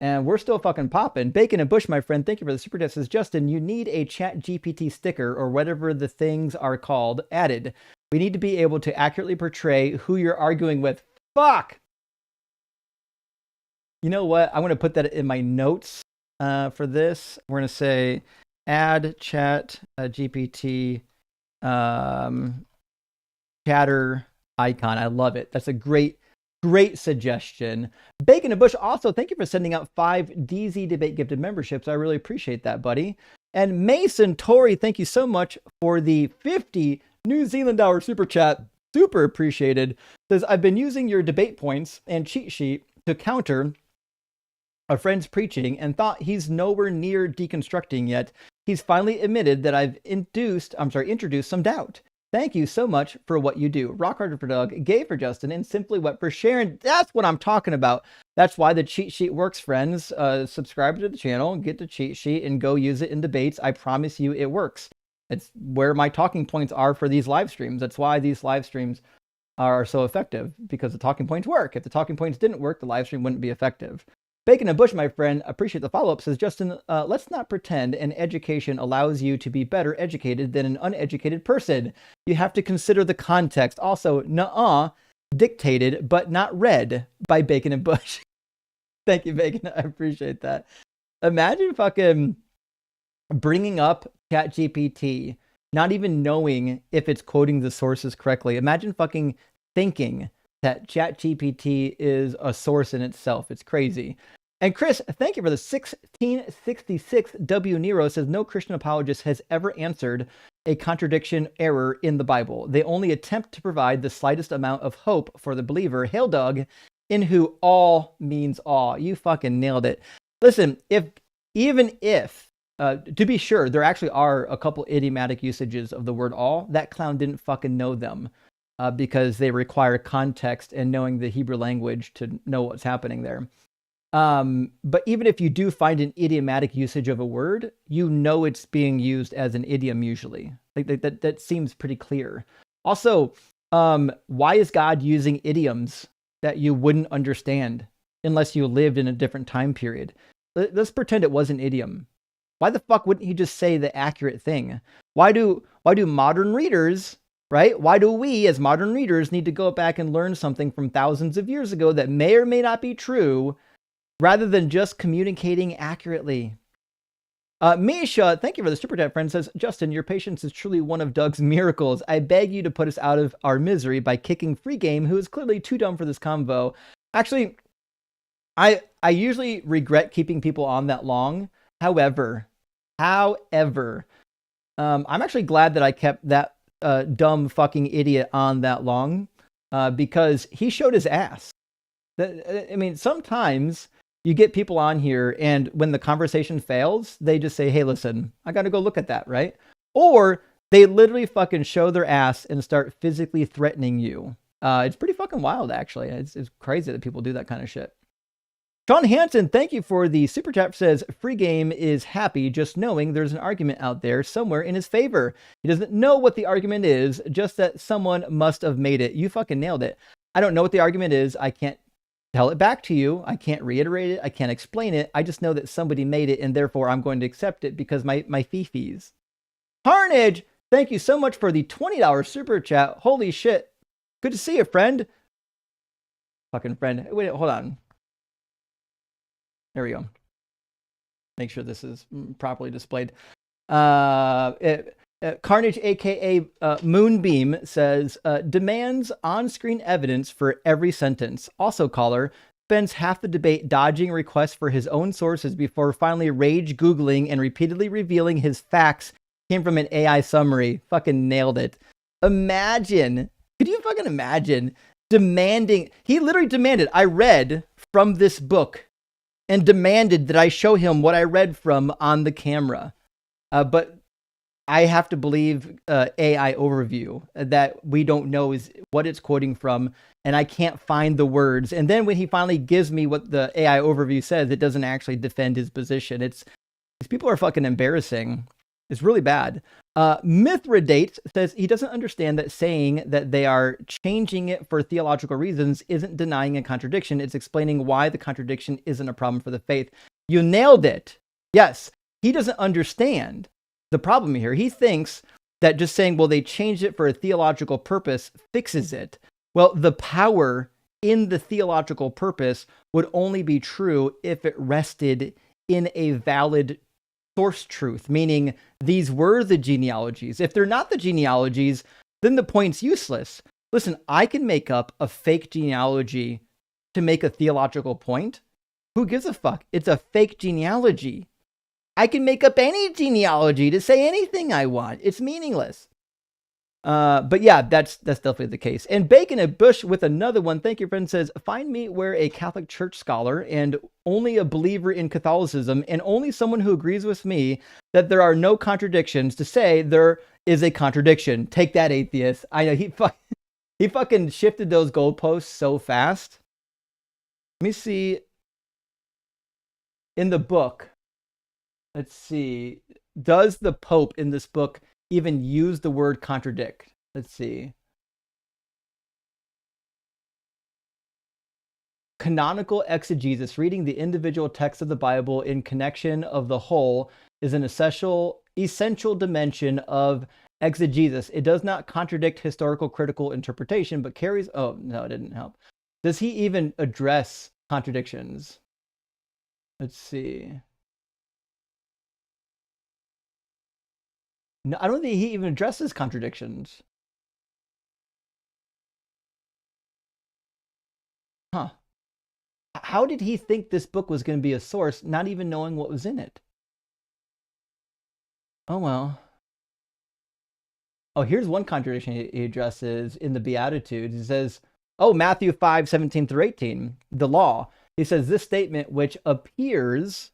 and we're still fucking popping. Bacon and Bush, my friend, thank you for the super chat. Says, Justin, you need a Chat GPT sticker or whatever the things are called added. We need to be able to accurately portray who you're arguing with. Fuck! You know what? I'm going to put that in my notes for this. We're going to say add Chat GPT chatter icon. I love it. That's a great suggestion. Bacon and Bush, also, thank you for sending out 5 DZ Debate gifted memberships. I really appreciate that, buddy. And Mason Tory, thank you so much for the 50 New Zealand dollar super chat. Super appreciated. Says, I've been using your debate points and cheat sheet to counter a friend's preaching and thought he's nowhere near deconstructing yet. He's finally admitted that I've introduced some doubt. Thank you so much for what you do. Rock Hard for Doug, Gay for Justin, and Simply Wet for Sharon. That's what I'm talking about. That's why the cheat sheet works, friends. Subscribe to the channel, get the cheat sheet, and go use it in debates. I promise you it works. It's where my talking points are for these live streams. That's why these live streams are so effective, because the talking points work. If the talking points didn't work, the live stream wouldn't be effective. Bacon and Bush, my friend, appreciate the follow-up. Says, Justin, let's not pretend an education allows you to be better educated than an uneducated person. You have to consider the context. Also, nuh-uh, dictated but not read by Bacon and Bush. Thank you, Bacon. I appreciate that. Imagine fucking bringing up ChatGPT, not even knowing if it's quoting the sources correctly. Imagine fucking thinking that ChatGPT is a source in itself. It's crazy. And Chris, thank you for the 1666 W. Nero. Says, no Christian apologist has ever answered a contradiction error in the Bible. They only attempt to provide the slightest amount of hope for the believer. Hail Doug, in who all means all. You fucking nailed it. Listen, even if, to be sure, there actually are a couple idiomatic usages of the word all, that clown didn't fucking know them. Because they require context and knowing the Hebrew language to know what's happening there. But even if you do find an idiomatic usage of a word, you know it's being used as an idiom usually. Like that seems pretty clear. Also, why is God using idioms that you wouldn't understand unless you lived in a different time period? Let's pretend it was an idiom. Why the fuck wouldn't he just say the accurate thing? Why do modern readers, right? Why do we as modern readers need to go back and learn something from thousands of years ago that may or may not be true, rather than just communicating accurately? Misha, thank you for the super chat, friend, says, Justin, your patience is truly one of Doug's miracles. I beg you to put us out of our misery by kicking Free Game, who is clearly too dumb for this convo. Actually, I usually regret keeping people on that long. However, I'm actually glad that I kept that dumb fucking idiot on that long, because he showed his ass. I mean, sometimes you get people on here and when the conversation fails, they just say, hey, listen, I got to go look at that, right? Or they literally fucking show their ass and start physically threatening you. It's pretty fucking wild, actually. It's crazy that people do that kind of shit. Sean Hansen, thank you for the super chat, says, Free Game is happy just knowing there's an argument out there somewhere in his favor. He doesn't know what the argument is, just that someone must have made it. You fucking nailed it. I don't know what the argument is. I can't tell it back to you. I can't reiterate it. I can't explain it. I just know that somebody made it, and therefore I'm going to accept it because my fees. Carnage, thank you so much for the $20 super chat. Holy shit. Good to see you, friend. Fucking friend. Wait, hold on. There we go. Make sure this is properly displayed. Carnage, aka Moonbeam, says, demands on-screen evidence for every sentence. Also, caller spends half the debate dodging requests for his own sources before finally rage Googling and repeatedly revealing his facts came from an AI summary. Fucking nailed it. Imagine, could you fucking imagine demanding, he literally demanded, I read from this book and demanded that I show him what I read from on the camera. But I have to believe AI overview that we don't know is what it's quoting from, and I can't find the words. And then when he finally gives me what the AI overview says, it doesn't actually defend his position. These people are fucking embarrassing. It's really bad. Mithridate says he doesn't understand that saying that they are changing it for theological reasons isn't denying a contradiction. It's explaining why the contradiction isn't a problem for the faith. You nailed it. Yes, he doesn't understand the problem here. He thinks that just saying, well, they changed it for a theological purpose fixes it. Well, the power in the theological purpose would only be true if it rested in a valid source truth, meaning these were the genealogies. If they're not the genealogies, then the point's useless. Listen, I can make up a fake genealogy to make a theological point. Who gives a fuck? It's a fake genealogy. I can make up any genealogy to say anything I want. It's meaningless. But yeah, that's definitely the case. And Bacon and Bush with another one. Thank you, friend, says, find me where a Catholic Church scholar and only a believer in Catholicism and only someone who agrees with me that there are no contradictions to say there is a contradiction. Take that, atheist. I know he fucking shifted those goalposts so fast. Let me see. In the book, let's see. Does the Pope in this book even use the word contradict? Let's see. Canonical exegesis, reading the individual text of the Bible in connection of the whole, is an essential dimension of exegesis. It does not contradict historical critical interpretation, but carries... Oh, no, it didn't help. Does he even address contradictions? Let's see. No, I don't think he even addresses contradictions. Huh. How did he think this book was going to be a source, not even knowing what was in it? Oh, well. Oh, here's one contradiction he addresses in the Beatitudes. He says, oh, Matthew 5:17-18, the law. He says, this statement, which appears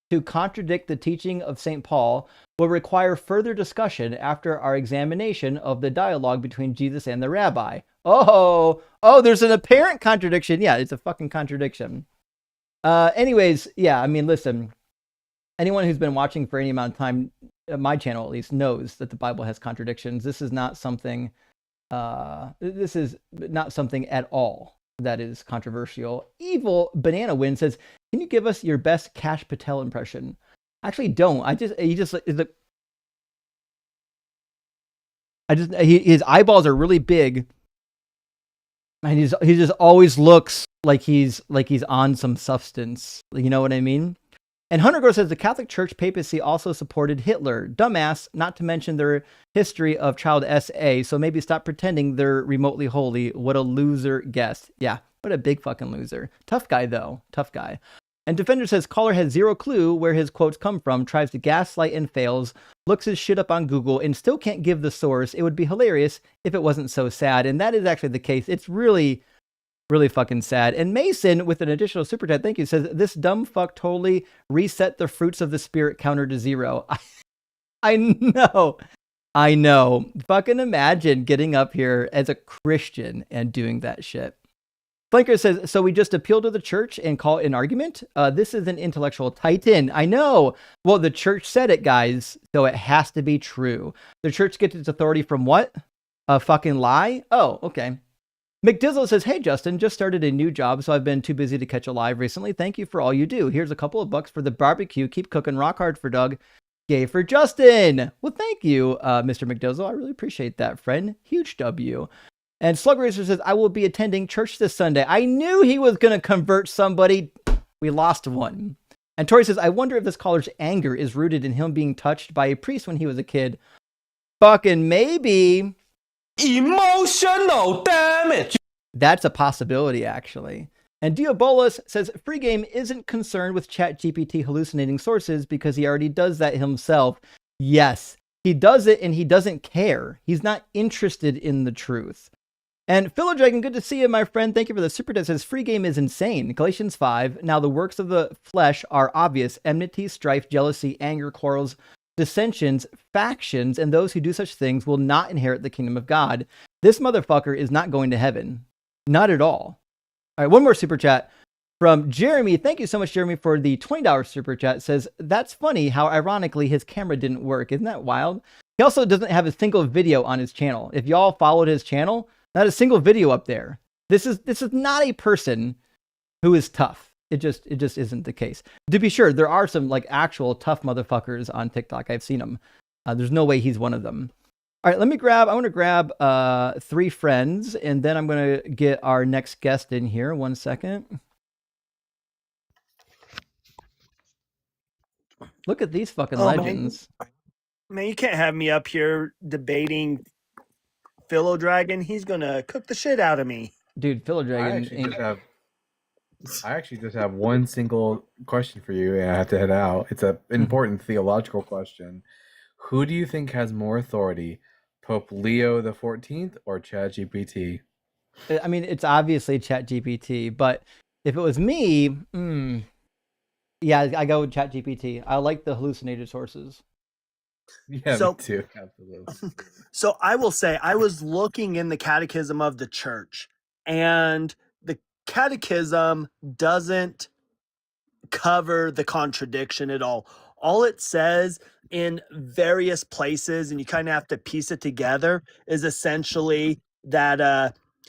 to contradict the teaching of St. Paul, will require further discussion after our examination of the dialogue between Jesus and the rabbi. Oh, there's an apparent contradiction. Yeah, it's a fucking contradiction. Anyways, yeah, I mean, listen, anyone who's been watching for any amount of time, my channel at least, knows that the Bible has contradictions. This is not something at all that is controversial. Evil Banana Win says, "Can you give us your best Kash Patel impression?" I actually don't. His eyeballs are really big, and he just always looks like he's on some substance. You know what I mean? And Hunter Gross says the Catholic Church papacy also supported Hitler. Dumbass, not to mention their history of child SA, so maybe stop pretending they're remotely holy. What a loser guest. Yeah, what a big fucking loser. Tough guy, though. Tough guy. And Defender says caller has zero clue where his quotes come from, tries to gaslight and fails, looks his shit up on Google, and still can't give the source. It would be hilarious if it wasn't so sad. And that is actually the case. It's really fucking sad. And Mason, with an additional super chat, thank you, says this dumb fuck totally reset the fruits of the spirit counter to 0. I know. Fucking imagine getting up here as a Christian and doing that shit. Flanker says, so we just appeal to the church and call it an argument? This is an intellectual titan. I know. Well, the church said it, guys, so it has to be true. The church gets its authority from what? A fucking lie? Oh, okay. McDizzle says, hey, Justin, just started a new job, so I've been too busy to catch a live recently. Thank you for all you do. Here's a couple of bucks for the barbecue. Keep cooking rock hard for Doug. Gay for Justin. Well, thank you, Mr. McDizzle. I really appreciate that, friend. Huge W. And Slug Racer says, I will be attending church this Sunday. I knew he was going to convert somebody. We lost one. And Tori says, I wonder if this caller's anger is rooted in him being touched by a priest when he was a kid. Fucking maybe. Emotional damage. That's a possibility, actually. And Diabolus says, Free Game isn't concerned with ChatGPT hallucinating sources because he already does that himself. Yes, he does it and he doesn't care. He's not interested in the truth. And Philodragon, good to see you, my friend. Thank you for the super chat. Says Free Game is insane. Galatians 5. Now the works of the flesh are obvious: enmity, strife, jealousy, anger, quarrels, dissensions, factions, and those who do such things will not inherit the kingdom of God. This motherfucker is not going to heaven. Not at all. All right, one more super chat from Jeremy. Thank you so much, Jeremy, for the $20 super chat. It says, that's funny how ironically his camera didn't work. Isn't that wild? He also doesn't have a single video on his channel. If y'all followed his channel, not a single video up there. This is not a person who is tough. It just isn't the case. To be sure, there are some like actual tough motherfuckers on TikTok. I've seen them. There's no way he's one of them. All right, I want to grab 3 friends, and then I'm going to get our next guest in here. 1 second. Look at these fucking legends. Man, you can't have me up here debating Philodragon. He's going to cook the shit out of me. Dude, Philodragon. I actually just have one single question for you, and I have to head out. It's an important theological question. Who do you think has more authority, Pope Leo the 14th or ChatGPT? I mean, it's obviously ChatGPT, but if it was me, yeah, I go with ChatGPT. I like the hallucinated sources. Yeah, me too. Absolutely. So I will say, I was looking in the Catechism of the Church, and the Catechism doesn't cover the contradiction at all. All it says in various places, and you kind of have to piece it together, is essentially that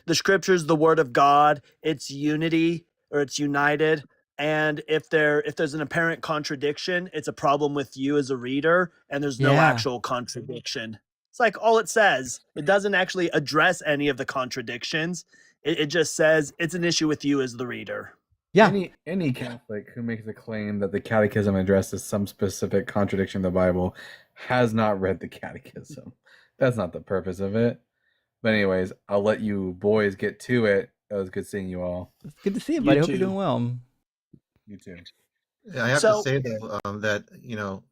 the scripture is the word of God, it's unity, or it's united. And if there's an apparent contradiction, it's a problem with you as a reader, and there's no actual contradiction. It's like all it says. It doesn't actually address any of the contradictions. It just says it's an issue with you as the reader. Yeah. Any Catholic who makes a claim that the Catechism addresses some specific contradiction in the Bible has not read the Catechism. That's not the purpose of it. But anyways, I'll let you boys get to it. It was good seeing you all. It's good to see you, buddy. Hope you're doing well. You too. I have to say though that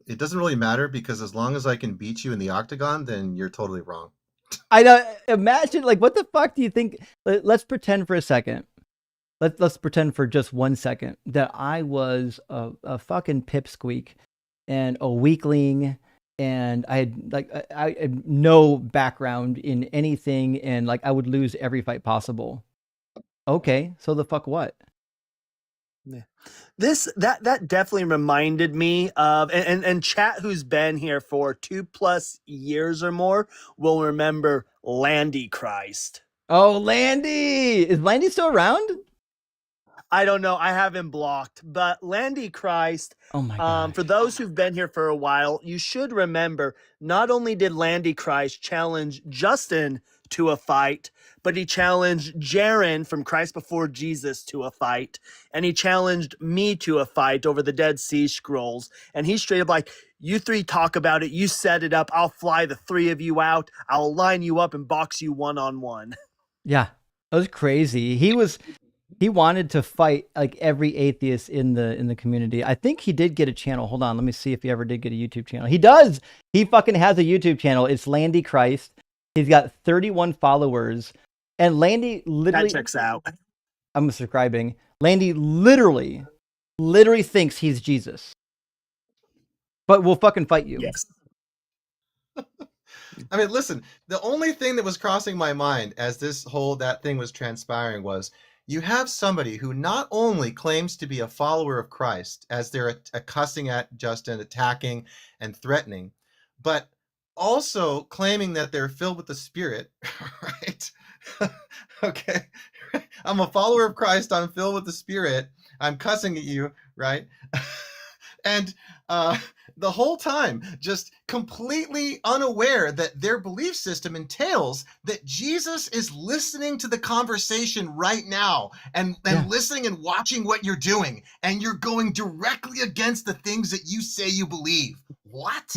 it doesn't really matter, because as long as I can beat you in the octagon, then you're totally wrong. I know. Imagine, like, what the fuck do you think? Let's pretend for a second. Let's pretend for just 1 second that I was a fucking pipsqueak and a weakling, and I had no background in anything, and like I would lose every fight possible. Okay, so the fuck what? Yeah. That definitely reminded me of and chat who's been here for 2+ years or more will remember Landy Christ. Oh, Landy! Is Landy still around? I don't know. I have him blocked, but Landy Christ. Oh my god! For those who've been here for a while, you should remember. Not only did Landy Christ challenge Justin to a fight, but he challenged Jaron from Christ Before Jesus to a fight, and he challenged me to a fight over the Dead Sea Scrolls. And he's straight up like, "You three talk about it. You set it up. I'll fly the three of you out. I'll line you up and box you 1-on-1." Yeah, that was crazy. He wanted to fight like every atheist in the community. I think he did get a channel. Hold on, let me see if he ever did get a YouTube channel. He does. He fucking has a YouTube channel. It's Landy Christ. He's got 31 followers, and Landy literally That checks out. I'm subscribing. Landy literally thinks he's Jesus, but will fucking fight you. Yes. I mean, listen, the only thing that was crossing my mind as that thing was transpiring was you have somebody who not only claims to be a follower of Christ as they're cussing at Justin, attacking and threatening, but also claiming that they're filled with the Spirit, right? Okay. I'm a follower of Christ. I'm filled with the Spirit. I'm cussing at you, right? And the whole time just completely unaware that their belief system entails that Jesus is listening to the conversation right now and listening and watching what you're doing, and you're going directly against the things that you say you believe. What?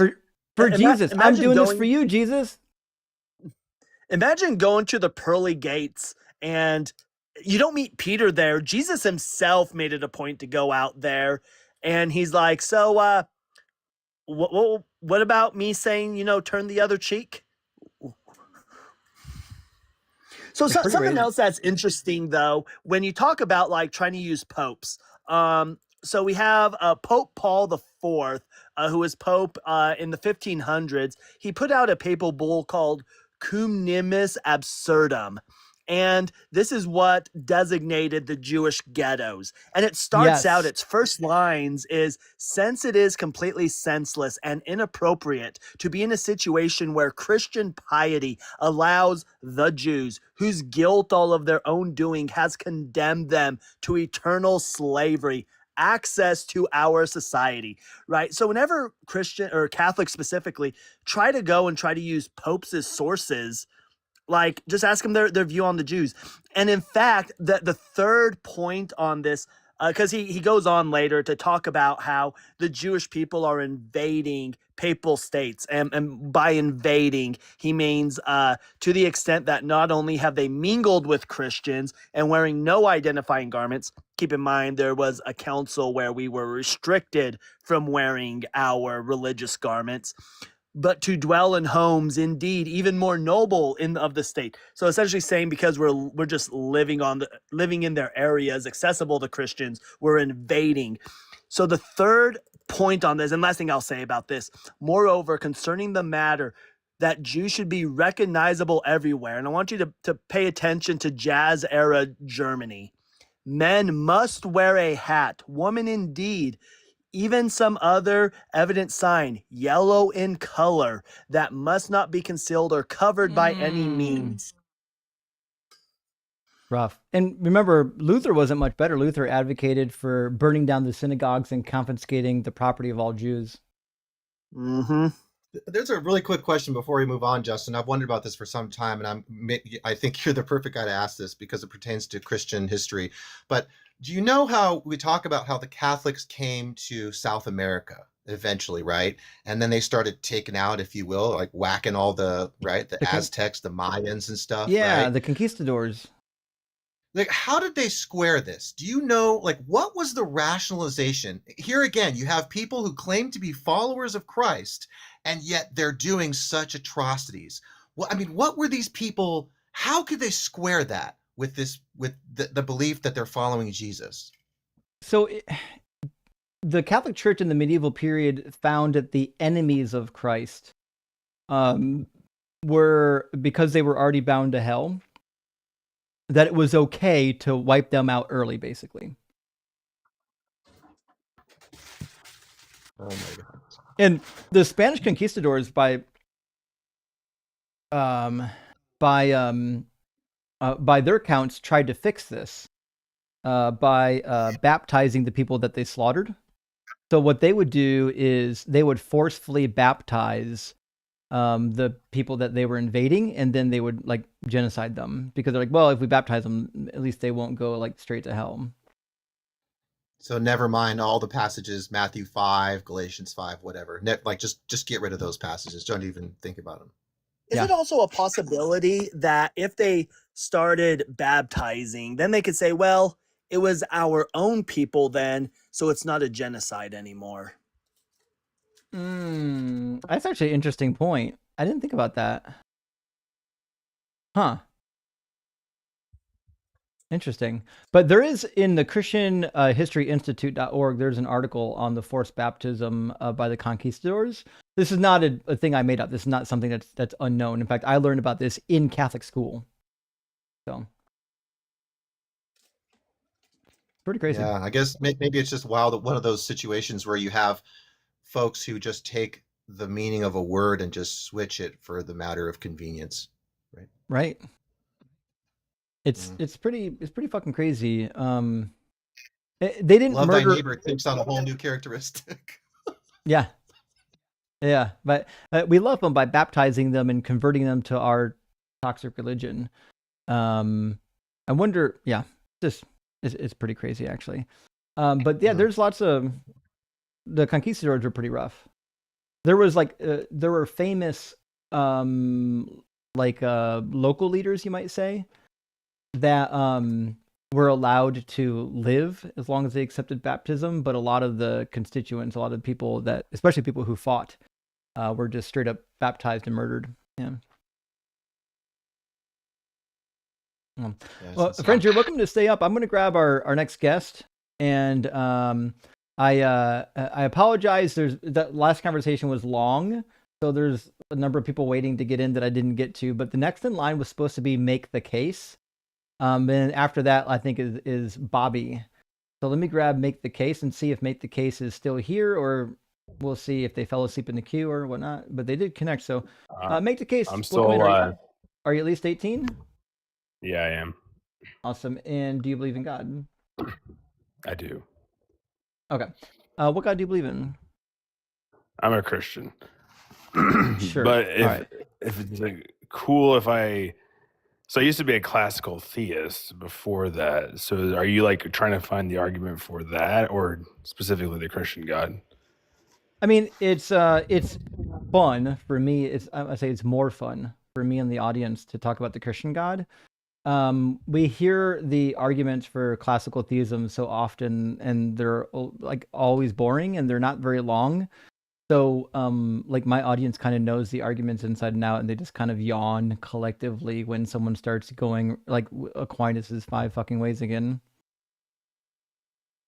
For Jesus, I'm doing this for you, Jesus. Imagine going to the pearly gates and you don't meet Peter there. Jesus himself made it a point to go out there, and he's like, "So, what about me saying, turn the other cheek?" So something else that's interesting, though, when you talk about like trying to use popes. So we have Pope Paul IV, who was pope in the 1500s. He put out a papal bull called Cum Nimis Absurdum. And this is what designated the Jewish ghettos. And it starts out, its first lines is, "Since it is completely senseless and inappropriate to be in a situation where Christian piety allows the Jews, whose guilt all of their own doing has condemned them to eternal slavery, access to our society," right? So whenever Christian or Catholics specifically try to go and try to use popes as sources, like, just ask them their view on the Jews. And in fact, the third point on this, because he goes on later to talk about how the Jewish people are invading papal states. And by invading, he means to the extent that not only have they mingled with Christians and wearing no identifying garments. Keep in mind, there was a council where we were restricted from wearing our religious garments, but to dwell in homes indeed even more noble of the state. So essentially saying, because we're just living in their areas accessible to Christians, we're invading. So the third point on this, and last thing I'll say about this, moreover, concerning the matter that Jews should be recognizable everywhere, and I want you to pay attention to Jazz era Germany. Men must wear a hat, woman indeed, even some other evident sign, yellow in color, that must not be concealed or covered by any means. Rough. And remember, Luther wasn't much better. Luther advocated for burning down the synagogues and confiscating the property of all Jews. Mm-hmm. There's a really quick question before we move on, Justin. I've wondered about this for some time, and I think you're the perfect guy to ask this because it pertains to Christian history. But do you know how we talk about how the Catholics came to South America eventually, right? And then they started taking out, if you will, like whacking all the Aztecs, the Mayans and stuff. Yeah, right? the conquistadors. Like, how did they square this? Do you know, like, what was the rationalization? Here again, you have people who claim to be followers of Christ, and yet they're doing such atrocities. Well, I mean, what were these people? How could they square that with the belief that they're following Jesus? So the Catholic Church in the medieval period found that the enemies of Christ were, because they were already bound to hell, that it was okay to wipe them out early, basically. Oh my god. And the Spanish conquistadors by their counts tried to fix this by baptizing the people that they slaughtered. So what they would do is they would forcefully baptize the people that they were invading, and then they would like genocide them because they're like, well, if we baptize them, at least they won't go like straight to hell. So never mind all the passages, Matthew 5, Galatians 5, whatever. Like just get rid of those passages. Don't even think about them. Is it also a possibility that if they started baptizing, then they could say, well, it was our own people then, so it's not a genocide anymore? That's actually an interesting point. I didn't think about that. Huh. Interesting. But there is in the Christian History Institute.org, there's an article on the forced baptism by the conquistadors. This is not a thing I made up. This is not something that's unknown. In fact, I learned about this in Catholic school. So pretty crazy. Yeah, I guess maybe it's just one of those situations where you have folks who just take the meaning of a word and just switch it for the matter of convenience, right? Right. It's pretty fucking crazy. They didn't Love murder. thy neighbor takes on a whole new characteristic. Yeah. But we love them by baptizing them and converting them to our toxic religion. I wonder. Yeah, this is pretty crazy actually. But yeah, there's lots of the conquistadors were pretty rough. There was there were famous local leaders, you might say, that were allowed to live as long as they accepted baptism, but a lot of the constituents, a lot of people that, especially people who fought, were just straight up baptized and murdered. Yeah. Well, friends, you're welcome to stay up. I'm going to grab our next guest, and I apologize. That last conversation was long, so there's a number of people waiting to get in that I didn't get to. But the next in line was supposed to be Make the Case. And after that, I think is Bobby. So let me grab Make the Case and see if Make the Case is still here, or we'll see if they fell asleep in the queue or whatnot. But they did connect. So Make the Case. I'm still alive. Are you at least 18? Yeah, I am. Awesome. And do you believe in God? I do. Okay. What God do you believe in? I'm a Christian. Sure. But if it's like cool if I I used to be a classical theist before that. So are you like trying to find the argument for that, or specifically the Christian God? I mean, it's fun for me. I say it's more fun for me and the audience to talk about the Christian God. We hear the arguments for classical theism so often, and they're like always boring, and they're not very long. So, like my audience kind of knows the arguments inside and out, and they just kind of yawn collectively when someone starts going like Aquinas' 5 fucking ways again.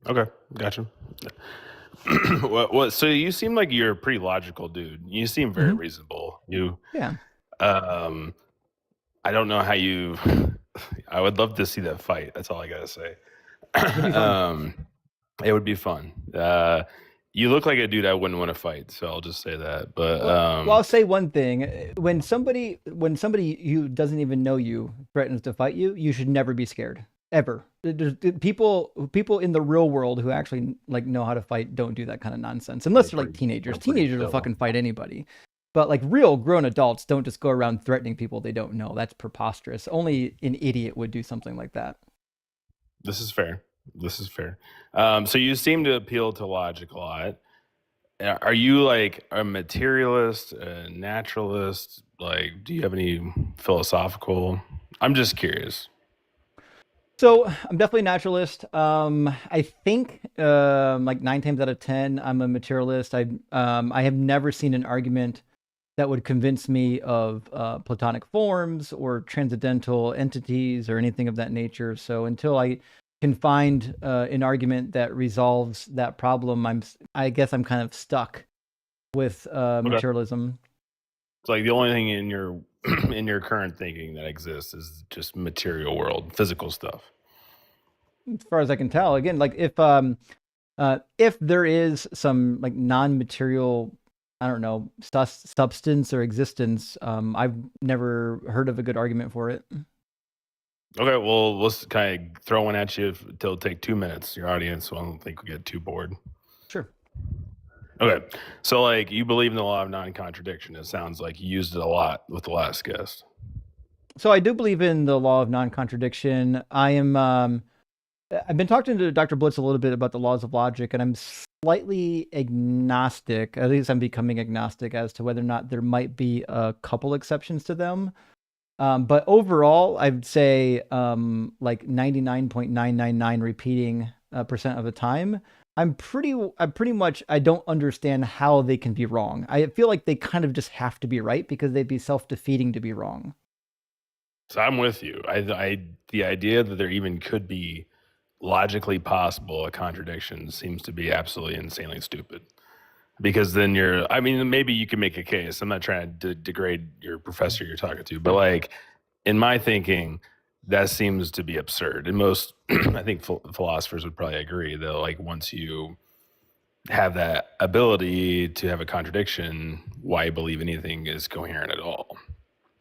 Okay, gotcha. So you seem like you're a pretty logical dude. You seem very reasonable. Yeah. I don't know how you. I would love to see that fight. That's all I gotta say. It would be fun. You look like a dude I wouldn't want to fight, so I'll just say that. But well, I'll say one thing: when somebody who doesn't even know you threatens to fight you, you should never be scared. Ever. There's people in the real world who actually like know how to fight don't do that kind of nonsense, unless they're like teenagers. Teenagers will fucking fight anybody. But like real grown adults don't just go around threatening people they don't know. That's preposterous. Only an idiot would do something like that. This is fair. So you seem to appeal to logic a lot. Are you like a materialist, a naturalist? Like, do you have any philosophical? I'm just curious. So I'm definitely a naturalist. I think like 9 times out of 10, I'm a materialist. I have never seen an argument that would convince me of Platonic forms or transcendental entities or anything of that nature. So until I can find an argument that resolves that problem, I guess I'm kind of stuck with materialism. It's like the only thing in your in your current thinking that exists is just material world, physical stuff. As far as I can tell, again, like if If there is some like non-material, I don't know, substance or existence, I've never heard of a good argument for it. Okay, well, let's kind of throw one at you. It'll take 2 minutes. Your audience, so I don't think we get too bored. Sure. Okay, so like you believe in the law of non-contradiction. It sounds like you used it a lot with the last guest. So I do believe in the law of non-contradiction. I've been talking to Dr. Blitz a little bit about the laws of logic, and I'm slightly agnostic. At least I'm becoming agnostic as to whether or not there might be a couple exceptions to them. But overall, I'd say like 99.999 repeating percent of the time, I'm pretty much, I don't understand how they can be wrong. I feel like they kind of just have to be right because they'd be self-defeating to be wrong. So I'm with you. The idea that there even could be logically possible a contradiction seems to be absolutely insanely stupid. Because then I mean, maybe you can make a case. I'm not trying to degrade your professor you're talking to, but like in my thinking, that seems to be absurd. And most, I think philosophers would probably agree that like once you have that ability to have a contradiction, why believe anything is coherent at all?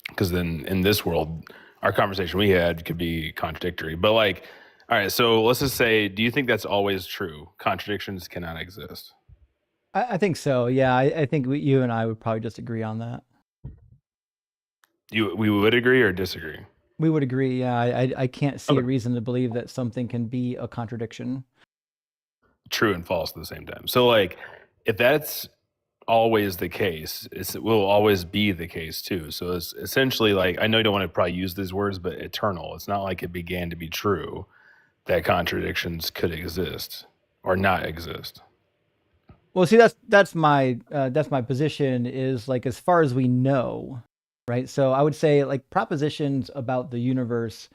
Because then in this world, our conversation we had could be contradictory. But like, all right, so let's just say, do you think that's always true? Contradictions cannot exist. I think so. Yeah, I think you and I would probably just agree on that. We would agree or disagree? We would agree. Yeah, I can't see a reason to believe that something can be a contradiction. True and false at the same time. So like, if that's always the case, it will always be the case too. So it's essentially like, I know you don't want to probably use these words, but eternal. It's not like it began to be true that contradictions could exist or not exist. Well, see, that's my position is like, as far as we know, right? So I would say like propositions about the universe,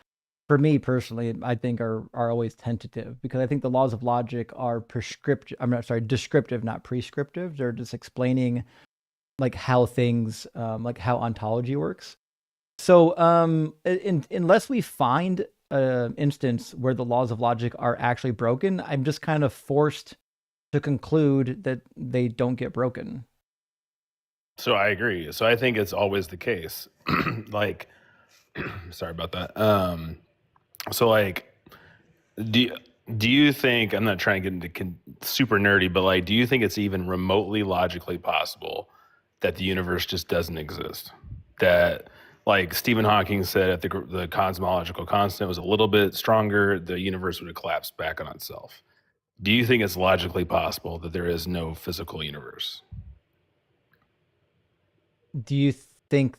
for me personally, I think are always tentative, because I think the laws of logic are descriptive, not prescriptive. They're just explaining like how things, like how ontology works. So unless we find an instance where the laws of logic are actually broken, I'm just kind of forced to conclude that they don't get broken. So I agree. So I think it's always the case. Like, sorry about that. So like, do you think, I'm not trying to get into super nerdy, but like, do you think it's even remotely logically possible that the universe just doesn't exist? That like Stephen Hawking said, if the cosmological constant was a little bit stronger, the universe would have collapsed back on itself. Do you think it's logically possible that there is no physical universe? Do you think?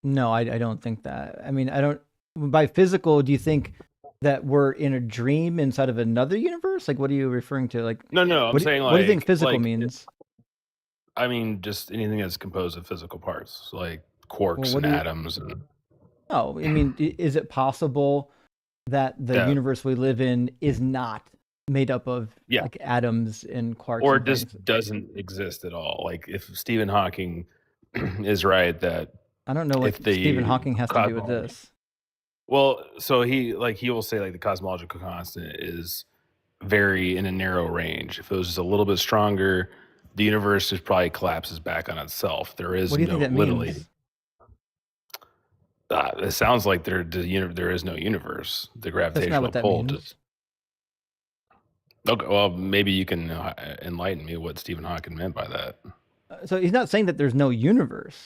No, I don't think that. I mean, I don't. By physical, do you think that we're in a dream inside of another universe? Like, what are you referring to? Like, No, I'm saying like, what do you think physical means? I mean, just anything that's composed of physical parts, like quarks and atoms. And no, I mean, is it possible that the universe we live in is not made up of like atoms and quarks, or just doesn't exist at all? Like if Stephen Hawking is right that I don't know what Stephen Hawking has to do with this. Well, so he will say like the cosmological constant is very in a narrow range. If it was just a little bit stronger, the universe just probably collapses back on itself. There is what do you think that means? It sounds like there is no universe. The gravitational pull just. Okay, well, maybe you can enlighten me what Stephen Hawking meant by that. So he's not saying that there's no universe.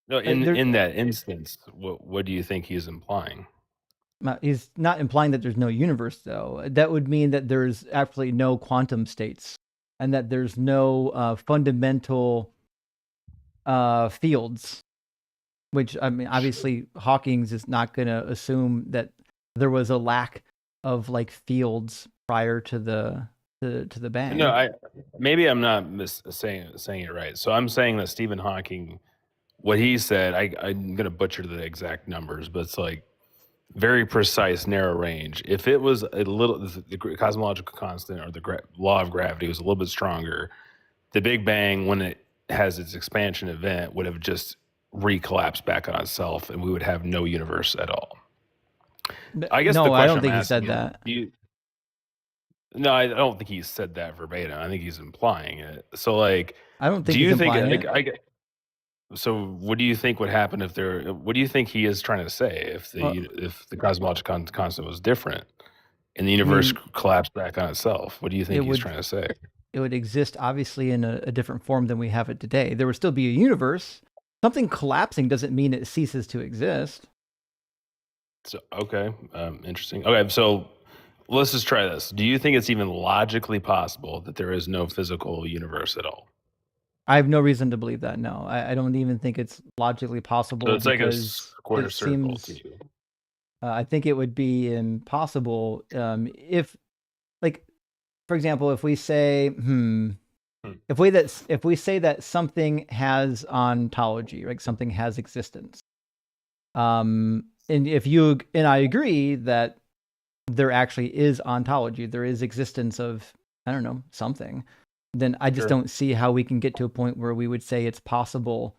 No, in that instance, what do you think he's implying? He's not implying that there's no universe, though. That would mean that there's absolutely no quantum states, and that there's no fundamental fields. Which, I mean, obviously, Hawking's is not going to assume that there was a lack of like fields prior to the bang. No, maybe I'm not saying it right. So I'm saying that Stephen Hawking, what he said, I'm going to butcher the exact numbers, but it's like very precise, narrow range. If it was a little, the cosmological constant or the law of gravity was a little bit stronger, the Big Bang, when it has its expansion event, would have just recollapsed back on itself, and we would have no universe at all. I guess no, I don't think he said that. No, I don't think he said that verbatim. I think he's implying it. So, like, I don't think do he's you think, implying like, it. so what do you think would happen if there? What do you think he is trying to say if the cosmological constant was different and the universe collapsed back on itself? What do you think he's trying to say? It would exist obviously in a different form than we have it today. There would still be a universe. Something collapsing doesn't mean it ceases to exist. So okay, interesting. Okay, so let's just try this. Do you think it's even logically possible that there is no physical universe at all? I have no reason to believe that. No, I don't even think it's logically possible. So it's like a because quarter it circle seems, to you. I think it would be impossible if, like, for example, if we say, if we say that something has ontology, like something has existence, and if you and I agree that there actually is ontology, there is existence of, I don't know, something, then I just don't see how we can get to a point where we would say it's possible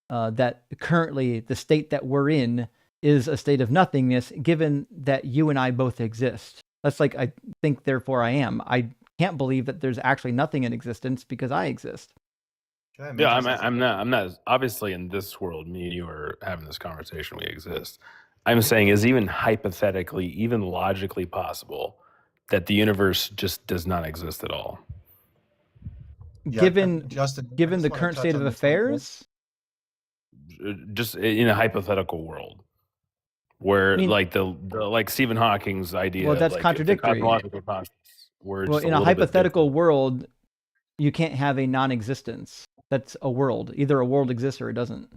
that currently the state that we're in is a state of nothingness, given that you and I both exist. That's like, I think, therefore I am. I can't believe that there's actually nothing in existence because I exist. Yeah, I'm not. Obviously, in this world, me and you are having this conversation. We exist. I'm saying, is even hypothetically, even logically possible that the universe just does not exist at all? Given Justin, given the current state of affairs, just in a hypothetical world, where like the like Stephen Hawking's idea. Well, that's like, contradictory. The cosmological constants were well, just in a hypothetical world, you can't have a non-existence. That's a world. Either a world exists or it doesn't.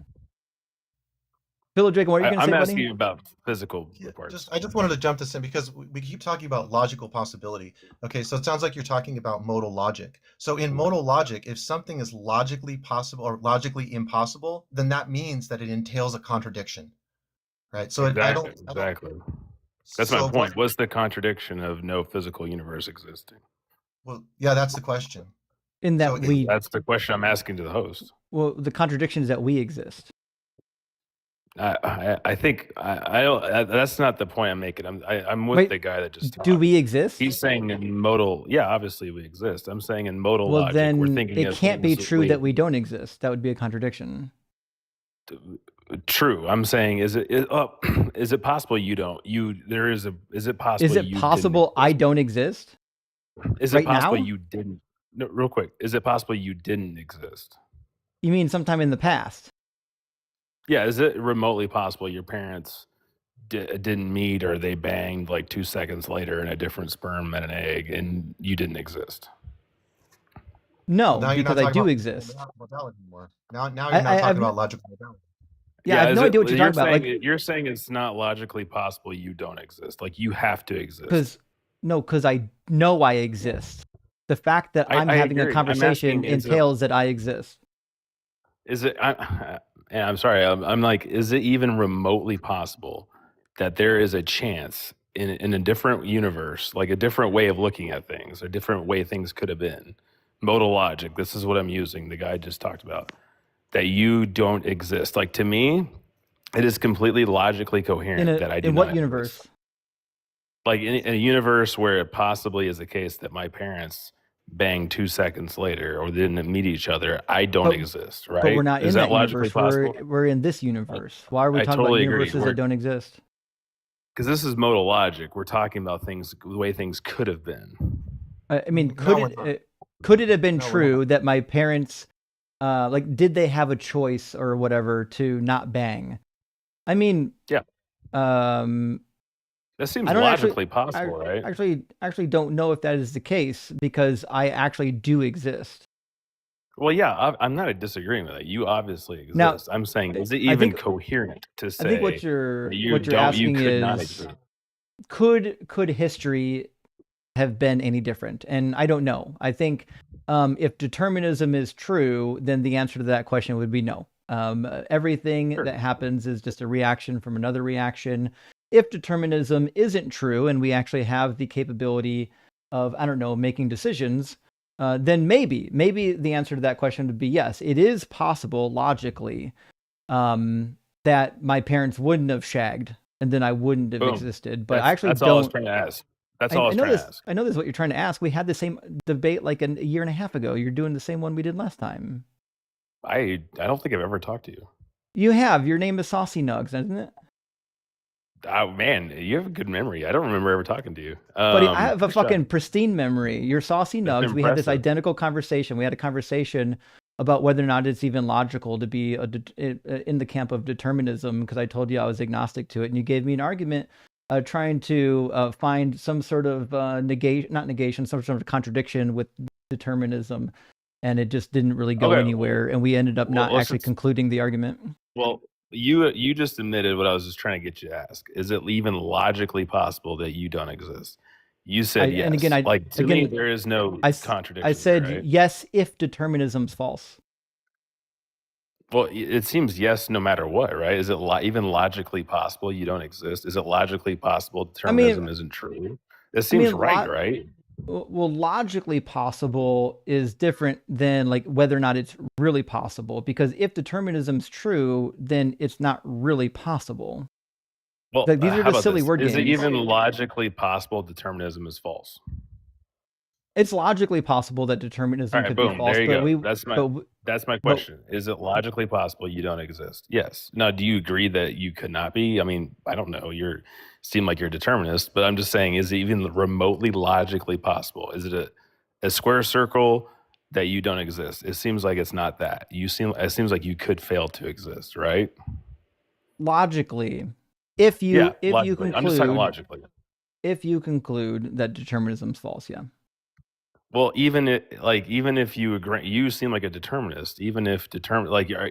Philip Drake, what are you going to say, buddy? I'm asking you about physical parts. I just wanted to jump this in because we keep talking about logical possibility. Okay, so it sounds like you're talking about modal logic. So in modal logic, if something is logically possible or logically impossible, then that means that it entails a contradiction, right? So exactly. That's my point. What's the contradiction of no physical universe existing? Well, yeah, that's the question. In that that's the question I'm asking to the host. Well, the contradiction is that we exist. I think I don't. That's not the point I'm making. I'm with the guy that just talked. Do we exist? He's saying in modal. Yeah, obviously we exist. I'm saying in modal logic. Then we're thinking it can't be true that we don't exist. That would be a contradiction. True. I'm saying, is it possible you don't? Is it possible? Is it possible I don't exist? Is it possible you didn't? No, real quick. Is it possible you didn't exist? You mean sometime in the past? Yeah. Is it remotely possible your parents didn't meet, or they banged like 2 seconds later and a different sperm met an egg and you didn't exist? No, because I do exist. Now you're not talking about logical modality. Yeah, I have no idea what you're talking about. Like, you're saying it's not logically possible you don't exist. Like, you have to exist. Because I know I exist. The fact that I'm having a conversation entails that I exist. Is it? I'm sorry. I'm like, is it even remotely possible that there is a chance in a different universe, like a different way of looking at things, a different way things could have been? Modal logic. This is what I'm using. The guy just talked about. That you don't exist. Like, to me, it is completely logically coherent that I do not. In what universe? Exist. Like in a universe where it possibly is the case that my parents banged 2 seconds later or didn't meet each other, I don't exist, right? But we're not is in that universe. Possible? We're in this universe. Why are we talking about universes that don't exist? Because this is modal logic. We're talking about things the way things could have been. I mean, could it have been true that my parents, like, did they have a choice or whatever to not bang? I mean, yeah. That seems logically possible, right? Actually don't know if that is the case because I actually do exist. Well, yeah, I'm not disagreeing with that. You obviously exist. Now, I'm saying, is it even coherent to say? I think what you're asking is, could history have been any different? And I don't know. I think if determinism is true, then the answer to that question would be no. Everything that happens is just a reaction from another reaction. If determinism isn't true and we actually have the capability of, I don't know, making decisions, then maybe the answer to that question would be yes. It is possible logically that my parents wouldn't have shagged and then I wouldn't have existed. But I actually that's don't. All I was trying to ask. That's all I was know trying this. to ask. I know this is what you're trying to ask. We had the same debate like a year and a half ago. You're doing the same one we did last time. I don't think I've ever talked to you. You have. Your name is Saucy Nugs, isn't it? Oh man, you have a good memory. I don't remember ever talking to you. Buddy, I have a Good job. fucking pristine memory. You're Saucy That's Nugs. We had this impressive. identical conversation. We had a conversation about whether or not it's even logical to be in the camp of determinism, because I told you I was agnostic to it, and you gave me an argument trying to find some sort of some sort of contradiction with determinism, and it just didn't really go Okay, anywhere, and we ended up not actually concluding the argument. Well, you just admitted what I was just trying to get you to ask. Is it even logically possible that you don't exist? You said yes. And again, to me, there is no contradiction. I said there, right? yes if determinism's false. Well, it seems yes no matter what, right? Is it even logically possible you don't exist? Is it logically possible determinism isn't true? It seems right? Well, logically possible is different than like whether or not it's really possible, because if determinism's true, then it's not really possible. Well, like, these are just silly word games. Is it even logically possible determinism is false? It's logically possible that determinism could be false. There you but go. That's my question. Is it logically possible you don't exist? Yes. Now, do you agree that you could not be? I mean, I don't know. You seem like you're a determinist, but I'm just saying, is it even remotely logically possible? Is it a square circle that you don't exist? It seems like it's not that. It seems like you could fail to exist, right? Logically, if you conclude, I'm just talking logically. If you conclude that determinism's false, yeah. Well, even if you agree, you seem like a determinist. Even if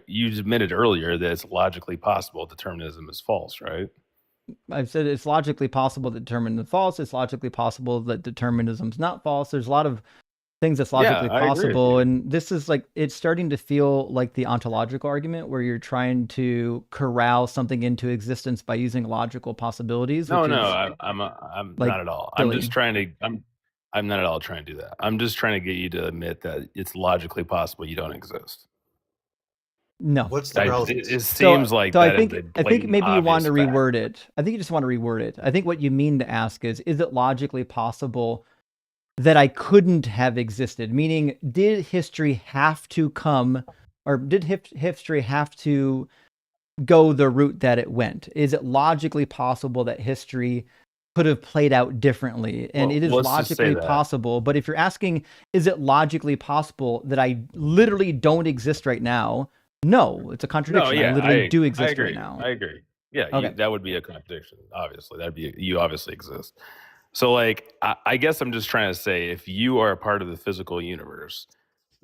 you admitted earlier that it's logically possible determinism is false, right? I've said it's logically possible that determinism is false. It's logically possible that determinism's not false. There's a lot of things that's logically possible, and this is like, it's starting to feel like the ontological argument where you're trying to corral something into existence by using logical possibilities. I'm not at all. I'm not at all trying to do that. I'm just trying to get you to admit that it's logically possible you don't exist. No. What's the relevance? It seems like so that. I think maybe you want to reword it. I think you just want to reword it. I think what you mean to ask is it logically possible that I couldn't have existed? Meaning, did history have to come, or did history have to go the route that it went? Is it logically possible that history could have played out differently? And it is logically possible. But if you're asking, is it logically possible that I literally don't exist right now? No, it's a contradiction. I literally do exist right now. I agree. Yeah, Okay. that would be a contradiction. Obviously, you obviously exist. So, like, I guess I'm just trying to say, if you are a part of the physical universe,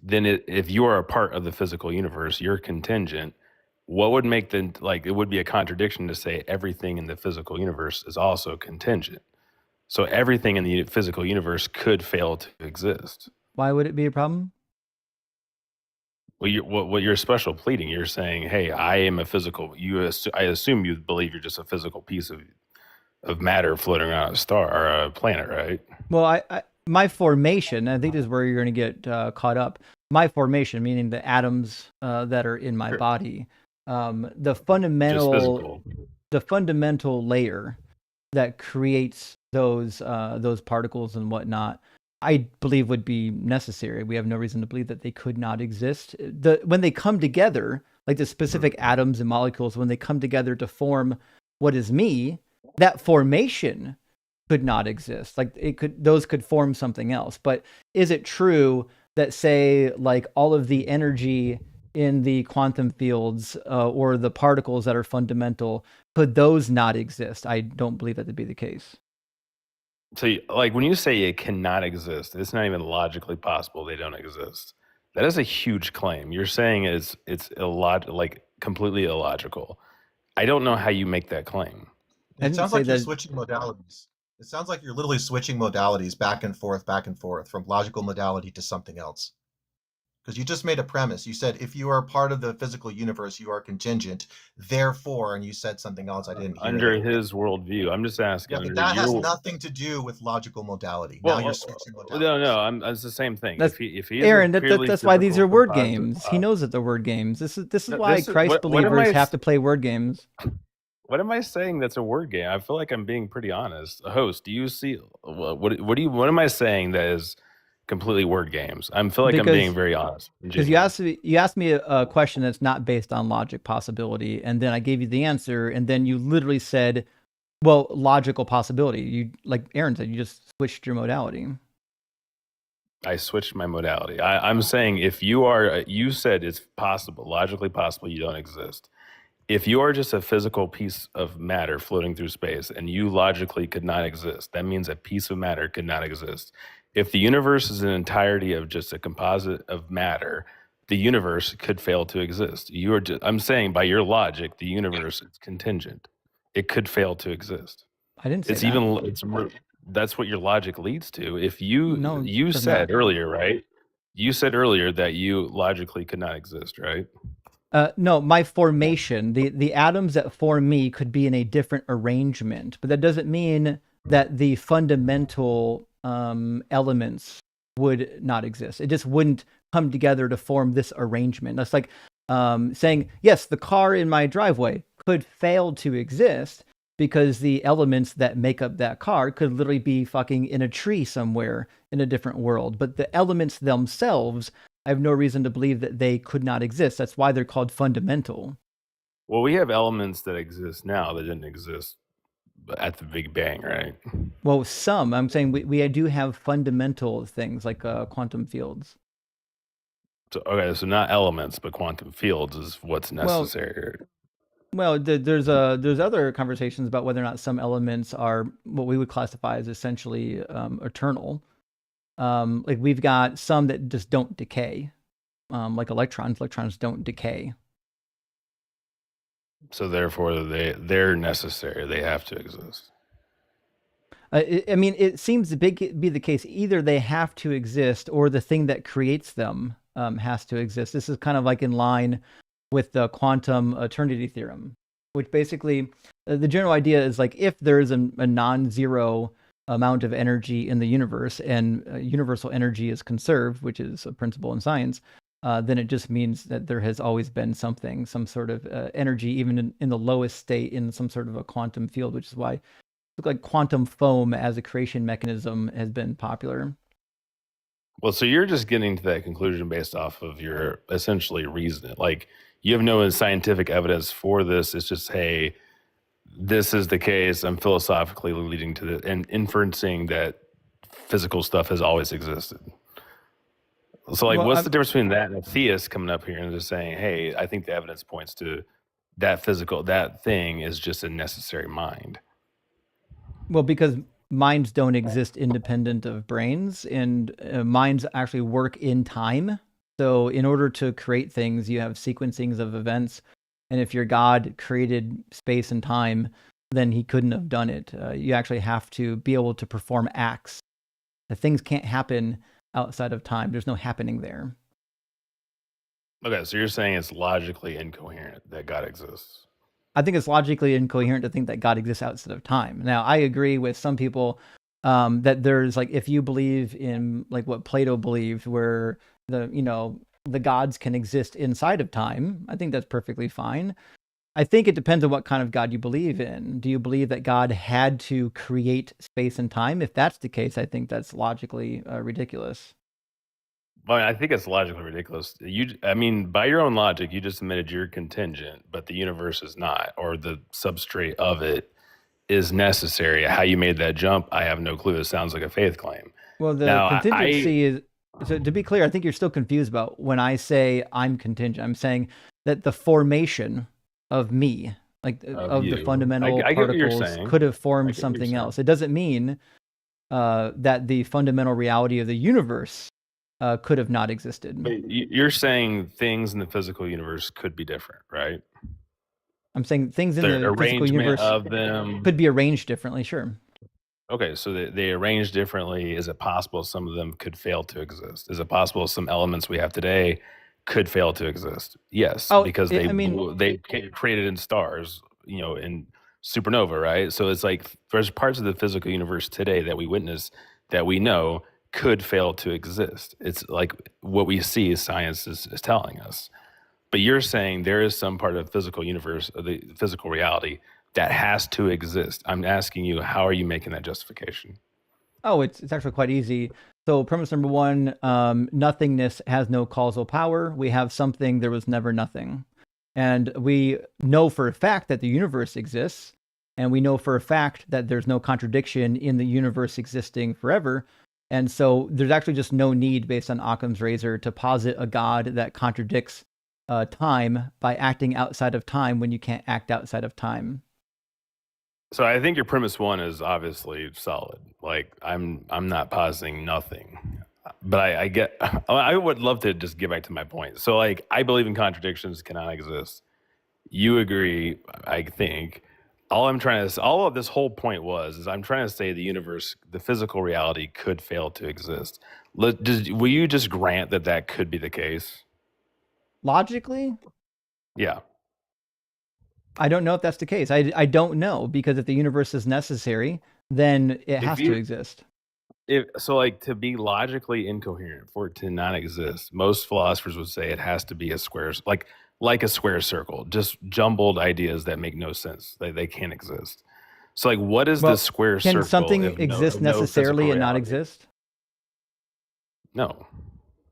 then if you are a part of the physical universe, you're contingent. What would make it would be a contradiction to say everything in the physical universe is also contingent. So everything in the physical universe could fail to exist. Why would it be a problem? Well, you're special pleading. You're saying, hey, I am a physical. I assume you believe you're just a physical piece of matter floating around a star or a planet, right? Well, my formation, I think this is where you're going to get caught up. My formation, meaning the atoms that are in my body, the fundamental layer that creates those particles and whatnot, I believe would be necessary. We have no reason to believe that they could not exist. When they come together, like the specific atoms and molecules, when they come together to form what is me, that formation could not exist. Like those could form something else. But is it true that, say, like all of the energy in the quantum fields or the particles that are fundamental, could those not exist? I don't believe that to be the case. So, like, when you say it cannot exist, it's not even logically possible they don't exist. That is a huge claim. You're saying it's completely illogical. I don't know how you make that claim. It sounds like you're switching modalities. It sounds like you're literally switching modalities back and forth from logical modality to something else. Because you just made a premise. You said if you are part of the physical universe, you are contingent. Therefore, and you said something else I didn't hear. Under his worldview, I'm just asking. Yeah, but that has nothing to do with logical modality. Well, now you're switching modalities. No, it's the same thing. That's, if he Aaron, that's why these are word games. He knows that they're word games. This is why Christ believers have to play word games. What am I saying that's a word game? I feel like I'm being pretty honest. Host, do you see what am I saying that is completely word games? I feel like I'm being very honest. Because you asked me a question that's not based on logic possibility, and then I gave you the answer, and then you literally said, well, logical possibility. You, like Aaron said, you just switched your modality. I switched my modality. I'm saying if you said it's possible, logically possible, you don't exist. If you are just a physical piece of matter floating through space and you logically could not exist, that means a piece of matter could not exist. If the universe is an entirety of just a composite of matter, the universe could fail to exist. I'm saying by your logic, the universe is contingent. It could fail to exist. I didn't say that. That's what your logic leads to. If you No, you does said not. earlier, right? You said earlier that you logically could not exist, right? No, my formation, the atoms that form me could be in a different arrangement, but that doesn't mean that the fundamental elements would not exist. It just wouldn't come together to form this arrangement. That's like saying, yes, the car in my driveway could fail to exist because the elements that make up that car could literally be fucking in a tree somewhere in a different world. But the elements themselves, I have no reason to believe that they could not exist. That's why they're called fundamental. Well, we have elements that exist now that didn't exist at the Big Bang, right? Well, I'm saying we do have fundamental things like quantum fields. So not elements, but quantum fields is what's necessary. Well, there's other conversations about whether or not some elements are what we would classify as essentially eternal. Like we've got some that just don't decay, like electrons. Electrons don't decay. So therefore, they're necessary. They have to exist. I mean, it seems to be the case. Either they have to exist, or the thing that creates them has to exist. This is kind of like in line with the quantum eternity theorem, which basically the general idea is like if there is a non-zero amount of energy in the universe and universal energy is conserved, which is a principle in science, then it just means that there has always been some sort of energy, even in the lowest state, in some sort of a quantum field, which is why like quantum foam as a creation mechanism has been popular. Well, so you're just getting to that conclusion based off of your essentially reasoning. Like you have no scientific evidence for this. It's just, hey, this is the case. I'm philosophically leading to the and inferencing that physical stuff has always existed. So like, what's the difference between that and a theist coming up here and just saying, hey, I think the evidence points to that thing is just a necessary mind. Well, because minds don't exist independent of brains, and minds actually work in time. So in order to create things, you have sequencings of events. And if your God created space and time, then he couldn't have done it. You actually have to be able to perform acts. The things can't happen outside of time. There's no happening there. Okay, so you're saying it's logically incoherent that God exists. I think it's logically incoherent to think that God exists outside of time. Now, I agree with some people that there's like, if you believe in like what Plato believed, where the gods can exist inside of time, I think that's perfectly fine. I think it depends on what kind of God you believe in. Do you believe that God had to create space and time? If that's the case, I think that's logically ridiculous. Well, I think it's logically ridiculous. I mean, by your own logic, you just admitted you're contingent, but the universe is not, or the substrate of it is necessary. How you made that jump, I have no clue. It sounds like a faith claim. Well, the contingency is, so to be clear, I think you're still confused about when I say I'm contingent. I'm saying that the formation of me, like of the fundamental particles, could have formed something else. It doesn't mean that the fundamental reality of the universe could have not existed. But you're saying things in the physical universe could be different, right? I'm saying things in the physical universe of them could be arranged differently, sure. Okay, so they arrange differently. Is it possible some of them could fail to exist? Is it possible some elements we have today could fail to exist? Yes, because they created in stars, in supernova, right? So it's like there's parts of the physical universe today that we witness that we know could fail to exist. It's like what we see science is telling us. But you're saying there is some part of the physical universe, of the physical reality, that has to exist. I'm asking you, how are you making that justification? Oh, it's actually quite easy. So premise number one, nothingness has no causal power. We have something, there was never nothing. And we know for a fact that the universe exists, and we know for a fact that there's no contradiction in the universe existing forever. And so there's actually just no need, based on Occam's razor, to posit a God that contradicts time by acting outside of time when you can't act outside of time. So I think your premise one is obviously solid. Like I'm not positing nothing, but I get. I would love to just get back to my point. So like I believe in contradictions cannot exist. You agree, I think. All of this whole point is I'm trying to say the universe, the physical reality could fail to exist. Will you just grant that could be the case? Logically? Yeah. I don't know if that's the case. I don't know, because if the universe is necessary, then it has to exist. So like to be logically incoherent, for it to not exist, most philosophers would say it has to be a square, like a square circle, just jumbled ideas that make no sense. They can't exist. So like what is the square circle? Can something exist necessarily and not exist? No.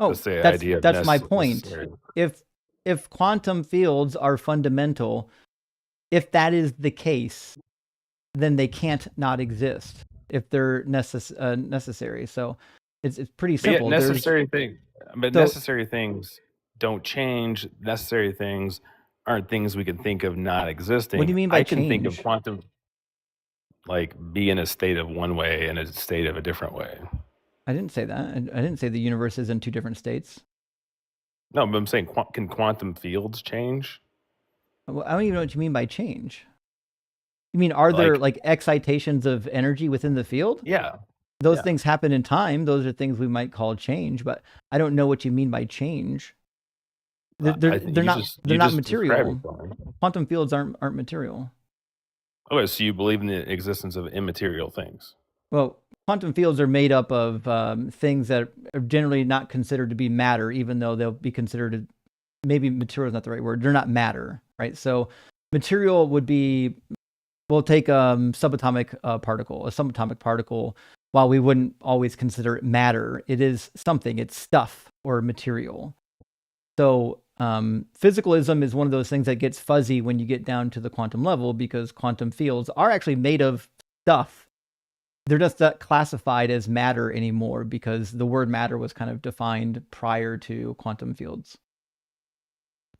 Oh, that's my point. Necessary. If quantum fields are fundamental, if that is the case, then they can't not exist if they're necessary. So it's pretty simple. Yeah, necessary things don't change. Necessary things aren't things we can think of not existing. What do you mean by I can think of change? quantum, like be in a state of one way and a state of a different way. I didn't say that. I didn't say the universe is in two different states. No, but I'm saying, can quantum fields change? Well, I don't even know what you mean by change. You mean, are there like excitations of energy within the field? Yeah. Those things happen in time. Those are things we might call change, but I don't know what you mean by change. They're not material. Quantum fields aren't material. Okay, so you believe in the existence of immaterial things? Well, quantum fields are made up of things that are generally not considered to be matter, even though they'll be considered, maybe material is not the right word. They're not matter, right? So material would be, we'll take subatomic particle, a subatomic particle. While we wouldn't always consider it matter, it is something. It's stuff or material. So physicalism is one of those things that gets fuzzy when you get down to the quantum level, because quantum fields are actually made of stuff. They're just not classified as matter anymore, because the word matter was kind of defined prior to quantum fields.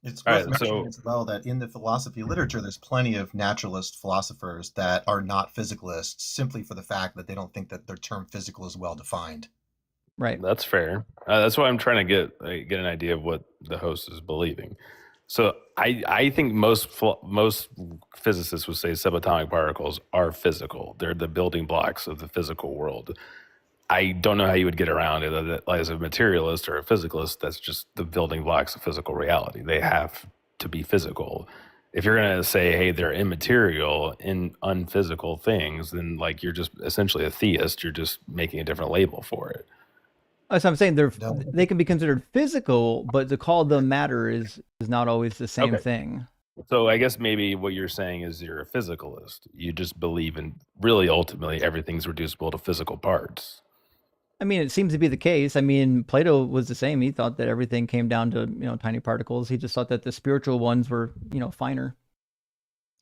It's worth mentioning as well that in the philosophy literature, there's plenty of naturalist philosophers that are not physicalists, simply for the fact that they don't think that their term physical is well defined. Right. That's fair. That's why I'm trying to get an idea of what the host is believing. So I think most physicists would say subatomic particles are physical. They're the building blocks of the physical world. I don't know how you would get around it as a materialist or a physicalist. That's just the building blocks of physical reality. They have to be physical. If you're going to say, hey, they're immaterial in unphysical things, then like you're just essentially a theist. You're just making a different label for it. That's what I'm saying. They can be considered physical, but to call them matter is not always the same thing. So I guess maybe what you're saying is you're a physicalist. You just believe in, really ultimately, everything's reducible to physical parts. I mean, it seems to be the case. I mean, Plato was the same. He thought that everything came down to, tiny particles. He just thought that the spiritual ones were, finer.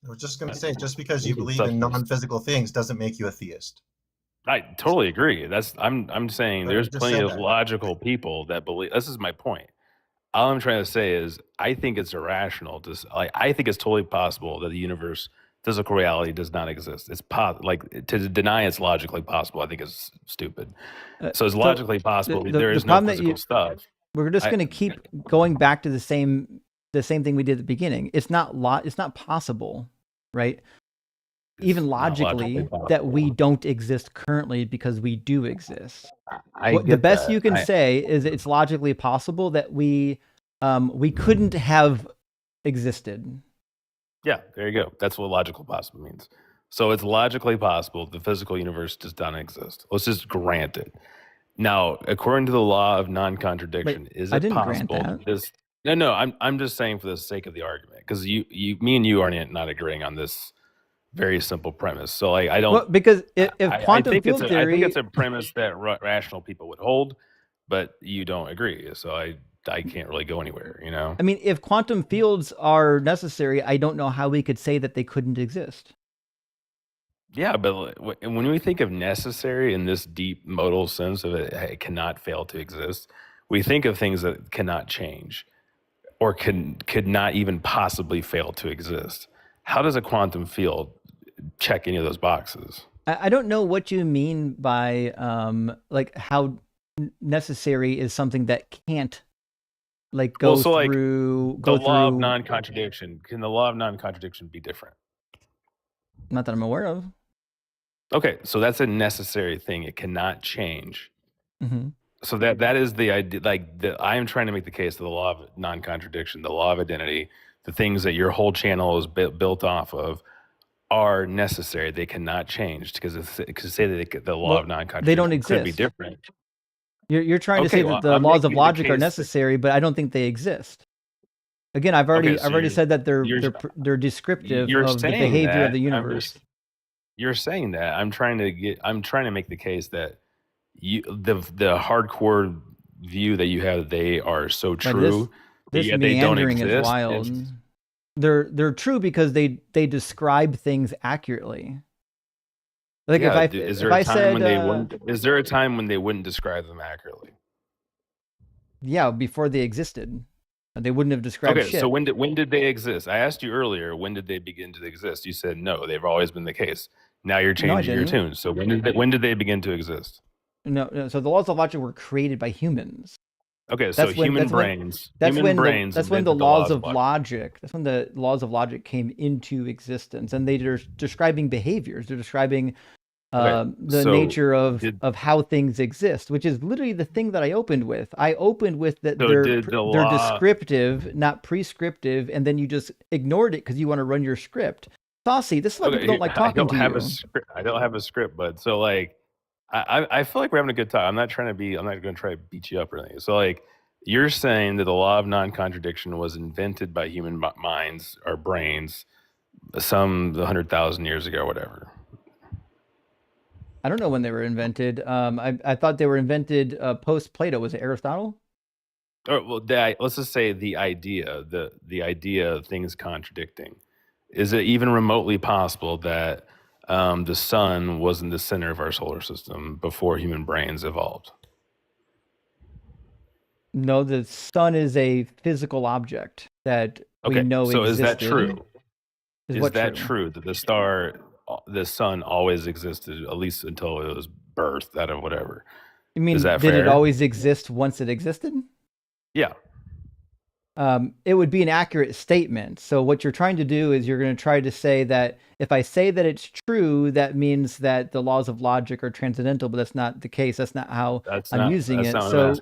I was just going to say, just because you believe in non-physical things doesn't make you a theist. I totally agree. I'm saying there's plenty of logical people that believe. This is my point. All I'm trying to say is I think it's irrational. I think it's totally possible that the universe, physical reality, does not exist. It's to deny it's logically possible. I think is stupid. So it's logically possible. There is no physical stuff. We're just going to keep going back to the same thing we did at the beginning. It's not possible, right? Even logically, that we don't exist currently because we do exist. The best you can say is it's logically possible that we couldn't have existed. Yeah, there you go. That's what logical possible means. So it's logically possible the physical universe does not exist. Let's just grant it. Now, according to the law of non-contradiction, is it possible? No, I'm just saying for the sake of the argument, because me and you are not agreeing on this very simple premise. So like I don't because if I quantum think field I theory, think it's a premise that rational people would hold, but you don't agree. So I can't really go anywhere, you know? I mean, if quantum fields are necessary, I don't know how we could say that they couldn't exist. Yeah, but when we think of necessary in this deep modal sense of it cannot fail to exist, we think of things that cannot change or could not even possibly fail to exist. How does a quantum field check any of those boxes? I don't know what you mean by like how necessary is something that can't like go through the law of non-contradiction. Can the law of non-contradiction be different? Not that I'm aware of. Okay, so that's a necessary thing. It cannot change. Mm-hmm. So that is the idea. Like I am trying to make the case of the law of non-contradiction, the law of identity, the things that your whole channel is built off of are necessary. They cannot change because say that the law of non-contradiction they don't exist. could be different. You're trying to say that the laws of logic are necessary, but I don't think they exist. Again, I've already said that they're descriptive of the behavior of the universe. You're saying that. I'm trying to make the case that the hardcore view that you have, they are so true. This yet meandering they don't exist. Is wild. They're true because they describe things accurately. Like yeah, is there a time when they wouldn't describe them accurately? Yeah, before they existed, they wouldn't have described shit. So when did they exist? I asked you earlier, when did they begin to exist? You said no, they've always been the case. Now you're changing your tune. So when did they begin to exist? No. So the laws of logic were created by humans. Okay, so human brains. That's when the laws of logic. That's when the laws of logic came into existence, and they're describing behaviors. They're describing the nature of how things exist, which is literally the thing that I opened with. I opened with that they're descriptive, not prescriptive, and then you just ignored it because you want to run your script. Saucy, this is why people don't like talking to you. I don't have a script, bud. So like, I feel like we're having a good time. I'm not going to try to beat you up or anything. So like, you're saying that the law of non-contradiction was invented by human minds or brains some 100,000 years ago or whatever. I don't know when they were invented. I thought they were invented post-Plato. Was it Aristotle? Or, well, let's just say the idea of things contradicting. Is it even remotely possible that the sun was in the center of our solar system before human brains evolved? No, the sun is a physical object that we know existed. So is that true? Is that true that the sun always existed, at least until it was birthed out of whatever? You mean, is that did fair? It always exist once it existed? Yeah. It would be an accurate statement. So what you're trying to do is you're going to try to say that if I say that it's true, that means that the laws of logic are transcendental, but that's not the case. That's not how I'm using it. So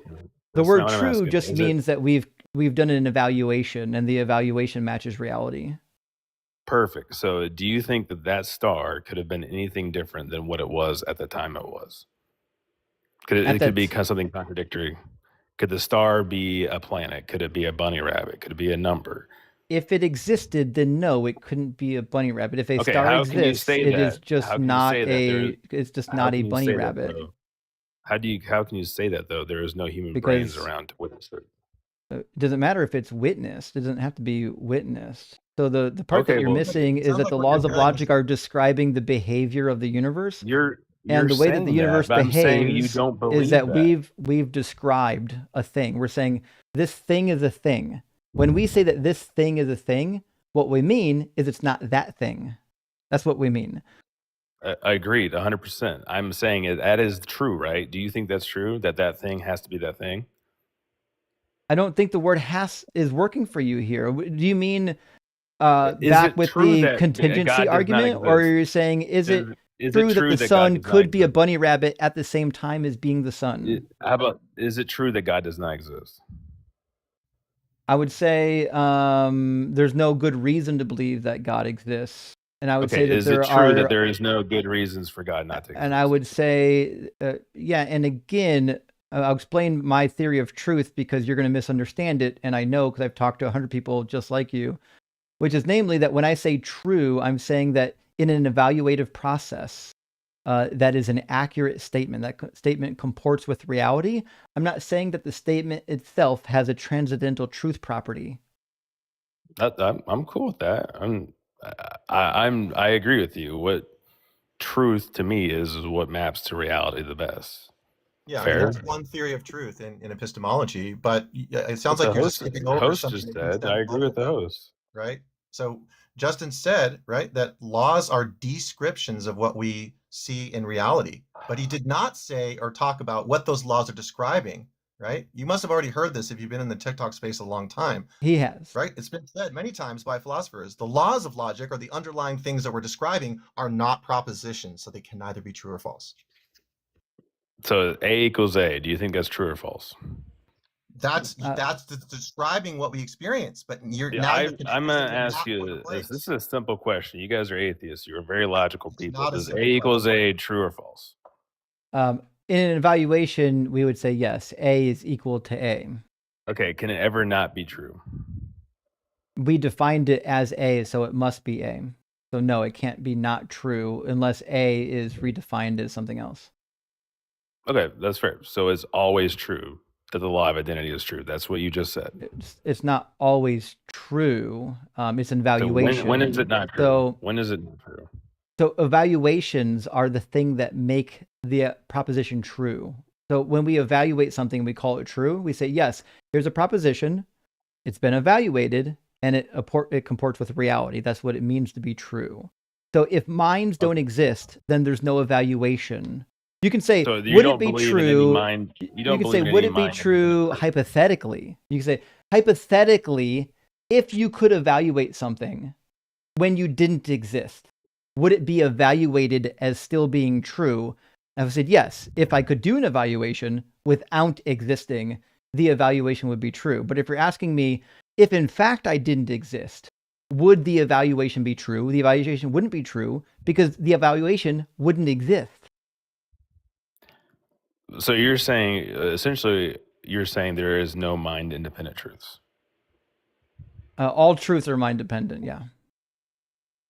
the word true just means that we've done an evaluation, and the evaluation matches reality. Perfect. So do you think that star could have been anything different than what it was at the time it was? It could be something contradictory. Could the star be a planet? Could it be a bunny rabbit? Could it be a number? If it existed, then no, it couldn't be a bunny rabbit. If a star exists, it is just not a bunny rabbit. How can you say that though? There is no human brains around to witness it. It doesn't matter if it's witnessed. It doesn't have to be witnessed. So the part that you're missing is that the laws of logic are describing the behavior of the universe. And the way that the universe behaves is that we've described a thing. We're saying this thing is a thing. When we say that this thing is a thing, what we mean is it's not that thing. That's what we mean. I agreed 100%. I'm saying that is true, right? Do you think that's true, that thing has to be that thing? I don't think the word has is working for you here. Do you mean back with the contingency argument, or are you saying is it true that the sun could be a bunny rabbit at the same time as being the sun? How about, is it true that God does not exist? I would say there's no good reason to believe that God exists. And I would say that is it true that there is no good reasons for God not to exist? And I would say, yeah, and again, I'll explain my theory of truth because you're going to misunderstand it. And I know because I've talked to 100 people just like you, which is namely that when I say true, I'm saying that in an evaluative process that is an accurate statement, that statement comports with reality, I'm not saying that the statement itself has a transcendental truth property. I'm cool with that. I agree with you. What truth to me is what maps to reality the best. Yeah, I mean, Fair. that's one theory of truth in epistemology, but it sounds What like the you're just host skipping over something just that you said. said I a agree moment with the ago, host. right? So Justin said, right, that laws are descriptions of what we see in reality, but he did not say or talk about what those laws are describing, right? You must have already heard this if you've been in the TikTok space a long time. He has. Right? It's been said many times by philosophers. The laws of logic, or the underlying things that we're describing, are not propositions, so they can neither be true or false. So A equals A. Do you think that's true or false? That's describing what we experience, but you're I'm gonna ask you this. This is a simple question. You guys are atheists. You're very logical people. Does A equals A true or false? In an evaluation, we would say yes. A is equal to A. Okay. Can it ever not be true? We defined it as A, so it must be A. So no, it can't be not true unless A is redefined as something else. Okay, that's fair. So it's always true that the law of identity is true. That's what you just said. It's not always true. It's an evaluation. So when is it not true? So when is it not true? So evaluations are the thing that make the proposition true. So when we evaluate something, we call it true. We say, yes, here's a proposition. It's been evaluated, and it comports with reality. That's what it means to be true. So if minds don't exist, then there's no evaluation. You can say, So you would don't it be believe in true? any mind. You don't can believe say, in would any it be mind true hypothetically? You can say, hypothetically, if you could evaluate something when you didn't exist, would it be evaluated as still being true? And I said, yes. If I could do an evaluation without existing, the evaluation would be true. But if you're asking me, if in fact I didn't exist, would the evaluation be true? The evaluation wouldn't be true because the evaluation wouldn't exist. So you're saying, essentially, you're saying there is no mind-independent truths. All truths are mind-dependent, yeah.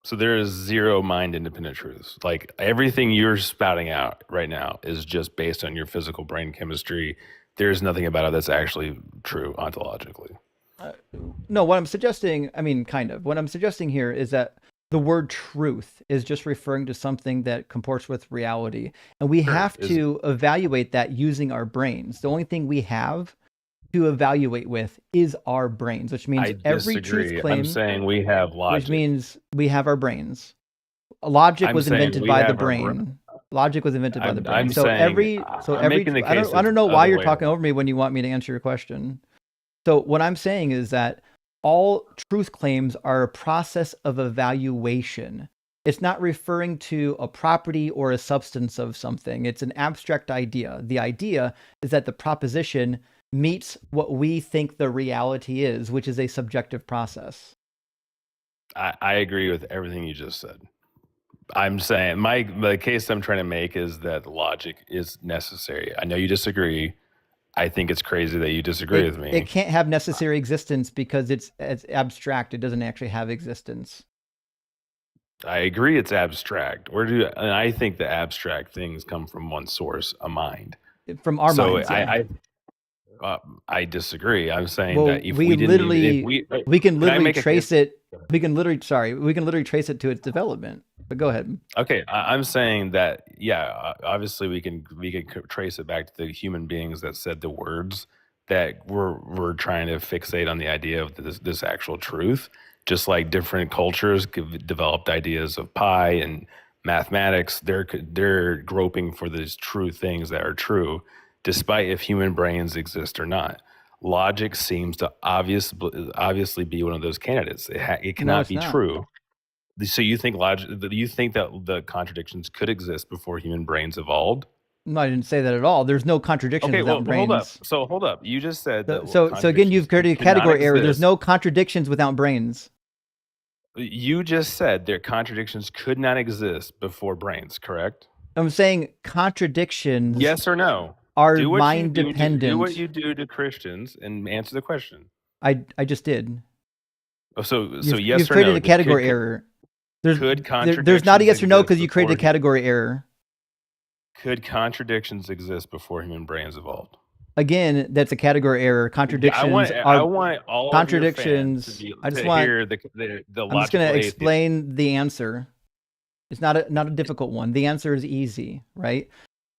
So there is zero mind-independent truths. Like everything you're spouting out right now is just based on your physical brain chemistry. There's nothing about it that's actually true ontologically. No, what I'm suggesting, what I'm suggesting here is that the word truth is just referring to something that comports with reality. And we have to evaluate that using our brains. The only thing we have to evaluate with is our brains, which means every truth claim. I'm saying we have logic. Which means we have our brains. Logic was invented by the brain. Logic was invented by the brain. I don't know why you're talking over me when you want me to answer your question. So what I'm saying is that all truth claims are a process of evaluation. It's not referring to a property or a substance of something. It's an abstract idea. The idea is that the proposition meets what we think the reality is, which is a subjective process. I agree with everything you just said. I'm saying the case I'm trying to make is that logic is necessary. I know you disagree. I think it's crazy that you disagree with me. It can't have necessary existence because it's abstract. It doesn't actually have existence. I agree it's abstract. And I think the abstract things come from one source, a mind. From our minds, yeah. I disagree. I'm saying that if we can literally trace it. We can literally trace it to its development. But go ahead. Okay, I'm saying that obviously we can trace it back to the human beings that said the words that we're trying to fixate on the idea of this actual truth. Just like different cultures developed ideas of pi and mathematics, they're groping for these true things that are true, despite if human brains exist or not. Logic seems to obviously be one of those candidates. It cannot be true. So you think that the contradictions could exist before human brains evolved? No, I didn't say that at all. There's no contradictions without brains. Hold up. You just said that. So again, you've created a category error. There's no contradictions without brains. You just said their contradictions could not exist before brains, correct? I'm saying contradictions. Yes or no? Are mind dependent. Do what you do to Christians and answer the question. I just did. So yes or no? You've created a category error. there's not a yes or no because you created a category error. Could contradictions exist before human brains evolved? Again, that's a category error. Contradictions I want all contradictions. Of your fans I just to want. hear the I'm just going to explain the answer. It's not a difficult one. The answer is easy, right?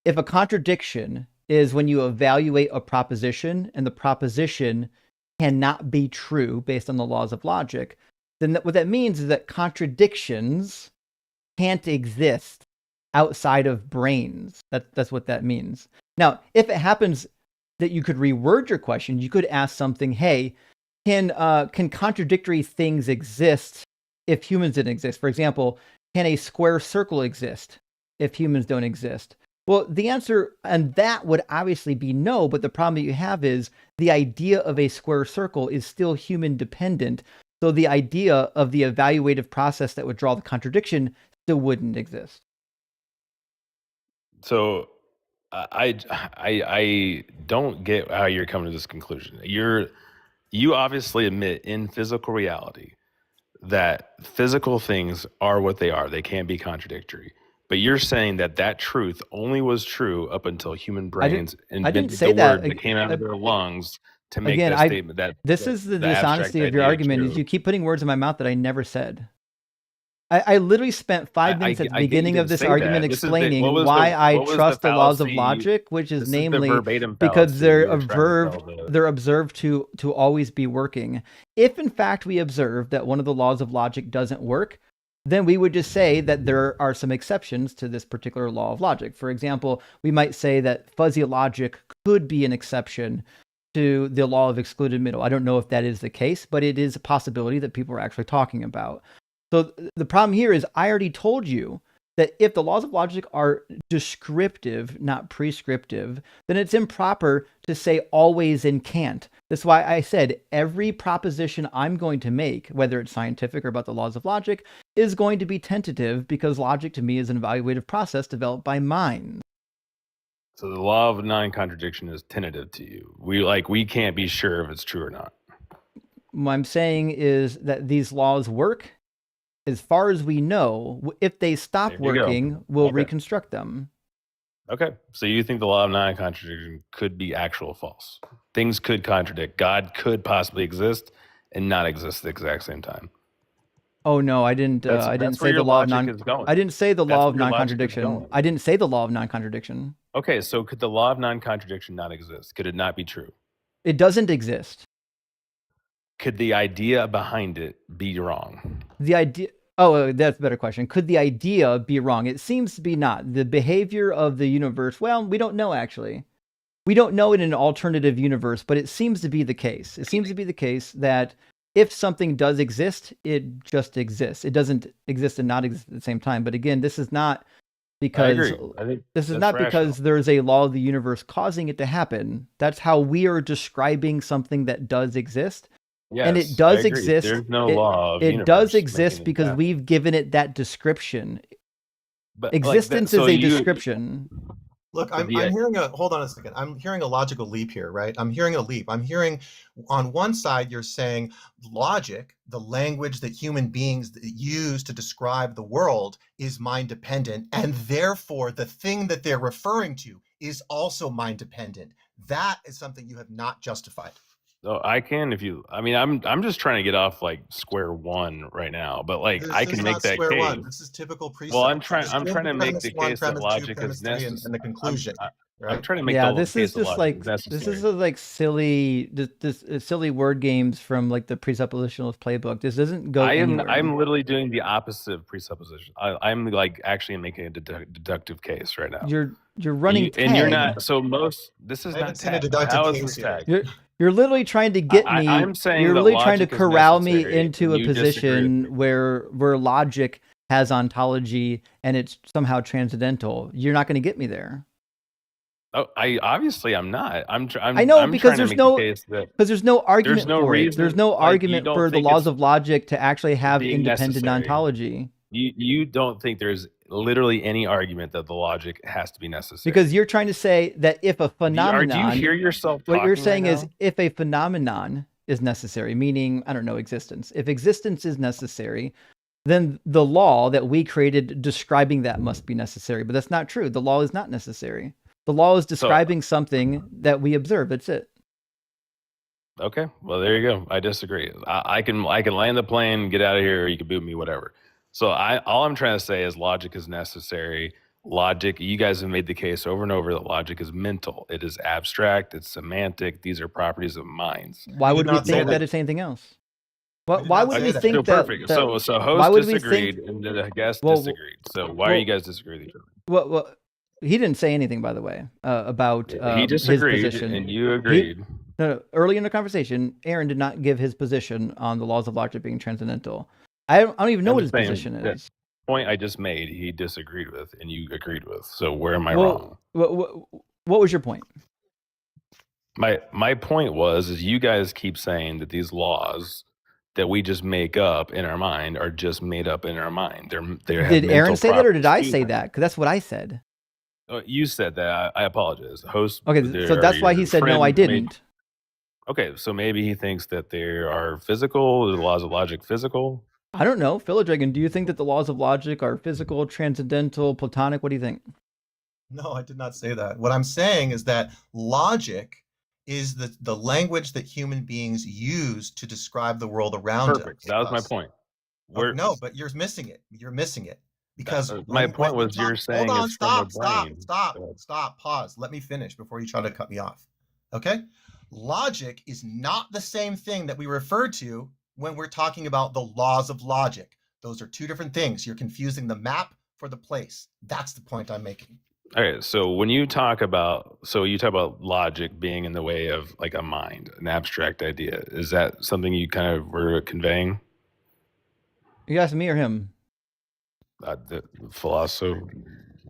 If a contradiction is when you evaluate a proposition and the proposition cannot be true based on the laws of logic, then what that means is that contradictions can't exist outside of brains. That's what that means. Now, if it happens that you could reword your question, you could ask something, hey, can contradictory things exist if humans didn't exist? For example, can a square circle exist if humans don't exist? Well, the answer on that would obviously be no, but the problem that you have is the idea of a square circle is still human dependent. So the idea of the evaluative process that would draw the contradiction still wouldn't exist. So I don't get how you're coming to this conclusion. You obviously admit in physical reality that physical things are what they are. They can't be contradictory. But you're saying that truth only was true up until human brains invented the word that came out of their lungs to make that statement. This is the dishonesty of your argument is you keep putting words in my mouth that I never said. I literally spent 5 minutes at the beginning of this argument explaining why I trust the laws of logic, which is namely because they're observed to always be working. If in fact we observe that one of the laws of logic doesn't work, then we would just say that there are some exceptions to this particular law of logic. For example, we might say that fuzzy logic could be an exception to the law of excluded middle. I don't know if that is the case, but it is a possibility that people are actually talking about. So the problem here is I already told you that if the laws of logic are descriptive, not prescriptive, then it's improper to say always and can't. That's why I said every proposition I'm going to make, whether it's scientific or about the laws of logic, is going to be tentative because logic to me is an evaluative process developed by minds. So the law of non-contradiction is tentative to you. We can't be sure if it's true or not. What I'm saying is that these laws work. As far as we know, if they stop working, we'll reconstruct them. Okay. So you think the law of non-contradiction could be actual false? Things could contradict. God could possibly exist and not exist at the exact same time. Oh no, I didn't. I didn't say the law of I didn't say the law of non-contradiction. I didn't say the law of non-contradiction. Okay, so could the law of non-contradiction not exist? Could it not be true? It doesn't exist. Could the idea behind it be wrong? The idea. Oh, that's a better question. Could the idea be wrong? It seems to be not. The behavior of the universe, well, we don't know actually. We don't know in an alternative universe, but it seems to be the case. It seems to be the case that if something does exist, it just exists. It doesn't exist and not exist at the same time. But again, this is not because this is not because there's a law of the universe causing it to happen. That's how we are describing something that does exist. Yes, and it does exist. There's no law of it does exist because we've given it that description. But existence is a description. Look, I'm hearing hold on a second. I'm hearing a logical leap here, right? I'm hearing a leap. I'm hearing on one side, you're saying logic, the language that human beings use to describe the world is mind dependent. And therefore the thing that they're referring to is also mind dependent. That is something you have not justified. So I can, I'm just trying to get off square one right now, but I can make that case. One. This is typical precept. Well, I'm trying to make the case that logic is necessary. And the conclusion. I'm trying to make this is just this is silly word games from the presuppositionalist playbook. This doesn't go anywhere. I'm literally doing the opposite of presupposition. I'm actually making a deductive case right now. You're running tag. And you're not. So this is not tag. How is this tag? You're literally trying to get me. I'm saying you're literally trying to corral me into a position where logic has ontology and it's somehow transcendental. You're not going to get me there. Oh, I'm not. I know because there's no argument for it. There's no argument for the laws of logic to actually have independent ontology. You don't think there's literally any argument that the logic has to be necessary? Because you're trying to say that if a phenomenon, do you hear yourself? What you're saying is if a phenomenon is necessary, meaning I don't know existence. If existence is necessary, then the law that we created describing that must be necessary. But that's not true. The law is not necessary. The law is describing something that we observe. That's it. Okay, well there you go. I disagree. I can land the plane, get out of here, or you can boot me, whatever. So all I'm trying to say is logic is necessary. Logic, you guys have made the case over and over that logic is mental. It is abstract. It's semantic. These are properties of minds. Why would we think that it's anything else? Why would we think that? Perfect. So host disagreed and the guest disagreed. So why are you guys disagreeing with each other? Well, he didn't say anything, by the way, about he disagreed, his position, and you agreed. No, early in the conversation, Aaron did not give his position on the laws of logic being transcendental. I don't even know what his position is. Point I just made, he disagreed with, and you agreed with. So where am I wrong? What was your point? My point is you guys keep saying that these laws that we just make up in our mind are just made up in our mind. Did Aaron say that, or did I say that? Because that's what I said. You said that. I apologize. Host. Okay, so that's why he said no. I didn't. Okay, so maybe he thinks that there are physical, the laws of logic physical. I don't know. Philodragon, do you think that the laws of logic are physical, transcendental, platonic? What do you think? No, I did not say that. What I'm saying is that logic is the language that human beings use to describe the world around us. Perfect. That was my point. No, but you're missing it. You're missing it. Because my point was you're saying hold on, it's from a brain. Stop, pause. Let me finish before you try to cut me off. Okay? Logic is not the same thing that we refer to when we're talking about the laws of logic. Those are two different things. You're confusing the map for the place. That's the point I'm making. Okay, so when you talk about logic being in the way of like a mind, an abstract idea, is that something you kind of were conveying? You asking me or him? The philosopher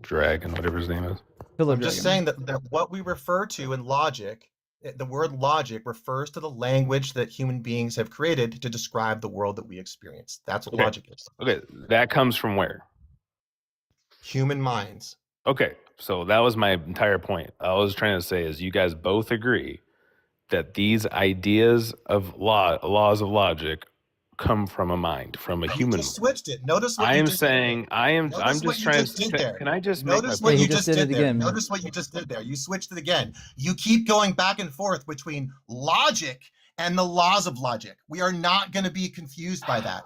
dragon, whatever his name is. I'm just saying that what we refer to in logic, the word logic refers to the language that human beings have created to describe the world that we experience. That's what logic is. Okay, that comes from where? Human minds. Okay, so that was my entire point. I was trying to say is you guys both agree that these ideas of laws of logic come from a mind, from a human. You just switched it. Notice what I you am just saying did. I'm Notice just trying to did there. Can I just notice make my what point? you just did there? Notice what you just did there. You switched it again. You keep going back and forth between logic and the laws of logic. We are not going to be confused by that.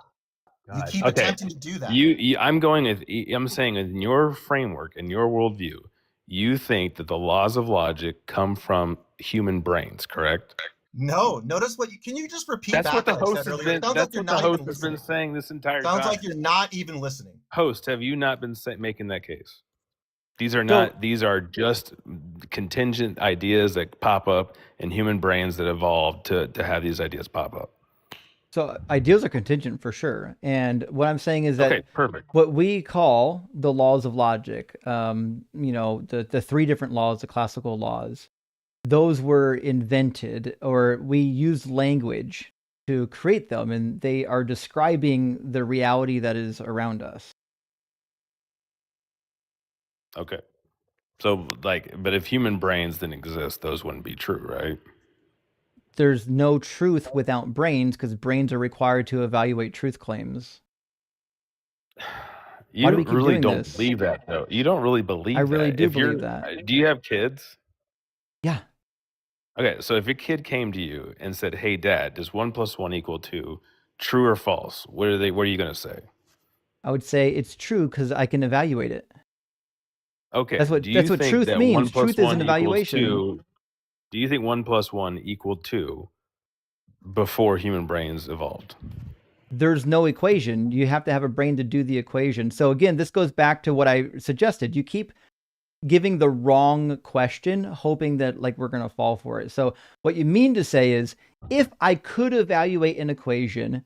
You keep attempting to do that. I'm saying in your framework, in your worldview, you think that the laws of logic come from human brains, correct? No, notice can you just repeat that's back what the what I host said has earlier? been. That's what the host has been saying this entire time. Sounds like you're not even listening. Host, have you not been making that case? These are not. These are just contingent ideas that pop up in human brains that evolved to have these ideas pop up. So ideas are contingent for sure. And what I'm saying is that perfect. What we call the laws of logic, the three different laws, the classical laws, those were invented, or we used language to create them, and they are describing the reality that is around us. Okay. So but if human brains didn't exist, those wouldn't be true, right? There's no truth without brains, because brains are required to evaluate truth claims. You really don't believe that, though. You don't really believe that. I really do believe that. Do you have kids? Yeah. Okay, so if your kid came to you and said, "Hey, Dad, does 1 + 1 = 2? True or false?" What are you going to say? I would say it's true because I can evaluate it. Okay. That's what truth means. Truth is an evaluation. Do you think 1 + 1 = 2 before human brains evolved? There's no equation. You have to have a brain to do the equation. So again, this goes back to what I suggested. You keep giving the wrong question, hoping that we're going to fall for it. So what you mean to say is, if I could evaluate an equation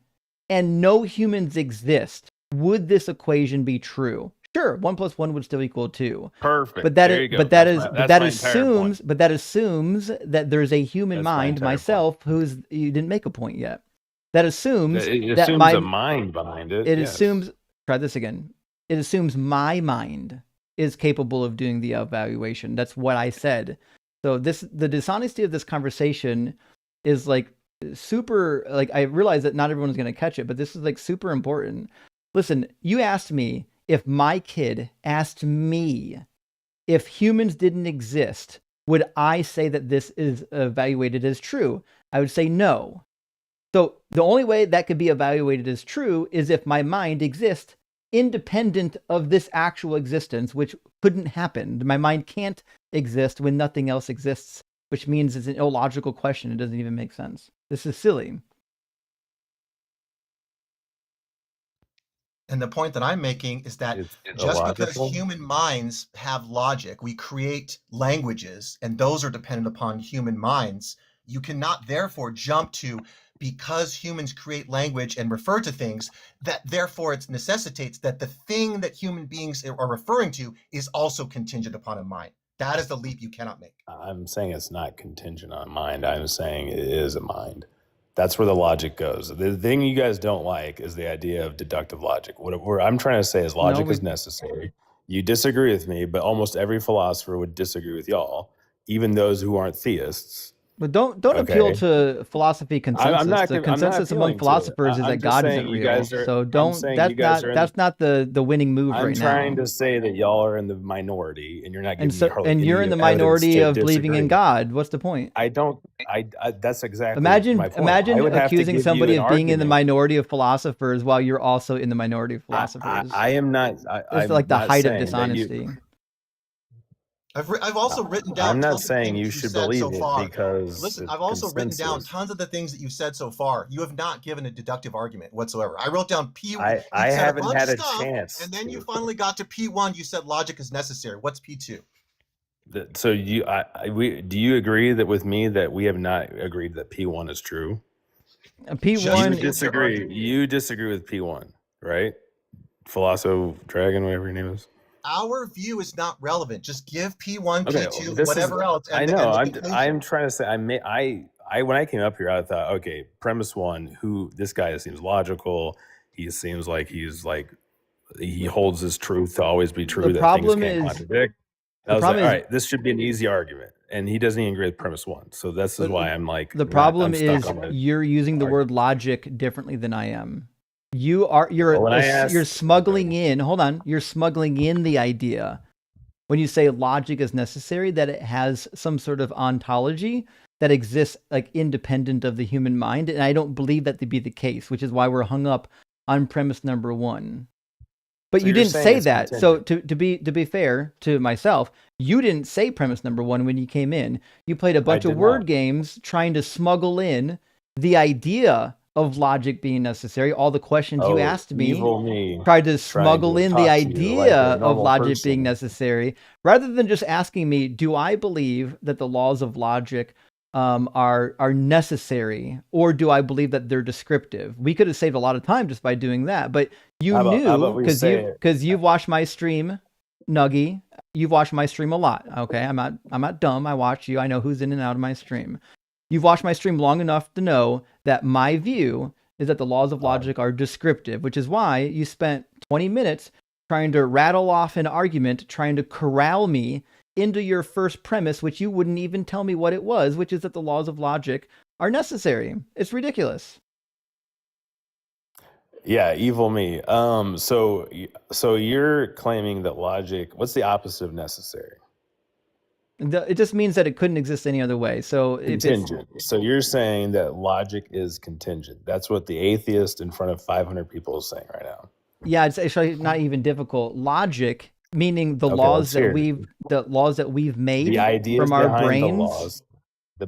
and no humans exist, would this equation be true? Sure, 1 + 1 would still equal 2. Perfect. But that assumes that there's a human mind, myself, you didn't make a point yet. That assumes a mind behind it. It assumes. Try this again. It assumes my mind is capable of doing the evaluation. That's what I said. So the dishonesty of this conversation is super. I realize that not everyone's going to catch it, but this is super important. Listen, you asked me if my kid asked me if humans didn't exist, would I say that this is evaluated as true? I would say no. So the only way that could be evaluated as true is if my mind exists independent of this actual existence, which couldn't happen. My mind can't exist when nothing else exists, which means it's an illogical question. It doesn't even make sense. This is silly. And the point that I'm making is that just because human minds have logic, we create languages, and those are dependent upon human minds. You cannot therefore jump to, because humans create language and refer to things, that therefore it necessitates that the thing that human beings are referring to is also contingent upon a mind. That is the leap you cannot make. I'm saying it's not contingent on mind. I'm saying it is a mind. That's where the logic goes. The thing you guys don't like is the idea of deductive logic. What I'm trying to say is logic is necessary. You disagree with me, but almost every philosopher would disagree with y'all, even those who aren't theists. But don't appeal to philosophy consensus. The consensus among philosophers is that God isn't real. So don't. That's not the winning move right now. I'm trying to say that y'all are in the minority, and you're not giving me hardly and you're in the minority of believing in God. What's the point? I don't. That's exactly. Imagine my point. accusing somebody of being in the minority of philosophers while you're also in the minority of philosophers. I am not. It's like the height of dishonesty. I've also written down. I'm not saying you should believe it because. Listen, I've also written down tons of the things that you've said so far. You have not given a deductive argument whatsoever. I wrote down P1. I haven't had a chance. And then you finally got to P1. You said logic is necessary. What's P2? So do you agree that with me that we have not agreed that P1 is true? P1. You disagree with P1, right? Philosopher Dragon, whatever your name is. Our view is not relevant. Just give P1, P2, whatever else. I know. I'm trying to say. When I came up here, I thought, okay, premise one. This guy seems logical. He seems like he holds his truth to always be true. The problem things can't contradict. I was like, all right, this should be an easy argument, and he doesn't even agree with premise one. So this is why I'm like. The problem is you're using the word logic differently than I am. You're smuggling in. Hold on. You're smuggling in the idea when you say logic is necessary that it has some sort of ontology that exists like independent of the human mind, and I don't believe that to be the case, which is why we're hung up on premise number one. But so you didn't say that. Contingent. So to be fair to myself, you didn't say premise number one when you came in. You played a bunch of word games trying to smuggle in the idea of logic being necessary. All the questions you asked me tried to smuggle in the idea of logic being necessary, rather than just asking me, do I believe that the laws of logic are necessary, or do I believe that they're descriptive? We could have saved a lot of time just by doing that, but you knew because you've watched my stream, Nuggy. You've watched my stream a lot. Okay, I'm not dumb. I watch you. I know who's in and out of my stream. You've watched my stream long enough to know that my view is that the laws of logic are descriptive, which is why you spent 20 minutes trying to rattle off an argument, trying to corral me into your first premise, which you wouldn't even tell me what it was, which is that the laws of logic are necessary. It's ridiculous. Yeah, evil me. So you're claiming that logic, what's the opposite of necessary? It just means that it couldn't exist any other way. So contingent. So you're saying that logic is contingent. That's what the atheist in front of 500 people is saying right now. Yeah, it's actually not even difficult. Logic, meaning the laws that we've made from our brains.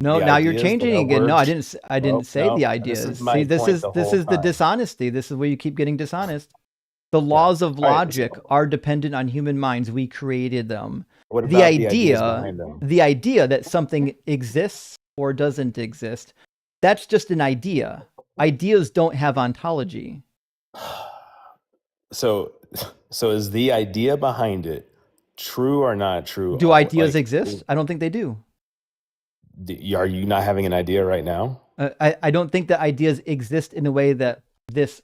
Now you're changing it again. No, I didn't say the ideas. See, this is the dishonesty. This is where you keep getting dishonest. The laws of logic are dependent on human minds. We created them. What about the idea that something exists or doesn't exist, that's just an idea. Ideas don't have ontology. So is the idea behind it true or not true? Do ideas exist? I don't think they do. Are you not having an idea right now? I don't think that ideas exist in the way that this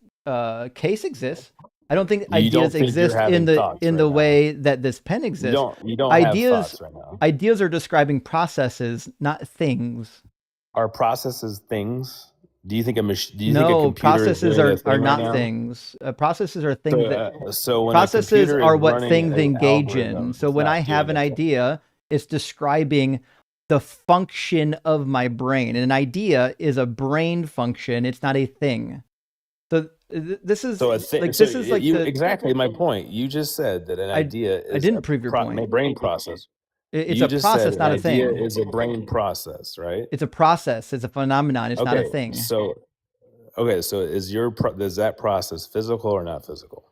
case exists. I don't think ideas exist in the way that this pen exists. You don't ideas, have thoughts right now. Ideas are describing processes, not things. Are processes things? Do you think do you think a No, computer is processes doing a are thing right not now? things. Processes are things that So when a processes computer is are what running things an engage in. algorithm, So it's when I not have doing an a thing. idea, it's describing the function of my brain. And an idea is a brain function. It's not a thing. So this is So a thing. like So this is like you the exactly my point. You just said that an idea I is didn't a prove your point. brain process. It's You a just said process, an not a idea thing. is a brain process, right? It's a process. It's a phenomenon. It's not a Okay. thing. So is is that process physical or not physical?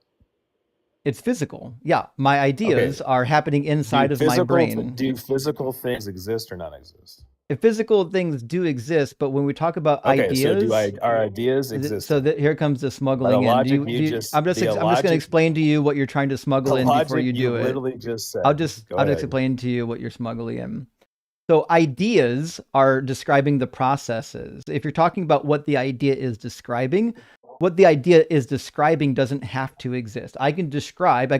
It's physical. Yeah, my ideas are happening inside of my brain. Do physical things exist or not exist? If physical things do exist, but when we talk about Okay, so ideas, our ideas exist? so that here comes the By the smuggling in. logic I'm just going to explain to you what you're trying to smuggle the in before logic you you do it. literally just said. I'll just explain to you what you're smuggling in. So ideas are describing the processes. If you're talking about what the idea is describing, what the idea is describing doesn't have to exist. I can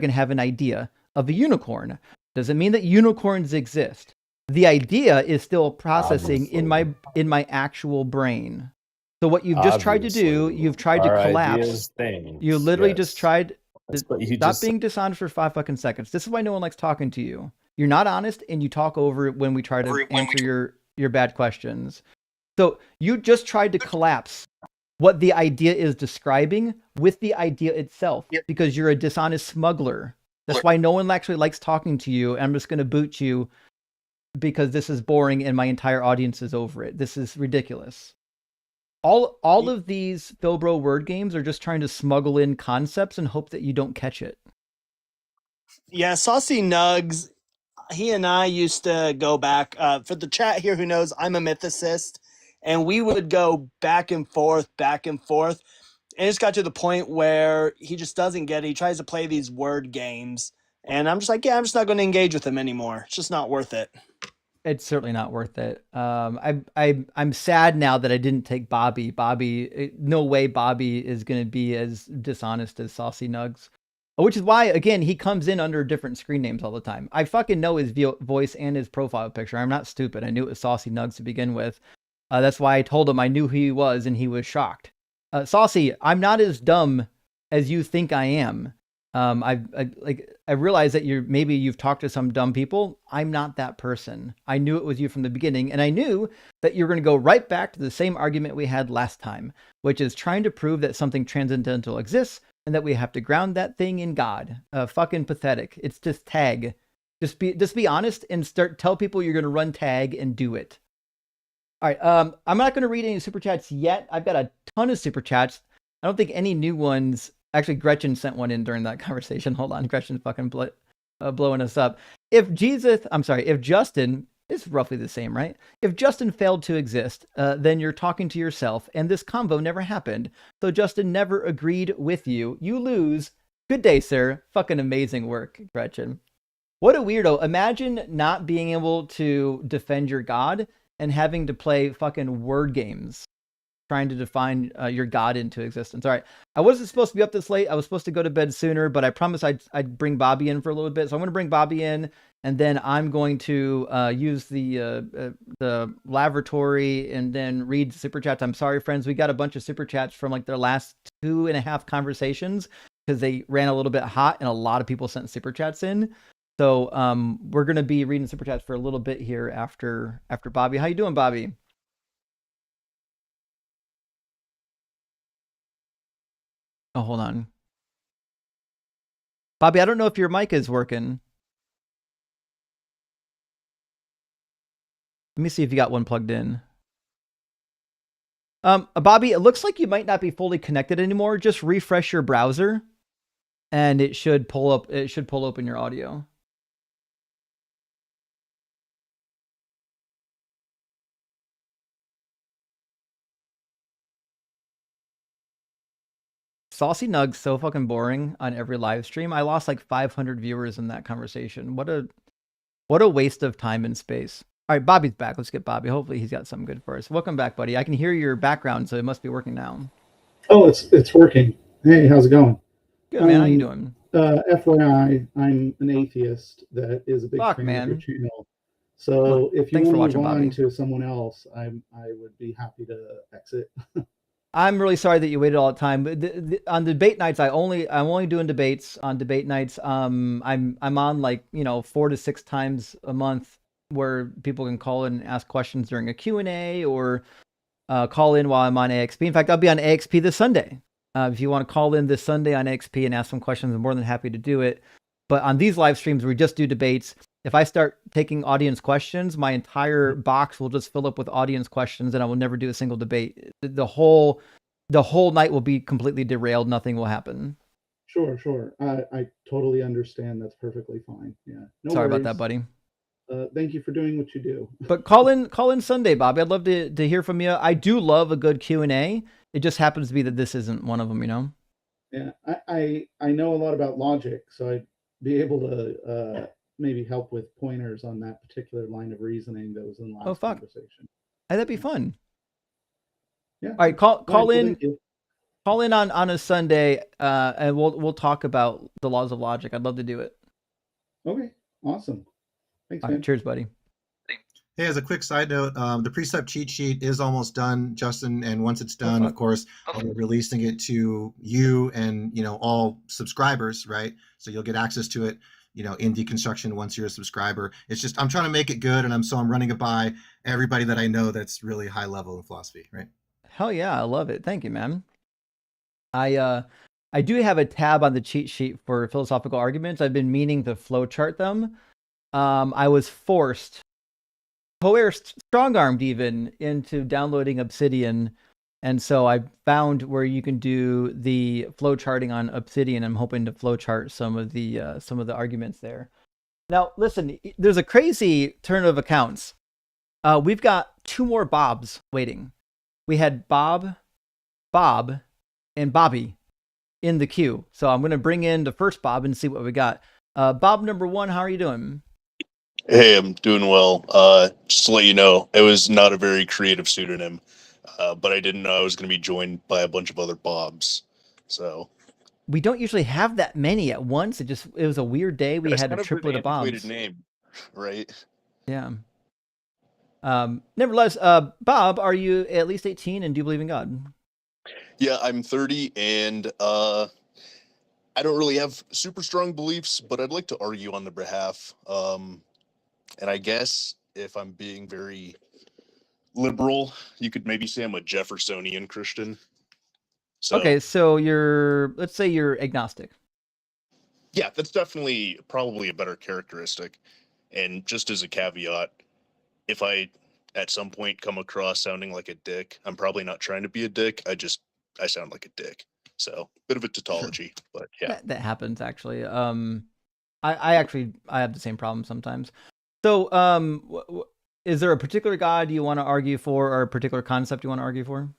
have an idea of a unicorn. Doesn't mean that unicorns exist. The idea is still processing in my actual brain. So what you've just tried to do, you've tried to collapse. You literally just tried stop being dishonest for 5 fucking seconds. This is why no one likes talking to you. You're not honest, and you talk over it when we try to answer your bad questions. So you just tried to collapse what the idea is describing with the idea itself because you're a dishonest smuggler. That's why no one actually likes talking to you. And I'm just going to boot you because this is boring and my entire audience is over it. This is ridiculous. All of these Philbro word games are just trying to smuggle in concepts and hope that you don't catch it. Yeah, Saucy Nugs, he and I used to go back. For the chat here who knows, I'm a mythicist, and we would go back and forth. And it just got to the point where he just doesn't get it. He tries to play these word games, and I'm just like, yeah, I'm just not going to engage with him anymore. It's just not worth it. It's certainly not worth it. I'm sad now that I didn't take Bobby. No way Bobby is going to be as dishonest as Saucy Nugs. Which is why, again, he comes in under different screen names all the time. I fucking know his voice and his profile picture. I'm not stupid. I knew it was Saucy Nugs to begin with. That's why I told him I knew who he was, and he was shocked. Saucy, I'm not as dumb as you think I am. I realize that maybe you've talked to some dumb people. I'm not that person. I knew it was you from the beginning, and I knew that you're going to go right back to the same argument we had last time, which is trying to prove that something transcendental exists and that we have to ground that thing in God. Fucking pathetic. It's just tag. Just be honest and tell people you're going to run tag and do it. All right. I'm not going to read any super chats yet. I've got a ton of super chats. I don't think any new ones. Actually, Gretchen sent one in during that conversation. Hold on. Gretchen's fucking blowing us up. If Justin, it's roughly the same, right? If Justin failed to exist, then you're talking to yourself, and this convo never happened. So Justin never agreed with you. You lose. Good day, sir. Fucking amazing work, Gretchen. What a weirdo. Imagine not being able to defend your God and having to play fucking word games, trying to define your God into existence. All right. I wasn't supposed to be up this late. I was supposed to go to bed sooner, but I promised I'd bring Bobby in for a little bit. So I'm going to bring Bobby in, and then I'm going to use the lavatory and then read super chats. I'm sorry, friends. We got a bunch of super chats from like their last 2.5 conversations because they ran a little bit hot and a lot of people sent super chats in. So we're going to be reading super chats for a little bit here after Bobby. How you doing, Bobby? Oh, hold on. Bobby, I don't know if your mic is working. Let me see if you got one plugged in. Bobby, it looks like you might not be fully connected anymore. Just refresh your browser and it should pull open your audio. Saucy Nug's so fucking boring on every live stream. I lost like 500 viewers in that conversation. What a waste of time and space. All right, Bobby's back. Let's get Bobby. Hopefully he's got something good for us. Welcome back, buddy. I can hear your background, so it must be working now. Oh, it's working. Hey, how's it going? Good, man. How you doing? FYI, I'm an atheist that is a big fan of your channel. So if you want to move on to someone else, I would be happy to exit. I'm really sorry that you waited all the time. But on debate nights, I'm only doing debates on debate nights. I'm on like 4 to 6 times a month where people can call in and ask questions during a Q&A or call in while I'm on AXP. In fact, I'll be on AXP this Sunday. If you want to call in this Sunday on AXP and ask some questions, I'm more than happy to do it. But on these live streams, we just do debates. If I start taking audience questions, my entire box will just fill up with audience questions, and I will never do a single debate. The whole night will be completely derailed. Nothing will happen. Sure. I totally understand. That's perfectly fine. Yeah. No Sorry worries. about that, buddy. Thank you for doing what you do. But call in Sunday, Bobby. I'd love to hear from you. I do love a good Q&A. It just happens to be that this isn't one of them, Yeah, I know a lot about logic, so I'd be able to maybe help with pointers on that particular line of reasoning that was in the last conversation. Hey, that'd be fun. Yeah. All right, call in. Thank you. Call in on a Sunday, and we'll talk about the laws of logic. I'd love to do it. Okay, awesome. Thanks, All man. right, cheers, buddy. Hey, as a quick side note, the precept cheat sheet is almost done, Justin. And once it's done, of course, I'll be releasing it to you and all subscribers, right? So you'll get access to it, in deconstruction once you're a subscriber. It's just I'm trying to make it good, and I'm running it by everybody that I know that's really high level in philosophy, right? Hell yeah, I love it. Thank you, man. I do have a tab on the cheat sheet for philosophical arguments. I've been meaning to flowchart them. I was coerced, strong-armed even into downloading Obsidian, and so I found where you can do the flowcharting on Obsidian. I'm hoping to flowchart some of the arguments there. Now, listen, there's a crazy turn of accounts. We've got 2 more Bobs waiting. We had Bob, and Bobby in the queue. So I'm going to bring in the first Bob and see what we got. Bob number 1, how are you doing? Hey, I'm doing well. Just to let you know, it was not a very creative pseudonym, but I didn't know I was going to be joined by a bunch of other Bobs. So we don't usually have that many at once. It was a weird day. We had a triplet of Bobs. Name, right? Yeah. Nevertheless, Bob, are you at least 18 and do you believe in God? Yeah, I'm 30 and I don't really have super strong beliefs, but I'd like to argue on their behalf. And I guess if I'm being very liberal, you could maybe say I'm a Jeffersonian Christian. So, okay, so let's say you're agnostic. Yeah, that's definitely probably a better characteristic. And just as a caveat, if I at some point come across sounding like a dick, I'm probably not trying to be a dick. I sound like a dick. So bit of a tautology, but yeah. That happens actually. I have the same problem sometimes. So, is there a particular God you want to argue for, or a particular concept you want to argue for?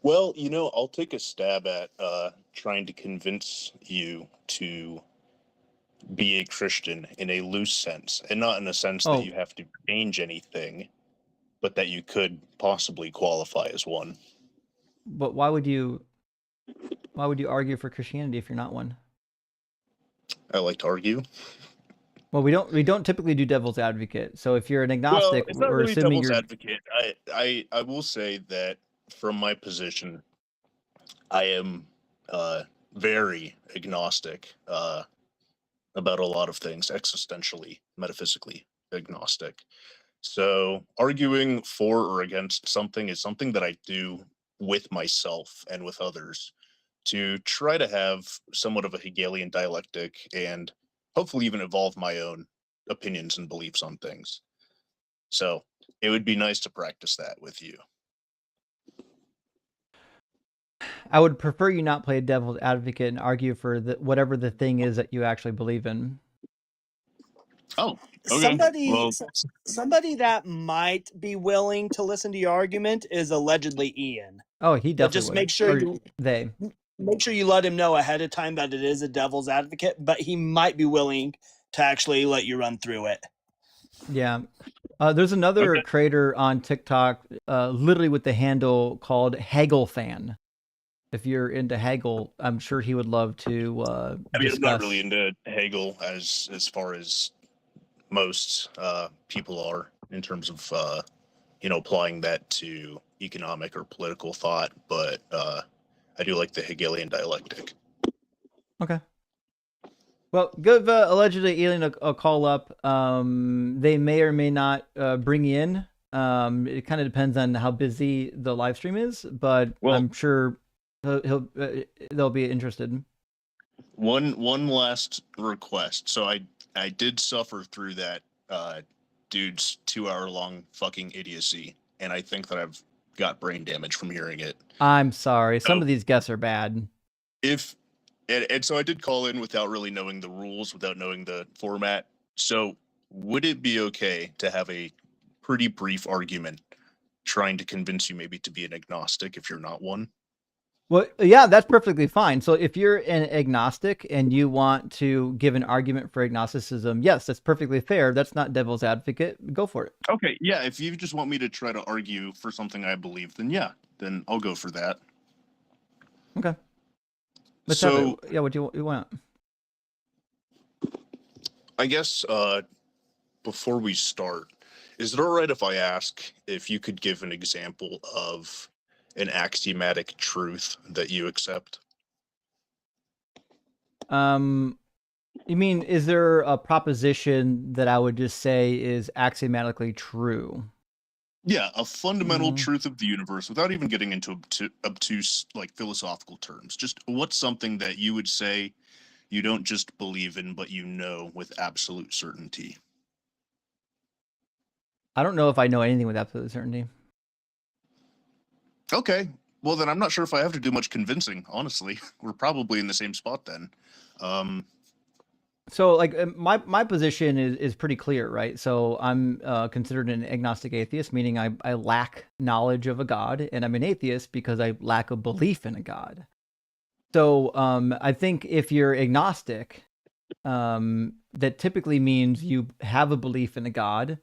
Well, I'll take a stab at trying to convince you to be a Christian in a loose sense, and not in a sense that you have to change anything, but that you could possibly qualify as one. But why would you argue for Christianity if you're not one? I like to argue. Well, we don't typically do devil's advocate. So if you're an agnostic, it's not we're really assuming devil's you're advocate. I will say that from my position, I am very agnostic about a lot of things, existentially, metaphysically agnostic. So arguing for or against something is something that I do with myself and with others to try to have somewhat of a Hegelian dialectic and hopefully even evolve my own opinions and beliefs on things. So it would be nice to practice that with you. I would prefer you not play devil's advocate and argue for whatever the thing is that you actually believe in. Oh, okay. Somebody that might be willing to listen to your argument is allegedly Ian. Oh, he definitely but just would. make sure Make sure you let him know ahead of time that it is a devil's advocate, but he might be willing to actually let you run through it. Yeah. There's another creator on TikTok, literally with the handle called Hegel Fan. If you're into Hegel, I'm sure he would love to discuss. I'm not really into Hegel as far as most people are in terms of applying that to economic or political thought, but I do like the Hegelian dialectic. Okay. Well, give allegedly alien a call up. They may or may not bring you in. It kind of depends on how busy the live stream is, but I'm sure they'll be interested. One last request. So I did suffer through that dude's 2-hour-long fucking idiocy, and I think that I've got brain damage from hearing it. I'm sorry. Some of these guests are bad. And so I did call in without really knowing the rules, without knowing the format. So would it be okay to have a pretty brief argument trying to convince you maybe to be an agnostic if you're not one? Well, yeah, that's perfectly fine. So if you're an agnostic and you want to give an argument for agnosticism, yes, that's perfectly fair. That's not devil's advocate. Go for it. Okay, yeah, if you just want me to try to argue for something I believe, then I'll go for that. Okay. Let's So, have it. Yeah, what do you want? I guess before we start, is it all right if I ask if you could give an example of an axiomatic truth that you accept? You mean, is there a proposition that I would just say is axiomatically true? Yeah, a fundamental truth of the universe without even getting into obtuse like philosophical terms. Just what's something that you would say you don't just believe in, but you know with absolute certainty? I don't know if I know anything with absolute certainty. Okay. Well, then I'm not sure if I have to do much convincing, honestly. We're probably in the same spot then. So like my position is pretty clear, right? So I'm considered an agnostic atheist, meaning I lack knowledge of a God, and I'm an atheist because I lack a belief in a God. So I think if you're agnostic, that typically means you have a belief in a God.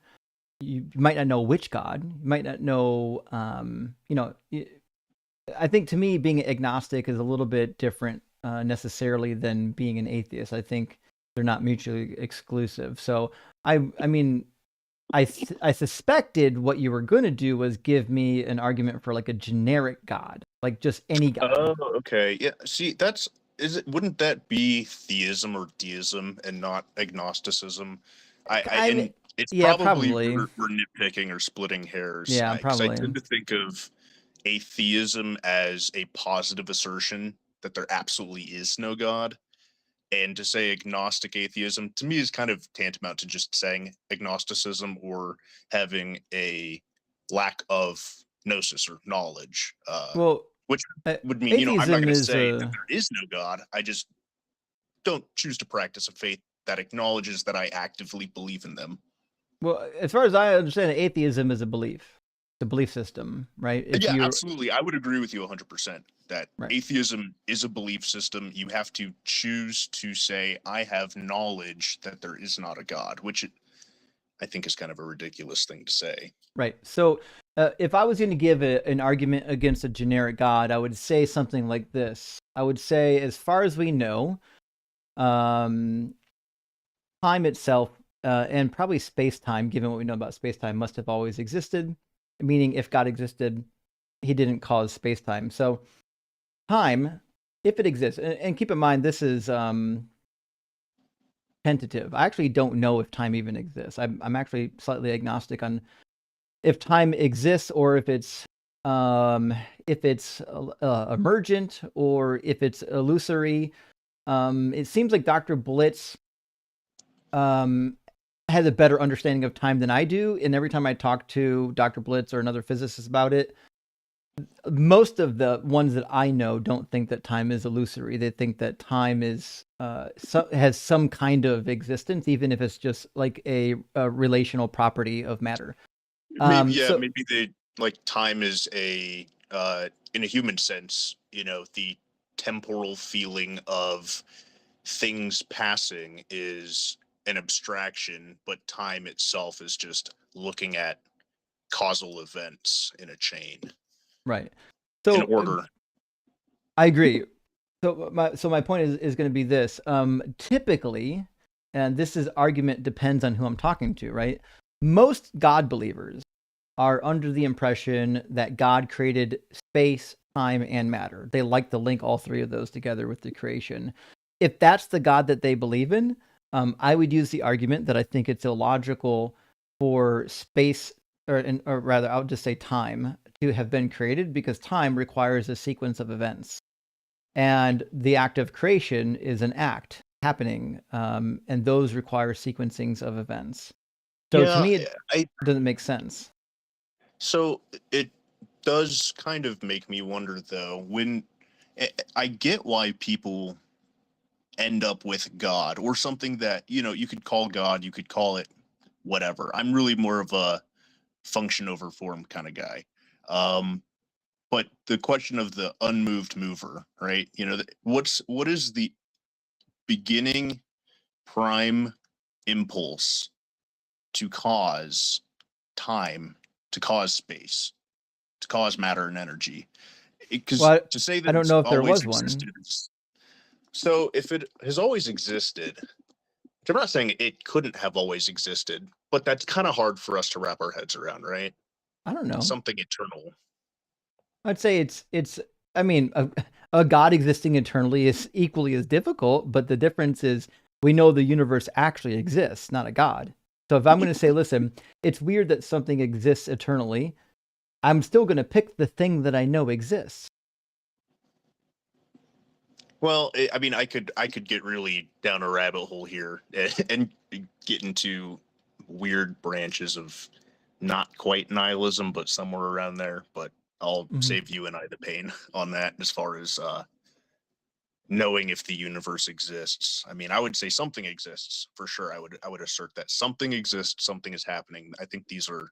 You might not know which God. You might not know, I think to me, being agnostic is a little bit different necessarily than being an atheist. I think they're not mutually exclusive. So I mean, I suspected what you were going to do was give me an argument for like a generic God, like just any God. Oh, okay. Yeah. See, wouldn't that be theism or deism and not agnosticism? It's probably we're nitpicking or splitting hairs. Yeah, Because I probably. tend to think of atheism as a positive assertion that there absolutely is no God. And to say agnostic atheism to me is kind of tantamount to just saying agnosticism or having a lack of gnosis or knowledge. Which would mean, I'm not atheism going to is say that there is no God. I just don't choose to practice a faith that acknowledges that I actively believe in them. Well, as far as I understand, atheism is a belief. The belief system, right? Absolutely. I would agree with you 100% that atheism is a belief system. You have to choose to say, I have knowledge that there is not a God, which I think is kind of a ridiculous thing to say. Right. So if I was going to give an argument against a generic God, I would say something like this. I would say, as far as we know, time itself and probably space-time, given what we know about space-time, must have always existed. Meaning, if God existed, he didn't cause space-time. So time, if it exists, and keep in mind, this is tentative. I actually don't know if time even exists. I'm actually slightly agnostic on if time exists or if it's emergent or if it's illusory. It seems like Dr. Blitz has a better understanding of time than I do. And every time I talk to Dr. Blitz or another physicist about it, most of the ones that I know don't think that time is illusory. They think that time is has some kind of existence, even if it's just like a relational property of matter. Maybe they like time is a in a human sense, the temporal feeling of things passing is an abstraction, but time itself is just looking at causal events in a chain. Right. So in order. I agree. So my point is going to be this. Typically, and this argument depends on who I'm talking to, right? Most God believers are under the impression that God created space, time, and matter. They like to link all three of those together with the creation. If that's the God that they believe in, I would use the argument that I think it's illogical for space, or rather, I would just say time, to have been created, because time requires a sequence of events. And the act of creation is an act happening, and those require sequencings of events. So to me, it doesn't make sense. So it does kind of make me wonder, though, when I get why people end up with God or something that, you could call God, you could call it whatever. I'm really more of a function over form kind of guy. But the question of the unmoved mover, right? What is the beginning prime impulse to cause time, to cause space, to cause matter and energy? Because to say that I don't know if there always was existed, one. so if it has always existed, I'm not saying it couldn't have always existed, but that's kind of hard for us to wrap our heads around, right? I don't know. Something eternal. I'd say it's. I mean, a God existing eternally is equally as difficult, but the difference is we know the universe actually exists, not a God. So if I'm going to say, listen, it's weird that something exists eternally, I'm still going to pick the thing that I know exists. Well, I mean, I could get really down a rabbit hole here and get into weird branches of not quite nihilism, but somewhere around there. But I'll save you and I the pain on that as far as knowing if the universe exists. I mean, I would say something exists for sure. I would assert that something exists, something is happening. I think these are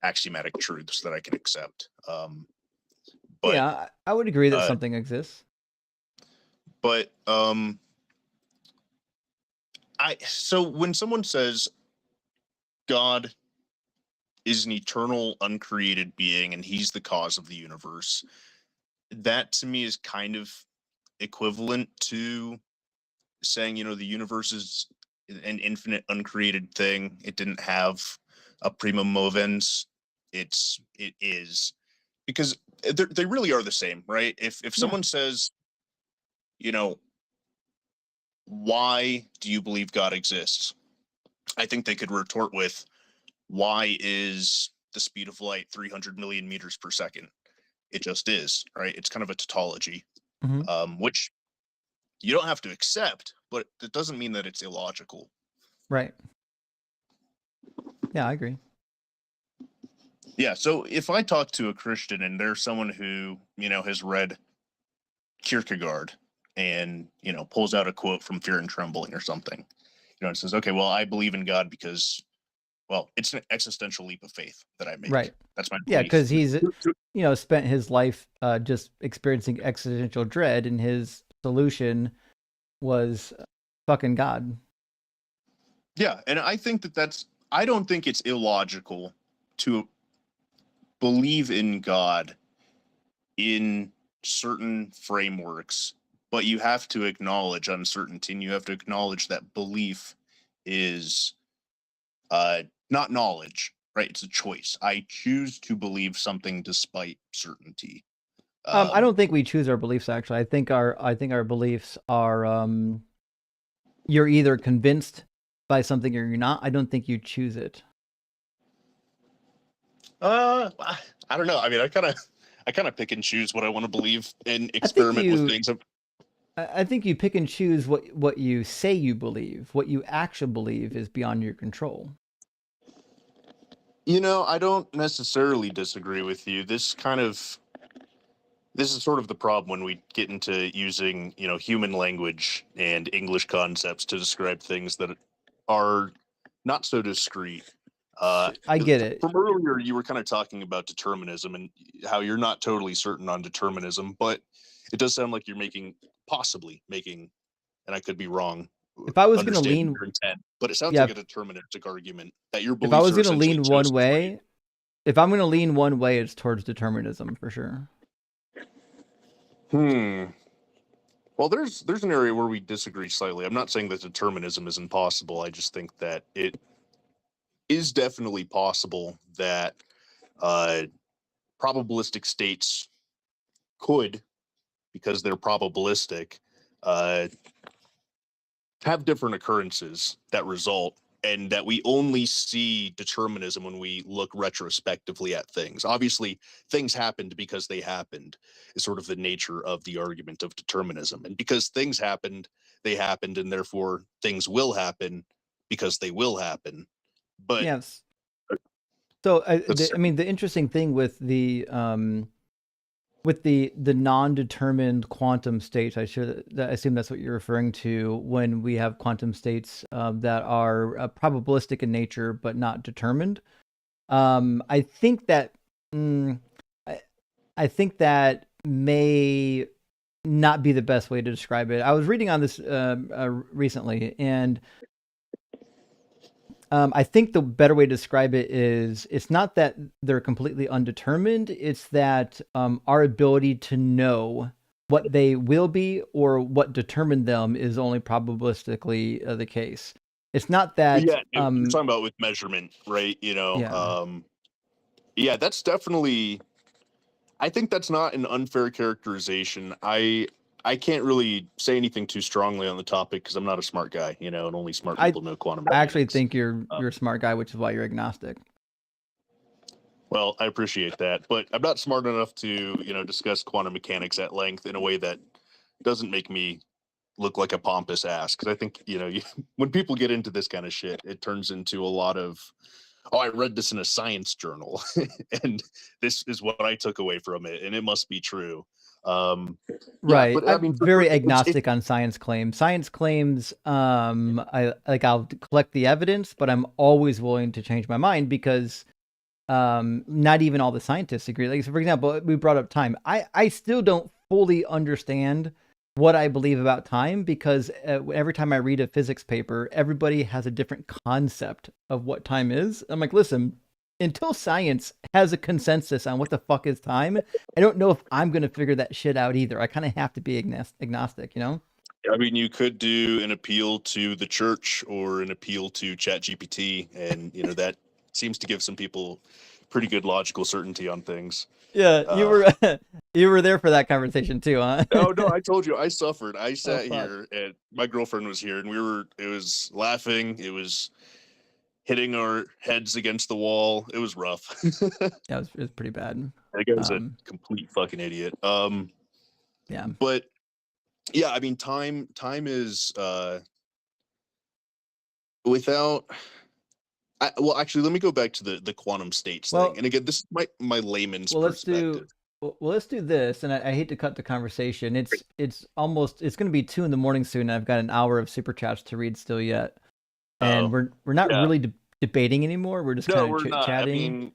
axiomatic truths that I can accept. But yeah, I would agree that something exists. But so when someone says God is an eternal, uncreated being and he's the cause of the universe, that to me is kind of equivalent to saying, the universe is an infinite, uncreated thing. It didn't have a prima movens. It is, because they really are the same, right? If someone says, why do you believe God exists? I think they could retort with, why is the speed of light 300 million meters per second? It just is, right? It's kind of a tautology, which you don't have to accept, but it doesn't mean that it's illogical. Right. Yeah, I agree. Yeah, so if I talk to a Christian and there's someone who, has read Kierkegaard and, pulls out a quote from Fear and Trembling or something, and says, okay, well, I believe in God because, well, it's an existential leap of faith that I make. Right. That's my belief. Yeah, because he's, spent his life just experiencing existential dread, and his solution was fucking God. Yeah, and I think I don't think it's illogical to believe in God in certain frameworks, but you have to acknowledge uncertainty, and you have to acknowledge that belief is not knowledge, right? It's a choice. I choose to believe something despite certainty. I don't think we choose our beliefs. Actually, I think our beliefs are you're either convinced by something or you're not. I don't think you choose it. I don't know. I mean, I kind of pick and choose what I want to believe and experiment with things. I think you pick and choose what you say you believe. What you actually believe is beyond your control. I don't necessarily disagree with you. This is sort of the problem when we get into using, human language and English concepts to describe things that are not so discreet. I get it. From earlier, you were kind of talking about determinism and how you're not totally certain on determinism, but it does sound like you're possibly making, and I could be wrong. If I was going to lean your intent, but it sounds like a deterministic argument that your beliefs if I was going to lean one way, if I'm going to lean one way, it's towards determinism for sure. Well, there's an area where we disagree slightly. I'm not saying that determinism is impossible. I just think that it is definitely possible that probabilistic states could, because they're probabilistic, have different occurrences that result, and that we only see determinism when we look retrospectively at things. Obviously, things happened because they happened is sort of the nature of the argument of determinism. And because things happened, they happened, and therefore things will happen because they will happen. But yes. So that's I mean, the interesting thing with the non-determined quantum states, I assume that's what you're referring to when we have quantum states that are probabilistic in nature but not determined. I think that I think that may not be the best way to describe it. I was reading on this recently, and I think the better way to describe it is it's not that they're completely undetermined. It's that our ability to know what they will be or what determined them is only probabilistically the case. It's not that. yeah, you're talking about with measurement, right? Yeah, that's definitely. I think that's not an unfair characterization. I can't really say anything too strongly on the topic because I'm not a smart guy, and only smart people know quantum I mechanics. actually think you're a smart guy, which is why you're agnostic. Well, I appreciate that, but I'm not smart enough to, discuss quantum mechanics at length in a way that doesn't make me look like a pompous ass. Because I think, when people get into this kind of shit, it turns into a lot of, oh, I read this in a science journal, and this is what I took away from it, and it must be true. Right. Yeah, but I'm very agnostic on science claims. Science claims, I'll collect the evidence, but I'm always willing to change my mind because not even all the scientists agree. Like, so for example, we brought up time. I still don't fully understand what I believe about time because every time I read a physics paper, everybody has a different concept of what time is. I'm like, listen, until science has a consensus on what the fuck is time, I don't know if I'm going to figure that shit out either. I kind of have to be agnostic, I mean, you could do an appeal to the church or an appeal to ChatGPT, and that seems to give some people pretty good logical certainty on things. Yeah, you were there for that conversation too, huh? No, I told you I suffered. I sat here, and my girlfriend was here, and it was laughing. It was hitting our heads against the wall. It was rough. Yeah, it was pretty bad. That guy was a complete fucking idiot. Yeah. But yeah, I mean, time is without. Well, actually, let me go back to the quantum states thing. And again, this is my layman's perspective. Let's do this. And I hate to cut the conversation. It's going to be 2 a.m. soon. And I've got an hour of super chats to read still yet. And we're not really debating anymore. We're just kind of chit chatting.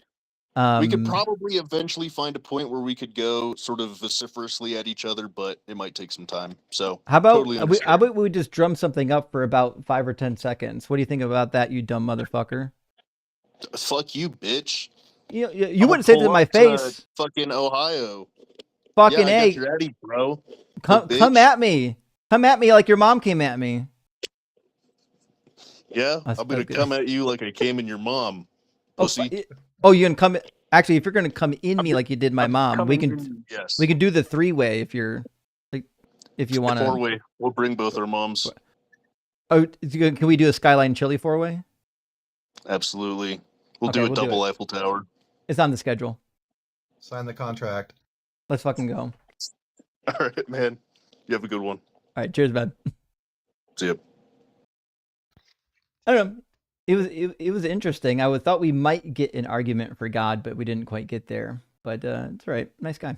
I mean, we could probably eventually find a point where we could go sort of vociferously at each other, but it might take some time. So how about totally we just drum something up for about 5 or 10 seconds? What do you think about that, you dumb motherfucker? Fuck you, bitch. You wouldn't say that to my face. Fucking Ohio. Fucking yeah, I A. got your Eddie, bro. Come at me. Come at me like your mom came at me. Yeah, I'm gonna come at you like I came in your mom. Pussy. You're gonna come. Actually, if you're gonna come in me like you did my mom, we can do the 3-way if you're if you want to. 4-way. We'll bring both our moms. Oh, can we do a Skyline Chili 4-way? Absolutely. We'll do a double Eiffel Tower. It's on the schedule. Sign the contract. Let's fucking go. All right, man. You have a good one. All right, cheers, man. See ya. I don't know. It was interesting. I thought we might get an argument for God, but we didn't quite get there. But it's all right. Nice guy.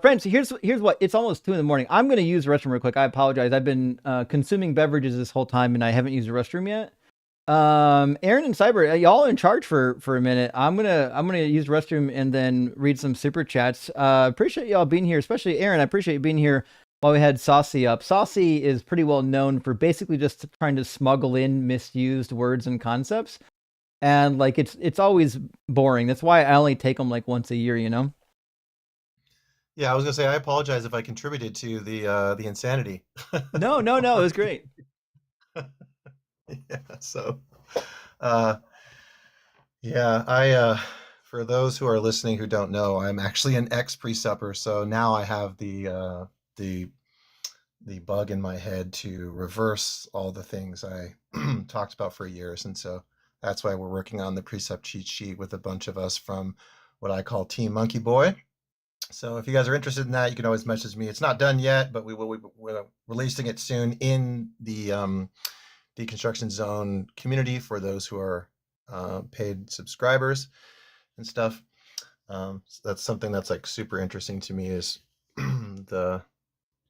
Friends, here's what. It's almost 2 a.m. I'm going to use the restroom real quick. I apologize. I've been consuming beverages this whole time, and I haven't used the restroom yet. Aaron and Cyber, y'all in charge for a minute. I'm gonna use the restroom and then read some super chats. Appreciate y'all being here, especially Aaron. I appreciate you being here while we had Saucy up. Saucy is pretty well known for basically just trying to smuggle in misused words and concepts, and like it's always boring. That's why I only take them like once a year, Yeah, I was gonna say I apologize if I contributed to the insanity. No, it was great. Yeah, so yeah, For those who are listening who don't know, I'm actually an ex-presupper, so now I have the bug in my head to reverse all the things I talked about for years, and so that's why we're working on the precept cheat sheet with a bunch of us from what I call Team Monkey Boy. So if you guys are interested in that, you can always message me. It's not done yet, but we're releasing it soon in the Deconstruction Zone community for those who are paid subscribers and stuff. So that's something that's like super interesting to me, is the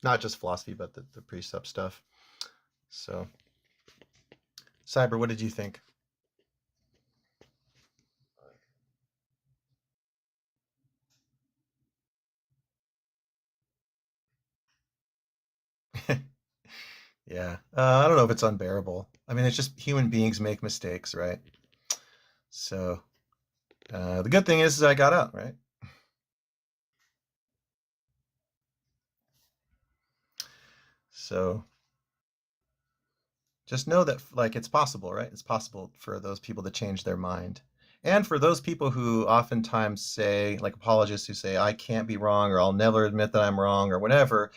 not just philosophy, but the precept stuff. So, Cyber, what did you think? Yeah, I don't know if it's unbearable. I mean, it's just human beings make mistakes, right? So, the good thing is I got out, right? So, just know that like it's possible, right? It's possible for those people to change their mind. And for those people who oftentimes say, like apologists who say, I can't be wrong, or I'll never admit that I'm wrong, or whatever,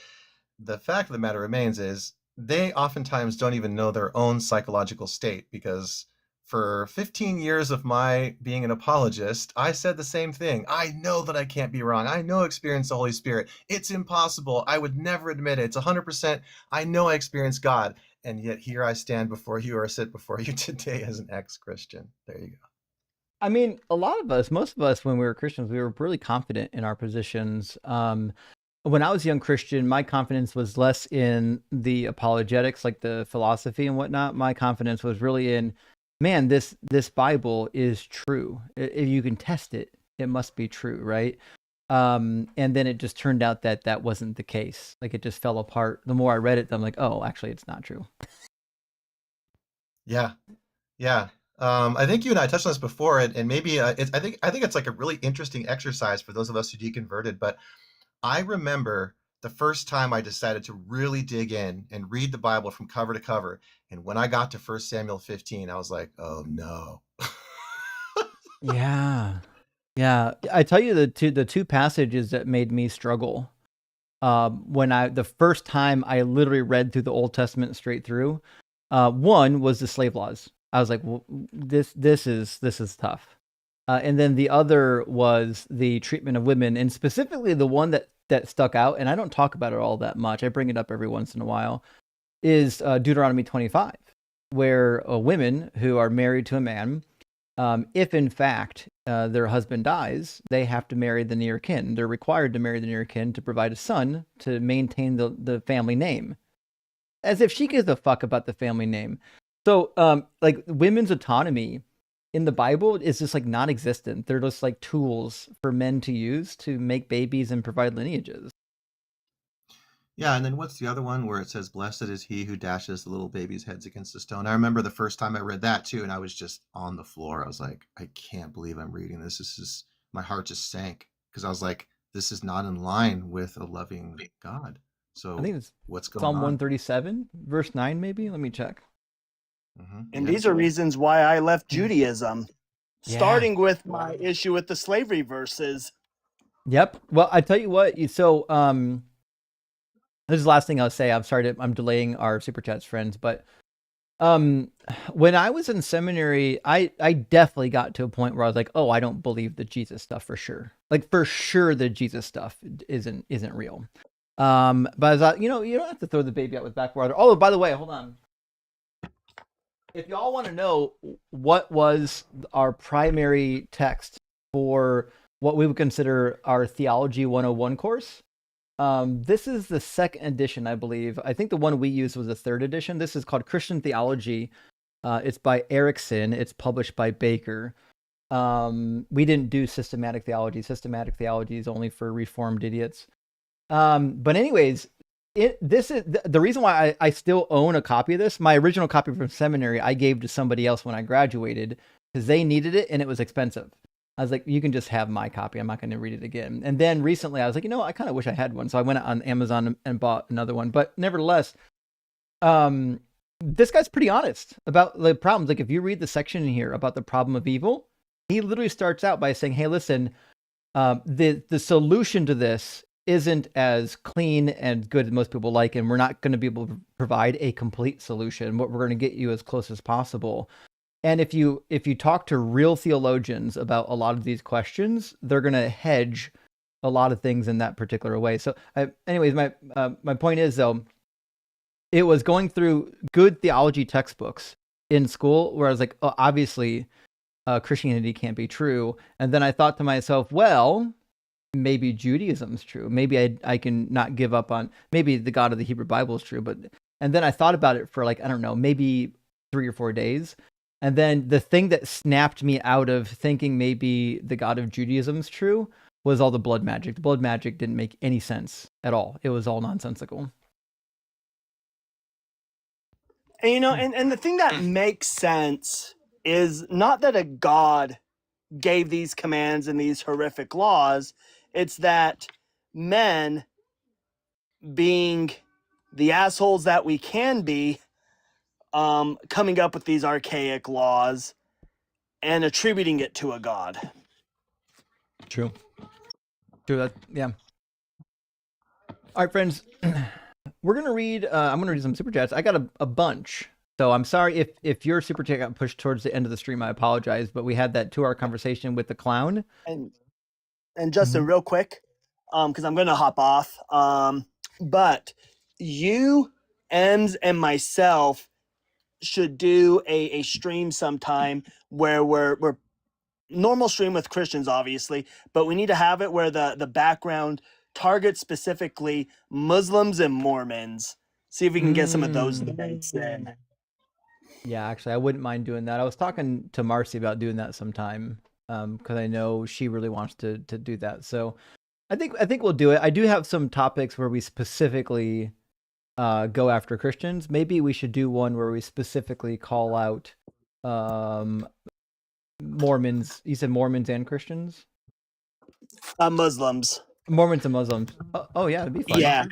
the fact of the matter remains is they oftentimes don't even know their own psychological state, because for 15 years of my being an apologist, I said the same thing. I know that I can't be wrong. I know I experience the Holy Spirit. It's impossible. I would never admit it. It's 100%. I know I experience God. And yet here I stand before you, or sit before you today as an ex-Christian. There you go. I mean, a lot of us, most of us, when we were Christians, we were really confident in our positions. When I was a young Christian, my confidence was less in the apologetics, like the philosophy and whatnot. My confidence was really in, man, this Bible is true. If you can test it, it must be true, right? And then it just turned out that that wasn't the case. Like it just fell apart. The more I read it, I'm like, oh, actually, it's not true. Yeah, yeah. I think you and I touched on this before, and maybe I think it's like a really interesting exercise for those of us who deconverted. But I remember the first time I decided to really dig in and read the Bible from cover to cover, and when I got to 1 Samuel 15, I was like, oh no. Yeah. Yeah. I tell you the two passages that made me struggle. When the first time I literally read through the Old Testament straight through, one was the slave laws. I was like, well, this is tough. And then the other was the treatment of women, and specifically the one that stuck out, and I don't talk about it all that much. I bring it up every once in a while, is Deuteronomy 25, where women who are married to a man, if in fact their husband dies, they have to marry the near kin. They're required to marry the near kin to provide a son to maintain the family name. As if she gives a fuck about the family name. So, like, women's autonomy in the Bible is just like non-existent. They're just like tools for men to use to make babies and provide lineages. Yeah, and then what's the other one where it says, blessed is he who dashes the little babies' heads against the stone? I remember the first time I read that too, and I was just on the floor. I was like, I can't believe I'm reading this. This is, my heart just sank, because I was like, this is not in line with a loving God. So I think it's what's going Psalm on? 137, verse 9, maybe. Let me check. And these are reasons why I left Judaism, starting with my issue with the slavery verses. Yep. Well, I tell you what. So, this is the last thing I'll say. I'm sorry I'm delaying our super chats, friends, but when I was in seminary, I definitely got to a point where I was like, oh, I don't believe the Jesus stuff for sure. Like for sure, the Jesus stuff isn't real. But I thought, you don't have to throw the baby out with bathwater. Oh, by the way, hold on. If y'all want to know what was our primary text for what we would consider our Theology 101 course, this is the second edition, I believe. I think the one we used was the third edition. This is called Christian Theology. It's by Erickson. It's published by Baker. We didn't do systematic theology. Systematic theology is only for reformed idiots. But anyways, this is the reason why I still own a copy of this. My original copy from seminary I gave to somebody else when I graduated because they needed it and it was expensive. I was like, you can just have my copy. I'm not going to read it again. And then recently I was like, I kind of wish I had one. So I went on Amazon and bought another one. But nevertheless, this guy's pretty honest about the problems. Like if you read the section in here about the problem of evil, he literally starts out by saying, "Hey, listen, the solution to this isn't as clean and good as most people like, and we're not going to be able to provide a complete solution. But we're going to get you as close as possible." And if you talk to real theologians about a lot of these questions, they're going to hedge a lot of things in that particular way. So, anyways, my point is, though, it was going through good theology textbooks in school where I was like, oh, obviously, Christianity can't be true. And then I thought to myself, well, maybe Judaism's true. Maybe I can not give up on, maybe the God of the Hebrew Bible is true. And then I thought about it for like, I don't know, maybe 3 or 4 days. And then the thing that snapped me out of thinking maybe the God of Judaism's true was all the blood magic. The blood magic didn't make any sense at all. It was all nonsensical. And, you know, and the thing that makes sense is not that a God gave these commands and these horrific laws. It's that men, being the assholes that we can be, coming up with these archaic laws and attributing it to a God. True. That, yeah. All right, friends. We're gonna read. I'm gonna read some super chats. I got a bunch, so I'm sorry if your super chat got pushed towards the end of the stream. I apologize, but we had that 2-hour conversation with the clown. And Justin, real quick, because I'm gonna hop off. But you, Ems, and myself should do a stream sometime where we're normal stream with Christians, obviously, but we need to have it where the background targets specifically Muslims and Mormons. See if we can get some of those debates in. Yeah, actually, I wouldn't mind doing that. I was talking to Marcy about doing that sometime, because I know she really wants to do that. So I think we'll do it. I do have some topics where we specifically go after Christians. Maybe we should do one where we specifically call out Mormons. You said Mormons and Christians? Muslims. Mormons and Muslims. Oh yeah, it'd be fun. Yeah,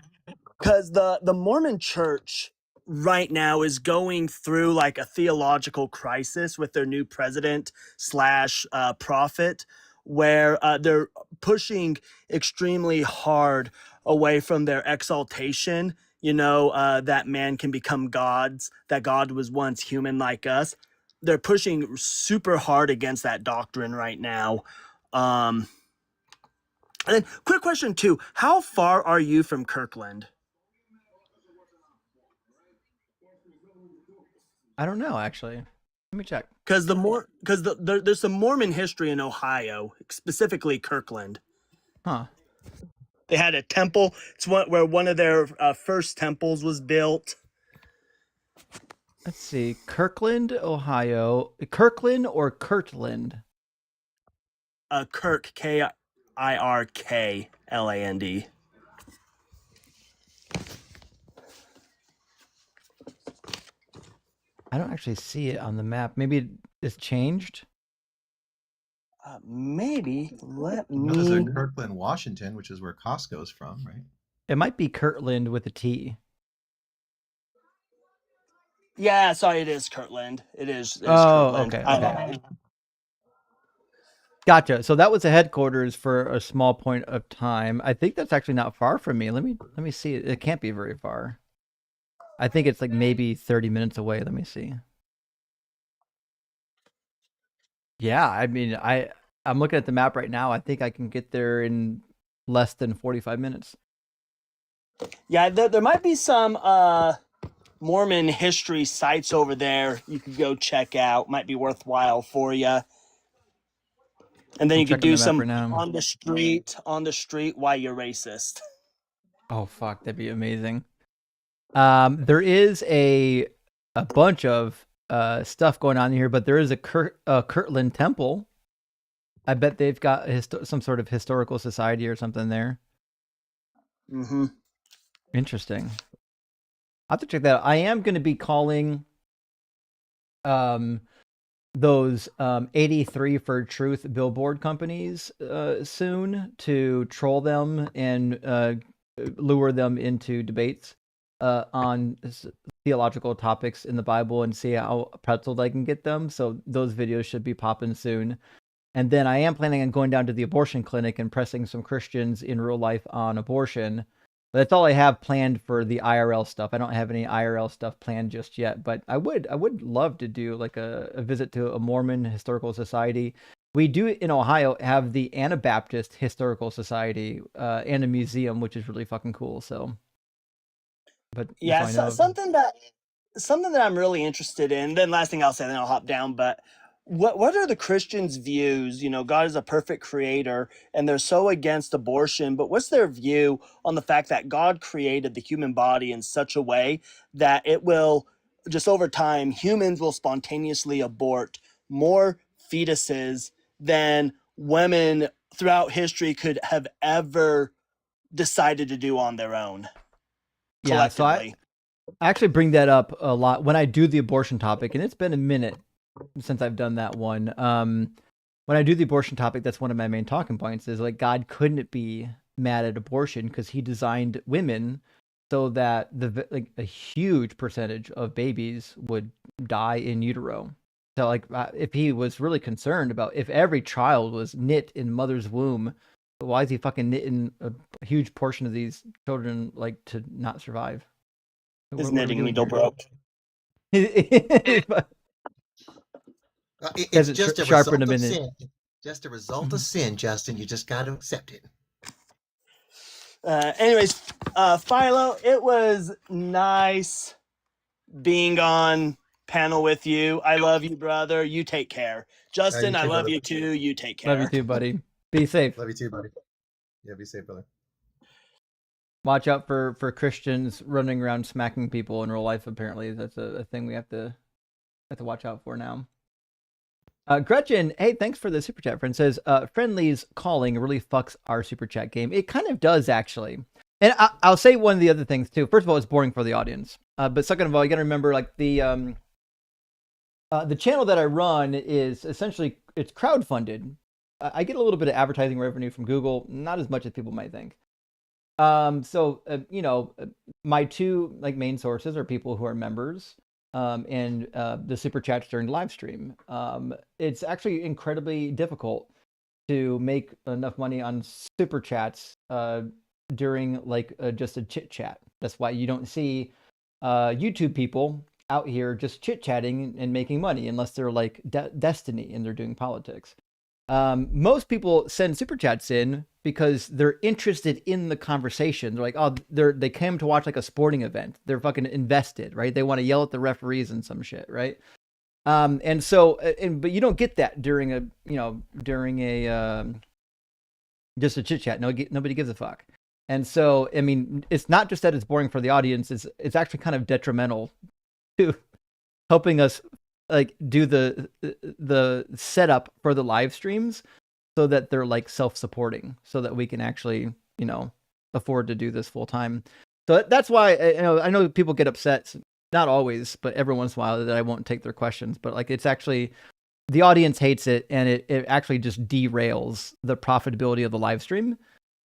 because the Mormon Church right now is going through like a theological crisis with their new president / prophet, where they're pushing extremely hard away from their exaltation. You know, that man can become gods, that God was once human like us. They're pushing super hard against that doctrine right now. And then, quick question too: how far are you from Kirkland? I don't know, actually. Let me check. Because there's some Mormon history in Ohio, specifically Kirkland. Huh. They had a temple. It's where one of their first temples was built. Let's see. Kirkland, Ohio. Kirkland or Kirtland? Kirk, Kirkland. I don't actually see it on the map. Maybe it's changed. Maybe. Let me. There's a Kirkland, Washington, which is where Costco's from, right? It might be Kirtland with a T. Yeah, sorry, it is Kirtland. It is Oh, Kirtland. okay. Gotcha. So that was the headquarters for a small point of time. I think that's actually not far from me. Let me see. It can't be very far. I think it's like maybe 30 minutes away. Let me see. Yeah, I mean, I'm looking at the map right now. I think I can get there in less than 45 minutes. Yeah, there might be some Mormon history sites over there you could go check out. Might be worthwhile for you. And then you could do some on the street while you're racist. Oh fuck, that'd be amazing. There is a bunch of stuff going on here, but there is a Kirtland temple. I bet they've got some sort of historical society or something there. Mm-hmm. Interesting. I'll have to check that out. I am going to be calling those 83 for Truth billboard companies soon to troll them and lure them into debates on theological topics in the Bible and see how pretzeled I can get them. So those videos should be popping soon. And then I am planning on going down to the abortion clinic and pressing some Christians in real life on abortion. But that's all I have planned for the IRL stuff. I don't have any IRL stuff planned just yet, but I would love to do like a visit to a Mormon historical society. We do in Ohio have the Anabaptist Historical Society and a museum, which is really fucking cool. So, but Yeah, that's all I know of. something that I'm really interested in. Then last thing I'll say, then I'll hop down. But what are the Christians' views? You know, God is a perfect creator, and they're so against abortion. But what's their view on the fact that God created the human body in such a way that it will just over time, humans will spontaneously abort more fetuses than women throughout history could have ever decided to do on their own Yeah, so collectively. I actually bring that up a lot when I do the abortion topic, and it's been a minute since I've done that one. When I do the abortion topic, that's one of my main talking points is like God couldn't be mad at abortion because he designed women so that like a huge percentage of babies would die in utero. So like if he was really concerned about if every child was knit in mother's womb, why is he fucking knitting a huge portion of these children like to not survive? His knitting needle broke. It's just a sharpen result them of in it. sin. Just a result of sin, Justin. You just got to accept it. Anyways, Philo, it was nice being on panel with you. I love you, brother. You take care. Justin, You I too, love brother. you too. You take care. Love you too, buddy. Be safe. Love you too, buddy. Yeah, be safe, brother. Watch out for Christians running around smacking people in real life. Apparently, that's a thing we have to watch out for now. Gretchen, hey, thanks for the super chat. Friend says, "Friendly's calling really fucks our super chat game." It kind of does, actually. And I'll say one of the other things too. First of all, it's boring for the audience. But second of all, you got to remember, like the channel that I run is essentially it's crowdfunded. I get a little bit of advertising revenue from Google, not as much as people might think. So you know, my two like main sources are people who are members. And the super chats during the live stream. It's actually incredibly difficult to make enough money on super chats during like just a chit chat. That's why you don't see YouTube people out here just chit chatting and making money unless they're like Destiny and they're doing politics. Most people send super chats in because they're interested in the conversation. They're like, oh, they came to watch like a sporting event. They're fucking invested, right? They want to yell at the referees and some shit, right? And so, but you don't get that during just a chit chat. Nobody gives a fuck. And so, I mean, it's not just that it's boring for the audience. It's actually kind of detrimental to helping us like do the setup for the live streams so that they're like self-supporting so that we can actually, you know, afford to do this full time. So that's why I know people get upset, not always, but every once in a while that I won't take their questions, but like it's actually the audience hates it and it actually just derails the profitability of the live stream.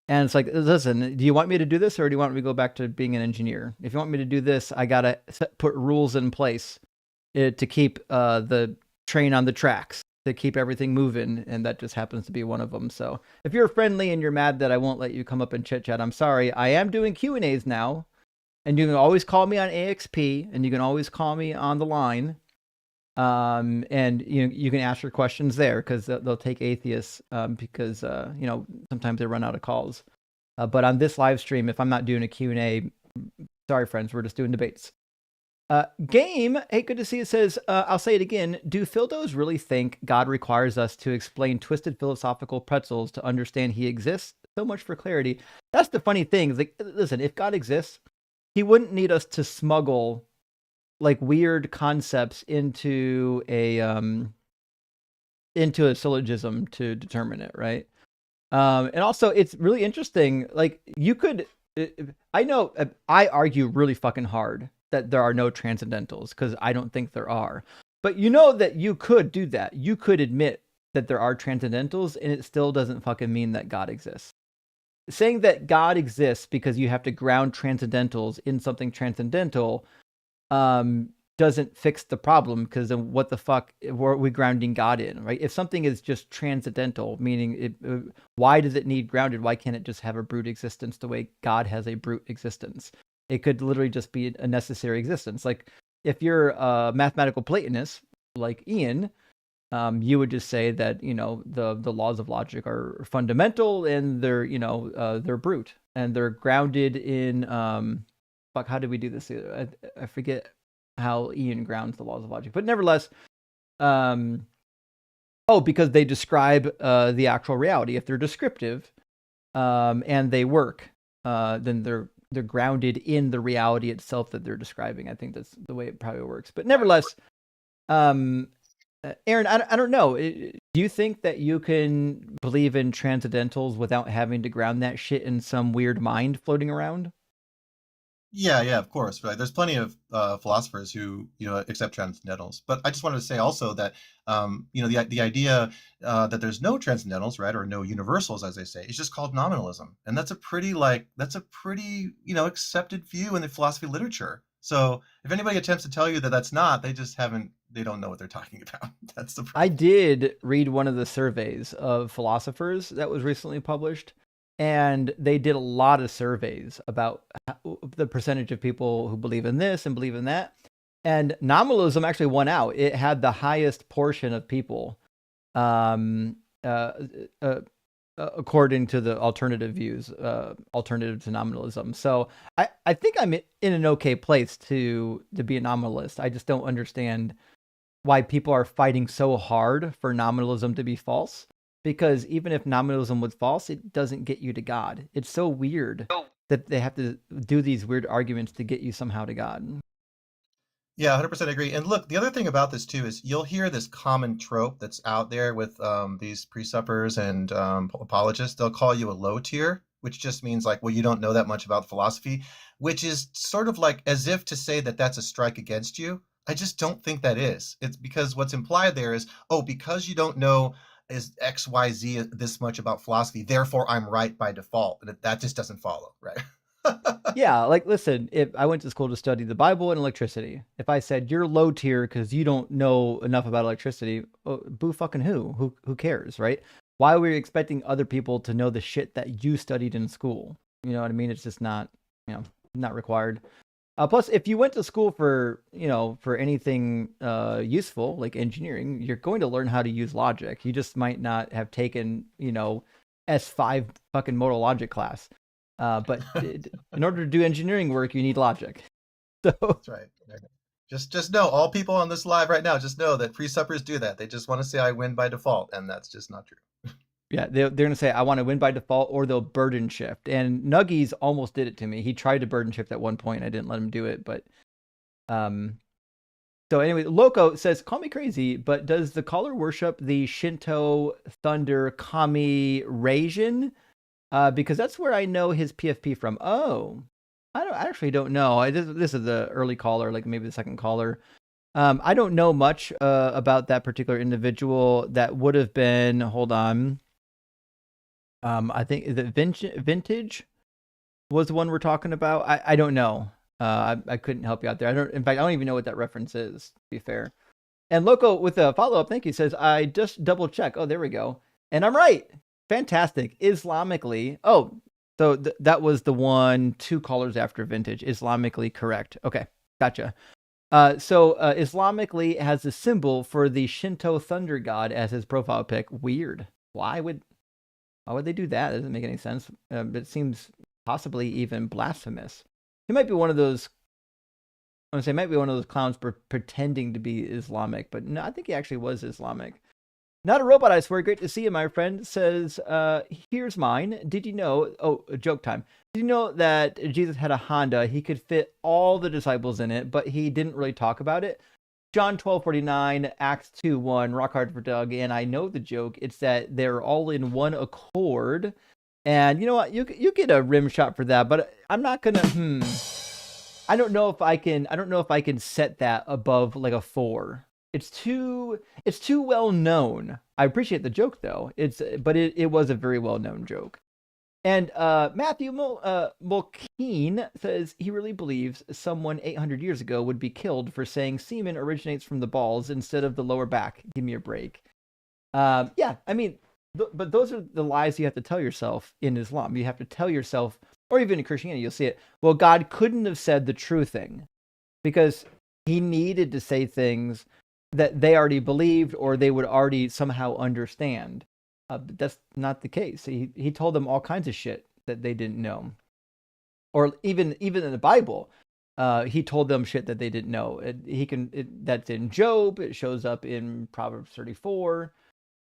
And it's like, listen, do you want me to do this or do you want me to go back to being an engineer? If you want me to do this, I got to put rules in place to keep the train on the tracks, to keep everything moving, and that just happens to be one of them. So if you're friendly and you're mad that I won't let you come up and chit chat, I'm sorry. I am doing Q&As now, and you can always call me on AXP, and you can always call me on the line, and you can ask your questions there because they'll take atheists because sometimes they run out of calls. But on this live stream, if I'm not doing a Q&A, sorry friends, we're just doing debates. Game, hey, good to see you, says, I'll say it again. Do Fildos really think God requires us to explain twisted philosophical pretzels to understand he exists? So much for clarity. That's the funny thing. Like, listen, if God exists, he wouldn't need us to smuggle like weird concepts into a syllogism to determine it, right? And also, it's really interesting. Like, you could, I know, I argue really fucking hard that there are no transcendentals because I don't think there are. But you know that you could do that. You could admit that there are transcendentals and it still doesn't fucking mean that God exists. Saying that God exists because you have to ground transcendentals in something transcendental doesn't fix the problem, because then what the fuck are we grounding God in, right? If something is just transcendental, meaning why does it need grounded? Why can't it just have a brute existence the way God has a brute existence? It could literally just be a necessary existence. Like if you're a mathematical Platonist like Ian, you would just say that the laws of logic are fundamental and they're brute and they're grounded in fuck. How did we do this? I forget how Ian grounds the laws of logic, but nevertheless, because they describe the actual reality. If they're descriptive and they work, then they're grounded in the reality itself that they're describing. I think that's the way it probably works. But nevertheless, Aaron, I don't know. Do you think that you can believe in transcendentals without having to ground that shit in some weird mind floating around? Yeah, of course. Right. There's plenty of philosophers who accept transcendentals, but I just wanted to say also that the idea that there's no transcendentals, right, or no universals, as they say, is just called nominalism, and that's a pretty accepted view in the philosophy literature. So if anybody attempts to tell you that that's not, they don't know what they're talking about. That's the problem. I did read one of the surveys of philosophers that was recently published. And they did a lot of surveys about the percentage of people who believe in this and believe in that. And nominalism actually won out. It had the highest portion of people, according to the alternative views, alternative to nominalism. So I think I'm in an okay place to be a nominalist. I just don't understand why people are fighting so hard for nominalism to be false. Because even if nominalism was false, it doesn't get you to God. It's so weird that they have to do these weird arguments to get you somehow to God. Yeah, 100% agree. And look, the other thing about this too is you'll hear this common trope that's out there with these presuppers and apologists. They'll call you a low tier, which just means like, well, you don't know that much about philosophy, which is sort of like as if to say that that's a strike against you. I just don't think that is. It's because what's implied there is, because you don't know is XYZ this much about philosophy, therefore I'm right by default. And that just doesn't follow, right? Yeah, like listen, if I went to school to study the Bible and electricity, if I said you're low tier because you don't know enough about electricity, boo fucking who cares, right? Why are we expecting other people to know the shit that you studied in school? You know what I mean? It's just not, not required. Plus, if you went to school for anything useful like engineering, you're going to learn how to use logic. You just might not have taken S5 fucking modal logic class. But in order to do engineering work, you need logic. So that's right. Just know, all people on this live right now, just know that presuppers do that. They just want to say I win by default, and that's just not true. Yeah, they're going to say, I want to win by default, or they'll burden shift. And Nuggies almost did it to me. He tried to burden shift at one point. I didn't let him do it. But so anyway, Loco says, call me crazy, but does the caller worship the Shinto thunder kami Reijin? Because that's where I know his PFP from. Oh, I actually don't know. This is the early caller, like maybe the second caller. I don't know much about that particular individual. That would have been, hold on. I think is it Vintage was the one we're talking about. I don't know. I couldn't help you out there. In fact, I don't even know what that reference is, to be fair. And Loco with a follow-up, thank you, says, I just double check. Oh, there we go. And I'm right. Fantastic. Islamically. Oh, so that was the one 2 callers after Vintage. Islamically correct. Okay, gotcha. So Islamically has a symbol for the Shinto thunder god as his profile pic. Weird. Why would they do that? It doesn't make any sense. It seems possibly even blasphemous. He might be one of those. I want to say might be one of those clowns pretending to be Islamic, but no, I think he actually was Islamic. Not a robot, I swear. Great to see you, my friend. Says, here's mine. Did you know? Oh, joke time. Did you know that Jesus had a Honda? He could fit all the disciples in it, but he didn't really talk about it. John 12:49, Acts 2:1, rock hard for Doug. And I know the joke. It's that they're all in one accord. And you know what? You get a rim shot for that, but I'm not gonna. I don't know if I can set that above like a 4. It's too well known. I appreciate the joke though. But it was a very well known joke. And Matthew Mulkeen says he really believes someone 800 years ago would be killed for saying semen originates from the balls instead of the lower back. Give me a break. Yeah, I mean, but those are the lies you have to tell yourself in Islam. You have to tell yourself, or even in Christianity, you'll see it. Well, God couldn't have said the true thing because he needed to say things that they already believed or they would already somehow understand. But that's not the case. He told them all kinds of shit that they didn't know, or even in the Bible, he told them shit that they didn't know. That's in Job. It shows up in Proverbs 34.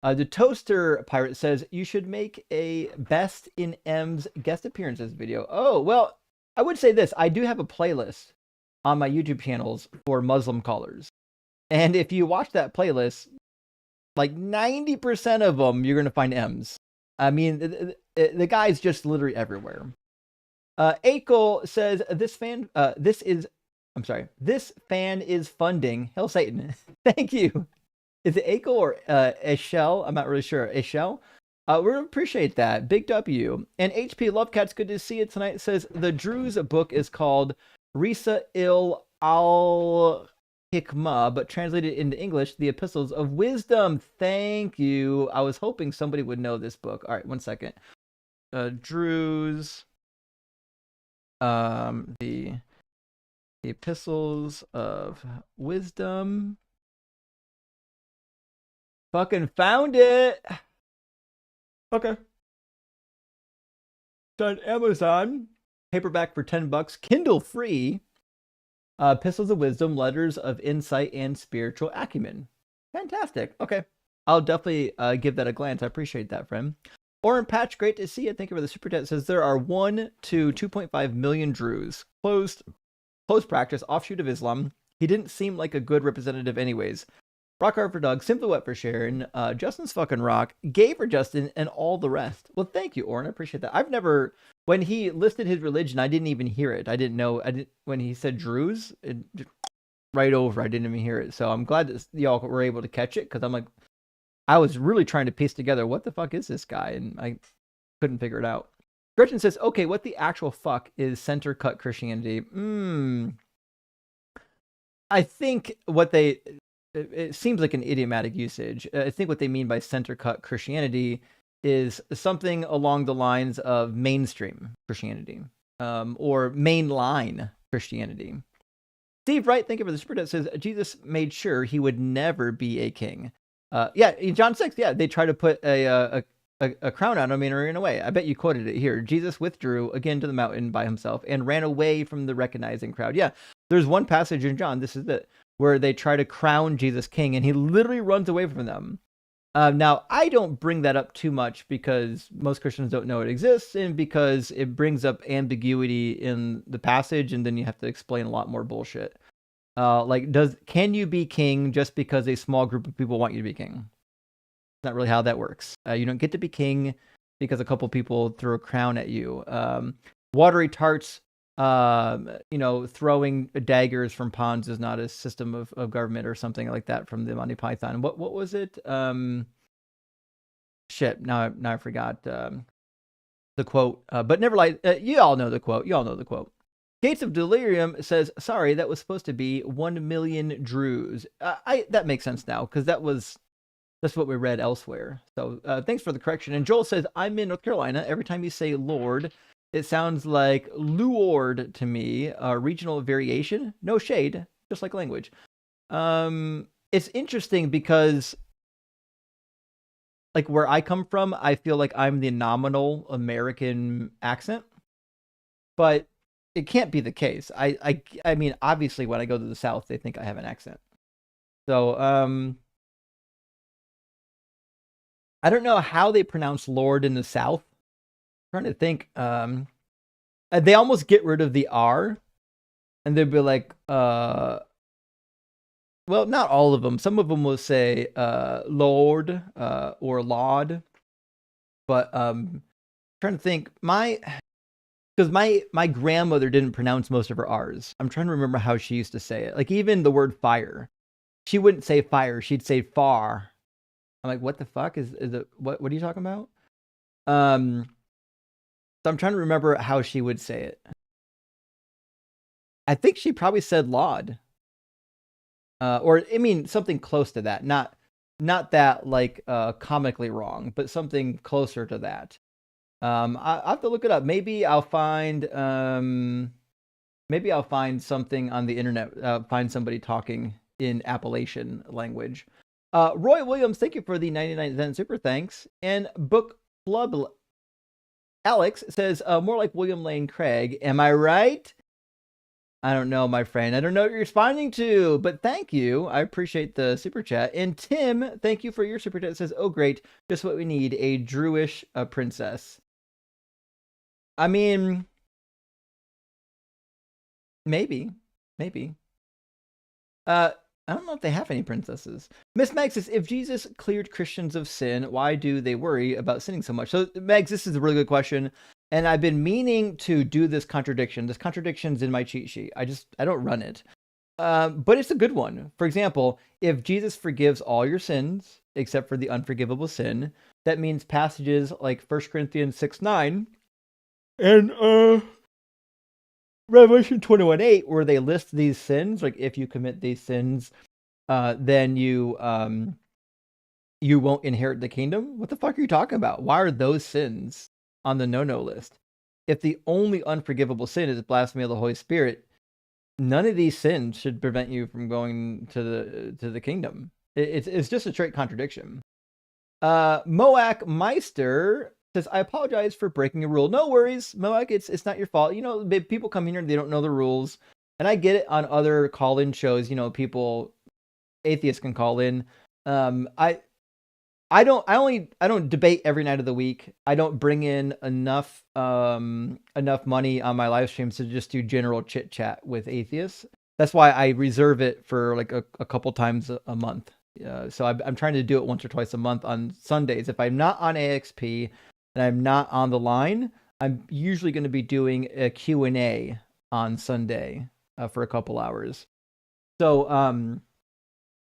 The Toaster Pirate says you should make a Best in M's guest appearances video. Oh well, I would say this: I do have a playlist on my YouTube channels for Muslim callers, and if you watch that playlist, like 90% of them, you're going to find M's. I mean, the guy's just literally everywhere. Akel says, this fan is funding Hail Satan. Thank you. Is it Akel or Eshel? I'm not really sure. Eshel? We appreciate that. Big W. And HP Lovecat's good to see you tonight. Says, the Druze book is called Risa il al Hikmah, but translated into English, the Epistles of Wisdom. Thank you. I was hoping somebody would know this book. All right, one second. Druze, the Epistles of Wisdom. Fucking found it. Okay. It's on Amazon. Paperback for $10. Kindle free. Epistles of Wisdom, Letters of Insight and Spiritual Acumen. Fantastic. Okay. I'll definitely give that a glance. I appreciate that, friend. Oren Patch, great to see you. Thank you for the super chat. It says there are 1 to 2.5 million Druze. Closed practice, offshoot of Islam. He didn't seem like a good representative anyways. Rock hard for Doug, Simply Wet for Sharon, Justin's fucking rock, Gay for Justin, and all the rest. Well, thank you, Oren. I appreciate that. I've never, when he listed his religion, I didn't even hear it. I didn't know. When he said Druze, right over, I didn't even hear it. So I'm glad that y'all were able to catch it because I'm like, I was really trying to piece together what the fuck is this guy, and I couldn't figure it out. Gretchen says, okay, what the actual fuck is center cut Christianity? I think it seems like an idiomatic usage. I think what they mean by center cut Christianity is something along the lines of mainstream Christianity, or mainline Christianity. Steve Wright, thank you for the super chat, says Jesus made sure he would never be a king. Yeah, in John 6, yeah, they try to put a crown on him and ran away. I bet you quoted it here. Jesus withdrew again to the mountain by himself and ran away from the recognizing crowd. Yeah, there's one passage in John, this is it, where they try to crown Jesus king, and he literally runs away from them. Now, I don't bring that up too much because most Christians don't know it exists, and because it brings up ambiguity in the passage, and then you have to explain a lot more bullshit. Can you be king just because a small group of people want you to be king? It's not really how that works. You don't get to be king because a couple people throw a crown at you. Watery tarts, throwing daggers from ponds is not a system of government or something like that from the Monty Python. What was it? Shit, now I forgot the quote. But never mind. You all know the quote. Gates of Delirium says, sorry, that was supposed to be 1 million Druze. That makes sense now, because that's what we read elsewhere. So thanks for the correction. And Joel says, I'm in North Carolina. Every time you say Lord, it sounds like Lord to me. Regional variation. No shade, just like language. It's interesting because, like, where I come from, I feel like I'm the nominal American accent. But it can't be the case. I mean, obviously, when I go to the South, they think I have an accent. So, I don't know how they pronounce Lord in the South. I'm trying to think. They almost get rid of the R, and they'd be like, well, not all of them. Some of them will say Lord or Laud. But trying to think, because my grandmother didn't pronounce most of her R's. I'm trying to remember how she used to say it. Like even the word fire, she wouldn't say fire. She'd say far. I'm like, what the fuck is it? What are you talking about? So I'm trying to remember how she would say it. I think she probably said Laud. Or I mean something close to that. Not that like comically wrong, but something closer to that. I have to look it up. Maybe I'll find something on the internet. Find somebody talking in Appalachian language. Roy Williams, thank you for the 99 super thanks. And Book Club Alex says, more like William Lane Craig. Am I right? I don't know, my friend. I don't know what you're responding to, but thank you. I appreciate the super chat. And Tim, thank you for your super chat. It says, oh, great. Just what we need, a Druish princess. I mean, maybe. I don't know if they have any princesses. Miss Meg says, if Jesus cleared Christians of sin, why do they worry about sinning so much? So, Megs, this is a really good question. And I've been meaning to do this contradiction. This contradiction's in my cheat sheet. I don't run it. But it's a good one. For example, if Jesus forgives all your sins, except for the unforgivable sin, that means passages like 1 Corinthians 6:9 and Revelation 21:8, where they list these sins, like if you commit these sins, then you won't inherit the kingdom. What the fuck are you talking about? Why are those sins on the no list? If the only unforgivable sin is blasphemy of the Holy Spirit, none of these sins should prevent you from going to the kingdom. It's just a straight contradiction. Moak Meister says, I apologize for breaking a rule. No worries, Moak. It's not your fault. You know, people come here and they don't know the rules, and I get it on other call-in shows. You know, atheists can call in. I don't debate every night of the week. I don't bring in enough money on my live streams to just do general chit chat with atheists. That's why I reserve it for like a couple times a month. So I'm trying to do it once or twice a month on Sundays. If I'm not on AXP and I'm not on the line, I'm usually going to be doing a Q&A on Sunday for a couple hours. So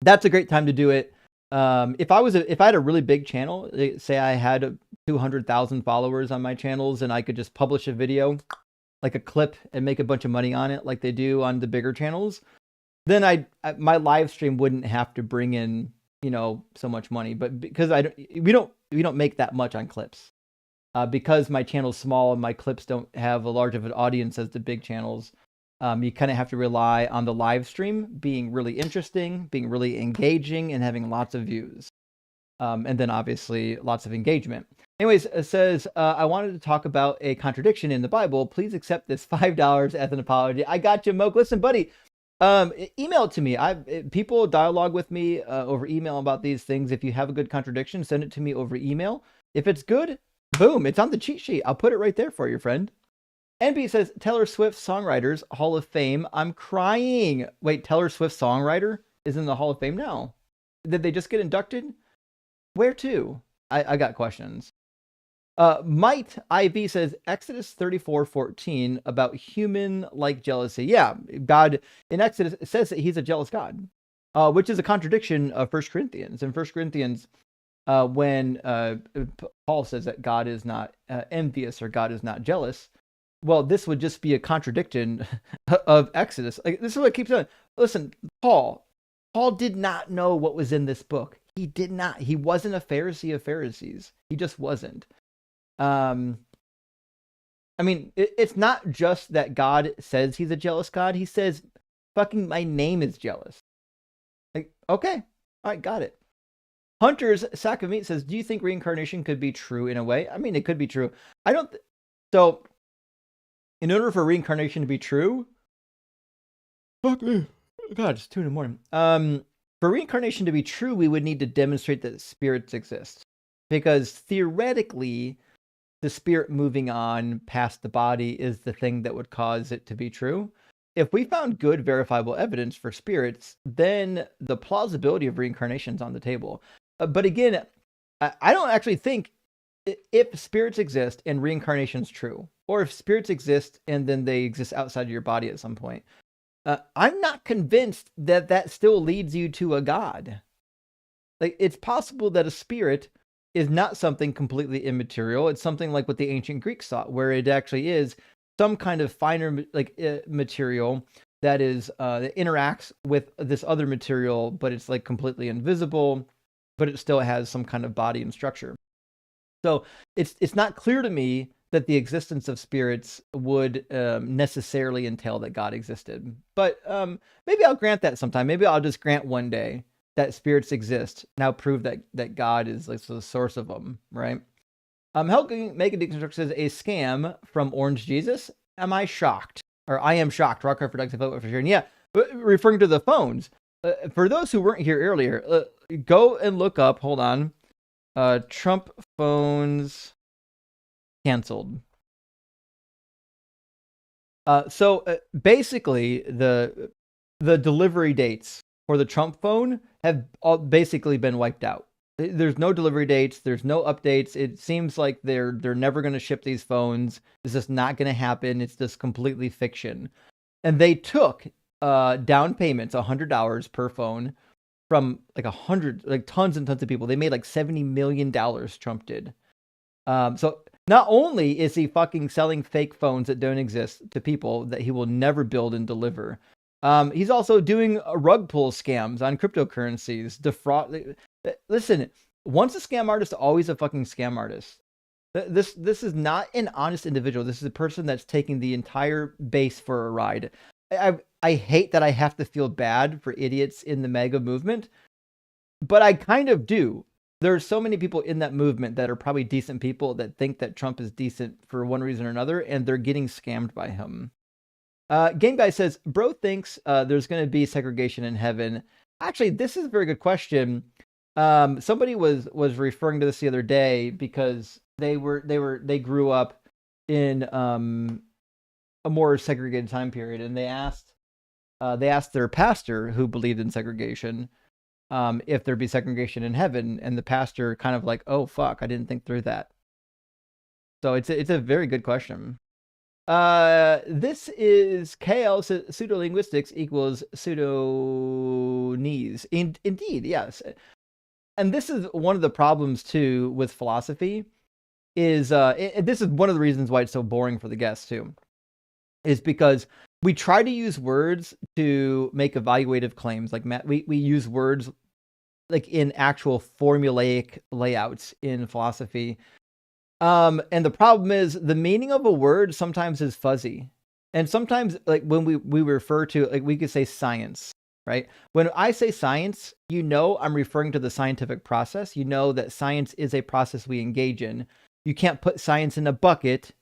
that's a great time to do it. If I had a really big channel, say I had 200,000 followers on my channels, and I could just publish a video, like a clip, and make a bunch of money on it, like they do on the bigger channels, then my live stream wouldn't have to bring in, so much money. But because we don't make that much on clips, because my channel's small and my clips don't have a large of an audience as the big channels. You kind of have to rely on the live stream being really interesting, being really engaging, and having lots of views. And then obviously lots of engagement. Anyways, it says, I wanted to talk about a contradiction in the Bible. Please accept this $5 as an apology. I got you, Moke. Listen, buddy, email it to me. People dialogue with me over email about these things. If you have a good contradiction, send it to me over email. If it's good, boom, it's on the cheat sheet. I'll put it right there for you, friend. NB says, Taylor Swift Songwriters Hall of Fame. I'm crying. Wait, Taylor Swift Songwriter is in the Hall of Fame now? Did they just get inducted? Where to? I got questions. Might IV says, Exodus 34:14 about human-like jealousy. Yeah, God in Exodus says that he's a jealous God, which is a contradiction of 1 Corinthians. In 1 Corinthians, when Paul says that God is not envious or God is not jealous, well, this would just be a contradiction of Exodus. Like, this is what it keeps saying. Listen, Paul did not know what was in this book. He did not. He wasn't a Pharisee of Pharisees. He just wasn't. I mean, it's not just that God says he's a jealous God. He says, fucking my name is jealous. Like, okay. All right, got it. Hunter's Sack of Meat says, do you think reincarnation could be true in a way? I mean, it could be true. I don't. So, in order for reincarnation to be true, fuck me. God, it's 2 a.m. For reincarnation to be true, we would need to demonstrate that spirits exist. Because theoretically, the spirit moving on past the body is the thing that would cause it to be true. If we found good verifiable evidence for spirits, then the plausibility of reincarnation is on the table. But again, I don't actually think if spirits exist and reincarnation is true, or if spirits exist and then they exist outside of your body at some point, I'm not convinced that still leads you to a God. Like, it's possible that a spirit is not something completely immaterial. It's something like what the ancient Greeks thought, where it actually is some kind of finer material that is that interacts with this other material, but it's like completely invisible, but it still has some kind of body and structure. So it's not clear to me that the existence of spirits would necessarily entail that God existed. But maybe I'll grant that sometime. Maybe I'll just grant one day that spirits exist. Now prove that God is like the source of them, right? Helping make a deconstruct says a scam from Orange Jesus. Am I shocked? Or I am shocked. Rock hard productive vote for sure. And yeah, referring to the phones. For those who weren't here earlier, go and look up. Hold on. Trump phones canceled. So basically, the delivery dates for the Trump phone have all basically been wiped out. There's no delivery dates. There's no updates. It seems like they're never going to ship these phones. It's just not going to happen. It's just completely fiction. And they took down payments, $100 per phone, from like tons and tons of people. They made like $70 million. Trump did. So not only is he fucking selling fake phones that don't exist to people that he will never build and deliver, he's also doing rug pull scams on cryptocurrencies, defraud. Listen, once a scam artist, always a fucking scam artist. This is not an honest individual. This is a person that's taking the entire base for a ride. I hate that I have to feel bad for idiots in the MAGA movement, but I kind of do. There's so many people in that movement that are probably decent people that think that Trump is decent for one reason or another, and they're getting scammed by him. Game Guy says, bro thinks there's going to be segregation in heaven. Actually, this is a very good question. Somebody was referring to this the other day because they grew up in a more segregated time period, and they asked their pastor, who believed in segregation, if there'd be segregation in heaven, and the pastor kind of like, oh fuck, I didn't think through that. So it's a very good question. This is KL pseudolinguistics equals pseudonese. Indeed, yes. And this is one of the problems too with philosophy. Is this is one of the reasons why it's so boring for the guests too, is because we try to use words to make evaluative claims. Like we use words like in actual formulaic layouts in philosophy. And the problem is the meaning of a word sometimes is fuzzy. And sometimes like when we refer to, like we could say science, right? When I say science, you know, I'm referring to the scientific process. You know that science is a process we engage in. You can't put science in a bucket.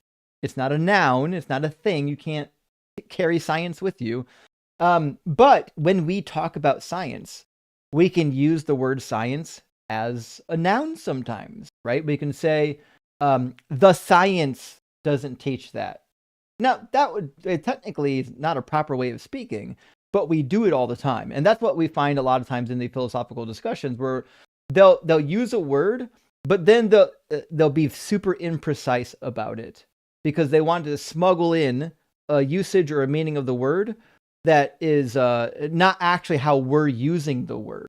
It's not a noun. It's not a thing. You can't carry science with you. But when we talk about science, we can use the word science as a noun sometimes, right? We can say, the science doesn't teach that. Now, that would technically is not a proper way of speaking, but we do it all the time. And that's what we find a lot of times in the philosophical discussions, where they'll use a word, but then they'll be super imprecise about it because they want to smuggle in a usage or a meaning of the word that is not actually how we're using the word,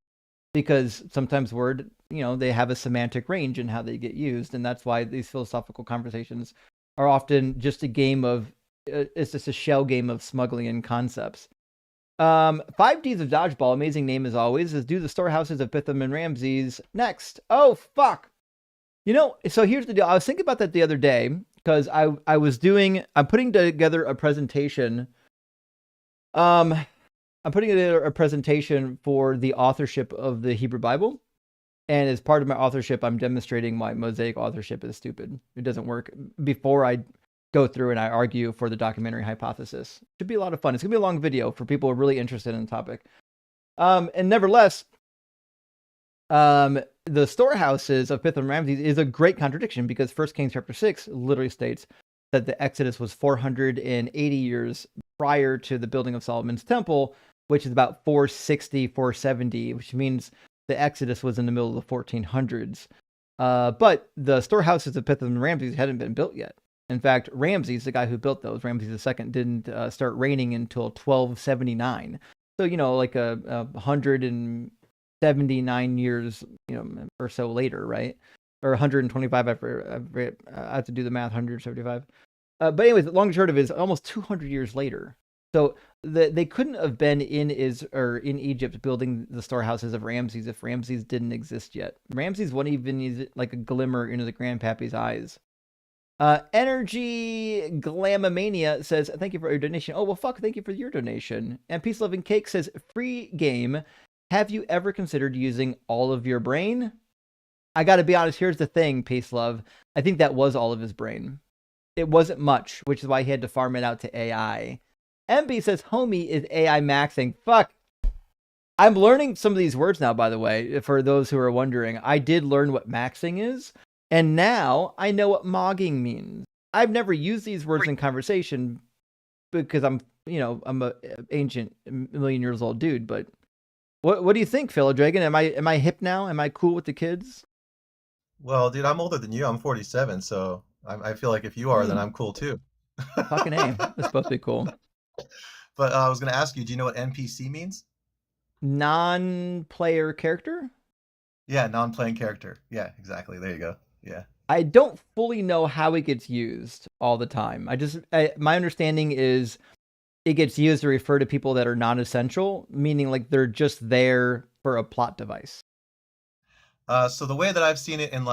because sometimes word, you know, they have a semantic range in how they get used. And that's why these philosophical conversations are often just a game of, it's just a shell game of smuggling in concepts. 5Ds of Dodgeball, amazing name as always, is do the storehouses of Pitham and Ramses next. Oh, fuck. You know, so here's the deal. I was thinking about that the other day because I'm putting together a presentation. I'm putting together a presentation for the authorship of the Hebrew Bible. And as part of my authorship, I'm demonstrating my Mosaic authorship is stupid. It doesn't work before I go through and I argue for the documentary hypothesis. Should be a lot of fun. It's going to be a long video for people who are really interested in the topic. And nevertheless, the storehouses of Pitham and Ramses is a great contradiction because 1 Kings chapter 6 literally states that the Exodus was 480 years prior to the building of Solomon's temple, which is about 460, 470, which means the Exodus was in the middle of the 1400s. But the storehouses of Pitham and Ramses hadn't been built yet. In fact, Ramses, the guy who built those, Ramses II, didn't start reigning until 1279. So, you know, like 179 years, you know, or so later, right? or 125. I have to do the math. 175. But anyways, the long and short of it is almost 200 years later. So they couldn't have been in Egypt building the storehouses of Ramses if Ramses didn't exist yet. Ramses wasn't even like a glimmer into the grandpappy's eyes. Energy Glamomania says, thank you for your donation. Oh, well, fuck, thank you for your donation. And Peace Loving Cake says, free game. Have you ever considered using all of your brain? I got to be honest, here's the thing, Peace Love. I think that was all of his brain. It wasn't much, which is why he had to farm it out to AI. MB says, homie is AI maxing. Fuck. I'm learning some of these words now, by the way, for those who are wondering. I did learn what maxing is, and now I know what mogging means. I've never used these words in conversation because I'm an ancient, million years old dude, but what do you think, Philodragon? Am I hip now? Am I cool with the kids? Well, dude, I'm older than you. I'm 47, so I feel like if you are, then I'm cool too. Fucking A. That's supposed to be cool. But I was going to ask you, do you know what NPC means? Non-player character? Yeah, non-playing character. Yeah, exactly. There you go. Yeah. I don't fully know how it gets used all the time. My understanding is it gets used to refer to people that are non-essential, meaning like they're just there for a plot device. So the way that I've seen it in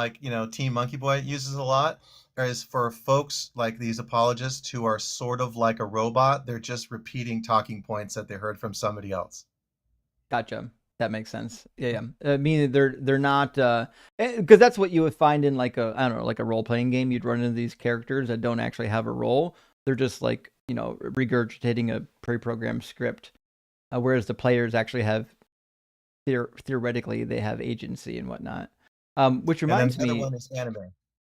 Team Monkey Boy uses a lot is for folks like these apologists who are sort of like a robot. They're just repeating talking points that they heard from somebody else. Gotcha. That makes sense. Yeah. Meaning they're not because that's what you would find in like a role-playing game. You'd run into these characters that don't actually have a role. They're just like, regurgitating a pre-programmed script. Whereas the players actually have theoretically they have agency and whatnot. Which reminds me, the other one is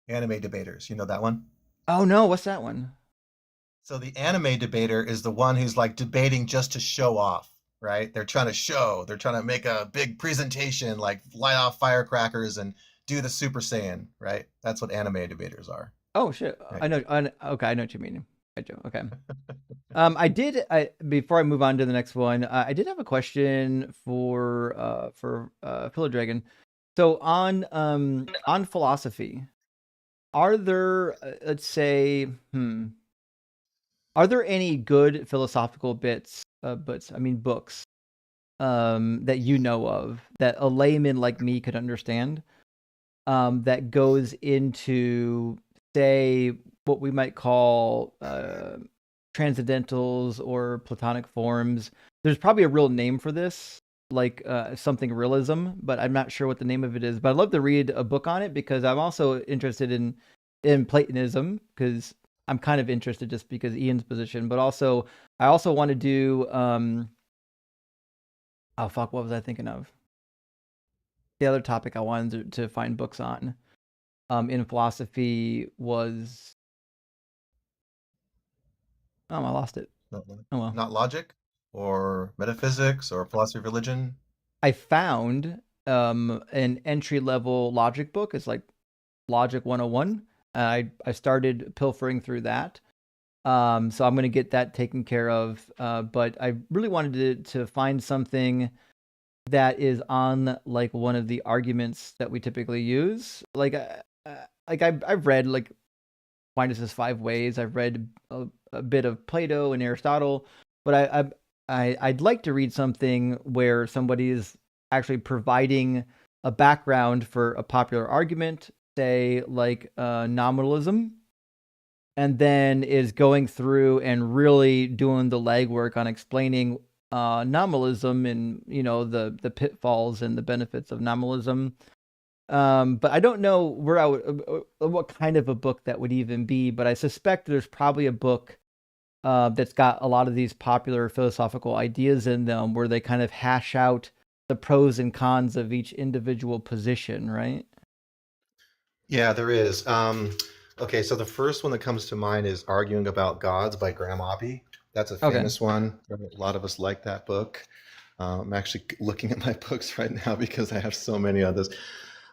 anime debaters. You know that one? Oh no, what's that one? So the anime debater is the one who's like debating just to show off, right? They're trying to make a big presentation, like light off firecrackers and do the Super Saiyan, right? That's what anime debaters are. Oh shit. Right. I know. Okay, I know what you mean. Okay. Before I move on to the next one, I did have a question for Philodragon. So on philosophy, are there are there any good philosophical books that you know of that a layman like me could understand, that goes into, say, what we might call transcendentals or Platonic forms? There's probably a real name for this, like something realism, but I'm not sure what the name of it is. But I'd love to read a book on it because I'm also interested in Platonism, because I'm kind of interested just because Ian's position, but also I also want to do oh fuck, what was I thinking of? The other topic I wanted to find books on in philosophy was I lost it. Oh well. Not logic or metaphysics or philosophy of religion. I found an entry-level logic book. It's like Logic 101. I started pilfering through that. So I'm going to get that taken care of. But I really wanted to find something that is on like one of the arguments that we typically use. I've read like Aquinas' 5 Ways. I've read a bit of Plato and Aristotle, but I'd like to read something where somebody is actually providing a background for a popular argument, say like nominalism, and then is going through and really doing the legwork on explaining nominalism and the pitfalls and the benefits of nominalism. But I don't know where I would what kind of a book that would even be, but I suspect there's probably a book that's got a lot of these popular philosophical ideas in them where they kind of hash out the pros and cons of each individual position, right? Yeah, there is. Okay, so the first one that comes to mind is Arguing About Gods by Graham Oppy. That's a famous one. A lot of us like that book. I'm actually looking at my books right now because I have so many of those.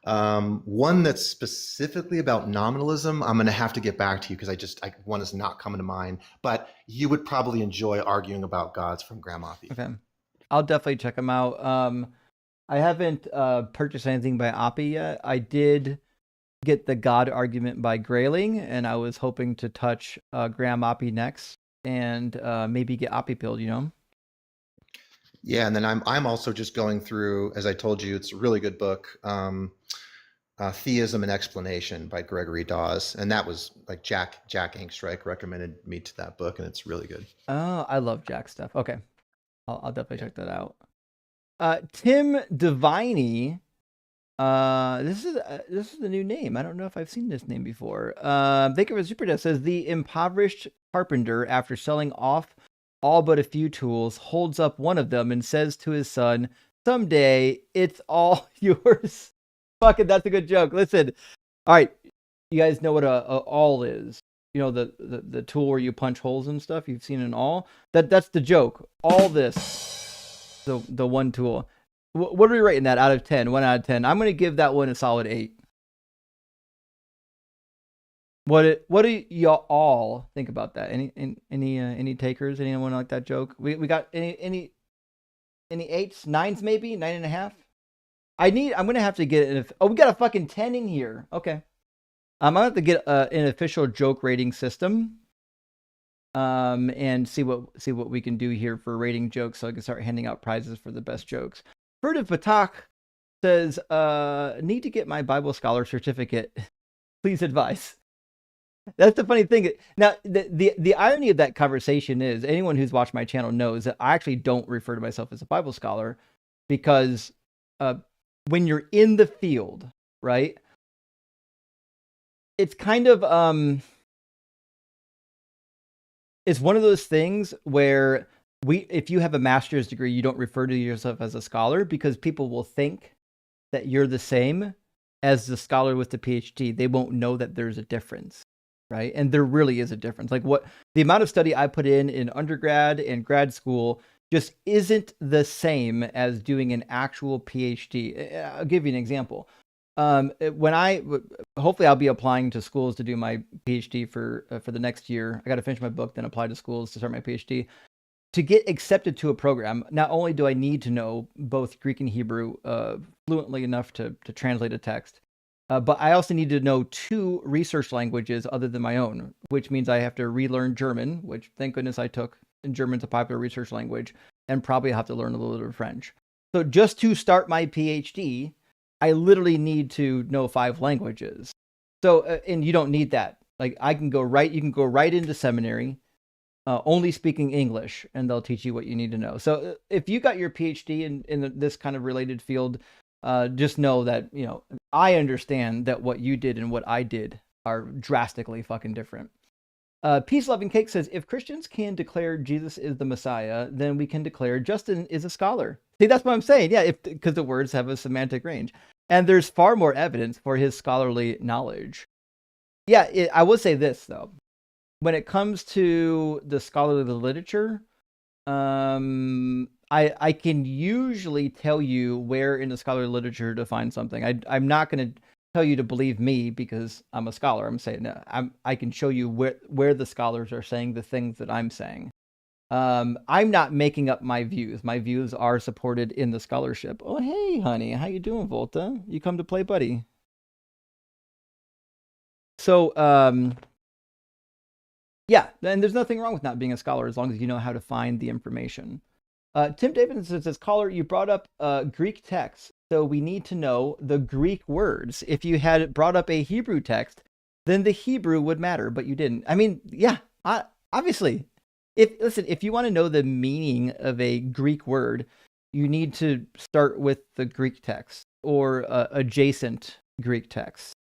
One that's specifically about nominalism, I'm going to have to get back to you because one is not coming to mind. But you would probably enjoy Arguing About Gods from Graham Oppy. Okay, I'll definitely check them out. I haven't purchased anything by Oppy yet. I did get the God argument by Grayling, and I was hoping to touch Graham Oppie next, and maybe get Oppie pilled, you know? Yeah, and then I'm also just going through, as I told you, it's a really good book, Theism and Explanation by Gregory Dawes, and that was like Jack Angstreich recommended me to that book, and it's really good. Oh, I love Jack stuff. Okay, I'll definitely check that out. Tim Deviney. This is a new name. I don't know if I've seen this name before. Thank you for the super chat. Says the impoverished carpenter, after selling off all but a few tools, holds up one of them and says to his son, "Someday it's all yours." Fucking, that's a good joke. Listen, all right, you guys know what a awl is. You know the tool where you punch holes and stuff. You've seen an awl. That's the joke. All this, the one tool. What are we rating that out of 10? 1 out of 10. I'm going to give that one a solid 8. What do y'all all think about that? Any takers? Anyone like that joke? We got any 8s, 9s maybe? 9.5? I'm going to have to get we got a fucking 10 in here. Okay. I'm going to have to get an official joke rating system. And see what we can do here for rating jokes, so I can start handing out prizes for the best jokes. Furtive Patak says, need to get my Bible scholar certificate. Please advise. That's the funny thing. Now, the irony of that conversation is, anyone who's watched my channel knows that I actually don't refer to myself as a Bible scholar, because when you're in the field, right, it's kind of it's one of those things where if you have a master's degree, you don't refer to yourself as a scholar, because people will think that you're the same as the scholar with the PhD. They won't know that there's a difference, right? And there really is a difference. Like, what the amount of study I put in undergrad and grad school just isn't the same as doing an actual PhD. I'll give you an example. Hopefully I'll be applying to schools to do my PhD for the next year. I got to finish my book, then apply to schools to start my PhD. To get accepted to a program, not only do I need to know both Greek and Hebrew fluently enough to translate a text, but I also need to know 2 research languages other than my own, which means I have to relearn German, which thank goodness I took, and German's a popular research language, and probably have to learn a little bit of French. So just to start my PhD, I literally need to know 5 languages. So, and you don't need that. Like, you can go right into seminary, only speaking English, and they'll teach you what you need to know. So if you got your PhD in this kind of related field, just know that, you know, I understand that what you did and what I did are drastically fucking different. Peace Loving Cake says, if Christians can declare Jesus is the Messiah, then we can declare Justin is a scholar. See, that's what I'm saying. Yeah, because the words have a semantic range, and there's far more evidence for his scholarly knowledge. Yeah, I will say this though. When it comes to the scholarly literature, I can usually tell you where in the scholarly literature to find something. I'm not going to tell you to believe me because I'm a scholar. I'm saying I can show you where the scholars are saying the things that I'm saying. I'm not making up my views. My views are supported in the scholarship. Oh, hey, honey, how you doing, Volta? You come to play, buddy? So, yeah, and there's nothing wrong with not being a scholar as long as you know how to find the information. Tim Davidson says, caller, you brought up Greek text, so we need to know the Greek words. If you had brought up a Hebrew text, then the Hebrew would matter, but you didn't. I mean, yeah, obviously. If you want to know the meaning of a Greek word, you need to start with the Greek text or adjacent Greek text.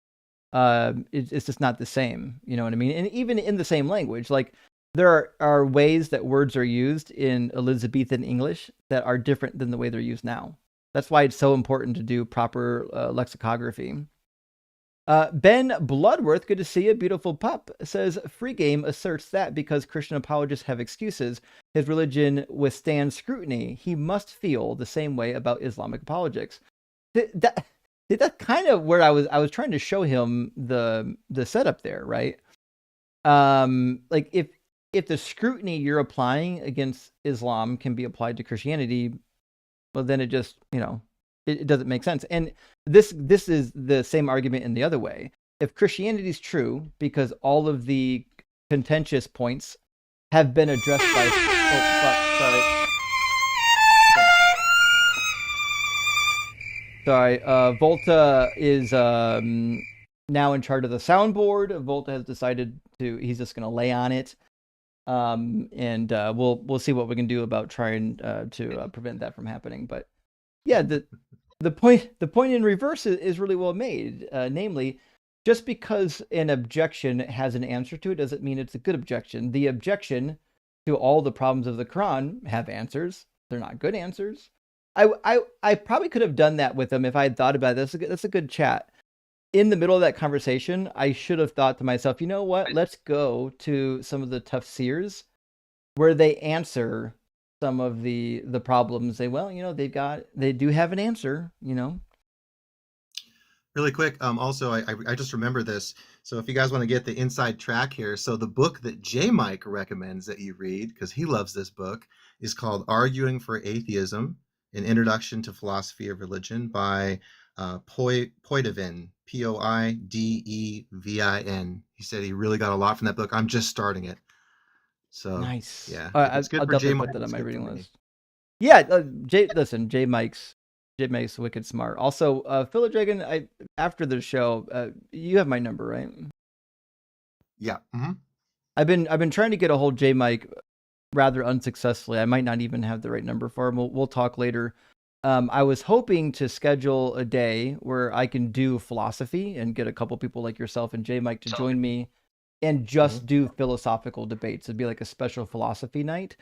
It's just not the same, you know what I mean? And even in the same language, like there are ways that words are used in Elizabethan English that are different than the way they're used now. That's why it's so important to do proper lexicography. Ben Bloodworth, good to see you, beautiful pup, says Free Game asserts that because Christian apologists have excuses, his religion withstands scrutiny. He must feel the same way about Islamic apologetics. That's kind of where I was trying to show him the setup there, right? Like if the scrutiny you're applying against Islam can be applied to Christianity, well, then it just, you know, it doesn't make sense. And this is the same argument in the other way. if Christianity is true, because all of the contentious points have been addressed by. Oh, fuck, sorry. Sorry, Volta is now in charge of the soundboard. Volta has decided he's just going to lay on it. And we'll see what we can do about trying to prevent that from happening. But yeah, the point in reverse is really well made. Namely, just because an objection has an answer to it doesn't mean it's a good objection. The objection to all the problems of the Quran have answers. They're not good answers. I probably could have done that with them if I had thought about this. That's a good chat. In the middle of that conversation, I should have thought to myself, you know what? Let's go to some of the tafsirs where they answer some of the problems. They they do have an answer, Really quick, also, I just remember this. So if you guys want to get the inside track here, so the book that J. Mike recommends that you read, because he loves this book, is called Arguing for Atheism, An Introduction to Philosophy of Religion by Poidevin, Poidevin. He said he really got a lot from that book. I'm just starting it. So nice. Yeah, I'll good for definitely J. put Mike. that on It's my good reading for me. list. Yeah, J Mike's wicked smart. Also, Philip Dragon, after the show, you have my number, right? Yeah. Mm-hmm. I've been trying to get a hold of J Mike rather unsuccessfully. I might not even have the right number for him. We'll talk later. I was hoping to schedule a day where I can do philosophy and get a couple people like yourself and J Mike to join me and just do philosophical debates. It'd be like a special philosophy night.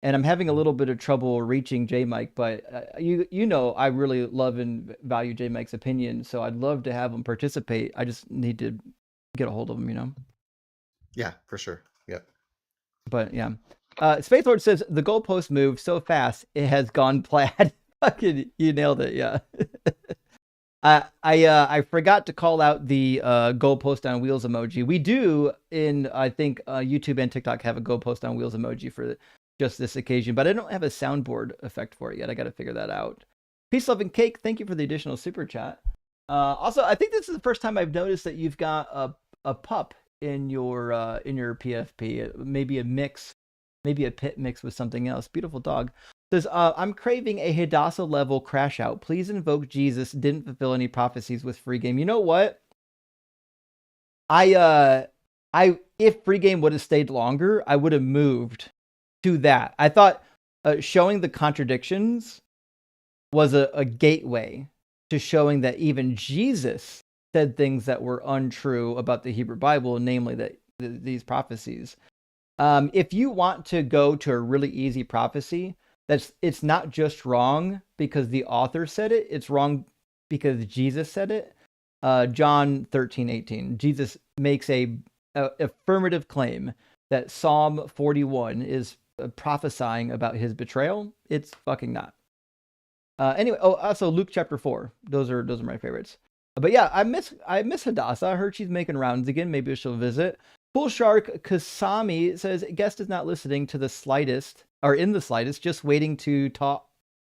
And I'm having a little bit of trouble reaching J Mike, but I really love and value J Mike's opinion, so I'd love to have him participate. I just need to get a hold of him, Yeah, for sure. Yeah. But yeah, Space Lord says the goalpost moved so fast it has gone plaid. Fucking, you nailed it. Yeah. I forgot to call out the goalpost on wheels emoji. We do I think YouTube and TikTok have a goalpost on wheels emoji for just this occasion, but I don't have a soundboard effect for it yet. I got to figure that out. Peace, love, and cake. Thank you for the additional super chat. Also, I think this is the first time I've noticed that you've got a pup in your PFP. Maybe a mix, maybe a pit mix with something else. Beautiful dog. Says, I'm craving a Hadassah level crash out. Please invoke Jesus. Didn't fulfill any prophecies with free game. You know what? If free game would have stayed longer, I would have moved to that. I thought showing the contradictions was a gateway to showing that even Jesus said things that were untrue about the Hebrew Bible, namely that these prophecies. If you want to go to a really easy prophecy, it's not just wrong because the author said it, it's wrong because Jesus said it. John 13:18. Jesus makes a affirmative claim that Psalm 41 is prophesying about his betrayal. It's fucking not. Anyway, also Luke chapter 4. Those are my favorites. But yeah, I miss Hadassah. I heard she's making rounds again. Maybe she'll visit. Bull Shark Kasami says guest is not listening to the slightest, or in the slightest, just waiting to talk.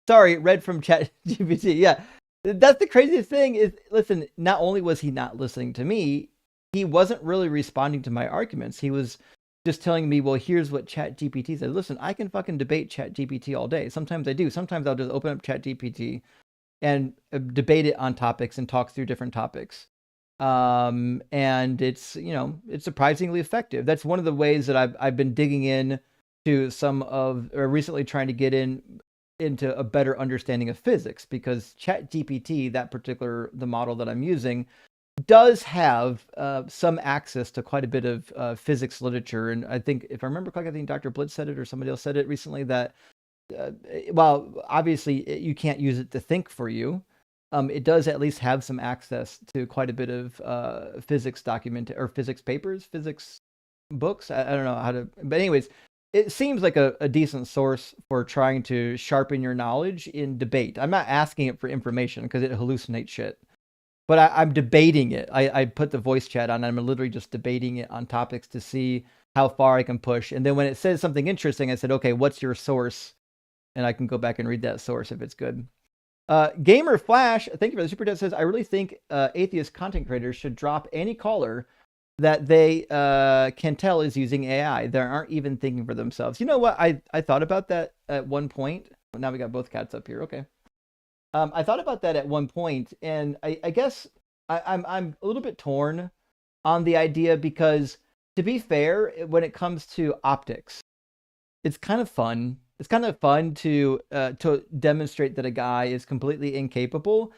Sorry, read from Chat GPT. Yeah, that's the craziest thing. Is listen. Not only was he not listening to me, he wasn't really responding to my arguments. He was just telling me, well, here's what Chat GPT said. Listen, I can fucking debate Chat GPT all day. Sometimes I do. Sometimes I'll just open up Chat GPT and debate it on topics and talk through different topics. And it's surprisingly effective. That's one of the ways that I've been digging in to recently trying to get into a better understanding of physics, because ChatGPT, the model that I'm using, does have some access to quite a bit of physics literature. And I think, if I remember correctly, I think Dr. Blitz said it or somebody else said it recently that while obviously you can't use it to think for you, it does at least have some access to quite a bit of physics or physics papers, physics books. I don't know how to, but anyways, it seems like a decent source for trying to sharpen your knowledge in debate. I'm not asking it for information because it hallucinates shit, but I'm debating it. I put the voice chat on, and I'm literally just debating it on topics to see how far I can push. And then when it says something interesting, I said, okay, what's your source? And I can go back and read that source if it's good. Gamer Flash, thank you for the super chat. Says, I really think atheist content creators should drop any caller that they can tell is using AI. They aren't even thinking for themselves. You know what? I thought about that at one point. Now we got both cats up here. Okay. I thought about that at one point, and I guess I'm a little bit torn on the idea because, to be fair, when it comes to optics, it's kind of fun. It's kind of fun to demonstrate that a guy is completely incapable,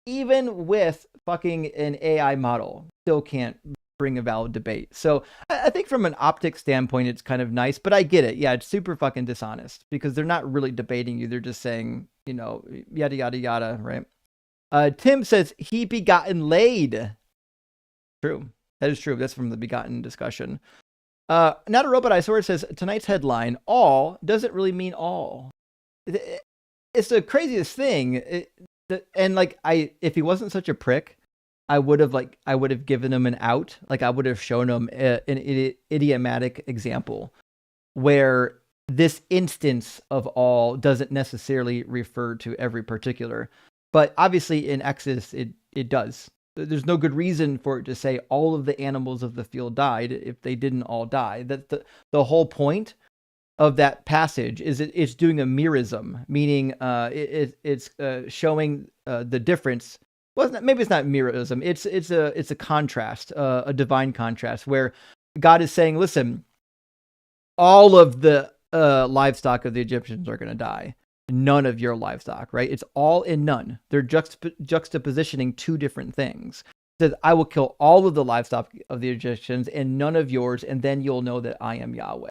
even with fucking an AI model. Still can't bring a valid debate. So I think from an optics standpoint, it's kind of nice, but I get it. Yeah, it's super fucking dishonest because they're not really debating you. They're just saying, you know, yada, yada, yada, right? Tim says, he begotten laid. True. That is true. That's from the begotten discussion. Not a robot I swear says, tonight's headline, all doesn't really mean all. It's the craziest thing. And like, if he wasn't such a prick, I would have given him an out. Like, I would have shown him an idiomatic example where this instance of all doesn't necessarily refer to every particular, but obviously in Exodus it does. There's no good reason for it to say all of the animals of the field died if they didn't all die. That's the whole point of that passage is it's doing a merism, meaning it's showing the difference. Well, maybe it's not merism. It's a contrast, a divine contrast, where God is saying, listen, all of the livestock of the Egyptians are going to die. None of your livestock, right? It's all in none. They're juxtapositioning two different things. It says, I will kill all of the livestock of the Egyptians and none of yours, and then you'll know that I am Yahweh.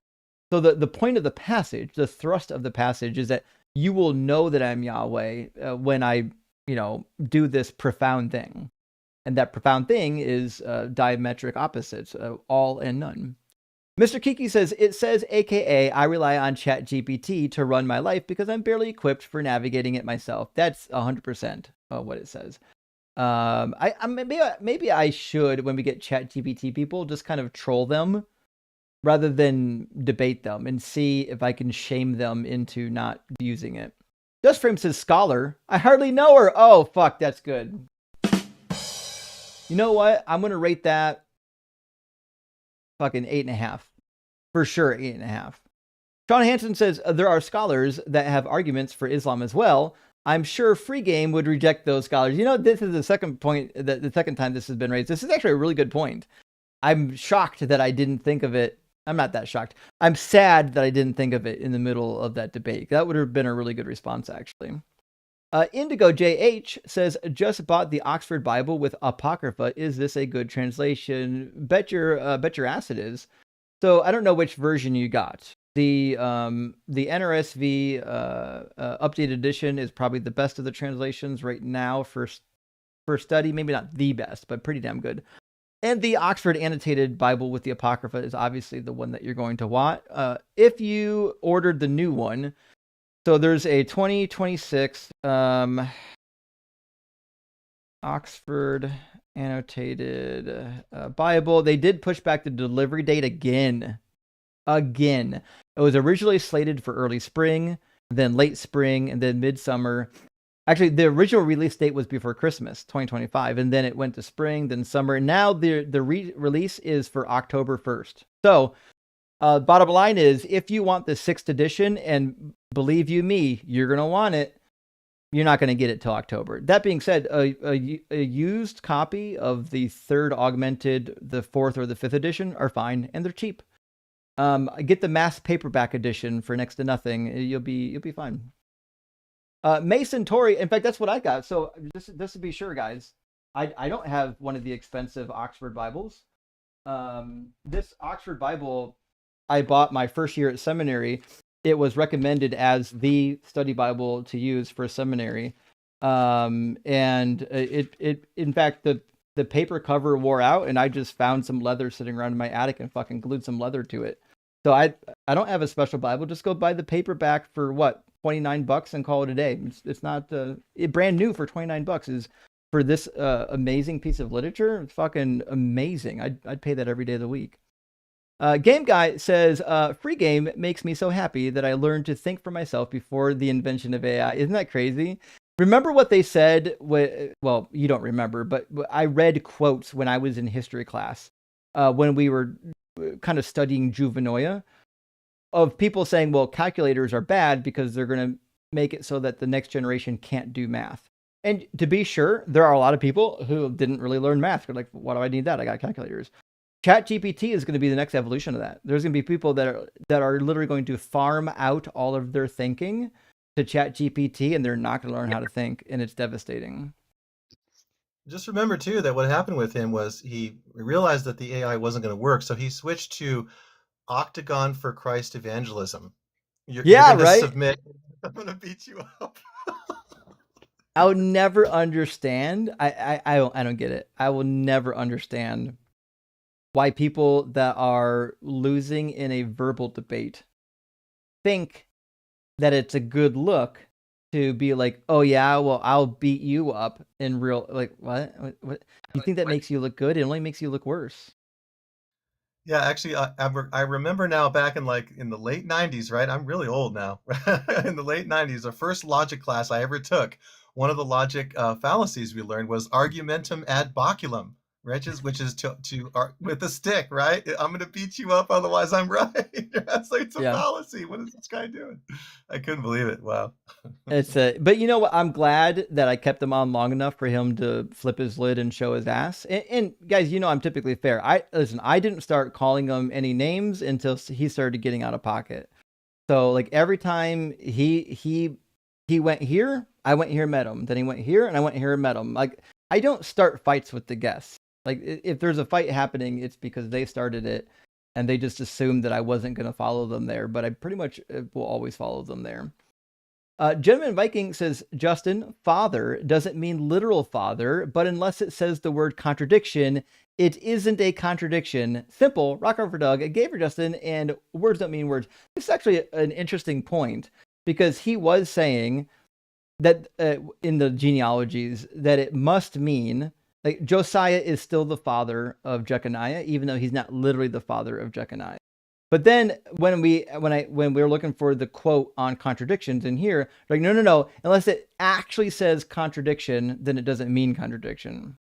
So the point of the passage, the thrust of the passage is that you will know that I'm Yahweh when I, do this profound thing. And that profound thing is diametric opposites, all and none. Mr. Kiki says, it says, AKA, I rely on ChatGPT to run my life because I'm barely equipped for navigating it myself. That's 100% what it says. Maybe I should, when we get ChatGPT people, just kind of troll them rather than debate them and see if I can shame them into not using it. Just Frame says, scholar. I hardly know her. Oh, fuck, that's good. You know what? I'm going to rate that fucking 8.5. For sure, 8.5. Sean Hansen says, there are scholars that have arguments for Islam as well. I'm sure Free Game would reject those scholars. This is the second point, the second time this has been raised. This is actually a really good point. I'm shocked that I didn't think of it. I'm not that shocked. I'm sad that I didn't think of it in the middle of that debate. That would have been a really good response, actually. Indigo JH says, just bought the Oxford Bible with Apocrypha. Is this a good translation? Bet your ass it is. So I don't know which version you got. The NRSV updated edition is probably the best of the translations right now for study. Maybe not the best, but pretty damn good. And the Oxford Annotated Bible with the Apocrypha is obviously the one that you're going to want. If you ordered the new one, so there's a 2026 Oxford Annotated Bible. They did push back the delivery date again. It was originally slated for early spring, then late spring, and then midsummer. Actually, the original release date was before Christmas, 2025, and then it went to spring, then summer. And now the release is for October 1st. So, bottom line is, if you want the 6th edition, and believe you me, you're going to want it, you're not going to get it till October. That being said, a used copy of the 3rd augmented, the 4th or the 5th edition are fine, and they're cheap. Get the mass paperback edition for next to nothing. You'll be fine. Mason Tory, in fact, that's what I got. So just to be sure, guys, I don't have one of the expensive Oxford Bibles. This Oxford Bible I bought my first year at seminary. It was recommended as the study Bible to use for seminary. And it in fact, the paper cover wore out, and I just found some leather sitting around in my attic and fucking glued some leather to it. So I don't have a special Bible. Just go buy the paperback for what, $29 and call it a day. It's not brand new for $29 is for this amazing piece of literature. It's fucking amazing. I'd pay that every day of the week. Game Guy says, Free Game makes me so happy that I learned to think for myself before the invention of AI. Isn't that crazy? Remember what they said? Well, you don't remember, but I read quotes when I was in history class when we were kind of studying Juvenoia of people saying, well, calculators are bad because they're going to make it so that the next generation can't do math. And to be sure, there are a lot of people who didn't really learn math. They're like, why do I need that? I got calculators. ChatGPT is going to be the next evolution of that. There's going to be people that are literally going to farm out all of their thinking to ChatGPT, and they're not going to learn how to think, and it's devastating. Just remember too that what happened with him was he realized that the AI wasn't going to work, so he switched to Octagon for Christ evangelism. You're Yeah, going to right? submit. I'm going to beat you up. I would never understand. I don't get it. I will never understand why people that are losing in a verbal debate think that it's a good look to be like, oh yeah, well, I'll beat you up in real, like, what? You think that makes you look good? It only makes you look worse. Yeah, actually, I remember now back in the late 90s, right? I'm really old now. In the late 90s, the first logic class I ever took, one of the logic fallacies we learned was argumentum ad baculum, which is to with a stick, right? I'm going to beat you up, otherwise I'm right. That's like, it's a Yeah. fallacy. What is this guy doing? I couldn't believe it. Wow. But you know what? I'm glad that I kept him on long enough for him to flip his lid and show his ass. And guys, you know I'm typically fair. I didn't start calling him any names until he started getting out of pocket. So like every time he went here, I went here, met him. Then he went here, and I went here and met him. Like I don't start fights with the guests. Like if there's a fight happening, it's because they started it, and they just assumed that I wasn't going to follow them there. But I pretty much will always follow them there. Gentleman Viking says, Justin, father doesn't mean literal father, but unless it says the word contradiction, it isn't a contradiction. Simple, rock over Doug, gay for Justin, and words don't mean words. This is actually an interesting point because he was saying that in the genealogies that it must mean like Josiah is still the father of Jeconiah, even though he's not literally the father of Jeconiah. But then when we were looking for the quote on contradictions in here, like no, unless it actually says contradiction, then it doesn't mean contradiction.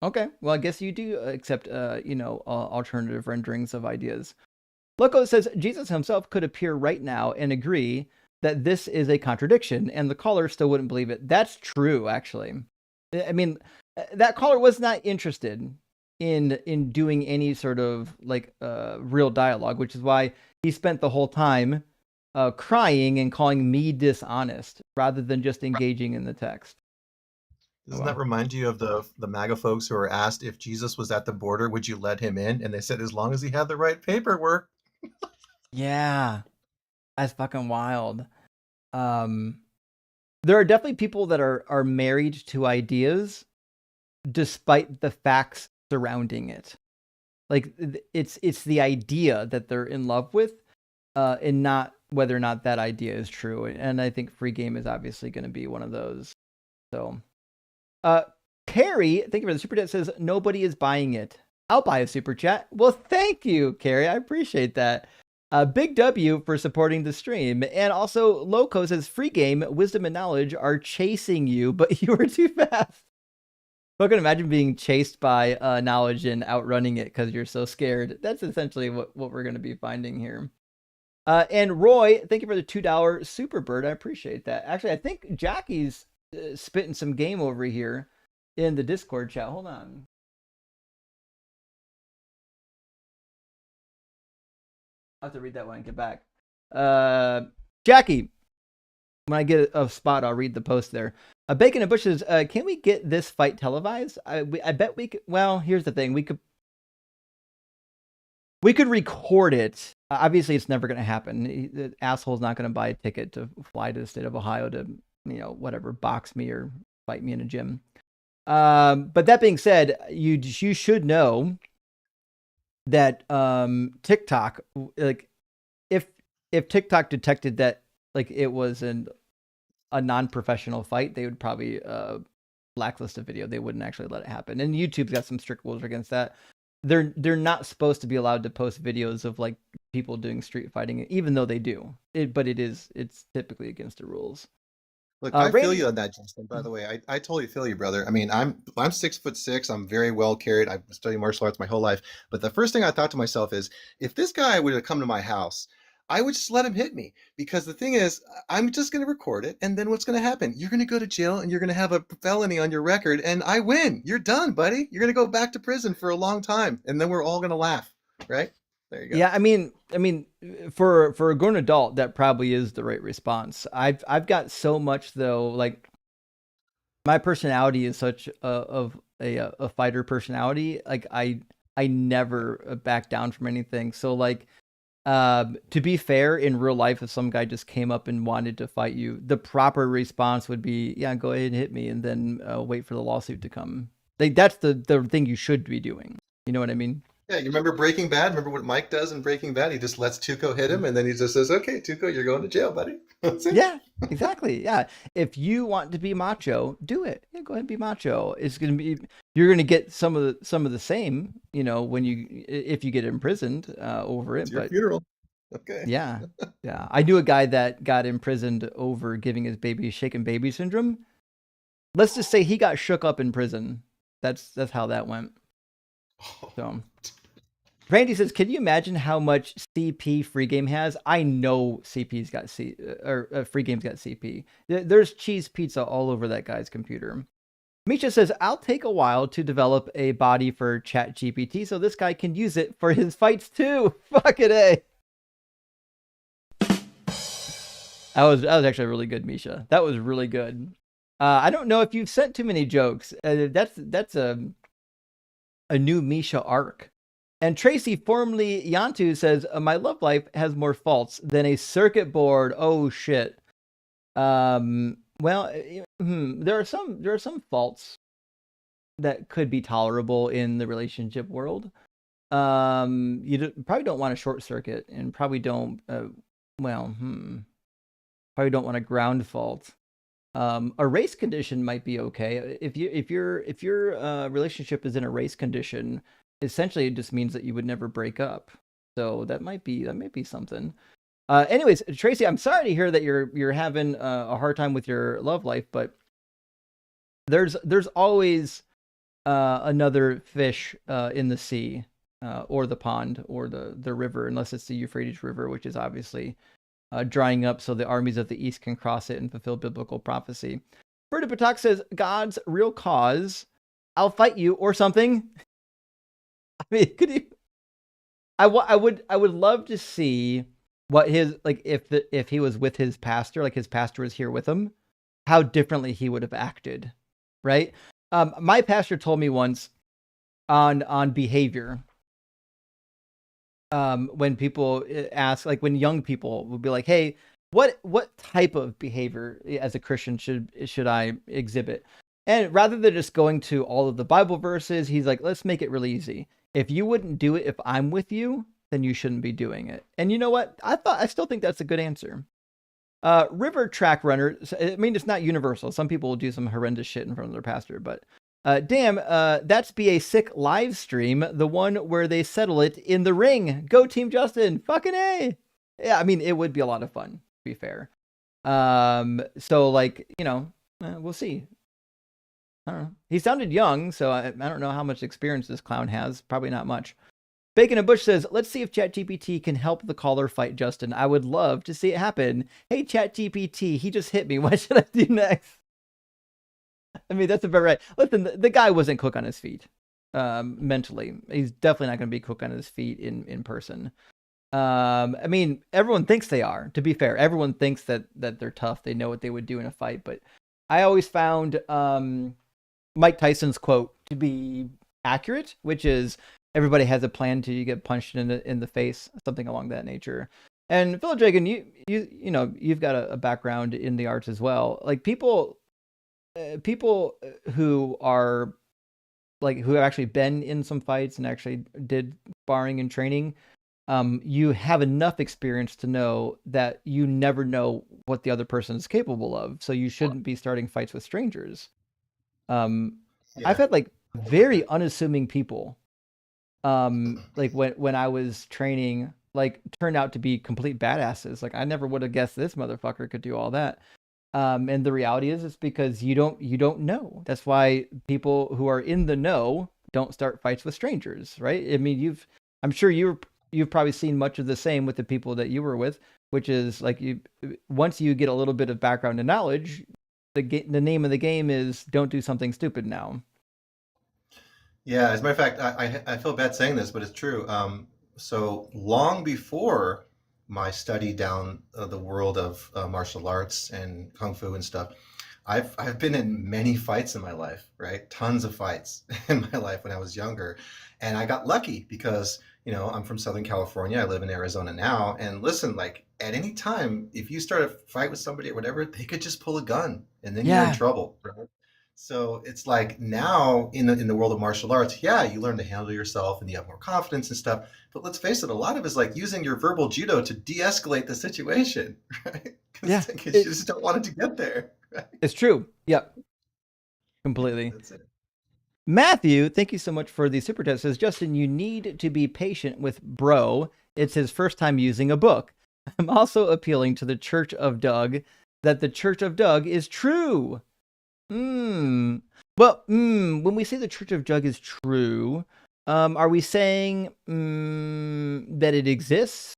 Okay, well I guess you do accept alternative renderings of ideas. Loco says Jesus himself could appear right now and agree that this is a contradiction, and the caller still wouldn't believe it. That's true, actually. I mean, that caller was not interested in doing any sort of like real dialogue, which is why he spent the whole time crying and calling me dishonest rather than just engaging in the text. Doesn't that remind you of the MAGA folks who were asked if Jesus was at the border, would you let him in? And they said, as long as he had the right paperwork. Yeah, that's fucking wild. There are definitely people that are married to ideas despite the facts surrounding it. Like it's the idea that they're in love with, and not whether or not that idea is true. And I think free game is obviously going to be one of those. So, Carrie, thank you for the super chat. Says nobody is buying it. I'll buy a super chat. Well, thank you, Carrie. I appreciate that. Big W for supporting the stream. And also, Loco says free game, wisdom and knowledge are chasing you, but you were too fast. I can imagine being chased by knowledge and outrunning it because you're so scared. That's essentially what we're going to be finding here. And Roy, thank you for the $2 super bird. I appreciate that. Actually, I think Jackie's spitting some game over here in the Discord chat. Hold on. I'll have to read that when I get back. Jackie, when I get a spot, I'll read the post there. Bacon and Bushes, can we get this fight televised? I bet we could. Well, here's the thing. We could record it. Obviously, it's never going to happen. The asshole's not going to buy a ticket to fly to the state of Ohio to, whatever, box me or fight me in a gym. But that being said, you should know that TikTok, like, if TikTok detected that like it was a non-professional fight, they would probably blacklist a video. They wouldn't actually let it happen. And YouTube's got some strict rules against that. They're not supposed to be allowed to post videos of like people doing street fighting, even though they do. But it's typically against the rules. Look, I feel Randy, you on that, Justin. By the way, I totally feel you, brother. I mean, I'm 6'6". I'm very well carried. I've studied martial arts my whole life. But the first thing I thought to myself is, if this guy would have come to my house, I would just let him hit me. Because the thing is, I'm just going to record it, and then what's going to happen? You're going to go to jail, and you're going to have a felony on your record, and I win. You're done, buddy. You're going to go back to prison for a long time, and then we're all going to laugh, right? There you go. yeah, I mean, for a grown adult, that probably is the right response. I've got so much though, like my personality is such a fighter personality. Like I never back down from anything. So like, to be fair, in real life, if some guy just came up and wanted to fight you, the proper response would be, yeah, go ahead and hit me, and then wait for the lawsuit to come. Like that's the thing you should be doing. You know what I mean? Yeah, you remember Breaking Bad? Remember what Mike does in Breaking Bad? He just lets Tuco hit him, and then he just says, "Okay, Tuco, you're going to jail, buddy." That's it. Yeah, exactly. Yeah. If you want to be macho, do it. Yeah, go ahead and be macho. You're gonna get some of the same, when if you get imprisoned over it. It's your But funeral. Okay. yeah. Yeah. I knew a guy that got imprisoned over giving his baby shaken baby syndrome. Let's just say he got shook up in prison. That's how that went. So Randy says, "Can you imagine how much CP free game has?" I know CP's got free game's got CP. There's cheese pizza all over that guy's computer. Misha says, "I'll take a while to develop a body for ChatGPT so this guy can use it for his fights too." Fuck it, eh? That was actually really good, Misha. That was really good. I don't know if you've sent too many jokes. That's a new Misha arc. And Tracy, formerly Yantu, says, "My love life has more faults than a circuit board." Oh shit. Well, there are some faults that could be tolerable in the relationship world. You probably don't want a short circuit, and probably don't. Probably don't want a ground fault. A race condition might be okay if your relationship is in a race condition. Essentially, it just means that you would never break up. So that might be something. Anyways, Tracy, I'm sorry to hear that you're having a hard time with your love life, but there's always another fish in the sea or the pond or the river, unless it's the Euphrates River, which is obviously drying up so the armies of the east can cross it and fulfill biblical prophecy. Berta Patak says, "God's real cause, I'll fight you," or something. I mean, could you? I would love to see what his, like, if he was with his pastor, like his pastor was here with him, how differently he would have acted, right? My pastor told me once on behavior. When people ask, like when young people would be like, "Hey, what type of behavior as a Christian should I exhibit?" And rather than just going to all of the Bible verses, he's like, "Let's make it really easy. If you wouldn't do it if I'm with you, then you shouldn't be doing it." And you know what? I still think that's a good answer. River track runner. I mean, it's not universal. Some people will do some horrendous shit in front of their pastor, but damn, that's be a sick live stream. The one where they settle it in the ring. Go Team Justin. Fucking A. Yeah, I mean, it would be a lot of fun, to be fair. So like, we'll see. I don't know. He sounded young, so I don't know how much experience this clown has. Probably not much. Bacon and Bush says, "Let's see if ChatGPT can help the caller fight Justin. I would love to see it happen. Hey, ChatGPT, he just hit me. What should I do next?" I mean, that's about right. Listen, the guy wasn't quick on his feet mentally. He's definitely not going to be quick on his feet in person. I mean, everyone thinks they are. To be fair, everyone thinks that they're tough. They know what they would do in a fight. But I always found Mike Tyson's quote to be accurate, which is, "Everybody has a plan till you get punched in the face," something along that nature. And Phil Dragon, you've got a background in the arts as well. Like people who are like, who have actually been in some fights and actually did sparring and training, you have enough experience to know that you never know what the other person is capable of. So you shouldn't be starting fights with strangers. I've had like very unassuming people, like when I was training, like turned out to be complete badasses. Like I never would have guessed this motherfucker could do all that. And the reality is, it's because you don't know. That's why people who are in the know don't start fights with strangers, right? I mean, I'm sure you've probably seen much of the same with the people that you were with, which is like once you get a little bit of background and knowledge, the name of the game is don't do something stupid now. Yeah, as a matter of fact, I feel bad saying this, but it's true. So long before my study down the world of martial arts and kung fu and stuff, I've been in many fights in my life, right? Tons of fights in my life when I was younger, and I got lucky because I'm from Southern California. I live in Arizona now, and listen, like at any time, if you start a fight with somebody or whatever, they could just pull a gun, and then you're in trouble, right? So it's like now in the world of martial arts, yeah, you learn to handle yourself and you have more confidence and stuff. But let's face it, a lot of it is like using your verbal judo to de-escalate the situation, right? Because you just don't want it to get there. Right? It's true. Yep. Completely. That's it. Matthew, thank you so much for the super chat. Says, Justin, you need to be patient with bro. It's his first time using a book. I'm also appealing to the Church of Doug that the Church of Doug is true. Well, when we say the Church of Doug is true, are we saying that it exists?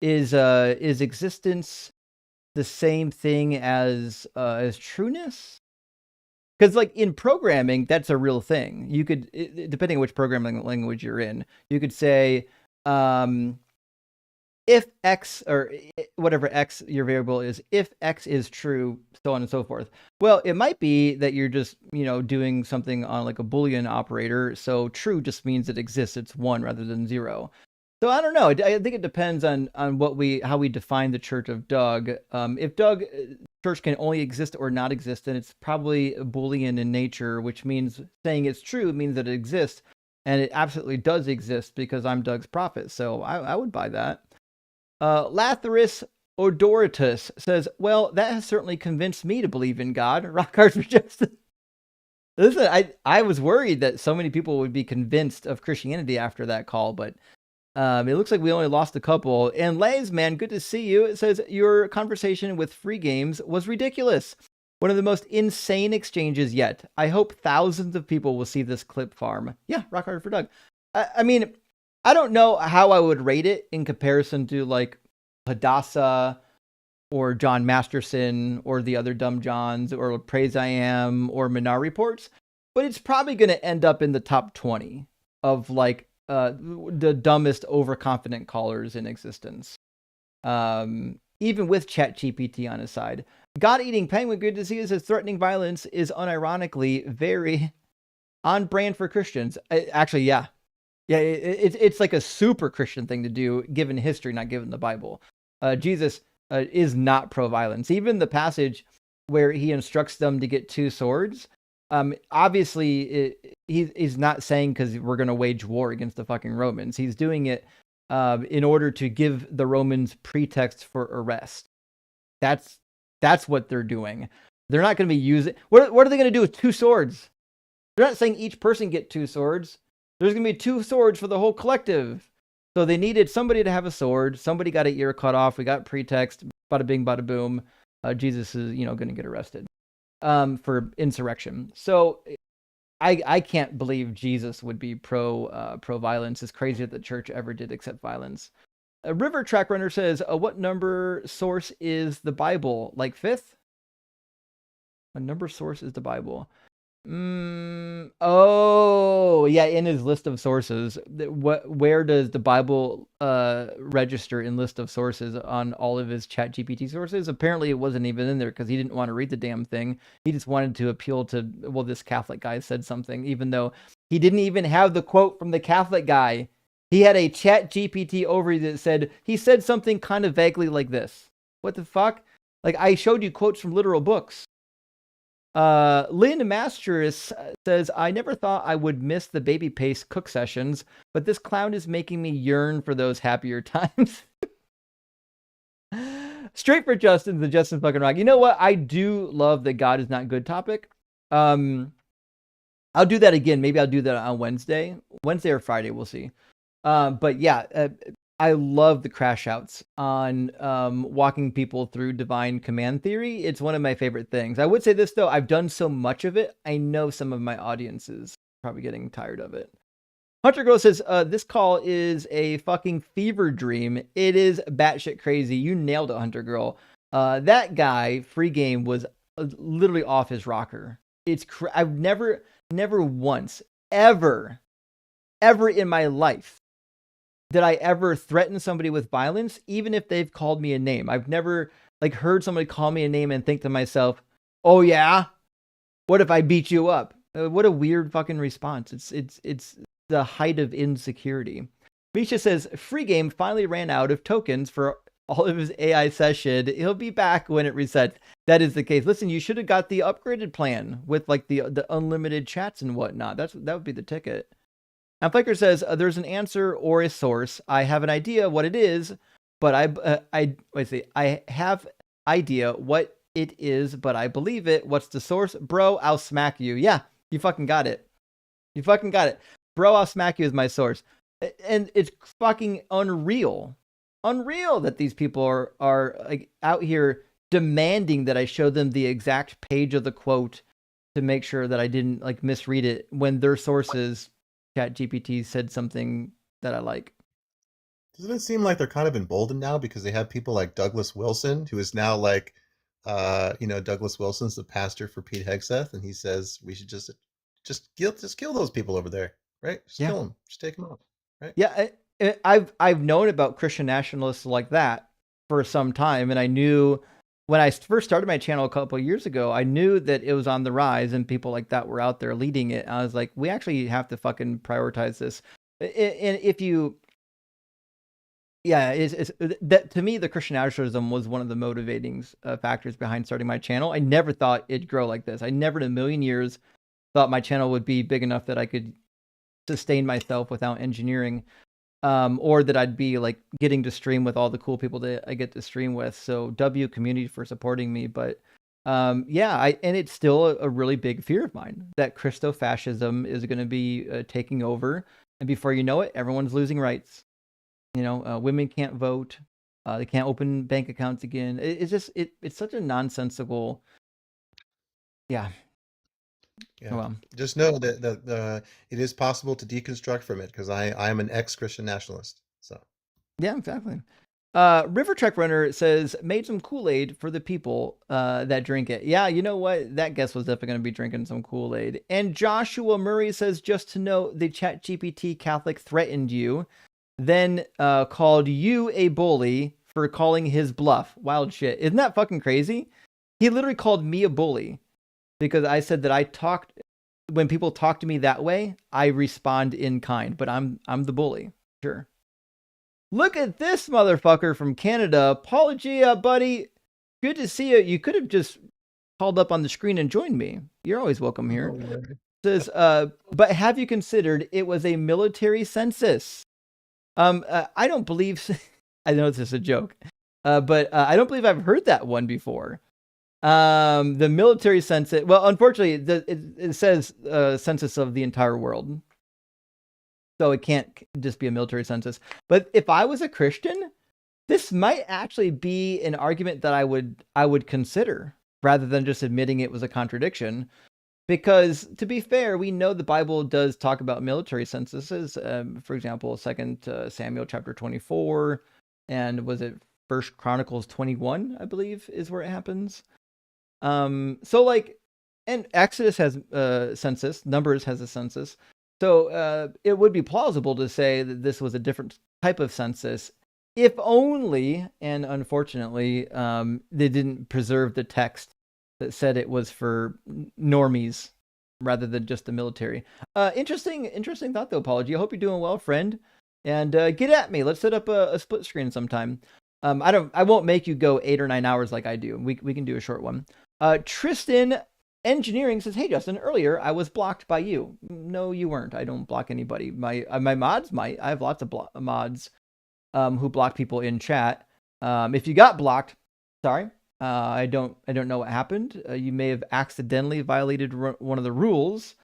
Is existence the same thing as trueness? Because like in programming, that's a real thing. You could, depending on which programming language you're in, you could say, if X or whatever X your variable is, if X is true, so on and so forth. Well, it might be that you're just, doing something on like a Boolean operator. So true just means it exists. It's 1 rather than 0. So I don't know. I think it depends on how we define the Church of Doug. If Doug Church can only exist or not exist, then it's probably Boolean in nature, which means saying it's true means that it exists, and it absolutely does exist because I'm Doug's prophet. So I would buy that. Lathyrus Odoritus says, well, that has certainly convinced me to believe in God. Rock hard for justice. Listen, I was worried that so many people would be convinced of Christianity after that call, but it looks like we only lost a couple. And Lays, man, good to see you. It says, your conversation with Free Games was ridiculous. One of the most insane exchanges yet. I hope thousands of people will see this clip farm. Yeah, rock hard for Doug. I mean, I don't know how I would rate it in comparison to like Hadassah or John Masterson or the other Dumb Johns or Praise I Am or Minar Reports, but it's probably going to end up in the top 20 of like the dumbest overconfident callers in existence. Even with ChatGPT on his side. God-eating penguin, good to see you, says threatening violence is unironically very on brand for Christians. Actually, yeah. Yeah, it's like a super Christian thing to do, given history, not given the Bible. Jesus is not pro-violence. Even the passage where he instructs them to get 2 swords, obviously he's not saying because we're going to wage war against the fucking Romans. He's doing it in order to give the Romans pretext for arrest. That's what they're doing. They're not going to be using... What are they going to do with 2 swords? They're not saying each person get 2 swords. There's going to be 2 swords for the whole collective. So they needed somebody to have a sword. Somebody got an ear cut off. We got pretext. Bada bing, bada boom. Jesus is, going to get arrested for insurrection. So I can't believe Jesus would be pro violence. It's crazy that the church ever did accept violence. A River Track Runner says, what number source is the Bible? Like 5th? A number source is the Bible. Oh, yeah, in his list of sources. Where does the Bible register in list of sources on all of his ChatGPT sources? Apparently it wasn't even in there because he didn't want to read the damn thing. He just wanted to appeal to, well, this Catholic guy said something, even though he didn't even have the quote from the Catholic guy. He had a ChatGPT overview that said, he said something kind of vaguely like this. What the fuck? Like, I showed you quotes from literal books. Lynn Masteris says, I never thought I would miss the baby pace cook sessions, but this clown is making me yearn for those happier times. Straight for Justin, the Justin fucking rock. You know what? I do love the God is not good topic. I'll do that again. Maybe I'll do that on Wednesday or Friday. We'll see. But yeah, I love the crash outs on walking people through divine command theory. It's one of my favorite things. I would say this though, I've done so much of it. I know some of my audience is probably getting tired of it. Hunter Girl says, this call is a fucking fever dream. It is batshit crazy. You nailed it, Hunter Girl. That guy, Free Game, was literally off his rocker. I've never once, ever in my life did I ever threaten somebody with violence, even if they've called me a name. I've never heard somebody call me a name and think to myself, oh yeah, what if I beat you up? What a weird fucking response. It's the height of insecurity. Misha says, Free Game finally ran out of tokens for all of his AI session. He'll be back when it resets. That is the case. Listen, you should have got the upgraded plan with the unlimited chats and whatnot. That would be the ticket. And Flaker says, there's an answer or a source. I have an idea what it is, but I have idea what it is, but I believe it. What's the source? Bro, I'll smack you. Yeah, you fucking got it. You fucking got it. Bro, I'll smack you is my source. And it's fucking unreal that these people are out here demanding that I show them the exact page of the quote to make sure that I didn't misread it when their sources, ChatGPT, said something that I like. Doesn't it seem like they're kind of emboldened now because they have people like Douglas Wilson, who is now Douglas Wilson's the pastor for Pete Hegseth, and he says we should just kill those people over there, right? Just kill them, just take them out, right? Yeah, I've known about Christian nationalists like that for some time, and I knew when I first started my channel a couple of years ago, I knew that it was on the rise and people like that were out there leading it. I was like, we actually have to fucking prioritize this. And if you, it's that to me, the Christian nationalism was one of the motivating factors behind starting my channel. I never thought it'd grow like this. I never in a million years thought my channel would be big enough that I could sustain myself without engineering. Or that I'd be getting to stream with all the cool people that I get to stream with. So W community for supporting me. But and it's still a really big fear of mine that Christo-fascism is going to be taking over. And before you know it, everyone's losing rights. Women can't vote. They can't open bank accounts again. It's just, it's such a nonsensical. Yeah. Yeah. Oh, well. Just know that it is possible to deconstruct from it because I am an ex-Christian nationalist. So yeah, exactly. River Trek Runner says, made some Kool-Aid for the people that drink it. Yeah, you know what? That guest was definitely going to be drinking some Kool-Aid. And Joshua Murray says, just to know, the ChatGPT Catholic threatened you, then called you a bully for calling his bluff. Wild shit. Isn't that fucking crazy? He literally called me a bully because I said that when people talk to me that way, I respond in kind, but I'm the bully. Sure. Look at this motherfucker from Canada. Apologia, buddy. Good to see you. You could have just called up on the screen and joined me. You're always welcome here. Says, but have you considered it was a military census? I don't believe. I know this is a joke, but I don't believe I've heard that one before. The military census. Well, unfortunately, it says census of the entire world. So it can't just be a military census. But if I was a Christian, this might actually be an argument that I would consider rather than just admitting it was a contradiction. Because to be fair, we know the Bible does talk about military censuses. For example, 2 Samuel chapter 24, and was it 1 Chronicles 21, I believe, is where it happens. And Exodus has a census, Numbers has a census. So it would be plausible to say that this was a different type of census, if only, and unfortunately, they didn't preserve the text that said it was for normies rather than just the military. Interesting thought though, Apology. I hope you're doing well, friend. And get at me. Let's set up a split screen sometime. I won't make you go 8 or 9 hours like I do. We can do a short one. Tristan Engineering says, hey Justin, earlier I was blocked by you. No, you weren't. I don't block anybody. My mods might. I have lots of mods who block people in chat. If you got blocked, sorry. I don't know what happened. You may have accidentally violated one of the rules.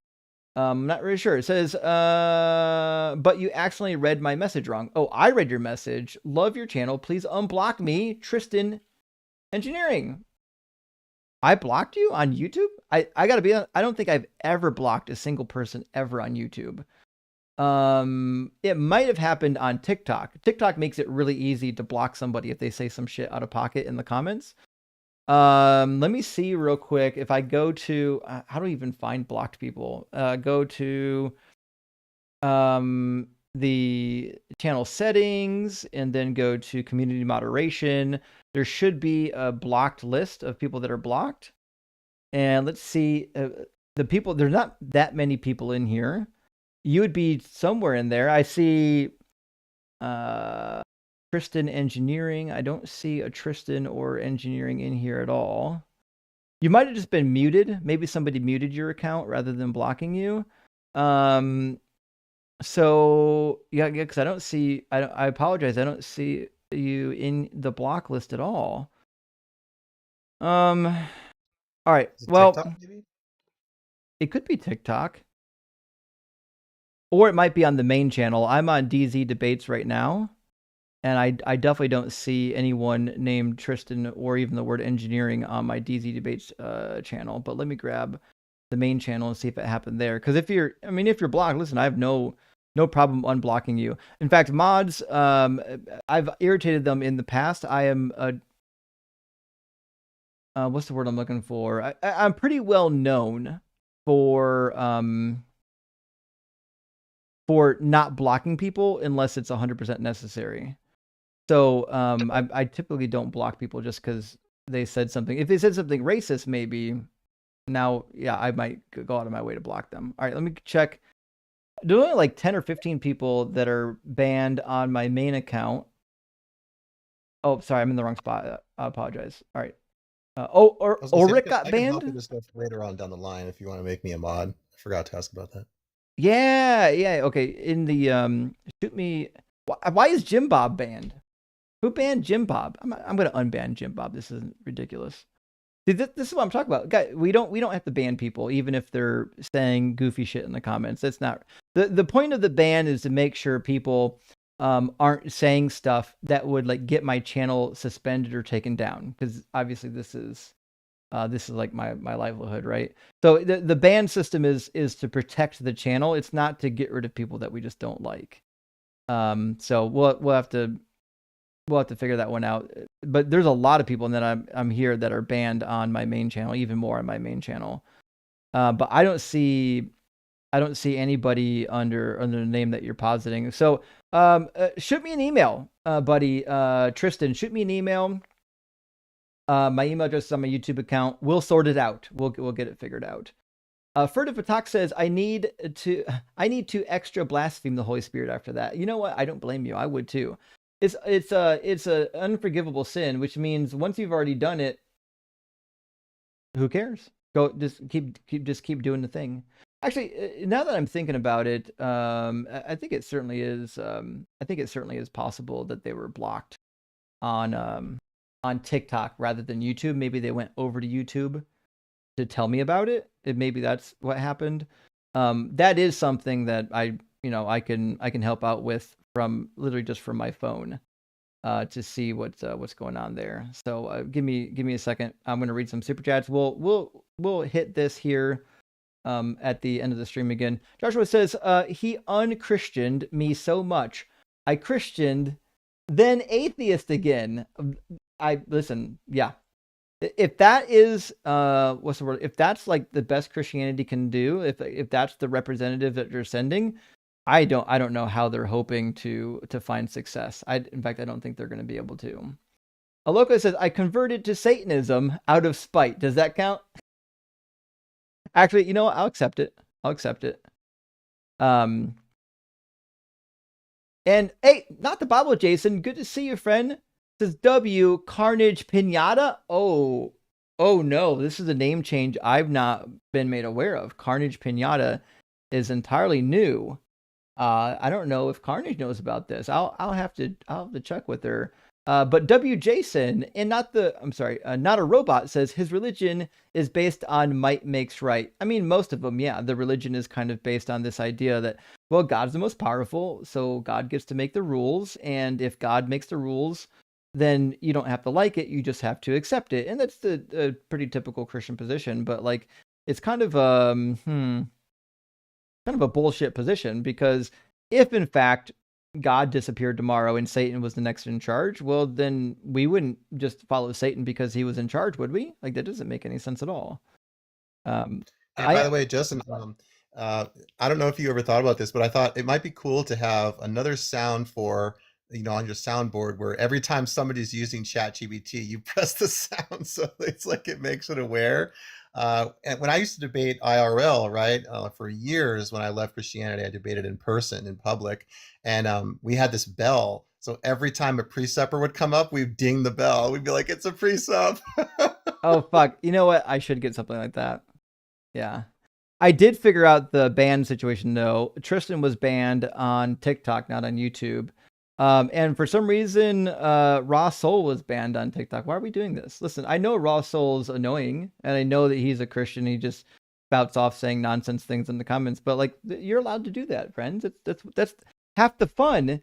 I'm not really sure. It says, but you accidentally read my message wrong. Oh, I read your message. Love your channel. Please unblock me, Tristan Engineering. I blocked you on YouTube? I gotta be honest, I don't think I've ever blocked a single person ever on YouTube. It might have happened on TikTok. TikTok makes it really easy to block somebody if they say some shit out of pocket in the comments. Let me see real quick. If I go to, how do I even find blocked people? Go to the channel settings and then go to community moderation. There should be a blocked list of people that are blocked. And let's see, the people, there's not that many people in here. You would be somewhere in there. I see Tristan Engineering. I don't see a Tristan or Engineering in here at all. You might have just been muted. Maybe somebody muted your account rather than blocking you. So yeah, because I don't see. I apologize. I don't see you in the block list at all. All right. Well, TikTok, maybe? It could be TikTok. Or it might be on the main channel. I'm on DZ Debates right now. And I definitely don't see anyone named Tristan or even the word engineering on my DZ Debates channel. But let me grab the main channel and see if it happened there. Because if you're blocked, listen, I have no problem unblocking you. In fact, mods, I've irritated them in the past. I am what's the word I'm looking for? I'm pretty well known for not blocking people unless it's 100% necessary. So I typically don't block people just because they said something. If they said something racist, maybe now, yeah, I might go out of my way to block them. All right, let me check. There's only like 10 or 15 people that are banned on my main account. Oh, sorry, I'm in the wrong spot. I apologize. All right. Ulrich got I can help banned? you with stuff later on down the line if you want to make me a mod. I forgot to ask about that. Yeah. Okay. In the shoot me. Why is Jim Bob banned? Who banned Jim Bob? I'm gonna unban Jim Bob. This is ridiculous. See, this is what I'm talking about. Guys, we don't have to ban people even if they're saying goofy shit in the comments. That's not the point of the ban is to make sure people aren't saying stuff that would like get my channel suspended or taken down, because obviously this is like my livelihood, right? So the ban system is to protect the channel. It's not to get rid of people that we just don't like. So we'll have to figure that one out. But there's a lot of people that I'm here that are banned on my main channel, even more on my main channel. But I don't see anybody under the name that you're positing. So shoot me an email, buddy. Tristan, shoot me an email. My email address is on my YouTube account. We'll sort it out. We'll get it figured out. Furtive Attack says, I need to extra blaspheme the Holy Spirit after that. You know what? I don't blame you. I would too. It's a unforgivable sin, which means once you've already done it, who cares? Go just keep doing the thing. Actually, now that I'm thinking about it, I think it certainly is. I think it certainly is possible that they were blocked on TikTok rather than YouTube. Maybe they went over to YouTube to tell me about it. Maybe that's what happened. That is something that I can help out with from literally just from my phone to see what's going on there. So give me a second. I'm going to read some super chats. We'll hit this here at the end of the stream again. Joshua says he unchristianed me so much. I Christianed, then atheist again. Listen, yeah. If that is what's the word? If that's like the best Christianity can do, if that's the representative that you're sending, I don't know how they're hoping to find success. In fact, I don't think they're going to be able to. Aloka says, I converted to Satanism out of spite. Does that count? Actually, you know what? I'll accept it. And hey, not the Bible, Jason. Good to see you, friend. Says W Carnage Pinata. Oh no, this is a name change I've not been made aware of. Carnage Pinata is entirely new. I don't know if Carnage knows about this. I'll have to check with her. But W. Jason, and not a robot, says his religion is based on might makes right. I mean, most of them, yeah. The religion is kind of based on this idea that, well, God's the most powerful, so God gets to make the rules. And if God makes the rules, then you don't have to like it. You just have to accept it. And that's a pretty typical Christian position. But like, it's kind of kind of a bullshit position, because if in fact God disappeared tomorrow and Satan was the next in charge, well, then we wouldn't just follow Satan because he was in charge, would we? Like, that doesn't make any sense at all. And by the way, Justin, I don't know if you ever thought about this, but I thought it might be cool to have another sound for, on your soundboard, where every time somebody's using ChatGPT, you press the sound, so it's like it makes it aware. And when I used to debate IRL, right, for years, when I left Christianity, I debated in person, in public, and we had this bell. So every time a preceptor would come up, we'd ding the bell. We'd be like, "It's a precept." Oh fuck! You know what? I should get something like that. Yeah, I did figure out the ban situation though. Tristan was banned on TikTok, not on YouTube. And for some reason, Raw Soul was banned on TikTok. Why are we doing this? Listen, I know Raw Soul's annoying, and I know that he's a Christian. He just spouts off saying nonsense things in the comments. But like, you're allowed to do that, friends. That's half the fun.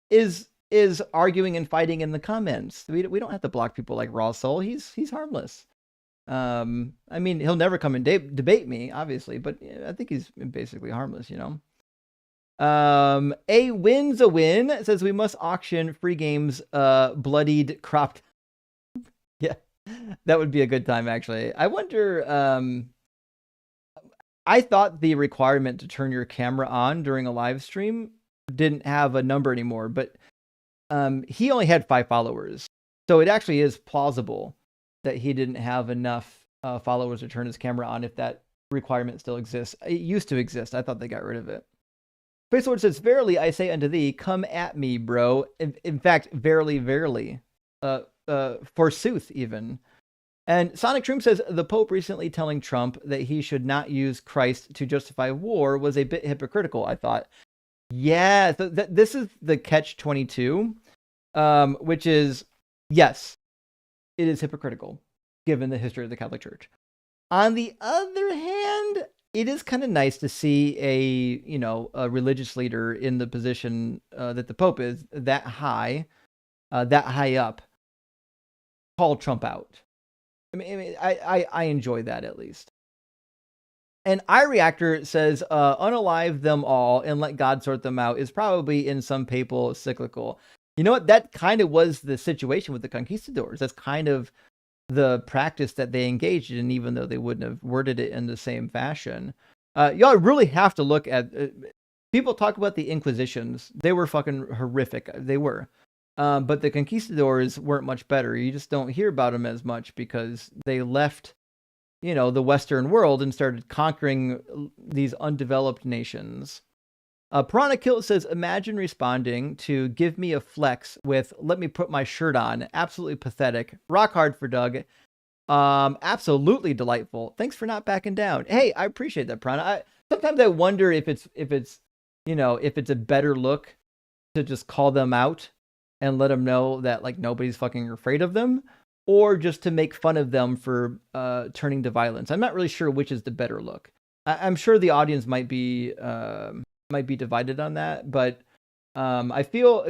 Is arguing and fighting in the comments. We don't have to block people like Raw Soul. He's harmless. I mean, he'll never come and debate me, obviously, but I think he's basically harmless, you know. A win's a win. It says we must auction free games, bloodied, cropped. Yeah, that would be a good time, actually. I wonder, I thought the requirement to turn your camera on during a live stream didn't have a number anymore, but he only had 5 followers. So it actually is plausible that he didn't have enough followers to turn his camera on if that requirement still exists. It used to exist. I thought they got rid of it. Space Lord says, "Verily I say unto thee, come at me, bro." In fact, verily, verily. Forsooth, even. And Sonic Shroom says, "The Pope recently telling Trump that he should not use Christ to justify war was a bit hypocritical, I thought." Yeah, this is the catch-22, which is, yes, it is hypocritical, given the history of the Catholic Church. On the other hand, it is kind of nice to see a religious leader in the position that the Pope is, that high up, call Trump out. I mean, I enjoy that, at least. And iReactor says, unalive them all and let God sort them out is probably in some papal cyclical. You know what? That kind of was the situation with the conquistadors. That's kind of the practice that they engaged in, even though they wouldn't have worded it in the same fashion. Y'all really have to look at... people talk about the Inquisitions. They were fucking horrific. They were. But the conquistadors weren't much better. You just don't hear about them as much because they left the Western world and started conquering these undeveloped nations. Piranha Kill says, imagine responding to "give me a flex" with "let me put my shirt on." Absolutely pathetic. Rock hard for Doug. Absolutely delightful. Thanks for not backing down. Hey, I appreciate that, Piranha. Sometimes I wonder if it's a better look to just call them out and let them know that like nobody's fucking afraid of them, or just to make fun of them for turning to violence. I'm not really sure which is the better look. I'm sure the audience might be divided on that, but I feel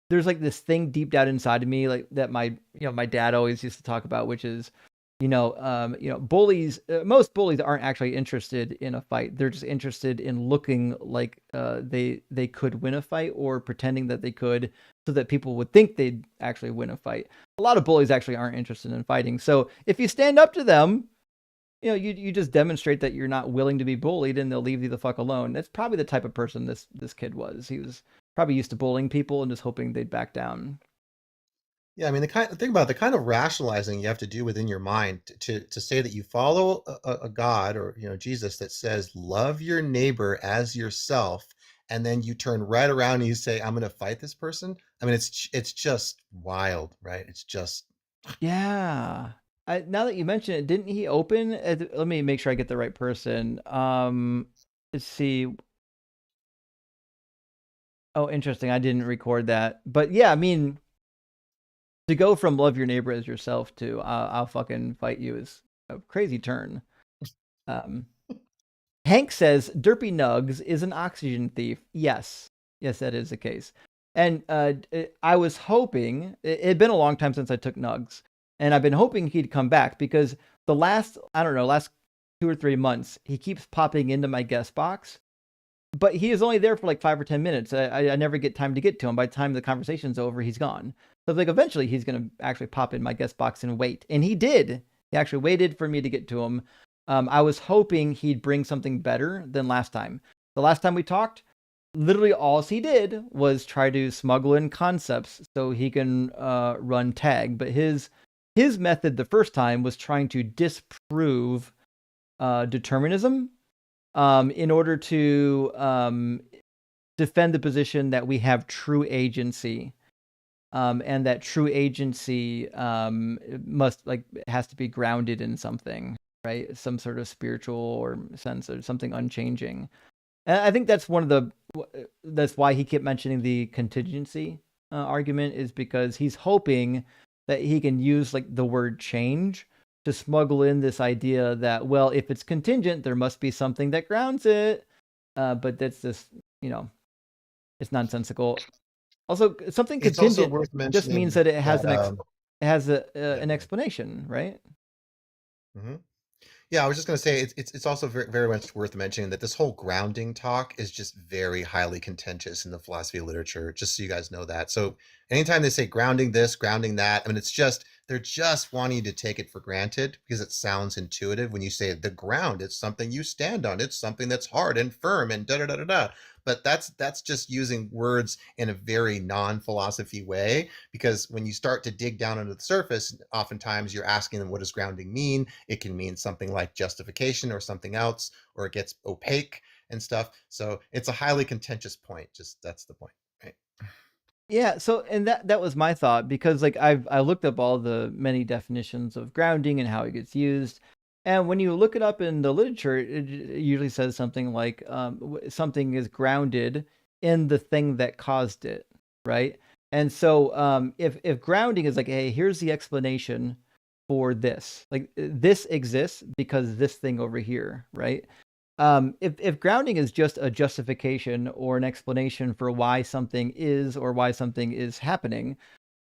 there's like this thing deep down inside of me, like that my dad always used to talk about, which is bullies. Most bullies aren't actually interested in a fight. They're just interested in looking like they could win a fight, or pretending that they could, so that people would think they'd actually win a fight. A lot of bullies actually aren't interested in fighting. So if you stand up to them, you just demonstrate that you're not willing to be bullied, and they'll leave you the fuck alone. That's probably the type of person this kid was. He was probably used to bullying people and just hoping they'd back down. Yeah, I mean, think about the kind of rationalizing you have to do within your mind to say that you follow a God, or Jesus, that says love your neighbor as yourself, and then you turn right around and you say, "I'm going to fight this person." I mean, it's just wild, right? It's just... Yeah. Now that you mention it, didn't he open? Let me make sure I get the right person. Let's see. Oh, interesting. I didn't record that, but yeah, I mean, to go from love your neighbor as yourself to I'll fucking fight you is a crazy turn. Hank says Derpy Nugs is an oxygen thief. Yes, that is the case. And I was hoping, it had been a long time since I took Nugs, and I've been hoping he'd come back because the last 2 or 3 months, he keeps popping into my guest box, but he is only there for like 5 or 10 minutes. I never get time to get to him. By the time the conversation's over, he's gone. So like eventually he's going to actually pop in my guest box and wait. And he did. He actually waited for me to get to him. I was hoping he'd bring something better than last time. The last time we talked, literally all he did was try to smuggle in concepts so he can run tag. But his method the first time was trying to disprove determinism in order to defend the position that we have true agency. And that true agency has to be grounded in something, right? Some sort of spiritual or sense or something unchanging. And I think that's that's why he kept mentioning the contingency argument, is because he's hoping that he can use like the word change to smuggle in this idea that, well, if it's contingent, there must be something that grounds it. But that's just, it's nonsensical. Also, something It's also contingent worth just means mentioning that it has that, an explanation, right? Mm-hmm. Yeah, I was just going to say it's also very, very much worth mentioning that this whole grounding talk is just very highly contentious in the philosophy of literature, just so you guys know that. So anytime they say grounding this, grounding that, I mean, they're just wanting you to take it for granted because it sounds intuitive when you say the ground, it's something you stand on. It's something that's hard and firm and da-da-da-da-da. But that's just using words in a very non-philosophy way, because when you start to dig down under the surface, oftentimes you're asking them, what does grounding mean? It can mean something like justification or something else, or it gets opaque and stuff. So it's a highly contentious point. Just that's the point, right? Yeah, so and that was my thought, because like I looked up all the many definitions of grounding and how it gets used. And when you look it up in the literature, it usually says something like something is grounded in the thing that caused it, right? And so if grounding is like, hey, here's the explanation for this, like this exists because this thing over here, right? If grounding is just a justification or an explanation for why something is or why something is happening,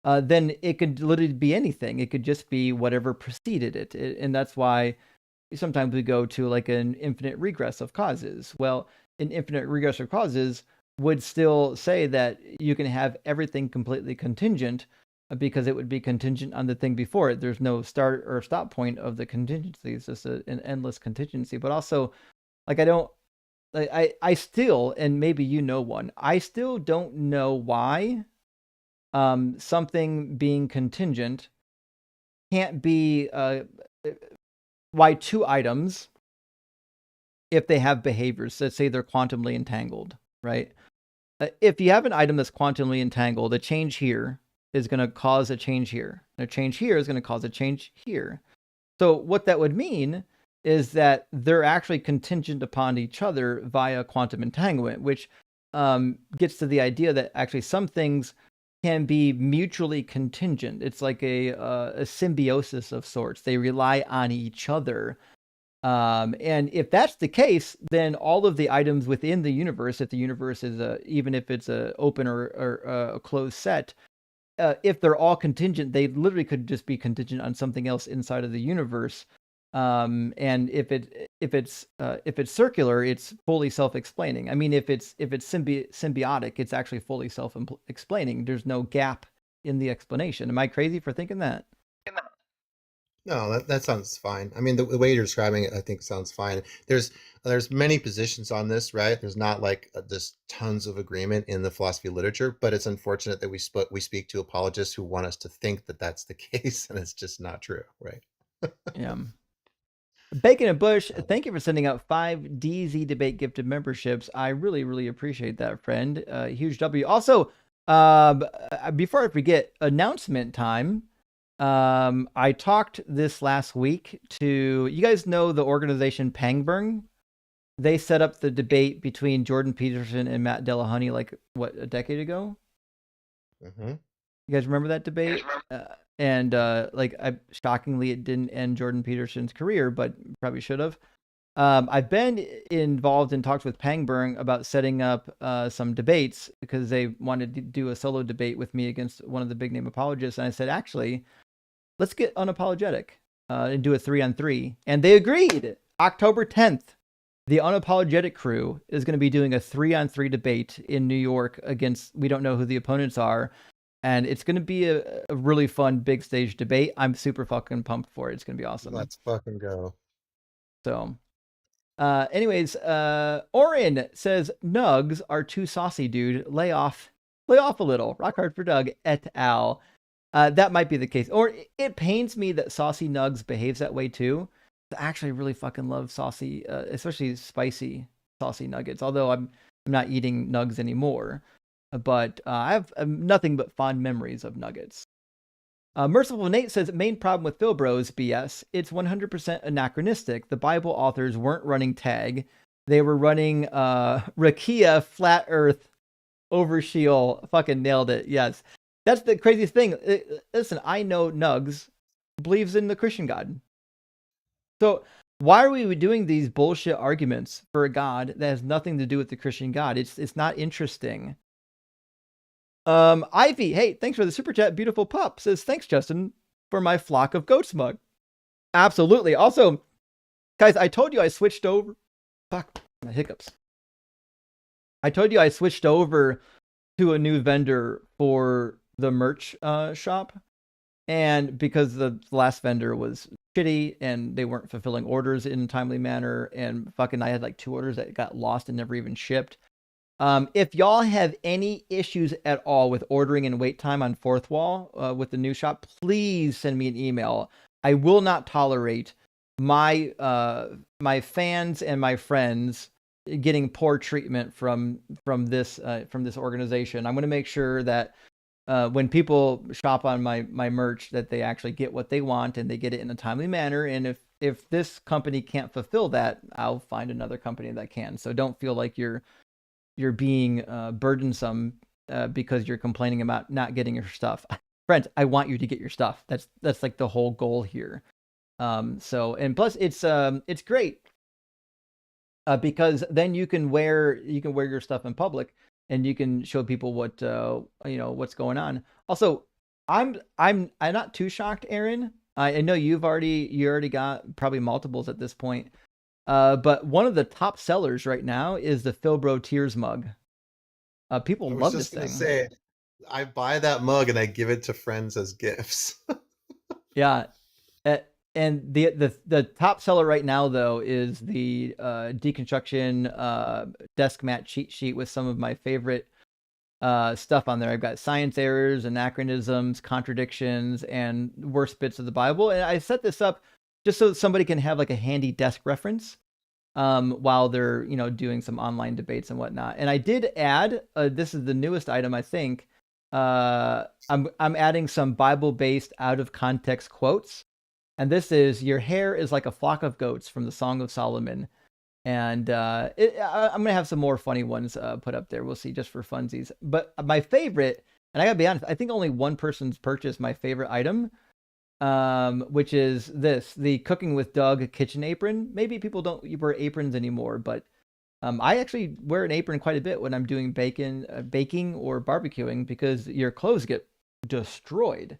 then it could literally be anything. It could just be whatever preceded it. And that's why sometimes we go to like an infinite regress of causes. Well, an infinite regress of causes would still say that you can have everything completely contingent, because it would be contingent on the thing before it. There's no start or stop point of the contingency. It's just an endless contingency. But also, like, I still, and maybe you know one, I still don't know why something being contingent can't be why two items, if they have behaviors, let's say they're quantumly entangled, right? If you have an item that's quantumly entangled, a change here is going to cause a change here. And a change here is going to cause a change here. So what that would mean is that they're actually contingent upon each other via quantum entanglement, which gets to the idea that actually some things can be mutually contingent. It's like a symbiosis of sorts. They rely on each other. And if that's the case, then all of the items within the universe, if the universe is even if it's a open or a closed set, if they're all contingent, they literally could just be contingent on something else inside of the universe. And if it's circular, it's fully self-explaining. I mean, if it's symbiotic, it's actually fully self-explaining. There's no gap in the explanation. Am I crazy for thinking that? No, that sounds fine. I mean, the way you're describing it, I think sounds fine. There's many positions on this, right? There's not like just tons of agreement in the philosophy literature, but it's unfortunate that we speak to apologists who want us to think that that's the case, and it's just not true, right? Yeah. Bacon and Bush, thank you for sending out 5 DZ Debate gifted memberships. I really, really appreciate that, friend. Huge W. Also, before I forget, announcement time. I talked this last week to, you guys know the organization Pangburn? They set up the debate between Jordan Peterson and Matt Delahunty like, what, a decade ago? Mm-hmm. You guys remember that debate? And shockingly, it didn't end Jordan Peterson's career, but probably should have. I've been involved in talks with Pangburn about setting up some debates because they wanted to do a solo debate with me against one of the big name apologists. And I said, actually, let's get unapologetic and do a 3-on-3. And they agreed. October 10th, the Unapologetic crew is going to be doing a 3-on-3 debate in New York against, we don't know who the opponents are. And it's going to be a really fun big stage debate. I'm super fucking pumped for it. It's going to be awesome. Let's fucking go. So, anyways, Orin says nugs are too saucy, dude. Lay off a little. Rock hard for Doug et al. That might be the case. Or it pains me that Saucy Nugs behaves that way too. I actually really fucking love saucy, especially spicy saucy nuggets. Although I'm not eating nugs anymore, but I have nothing but fond memories of nuggets. Merciful Nate says, main problem with Phil Bros BS, it's 100% anachronistic. The Bible authors weren't running tag. They were running Rakia, Flat Earth, Overshield. Fucking nailed it. Yes. That's the craziest thing. Listen, I know Nugs believes in the Christian God. So why are we doing these bullshit arguments for a God that has nothing to do with the Christian God? It's not interesting. Ivy, hey, thanks for the super chat. Beautiful pup says, thanks, Justin, for my flock of goat smug. Absolutely. Also, guys, I told you I switched over. Fuck, my hiccups. I told you I switched over to a new vendor for the merch shop. And because the last vendor was shitty and they weren't fulfilling orders in a timely manner, and fucking I had like 2 orders that got lost and never even shipped. If y'all have any issues at all with ordering and wait time on Fourth Wall with the new shop, please send me an email. I will not tolerate my fans and my friends getting poor treatment from this organization. I'm going to make sure that when people shop on my merch, that they actually get what they want and they get it in a timely manner. And if this company can't fulfill that, I'll find another company that can. So don't feel like you're being burdensome because you're complaining about not getting your stuff. Friends, I want you to get your stuff. That's like the whole goal here. So, and plus it's great because then you can wear your stuff in public and you can show people what what's going on. Also, I'm not too shocked, Aaron. I know you already got probably multiples at this point. But one of the top sellers right now is the Philbro Tears mug. People love this thing. Say, I buy that mug and I give it to friends as gifts. Yeah, and the top seller right now though is the deconstruction desk mat cheat sheet with some of my favorite stuff on there. I've got science errors, anachronisms, contradictions, and worst bits of the Bible. And I set this up just so somebody can have like a handy desk reference while they're doing some online debates and whatnot. And I did add this is the newest item, I think. I'm adding some Bible-based out of context quotes, and this is, your hair is like a flock of goats from the Song of Solomon. And I'm gonna have some more funny ones put up there. We'll see, just for funsies. But my favorite, and I gotta be honest, I think only one person's purchased my favorite item, which is the Cooking with Doug kitchen apron. Maybe people don't wear aprons anymore, but I actually wear an apron quite a bit when I'm doing baking or barbecuing because your clothes get destroyed.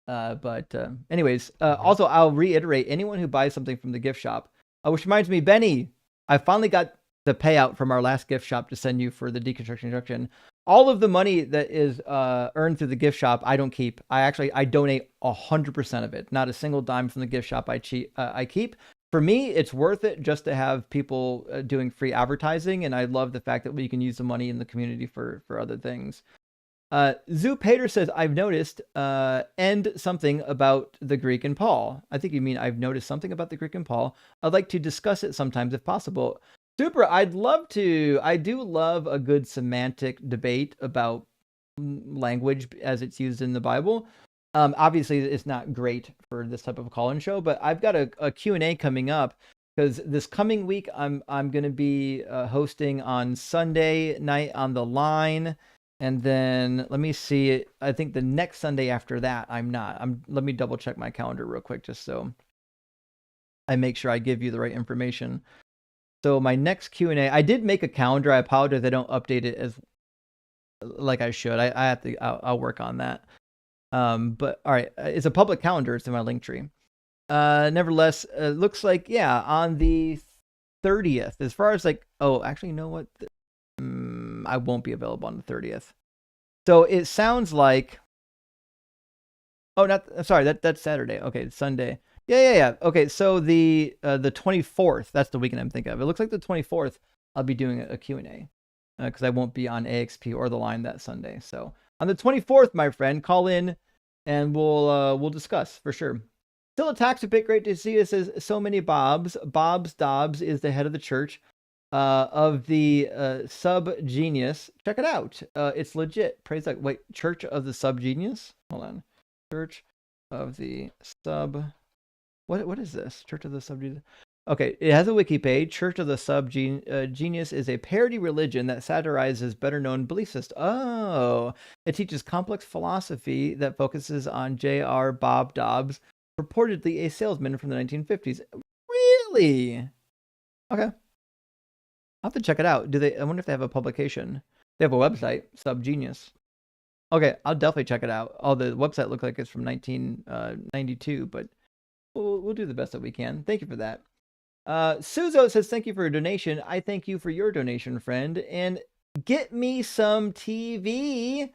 Anyways, also I'll reiterate, anyone who buys something from the gift shop, which reminds me, Benny, I finally got the payout from our last gift shop to send you for the deconstruction instruction. All of the money that is earned through the gift shop, I don't keep. I donate 100% of it. Not a single dime from the gift shop I keep. For me, it's worth it just to have people doing free advertising, and I love the fact that we can use the money in the community for other things. Zoo Pater says, I've noticed and something about the Greek and Paul. I think you mean I've noticed something about the Greek and Paul. I'd like to discuss it sometimes if possible. Super, I'd love to. I do love a good semantic debate about language as it's used in the Bible. Obviously, it's not great for this type of call-in show, but I've got a Q&A coming up because this coming week I'm going to be hosting on Sunday night on the line. And then let me see. I think the next Sunday after that, I'm not. Let me double check my calendar real quick, just so I make sure I give you the right information. So my next Q&A, I did make a calendar. I apologize I don't update it as like I should. I have to. I'll work on that. But all right, it's a public calendar. It's in my link tree. Nevertheless, looks like on the 30th. As far as like, oh, actually, you know what? I won't be available on the 30th. So it sounds like. Oh, sorry. That's Saturday. Okay, it's Sunday. Yeah. Okay, so the 24th. That's the weekend I'm thinking of. It looks like the 24th. I'll be doing a Q&A because I won't be on AXP or the line that Sunday. So on the 24th, my friend, call in and we'll discuss for sure. Still attacks a bit. Great to see you. Says so many Bobs. Bob's Dobbs is the head of the church of the Sub Genius. Check it out. It's legit. Praise God. Wait, Church of the Sub Genius. Hold on. Church of the Sub. What is this? Church of the Sub Genius. Okay, it has a wiki page. Church of the Sub Genius is a parody religion that satirizes better-known belief systems. Oh, it teaches complex philosophy that focuses on J.R. Bob Dobbs, purportedly a salesman from the 1950s. Really? Okay. I'll have to check it out. I wonder if they have a publication. They have a website, Subgenius. Okay, I'll definitely check it out. Oh, the website looks like it's from 1992, but we'll do the best that we can. Thank you for that. Suzo says, thank you for your donation. I thank you for your donation, friend. And get me some TV.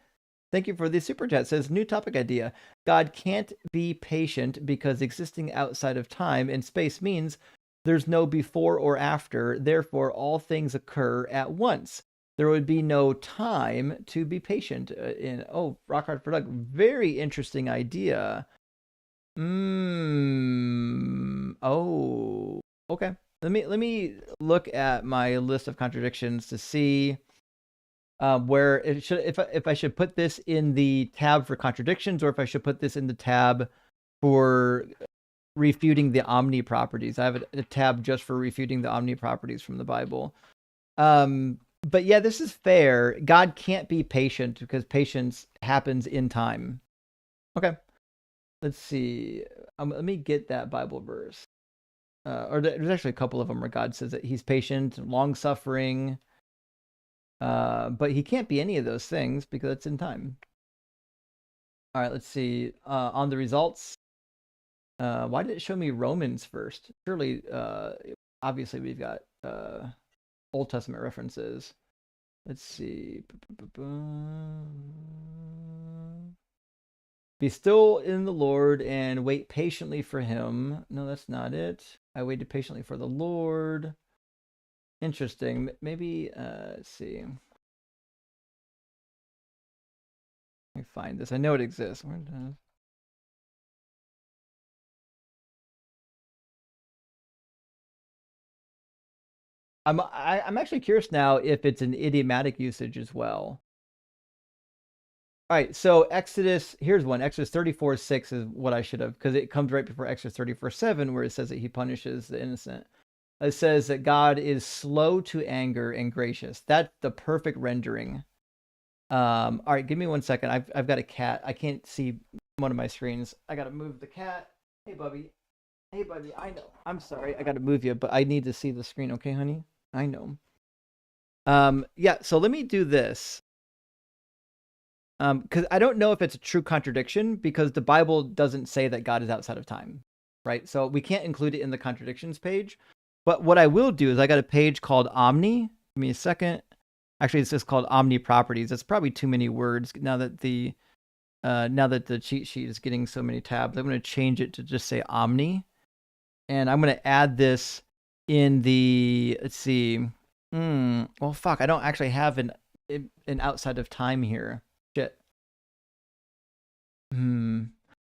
Thank you for the super chat. Says, new topic idea. God can't be patient because existing outside of time and space means there's no before or after. Therefore, all things occur at once. There would be no time to be patient in. Oh, Rock Hard for Doug. Very interesting idea. Oh, okay. Let me look at my list of contradictions to see where it should, if I should put this in the tab for contradictions or if I should put this in the tab for refuting the omni properties. I have a tab just for refuting the omni properties from the Bible. But yeah, this is fair. God can't be patient because patience happens in time. Okay. Let's see. Let me get that Bible verse. Or there's actually a couple of them where God says that he's patient, long-suffering, but he can't be any of those things because it's in time. All right, let's see. On the results, why did it show me Romans first? Surely, obviously, we've got Old Testament references. Let's see. Be still in the Lord and wait patiently for him. No, that's not it. I waited patiently for the Lord. Interesting. Maybe, let's see. Let me find this. I know it exists. Where does... I'm actually curious now if it's an idiomatic usage as well. All right, so Exodus, here's one. Exodus 34:6 is what I should have, because it comes right before Exodus 34:7, where it says that he punishes the innocent. It says that God is slow to anger and gracious. That's the perfect rendering. All right, give me 1 second. I've got a cat. I can't see one of my screens. I gotta move the cat. Hey, Bubby. Hey, Bubby. I know. I'm sorry. I gotta move you, but I need to see the screen. Okay, honey? I know. Yeah. So let me do this. Because I don't know if it's a true contradiction because the Bible doesn't say that God is outside of time, right? So we can't include it in the contradictions page. But what I will do is I got a page called Omni. Give me a second. Actually, it's just called Omni Properties. That's probably too many words now that the cheat sheet is getting so many tabs. I'm going to change it to just say Omni, and I'm going to add this in the. Let's see. Well, fuck. I don't actually have an outside of time here. Shit.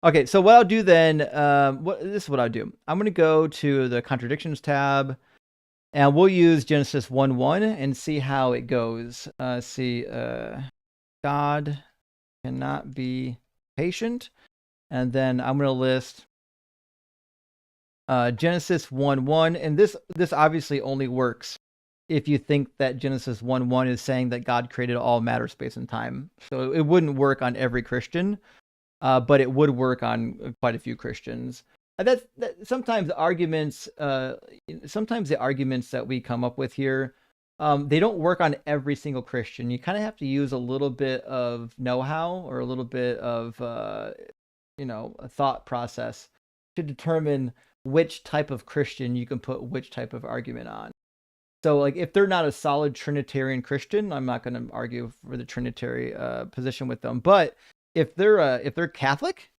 Okay, so what I'll do then, this is what I'll do. I'm going to go to the contradictions tab, and we'll use Genesis 1:1 and see how it goes. God cannot be patient, and then I'm going to list Genesis 1:1, and this obviously only works if you think that Genesis 1:1 is saying that God created all matter, space, and time. So it wouldn't work on every Christian, but it would work on quite a few Christians. Sometimes the arguments that we come up with here, they don't work on every single Christian. You kind of have to use a little bit of know-how or a little bit of a thought process to determine which type of Christian you can put which type of argument on. So, like, if they're not a solid Trinitarian Christian, I'm not going to argue for the Trinitarian position with them. But if they're Catholic,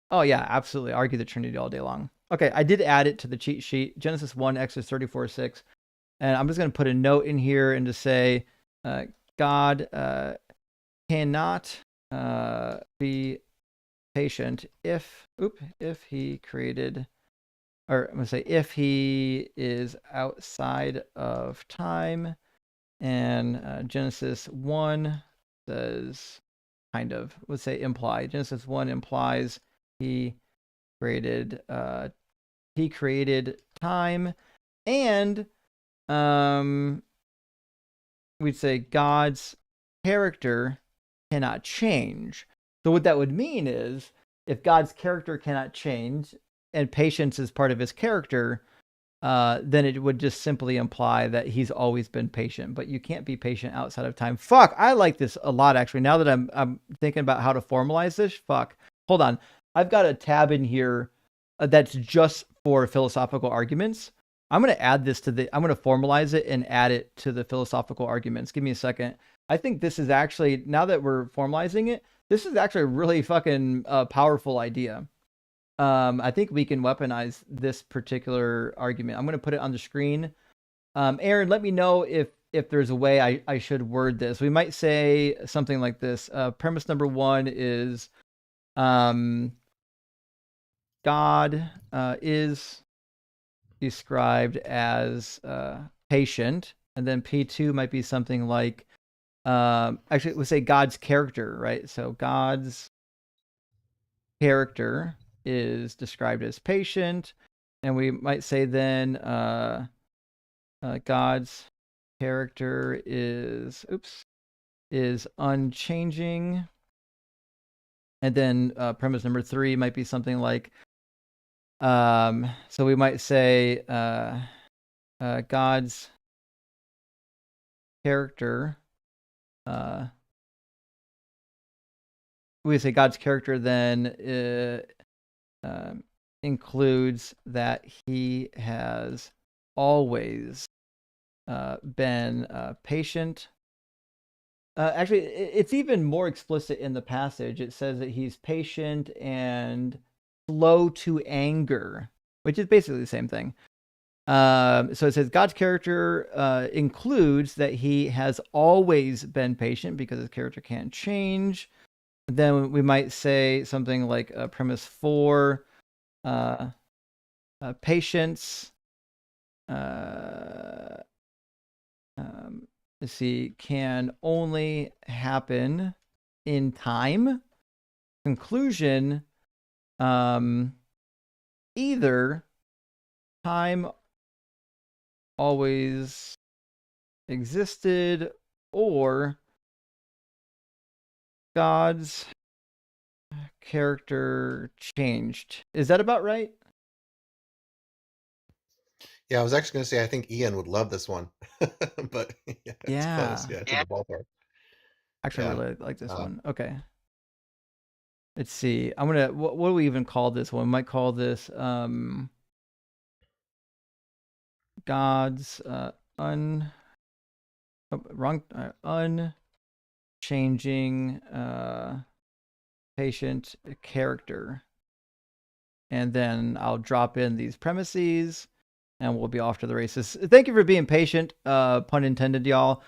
oh yeah, absolutely, argue the Trinity all day long. Okay, I did add it to the cheat sheet, Genesis 1, Exodus 34:6, and I'm just going to put a note in here and to say, God cannot be patient if he created. Or I'm going to say if he is outside of time, and Genesis 1 says let's say imply. Genesis 1 implies he created time, and we'd say God's character cannot change. So what that would mean is if God's character cannot change, and patience is part of his character, then it would just simply imply that he's always been patient. But you can't be patient outside of time. Fuck, I like this a lot, actually. Now that I'm thinking about how to formalize this, fuck. Hold on. I've got a tab in here that's just for philosophical arguments. I'm going to add this I'm going to formalize it and add it to the philosophical arguments. Give me a second. I think this is actually, now that we're formalizing it, this is actually a really fucking powerful idea. I think we can weaponize this particular argument. I'm going to put it on the screen. Aaron, let me know if there's a way I should word this. We might say something like this. Premise number 1 is God is described as patient. And then P2 might be something like, actually, we'll say God's character, right? So God's character is described as patient, and we might say then God's character is unchanging, and then premise number 3 might be something like so we might say God's character we say God's character then includes that he has always been patient. Actually, it's even more explicit in the passage. It says that he's patient and slow to anger, which is basically the same thing. So it says God's character includes that he has always been patient because his character can't change. Then we might say something like premise 4, patience. Let's see, can only happen in time. Conclusion, either time always existed or God's character changed. Is that about right? Yeah, I was actually going to say I think Ian would love this one, but yeah, it's close. Yeah, it's in the ballpark. Actually, I really like this one. Okay. Let's see. I'm gonna. What do we even call this one? We might call this God's unchanging patient character, and then I'll drop in these premises, and we'll be off to the races. Thank you for being patient, pun intended, y'all.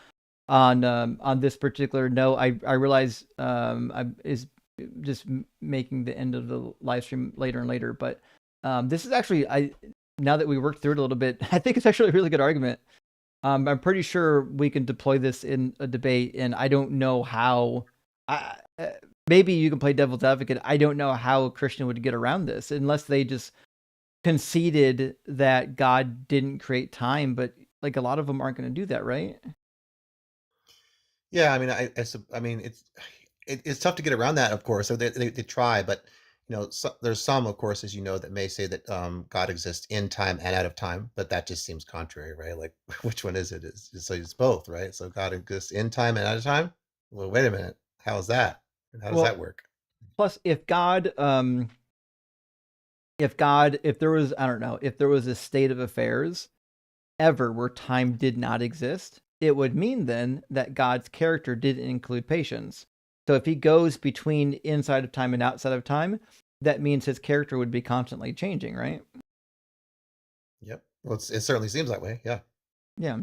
On this particular note, I realize I is just making the end of the live stream later and later, but this is actually now that we worked through it a little bit, I think it's actually a really good argument. I'm pretty sure we can deploy this in a debate, and I don't know how. Maybe you can play devil's advocate. I don't know how a Christian would get around this unless they just conceded that God didn't create time, but like a lot of them aren't going to do that, right? Yeah, I mean, I mean, it's tough to get around that, of course. So they try, but there's some, of course, as you know, that may say that God exists in time and out of time, but that just seems contrary, right? Like, which one is it? So it's both, right? So God exists in time and out of time. Well, wait a minute, how is that? How does that work? Plus, if there was, I don't know, if there was a state of affairs ever where time did not exist, it would mean then that God's character didn't include patience. So if he goes between inside of time and outside of time, that means his character would be constantly changing, right? Yep. Well, it certainly seems that way. Yeah. Yeah.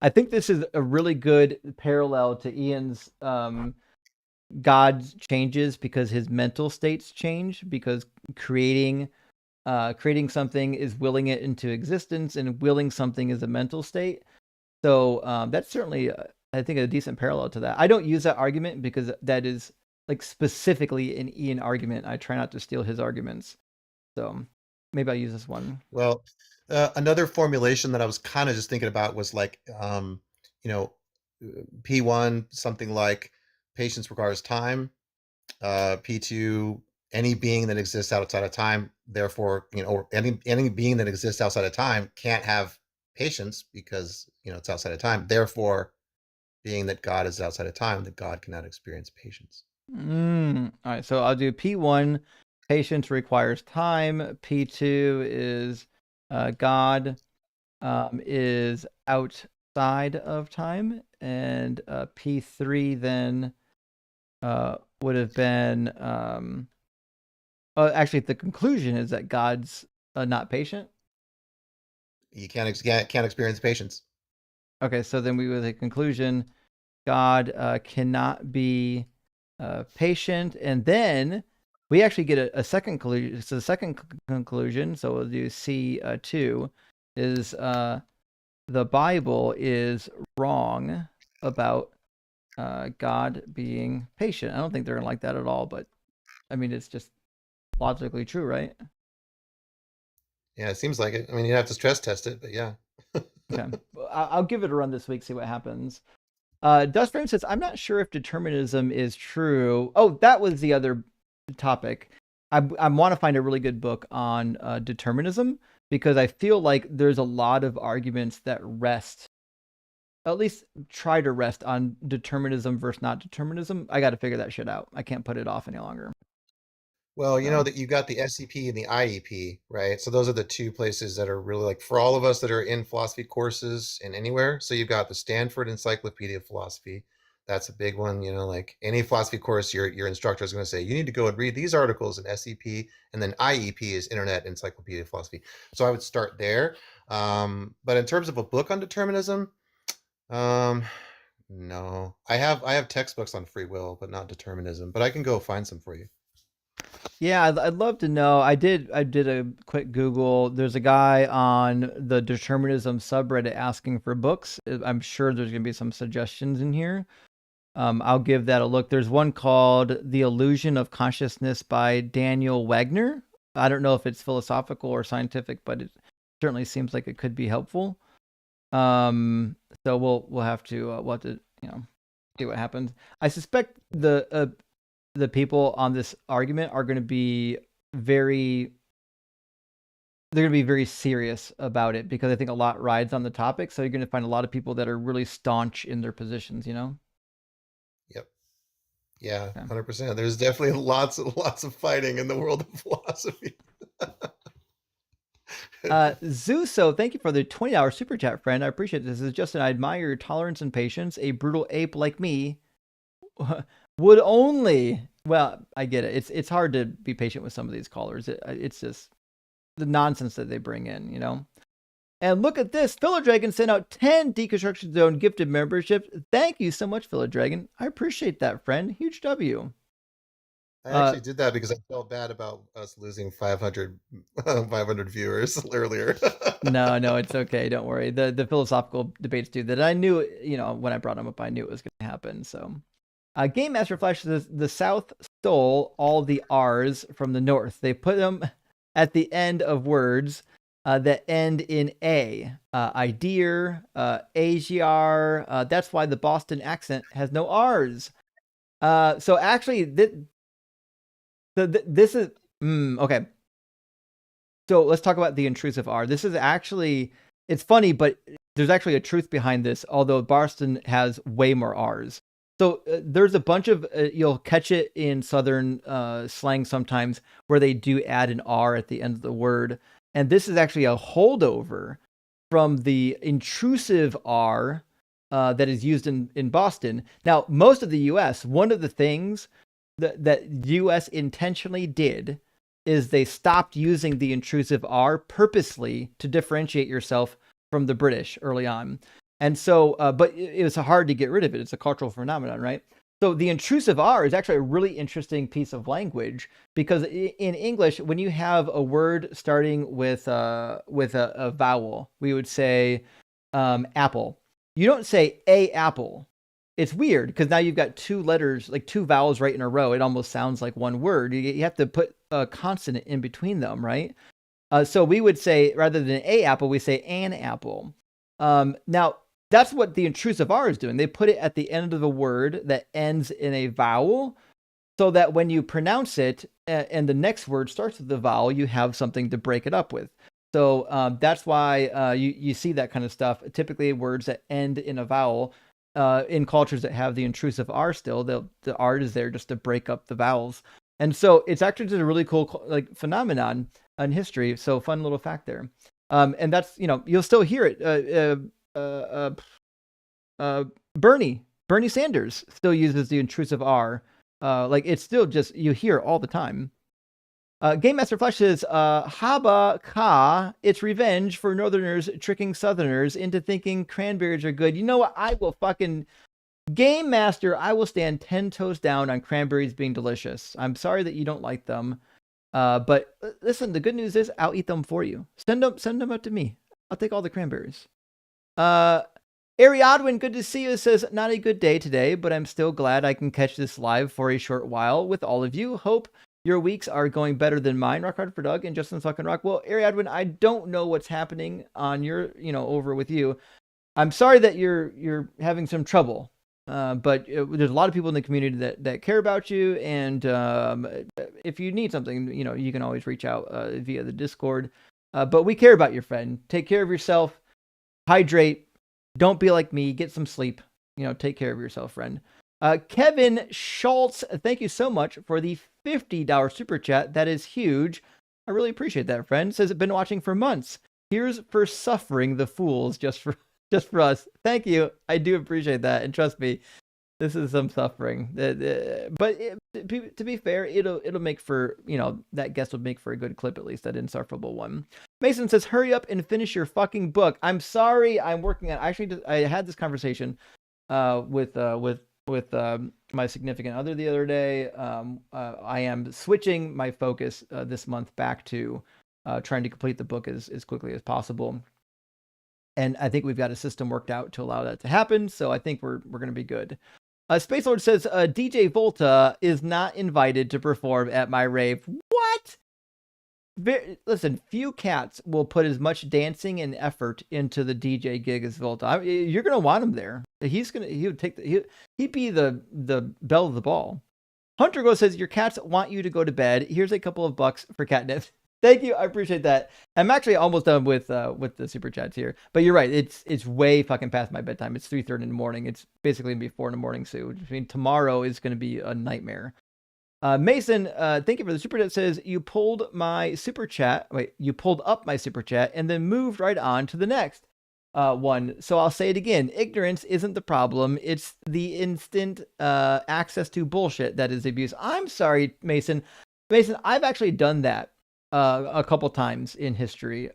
I think this is a really good parallel to Ian's God changes because his mental states change, because creating something is willing it into existence, and willing something is a mental state. So that's certainly, I think, a decent parallel to that. I don't use that argument because that is like specifically an Ian argument. I try not to steal his arguments. So maybe I'll use this one. Well, another formulation that I was kind of just thinking about was like, P1, something like patience requires time. P2, any being that exists outside of time, therefore, or any being that exists outside of time can't have patience because, it's outside of time. Therefore, being that God is outside of time, that God cannot experience patience. All right, so I'll do P1, patience requires time. P2 is God is outside of time. And P3 then would have been, actually, the conclusion is that God's not patient. You can't experience patience. Okay, so then we would the conclusion, God cannot be patient, and then we actually get a second conclusion. So the second conclusion, so we'll do C2, is the Bible is wrong about God being patient. I don't think they're gonna like that at all, but I mean, it's just logically true, right? Yeah, it seems like it. I mean, you have to stress test it, but yeah. Okay, I'll give it a run this week, see what happens. Dustframe says, I'm not sure if determinism is true. Oh, that was the other topic. I want to find a really good book on determinism, because I feel like there's a lot of arguments that rest, at least try to rest, on determinism versus not determinism. I got to figure that shit out. I can't put it off any longer. Well, you know that you got the SCP and the IEP, right? So those are the two places that are really, like, for all of us that are in philosophy courses and anywhere. So you've got the Stanford Encyclopedia of Philosophy. That's a big one. Like any philosophy course, your instructor is going to say, you need to go and read these articles in SCP, and then IEP is Internet Encyclopedia of Philosophy. So I would start there. But in terms of a book on determinism, no. I have textbooks on free will, but not determinism. But I can go find some for you. Yeah, I'd love to know. I did a quick Google. There's a guy on the determinism subreddit asking for books. I'm sure there's going to be some suggestions in here. I'll give that a look. There's one called The Illusion of Consciousness by Daniel Wagner. I don't know if it's philosophical or scientific, but it certainly seems like it could be helpful. So we'll have to see what happens. I suspect the people on this argument are going to be very serious about it, because I think a lot rides on the topic. So you're going to find a lot of people that are really staunch in their positions, Yep. Yeah, 100%. There's definitely lots of fighting in the world of philosophy. Zuso, thank you for the $20 super chat, friend. I appreciate this. This is Justin. I admire your tolerance and patience. A brutal ape like me would only, well, I get it. It's hard to be patient with some of these callers. It's just the nonsense that they bring in, And look at this. Filler Dragon sent out 10 Deconstruction Zone gifted memberships. Thank you so much, Filler Dragon. I appreciate that, friend. Huge W. I actually did that because I felt bad about us losing 500 viewers earlier. No, it's okay. Don't worry. The philosophical debates do that. I knew, when I brought them up, I knew it was going to happen. So, Game Master Flash says the South stole all the R's from the North. They put them at the end of words. that end in A. Idea, AGR. That's why the Boston accent has no R's. So actually, this is okay. So let's talk about the intrusive R. This is actually, it's funny, but there's actually a truth behind this, although Boston has way more R's. So there's a bunch of, you'll catch it in Southern slang sometimes, where they do add an R at the end of the word. And this is actually a holdover from the intrusive R that is used in Boston. Now, most of the US, one of the things that US intentionally did is they stopped using the intrusive R purposely to differentiate yourself from the British early on. And so, but it was hard to get rid of it. It's a cultural phenomenon, right? So the intrusive R is actually a really interesting piece of language, because in English, when you have a word starting with a vowel, we would say apple. You don't say a apple. It's weird because now you've got two letters, like two vowels right in a row. It almost sounds like one word. You have to put a consonant in between them, right? So we would say, rather than a apple, we say an apple. Now, that's what the intrusive R is doing. They put it at the end of a word that ends in a vowel, so that when you pronounce it and the next word starts with the vowel, you have something to break it up with. So that's why you see that kind of stuff. Typically, words that end in a vowel, in cultures that have the intrusive R still, the R is there just to break up the vowels. And so it's actually just a really cool like phenomenon in history. So fun little fact there. And that's, you'll still hear it. Bernie Sanders still uses the intrusive R. Like it's still just, you hear it all the time. Game Master Flesh says, Haba Ka, it's revenge for Northerners tricking Southerners into thinking cranberries are good. You know what? I will fucking, Game Master, I will stand 10 toes down on cranberries being delicious. I'm sorry that you don't like them. But listen, the good news is I'll eat them for you. Send them up to me. I'll take all the cranberries. Ariadwin, good to see you, says, not a good day today, but I'm still glad I can catch this live for a short while with all of you. Hope your weeks are going better than mine. Rock hard for Doug and Justin Fucking Rock. Well, Ariadwin, I don't know what's happening on your, over with you. I'm sorry that you're having some trouble. But there's a lot of people in the community that care about you. And if you need something, you can always reach out via the Discord. But we care about your friend. Take care of yourself. Hydrate. Don't be like me. Get some sleep. Take care of yourself, friend. Kevin Schultz, thank you so much for the $50 super chat. That is huge. I really appreciate that, friend. Says, been watching for months. Here's for suffering the fools just for us. Thank you. I do appreciate that. And trust me, this is some suffering. But to be fair, it'll make for, that guest will make for a good clip, at least that insufferable one. Mason says, hurry up and finish your fucking book. I'm sorry. I'm working on, I had this conversation with my significant other the other day. I am switching my focus this month back to trying to complete the book as quickly as possible. And I think we've got a system worked out to allow that to happen. So I think we're going to be good. Space Lord says, DJ Volta is not invited to perform at my rave. What? Listen, few cats will put as much dancing and effort into the DJ gig as Volta. You're going to want him there. He'd be the belle of the ball. Hunter Go says, your cats want you to go to bed. Here's a couple of bucks for catnip. Thank you. I appreciate that. I'm actually almost done with the super chats here, but you're right. It's way fucking past my bedtime. It's 3:30 in the morning. It's basically gonna be 4 in the morning soon. I mean, tomorrow is gonna be a nightmare. Mason, thank you for the super chat. Says, you pulled my super chat. Wait, you pulled up my super chat and then moved right on to the next one. So I'll say it again. Ignorance isn't the problem. It's the instant access to bullshit that is abuse. I'm sorry, Mason. I've actually done that a couple times in history,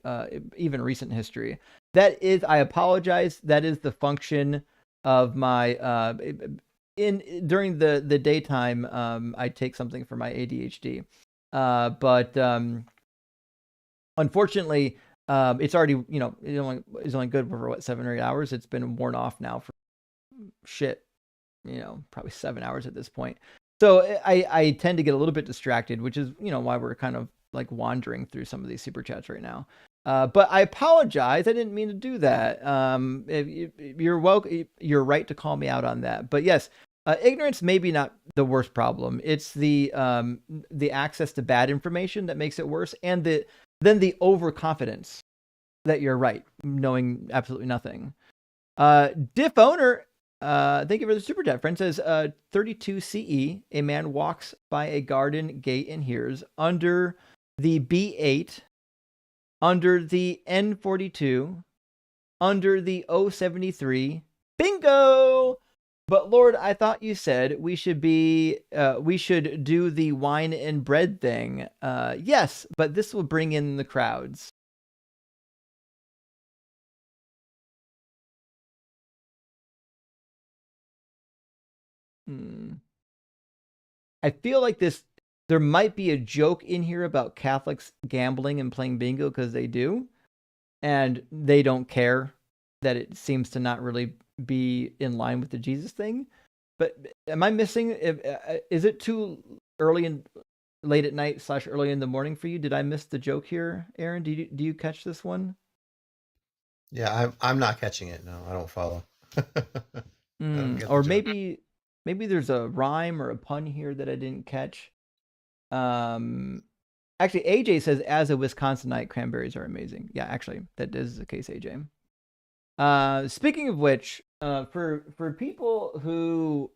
even recent history. I apologize. That is the function of my during the daytime. I take something for my ADHD, but unfortunately, it's already it's only good for 7 or 8 hours. It's been worn off now for shit, probably 7 hours at this point. So I tend to get a little bit distracted, which is why we're kind of like wandering through some of these super chats right now. But I apologize. I didn't mean to do that. You're welcome. You're right to call me out on that. But yes, ignorance may be not the worst problem. It's the access to bad information that makes it worse, and then the overconfidence that you're right, knowing absolutely nothing. Diff owner, thank you for the super chat. Friend says, 32 CE, a man walks by a garden gate and hears under the B8, under the N42, under the O73, bingo! But Lord, I thought you said we should do the wine and bread thing. Yes, but this will bring in the crowds. I feel like there might be a joke in here about Catholics gambling and playing bingo because they do, and they don't care that it seems to not really be in line with the Jesus thing. But am I missing? Is it too early and late at night / early in the morning for you? Did I miss the joke here, Aaron? Do you catch this one? Yeah, I'm not catching it. No, I don't follow. Or maybe there's a rhyme or a pun here that I didn't catch. Actually, AJ says, as a Wisconsinite, cranberries are amazing. Yeah, actually, that is the case, AJ. Speaking of which, for people who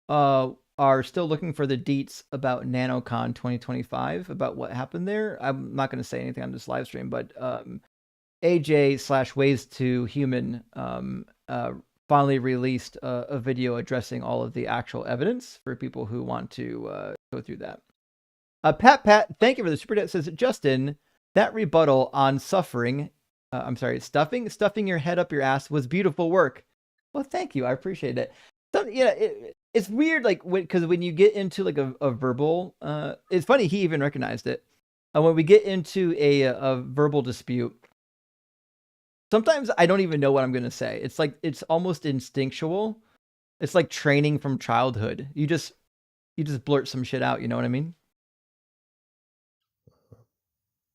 are still looking for the deets about NanoCon 2025, about what happened there, I'm not going to say anything on this live stream, but AJ / Ways to Human finally released a video addressing all of the actual evidence for people who want to go through that. Pat, thank you for the super chat. Says, Justin, that rebuttal on stuffing your head up your ass was beautiful work. Well, thank you. I appreciate it. So, yeah, it's weird, like, because when you get into like a verbal, it's funny, he even recognized it. When we get into a verbal dispute, sometimes I don't even know what I'm going to say. It's like, it's almost instinctual. It's like training from childhood. You just blurt some shit out. You know what I mean?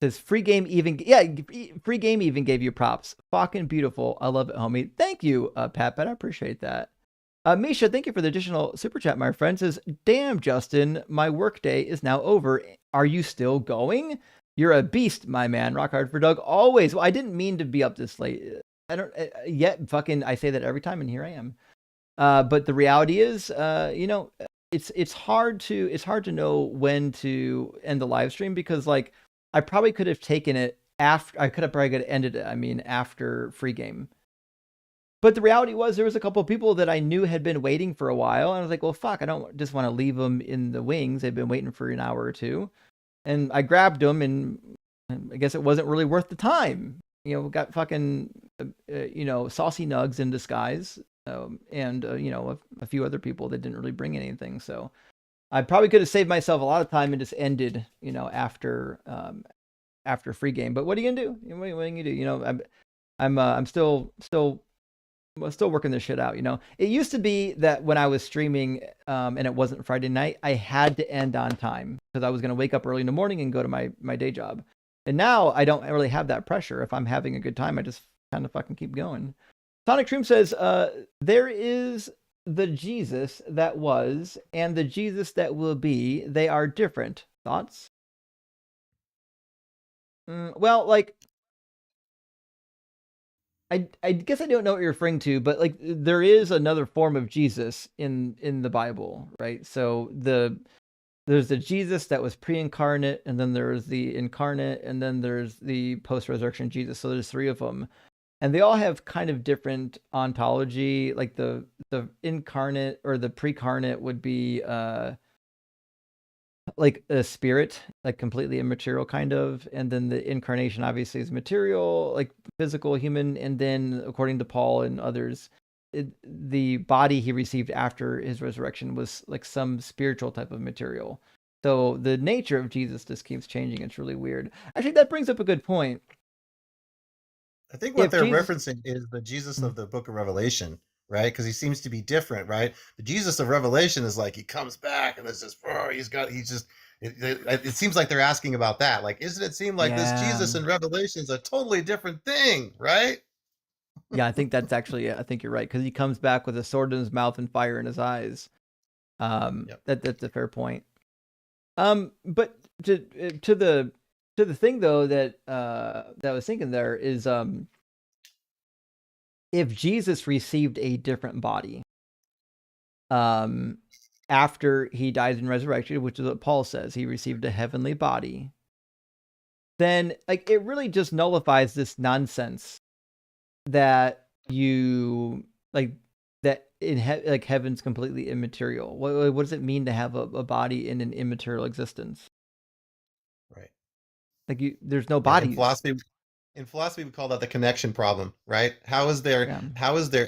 Says free game even gave you props. Fucking beautiful. I love it, homie. Thank you, Pat. I appreciate that. Misha, thank you for the additional super chat, my friend. Says, damn, Justin, my workday is now over. Are you still going? You're a beast, my man. Rock hard for Doug always. Well, I didn't mean to be up this late. I don't yet. Fucking, I say that every time, and here I am. But the reality is, it's hard to know when to end the live stream, because like I probably could have taken it after. I could have probably ended it. I mean, after free game. But the reality was, there was a couple of people that I knew had been waiting for a while, and I was like, well, fuck, I don't just want to leave them in the wings. They've been waiting for an hour or two. And I grabbed them, and I guess it wasn't really worth the time. Got fucking, saucy nugs in disguise, and a few other people that didn't really bring anything. So I probably could have saved myself a lot of time and just ended, after free game. But what are you gonna do? What are you gonna do? I'm still working this shit out. It used to be that when I was streaming, and it wasn't Friday night, I had to end on time because I was going to wake up early in the morning and go to my day job. And now I don't really have that pressure. If I'm having a good time, I just kind of fucking keep going. Sonic Shroom says, there is the Jesus that was and the Jesus that will be. They are different. Thoughts? Well, like, I guess I don't know what you're referring to, but like there is another form of Jesus in the Bible, right? So there's the Jesus that was pre-incarnate, and then there's the incarnate, and then there's the post-resurrection Jesus. So there's three of them, and they all have kind of different ontology. Like the incarnate or the pre-carnate would be like a spirit, like completely immaterial kind of, and then the incarnation obviously is material, like physical human, and then according to Paul and others, the body he received after his resurrection was like some spiritual type of material. So the nature of Jesus just keeps changing. It's really weird. Actually, that brings up a good point. I think what they're referencing is the Jesus of the book of Revelation, right? Because he seems to be different, right? The Jesus of Revelation is like he comes back and it's just, It seems like they're asking about that. Like, isn't it seem like this Jesus in Revelation is a totally different thing, right? Yeah, I think that's actually it. I think you're right, because he comes back with a sword in his mouth and fire in his eyes. That's a fair point. But to the thing though that I was thinking there is, if Jesus received a different body after he dies and resurrected, which is what Paul says, he received a heavenly body, then like it really just nullifies this nonsense that you like that in like heaven's completely immaterial. What does it mean to have a body in an immaterial existence? Right. Like there's no Yeah, bodies. in philosophy, we call that the connection problem, right? How is there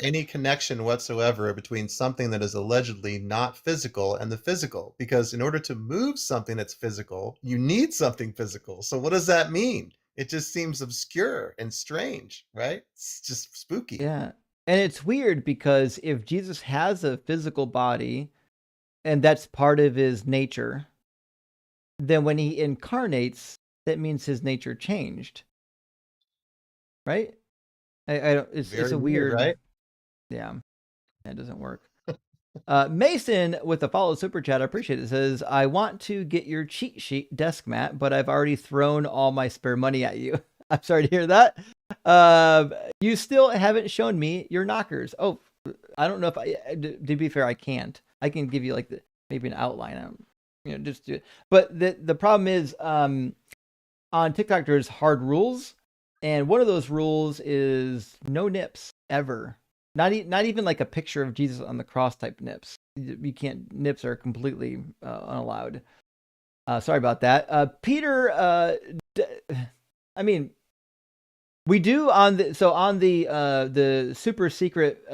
any connection whatsoever between something that is allegedly not physical and the physical? Because in order to move something that's physical, you need something physical. So what does that mean? It just seems obscure and strange, right? It's just spooky. Yeah. And it's weird because if Jesus has a physical body and that's part of his nature, then when he incarnates, that means his nature changed. Right? I don't, it's a weird, right? Yeah. That doesn't work. Mason with a follow super chat, I appreciate it, says, I want to get your cheat sheet desk mat, but I've already thrown all my spare money at you. I'm sorry to hear that. You still haven't shown me your knockers. Oh, I don't know if to be fair, I can't. I can give you like maybe an outline. Just do it. But the problem is, on TikTok, there's hard rules. And one of those rules is no nips ever. Not even like a picture of Jesus on the cross type nips. You can't. Nips are completely unallowed. Sorry about that. Peter, I mean, we do on the super secret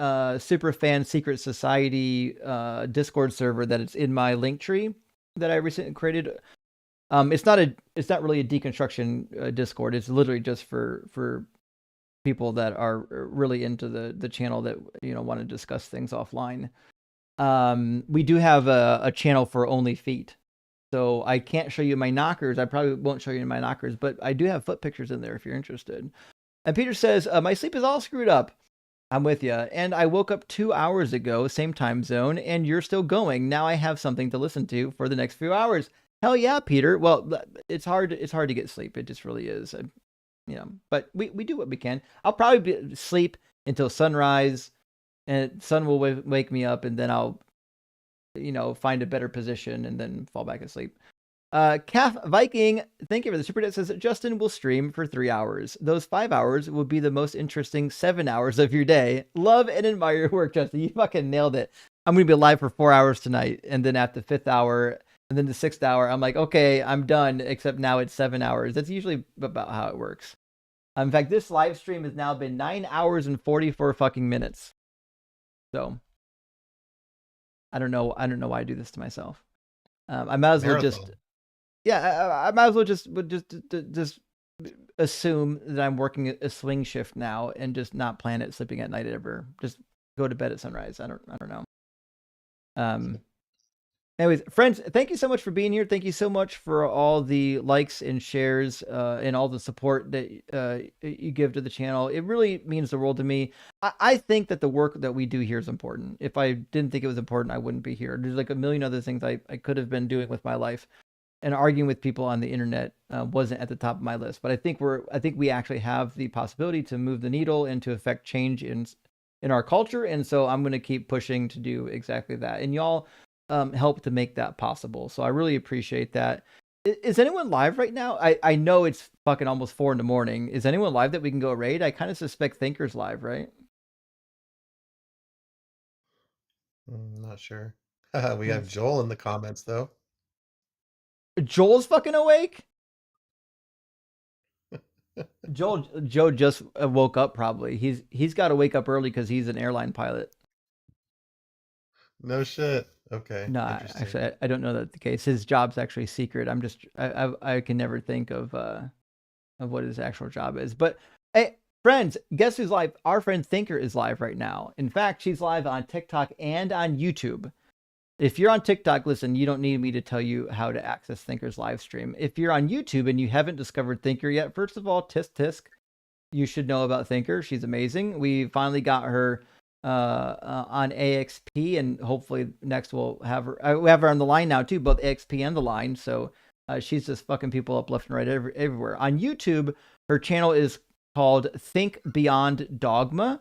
super fan secret society Discord server that it's in my link tree that I recently created. It's not really a deconstruction Discord. It's literally just for people that are really into the channel that want to discuss things offline. We do have a channel for only feet, so I can't show you my knockers. I probably won't show you my knockers, but I do have foot pictures in there if you're interested. And Peter says, my sleep is all screwed up. I'm with you. And I woke up 2 hours ago, same time zone, and you're still going. Now I have something to listen to for the next few hours. Hell yeah, Peter. Well, it's hard to get sleep. It just really is. But we do what we can. I'll probably sleep until sunrise, and sun will wake me up, and then I'll, find a better position and then fall back asleep. Calf Viking, thank you for the super chat, says that Justin will stream for 3 hours. Those 5 hours will be the most interesting 7 hours of your day. Love and admire your work, Justin. You fucking nailed it. I'm going to be live for 4 hours tonight, and then at the 5th hour, and then the 6th hour, I'm like, okay, I'm done, except now it's 7 hours. That's usually about how it works. In fact, this live stream has now been 9 hours and 44 fucking minutes. So, I don't know why I do this to myself. I might as well just... Yeah, I might as well just assume that I'm working a swing shift now and just not plan it sleeping at night ever. Just go to bed at sunrise. I don't know. Anyways, friends, thank you so much for being here. Thank you so much for all the likes and shares and all the support that you give to the channel. It really means the world to me. I think that the work that we do here is important. If I didn't think it was important, I wouldn't be here. There's like a million other things I could have been doing with my life. And arguing with people on the internet wasn't at the top of my list, but I think we actually have the possibility to move the needle and to affect change in our culture. And so I'm going to keep pushing to do exactly that. And y'all help to make that possible. So I really appreciate that. Is anyone live right now? I know it's fucking almost 4 a.m. Is anyone live that we can go raid? I kind of suspect Thinker's live, right? I'm not sure. We have Joel in the comments though. Joel's fucking awake? Joe just woke up probably. He's got to wake up early because he's an airline pilot. No shit. Okay. No, actually, I don't know that's the case. His job's actually secret. I can never think of what his actual job is. But hey, friends, guess who's live? Our friend Thinker is live right now. In fact, she's live on TikTok and on YouTube. If you're on TikTok, listen, you don't need me to tell you how to access Thinker's live stream. If you're on YouTube and you haven't discovered Thinker yet, first of all, tisk tisk, you should know about Thinker. She's amazing. We finally got her on AXP, and hopefully next we'll have her. We have her on the line now too, both AXP and the line. So she's just fucking people up left and right everywhere. On YouTube, her channel is called Think Beyond Dogma.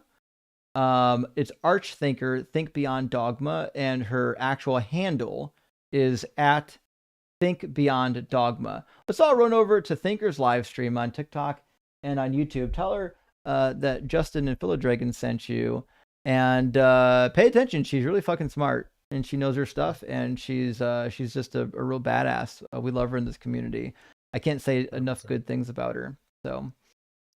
It's Archthinker, Think Beyond Dogma, and her actual handle is at Think Beyond Dogma. Let's all run over to Thinker's live stream on TikTok and on YouTube. Tell her that Justin and Philodragon sent you, and pay attention. She's really fucking smart, and she knows her stuff, and she's just a real badass. We love her in this community. I can't say enough good things about her. So.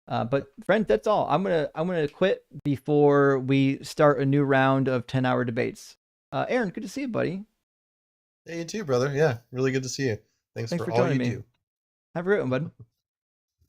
But friends, that's all. I'm gonna quit before we start a new round of 10-hour debates. Aaron, good to see you, buddy. Hey, you too, brother. Yeah, really good to see you. Thanks for all joining you me. do. Have a great one, bud.